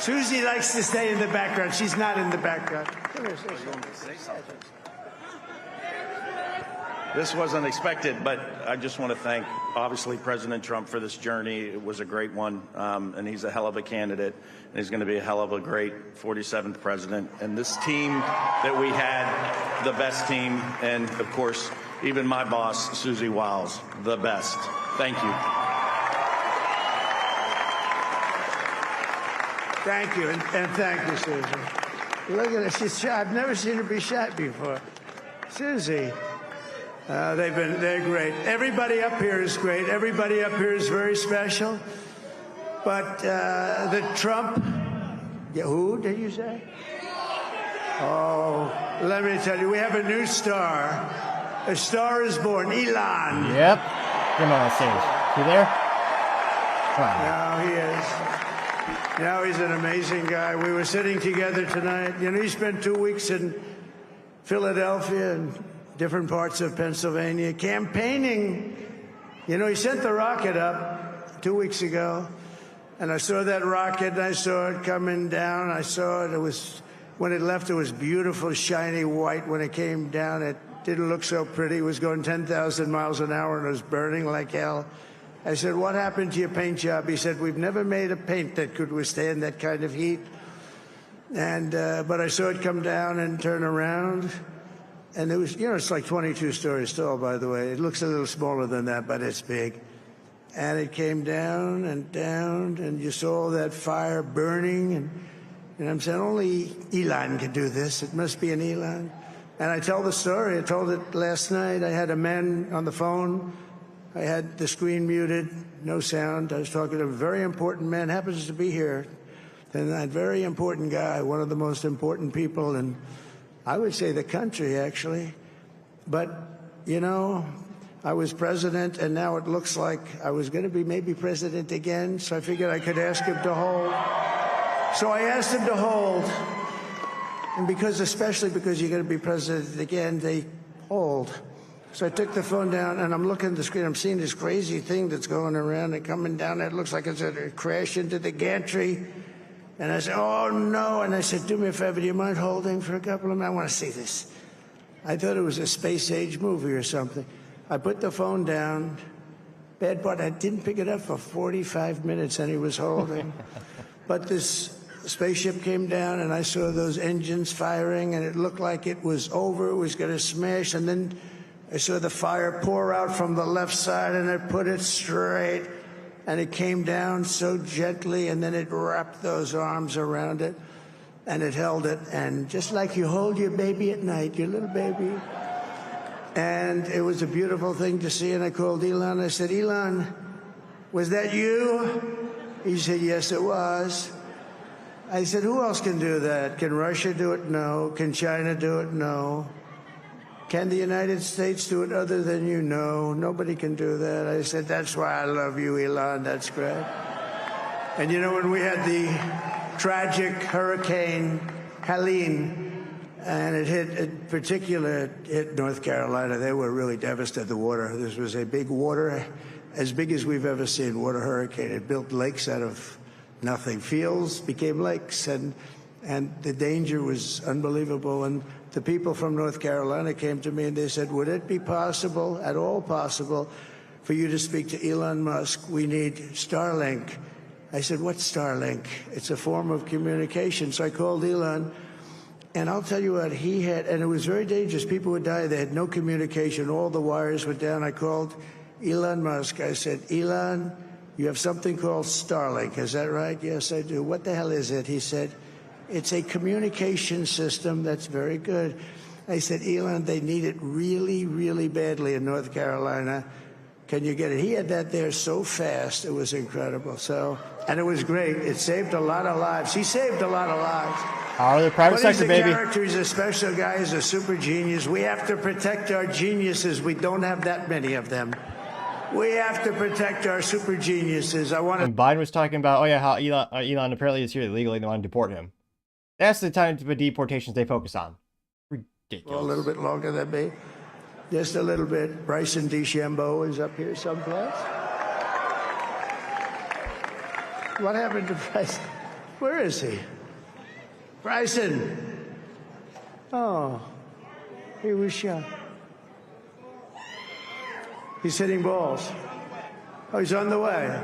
Susie likes to stay in the background. She's not in the background. Come here, Susie. This wasn't expected, but I just want to thank, obviously, President Trump for this journey. It was a great one, and he's a hell of a candidate, and he's going to be a hell of a great 47th president. And this team that we had, the best team, and, of course, even my boss, Susie Wiles, the best. Thank you. Thank you, and thank you, Susie. Look at her. She's shy. I've never seen her be shy before. Susie. They're great. Everybody up here is great. Everybody up here is very special. But the Trump, who did you say? Oh, let me tell you, we have a new star. A star is born, Elon. Yep. Come on stage. You there? No, he is. No, he's an amazing guy. We were sitting together tonight. You know, he spent 2 weeks in Philadelphia and different parts of Pennsylvania campaigning. You know, he sent the rocket up 2 weeks ago, and I saw that rocket, and I saw it coming down. I saw it. It was, when it left, it was beautiful, shiny white. When it came down, it didn't look so pretty. It was going 10,000 miles an hour, and it was burning like hell. I said, what happened to your paint job? He said, we've never made a paint that could withstand that kind of heat. And but I saw it come down and turn around. And it was, you know, it's like 22 stories tall, by the way. It looks a little smaller than that, but it's big. And it came down, and you saw that fire burning. And I'm saying, only Elon could do this. It must be an Elon. And I tell the story. I told it last night. I had a man on the phone. I had the screen muted, no sound. I was talking to a very important man, happens to be here. And that very important guy, one of the most important people in, I would say, the country, actually. But, you know, I was president, and now it looks like I was going to be maybe president again, so I figured I could ask him to hold. So I asked him to hold. And because, especially because you're going to be president again, they hold. So I took the phone down, and I'm looking at the screen. I'm seeing this crazy thing that's going around and coming down. It looks like it's going to crash into the gantry. And I said, oh, no. And I said, do me a favor. Do you mind holding for a couple of minutes? I want to see this. I thought it was a space-age movie or something. I put the phone down. Bad part, I didn't pick it up for 45 minutes, and he was holding. But this spaceship came down, and I saw those engines firing, and it looked like it was over. It was going to smash. And then I saw the fire pour out from the left side, and it put it straight, and it came down so gently, and then it wrapped those arms around it, and it held it, and just like you hold your baby at night, your little baby. And it was a beautiful thing to see, and I called Elon. I said, Elon, was that you? He said, yes, it was. I said, who else can do that? Can Russia do it? No. Can China do it? No. Can the United States do it other than you? No, nobody can do that. I said, that's why I love you, Elon. That's great. And you know, when we had the tragic Hurricane Helene, and it hit North Carolina, they were really devastated. The water, this was a big water, as big as we've ever seen, water hurricane. It built lakes out of nothing. Fields became lakes, and the danger was unbelievable. And the people from North Carolina came to me and they said, would it be possible, at all possible, for you to speak to Elon Musk? We need Starlink. I said, what's Starlink? It's a form of communication. So I called Elon, and I'll tell you what, he had, and it was very dangerous. People would die. They had no communication. All the wires were down. I called Elon Musk. I said, Elon, you have something called Starlink. Is that right? Yes, I do. What the hell is it? He said, it's a communication system that's very good. I said, Elon, they need it really, really badly in North Carolina. Can you get it? He had that there so fast. It was incredible. So, and it was great. It saved a lot of lives. He saved a lot of lives. Power of the private sector, baby. He's a character. He's a special guy. He's a super genius. We have to protect our geniuses. We don't have that many of them. We have to protect our super geniuses. I want to. And Biden was talking about, oh yeah, how Elon apparently is here illegally and they want to deport him. That's the type of deportations they focus on. Ridiculous. A little bit longer than me. Just a little bit. Bryson DeChambeau is up here someplace. What happened to Bryson? Where is he? Bryson. Oh, he was shot. He's hitting balls. Oh, he's on the way.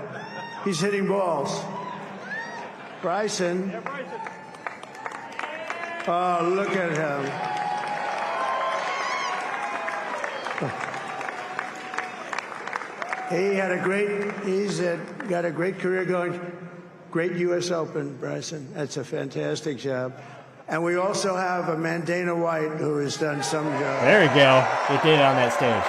He's hitting balls. Bryson. Oh, look at him. He's got a great career going. Great U.S. Open, Bryson. That's a fantastic job. And we also have a man, Dana White, who has done some job. There we go. Get Dana on that stage.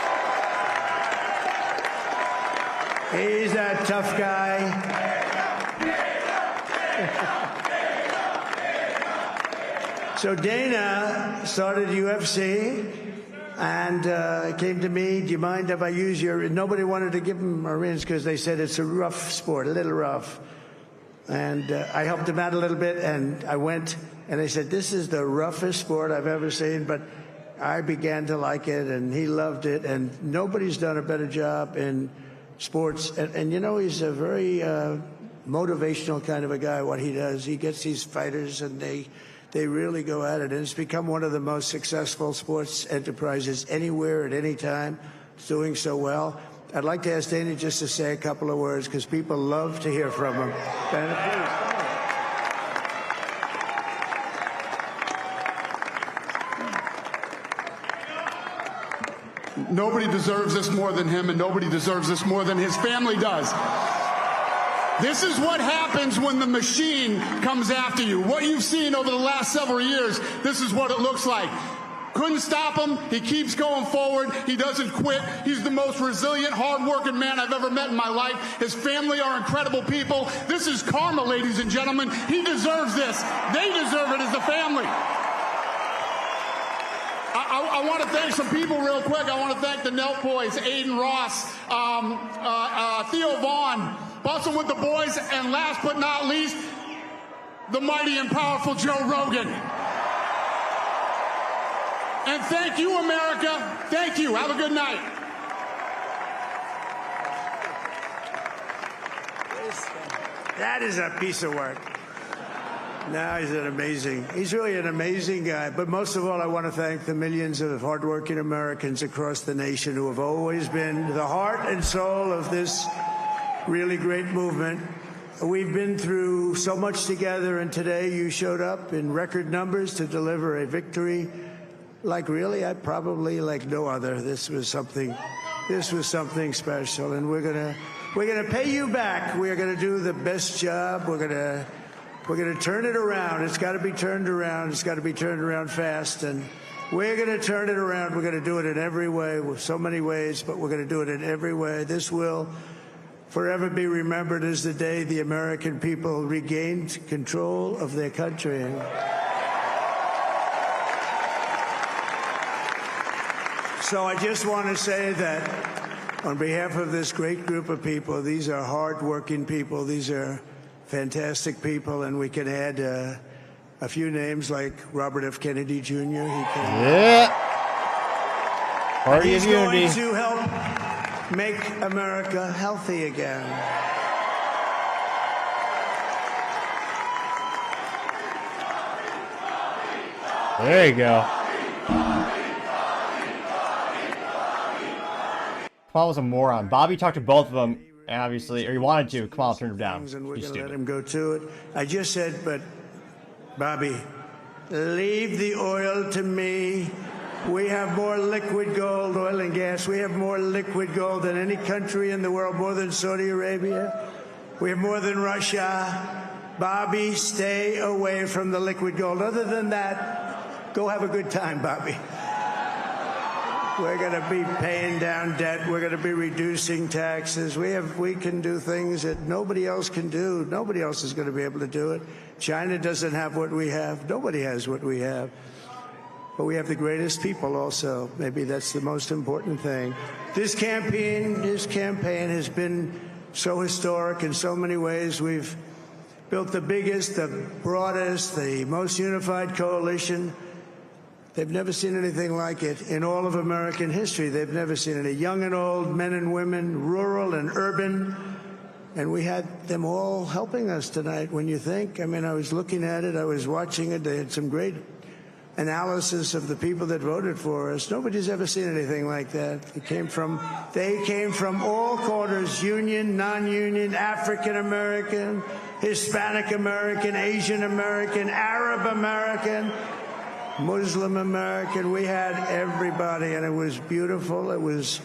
He's a tough guy. So Dana started UFC, and came to me, do you mind if I use your, nobody wanted to give him Marines because they said it's a rough sport, a little rough. And I helped him out a little bit, and I went, and they said, this is the roughest sport I've ever seen, but I began to like it, and he loved it, and nobody's done a better job in sports. And you know, he's a very motivational kind of a guy, what he does. He gets these fighters, and they really go at it, and it's become one of the most successful sports enterprises anywhere at any time. It's doing so well. I'd like to ask Dana just to say a couple of words, because people love to hear from him. Dana, please. Nobody deserves this more than him, and nobody deserves this more than his family does. This is what happens when the machine comes after you. What you've seen over the last several years, this is what it looks like. Couldn't stop him. He keeps going forward. He doesn't quit. He's the most resilient, hard-working man I've ever met in my life. His family are incredible people. This is karma, ladies and gentlemen. He deserves this. They deserve it as a family. I want to thank some people real quick. I want to thank the Nelk boys, Aiden Ross, Theo Vaughn, Bustle with the boys, and last but not least, the mighty and powerful Joe Rogan. And thank you, America. Thank you. Have a good night. That is a piece of work. No, he's really an amazing guy. But most of all, I want to thank the millions of hardworking Americans across the nation who have always been the heart and soul of this really great movement. We've been through so much together, and today you showed up in record numbers to deliver a victory like probably like no other. This was something special, and we're gonna pay you back. We're gonna do the best job. We're gonna turn it around. It's got to be turned around. It's got to be turned around fast, and we're gonna turn it around. We're gonna do it in every way, with so many ways, but we're gonna do it in every way. This will forever be remembered as the day the American people regained control of their country. So I just want to say that on behalf of this great group of people, these are hard-working people. These are fantastic people, and we can add a few names like Robert F. Kennedy Jr. Party of unity. He's going to help make America healthy again. There you go. Kamal was a moron. Bobby talked to both of them, obviously, or he wanted to. Kamal turned him down. And we're going to let him go to it. I just said, but Bobby, leave the oil to me. We have more liquid gold, oil and gas. We have more liquid gold than any country in the world, more than Saudi Arabia. We have more than Russia. Bobby, stay away from the liquid gold. Other than that, go have a good time, Bobby. We're going to be paying down debt. We're going to be reducing taxes. We can do things that nobody else can do. Nobody else is going to be able to do it. China doesn't have what we have. Nobody has what we have. But we have the greatest people also. Maybe that's the most important thing. This campaign has been so historic in so many ways. We've built the biggest, the broadest, the most unified coalition. They've never seen anything like it in all of American history. They've never seen it. Young and old, men and women, rural and urban. And we had them all helping us tonight, when you think. I mean, I was looking at it. I was watching it. They had some great analysis of the people that voted for us. Nobody's ever seen anything like that. They came from all corners, union, non-union, African American, Hispanic American, Asian American, Arab American, Muslim American. We had everybody, and it was beautiful. It was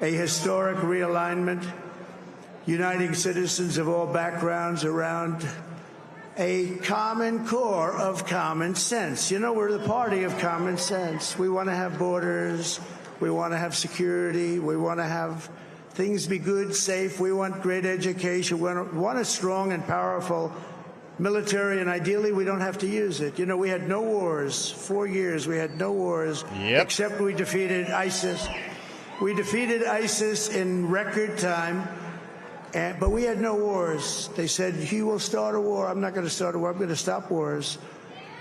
a historic realignment, uniting citizens of all backgrounds around a common core of common sense. You know, we're the party of common sense. We want to have borders. We want to have security. We want to have things be good, safe. We want great education. We want a strong and powerful military, and ideally we don't have to use it. You know, we had no wars. 4 years we had no wars, except we defeated ISIS. We defeated ISIS in record time, but we had no wars. They said, he will start a war. I'm not going to start a war. I'm going to stop wars.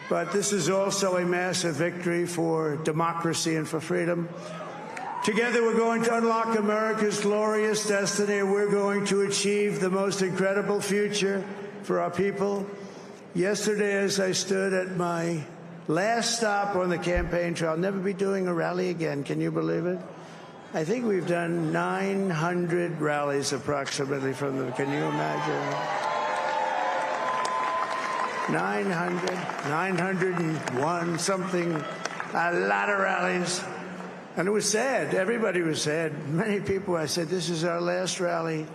But this is also a massive victory for democracy and for freedom. Together, we're going to unlock America's glorious destiny. We're going to achieve the most incredible future for our people. Yesterday, as I stood at my last stop on the campaign trail, I'll never be doing a rally again. Can you believe it? I think we've done 900 rallies approximately from them. Can you imagine? 901, something, a lot of rallies. And it was sad. Everybody was sad. Many people, I said, this is our last rally.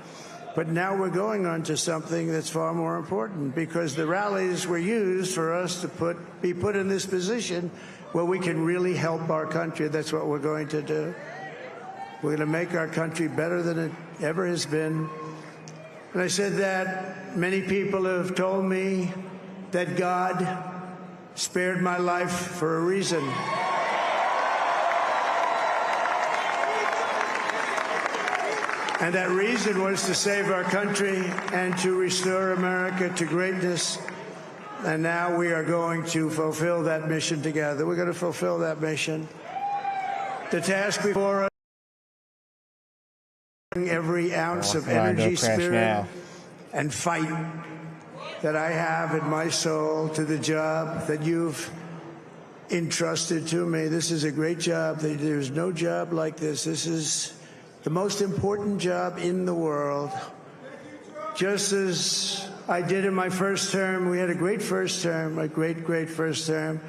But now we're going on to something that's far more important, because the rallies were used for us to be put in this position where we can really help our country. That's what we're going to do. We're going to make our country better than it ever has been. And I said that many people have told me that God spared my life for a reason. And that reason was to save our country and to restore America to greatness. And now we are going to fulfill that mission together. We're going to fulfill that mission. The task before us, every ounce of energy, spirit, and fight that I have in my soul to the job that you've entrusted to me. This is a great job. There's no job like this. This is the most important job in the world. Just as I did in my first term, we had a great first term, a great first term.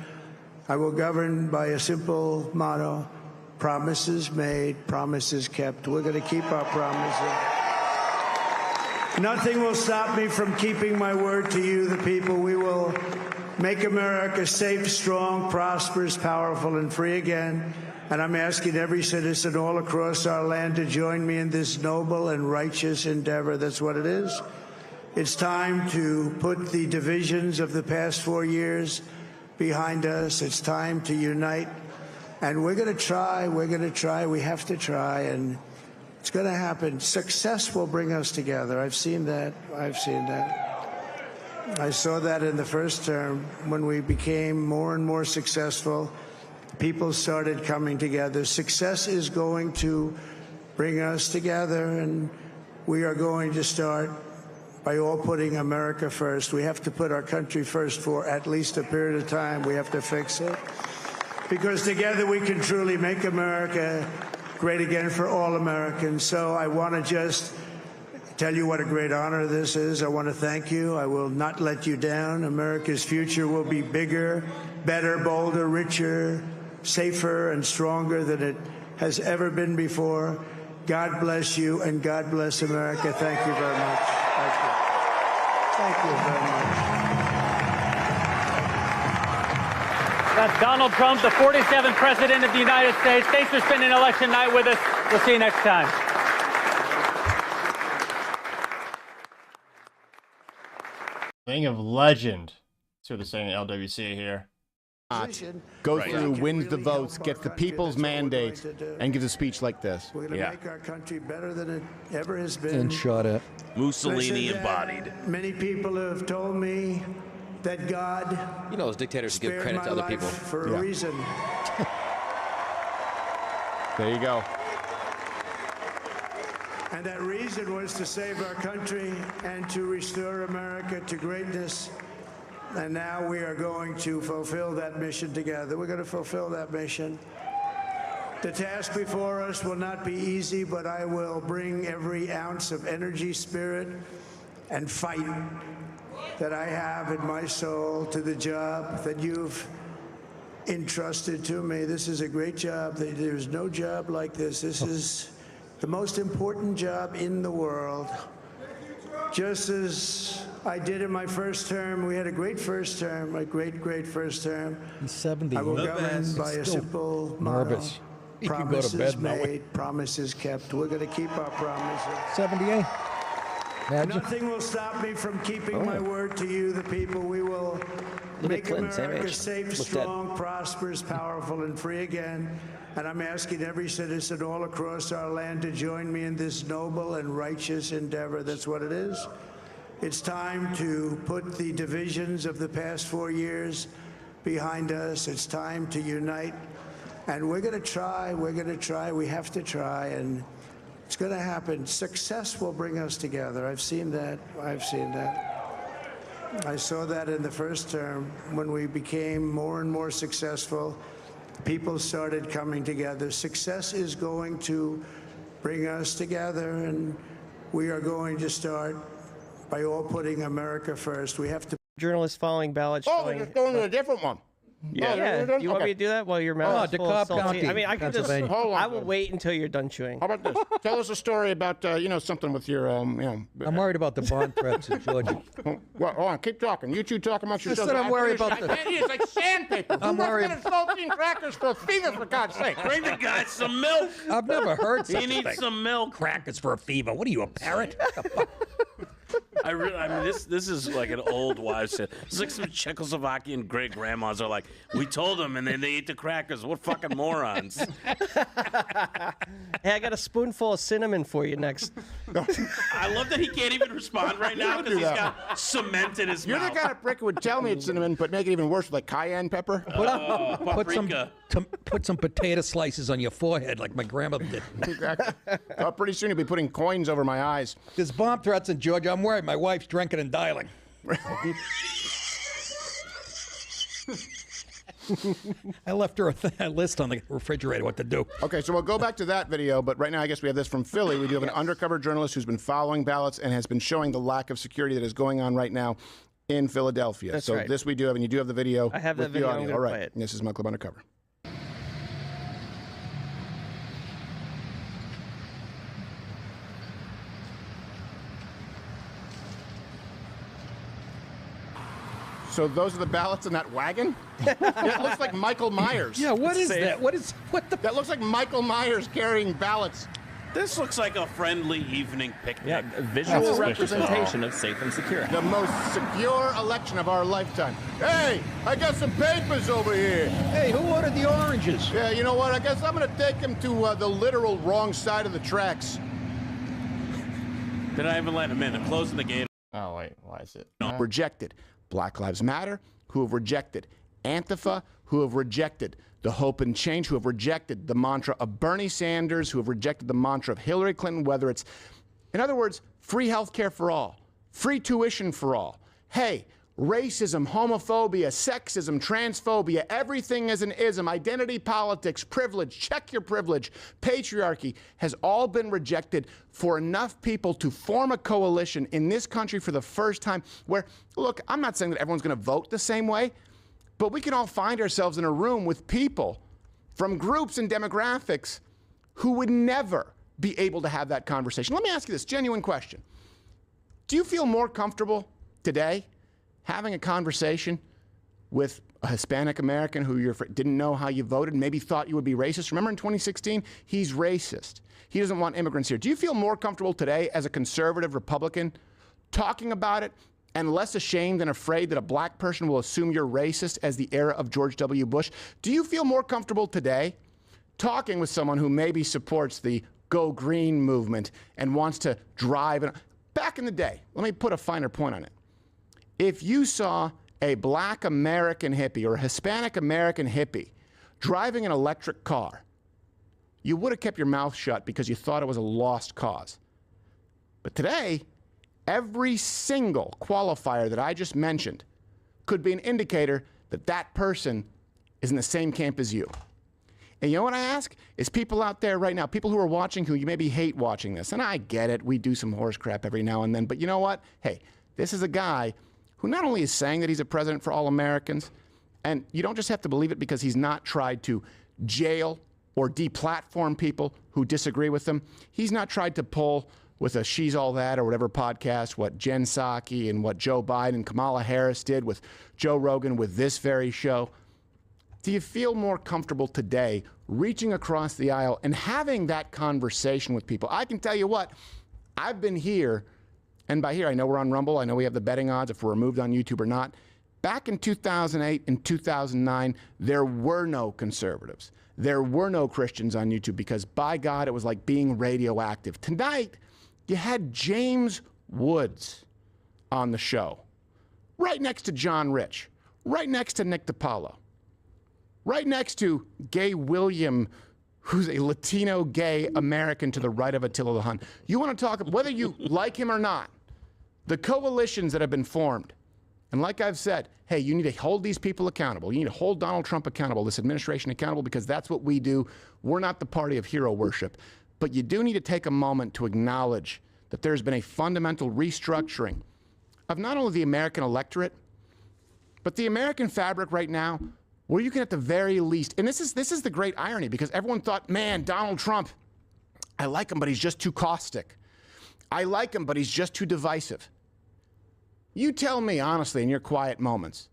I will govern by a simple motto: promises made, promises kept. We're going to keep our promises. Nothing will stop me from keeping my word to you, the people. We will make America safe, strong, prosperous, powerful, and free again. And I'm asking every citizen all across our land to join me in this noble and righteous endeavor. That's what it is. It's time to put the divisions of the past 4 years behind us. It's time to unite. And we're going to try. We're going to try. We have to try. And it's going to happen. Success will bring us together. I've seen that. I've seen that. I saw that in the first term when we became more and more successful. People started coming together. Success is going to bring us together, and we are going to start by all putting America first. We have to put our country first for at least a period of time. We have to fix it, because together we can truly make America great again for all Americans. So I want to just tell you what a great honor this is. I want to thank you. I will not let you down. America's future will be bigger, better, bolder, richer, safer, and stronger than it has ever been before. God bless you, and God bless America. Thank you very much. Thank you. Thank you very much. That's Donald Trump, the 47th President of the United States. Thanks for spending election night with us. We'll see you next time. Thing of legend. That's what they're saying in LWC here. Go through, wins the votes, gets the people's mandate, and gives a speech like this. We're going to make our country better than it ever has been. And shot it. Mussolini embodied. Many people have told me that God, you know, those dictators give credit to other people for a reason. There you go. And that reason was to save our country and to restore America to greatness. And now we are going to fulfill that mission together. We're going to fulfill that mission. The task before us will not be easy, but I will bring every ounce of energy, spirit, and fight that I have in my soul to the job that you've entrusted to me. This is a great job. There's no job like this. This is the most important job in the world. Just as I did in my first term, we had a great first term, a great first term. He's 70. I will govern by a simple motto. He can go to bed promises made, promises kept. We're going to keep our promises. 78. Nothing will stop me from keeping my word to you, the people. We will make America safe, strong, prosperous, powerful, and free again. And I'm asking every citizen all across our land to join me in this noble and righteous endeavor. That's what it is. It's time to put the divisions of the past 4 years behind us. It's time to unite. And we're going to try. We're going to try. We have to try. And it's going to happen. Success will bring us together. I've seen that. I've seen that. I saw that in the first term when we became more and more successful. People started coming together. Success is going to bring us together, and we are going to start by all putting America first. We have to. Journalists following ballots. Oh, we're just going to a different one. Yeah. Do you want me to do that while your mouth is full of DeKalb saltine? County, I mean, I can just. Hold on, I will wait until you're done chewing. How about this? Tell us a story about something with your I'm worried about the bomb threats in Georgia. Well, hold on, keep talking. You two talk amongst I yourselves. said I'm worried about the. It's like sandpaper. I'm worried. Saltine crackers for fever, for God's sake. Bring the guy some milk. I've never heard such He a needs thing. some milk. Crackers for a fever. What are you, a parrot? I mean, this is like an old wives' tale. It's like some Czechoslovakian great grandmas are like, we told them, and then they ate the crackers. What fucking morons! Hey, I got a spoonful of cinnamon for you next. I love that he can't even respond right now because he's got cement in his You're mouth. the kind of prick who would tell me it's cinnamon, but make it even worse with like cayenne pepper. Put some potato slices on your forehead like my grandmother did. Exactly. Pretty soon you'll be putting coins over my eyes. There's bomb threats in Georgia. I'm worried. My wife's drinking and dialing. I left her a list on the refrigerator what to do. Okay, so we'll go back to that video, but right now I guess we have this from Philly. We do have an undercover journalist who's been following ballots and has been showing the lack of security that is going on right now in Philadelphia. That's so right. this we do have, and you do have the video. I have with that video. The I'm audio. gonna All right, play it. This is Michael Undercover. So those are the ballots in that wagon? It looks like Michael Myers. Yeah, what is that? What the? That looks like Michael Myers carrying ballots. This looks like a friendly evening picnic. Yeah, visual representation of safe and secure. The most secure election of our lifetime. Hey, I got some papers over here. Hey, who ordered the oranges? Yeah, you know what? I guess I'm going to take him to the literal wrong side of the tracks. Did I even let him in? I'm closing the gate. Oh, wait. Why is it? Rejected Black Lives Matter, who have rejected Antifa, who have rejected the Hope and Change, who have rejected the mantra of Bernie Sanders, who have rejected the mantra of Hillary Clinton, whether it's, in other words, free health care for all, free tuition for all. Hey, racism, homophobia, sexism, transphobia, everything is an ism, identity politics, privilege, check your privilege, patriarchy has all been rejected for enough people to form a coalition in this country for the first time where, look, I'm not saying that everyone's going to vote the same way, but we can all find ourselves in a room with people from groups and demographics who would never be able to have that conversation. Let me ask you this genuine question. Do you feel more comfortable today having a conversation with a Hispanic American who didn't know how you voted, maybe thought you would be racist? Remember in 2016, he's racist. He doesn't want immigrants here. Do you feel more comfortable today as a conservative Republican talking about it and less ashamed and afraid that a black person will assume you're racist as the era of George W. Bush? Do you feel more comfortable today talking with someone who maybe supports the Go Green movement and wants to drive? Back in the day, let me put a finer point on it. If you saw a black American hippie or a Hispanic American hippie driving an electric car, you would have kept your mouth shut because you thought it was a lost cause. But today, every single qualifier that I just mentioned could be an indicator that that person is in the same camp as you. And you know what I ask? Is people out there right now, people who are watching who you maybe hate watching this, and I get it, we do some horse crap every now and then, but you know what? Hey, this is a guy who not only is saying that he's a president for all Americans, and you don't just have to believe it because he's not tried to jail or deplatform people who disagree with him. He's not tried to pull with a She's All That or whatever podcast, what Jen Psaki and what Joe Biden and Kamala Harris did with Joe Rogan with this very show. Do you feel more comfortable today reaching across the aisle and having that conversation with people? I can tell you what, I've been here and by here I know we're on Rumble, I know we have the betting odds if we're removed on YouTube or not. Back in 2008 and 2009, there were no conservatives. There were no Christians on YouTube because, by God, it was like being radioactive. Tonight, you had James Woods on the show, right next to John Rich, right next to Nick DiPaolo, right next to Gay William, who's a Latino gay American to the right of Attila the Hun. You want to talk, whether you like him or not, the coalitions that have been formed. And like I've said, hey, you need to hold these people accountable. You need to hold Donald Trump accountable, this administration accountable, because that's what we do. We're not the party of hero worship. But you do need to take a moment to acknowledge that there's been a fundamental restructuring of not only the American electorate, but the American fabric right now, where you can at the very least, and this is the great irony, because everyone thought, man, Donald Trump, I like him, but he's just too caustic. I like him, but he's just too divisive. You tell me, honestly, in your quiet moments,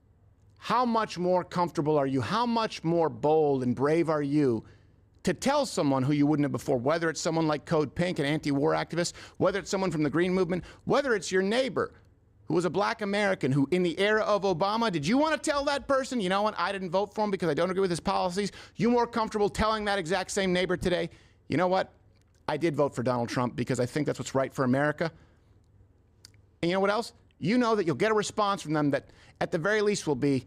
how much more comfortable are you, how much more bold and brave are you to tell someone who you wouldn't have before, whether it's someone like Code Pink, an anti-war activist, whether it's someone from the Green Movement, whether it's your neighbor who was a black American who, in the era of Obama, did you want to tell that person, you know what, I didn't vote for him because I don't agree with his policies? You more comfortable telling that exact same neighbor today, you know what, I did vote for Donald Trump because I think that's what's right for America? And you know what else? You know that you'll get a response from them that, at the very least, will be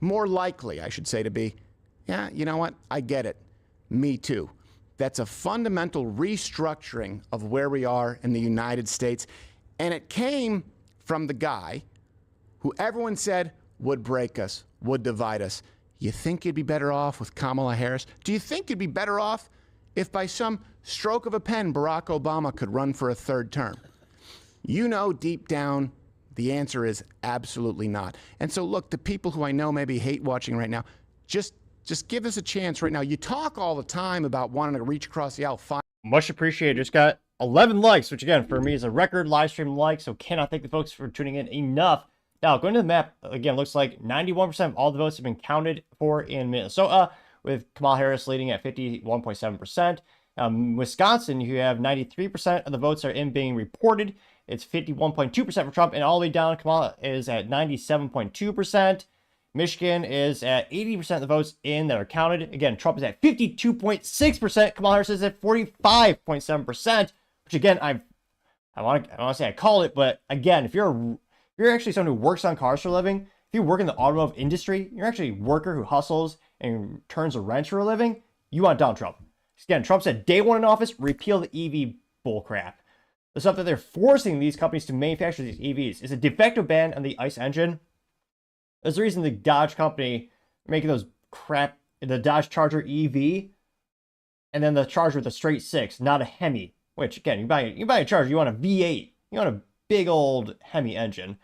more likely, I should say, to be, yeah, you know what? I get it. Me too. That's a fundamental restructuring of where we are in the United States. And it came from the guy who everyone said would break us, would divide us. You think you'd be better off with Kamala Harris? Do you think you'd be better off if by some stroke of a pen Barack Obama could run for a third term? You know deep down the answer is absolutely not. And so look, the people who I know maybe hate watching right now, just give us a chance right now. You talk all the time about wanting to reach across the aisle. Much appreciated. Just got 11 likes, which again, for me is a record live stream like, so cannot thank the folks for tuning in enough. Now, going to the map, again, looks like 91% of all the votes have been counted for in Minnesota, with Kamala Harris leading at 51.7%. Wisconsin, you have 93% of the votes are in being reported. It's 51.2% for Trump, and all the way down, Kamala is at 97.2%. Michigan is at 80% of the votes in that are counted. Again, Trump is at 52.6%. Kamala Harris is at 45.7%, which again, I want to say I call it, but again, if you're actually someone who works on cars for a living, if you work in the automotive industry, you're actually a worker who hustles and turns a wrench for a living, you want Donald Trump. Again, Trump said day one in office, repeal the EV bullcrap. The stuff that they're forcing these companies to manufacture these EVs is a de facto ban on the ICE engine. There's the reason the Dodge company making those crap, the Dodge Charger EV, and then the Charger with a straight six, not a Hemi. Which again, you buy a Charger, you want a V8, you want a big old Hemi engine,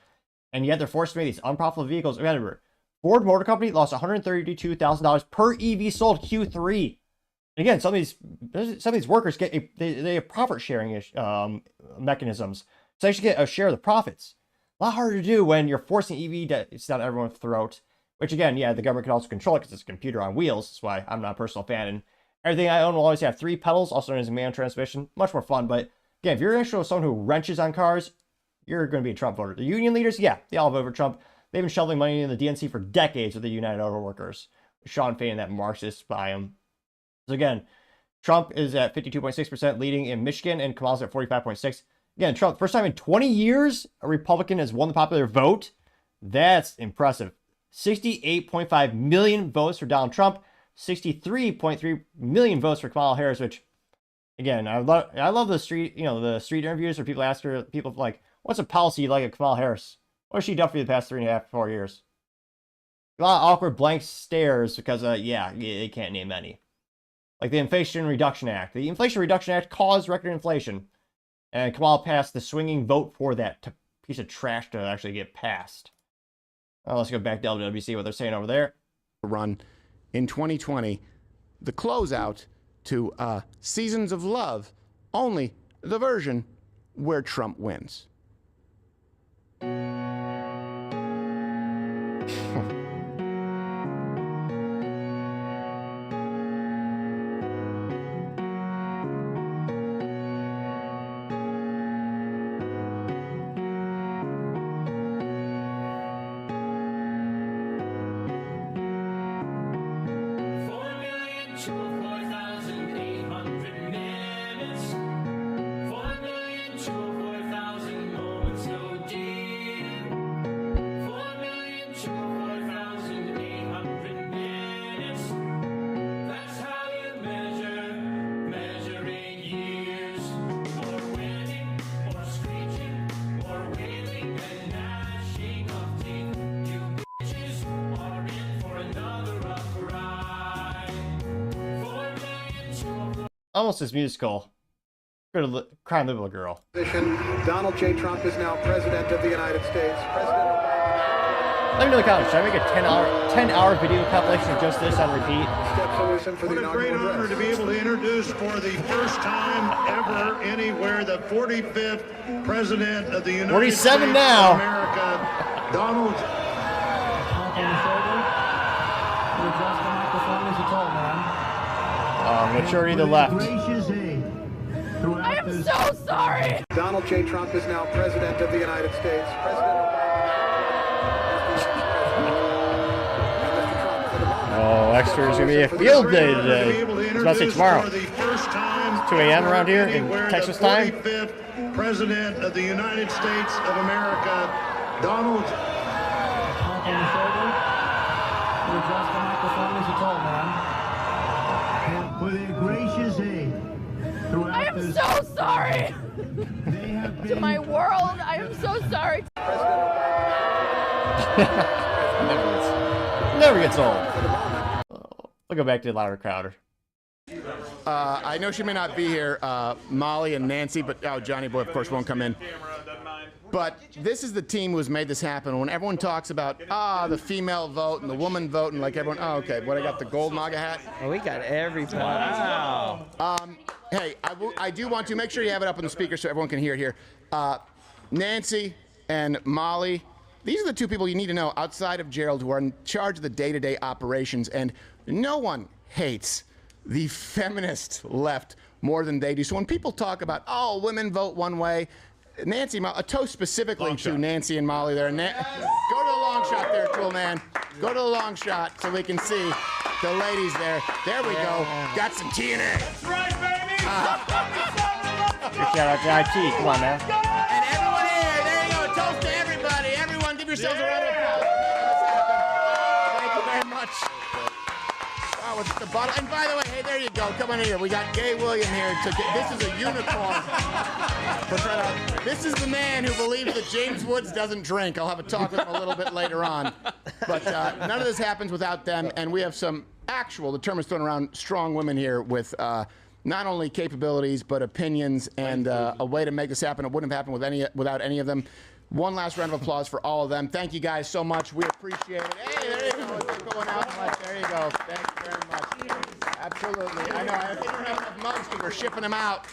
and yet they're forced to make these unprofitable vehicles. Remember, Ford Motor Company lost $132,000 per EV sold Q3. And again, some of these workers get they have profit sharing mechanisms, so they should get a share of the profits. A lot harder to do when you're forcing EV it's down everyone's throat. Which again, yeah, the government can also control it because it's a computer on wheels. That's why I'm not a personal fan. And everything I own will always have 3 pedals, also known as a manual transmission. Much more fun. But again, if you're actually someone who wrenches on cars, you're going to be a Trump voter. The union leaders, yeah, they all vote for Trump. They've been shoveling money in the DNC for decades with the United Auto Workers. Sean Fain, that Marxist by him. So again, Trump is at 52.6% leading in Michigan, and Kamala's at 45.6%. Again, Trump, first time in 20 years, a Republican has won the popular vote. That's impressive. 68.5 million votes for Donald Trump, 63.3 million votes for Kamala Harris, which, again, I love the street interviews where people ask her, people like, what's a policy you like at Kamala Harris? What has she done for you the past 3.5, 4 years? A lot of awkward blank stares because, yeah, they can't name any. Like the Inflation Reduction Act. The Inflation Reduction Act caused record inflation. And Kamala passed the swinging vote for that piece of trash to actually get passed. Let's go back to WWC, what they're saying over there. Run in 2020, the closeout to Seasons of Love, only the version where Trump wins. almost as musical. Go to Crime Liberal Girl. Donald J. Trump is now president of the United States. Let me know in the comments. Should I make a 10-hour video compilation of just this on repeat? What a great honor to be able to introduce for the first time ever anywhere the 45th president of the United 47 States now. of America, Donald. Maturity to the left. I am so sorry. Donald J. Trump is now president of the United States. Oh, Exeter is going to be a field day today. I was about to say tomorrow. It's 2 a.m. around here in Texas time. 45th president of the United States of America, Donald. With a gracious aid. I am so sorry. To my world, I am so sorry. Never gets old. I'll go back to Louder Crowder. I know she may not be here, Molly and Nancy, but Johnny Boy, of course, won't come in. But this is the team who has made this happen. When everyone talks about, the female vote and the woman vote, and like everyone, okay, what, I got the gold MAGA hat? Oh, we got everybody. Wow. Hey, I do want to make sure you have it up on the speaker so everyone can hear it here. Nancy and Molly, these are the two people you need to know outside of Gerald who are in charge of the day-to-day operations, and no one hates the feminist left more than they do. So when people talk about, women vote one way, Nancy, a toast specifically to Nancy and Molly there. Go to the long shot there, cool man. Go to the long shot so we can see the ladies there. There we go. Got some TNA. That's right, baby. Good shout out to IT. Come on, man. And everyone here, there you go. Toast to everybody. Everyone, give yourselves a round of applause. Thank you very much. Wow, it's the bottle. And by the way, hey, there you go. Come on here. We got Gay William here. This is a unicorn. This is the man who believes that James Woods doesn't drink. I'll have a talk with him a little bit later on. But none of this happens without them. And we have some the term is thrown around, strong women here with not only capabilities, but opinions and a way to make this happen. It wouldn't have happened without any of them. One last round of applause for all of them. Thank you guys so much. We appreciate it. Hey, there you go. It's going out much. There you go. Thank you very much. Absolutely. I know. I think we don't have enough mugs because we're shipping them out.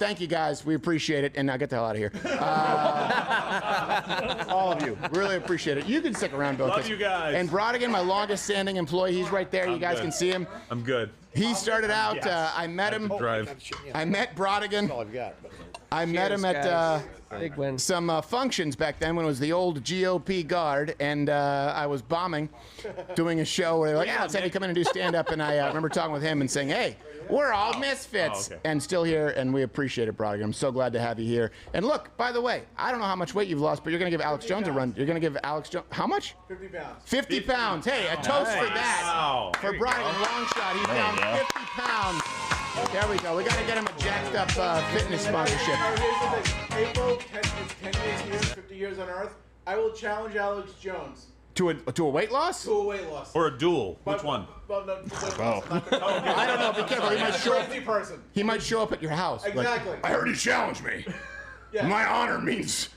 Thank you guys. We appreciate it. And now get the hell out of here. All of you. Really appreciate it. You can stick around, Bill. Love you guys. And Brodigan, my longest standing employee, he's right there. You guys can see him. I'm good. He started out, I met him. I met Brodigan. I met him at Big win. some functions back then when it was the old GOP guard, and I was bombing, doing a show where they were like, let's have you come in and do stand-up, and I remember talking with him and saying, hey, we're all misfits, and still here, and we appreciate it, Brodigan. I'm so glad to have you here. And look, by the way, I don't know how much weight you've lost, but you're going to give Alex Jones a run. You're going to give Alex Jones, how much? 50 pounds. 50 pounds. Hey, a toast for that. Wow. For Brodigan, long shot. He's down 50 pounds. There we go. We got to get him a jacked up fitness sponsorship. April, 10 years here, 50 years on Earth. I will challenge Alex Jones. To a weight loss? To a weight loss. Or a duel. Which one? Well, no, I don't know. Be careful. He might show up. He might show up at your house. Exactly. Like, I heard he challenged me. Yeah. My honor means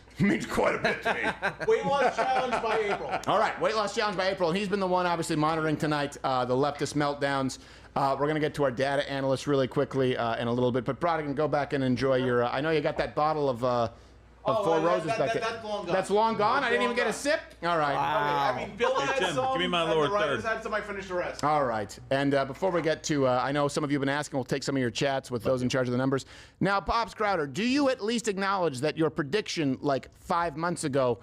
quite a bit to me. Weight loss challenge by April. All right, weight loss challenge by April. And he's been the one obviously monitoring tonight the leftist meltdowns. We're going to get to our data analyst really quickly in a little bit. But Brodigan, go back and enjoy your. I know you got that bottle of Four Roses back there. That's long gone. That's long gone? I didn't even get a sip? All right. Wow. Okay, I mean, Bill had Tim, some, give me my and lower the writers third. had some, I finished the rest. All right. And before we get to, I know some of you have been asking, we'll take some of your chats with those in charge of the numbers. Now, Pops Crowder, do you at least acknowledge that your prediction like 5 months ago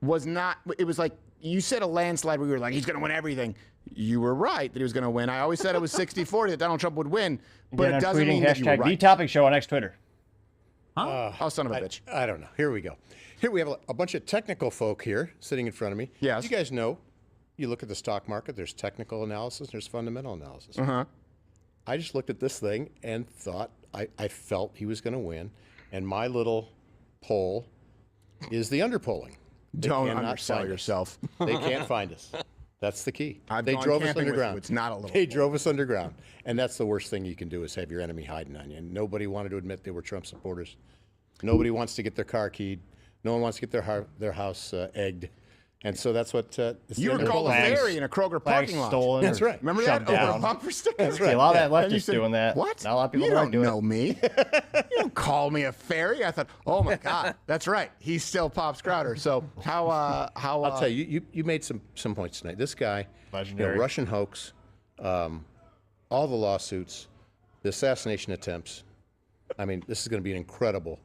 was not, it was like, you said a landslide where you were like, he's going to win everything. You were right that he was going to win. I always said it was 60-40 that Donald Trump would win, but it doesn't mean that you were right. #TheTopic Show on X Twitter. Oh, son of a bitch. I don't know. Here we go. Here we have a bunch of technical folk here sitting in front of me. Yes. You guys know, you look at the stock market, there's technical analysis, there's fundamental analysis. Uh-huh. I just looked at this thing and thought, I felt he was going to win. And my little poll is the underpolling. Don't undersell yourself. They can't find us. That's the key. They drove us camping with underground. you. It's not a little. They drove us underground, and that's the worst thing you can do is have your enemy hiding on you. And nobody wanted to admit they were Trump supporters. Nobody wants to get their car keyed. No one wants to get their house egged. And so that's what you were called a fairy in a Kroger parking lot. Stolen. That's right. Remember that? Over a bumper sticker. That's right. A lot of that And you leftists said, doing that. What? Not a lot of people you don't do know me. You don't call me a fairy. I thought, oh my God, that's right. He's still Pops Crowder. So how? I'll tell you, you made some points tonight. This guy, legendary. Russian hoax, all the lawsuits, the assassination attempts. I mean, this is going to be an incredible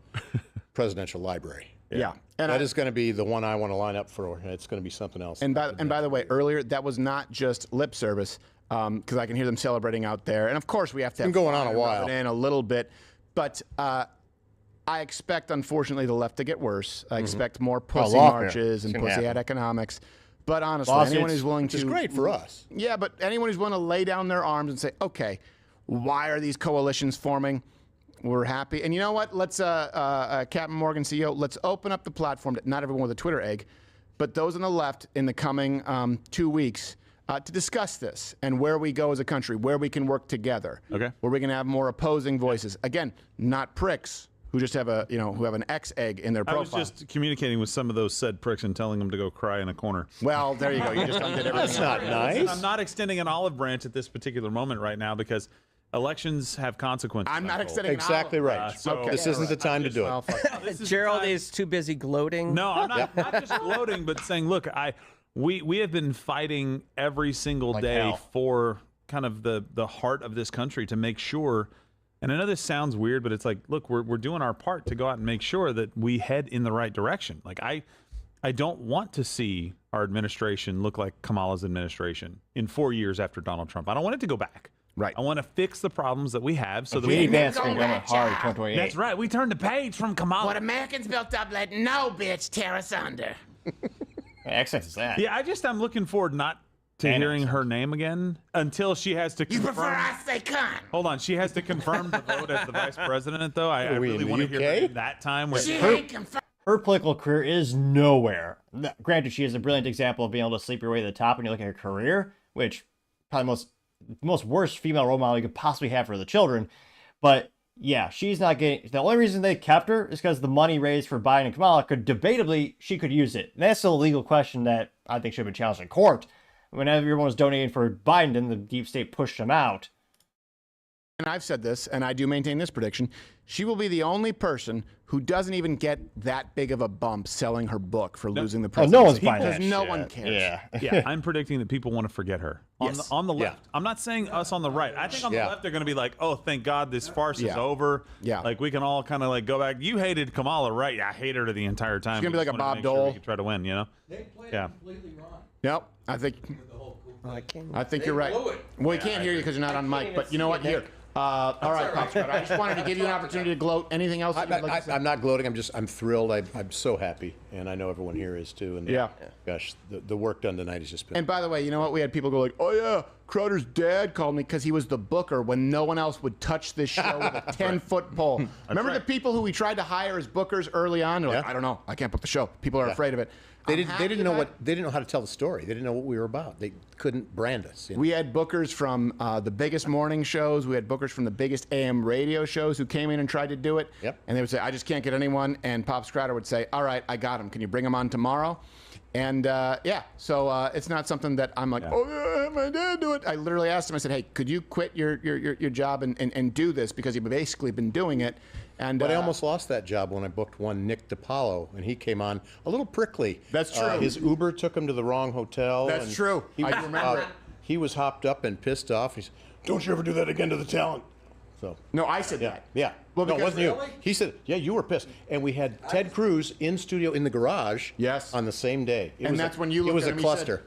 presidential library. Yeah. And that is going to be the one I want to line up for. It's going to be something else. And by the way, earlier that was not just lip service, because I can hear them celebrating out there. And of course, we have to have been going on a while. in a little bit, but I expect, unfortunately, the left to get worse. I expect more pussy marches and pussy-head economics. But honestly, anyone who's willing to, which is great for us. Yeah, but anyone who's willing to lay down their arms and say, okay, why are these coalitions forming? We're happy. And you know what? Let's, Captain Morgan, CEO, let's open up the platform to not everyone with a Twitter egg, but those on the left in the coming 2 weeks to discuss this and where we go as a country, where we can work together. Okay. Where we can have more opposing voices. Again, not pricks who just have who have an X egg in their profile. I was just communicating with some of those said pricks and telling them to go cry in a corner. Well, there you go. You just undid everything. That's not nice. I'm not extending an olive branch at this particular moment right now because elections have consequences. I'm not extending exactly right. This isn't the time to do it. Gerald is too busy gloating. No, I'm not just gloating, but saying, look, we have been fighting every single day for kind of the heart of this country to make sure. And I know this sounds weird, but it's like, look, we're doing our part to go out and make sure that we head in the right direction. Like I don't want to see our administration look like Kamala's administration in 4 years after Donald Trump. I don't want it to go back. Right. I want to fix the problems that we have so that we we advance going hard 2028. That's right. We turned the page from Kamala. What Americans built up, let no bitch tear us under. Accent is that? Yeah, I'm looking forward not to hearing her name again until she has to confirm. You prefer I say cunt. Hold on, she has to confirm the vote as the vice president, though. I really want to hear her name that time. Where her political career is nowhere. Granted, she is a brilliant example of being able to sleep your way to the top when you look at her career, which probably most worst female role model you could possibly have for the children. But yeah, she's not getting. The only reason they kept her is because the money raised for Biden and Kamala could debatably she could use it. And that's still a legal question that I think should have been challenged in court. Whenever everyone was donating for Biden, then the deep state pushed him out. And I've said this, and I do maintain this prediction. She will be the only person who doesn't even get that big of a bump selling her book for losing the presidency. No one's buying that because no shit. one cares. Yeah. Yeah, I'm predicting that people want to forget her. On the left. Yeah. I'm not saying us on the right. I think on the left they're going to be like, oh, thank God this farce is over. Yeah. Like we can all kind of like go back. You hated Kamala, right? Yeah, I hated her the entire time. She's going to be like a Bob we Dole. could try to win, you know? They played Yeah. completely wrong. Nope. I think you're right. blew it. Well, we can't hear you because you're not on mic, but you know what? Here. All right, Pops. I just wanted to give you an opportunity to gloat. Anything else? I'm not gloating. I'm thrilled. I'm so happy, and I know everyone here is too. And gosh, the work done tonight has just been. And by the way, you know what? We had people go like, "Oh yeah, Crowder's dad called me because he was the booker when no one else would touch this show with a 10-foot pole." Remember the people who we tried to hire as bookers early on? They're like, "I don't know. I can't book the show. People are afraid of it." They didn't know how to tell the story. They didn't know what we were about. They couldn't brand us. You know? We had bookers from the biggest morning shows. We had bookers from the biggest AM radio shows who came in and tried to do it. Yep. And they would say, "I just can't get anyone." And Pops Crowder would say, "All right, I got him. Can you bring him on tomorrow?" And so it's not something that I'm like, "Oh yeah, have my dad do it." I literally asked him. I said, "Hey, could you quit your job and do this because you've basically been doing it?" But I almost lost that job when I booked one Nick DiPaolo, and he came on a little prickly. That's true. His Uber took him to the wrong hotel. That's true. I remember it. He was hopped up and pissed off. He said, "Don't you ever do that again to the talent." So no, I said that. Yeah. Well, no, it wasn't really? you. He said, "Yeah, you were pissed." And we had Ted Cruz in studio in the garage. Yes. On the same day. And that's when you looked It was at a him, he cluster. said-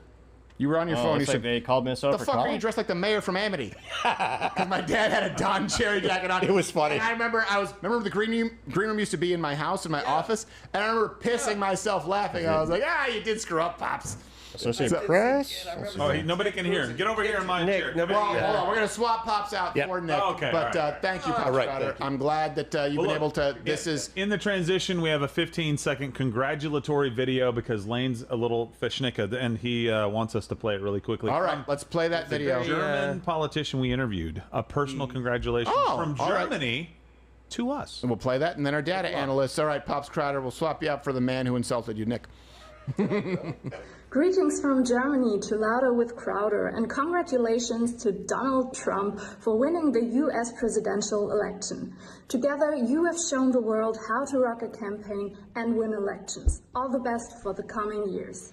You were on your phone. You said, they called Minnesota "The for fuck are calling?" you dressed like the mayor from Amity?" Because my dad had a Don Cherry jacket on. It was funny. And I remember the green room used to be in my house, in my office, and I remember pissing myself laughing. I was like, "You did screw up, Pops." Associated Press. Oh, nobody can hear. Get over here in my chair. Well, hold on. We're going to swap Pops out for Nick. Oh, okay. But all right. thank you, Pops Crowder. I'm glad that you've been able to. This is in the transition. We have a 15-second congratulatory video because Lane's a little fishnicka and he wants us to play it really quickly. All right, let's play that video. German politician we interviewed. A personal congratulations from Germany to us. And we'll play that, and then our data analysts. All right, Pops Crowder, we'll swap you out for the man who insulted you, Nick. Greetings from Germany to Louder with Crowder, and congratulations to Donald Trump for winning the U.S. presidential election. Together, you have shown the world how to rock a campaign and win elections. All the best for the coming years.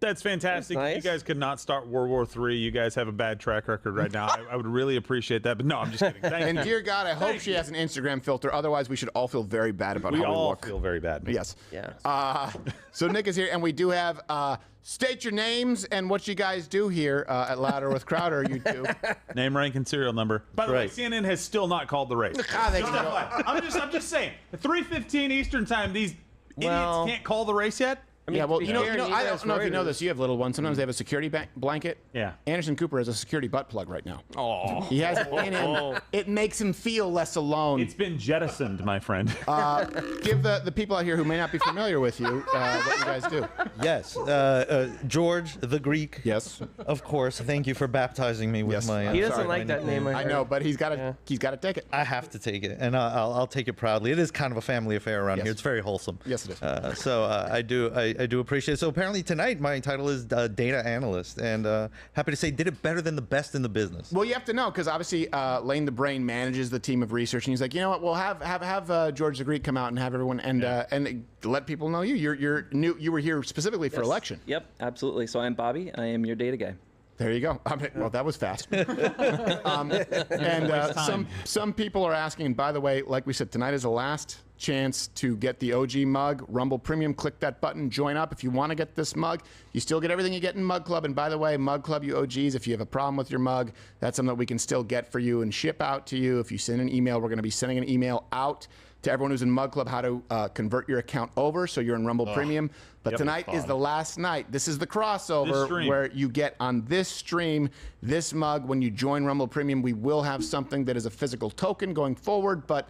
That's fantastic. That's nice. You guys could not start World War III. You guys have a bad track record right now. I would really appreciate that. But no, I'm just kidding. And dear God, I hope she has an Instagram filter. Otherwise, we should all feel very bad about how we look. We all feel very bad. Yes. Yeah. So Nick is here, and we do have state your names and what you guys do here at Louder with Crowder. You do name, rank, and serial number. By the way, CNN has still not called the race. I'm just saying. At 3:15 Eastern time, these idiots can't call the race yet. I mean, well, I don't know if you know this. You have little ones. Sometimes they have a security blanket. Yeah. Anderson Cooper has a security butt plug right now. Oh. He has it in him. It makes him feel less alone. It's been jettisoned, my friend. Give the people out here who may not be familiar with you what you guys do. Yes. George the Greek. Yes. Of course. Thank you for baptizing me with my. He doesn't like that name. I know, but he's got to take it. I have to take it, and I'll take it proudly. It is kind of a family affair around here. It's very wholesome. Yes, it is. So I do appreciate it. So apparently tonight my title is data analyst, and happy to say did it better than the best in the business. Well, you have to know because obviously Lane the Brain manages the team of research, and he's like, you know what, we'll have George the Greek come out and have everyone and let people know you're new. You were here specifically for election. Yep, absolutely. So I'm Bobby. I am your data guy. There you go. Well, that was fast. Some people are asking, and by the way, like we said, tonight is the last chance to get the OG mug, Rumble Premium. Click that button, join up. If you want to get this mug, you still get everything you get in Mug Club. And by the way, Mug Club, you OGs, if you have a problem with your mug, that's something that we can still get for you and ship out to you. If you send an email, we're going to be sending an email out to everyone who's in Mug Club how to convert your account over so you're in Rumble Premium. But tonight is the last night. This is the crossover where you get on this stream, this mug. When you join Rumble Premium, we will have something that is a physical token going forward, but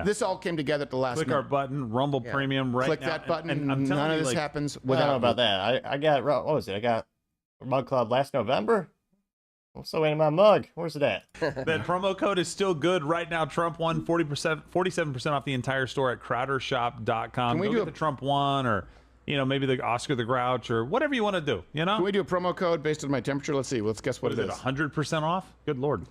this all came together at the last minute. Click our button, Rumble Premium right Click now. that button, and I'm none of you, this like, happens I don't without know about that. I got, what was it? I got Mug Club last November. I'm still waiting on my mug. Where's it at? That promo code is still good right now. Trump won 47% off the entire store at crowdershop.com. Can we do the Trump one or maybe the Oscar the Grouch or whatever you want to do, Can we do a promo code based on my temperature? Let's see. Let's guess what it is. 100% off? Good Lord.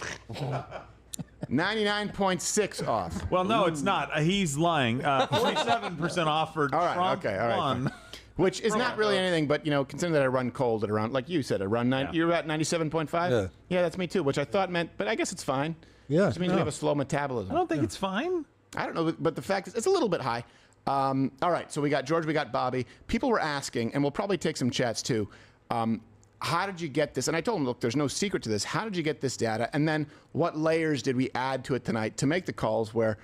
99.6 off. Well, no, it's not. He's lying. 47% off for Trump one. Which is not really anything, but considering that I run cold at around, like you said, around you're at 97.5. Yeah, that's me too. Which I thought meant, but I guess it's fine. Yeah, it means we have a slow metabolism. I don't think it's fine. I don't know, but the fact is, it's a little bit high. All right, so we got George, we got Bobby. People were asking, and we'll probably take some chats too. How did you get this? And I told them, look, there's no secret to this. How did you get this data? And then what layers did we add to it tonight to make the calls where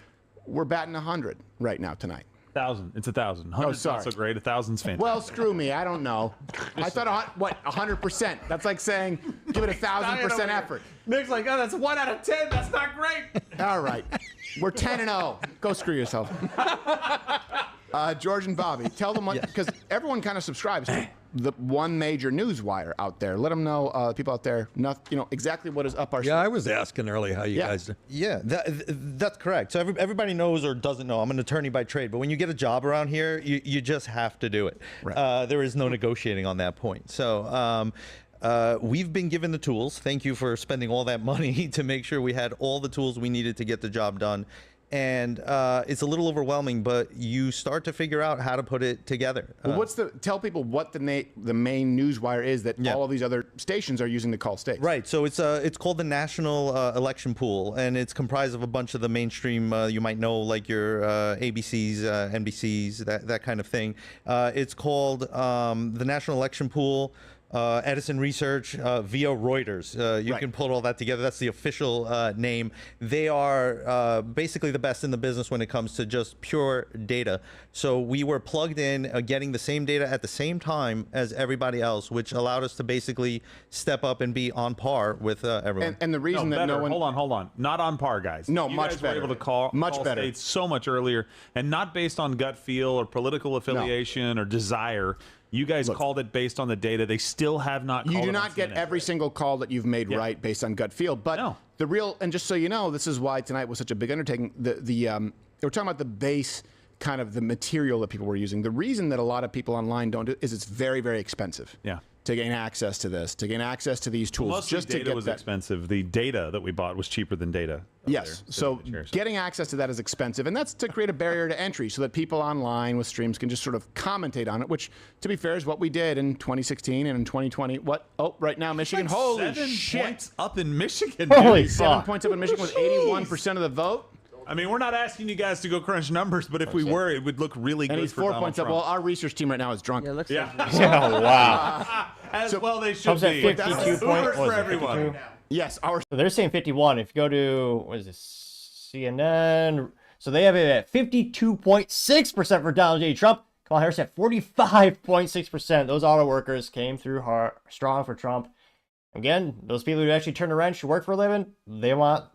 we're batting 100 right now tonight? 1,000. It's 1,000. Oh, sorry. Not so great. 1,000's fantastic. Well, screw me. I don't know. I thought, 100%? That's like saying, give it 1,000% effort. Nick's like, oh, that's 1 out of 10. That's not great. All right. We're 10-0. Go screw yourself. George and Bobby, tell them what, because everyone kind of subscribes to the one major news wire out there. Let them know, people out there, exactly what is up our. Yeah, I was asking earlier how you guys do. Yeah, that's correct. So everybody knows or doesn't know. I'm an attorney by trade, but when you get a job around here, you just have to do it. Right. There is no negotiating on that point. So. We've been given the tools. Thank you for spending all that money to make sure we had all the tools we needed to get the job done. And it's a little overwhelming, but you start to figure out how to put it together. Well, tell people what the main news wire is that all of these other stations are using to call states. Right. So it's called the National Election Pool, and it's comprised of a bunch of the mainstream you might know, like your ABCs, NBCs, that kind of thing. It's called the National Election Pool. Edison Research via Reuters. You can pull all that together. That's the official name. They are basically the best in the business when it comes to just pure data. So we were plugged in, getting the same data at the same time as everybody else, which allowed us to basically step up and be on par with everyone. And the reason that no one... Hold on. Not on par, guys. No, you much guys better. were able to call better. states so much earlier, and not based on gut feel or political affiliation or desire. You guys called it based on the data. They still have not called it. You do not get every single call that you've made right based on gut feel. But the real, and just so you know, this is why tonight was such a big undertaking. We're talking about the base kind of the material that people were using. The reason that a lot of people online don't do it is it's very, very expensive. Yeah. To gain access to this, to gain access to these tools. Most just data to get was that. expensive. The data that we bought was cheaper than data. Yes. So getting access to that is expensive, and that's to create a barrier to entry so that people online with streams can just sort of commentate on it, which, to be fair, is what we did in 2016 and in 2020. What? Oh, right now, Michigan. Like Holy 7 shit. points up in Michigan. Holy dude. 7 points up in Michigan with 81% of the vote. I mean, we're not asking you guys to go crunch numbers, but if we were, it would look really good. And he's for 4 Donald points up. Trump. Well, our research team right now is drunk. Yeah, looks Oh, wow. As well they should Comes at be. 52 That's points. for everyone. 52? Yes, So they're saying 51. If you go to, what is this, CNN, so they have it at 52.6% for Donald J. Trump. Kamala Harris at 45.6%. Those auto workers came through hard, strong for Trump. Again, those people who actually turn a wrench, work for a living, they want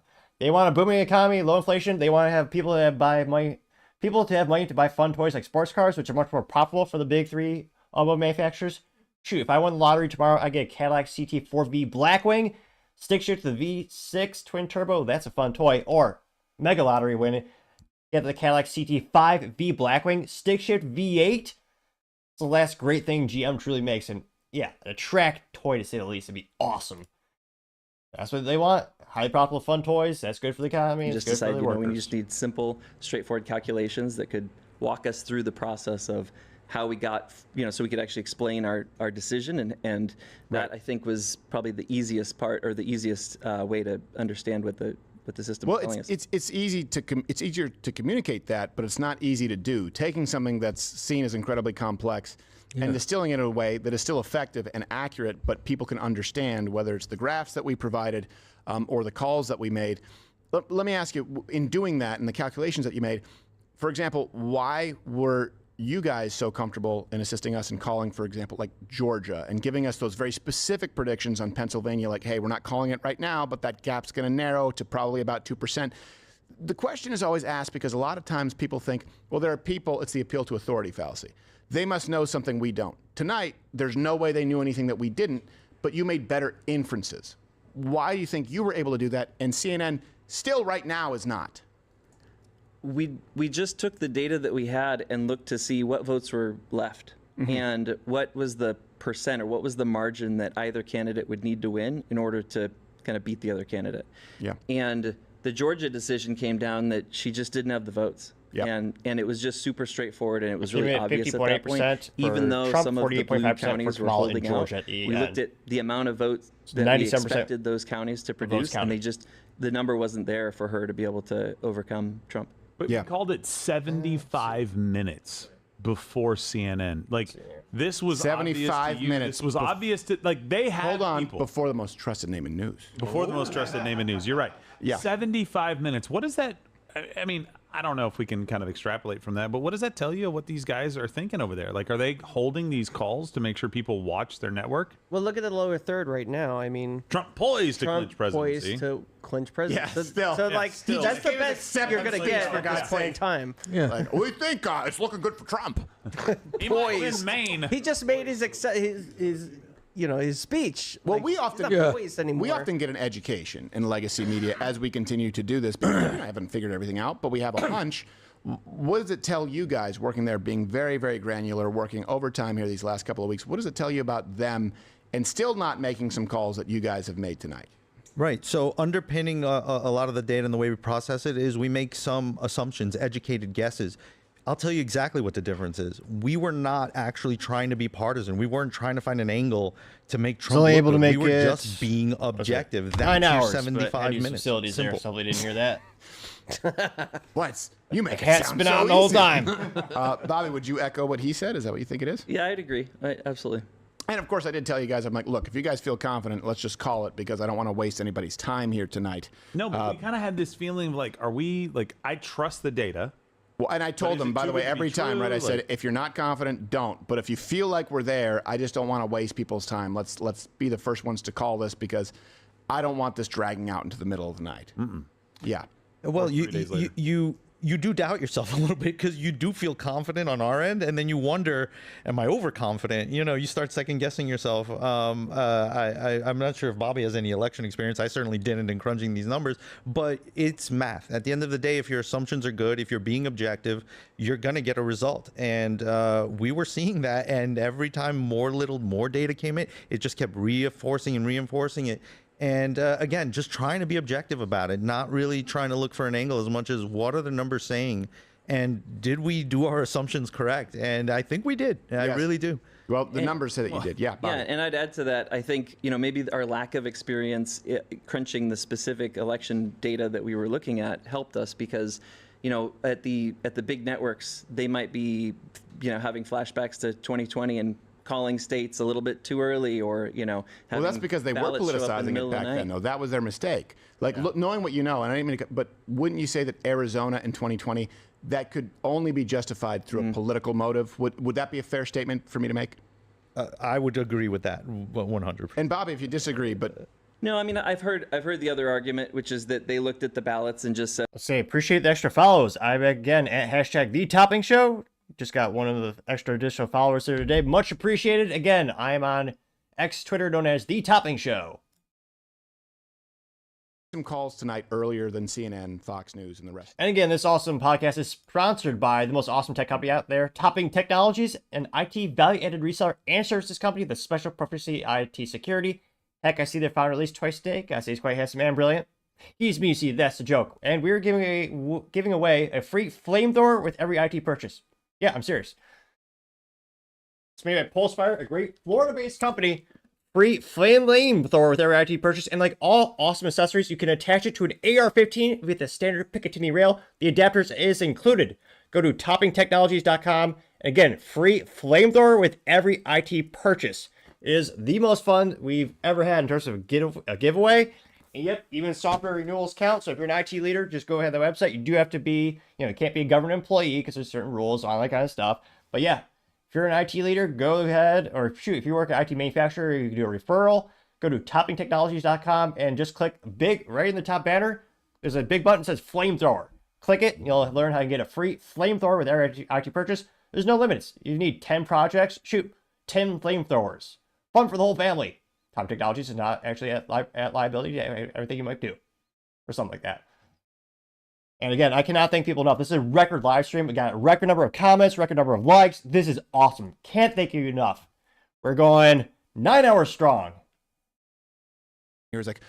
a booming economy, low inflation. They want to have people that buy money, people to have money to buy fun toys like sports cars, which are much more profitable for the big three automobile manufacturers. Shoot, if I won the lottery tomorrow, I get a Cadillac CT4V Blackwing, stick shift to the V6 twin turbo. That's a fun toy. Or mega lottery win, get the Cadillac CT5V Blackwing, stick shift V8. It's the last great thing GM truly makes, and yeah, an track toy to say the least. It'd be awesome. That's what they want. Highly profitable, fun toys. That's good for the economy. You It's just good for decide, the we workers. just need simple, straightforward calculations that could walk us through the process of how we got, so we could actually explain our decision. And that I think was probably the easiest part, or the easiest way to understand what the system Well, is telling us. it's easier to communicate that, but it's not easy to do. Taking something that's seen as incredibly complex and distilling it in a way that is still effective and accurate, but people can understand, whether it's the graphs that we provided or the calls that we made. Let me ask you, in doing that and the calculations that you made, for example, why were you guys so comfortable in assisting us in calling, for example, like Georgia, and giving us those very specific predictions on Pennsylvania, like, hey, we're not calling it right now, but that gap's going to narrow to probably about 2%. The question is always asked because a lot of times people think, well, there are people, it's the appeal to authority fallacy. They must know something we don't. Tonight, there's no way they knew anything that we didn't, but you made better inferences. Why do you think you were able to do that and CNN still right now is not? We just took the data that we had and looked to see what votes were left and what was the percent, or what was the margin that either candidate would need to win in order to kind of beat the other candidate. Yeah. And the Georgia decision came down that she just didn't have the votes. Yep. And it was just super straightforward, and it was She really made obvious at that point. 50.8% Even though Trump, some of the blue 48.5% counties for were Kamala in holding Georgia out, at the we looked end. at the amount of votes that we 97% expected those counties to produce, and counted. the number wasn't there for her to be able to overcome Trump. But we called it 75 minutes before CNN. Like, this was 75 obvious to you. minutes. This was obvious to, like, they had Hold on, people. before the most trusted name in news. Before the most trusted name in news. You're right. Yeah. 75 minutes. What is that? I mean, I don't know if we can kind of extrapolate from that, but what does that tell you what these guys are thinking over there? Like, are they holding these calls to make sure people watch their network? Well, look at the lower third right now. I mean, Trump poised to clinch presidency. Poised to clinch presidency. Yeah, still. So, Yeah, like, still. that's the Give it best you're going to acceptance, get for at this God's point in sake. time. Yeah. Like, we think it's looking good for Trump. He might win Maine. He just made his his speech. Well, Like, we he's often not poised anymore. we often get an education in legacy media as we continue to do this. But I haven't figured everything out, but we have a hunch. What does it tell you guys working there, being very, very granular, working overtime here these last couple of weeks? What does it tell you about them and still not making some calls that you guys have made tonight? Right. So underpinning a lot of the data and the way we process it is we make some assumptions, educated guesses. I'll tell you exactly what the difference is. We were not actually trying to be partisan. We weren't trying to find an angle to make Trump only look able to good. make we were it just being objective. Okay. That's 9 your hours. 75 minutes. Facilities there. Simple. Somebody didn't hear that. What? You make it Cat's sound been so out the whole easy. time. Bobby, would you echo what he said? Is that what you think it is? Yeah, I'd agree. Absolutely. And of course, I did tell you guys, I'm like, look, if you guys feel confident, let's just call it because I don't want to waste anybody's time here tonight. No, but we kind of had this feeling of like, are we like, I trust the data. Well, and I told them, by the way, every time, right? I said, if you're not confident, don't. But if you feel like we're there, I just don't want to waste people's time. Let's be the first ones to call this because I don't want this dragging out into the middle of the night. Yeah. Well, you do doubt yourself a little bit because you do feel confident on our end, and then you wonder, am I overconfident? You know, you start second guessing yourself. I'm not sure if Bobby has any election experience. I certainly didn't in crunching these numbers, but it's math. At the end of the day, if your assumptions are good, if you're being objective, you're going to get a result. And we were seeing that, and every time more data came in, it just kept reinforcing it. And again, just trying to be objective about it, not really trying to look for an angle as much as what are the numbers saying, and did we do our assumptions correct? And I think we did. I really do. Well, the numbers say that you did. Yeah. Bobby. Yeah, and I'd add to that. I think maybe our lack of experience crunching the specific election data that we were looking at helped us because, at the big networks, they might be, having flashbacks to 2020 and calling states a little bit too early, or well, that's because they were politicizing it back then, though. That was their mistake. Like knowing what you know, and I didn't mean to, but wouldn't you say that Arizona in 2020 that could only be justified through a political motive? Would that be a fair statement for me to make? I would agree with that 100%. And Bobby, if you disagree, but no, I mean I've heard the other argument, which is that they looked at the ballots and just said, Let's say appreciate the extra follows. I'm again at hashtag The Topping Show. Just got one of the extra additional followers there today. Much appreciated. Again, I am on X Twitter known as The Topping Show. Some calls tonight earlier than CNN, Fox News, and the rest. And again, this awesome podcast is sponsored by the most awesome tech company out there, Topping Technologies, an IT value-added reseller and services company with special proficiency IT security. Heck, I see their founder at least twice a day. I say he's quite handsome and brilliant. He's me, you see, that's the joke. And we're giving away a free flamethrower with every IT purchase. Yeah, I'm serious. It's made by Pulsefire, a great Florida-based company. Free flamethrower with every IT purchase, and like all awesome accessories, you can attach it to an AR-15 with a standard Picatinny rail. The adapters is included. Go to toppingtechnologies.com, and again, free flamethrower with every IT purchase. It is the most fun we've ever had in terms of a giveaway. And yep, even software renewals count. So if you're an IT leader, just go ahead to the website. You do have to be, you can't be a government employee because there's certain rules, all that kind of stuff. But yeah, if you're an IT leader, go ahead, or shoot, if you work at IT manufacturer, you can do a referral. Go to toppingtechnologies.com and just click big right in the top banner. There's a big button that says flamethrower. Click it, and you'll learn how to get a free flamethrower with every IT purchase. There's no limits. You need 10 projects, shoot, 10 flamethrowers. Fun for the whole family. Topping Technologies is not actually at liability to everything you might do, or something like that. And again, I cannot thank people enough. This is a record live stream. We got a record number of comments, record number of likes. This is awesome. Can't thank you enough. We're going 9 hours strong. He was like,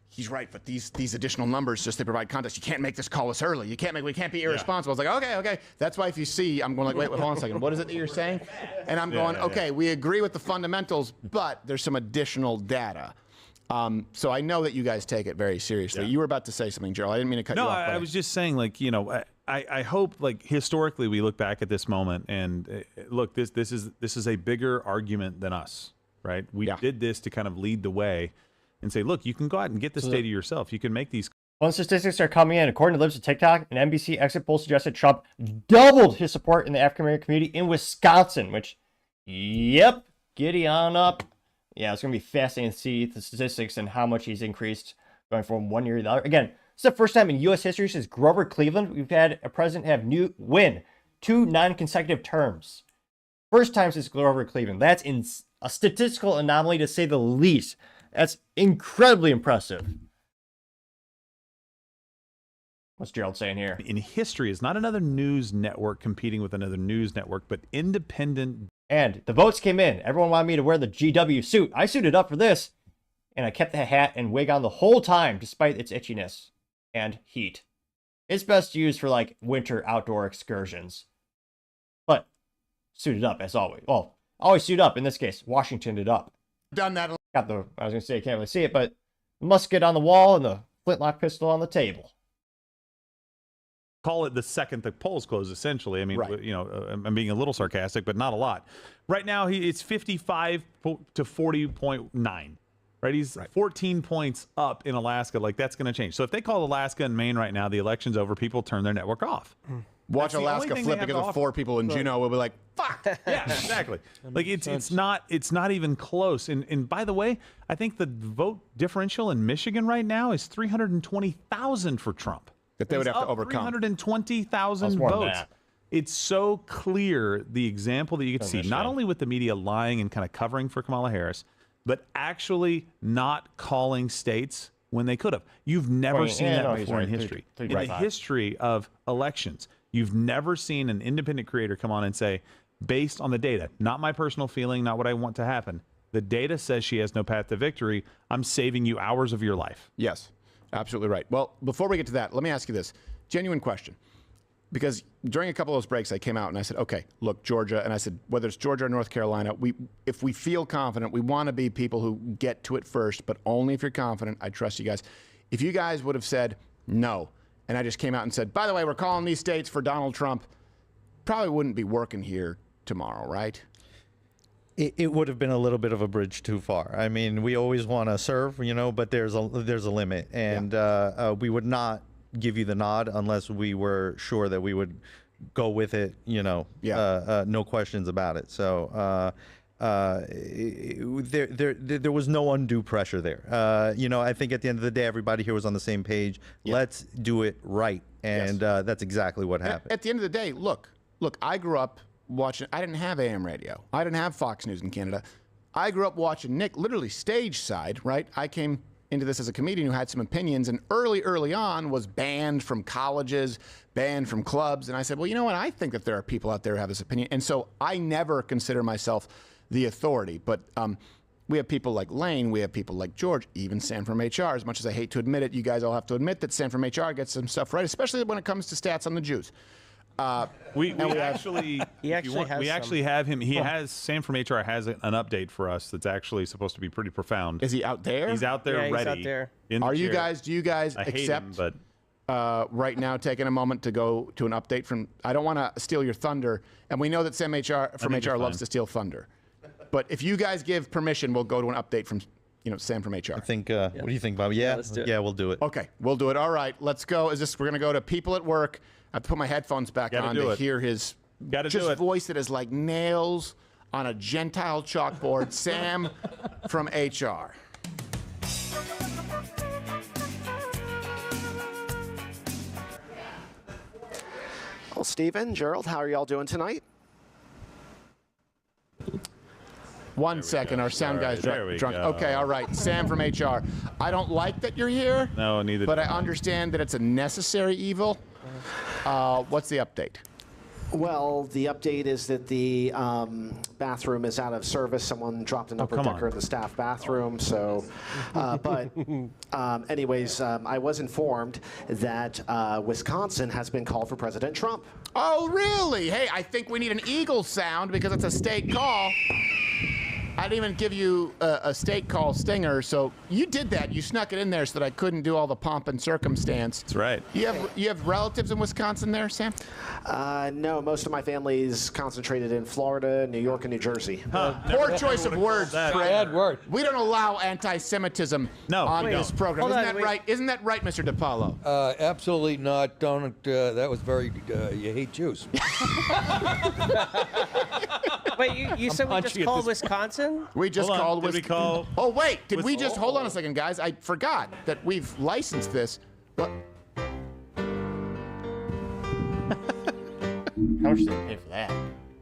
he's right, but these additional numbers, just they provide context. You can't make this call us early. We can't be irresponsible. I was like, okay. That's why if you see, I'm going like, wait, hold on a second. What is it that you're saying? And I'm going, okay, we agree with the fundamentals, but there's some additional data. So I know that you guys take it very seriously. You were about to say something, Gerald. I didn't mean to cut you off. No, I was just saying, like, I hope, like, historically we look back at this moment and look, this is a bigger argument than us, right? We did this to kind of lead the way and say, look, you can go out and get this data yourself. You can make these. Well, statistics are coming in. According to Libs of TikTok, an NBC exit poll suggested Trump doubled his support in the African-American community in Wisconsin, which, yep, giddy on up. Yeah, it's going to be fascinating to see the statistics and how much he's increased going from one year to the other. Again, it's the first time in U.S. history since Grover Cleveland we've had a president have win 2 non-consecutive terms. First time since Grover Cleveland. That's a statistical anomaly to say the least. That's incredibly impressive. What's Gerald saying here? In history, it's not another news network competing with another news network, but independent. And the votes came in. Everyone wanted me to wear the GW suit. I suited up for this, and I kept the hat and wig on the whole time, despite its itchiness and heat. It's best used for, like, winter outdoor excursions. But suited up, as always. Well, always suit up. In this case, Washingtoned it up. Done that. I was going to say, I can't really see it, but the musket on the wall and the flintlock pistol on the table. call it the second the polls close, essentially. I mean, Right. you know, I'm being a little sarcastic, but not a lot. Right now, it's 55 to 40.9. Right, he's 14 points up in Alaska. Like, that's going to change. So if they call Alaska and Maine right now, the election's over, people turn their network off. Watch That's the only Alaska thing flip they have because to of 4 people in Right. Juneau will be like, fuck. Yeah, exactly. Like it's not even close. And by the way, I think the vote differential in Michigan right now is 320,000 for Trump. That they would He's have to up overcome. 320,000 That's more than votes. that. It's so clear the example that you can see, not only with the media lying and kind of covering for Kamala Harris, but actually not calling states when they could have. You've never seen that before in history. In the history of elections, you've never seen an independent creator come on and say, based on the data, not my personal feeling, not what I want to happen, the data says she has no path to victory. I'm saving you hours of your life. Yes, absolutely right. Well, before we get to that, let me ask you this. Genuine question. Because during a couple of those breaks, I came out and I said, okay, look, Georgia, and I said, whether it's Georgia or North Carolina, if we feel confident, we want to be people who get to it first, but only if you're confident. I trust you guys. If you guys would have said no, and I just came out and said, by the way, we're calling these states for Donald Trump, probably wouldn't be working here tomorrow, right? It would have been a little bit of a bridge too far. I mean, we always want to serve, you know, but there's a limit, and we would not give you the nod unless we were sure that we would go with it, you know, no questions about it. So there was no undue pressure there. You know, I think at the end of the day, everybody here was on the same page. Let's do it right, and that's exactly what happened. At the end of the day, look, I grew up watching, I didn't have AM radio. I didn't have Fox News in Canada. I grew up watching Nick, literally stage side, right? I came into this as a comedian who had some opinions, and early on was banned from colleges, banned from clubs. And I said, well, you know what? I think that there are people out there who have this opinion. And so I never consider myself the authority. But we have people like Lane, we have people like George, even Sam from HR. As much as I hate to admit it, you guys all have to admit that Sam from HR gets some stuff right, especially when it comes to stats on the Jews. We actually have him. He has Sam from HR has an update for us that's actually supposed to be pretty profound. Is he out there? He's out there, Yeah, ready. he's out there. in the Do you chair. guys I hate accept him, but right now taking a moment to go to an update from? I don't want to steal your thunder, and we know that Sam from HR loves to steal thunder. But if you guys give permission, we'll go to an update from Sam from HR. I think. What do you think, Bobby? Yeah, let's do it. Yeah, we'll do it. Okay, we'll do it. All right, let's go. We're going to go to people at work. I have to put my headphones back Gotta on do to it. hear his voice that is like nails on a Gentile chalkboard. Sam from HR. Well, Stephen, Gerald, how are y'all doing tonight? 1 second, our sound guy's drunk. go. Okay, all right. Sam from HR. I don't like that you're here. No, neither. But I understand that it's a necessary evil. What's the update? Well, the update is that the bathroom is out of service. Someone dropped an upper decker in the staff bathroom. So, anyways, I was informed that Wisconsin has been called for President Trump. Oh, really? Hey, I think we need an eagle sound because it's a state call. I didn't even give you a state call stinger, so you did that. You snuck it in there so that I couldn't do all the pomp and circumstance. That's right. You have relatives in Wisconsin there, Sam? No, most of my family is concentrated in Florida, New York, and New Jersey. Poor choice of words, Fred. Bad word. We don't allow anti-Semitism on this program. Hold Isn't on, that right? Isn't that right, Mr. DiPaolo? Absolutely not. Don't. That was very. You hate Jews. Wait, you said we just called Wisconsin? We just called Wisconsin. Oh, wait. Did we just... Hold on a second, guys. I forgot that we've licensed this. What? How much did they pay for that?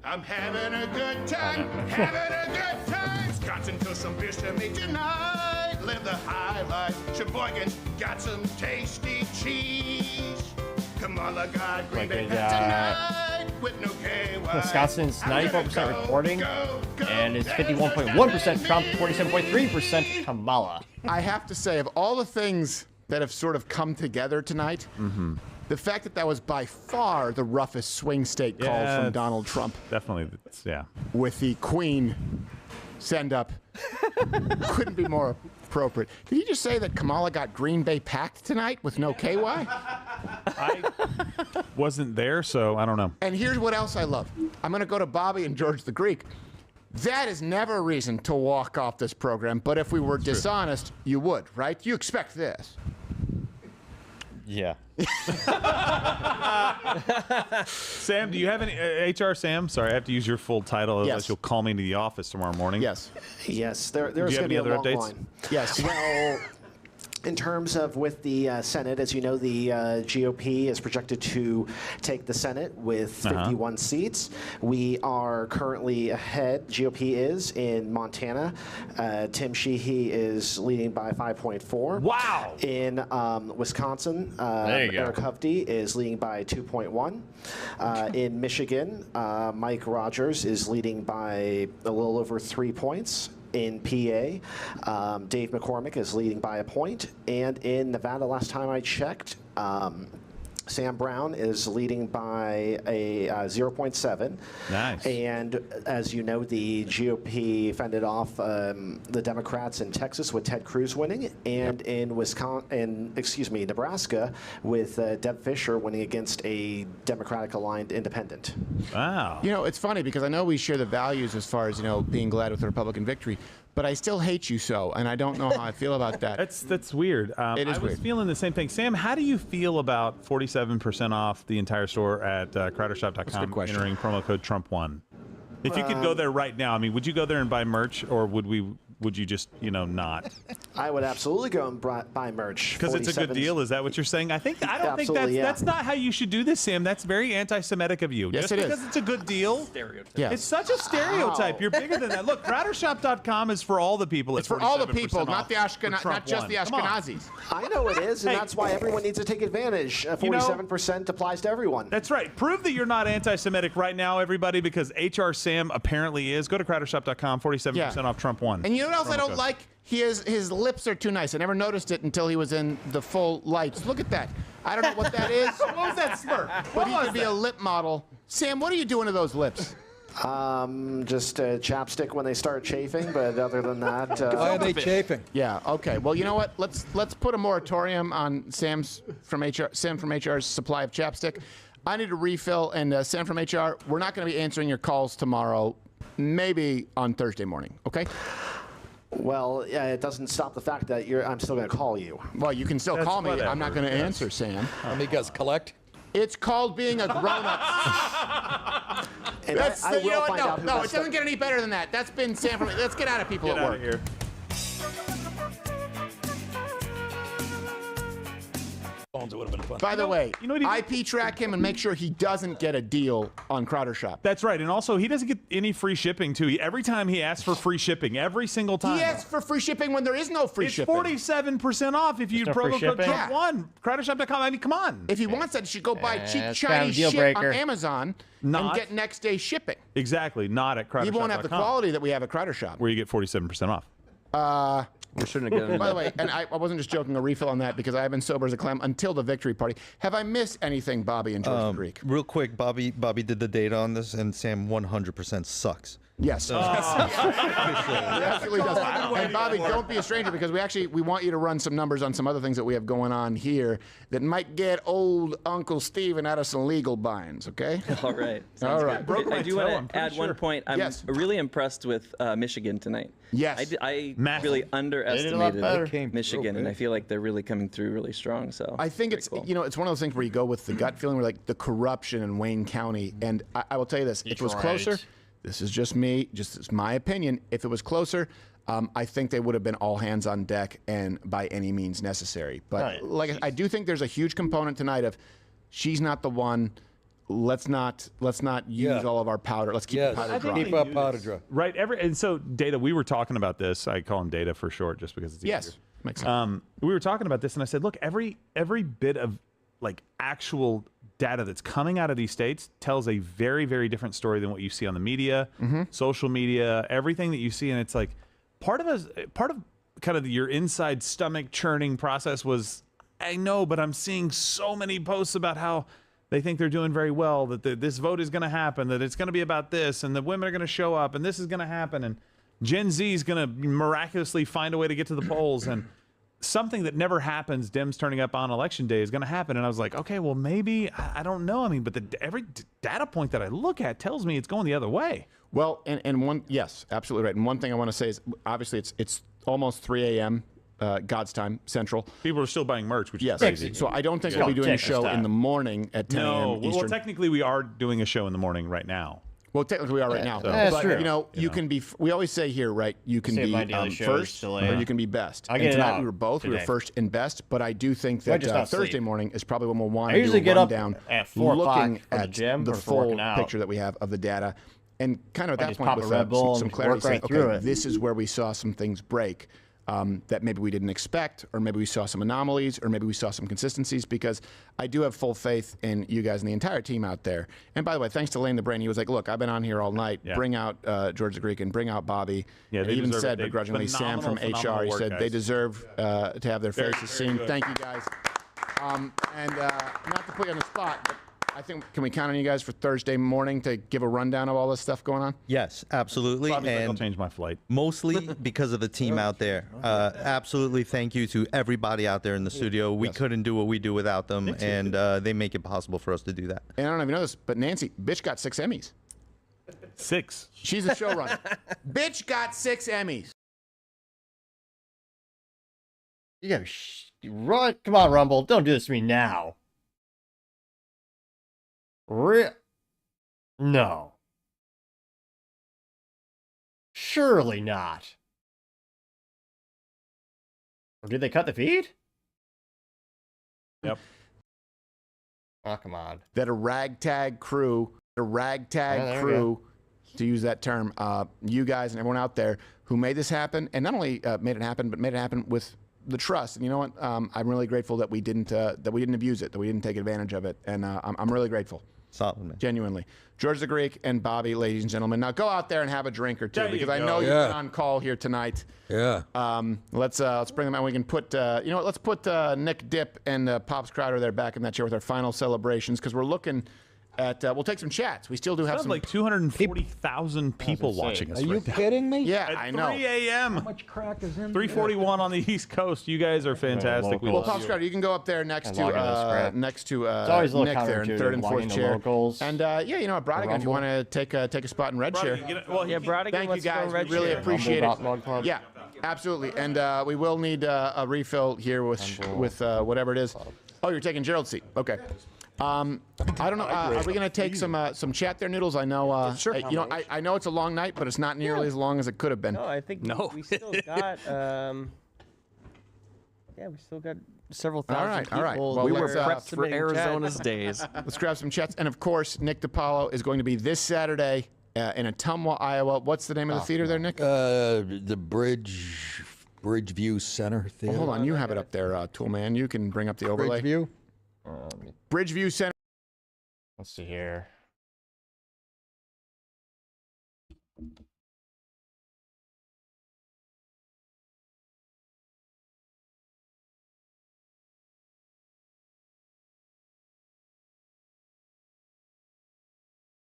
I'm having a good time, having a good time. Wisconsin took some fish to me tonight. Live the high life. Sheboygan got some tasty cheese. Kamala got Green Bay tonight with no KY. Wisconsin's 94% reporting, and it's 51.1% Trump, 47.3% Kamala. I have to say, of all the things that have sort of come together tonight, the fact that was by far the roughest swing state call from Donald Trump. Definitely, yeah. With the Queen send up couldn't be more appropriate. Did he just say that Kamala got Green Bay packed tonight with no KY? I wasn't there, so I don't know. And here's what else I love. I'm going to go to Bobby and George the Greek. That is never a reason to walk off this program, but if we were dishonest, you would, right? You expect this. Yeah. Sam, do you have any HR Sam? Sorry, I have to use your full title, otherwise you'll call me into the office tomorrow morning. Yes. Yes, there's Do you have going to be any a other long updates? line. Yes. Well, in terms of with the Senate, as you know, the GOP is projected to take the Senate with 51 seats. We are currently ahead. GOP is in Montana. Tim Sheehy is leading by 5.4. Wow. In Wisconsin, There you go. Eric Hovde is leading by 2.1. In Michigan, Mike Rogers is leading by a little over 3 points. In PA, Dave McCormick is leading by a point. And in Nevada, last time I checked, Sam Brown is leading by a 0.7. Nice. And as you know, the GOP fended off the Democrats in Texas with Ted Cruz winning, and in Nebraska with Deb Fischer winning against a Democratic-aligned independent. Wow. You know, it's funny because I know we share the values as far as, being glad with the Republican victory, but I still hate you so, and I don't know how I feel about that. That's weird. It is I was weird. feeling the same thing. Sam, how do you feel about 47% off the entire store at crowdershop.com entering promo code Trump1? If you could go there right now, I mean, would you go there and buy merch, or would you just, not? I would absolutely go and buy merch. Because it's a good deal. Is that what you're saying? I don't think that's not how you should do this, Sam. That's very anti-Semitic of you. Yes, just it because is. it's a good deal. Stereotype. Yeah. It's such a stereotype. You're bigger than that. Look, crowdershop.com is for all the people. It's for all the people, off not the not just the Come on. Ashkenazis. I know it is, and Hey. that's why everyone needs to take advantage. 47% applies to everyone. That's right. Prove that you're not anti-Semitic right now, everybody, because HR Sam apparently is. Go to crowdershop.com, 47% off Trump 1. And you know what else I Promo don't code. like? His lips are too nice. I never noticed it until he was in the full lights. Look at that. I don't know what that is. What was that smirk? But he could be a lip model. Sam, what are you doing to those lips? Just chapstick when they start chafing, but other than that, Why are they chafing? Yeah. Okay. Well, you know what? Let's put a moratorium on Sam from HR's supply of chapstick. I need a refill, and Sam from HR, we're not going to be answering your calls tomorrow. Maybe on Thursday morning. Okay. well, it doesn't stop the fact that I'm still going to call you. Well, you can still call me. whatever. I'm not going to answer, Sam. How many guys collect? It's called being a grown-up. And I will find out who No, messed it doesn't up. get any better than that. That's been Sam from. Let's get out of people Get at out work. of here. Phones, it would have been fun. By the way, you know what he IP track him and make sure he doesn't get a deal on Crowder Shop. That's right. And also, he doesn't get any free shipping, too. Every time he asks for free shipping, every single time. He asks for free shipping when there is no free It's shipping. 47% off if you no free promo code shipping? Trump1. Crowdershop.com. I mean, come on. If he wants that, he should go buy cheap that's Chinese deal shit on breaker. Amazon and Not- get next day shipping. Exactly. Not at crowdershop.com. He won't have the quality that we have at Crowder Shop. Where you get 47% off. We shouldn't have given By the way, and I wasn't just joking, a refill on that because I have been sober as a clam until the victory party. Have I missed anything, Bobby and George Greek? Real quick, Bobby did the data on this, and Sam 100% sucks. Yes. He absolutely does. And Bobby, don't be a stranger because we want you to run some numbers on some other things that we have going on here that might get old Uncle Steven out of some legal binds, okay? All right. All Sounds right. good. I do want to add one point. I'm Yes. really impressed with Michigan tonight. Yes. I Massive. really better. underestimated Michigan, and I feel like they're really coming through really strong. So I think very it's cool. it's one of those things where you go with the gut feeling, where like the corruption in Wayne County, and I will tell you this: if it was closer, this is just me, just it's my opinion. If it was closer, I think they would have been all hands on deck and by any means necessary. But Right. I do think there's a huge component tonight of she's not the one. Let's not use all of our powder. Let's keep the powder dry. Keep our powder dry. Right. And so, Data, we were talking about this. I call him Data for short just because it's easier. Yes, makes sense. We were talking about this, and I said, look, every bit of like actual data that's coming out of these states tells a very, very different story than what you see on the media, social media, everything that you see. And it's like part of kind of your inside stomach churning process was, I know, but I'm seeing so many posts about how they think they're doing very well, that this vote is going to happen, that it's going to be about this, and the women are going to show up, and this is going to happen. And Gen Z is going to miraculously find a way to get to the polls, and something that never happens, Dems turning up on election day, is going to happen. And I was like, okay, well, maybe, I don't know. I mean, but every data point that I look at tells me it's going the other way. Well, yes, absolutely right. And one thing I want to say is, obviously, it's almost 3 a.m. God's time Central. People are still buying merch, which yes. is crazy. So I don't think we'll be doing a show in the morning at 10 a.m. Eastern. Well, technically, we are doing a show in the morning right now. Well, technically, we are right now. That's true. You can be. We always say here, right? You can Save my be daily first, shows or you can be best. I And get it tonight out we were both. We were today. first and best. But I do think Might just that not Thursday sleep. morning is probably when we'll want I to do usually a get up rundown, at 4 o'clock looking for the at gym the or for full working out. picture that we have of the data, and kind of at I that just point pop a with Red Bull some and clarity, work say, right through okay, it. this is where we saw some things break. That maybe we didn't expect, or maybe we saw some anomalies, or maybe we saw some consistencies, because I do have full faith in you guys and the entire team out there. And by the way, thanks to Lane the Brain, he was like, look, I've been on here all night. Yeah. Bring out George the Greek and bring out Bobby. Yeah, And they he even deserve said it. They- begrudgingly, Sam from phenomenal HR, he work, said guys. they deserve to have their Very, faces very seen. good. Thank you guys. Not to put you on the spot, but I think, can we count on you guys for Thursday morning to give a rundown of all this stuff going on? Yes, absolutely. Probably and I'll change my flight. Mostly because of the team out there. Absolutely, thank you to everybody out there in the studio. We couldn't do what we do without them, and they make it possible for us to do that. And I don't even know this, but Nancy, bitch got 6 Emmys. 6. She's a showrunner. Bitch got 6 Emmys. You gotta run. Come on, Rumble. Don't do this to me now. No. Surely not. Or did they cut the feed? Yep. Oh, come on. That a ragtag crew, there we to use that term, you guys and everyone out there who made this happen, and not only made it happen, but made it happen with the trust. And you know what? I'm really grateful that we didn't abuse it, that we didn't take advantage of it, and I'm really grateful. Solid, man. Genuinely. George the Greek and Bobby, ladies and gentlemen. Now go out there and have a drink or two, There you because I go. know you've been on call here tonight. Yeah. Let's bring them out. We can put you know what? Let's put Nick Dip and Pops Crowder there back in that chair with our final celebrations, because we're looking at. We'll take some chats. We still do have Sounds some. like 240,000 people watching us. Are you right now. kidding me? Yeah, At I know. 3 a.m. How much crack is in 3:41 on the East Coast. You guys are fantastic. We Well, love Pops you. Crowder, you can go up there next And log into this crap. to next to It's always a little Nick there in counterintuitive, third and logging fourth the chair. locals. And yeah, you know, Brodigan, if you Rumble. want to take a spot in red chair. Brodigan, get it- well, Yeah, he- Brodigan, Thank you let's go guys. red We really chair. appreciate Rumble it. Club. Yeah, absolutely. And we will need a refill here with whatever it is. Oh, you're taking Gerald's seat. Okay. I don't know. Are we going to take some chat there, Noodles? I know. Sure. You know, I know it's a long night, but it's not nearly as long as it could have been. No, I think we still got. Yeah, we still got several thousand All right. people. Well, We were let's, prepped for submitting Arizona's chat. days. Let's grab some chats. And of course, Nick DiPaolo is going to be this Saturday in Ottumwa, Iowa. What's the name of the theater there, Nick? The Bridgeview Center Theater. Well, hold on. You have it up there, Toolman. You can bring up the overlay. Bridgeview? Bridgeview Center. Let's see here.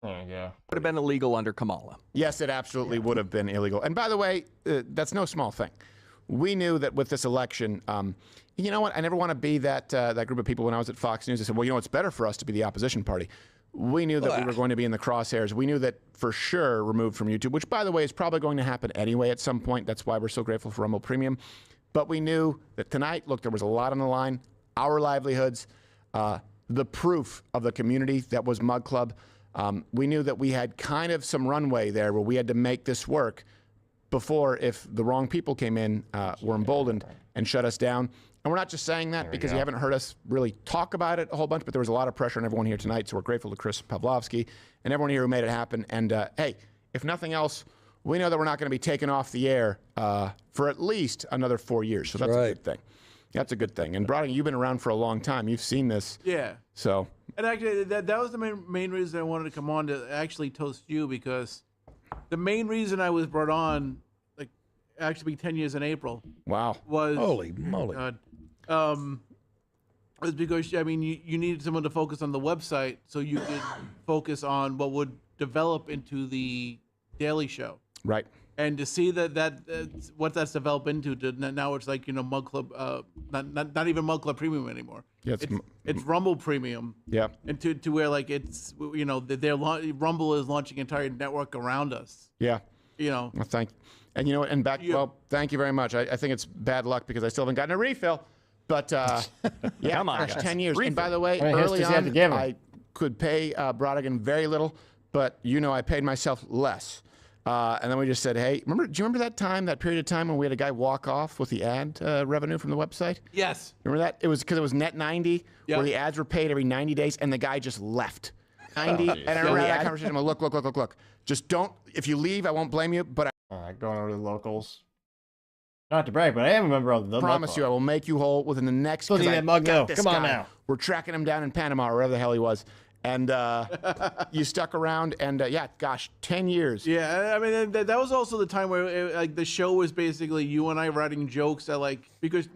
There you go. Would have been illegal under Kamala. Yes, it absolutely would have been illegal. And by the way, that's no small thing. We knew that with this election, you know what? I never want to be that group of people. When I was at Fox News, I said, well, you know, it's better for us to be the opposition party. We knew that we were going to be in the crosshairs. We knew that for sure removed from YouTube, which, by the way, is probably going to happen anyway at some point. That's why we're so grateful for Rumble Premium. But we knew that tonight, look, there was a lot on the line. Our livelihoods, the proof of the community that was Mug Club. We knew that we had kind of some runway there where we had to make this work before, if the wrong people came in, were emboldened and shut us down. And we're not just saying that because you haven't heard us really talk about it a whole bunch, but there was a lot of pressure on everyone here tonight. So we're grateful to Chris Pavlovsky and everyone here who made it happen. And hey, if nothing else, we know that we're not going to be taken off the air for at least another 4 years. So that's a good thing. That's a good thing. And Brodigan, you've been around for a long time. You've seen this. Yeah. So. And actually, that was the main reason I wanted to come on to actually toast you, because the main reason I was brought on, like, actually 10 years in April. Wow. Was holy moly. Was because, I mean, you needed someone to focus on the website so you could focus on what would develop into the Daily Show. Right. And to see that what that's developed into, now it's like Mug Club, not even Mug Club Premium anymore. Yeah, it's Rumble Premium. Yeah. And to where like it's Rumble is launching an entire network around us. Yeah. Well, and well, thank you very much. I think it's bad luck because I still haven't gotten a refill. But yeah, Come on, gosh, guys. 10 years. And by the way, How many hits early does he have on, to give him? I could pay Brodigan very little, but I paid myself less. And then we just said, hey, do you remember that period of time when we had a guy walk off with the ad revenue from the website? Yes. Remember that? It was because it was net 90, where the ads were paid every 90 days, and the guy just left. 90, and I remember that conversation. I'm like, look. Just don't, if you leave, I won't blame you, but All right, going over to the locals. Not to brag, but I am a member of the I promise you, I will make you whole within the next. Still need that mug, though. Come on now. We're tracking him down in Panama, or wherever the hell he was. And you stuck around, and 10 years. Yeah, I mean that was also the time where the show was basically you and I writing jokes that because,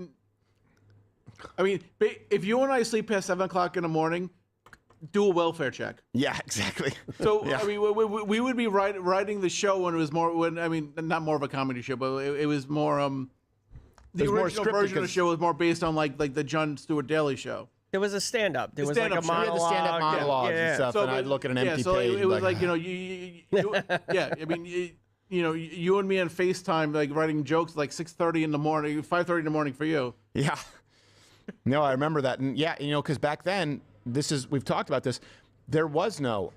I mean, if you and I sleep past 7 o'clock in the morning, do a welfare check. Yeah, exactly. So I mean, we would be writing the show when it was not more of a comedy show, but it was more the original version of the show was more based on like the Jon Stewart Daily Show. There was a stand-up. There was like a stand-up show. monologue. We had the stand-up monologues and stuff, and I'd look at an empty so page. it was like I mean, you and me on FaceTime, writing jokes 6:30 in the morning, 5:30 in the morning for you. Yeah. No, I remember that, and because back then, we've talked about this. There was no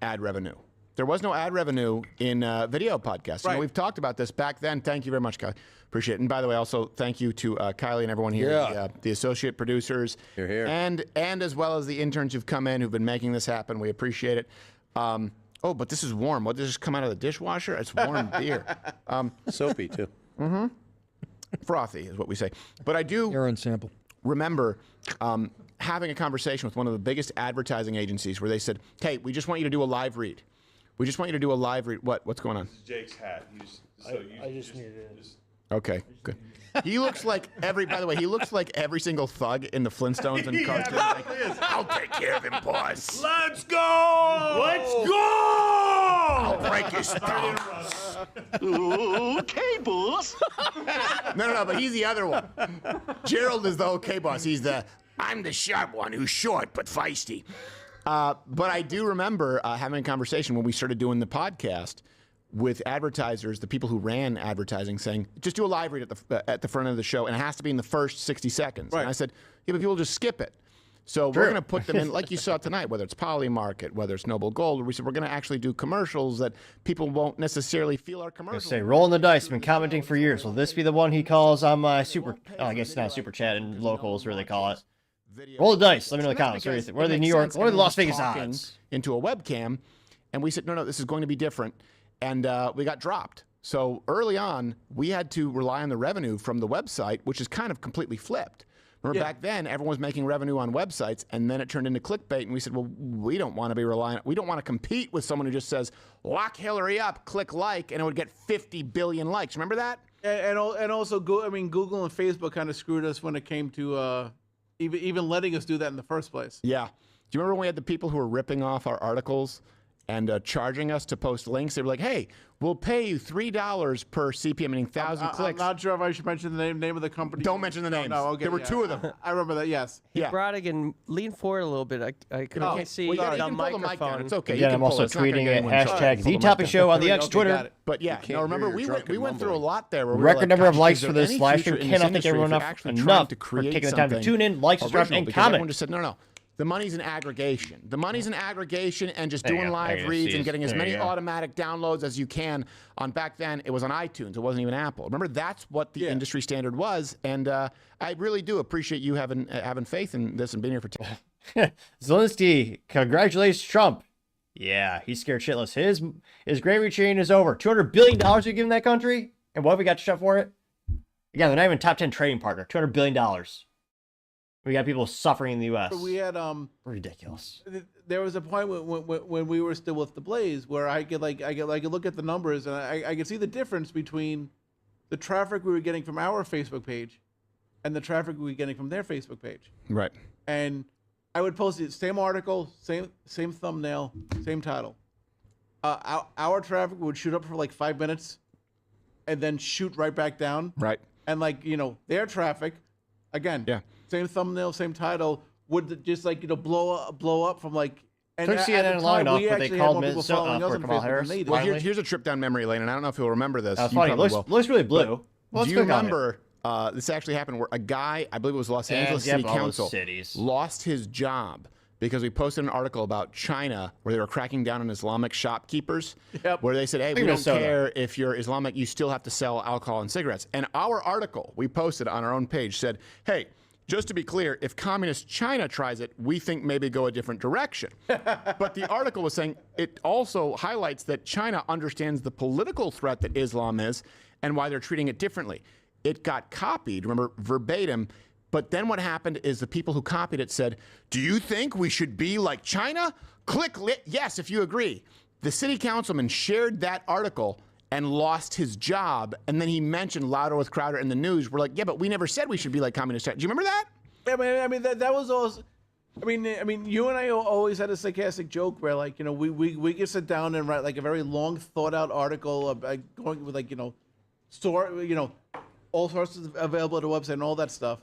ad revenue. There was no ad revenue in video podcasts. Right. We've talked about this back then. Thank you very much, Kylie. Appreciate it. And by the way, also thank you to Kylie and everyone here, the associate producers, and as well as the interns who've come in who've been making this happen. We appreciate it. But this is warm. What, did this just come out of the dishwasher? It's warm beer. Soapy too. Mm-hmm. Frothy is what we say. But I do urine sample. Remember having a conversation with one of the biggest advertising agencies where they said, "Hey, we just want you to do a live read. We just want you to do a live read." What's going on? This is Jake's hat. I just needed it. Okay, good. He looks like by the way, he looks like every single thug in the Flintstones and cartoons. I'll take care of him, boss. Let's go! Let's go! I'll break his thumb. Okay, boss. No, but he's the other one. Gerald is the okay boss. He's I'm the sharp one who's short but feisty. But I do remember having a conversation when we started doing the podcast with advertisers, the people who ran advertising, saying, just do a live read at the front of the show, and it has to be in the first 60 seconds. Right. And I said, yeah, but people just skip it. So we're going to put them in, like you saw tonight, whether it's Polymarket, whether it's Noble Gold, we said we're going to actually do commercials that people won't necessarily feel are commercials. Say, rolling the dice. I've been commenting for years. Will this be the one he calls on my I guess it's not super chat in locals, where they call it. Roll the dice. Let me know in the comments. What are the New York, what are the Las Vegas odds? Into a webcam, and we said, no, this is going to be different. And we got dropped. So early on, we had to rely on the revenue from the website, which is kind of completely flipped. Remember back then, everyone was making revenue on websites, and then it turned into clickbait, and we said, well, we don't want to be reliant. We don't want to compete with someone who just says, lock Hillary up, click like, and it would get 50 billion likes. Remember that? And also, Google and Facebook kind of screwed us when it came to even letting us do that in the first place. Yeah. Do you remember when we had the people who were ripping off our articles and charging us to post links? They were like, hey, we'll pay you $3 per CPM, meaning 1,000 clicks. I'm not sure if I should mention the name of the company. Don't mention the names. No, okay, there were two of them. I remember that, yes. Hey, Brodigan, lean forward a little bit. I can't see the microphone. It's okay. Again, I'm also tweeting at hashtag The Topic Show on the X Twitter. But yeah, no, remember, we went through a lot there. Where record number of likes for this live stream. Cannot thank everyone enough for taking the time to tune in, like, subscribe, and comment. Everyone just said, no. The money's in aggregation. The money's in aggregation and just doing live reads and getting as many automatic downloads as you can. On back then, it was on iTunes. It wasn't even Apple. Remember, that's what the industry standard was. And I really do appreciate you having faith in this and being here for 10. Zelensky congratulates Trump. Yeah, he's scared shitless. His gravy train is over. $200 billion we give that country, and what have we got to shut for it? Again, they're not even top 10 trading partner. $200 billion. We got people suffering in the U.S. But we had ridiculous. There was a point when we were still with the Blaze where I could look at the numbers and I could see the difference between the traffic we were getting from our Facebook page and the traffic we were getting from their Facebook page. Right. And I would post the same article, same thumbnail, same title. Our traffic would shoot up for like 5 minutes, and then shoot right back down. Right. And like, their traffic, again, same thumbnail, same title, would just like, blow up from like. And took CNN long enough, but they called Minnesota for Kamala Harris. Well, here's a trip down memory lane, and I don't know if you'll remember this. That's funny. Looks really blue. Do you remember this actually happened where a guy, I believe it was Los Angeles City Council, lost his job because we posted an article about China where they were cracking down on Islamic shopkeepers, where they said, hey, we don't care if you're Islamic, you still have to sell alcohol and cigarettes. And our article we posted on our own page said, hey, just to be clear, if communist China tries it, we think maybe go a different direction. But the article was saying it also highlights that China understands the political threat that Islam is and why they're treating it differently. It got copied, remember, verbatim. But then what happened is the people who copied it said, do you think we should be like China? Click yes if you agree. The city councilman shared that article and lost his job. And then he mentioned Louder with Crowder in the news. We're like, yeah, but we never said we should be like communist China. Do you remember that? I mean that was also. I mean, you and I always had a sarcastic joke where, like, we could sit down and write like a very long, thought out article about going with like, all sorts of available to the website and all that stuff,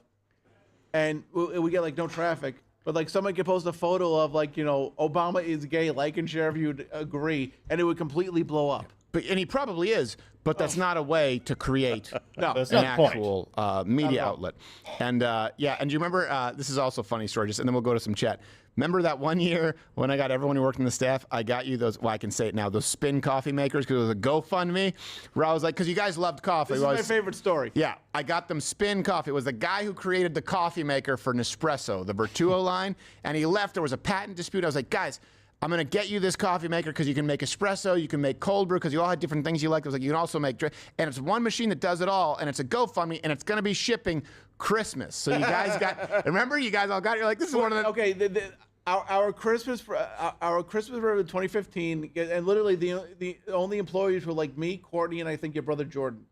and we get like no traffic. But like someone could post a photo of like, Obama is gay, like and share if you'd agree, and it would completely blow up. And he probably is, but that's not a way to create an actual media outlet. And and do you remember, this is also a funny story, and then we'll go to some chat. Remember that one year when I got everyone who worked in the staff, I got you those, well, I can say it now, those spin coffee makers, because it was a GoFundMe, where I was like, because you guys loved coffee. This is my favorite story. Yeah, I got them spin coffee. It was the guy who created the coffee maker for Nespresso, the Vertuo line, and he left. There was a patent dispute. I was like, guys, I'm going to get you this coffee maker because you can make espresso, you can make cold brew, because you all had different things you like. I was like, you can also make drink. And it's one machine that does it all, and it's a GoFundMe, and it's going to be shipping Christmas. So you guys got, remember, you guys all got, you're like, this is one of the. Okay, our Christmas for 2015, and literally the only employees were like me, Courtney, and I think your brother Jordan.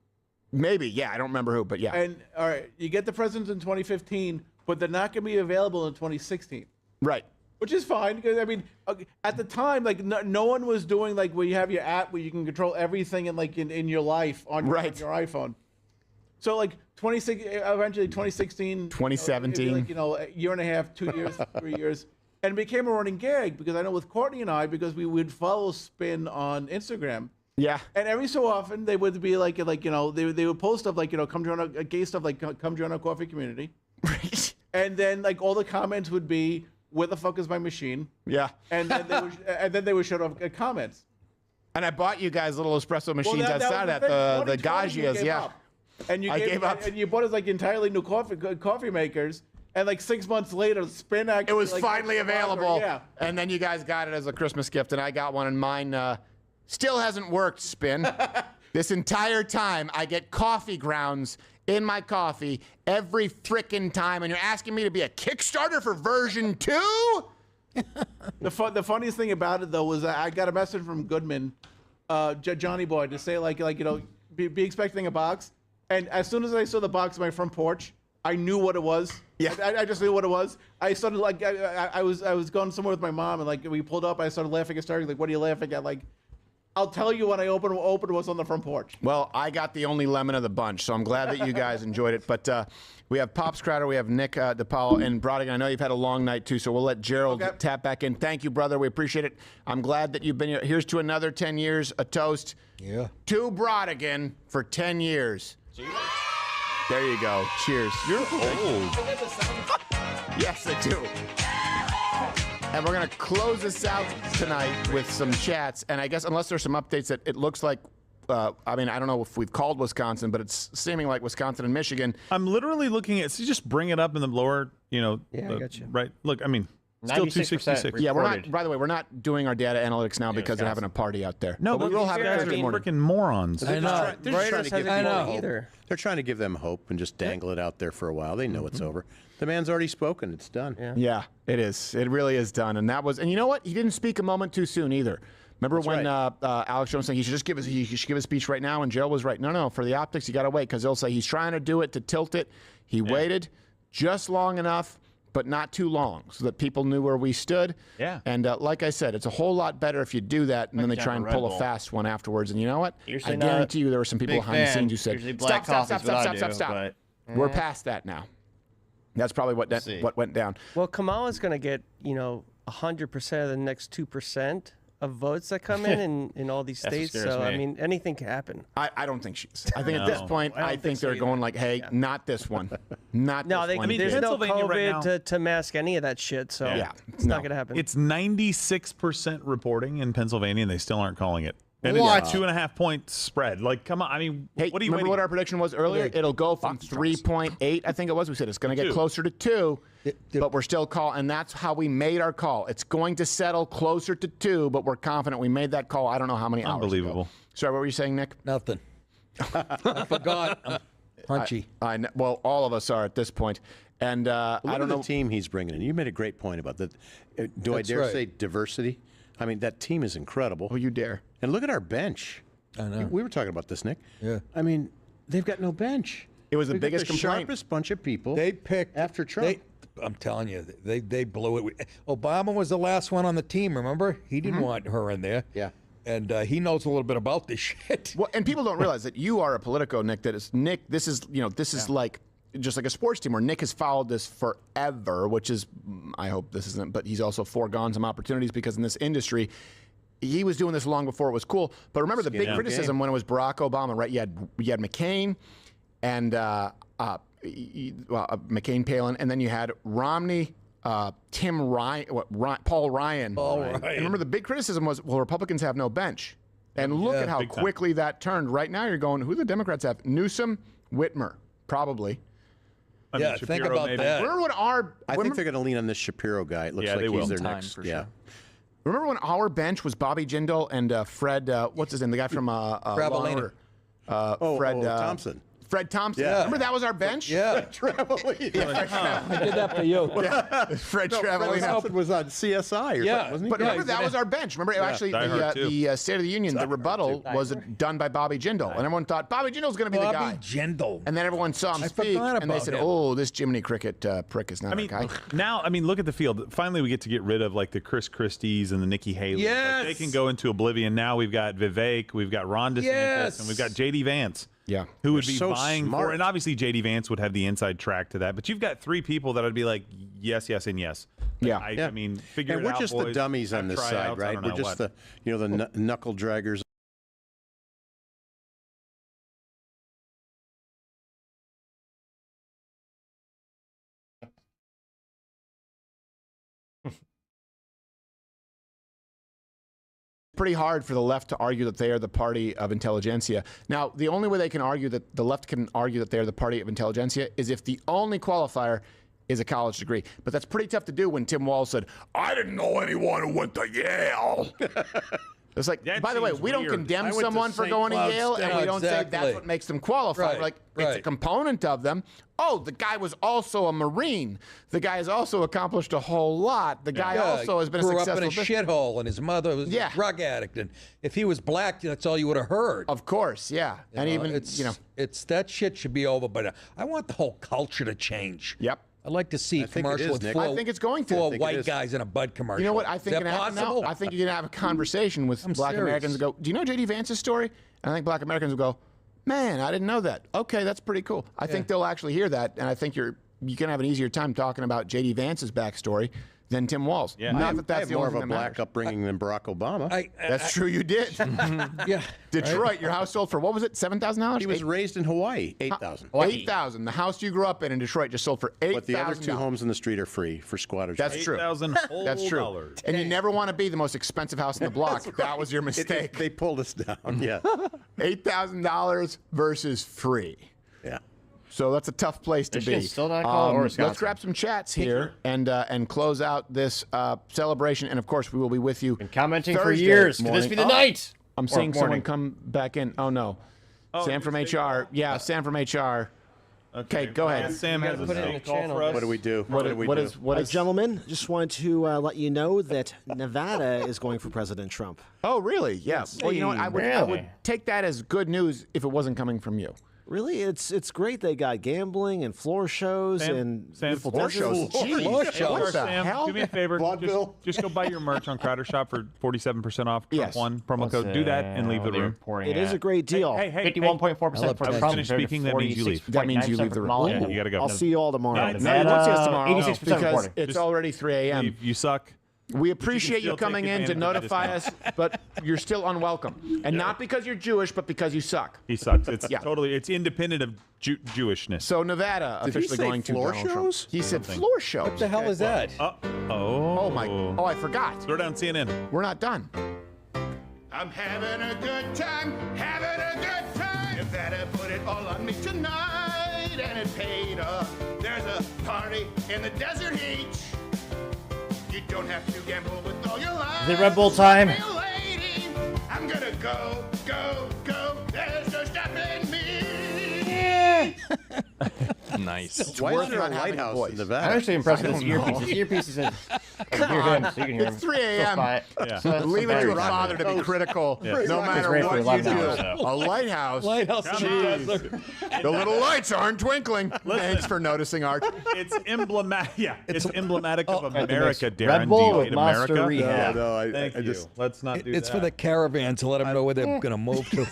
Maybe, yeah, I don't remember who, but yeah. And all right, you get the presents in 2015, but they're not going to be available in 2016. Right. Which is fine, because I mean, at the time, like no one was doing like where you have your app where you can control everything in your life on your iPhone. So like eventually 2016, 2017, like, a year and a half, 2 years, 3 years, and it became a running gag, because I know with Courtney and I, because we would follow Spin on Instagram. Yeah. And every so often they would be like they would post stuff like, come join a gay stuff like come join our coffee community. Right. And then like all the comments would be, where the fuck is my machine? Yeah. And then they would show up comments. And I bought you guys little espresso machines outside at the Gagias, yeah. And you gave up. And you bought us like entirely new coffee makers. And like 6 months later, Spin actually, it was finally available. Yeah. And then you guys got it as a Christmas gift, and I got one, and mine still hasn't worked, Spin. This entire time, I get coffee grounds in my coffee every frickin' time, and you're asking me to be a Kickstarter for version 2? The funniest thing about it, though, was I got a message from Goodman, Johnny Boy, to say like be expecting a box. And as soon as I saw the box on my front porch, I knew what it was. Yeah, I just knew what it was. I started like I was going somewhere with my mom, and like we pulled up. I started laughing at Stark. Like, what are you laughing at? Like, I'll tell you when I open what's on the front porch. Well, I got the only lemon of the bunch, so I'm glad that you guys enjoyed it. But we have Pops Crowder, we have Nick DePaolo, and Brodigan. I know you've had a long night, too, so we'll let Gerald tap back in. Thank you, brother. We appreciate it. I'm glad that you've been here. Here's to another 10 years, a toast. Yeah. To Brodigan for 10 years. There you go. Cheers. You're old. Yes, I do. And we're going to close this out tonight with some chats. And I guess unless there's some updates that it looks like, I mean, I don't know if we've called Wisconsin, but it's seeming like Wisconsin and Michigan. I'm literally looking at, so just bring it up in the lower, Yeah, I got you. Right. Look, I mean, still 266. Yeah, we're not, by the way, we're not doing our data analytics now because they're having a party out there. No, but we will have it Thursday morning. Freaking morons. I know. Either. They're trying to give them hope and just dangle it out there for a while. They know it's over. The man's already spoken. It's done. Yeah, it is. It really is done. And that was, and you know what? He didn't speak a moment too soon either. Remember when Alex Jones saying he should just give his speech right now, and Joe was right. No, for the optics, you got to wait, because they'll say he's trying to do it to tilt it. He waited just long enough but not too long, so that people knew where we stood. Yeah. And like I said, it's a whole lot better if you do that, and then they try and pull a fast one afterwards. And you know what? I guarantee you there were some people behind the scenes who said, stop. We're past that now. That's probably what went down. Well, Kamala's going to get, 100% of the next 2% of votes that come in all these states. So, I mean, anything can happen. I don't think she is. I think at this point, I think they're going like, hey, not this one. Not No, this one. there's no Pennsylvania right now- COVID to mask any of that shit. So it's not going to happen. It's 96% reporting in Pennsylvania, and they still aren't calling it. And What? it's a 2.5 point spread. Like, come on. I mean, Hey, what do you remember what our prediction was earlier? It'll go from 3.8, I think it was. We said it's going to get closer to 2, but we're still calling, and that's how we made our call. It's going to settle closer to 2, but we're confident we made that call. I don't know how many hours Unbelievable. ago. Sorry, what were you saying, Nick? Nothing. I forgot. I'm punchy. Well, all of us are at this point. And I don't know the team he's bringing in. You made a great point about that. Do I dare say diversity? I mean, that team is incredible. Oh, you dare. And look at our bench. I know. We were talking about this, Nick. Yeah. I mean, they've got no bench. It was the They've got biggest the complaint. sharpest bunch of people They picked after Trump. I'm telling you, they blew it. Obama was the last one on the team. Remember, he didn't want her in there. Yeah. And he knows a little bit about this shit. Well, and people don't realize that you are a Politico, Nick. Nick. This is like just like a sports team where Nick has followed this forever. Which is, I hope this isn't, but he's also foregone some opportunities because in this industry, he was doing this long before it was cool. But remember the big criticism when it was Barack Obama, right? You had McCain and McCain, Palin, and then you had Romney. Tim Ryan, Paul Ryan. And remember, the big criticism was, well, Republicans have no bench. And look at how quickly that turned. Right now, you're going, who do the Democrats have? Newsom, Whitmer, probably. Yeah, think about that. Remember when I think they're going to lean on this Shapiro guy. It looks like he's their next. Yeah. Remember when our bench was Bobby Jindal and Fred, what's his name? The guy from Law and Order. Fred Thompson. Fred Thompson. Yeah. Remember that was our bench? Yeah. Travelina. I did that for you. Fred Travelina. Fred Thompson was on CSI or something, wasn't he? But remember, that was our bench. Remember, actually, the State of the Union, the rebuttal was done by Bobby Jindal. And everyone thought, Bobby Jindal's going to be the guy. Bobby Jindal. And then everyone saw him speak, and they said, oh, this Jiminy Cricket prick is not a guy. Now, look at the field. Finally, we get to get rid of, like, the Chris Christies and the Nikki Haley. Yes. Like, they can go into oblivion. Now we've got Vivek, we've got Ron DeSantis, and we've got J.D. Vance. Yeah. Who would They're be so vying smart. for, and obviously J.D. Vance would have the inside track to that, but you've got 3 people that would be like, yes, yes, and yes. Like, I mean, figure and it out, we're just boys. the dummies on Have this side, tryouts, I right? don't We're know just what. the knuckle draggers. Pretty hard for the left to argue that they are the party of intelligentsia. Now, the only way they can argue that the left can argue that they're the party of intelligentsia is if the only qualifier is a college degree. But that's pretty tough to do when Tim Walz said, I didn't know anyone who went to Yale. It's like, by the way, we don't condemn someone for going to Yale, and we don't say that's what makes them qualify. We're like, it's a component of them. Oh, the guy was also a Marine. The guy has also accomplished a whole lot. The guy also has been a successful... grew up in a shithole, and his mother was a drug addict. And if he was black, that's all you would have heard. Of course, yeah. And even, it's that shit should be over. But I want the whole culture to change. Yep. I'd like to see a commercial with I think it's going to. four white guys in a Bud commercial. You know what I think Is can that happen now? possible? I think you can have a conversation with black serious. Americans and go, do you know J.D. Vance's story? And I think black Americans will go, man, I didn't know that. Okay, that's pretty cool. I think they'll actually hear that, and I think you can have an easier time talking about J.D. Vance's backstory than Tim Walz. Yeah, Not that I that's have the more only of a thing that black matters. upbringing than Barack Obama. That's true, you did. Yeah. Detroit, your house sold for, what was it, $7,000? He was raised in Hawaii, $8,000. $8,000. The house you grew up in Detroit just sold for $8,000. But the other 2 homes in the street are free for squatters. That's true. $8,000 That's true. And you never want to be the most expensive house in the block. That was your mistake. They pulled us down, yeah. $8,000 versus free. Yeah. So that's a tough place to be. Still not called Wisconsin. Let's grab some chats here and close out this celebration. And of course, we will be with you. Been commenting for Thursday years. Could morning. this be the night? I'm Or seeing someone morning? come back in. Oh no, Sam from HR. Yeah, Sam from HR. Okay, go ahead. Sam has Put it in the channel. What do we do? What is Hi, gentlemen. Just wanted to let you know that Nevada is going for President Trump. Oh, really? Yes. Well, you know what? I would take that as good news if it wasn't coming from you. Really, it's great. They got gambling and floor shows and beautiful floor deserts. shows. Floor Hey, shows. Sam, do me a favor. Just go buy your merch on Crowder Shop for 47% off. Yes. One promo code. Do that and leave the room. It is a great deal. Hey, 51.4% for for Trump. Speaking, that means you leave. That means you leave the room. Yeah, you got to go. I'll see you all tomorrow. No, you won't see us tomorrow 86% because reporting. it's already 3 a.m. Leave. You suck. We appreciate you still coming take in to advantage of the notify us, but you're still unwelcome. And not because you're Jewish, but because you suck. He sucks. It's Yeah. totally. It's independent of Jewishness. So Nevada Did he officially say going to floor Donald Trump. shows? He said floor shows. What the hell is that? Oh, I forgot. Throw down CNN. We're not done. I'm having a good time, having a good time. Nevada put it all on me tonight, and it paid off. There's a party in the desert heat. You don't have to gamble with all your life. Is it Red Bull time? Lady, I'm gonna go, go, go. There's no stopping me. Nice. It's Why worth is there a not having lighthouse voice. in Nevada? I'm actually impressed with I his don't earpiece. know. His earpiece is in. You can hear him, so you can hear him. It's 3 a.m. Yeah. Leave it to a father to be critical, no matter It's what great for you 11 do. hours, so. A lighthouse. Lighthouse. Jeez. The little lights aren't twinkling. Thanks for noticing, Art. It's emblematic. Yeah, it's emblematic of Red America, Darren. Red Bull Do you with hate Monster America? Rehab. No, Thank you. just Let's not do It's that. for the caravan to let them know where they're going to move to.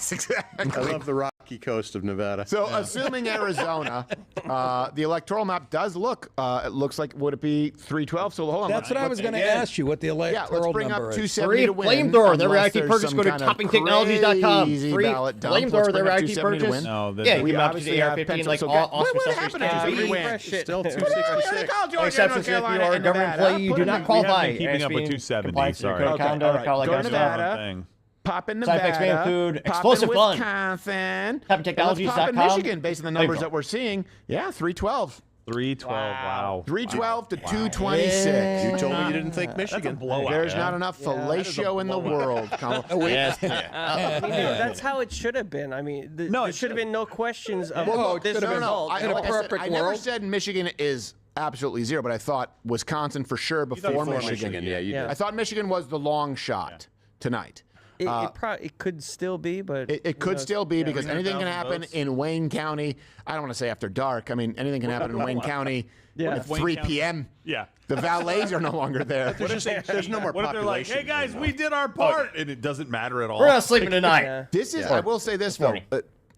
I love the rocky coast of Nevada. So, assuming Arizona, the electoral map does look, it looks like, would it be 312? So, hold on. That's what I was going to ask you, what the Yeah, electoral let's bring up number is. 270 to win. Flamethrower. Their unless reactive there's purchase. some Go to kind of toppingtechnologies.com. crazy Free ballot dump. Let's Flamethrower. bring Their up reactive 270 to purchase. win. No, Yeah, We we mounted obviously the have AR-15 pencil. like So all what Oscar happened to 270 win? Still What 266. do they call No Georgia, exceptions North if you Carolina, are a and government Nevada? employee, you do Put not them- qualify. been keeping as up with being 270, compliance with sorry. code of Okay, conduct, all right. all that Go kind to of stuff. Nevada. Thing. Pop in Side Nevada. effects, man, food, pop explosive in fun. Wisconsin. Toppingtechnologies.com. Let's pop in Michigan, based on the numbers Flamethrower. that we're seeing. Yeah, 312. 312. Wow. 312 to 226. You told me you didn't think Michigan. blowout. There's not enough fellatio in the world. Yes. I mean, that's how it should have been. I mean, there should have been no questions of this should have been result. I, in a like I said, perfect I never world. said Michigan is absolutely zero, but I thought Wisconsin for sure before Michigan. Yeah, you did. I thought Michigan was the long shot tonight. It could still be, but It could still be because anything can 100,000 happen votes. in Wayne County. I don't want to say after dark. I mean, anything can happen in Wayne County at 3 p.m. Yeah. The valets are no longer there. There's no more What if they're like, population. hey guys, we did our part, and it doesn't matter at all? We're not sleeping tonight. This is, I will say this though.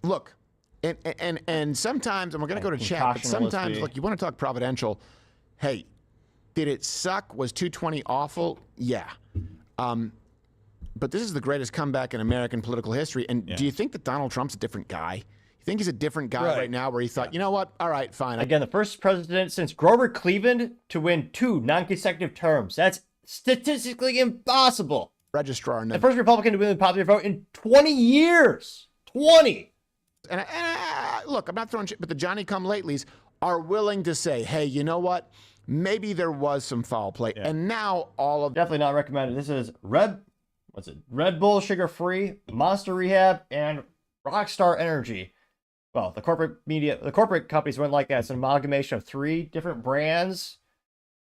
Look, and sometimes, and we're going to go to chat, but sometimes, look, you want to talk providential. Hey, did it suck? Was 220 awful? Yeah. But this is the greatest comeback in American political history. And do you think that Donald Trump's a different guy? You think he's a different guy right now where he thought, you know what? All right, fine. Again, the first president since Grover Cleveland to win 2 non-consecutive terms. That's statistically impossible. Registrar. The first Republican to win the popular vote in 20 years. 20. And look, I'm not throwing shit, but the Johnny-come-latelys are willing to say, hey, you know what? Maybe there was some foul play. Yeah. And now all of... Definitely not recommended. This is Red Bull sugar-free, Monster Rehab, and Rockstar Energy. Well, the corporate companies wouldn't like that. It's an amalgamation of 3 different brands.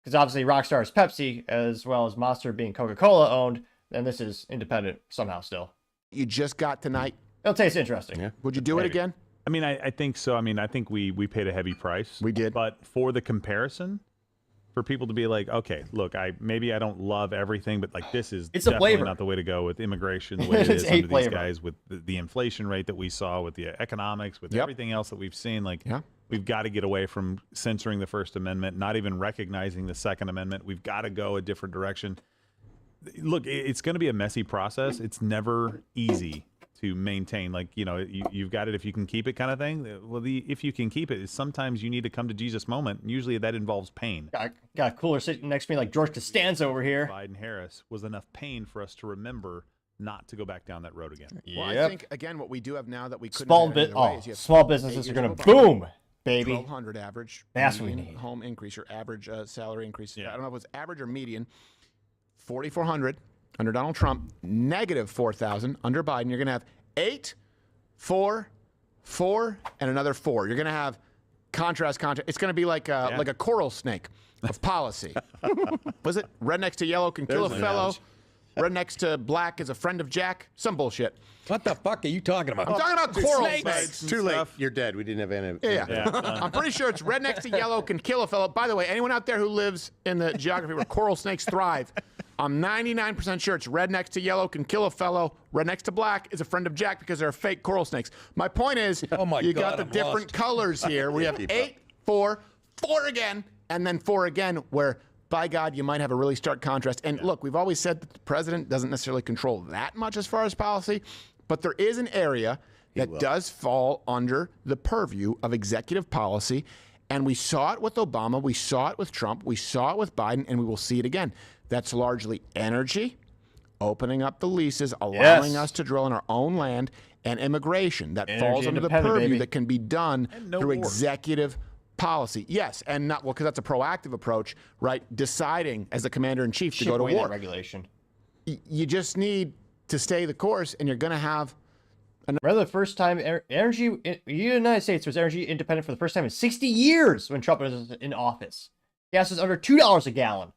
Because obviously Rockstar is Pepsi, as well as Monster being Coca-Cola owned. And this is independent somehow still. You just got tonight. It'll taste interesting. Yeah. Would you do it again? I mean, I think so. I mean, I think we paid a heavy price. We did. But for the comparison, for people to be like, okay, look, maybe I don't love everything, but like this is definitely not the way to go with immigration, the way it is under these guys, with the inflation rate that we saw, with the economics, with everything else that we've seen. Like, we've got to get away from censoring the First Amendment, not even recognizing the Second Amendment. We've got to go a different direction. Look, it's going to be a messy process. It's never easy to maintain, like, you know, you've got it if you can keep it kind of thing. Well, if you can keep it, sometimes you need to come to Jesus moment. Usually that involves pain. Got a cooler sitting next to me like George Costanza over here. Biden-Harris was enough pain for us to remember not to go back down that road again. Well, I think, again, what we do have now that we couldn't have small businesses are going to boom, baby. 1,200 average. That's what we need. Home increase or average salary increase. I don't know if it was average or median. 4,400 under Donald Trump, negative 4,000 under Biden. You're going to have 8, 4, 4, and another 4. You're going to have contrast. It's going to be like a coral snake of policy. Was it red next to yellow can kill a fellow? red next to black is a friend of Jack. Some bullshit. What the fuck are you talking about? I'm talking about coral snakes. Too late. You're dead. We didn't have any. Yeah. I'm pretty sure it's red next to yellow can kill a fellow. By the way, anyone out there who lives in the geography where coral snakes thrive, I'm 99% sure it's red next to yellow can kill a fellow. Red next to black is a friend of Jack because they're fake coral snakes. My point is, you got the different colors here. We have 8, 4, 4 again, and then 4 again, where, by God, you might have a really stark contrast. And look, we've always said that the president doesn't necessarily control that much as far as policy, but there is an area that does fall under the purview of executive policy. And we saw it with Obama, we saw it with Trump, we saw it with Biden, and we will see it again. That's largely energy, opening up the leases, allowing us to drill in our own land, and immigration. That falls under the purview that can be done through executive policy. Yes, and not, well, because that's a proactive approach, right? Deciding as the commander-in-chief to go to war. Regulation. You just need to stay the course, and you're going to have... Remember the first time the United States was energy independent for the first time in 60 years when Trump was in office. Gas was under $2 a gallon.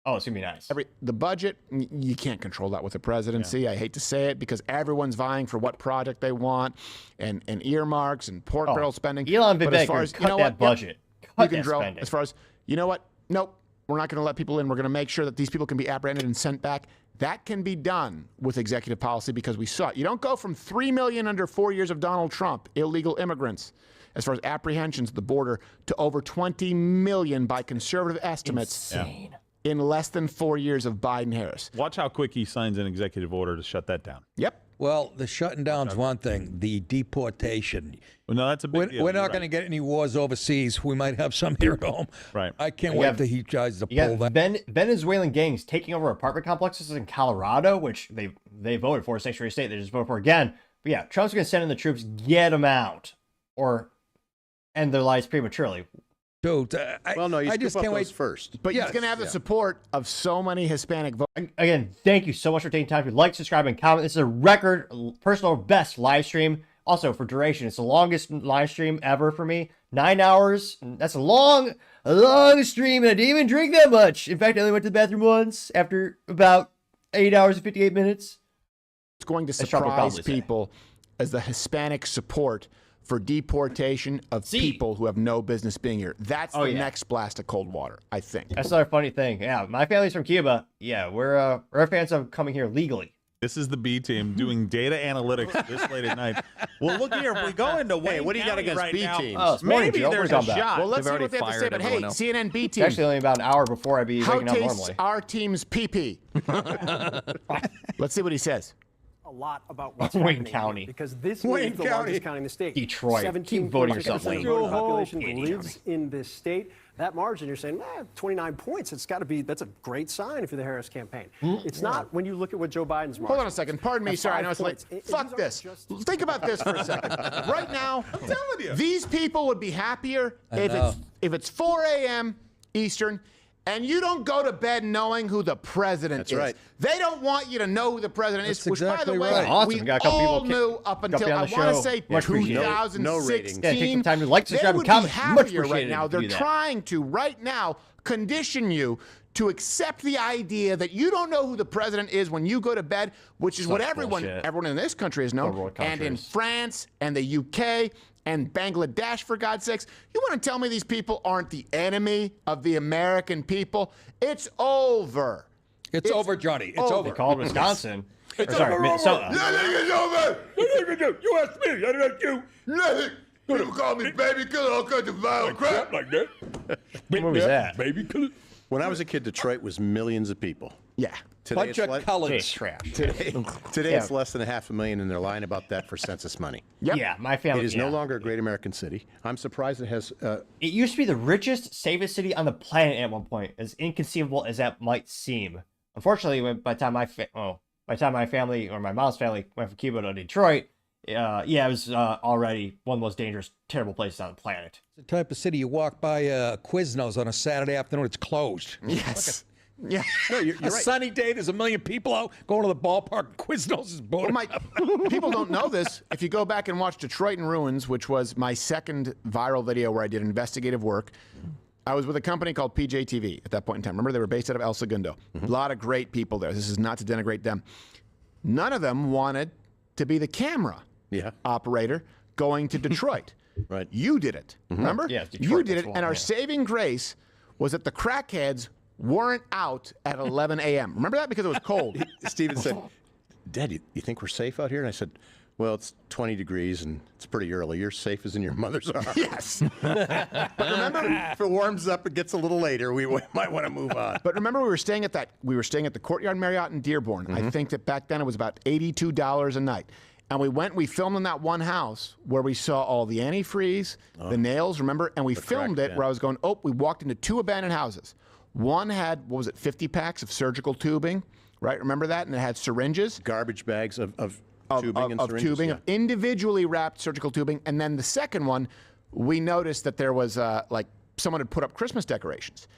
Oh, it's going to be nice. The budget, you can't control that with the presidency. I hate to say it because everyone's vying for what project they want and earmarks and pork barrel spending. Elon but as far Vivek as, cut that budget. You can drill. As far as, you know what? Nope. We're not going to let people in. We're going to make sure that these people can be apprehended and sent back. That can be done with executive policy because we saw it. You don't go from 3 million under 4 years of Donald Trump, illegal immigrants, as far as apprehensions at the border, to over 20 million by conservative estimates. Insane. In less than 4 years of Biden-Harris. Watch how quick he signs an executive order to shut that down. Yep. Well, the shutting down's one thing. The deportation. Well, no, that's a big deal. We're not going to get any wars overseas. We might have some here at home. Right. I can't wait till he tries to pull that. Venezuelan gangs taking over apartment complexes in Colorado, which they voted for, sanctuary state. They just voted for again. But yeah, Trump's going to send in the troops, get them out, or end their lives prematurely. Dude, I just can't wait first. But he's going to have the support of so many Hispanic voters. Again, thank you so much for taking time to like, subscribe, and comment. This is a record, personal best live stream. Also, for duration, it's the longest live stream ever for me. 9 hours. That's a long stream, and I didn't even drink that much. In fact, I only went to the bathroom once after about 8 hours and 58 minutes. It's going to surprise people as the Hispanic support for deportation of people who have no business being here. That's the next blast of cold water, I think. That's another funny thing. Yeah, my family's from Cuba. Yeah, we're fans of coming here legally. This is the B team doing data analytics this late at night. Well, look here. If we go into Wayne what do you got against right B now, teams? Maybe there's a shot. Well, let's see what they have to say. But hey, CNN B team. Actually, only about an hour before I'd be waking up normally. How tastes our team's PP? Let's see what he says. A lot about what's Wayne happening County. here, because this Wayne is the County. largest county in the state. Detroit. Keep voting yourself, Wayne. of the population lives in this state. That margin, you're saying, 29 points. It's got to be. That's a great sign if you're the Harris campaign. It's not when you look at what Joe Biden's margin. Hold on a second. Pardon me. Sorry, I know it's late. Fuck this. Think about this for a second. Right now, I'm telling you, these people would be happier if it's 4 a.m. Eastern. And you don't go to bed knowing who the president is. Right. They don't want you to know who the president is, which, by the way, Awesome. we Got a couple all people knew up until, I want to say, Much appreciated. 2016. No ratings. Yeah, take some time to like, subscribe, They and would comment. be Much happier right appreciated now. if you They're do that. trying to, right now, condition you to accept the idea that you don't know who the president is when you go to bed, which is what everyone in this country has known, and in France and the UK and Bangladesh, for God's sakes. You want to tell me these people aren't the enemy of the American people? It's over. It's over, Johnny. It's over. They called Wisconsin. It's sorry, over. Minnesota. Nothing is over. You asked me. I didn't ask you. Nothing. People call me baby killer, all kinds of violent crap. Like that. What was that? Baby killer. When I was a kid, Detroit was millions of people. Yeah. Today Bunch of colors. Trash. Today it's less than 500,000, and they're lying about that for census money. Yep. Yeah, my family. It is no longer a great American city. I'm surprised it has. It used to be the richest, safest city on the planet at one point, as inconceivable as that might seem. Unfortunately, by the time my family or my mom's family went from Cuba to Detroit, it was already one of the most dangerous, terrible places on the planet. It's the type of city you walk by Quiznos on a Saturday afternoon, it's closed. Yes. Yeah. No, you're right. Sunny day, there's a million people out going to the ballpark. Quiznos is bored. Well, people don't know this. If you go back and watch Detroit in Ruins, which was my second viral video where I did investigative work, I was with a company called PJTV at that point in time. Remember, they were based out of El Segundo. A lot of great people there. This is not to denigrate them. None of them wanted to be the camera operator going to Detroit. Right. You did it. Remember? Yeah, Detroit, you did it, that's and our yeah. saving grace was that the crackheads weren't out at 11 a.m. Remember that? Because it was cold. Steven said, Dad, you think we're safe out here? And I said, well, it's 20 degrees and it's pretty early. You're safe as in your mother's arms. Yes. But remember, if it warms up, it gets a little later, we might want to move on. But remember, we were staying at the Courtyard Marriott in Dearborn. I think that back then it was about $82 a night. And we filmed in that one house where we saw all the antifreeze, the nails, remember? And we filmed it where I was going, we walked into 2 abandoned houses. One had, 50 packs of surgical tubing, right? Remember that? And it had syringes. Garbage bags of tubing and syringes. Of individually wrapped surgical tubing. And then the second one, we noticed that there was, someone had put up Christmas decorations.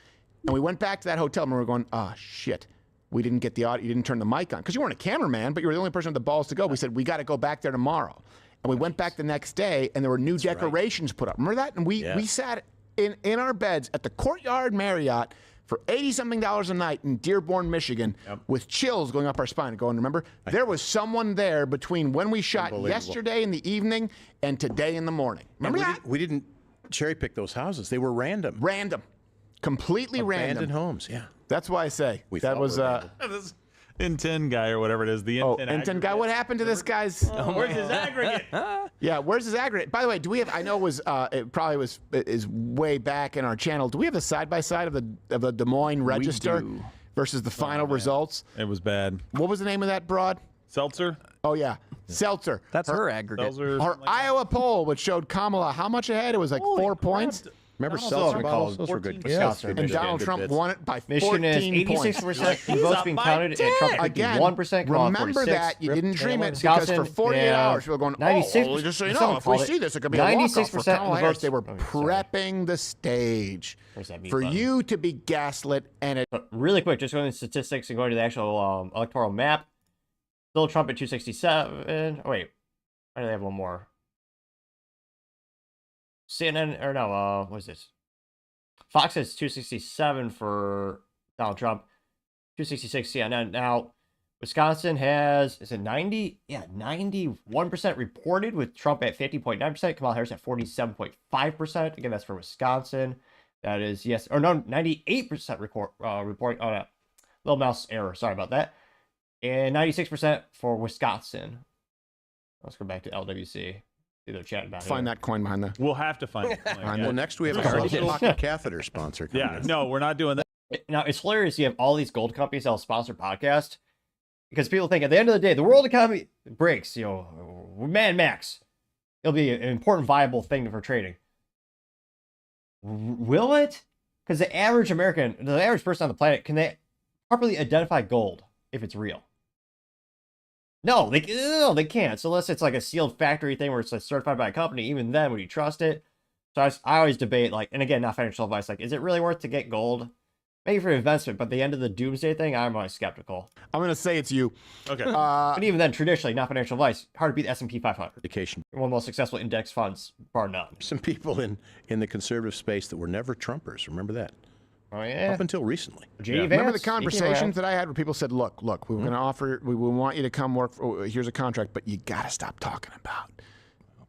And we went back to that hotel and we were going, shit. We didn't get the audio. You didn't turn the mic on because you weren't a cameraman, but you were the only person with the balls to go. We said, we got to go back there tomorrow. And we went back the next day, and there were new decorations put up. Remember that? And we sat in our beds at the Courtyard Marriott for $80-something a night in Dearborn, Michigan, with chills going up our spine. Going, remember, there was someone there between when we shot yesterday in the evening and today in the morning. Remember that? We didn't cherry pick those houses. They were random. Random. Completely random. Abandoned homes, yeah. That's why I say that was this N10 guy or whatever it is. The N10 N10 guy. What happened to this guy's? Where's his aggregate? Yeah, where's his aggregate? By the way, do we have? I know it probably is way back in our channel. Do we have the side by side of the Des Moines Register versus the final results? It was bad. What was the name of that broad? Seltzer. Oh yeah, Seltzer. That's her aggregate. Our Iowa poll, which showed Kamala how much ahead? It was like 4 points. Remember seltzer bottles? Those were good. Wisconsin. And Donald Trump won it by 14 Michigan is 86% of votes being counted, and Trump 51%. Remember that. You didn't dream it because for 48 hours, people were going, 96%. Just so you know, if we see this, it could be a walk-off for Kamala Harris. They were prepping the stage for you to be gaslit. And really quick, just going to the statistics and going to the actual electoral map. Still Trump at 267. Oh, wait. Why do they have one more? CNN, or no, what is this? Fox has 267 for Donald Trump, 266 CNN. Now, Wisconsin has, is it 90? Yeah, 91% reported with Trump at 50.9%, Kamala Harris at 47.5%. Again, that's for Wisconsin. That is, yes, or no, 98% reporting. Oh, no, little mouse error, sorry about that. And 96% for Wisconsin. Let's go back to LWC. They're chatting about find that coin behind that. We'll have to find it. Well, next we have a closed pocket catheter sponsor. No, we're not doing that. Now, it's hilarious you have all these gold companies that will sponsor podcasts because people think at the end of the day, the world economy breaks, Mad Max. It'll be an important, viable thing for trading. Will it? Because the average American, the average person on the planet, can they properly identify gold if it's real? No, they can't. So unless it's like a sealed factory thing where it's like certified by a company, even then, would you trust it? So I always debate, like, and again, not financial advice, like, is it really worth to get gold? Maybe for investment, but the end of the doomsday thing, I'm always skeptical. I'm going to say it's you. Okay. But even then, traditionally, not financial advice, hard to beat the S&P 500. Education. One of the most successful index funds, bar none. Some people in the conservative space that were never Trumpers. Remember that? Oh, yeah. Up until recently. Remember the conversations that I had where people said, look, we were going to offer, we want you to come work, here's a contract, but you got to stop talking about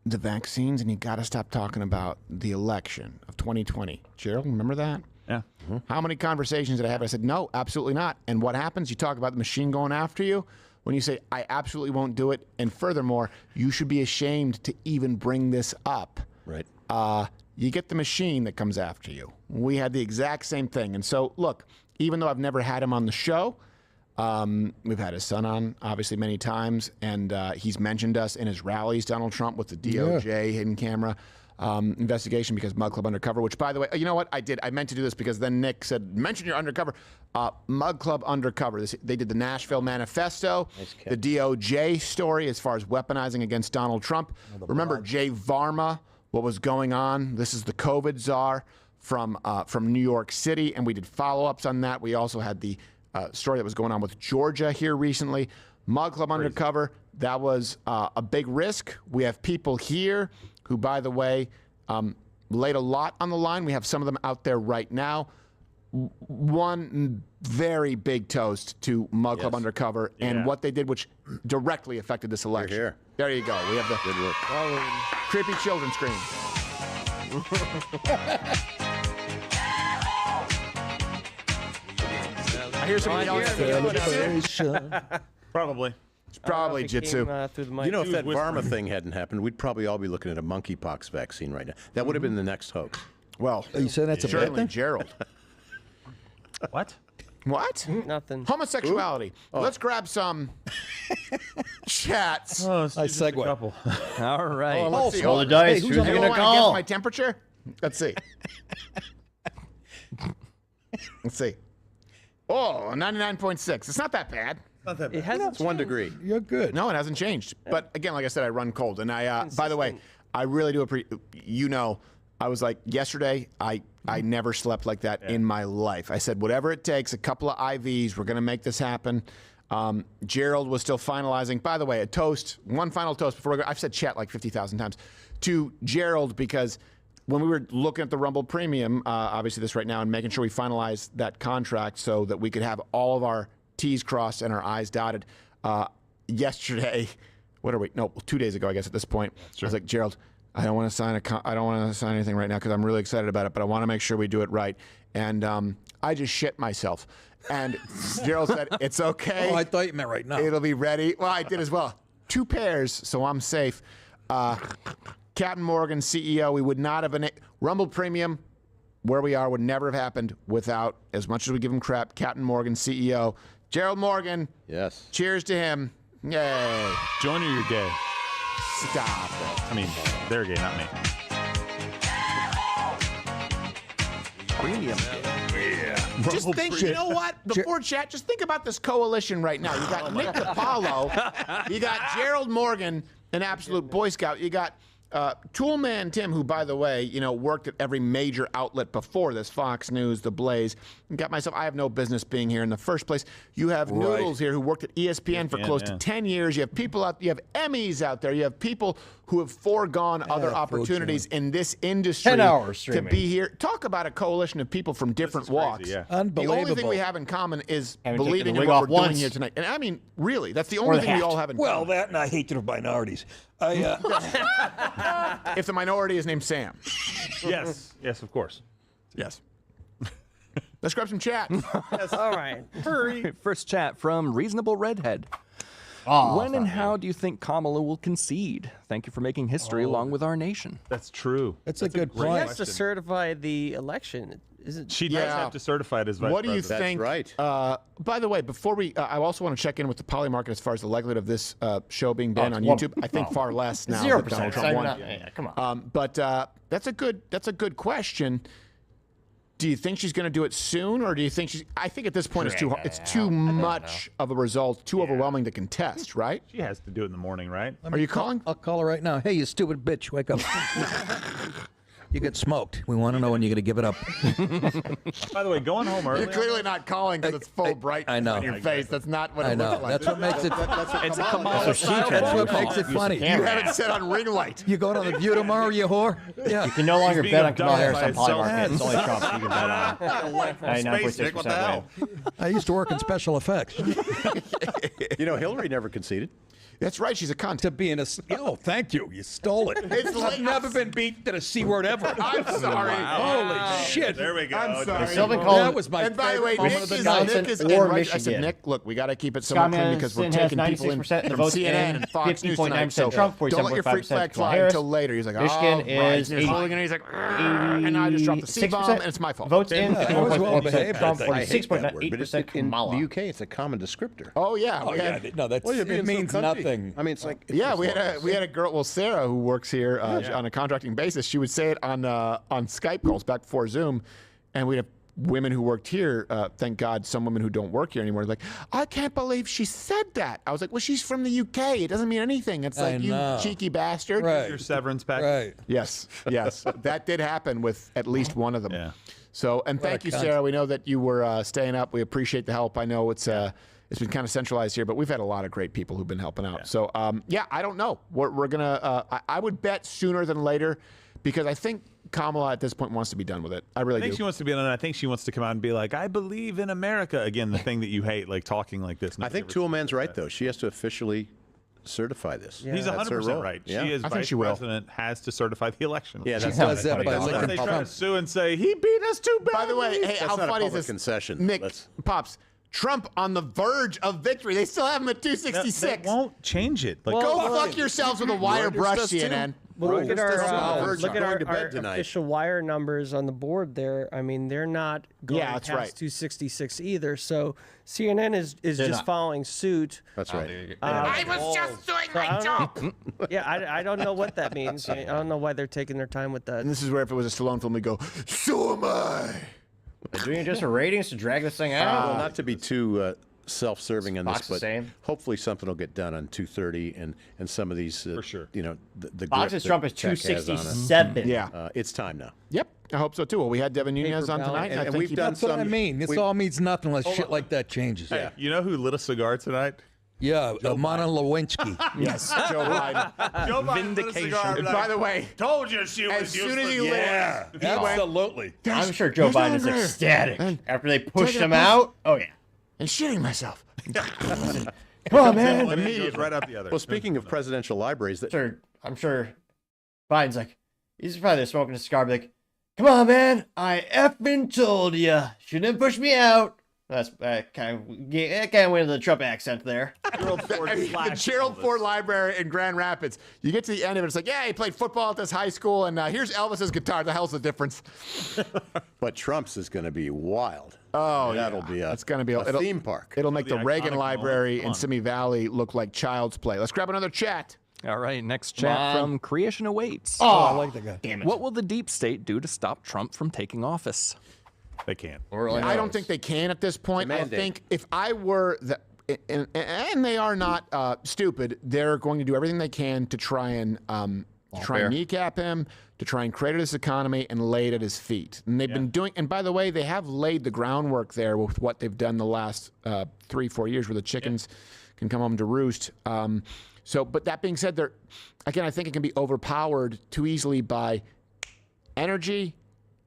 the vaccines and you got to stop talking about the election of 2020. Gerald, remember that? Yeah. How many conversations did I have? I said, no, absolutely not. And what happens? You talk about the machine going after you when you say, I absolutely won't do it. And furthermore, you should be ashamed to even bring this up. Right. You get the machine that comes after you. We had the exact same thing. And so, look, even though I've never had him on the show, we've had his son on, obviously, many times. And he's mentioned us in his rallies, Donald Trump, with the DOJ hidden camera investigation because Mug Club Undercover, which, by the way, you know what? I meant to do this because then Nick said, mention your undercover. Mug Club Undercover. They did the Nashville Manifesto, the DOJ story as far as weaponizing against Donald Trump. Remember Jay Varma, what was going on? This is the COVID czar from New York City, and we did follow-ups on that. We also had the story that was going on with Georgia here recently. Mug Club Undercover, that was a big risk. We have people here who, by the way, laid a lot on the line. We have some of them out there right now. One very big toast to Mug Club Undercover and what they did, which directly affected this election. Here. There you go. We have the good work. Creepy children scream. I hear somebody yelling. Probably. It's probably Jitsu. You know, if that Varma thing hadn't happened, we'd probably all be looking at a monkeypox vaccine right now. That would have been the next hoax. Well, you said that's a bad certainly thing? Gerald. What? What? Nothing. Homosexuality. Let's grab some chats. Nice segue. All right. Let's see. Roll the dice. Who's Anyone gonna wanna call? guess my temperature? Let's see. Let's see. Oh, 99.6. It's not that bad. Not that bad. It hasn't It's 1 degree. You're good. No, it hasn't changed. But again, like I said, I run cold. And I, by the way, I really do appreciate, I was like, yesterday, I never slept like that in my life. I said, whatever it takes, a couple of IVs, we're going to make this happen. Gerald was still finalizing. By the way, a toast, one final toast before I go. I've said chat like 50,000 times to Gerald, because when we were looking at the Rumble Premium, obviously this right now, and making sure we finalize that contract so that we could have all of our T's crossed and our I's dotted. Yesterday, 2 days ago, I guess at this point, I was like, Gerald, I don't want to sign anything right now because I'm really excited about it, but I want to make sure we do it right. And I just shit myself. And Gerald said, it's okay. Oh, I thought you meant right now. It'll be ready. Well, I did as well. 2 pairs, so I'm safe. Captain Morgan, CEO, we would not have been... Rumble Premium, where we are, would never have happened without, as much as we give him crap, Captain Morgan, CEO. Gerald Morgan. Yes. Cheers to him. Yay. Join or you're gay. Stop it. I mean, they're gay, not me. Premium. Just think, you know what? Before chat, just think about this coalition right now. You got Nick DiPaolo, you got Gerald Morgan, an absolute Boy Scout. You got Toolman Tim, who, by the way, worked at every major outlet before this, Fox News, The Blaze. You got myself. I have no business being here in the first place. You have Noodles here, who worked at ESPN for close to 10 years. You have people out. You have Emmys out there. You have people who have foregone other opportunities in this industry 10 hours to streaming. be here. Talk about a coalition of people from different walks. yeah. The only thing Unbelievable. we have in common is Haven't taken believing the in wig what off we're doing once. here tonight. And I mean, really, that's the Or only the thing we hat. all have in Well, common. that and I hatred of minorities. If the minority is named Sam. Yes. Yes, of course. Yes. Let's grab some chat. All right. Hurry. First chat from Reasonable Redhead. Oh, When and how do you think Kamala will concede? Thank you for making history along with our nation. That's true. That's a good He point. has to certify the election. Isn't She does have to certify it as vice What do you president. think? By the way, before we, I also want to check in with the poly market as far as the likelihood of this show being banned on YouTube. I think far less now. 0%. that Donald Trump won. Yeah, come on. But that's a good question. Do you think she's going to do it soon, or do you think she's? I think at this point it's too hard. It's too much of a result, too overwhelming to contest, right? She has to do it in the morning, right? Are you calling? I'll call her right now. Hey, you stupid bitch, wake up. You get smoked. We want to know when you're going to give it up. By the way, going home early. You're clearly not calling because it's full bright I know. on your face. That's not what I it know. looks like. That's what makes it. It's a Kamala That's what she That's what makes it funny. You have it set on ring light. You going on the View tomorrow, you whore? Yeah. You can no longer being bet on Kamala abducted Harris by on a Polymarket. It's only cell Trump you can bet on. 99.6% win. I used to work in special effects. Hillary never conceded. That's right. She's a cunt. To be in a. Oh, thank you. You stole it. I've never been beat to the C word ever. I'm sorry. Holy shit. There we go. I'm sorry. Sylvan called That was my And by the way, favorite Nick moment of is, the night. Nick is Or and right, I said, Michigan. Nick, look, we got to keep it somewhat clean because we're taking people in Scottman, 66% of the from votes CNN in, and Fox News tonight. 50.9% So Trump, don't let your freak 47.5% flag Kamala fly Harris. until later. He's like, Michigan oh, right. is He's holding it. He's like, and I just dropped the C-bomb, and it's my fault. Votes in, I was well 51.4% behaved, Trump, I hate that word, but it's 46.8% in Kamala. the UK, it's a common descriptor. Oh, yeah. Oh, we yeah. had- No, that's, it means nothing. I mean, it's like. Yeah, we had a girl, well, Sarah, who works here on a contracting basis. She would say it on Skype calls back before Zoom, and we'd have women who worked here. Thank God, some women who don't work here anymore. Like, I can't believe she said that. I was like, well, she's from the UK. It doesn't mean anything. It's like, you cheeky bastard. Right. Your severance package. Right. Yes, that did happen with at least one of them. Yeah. So, and thank you, cunt. Sarah. We know that you were staying up. We appreciate the help. I know it's been kind of centralized here, but we've had a lot of great people who've been helping out. So, I don't know. We're gonna. I would bet sooner than later, because I think Kamala at this point wants to be done with it. I really I think do. she wants to be done. I think she wants to come out and be like, I believe in America. Again, the thing that you hate, like talking like this. I think Toolman's right, though. She has to officially certify this. He's 100% right. Yeah. She, as vice president, has to certify the election. Yeah, She that's does not that funny. by That's they not try to sue and say he beat us too bad. By the way, hey, how not a funny is public this? concession. Mick, Pops, Trump on the verge of victory. They still have him at 266. They won't change it. Like, Go fuck yourselves with a wire brush, CNN. Well, look at going our to bed tonight. official wire numbers on the board there. I mean, they're not going that's past right. 266 either. So CNN is just not. following suit. That's right. I was just doing my job. Yeah, I don't know what that means. I don't know why they're taking their time with that. And this is where if it was a Stallone film, we go, so am I. They're doing it just for ratings to drag this thing out. Well, not to be too self-serving on this, Fox the but same. hopefully something will get done on 230 and some of these. For sure. You know, the Fox's grip Trump that is Tech has on it. 267. Yeah. It's time now. Yep, I hope so too. Well, we had Devin Nunes on tonight. And I think we've he- done That's what I some- mean. This all means nothing unless shit like that changes. Hey, you know who lit a cigar tonight? Yeah, Monica Lewinsky. Yes, Joe Biden. Joe Biden lit a cigar. And by the way, told you she was as soon useless. as he lit, Absolutely. I'm sure Joe Biden is ecstatic And after they pushed taking a him piss. out. Oh, yeah. and shitting myself. Come on, man. One end goes right out the other. Well, speaking of presidential libraries, I'm sure Biden's like, he's probably there smoking a cigar, be like, come on, man. I effing told you. Shouldn't have pushed me out. That's kind of went into the Trump accent there. The Gerald Ford Library in Grand Rapids. You get to the end of it, it's like, yeah, he played football at this high school, and here's Elvis's guitar. The hell's the difference? but Trump's is going to be wild. Oh, that'll be it's going to be a theme park. It'll make the Reagan iconic Library in moment. Simi Valley look like child's play. Let's grab another chat. All right, next Come chat on. from Creation Awaits. Oh, I like that guy. damn it. What will the deep state do to stop Trump from taking office? They can't. I don't think they can at this point. I think if I were the, and they are not stupid, they're going to do everything they can to try and kneecap him, to try and create this economy and lay it at his feet. And they've been doing. And by the way, they have laid the groundwork there with what they've done the last 3-4 years, where the chickens can come home to roost. But that being said, I think it can be overpowered too easily by energy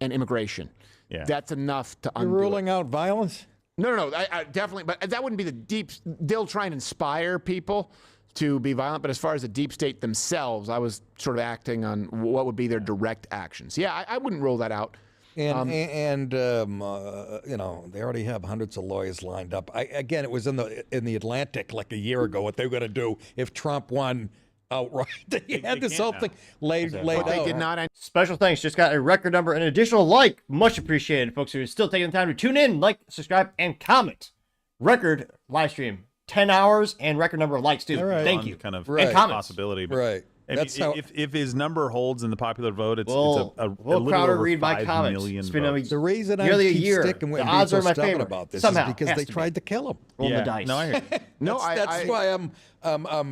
and immigration. Yeah. That's enough to You're undo ruling out violence? No. I definitely, but that wouldn't be the deep. They'll try and inspire people to be violent, but as far as the deep state themselves, I was sort of acting on what would be their direct actions. Yeah, I wouldn't rule that out. And you know, they already have hundreds of lawyers lined up. Again, it was in the Atlantic like a year ago what they were going to do if Trump won outright. They had this whole thing laid out. They did not. Special thanks. Just got a record number and an additional like. Much appreciated, folks who are still taking the time to tune in, like, subscribe, and comment. Record live stream, 10 hours, and record number of likes, too. All right. Thank you. Kind of And comments. possibility. But Right. That's if his number holds in the popular vote, it's Will a Will little Crowder over read my 5 comments? million It's been votes. The reason I nearly a keep year. sticking with The and odds being are so in my stubborn favor. about this Somehow. is because Has they to be. tried to kill him. Roll the dice. No, I hear you. No, That's why I'm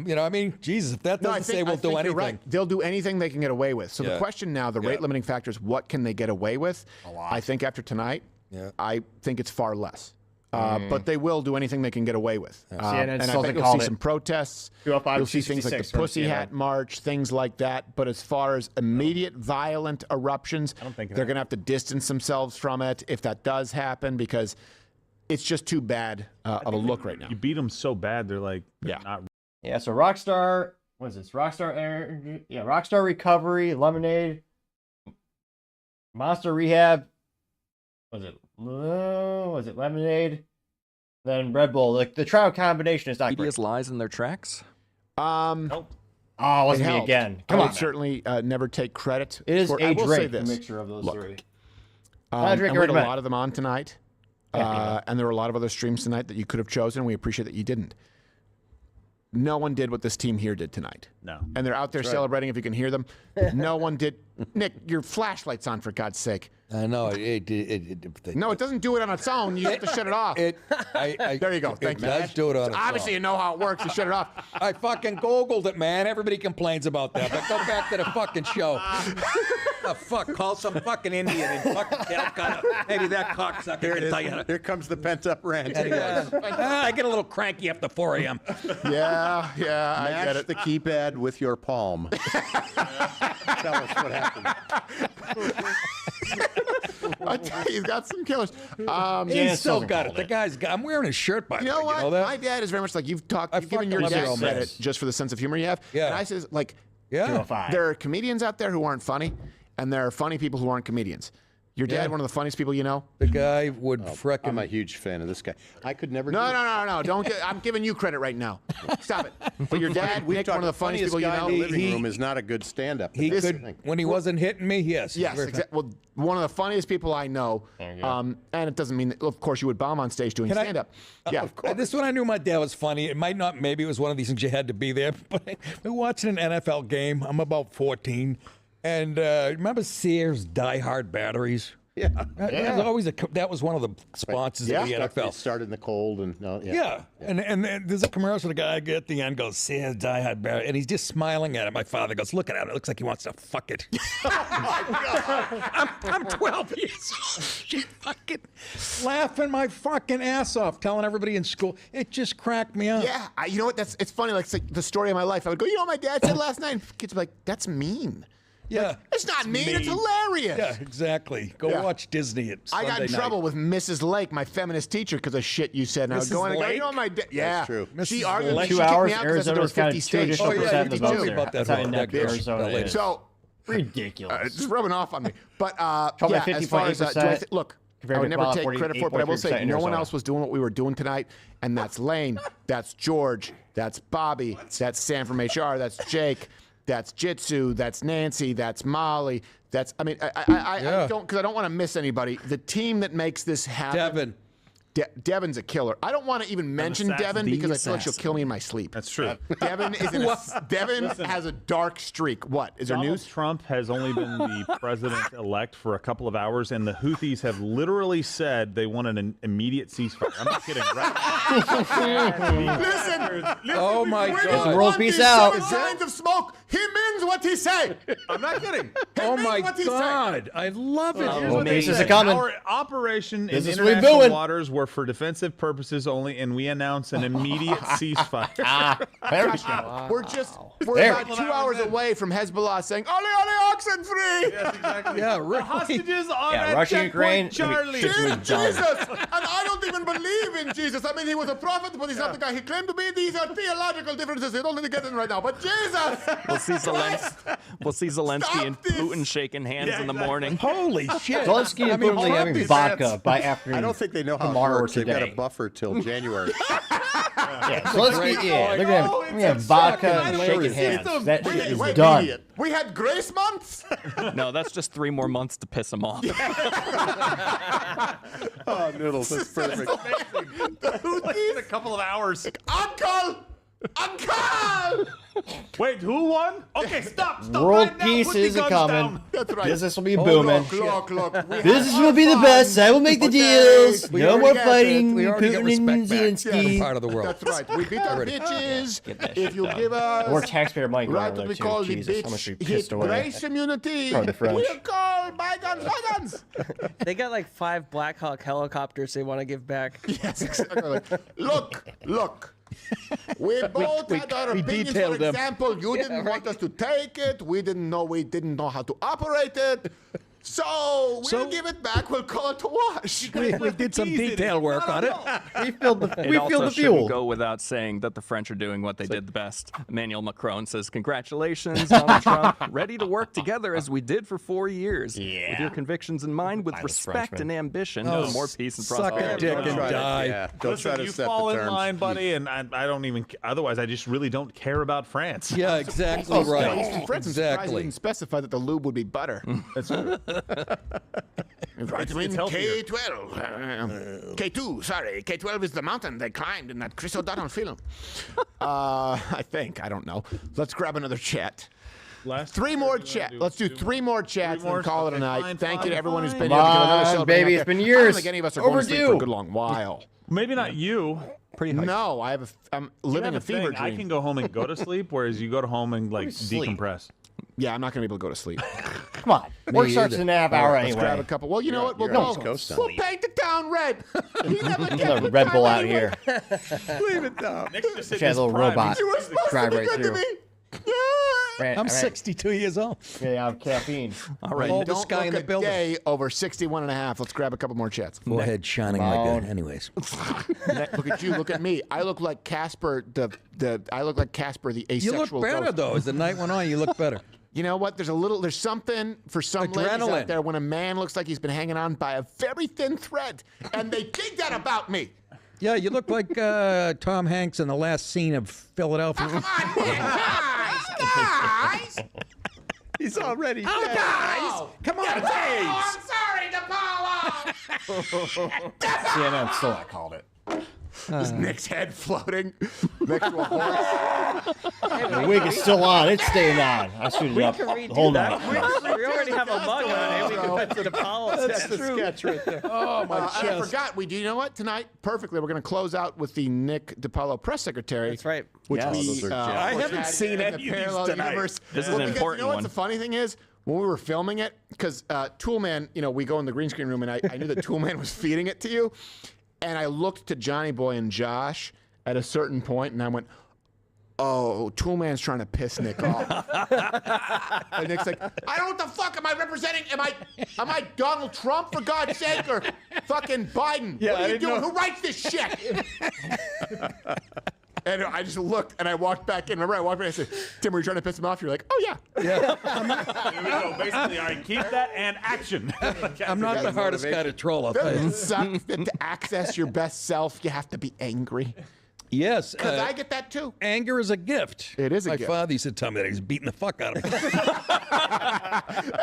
you know, I mean, Jesus, if that No, doesn't say we'll I do think you're anything. right. They'll do anything they can get away with. So the Yeah. question now, the rate limiting factor is what can they get away with? A lot. I think after tonight, I think it's far less. But they will do anything they can get away with. CNN and I still think hasn't you'll see called some it. protests. 205, You'll see things like the 266 from Pussy Hat CNN. March, things like that. But as far as immediate violent eruptions, don't think they're going to have to distance themselves from it if that does happen, because it's just too bad of a look right now. You beat them so bad, they're like, not. Yeah, so Rockstar, what is this? Rockstar Energy, yeah, Rockstar Recovery, Lemonade, Monster Rehab, was it Lemonade? Then Red Bull. Like the trial combination is not Media's great. lies in their tracks. Oh, it wasn't me again. Come I on. would certainly never take credit. It is for, a I will say drink, this. a mixture of those Look, three. and drink we had a recommend. lot of them on tonight. And there were a lot of other streams tonight that you could have chosen. We appreciate that you didn't. No one did what this team here did tonight. No. And they're out there celebrating if you can hear them. No one did. Nick, your flashlight's on, for God's sake. I know. No, it doesn't do it on its own. You have to shut it off. There you go. Thank you. It does do it on its Obviously, own. you know how it works. You shut it off. I fucking Googled it, man. Everybody complains about that. But go back to the fucking show. The fuck? Call some fucking Indian and fucking tell maybe that cocksucker can tell you. Here comes the pent-up rant. I get a little cranky after 4 a.m. Yeah, I get Match it. the keypad with your palm. tell us what happened. I tell you, he's got some killers. He's still got it. The guy's got. I'm wearing his shirt by the way. You know what? You know that? My dad is very much like you've given fucking your love dad it. credit just for the sense of humor you have. Yeah. And I says like, Yeah. there are comedians out there who aren't funny, and there are funny people who aren't comedians. Your dad, Yeah. one of the funniest people you know. The guy would frickin'. I'm a huge fan of this guy. I could never. No. Don't get. I'm giving you credit right now. Stop it. But your dad, Nick, one of the funniest people you guy know. in the living room is not a good stand-up. He could when he wasn't hitting me. Yes. Yes, exactly. Well, one of the funniest people I know. And it doesn't mean that, of course, you would bomb on stage doing stand-up. Yeah, of course. This one I knew my dad was funny. It might not. Maybe it was one of these things you had to be there. But we're watching an NFL game. I'm about 14, and remember Sears Die Hard batteries. Yeah. That was one of the sponsors of the NFL. It started in the cold and And there's a commercial. The guy at the end goes, "Sears Die Hard battery," and he's just smiling at it. My father goes, "Look at it. It looks like he wants to fuck it." I'm 12 years old. Shit, fucking laughing my fucking ass off, telling everybody in school. It just cracked me up. Yeah, you know what? It's funny. Like, it's like the story of my life. I would go, you know what my dad said last night? And kids would be like, that's mean. Yeah. Like, it's not mean. It's hilarious. Yeah, exactly. Go watch Disney at Sunday I got in night. trouble with Mrs. Lake, my feminist teacher, because of shit you said. And I would go in and go, you know what my dad? Yeah, That's true. She argued. Well, She 2 kicked hours, me out because there Arizona's was got 50 2 states. additional percent of the votes there. about that That's how whole inept bitch. Arizona is. So ridiculous. It's rubbing off on me. But Talking yeah, about as far as look, I would never take credit for it, but I will say no one else was doing what we were doing tonight, and that's Lane, that's George, that's Bobby, that's Sam from HR, that's Jake, that's Jitsu, that's Nancy, that's Molly. That's I don't because I don't want to miss anybody. The team that makes this happen. Devin. Devin's a killer. I don't want to even mention Devin because I feel like she'll kill me in my sleep. That's true. Devin has a dark streak. What is there Donald news? Trump has only been the president-elect for a couple of hours, and the Houthis have literally said they want an immediate ceasefire. I'm not kidding. Listen, oh my God! World peace out. Signs of smoke. He means what he say. I'm not kidding. Oh my God! I love it. Here's what they This is said. coming. Our operation in This is what we're international doing. waters were for defensive purposes only, and we announce an immediate ceasefire. There we go. We're about 2 hours away from Hezbollah saying, "Ole, ole, oxen free." Yes, exactly. Yeah, The really. hostages on Yeah, that Russia, checkpoint, Ukraine, Charlie. Jesus, and I don't even believe in Jesus. I mean, he was a prophet, but he's not the guy he claimed to be. These are theological differences. They don't need to get in right now. But Jesus, We'll see Zelensky and Putin shaking hands in the morning. Holy shit! Zelensky and Putin Trump having is- vodka by afternoon. I don't think they know how it tomorrow or works. They've got today. a buffer till January. Yeah, Zelensky, they're gonna have vodka and shaking hands. That shit is done. we had grace months. No, that's just 3 more months to piss him off. Oh, noodles, that's perfect. In a couple of hours. Uncle. Wait, who won? Okay, stop. World right now. peace Put the is guns coming. down. That's right. Business will be booming. Look. Business will be the best. I will make the deals. We No already more get fighting. We already get Putin and respect back from Zelensky. part of the world. That's right. We beat our Already. bitches. If you give us More taxpayer money going right over what there we too. call the Jesus, how much bitch we hit pissed away. grace immunity. Pardon the French. We'll call bygones. They got like 5 Black Hawk helicopters they want to give back. Yes, exactly. Look. We both had our opinions. For detailed them. example, you didn't want us to take it. We didn't know how to operate it. So we'll give it back. We'll call it to wash. We did some detail work on it. We filled the It also fuel. shouldn't go without saying that the French are doing what they did the best. Emmanuel Macron says, "Congratulations, Donald Trump. Ready to work together as we did for 4 years. Yeah. With your convictions in mind, with Mindless respect Frenchman. and ambition, Oh, more peace and suck a prosperity." dick and die. Yeah, don't Listen, try to you set fall the in terms. line, buddy, and I don't even. Otherwise, I just really don't care about France. Yeah, exactly right. Friends, Exactly. didn't specify that the lube would be butter. That's Vitamin it's healthier. K12. K2, sorry. K12 is the mountain they climbed in that Chris O'Donnell film. I think. I don't know. Let's grab another chat. Three more chat. Let's do 3 more chats and call it a night. Thank you to everyone who's been here. Come because I know on, celebrating baby, out it's there. been I years. don't think any of us are going to sleep for a Overdue. good long while. Maybe not you. No, I'm living a fever thing. I dream. can go home and go to sleep, whereas you go to home and like sleep? decompress. Yeah, I'm not going to be able to go to sleep. Come on. Work starts in a half hour Let's grab a anyway. couple. Well, you know what? We'll you're on go. East Coast now. We'll paint the town red. He never There's kept a the Red time Bull out anyway. here. Leave it down. Nick's just She has a little robot. You were supposed Drive to be right good to through. me. Yeah. I'm 62 years old. Yeah, I'm caffeine. All right. Oldest Don't guy look in the a building. day over 61.5. Let's grab a couple more chats. Forehead shining like that. Anyways. Look at you. Look at me. I look like Casper. I look like Casper, the You asexual. look better ghost. though. As the night went on, you look better. You know what? There's something for some ladies Adrenaline. out there when a man looks like he's been hanging on by a very thin thread, and they think that about me. Yeah, you look like Tom Hanks in the last scene of Philadelphia. Guys! He's already dead. Guys! Come on, I'm sorry, DePaulo! CNN still I called it. Is Nick's head floating next to a horse? The wig is still on. It's staying on. I suited up the whole night. We already have a mug on it. We can put the Apollo. That's the sketch right there. Oh, my And I chest. forgot. Do you know what? Tonight, perfectly, we're going to close out with the Nick DiPaolo press secretary. That's right. Which Yes. we Those are of gems. I course, haven't had seen in any the of these parallel tonight. universe. This is an because important you know what one. the funny thing is? When we were filming it, because Toolman, we go in the green screen room, and I knew that Toolman was feeding it to you, and I looked to Johnny Boy and Josh at a certain point, and I went, "Oh, Toolman's trying to piss Nick off." And Nick's like, "I don't know what the fuck am I representing? Am I Donald Trump, for God's sake, or fucking Biden? Yeah, what I are you didn't doing? know. Who writes this shit?" And I just looked, and I walked back in. Remember, I walked back and I said, "Tim, were you trying to piss him off?" You're like, "Oh, yeah." There we go. Basically, all right, keep that and action. I'm not the hardest guy to troll. I'll tell Doesn't you. it suck that to access your best self, you have to be angry? Yes. Because I get that, too. Anger is a gift. It is a My gift. father used to tell me that he's beating the fuck out of me.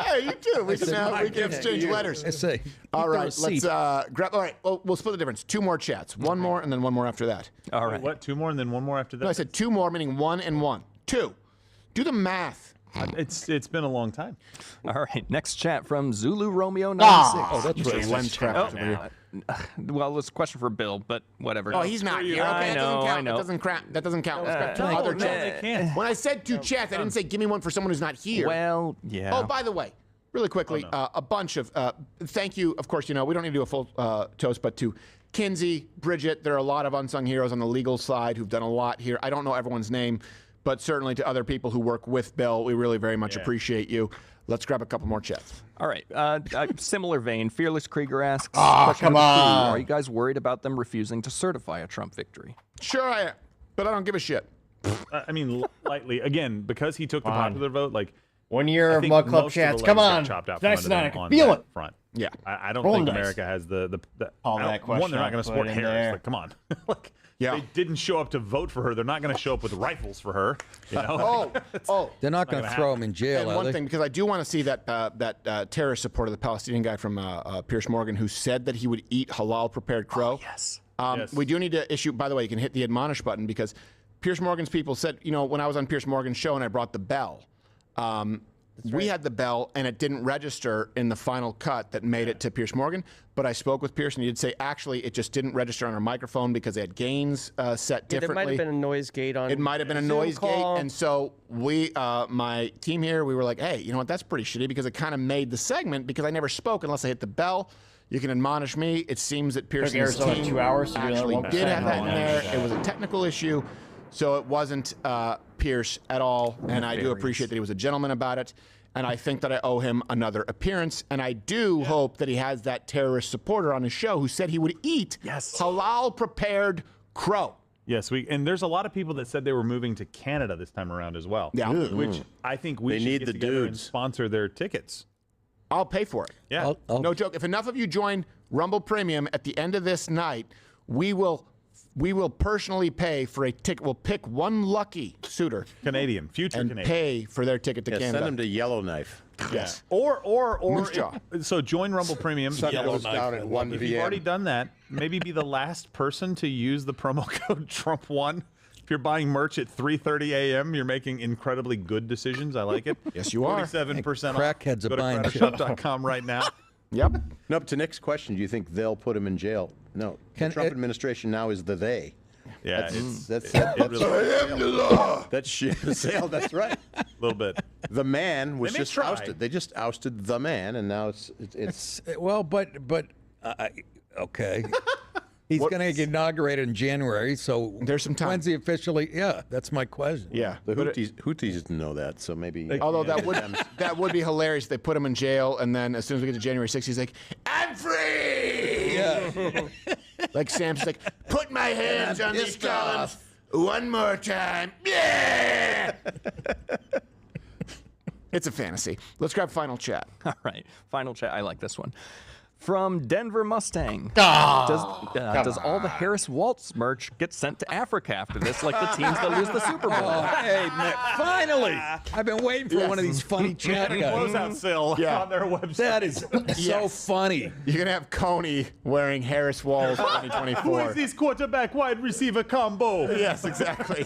Hey, you too. We can exchange letters. I say. All right, Keep let's those grab. All right, well, we'll split the difference. 2 more chats. One more, and then one more after that. All right. What? 2 more and then 1 more after that? No, I said 2 more, meaning 1 and 1. 2. Do the math. It's been a long time. All right. Next chat from Zulu Romeo 96. Oh, that's right. Lens crap over here. Well, it's a question for Bill, but whatever. Oh, he's not here. Okay, I that know, doesn't count. I know. That doesn't count. Let's grab 2 no, other no, chats. they can't. When I said 2 chats, I didn't say give me one for someone who's not here. Well, yeah. Oh, by the way, really quickly, a bunch of thank you. Of course, we don't need to do a full toast, but to Kinsey, Bridget, there are a lot of unsung heroes on the legal side who've done a lot here. I don't know everyone's name, but certainly to other people who work with Bill, we really very much appreciate you. Let's grab a couple more chats. All right. Similar vein. Fearless Krieger asks, question come number 2, on. are you guys worried about them refusing to certify a Trump victory? Sure I am, but I don't give a shit. I mean, lightly. Again, because he took the popular vote, like 1 year I of think Mug Club most of the chats. legs Come got on. chopped out from Nice under tonight. them I can on feel that it. front. Yeah. I don't Rolling think dice. America has the All I that don't- question one, they're not I going to put support in Harris. there. Like, come on. Like, Yeah. they didn't show up to vote for her. They're not going to show up with rifles for her. You know? They're not going to throw him in jail, And are one they? thing, because I do want to see that terrorist supporter, the Palestinian guy from Piers Morgan, who said that he would eat halal prepared crow. Yes. Yes. We do need to issue. By the way, you can hit the admonish button because Piers Morgan's people said, when I was on Piers Morgan's show and I brought the bell. We had the bell, and it didn't register in the final cut that made it to Piers Morgan. But I spoke with Piers, and he did say, actually, it just didn't register on our microphone because they had gains set Yeah, there differently. might have been a noise gate on. It might have been a Zoom noise call. gate, and so we, my team here, we were like, hey, you know what? That's pretty shitty because it kind of made the segment because I never spoke unless I hit the bell. You can admonish me. It seems that Pearson's Arizona team 2 hours to do that actually 1%. did have that in Oh, there. nice. It was a technical issue, so it wasn't Pierce at all. And I do appreciate that he was a gentleman about it. And I think that I owe him another appearance. And I do hope that he has that terrorist supporter on his show who said he would eat halal prepared crow. Yes, and there's a lot of people that said they were moving to Canada this time around as well. Yeah. Which I think we They should need get the together and dudes. sponsor their tickets. I'll pay for it. Yeah. No joke. If enough of you join Rumble Premium at the end of this night, we will personally pay for a ticket. We'll pick one lucky suitor, Canadian, future and Canadian. pay for their ticket to Canada. Send them to Yellowknife. Yes. Or Moose jaw. so join Rumble Premium. Sun goes down at 1 If you've p.m. already done that, maybe be the last person to use the promo code Trump1. If you're buying merch at 3:30 a.m., you're making incredibly good decisions. I like it. Yes, you are. 47% Crackheads off. are Go buying to shit. creditshop.com right now. Yep. No, but to Nick's question, do you think they'll put him in jail? No. The Trump administration now is the they. Yeah, That's it really- I am the law. That's shit sail. That's right. A little bit. The man was They may just try. ousted. They just ousted the man, and now it's Well, but okay. He's going to inaugurate in January, so there's some time. When's he officially? Yeah, that's my question. Yeah, The Houthis didn't know that, so maybe. Although that would be hilarious. They put him in jail, and then as soon as we get to January 6th, he's like, "I'm free." Yeah. Like Sam's like, "Put my hands on these columns one more time." Yeah. It's a fantasy. Let's grab final chat. All right, final chat. I like this one. From Denver Mustang. Oh, does all the Harris Waltz merch get sent to Africa after this, like the teams that lose the Super Bowl? Oh, hey, man, finally! I've been waiting for one of these funny chat guys. Closeout sale on their website. That is so funfunny. You're going to have Coney wearing Harris Walls 2024. Who is this quarterback wide receiver combo? Yes, exactly.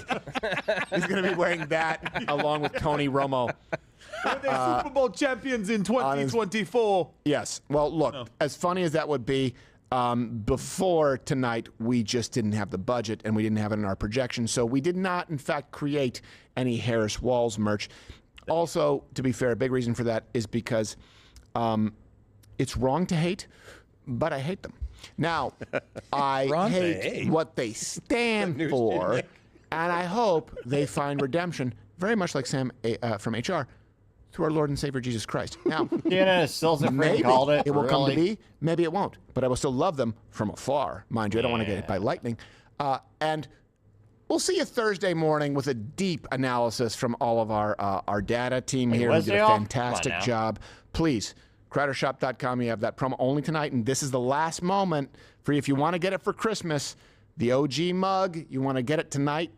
He's going to be wearing that along with Tony Romo. Were they Super Bowl champions in 2024? Yes. Well, look, as funny as that would be, before tonight, we just didn't have the budget and we didn't have it in our projection. So we did not, in fact, create any Harris Walls merch. Also, to be fair, a big reason for that is because it's wrong to hate, but I hate them. Now, I hate what they stand for, and I hope they find redemption, very much like Sam from HR, through our Lord and Savior Jesus Christ. Now, CNN still maybe called it. It will come to really? be, maybe it won't, but I will still love them from afar. Mind you, I don't want to get hit by lightning. And we'll see you Thursday morning with a deep analysis from all of our data team here. We did a fantastic job. Please, CrowderShop.com. You have that promo only tonight, and this is the last moment for you. If you want to get it for Christmas, the OG mug, you want to get it tonight.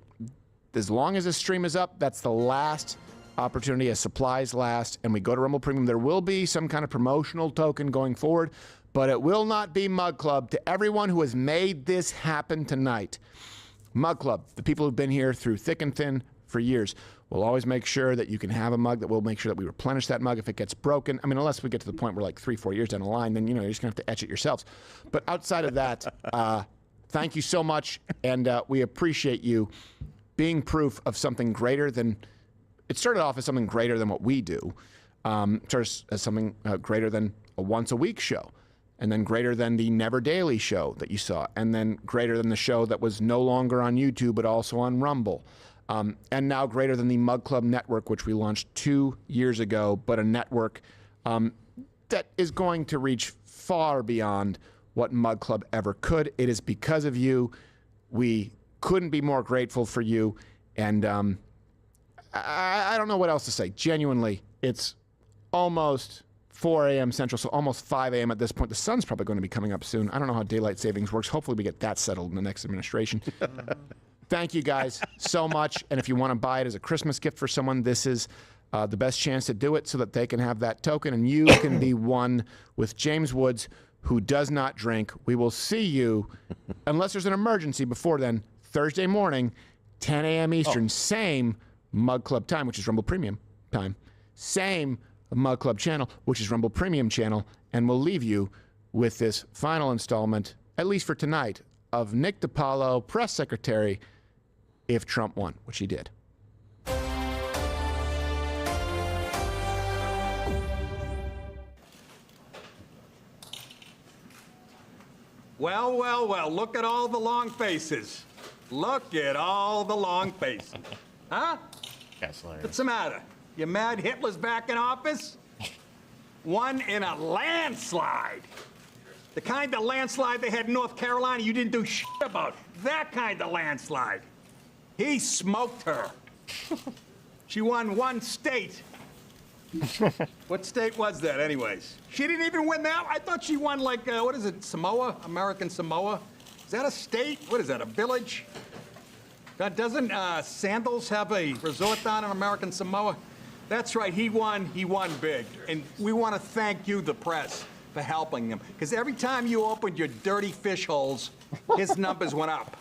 As long as this stream is up, that's the last opportunity as supplies last, and we go to Rumble Premium. There will be some kind of promotional token going forward, but it will not be Mug Club. To everyone who has made this happen tonight, Mug Club, the people who've been here through thick and thin for years, we'll always make sure that you can have a mug, that we'll make sure that we replenish that mug if it gets broken. I mean, unless we get to the point where like 3-4 years down the line, then, you're just going to have to etch it yourselves. But outside of that, thank you so much, and we appreciate you being proof of something greater than... It started off as something greater than what we do. It started as something greater than a once-a-week show, and then greater than the Never Daily show that you saw, and then greater than the show that was no longer on YouTube but also on Rumble, and now greater than the Mug Club Network, which we launched 2 years ago, but a network that is going to reach far beyond what Mug Club ever could. It is because of you. We couldn't be more grateful for you, and I don't know what else to say. Genuinely, it's almost 4 a.m. Central, so almost 5 a.m. at this point. The sun's probably going to be coming up soon. I don't know how daylight savings works. Hopefully we get that settled in the next administration. Thank you guys so much. And if you want to buy it as a Christmas gift for someone, this is the best chance to do it so that they can have that token and you can be one with James Woods, who does not drink. We will see you, unless there's an emergency before then, Thursday morning, 10 a.m. Eastern, same Mug Club time, which is Rumble Premium time. Same Mug Club channel, which is Rumble Premium channel. And we'll leave you with this final installment, at least for tonight, of Nick DiPaolo, press secretary, if Trump won, which he did. Well, well, well, look at all the long faces. Look at all the long faces. Huh? What's the matter? You mad Hitler's back in office? Won in a landslide. The kind of landslide they had in North Carolina you didn't do shit about. That kind of landslide. He smoked her. She won one state. What state was that, anyways? She didn't even win that. I thought she won, like, what is it, Samoa? American Samoa? Is that a state? What is that, a village? Doesn't Sandals have a resort down in American Samoa? That's right, he won big. And we want to thank you, the press, for helping him. Because every time you opened your dirty fish holes, his numbers went up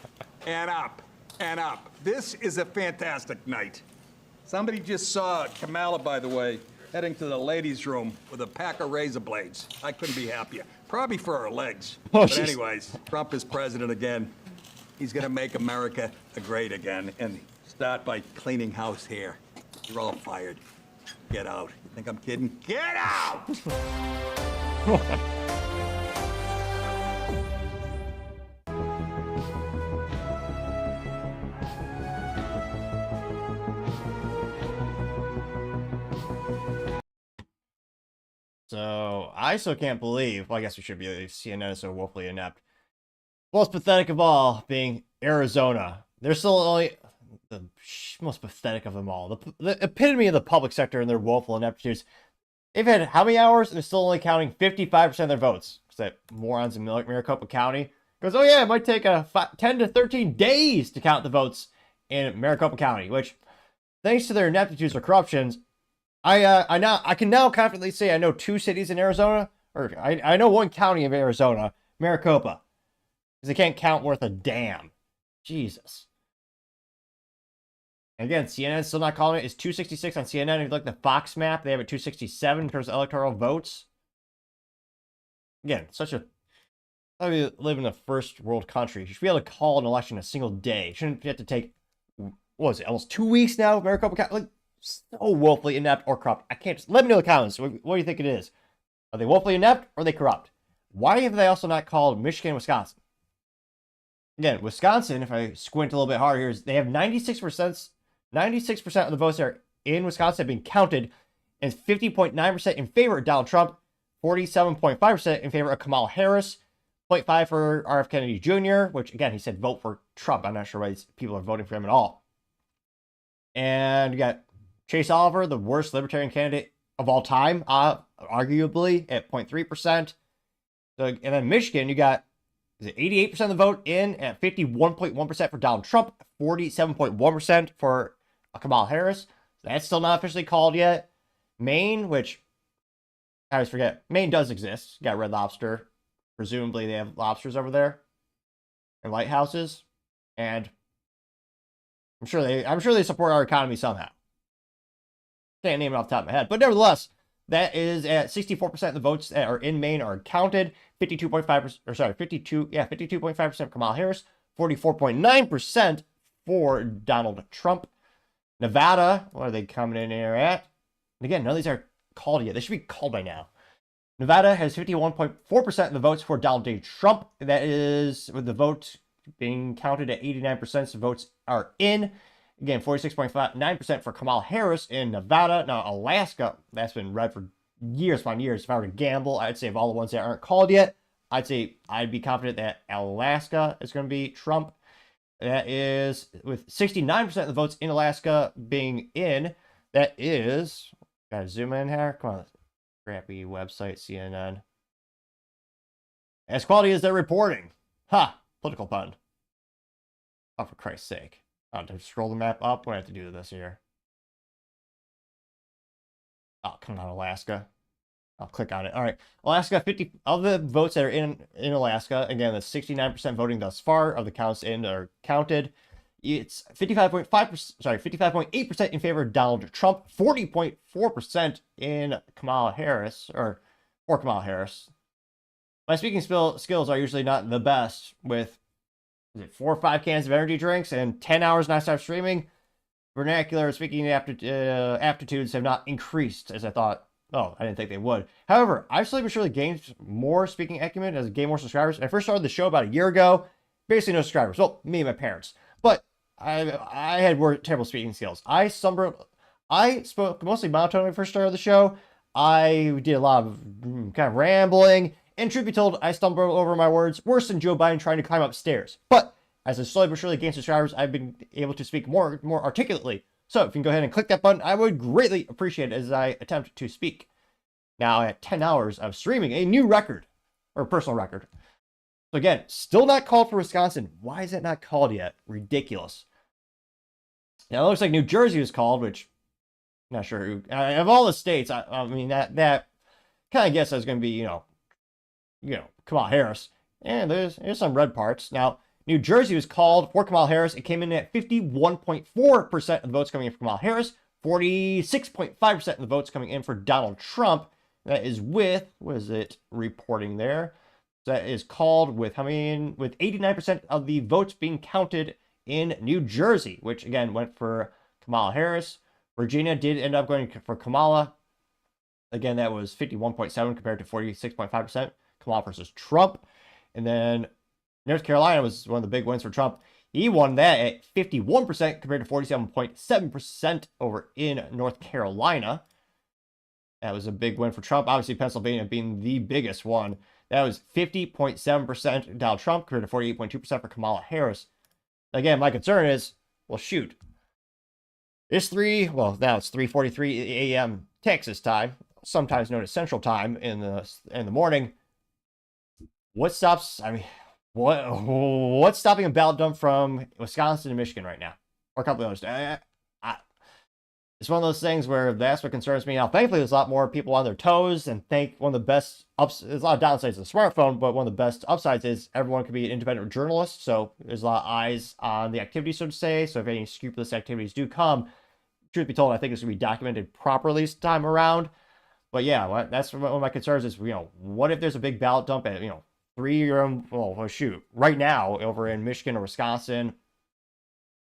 and up and up. This is a fantastic night. Somebody just saw Kamala, by the way, heading to the ladies' room with a pack of razor blades. I couldn't be happier. Probably for her legs. But anyways, Trump is president again. He's going to make America great again and start by cleaning house here. You're all fired. Get out. You think I'm kidding? Get out! I still can't believe, well, I guess we should be, CNN is so woefully inept. Most pathetic of all being Arizona. They're still only the most pathetic of them all. The epitome of the public sector and their woeful ineptitudes. They've had how many hours and they're still only counting 55% of their votes. Because that morons in Maricopa County goes, oh yeah, it might take 10 to 13 days to count the votes in Maricopa County, which, thanks to their ineptitudes or corruptions, I can now confidently say I know 2 cities in Arizona, or I know 1 county of Arizona, Maricopa, because they can't count worth a damn. Jesus. And again, CNN's still not calling it. It's 266 on CNN. If you look at the Fox map, they have it 267 in terms of electoral votes. Again, I live in a first world country. You should be able to call an election in a single day. You shouldn't have to take, what was it, almost 2 weeks now, Maricopa County? Like, so woefully inept or corrupt. I can't just, let me know in the comments. What do you think it is? Are they woefully inept or are they corrupt? Why have they also not called Michigan and Wisconsin? Again, Wisconsin, if I squint a little bit harder here, they have 96% of the votes that are in Wisconsin have been counted, and 50.9% in favor of Donald Trump, 47.5% in favor of Kamala Harris, 0.5 for RF Kennedy Jr., which, again, he said vote for Trump. I'm not sure why these people are voting for him at all. And you got Chase Oliver, the worst libertarian candidate of all time, arguably, at 0.3%. So, and then Michigan, you got 88% of the vote in at 51.1% for Donald Trump, 47.1% for Kamala Harris. That's still not officially called yet. Maine, which I always forget, Maine does exist. You got Red Lobster. Presumably they have lobsters over there and lighthouses. And I'm sure they support our economy somehow. Can't name it off the top of my head. But nevertheless, that is at 64% of the votes that are in Maine are counted. 52.5% Kamala Harris, 44.9% for Donald Trump. Nevada, what are they coming in here at? And again, none of these are called yet. They should be called by now. Nevada has 51.4% of the votes for Donald J. Trump. That is with the vote being counted at 89% of votes are in. Again, 46.9% for Kamala Harris in Nevada. Now, Alaska, that's been red for years upon years. If I were to gamble, I'd say of all the ones that aren't called yet, I'd say I'd be confident that Alaska is going to be Trump. That is with 69% of the votes in Alaska being in. That is, gotta zoom in here. Come on, crappy website, CNN. As quality as they're reporting. Ha! Political pun. Oh, for Christ's sake. I'll have to scroll the map up. What do I have to do to this here? Oh, come on, Alaska. I'll click on it. All right. Alaska, 50 of the votes that are in Alaska, again, the 69% voting thus far of the counts in are counted. It's 55.8% in favor of Donald Trump, 40.4% in Kamala Harris, or for Kamala Harris. My speaking skills are usually not the best with 4 or 5 cans of energy drinks and 10 hours nonstop streaming. Vernacular speaking aptitudes have not increased as I thought. Oh, I didn't think they would. However, I've slowly but surely gained more speaking acumen as I gained more subscribers. I first started the show about a year ago. Basically no subscribers. Well, me and my parents. But I had terrible speaking skills. I spoke mostly monotone when I first started the show. I did a lot of kind of rambling. And truth be told, I stumbled over my words worse than Joe Biden trying to climb up stairs. But as I slowly but surely gained subscribers, I've been able to speak more articulately. So if you can go ahead and click that button, I would greatly appreciate it as I attempt to speak. Now at 10 hours of streaming, a new record, or personal record. So again, still not called for Wisconsin. Why is it not called yet? Ridiculous. Now it looks like New Jersey was called, which I'm not sure who. Of all the states, I mean that kind of guess I was going to be, you know, Kamala Harris. And there's some red parts. Now, New Jersey was called for Kamala Harris. It came in at 51.4% of the votes coming in for Kamala Harris, 46.5% of the votes coming in for Donald Trump. That is with, what is it reporting there? That is called with, with 89% of the votes being counted in New Jersey, which again went for Kamala Harris. Virginia did end up going for Kamala. Again, that was 51.7 compared to 46.5%. Kamala versus Trump. And then North Carolina was one of the big wins for Trump. He won that at 51% compared to 47.7% over in North Carolina. That was a big win for Trump. Obviously, Pennsylvania being the biggest one. That was 50.7% Donald Trump compared to 48.2% for Kamala Harris. Again, my concern is, well, shoot. Now it's 3:43 a.m. Texas time, sometimes known as Central Time in the morning. What's stopping a ballot dump from Wisconsin and Michigan right now? Or a couple of others. It's one of those things where that's what concerns me. Now, thankfully, there's a lot more people on their toes, and one of the best there's a lot of downsides to the smartphone, but one of the best upsides is everyone can be an independent journalist, so there's a lot of eyes on the activity, so to say. So if any scrupulous activities do come, truth be told, I think it's going to be documented properly this time around. But yeah, that's one of my concerns is, what if there's a big ballot dump at, right now over in Michigan or Wisconsin?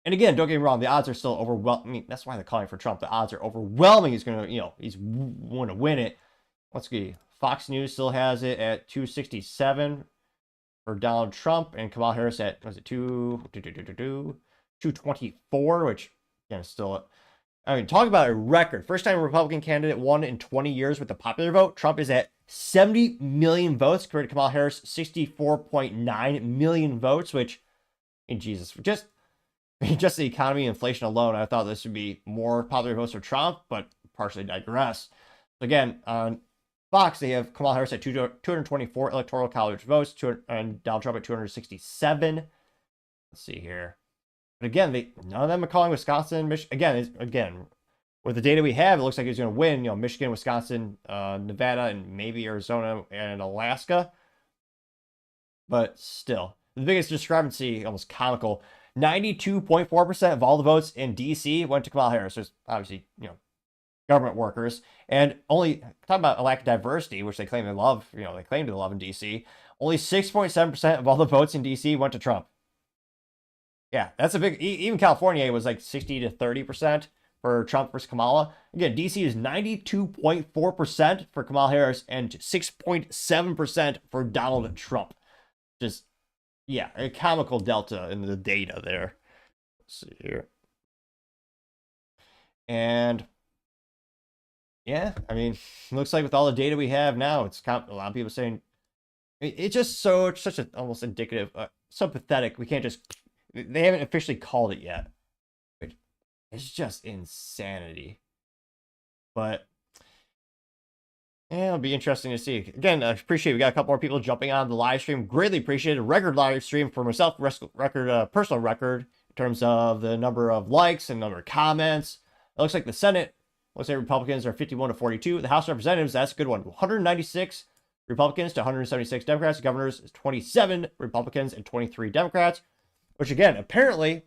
And again, don't get me wrong, the odds are still overwhelming. I mean, that's why they're calling for Trump. The odds are overwhelming. He's going to, he's going to win it. Let's see. Fox News still has it at 267 for Donald Trump, and Kamala Harris at, 224, which, again, is still, talk about a record. First time a Republican candidate won in 20 years with the popular vote. Trump is at 70 million votes compared to Kamala Harris, 64.9 million votes, which, Jesus, just the economy and inflation alone, I thought this would be more popular votes for Trump, but partially digress. So again, on Fox, they have Kamala Harris at 224 electoral college votes, and Donald Trump at 267. Let's see here. But again, none of them are calling Wisconsin, Michigan. Again, with the data we have, it looks like he's going to win. Michigan, Wisconsin, Nevada, and maybe Arizona and Alaska. But still, the biggest discrepancy, almost comical. 92.4% of all the votes in D.C. went to Kamala Harris. There's obviously, government workers, and only talking about a lack of diversity, which they claim they love. They claim to love in D.C. Only 6.7% of all the votes in D.C. went to Trump. Yeah, that's a big. Even California was like 60 to 30% for Trump versus Kamala. Again, D.C. is 92.4% for Kamala Harris and 6.7% for Donald Trump. Just, yeah, a comical delta in the data there. Let's see here. And yeah, looks like with all the data we have now, it's a lot of people saying it's just such a almost indicative, so pathetic. We can't just. They haven't officially called it yet. It's just insanity. But yeah, it'll be interesting to see. Again, I appreciate we got a couple more people jumping on the live stream. Greatly appreciated. Record live stream for myself, personal record in terms of the number of likes and number of comments. It looks like the Senate, looks like Republicans are 51 to 42. The House of Representatives, that's a good one. 196 Republicans to 176 Democrats. Governors is 27 Republicans and 23 Democrats. Which again, apparently,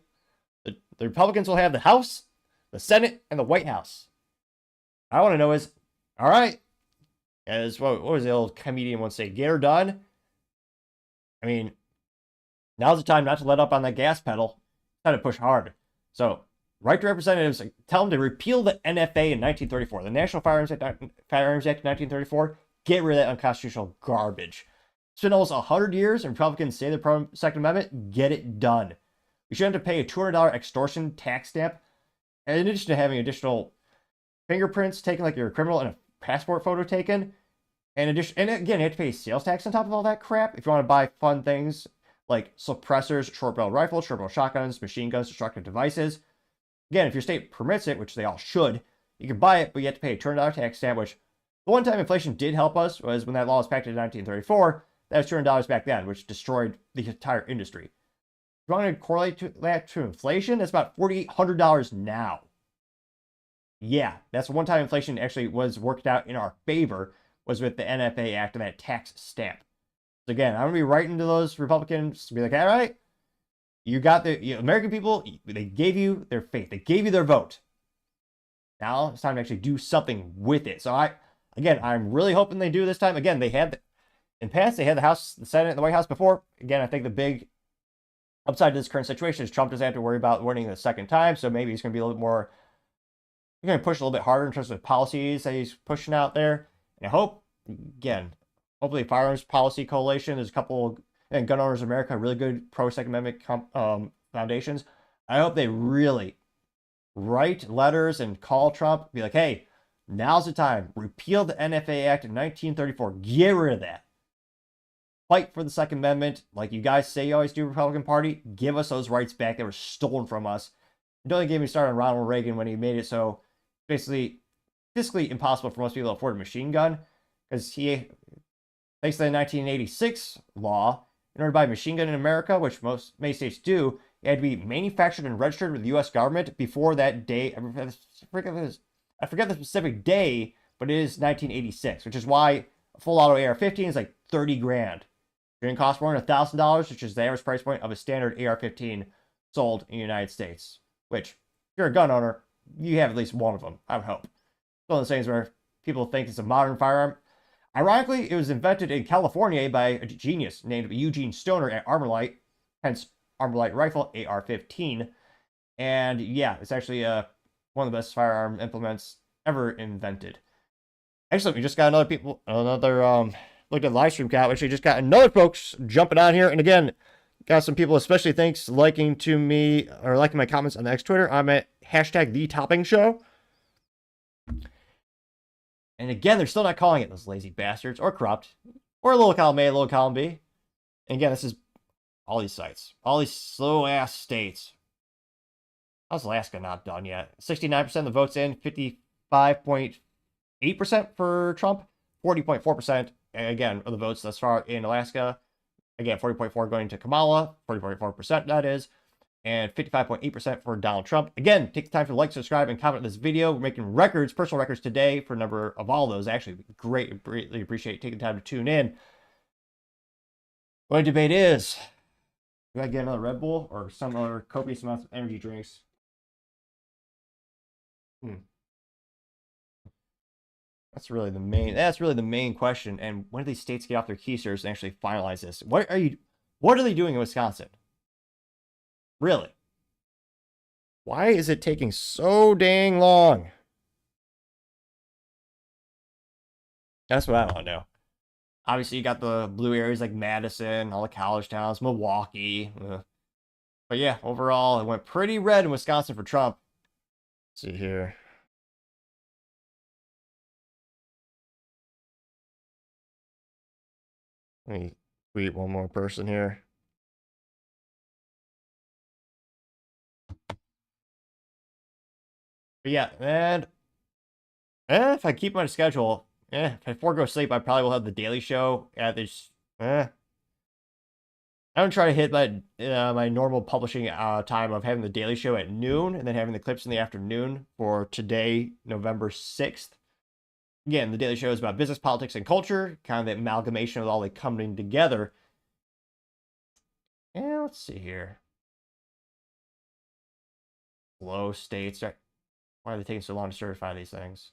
the Republicans will have the House, the Senate, and the White House. I want to know is, all right, as what was the old comedian once say, get her done? Now's the time not to let up on that gas pedal. Time to push hard. So, write to representatives, tell them to repeal the NFA in 1934, the National Firearms Act 1934. Get rid of that unconstitutional garbage. It's been almost 100 years, and Republicans say the Second Amendment. Get it done. You shouldn't have to pay a $200 extortion tax stamp, in addition to having additional fingerprints taken, like your criminal, and a passport photo taken. And again, you have to pay sales tax on top of all that crap if you want to buy fun things like suppressors, short-barreled rifles, short-barreled shotguns, machine guns, destructive devices. Again, if your state permits it, which they all should, you can buy it, but you have to pay a $200 tax stamp, which the one time inflation did help us was when that law was passed in 1934. That was $200 back then, which destroyed the entire industry. If you want to correlate that to inflation, that's about $4,800 now. Yeah, that's one time inflation actually was worked out in our favor, was with the NFA Act and that tax stamp. So again, I'm going to be writing to those Republicans to be like, all right, you got the American people, they gave you their faith. They gave you their vote. Now it's time to actually do something with it. So I'm really hoping they do this time. Again, in the past, they had the House, the Senate, and the White House before. Again, I think the big upside to this current situation is Trump doesn't have to worry about winning the second time, so maybe he's going to be a little bit more, he's going to push a little bit harder in terms of policies that he's pushing out there. And I hope, again, hopefully Firearms Policy Coalition, there's a couple, and Gun Owners of America, really good pro-Second Amendment foundations. I hope they really write letters and call Trump, be like, hey, Now's the time. Repeal the NFA Act of 1934. Get rid of that. Fight for the Second Amendment. Like you guys say you always do, Republican Party. Give us those rights back that were stolen from us. Don't even get me started on Ronald Reagan when he made it so basically physically impossible for most people to afford a machine gun. Because he, thanks to the 1986 law, in order to buy a machine gun in America, which many states do, it had to be manufactured and registered with the U.S. government before that day. I forget the specific day, but it is 1986, which is why a full auto AR-15 is like 30 grand. It didn't cost more than $1,000, which is the average price point of a standard AR-15 sold in the United States. Which, if you're a gun owner, you have at least one of them, I would hope. It's one of those things where people think it's a modern firearm. Ironically, it was invented in California by a genius named Eugene Stoner at Armalite, hence Armalite rifle, AR-15. And yeah, it's actually one of the best firearm implements ever invented. Excellent, we just got looked at the live stream count. Actually, just got another folks jumping on here. And again, got some people, especially thanks liking to me or liking my comments on the X Twitter. I'm at #TheToppingShow. And again, they're still not calling it those lazy bastards or corrupt or little column A, little column B. And again, this is all these sites, all these slow ass states. How's Alaska not done yet? 69% of the votes in, 55.8% for Trump, 40.4% again of the votes thus far in Alaska. Again, 40.4% going to Kamala, 40.4% that is, and 55.8% for Donald Trump. Again, take the time to like, subscribe, and comment on this video. We're making records, personal records today for a number of all those. Actually, greatly appreciate taking the time to tune in. What the debate is, do I get another Red Bull or some other copious amounts of energy drinks? That's really the main question. And when do these states get off their keisters and actually finalize this? What are they doing in Wisconsin? Really? Why is it taking so dang long? That's what I want to know. Obviously, you got the blue areas like Madison, all the college towns, Milwaukee. But yeah, overall, it went pretty red in Wisconsin for Trump. Let's see here. Let me tweet one more person here. But yeah, and if I keep my schedule, if I forego sleep, I probably will have the Daily Show at this. I'm gonna try to hit my normal publishing time of having the Daily Show at noon and then having the clips in the afternoon for today, November 6th. Again, the Daily Show is about business, politics, and culture, kind of the amalgamation of all the coming together. And let's see here. Low states. Why are they taking so long to certify these things?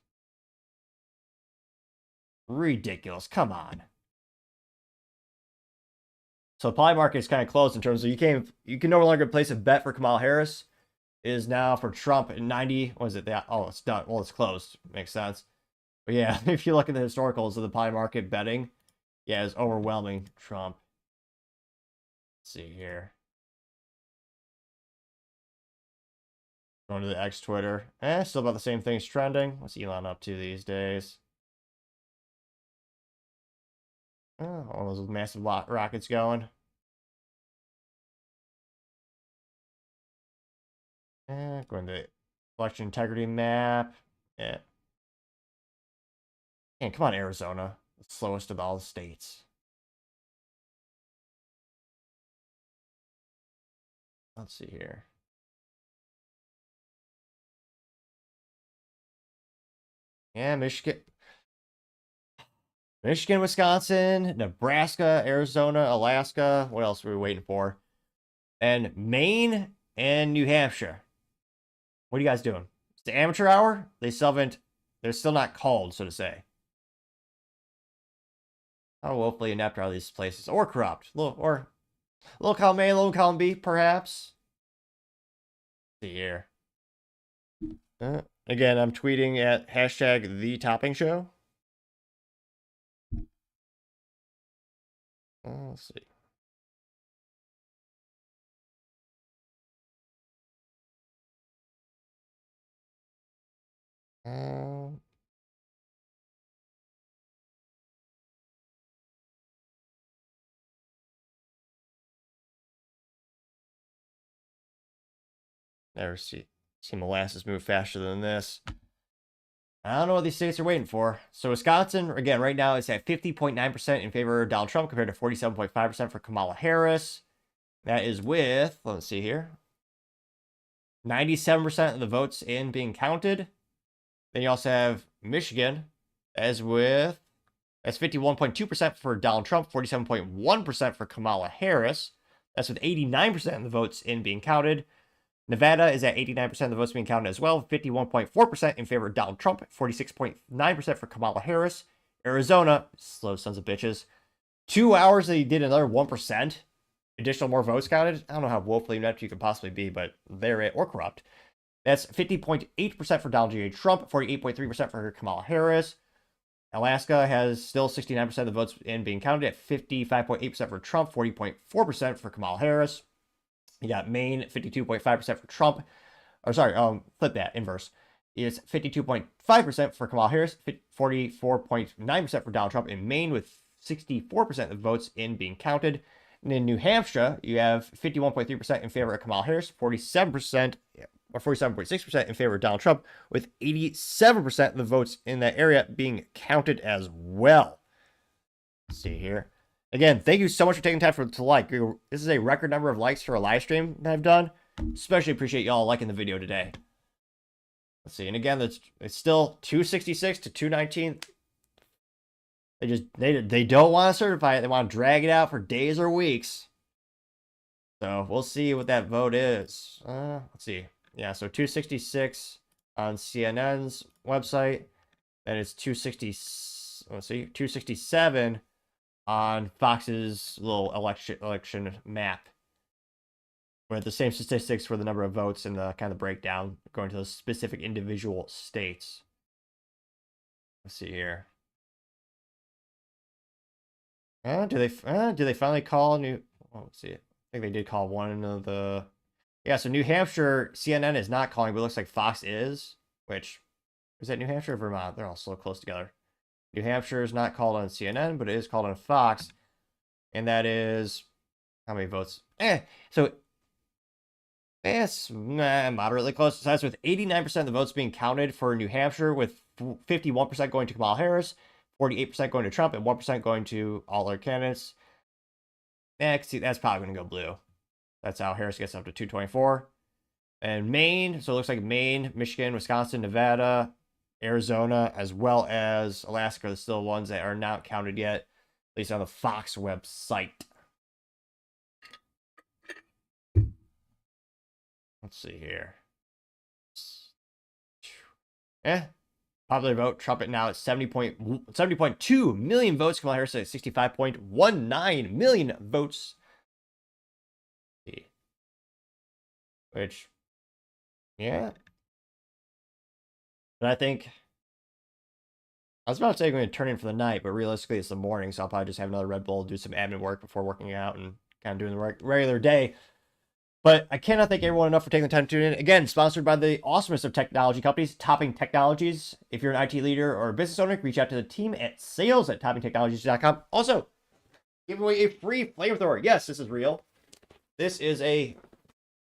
Ridiculous. Come on. So the supply market is kind of closed in terms of you can no longer place a bet for Kamala Harris. It is now for Trump at 90. What is it? Oh, it's done. Well, it's closed. Makes sense. But yeah, if you look at the historicals of the pie market betting, yeah, it's overwhelming Trump. Let's see here. Going to the X Twitter. Still about the same things trending. What's Elon up to these days? All those massive rockets going. Going to election integrity map. Yeah. And come on, Arizona. The slowest of all the states. Let's see here. Yeah, Michigan, Wisconsin, Nebraska, Arizona, Alaska. What else are we waiting for? And Maine and New Hampshire. What are you guys doing? It's the amateur hour. They're still not called, so to say. How woefully inept are these places? Or corrupt. Little column A, little column B, perhaps. Let's see here. Again, I'm tweeting at #TheToppingShow. Let's see. Never seen molasses move faster than this. I don't know what these states are waiting for. So Wisconsin, again, right now is at 50.9% in favor of Donald Trump compared to 47.5% for Kamala Harris. That is with, let's see here, 97% of the votes in being counted. Then you also have Michigan as with, that's 51.2% for Donald Trump, 47.1% for Kamala Harris. That's with 89% of the votes in being counted. Nevada is at 89% of the votes being counted as well, 51.4% in favor of Donald Trump, 46.9% for Kamala Harris. Arizona, slow sons of bitches, 2 hours they did another 1%. Additional more votes counted. I don't know how woefully inept you could possibly be, but they're it, or corrupt. That's 50.8% for Donald J. Trump, 48.3% for Kamala Harris. Alaska has still 69% of the votes in being counted at 55.8% for Trump, 40.4% for Kamala Harris. You got Maine, 52.5% for Trump. Or sorry, flip that, inverse. It's 52.5% for Kamala Harris, 44.9% for Donald Trump in Maine, with 64% of the votes in being counted. And in New Hampshire, you have 51.3% in favor of Kamala Harris, 47% or 47.6% in favor of Donald Trump, with 87% of the votes in that area being counted as well. Let's see here. Again, thank you so much for taking time to like. This is a record number of likes for a live stream that I've done. Especially appreciate y'all liking the video today. Let's see. And again, it's still 266 to 219. They don't want to certify it. They want to drag it out for days or weeks. So we'll see what that vote is. Let's see. Yeah, so 266 on CNN's website. And it's 267 on Fox's little election map, with the same statistics for the number of votes and the kind of breakdown going to those specific individual states. Let's see here. Do they finally call new? Oh, let's see. I think they did call one of the. Yeah, so New Hampshire, CNN is not calling, but it looks like Fox is. Which is that New Hampshire or Vermont? They're all so close together. New Hampshire is not called on CNN, but it is called on Fox. And that is, how many votes? So, it's moderately close. So that's with 89% of the votes being counted for New Hampshire, with 51% going to Kamala Harris, 48% going to Trump, and 1% going to all other candidates. See, that's probably going to go blue. That's how Harris gets up to 224. And Maine, so it looks like Maine, Michigan, Wisconsin, Nevada, Arizona, as well as Alaska are still ones that are not counted yet, at least on the Fox website. Let's see here. Popular vote, Trump now at 70.2 million votes. Kamala Harris at 65.19 million votes. Which, yeah. But I think, I was about to say I'm going to turn in for the night, but realistically it's the morning, so I'll probably just have another Red Bull, do some admin work before working out and kind of doing the regular day. But I cannot thank everyone enough for taking the time to tune in. Again, sponsored by the awesomest of technology companies, Topping Technologies. If you're an IT leader or a business owner, reach out to the team at sales@toppingtechnologies.com. Also, give away a free flamethrower. Yes, this is real. This is a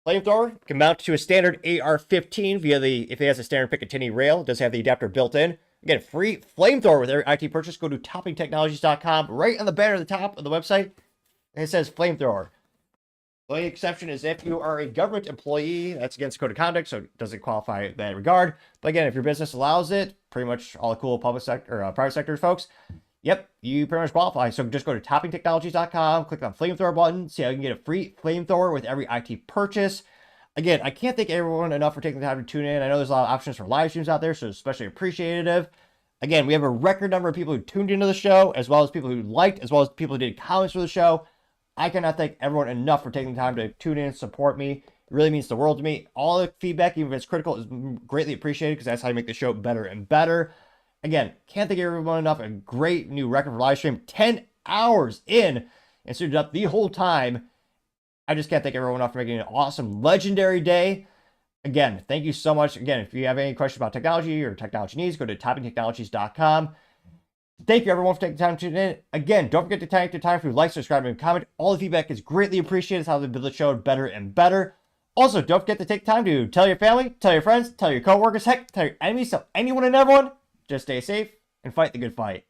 flamethrower. Can mount to a standard AR-15 via if it has a standard Picatinny rail. It does have the adapter built in. Again, free flamethrower with every IT purchase. Go to toppingtechnologies.com. Right on the banner at the top of the website, it says flamethrower. The only exception is if you are a government employee. That's against code of conduct, so it doesn't qualify in that regard. But again, if your business allows it, pretty much all the cool public sector or private sector folks, yep, you pretty much qualify. So just go to toppingtechnologies.com, click on flamethrower button, see how you can get a free flamethrower with every IT purchase. Again, I can't thank everyone enough for taking the time to tune in. I know there's a lot of options for live streams out there, so especially appreciative. Again, we have a record number of people who tuned into the show, as well as people who liked, as well as people who did comments for the show. I cannot thank everyone enough for taking the time to tune in and support me. It really means the world to me. All the feedback, even if it's critical, is greatly appreciated because that's how you make the show better and better. Again, can't thank everyone enough. A great new record for live stream. 10 hours in and suited up the whole time. I just can't thank everyone enough for making an awesome, legendary day. Again, thank you so much. Again, if you have any questions about technology or technology needs, go to toppingtechnologies.com. Thank you, everyone, for taking the time to tune in. Again, don't forget to take the time for like, subscribe, and comment. All the feedback is greatly appreciated. It's how they build the show better and better. Also, don't forget to take time to tell your family, tell your friends, tell your coworkers, heck, tell your enemies, tell anyone and everyone. Just stay safe and fight the good fight.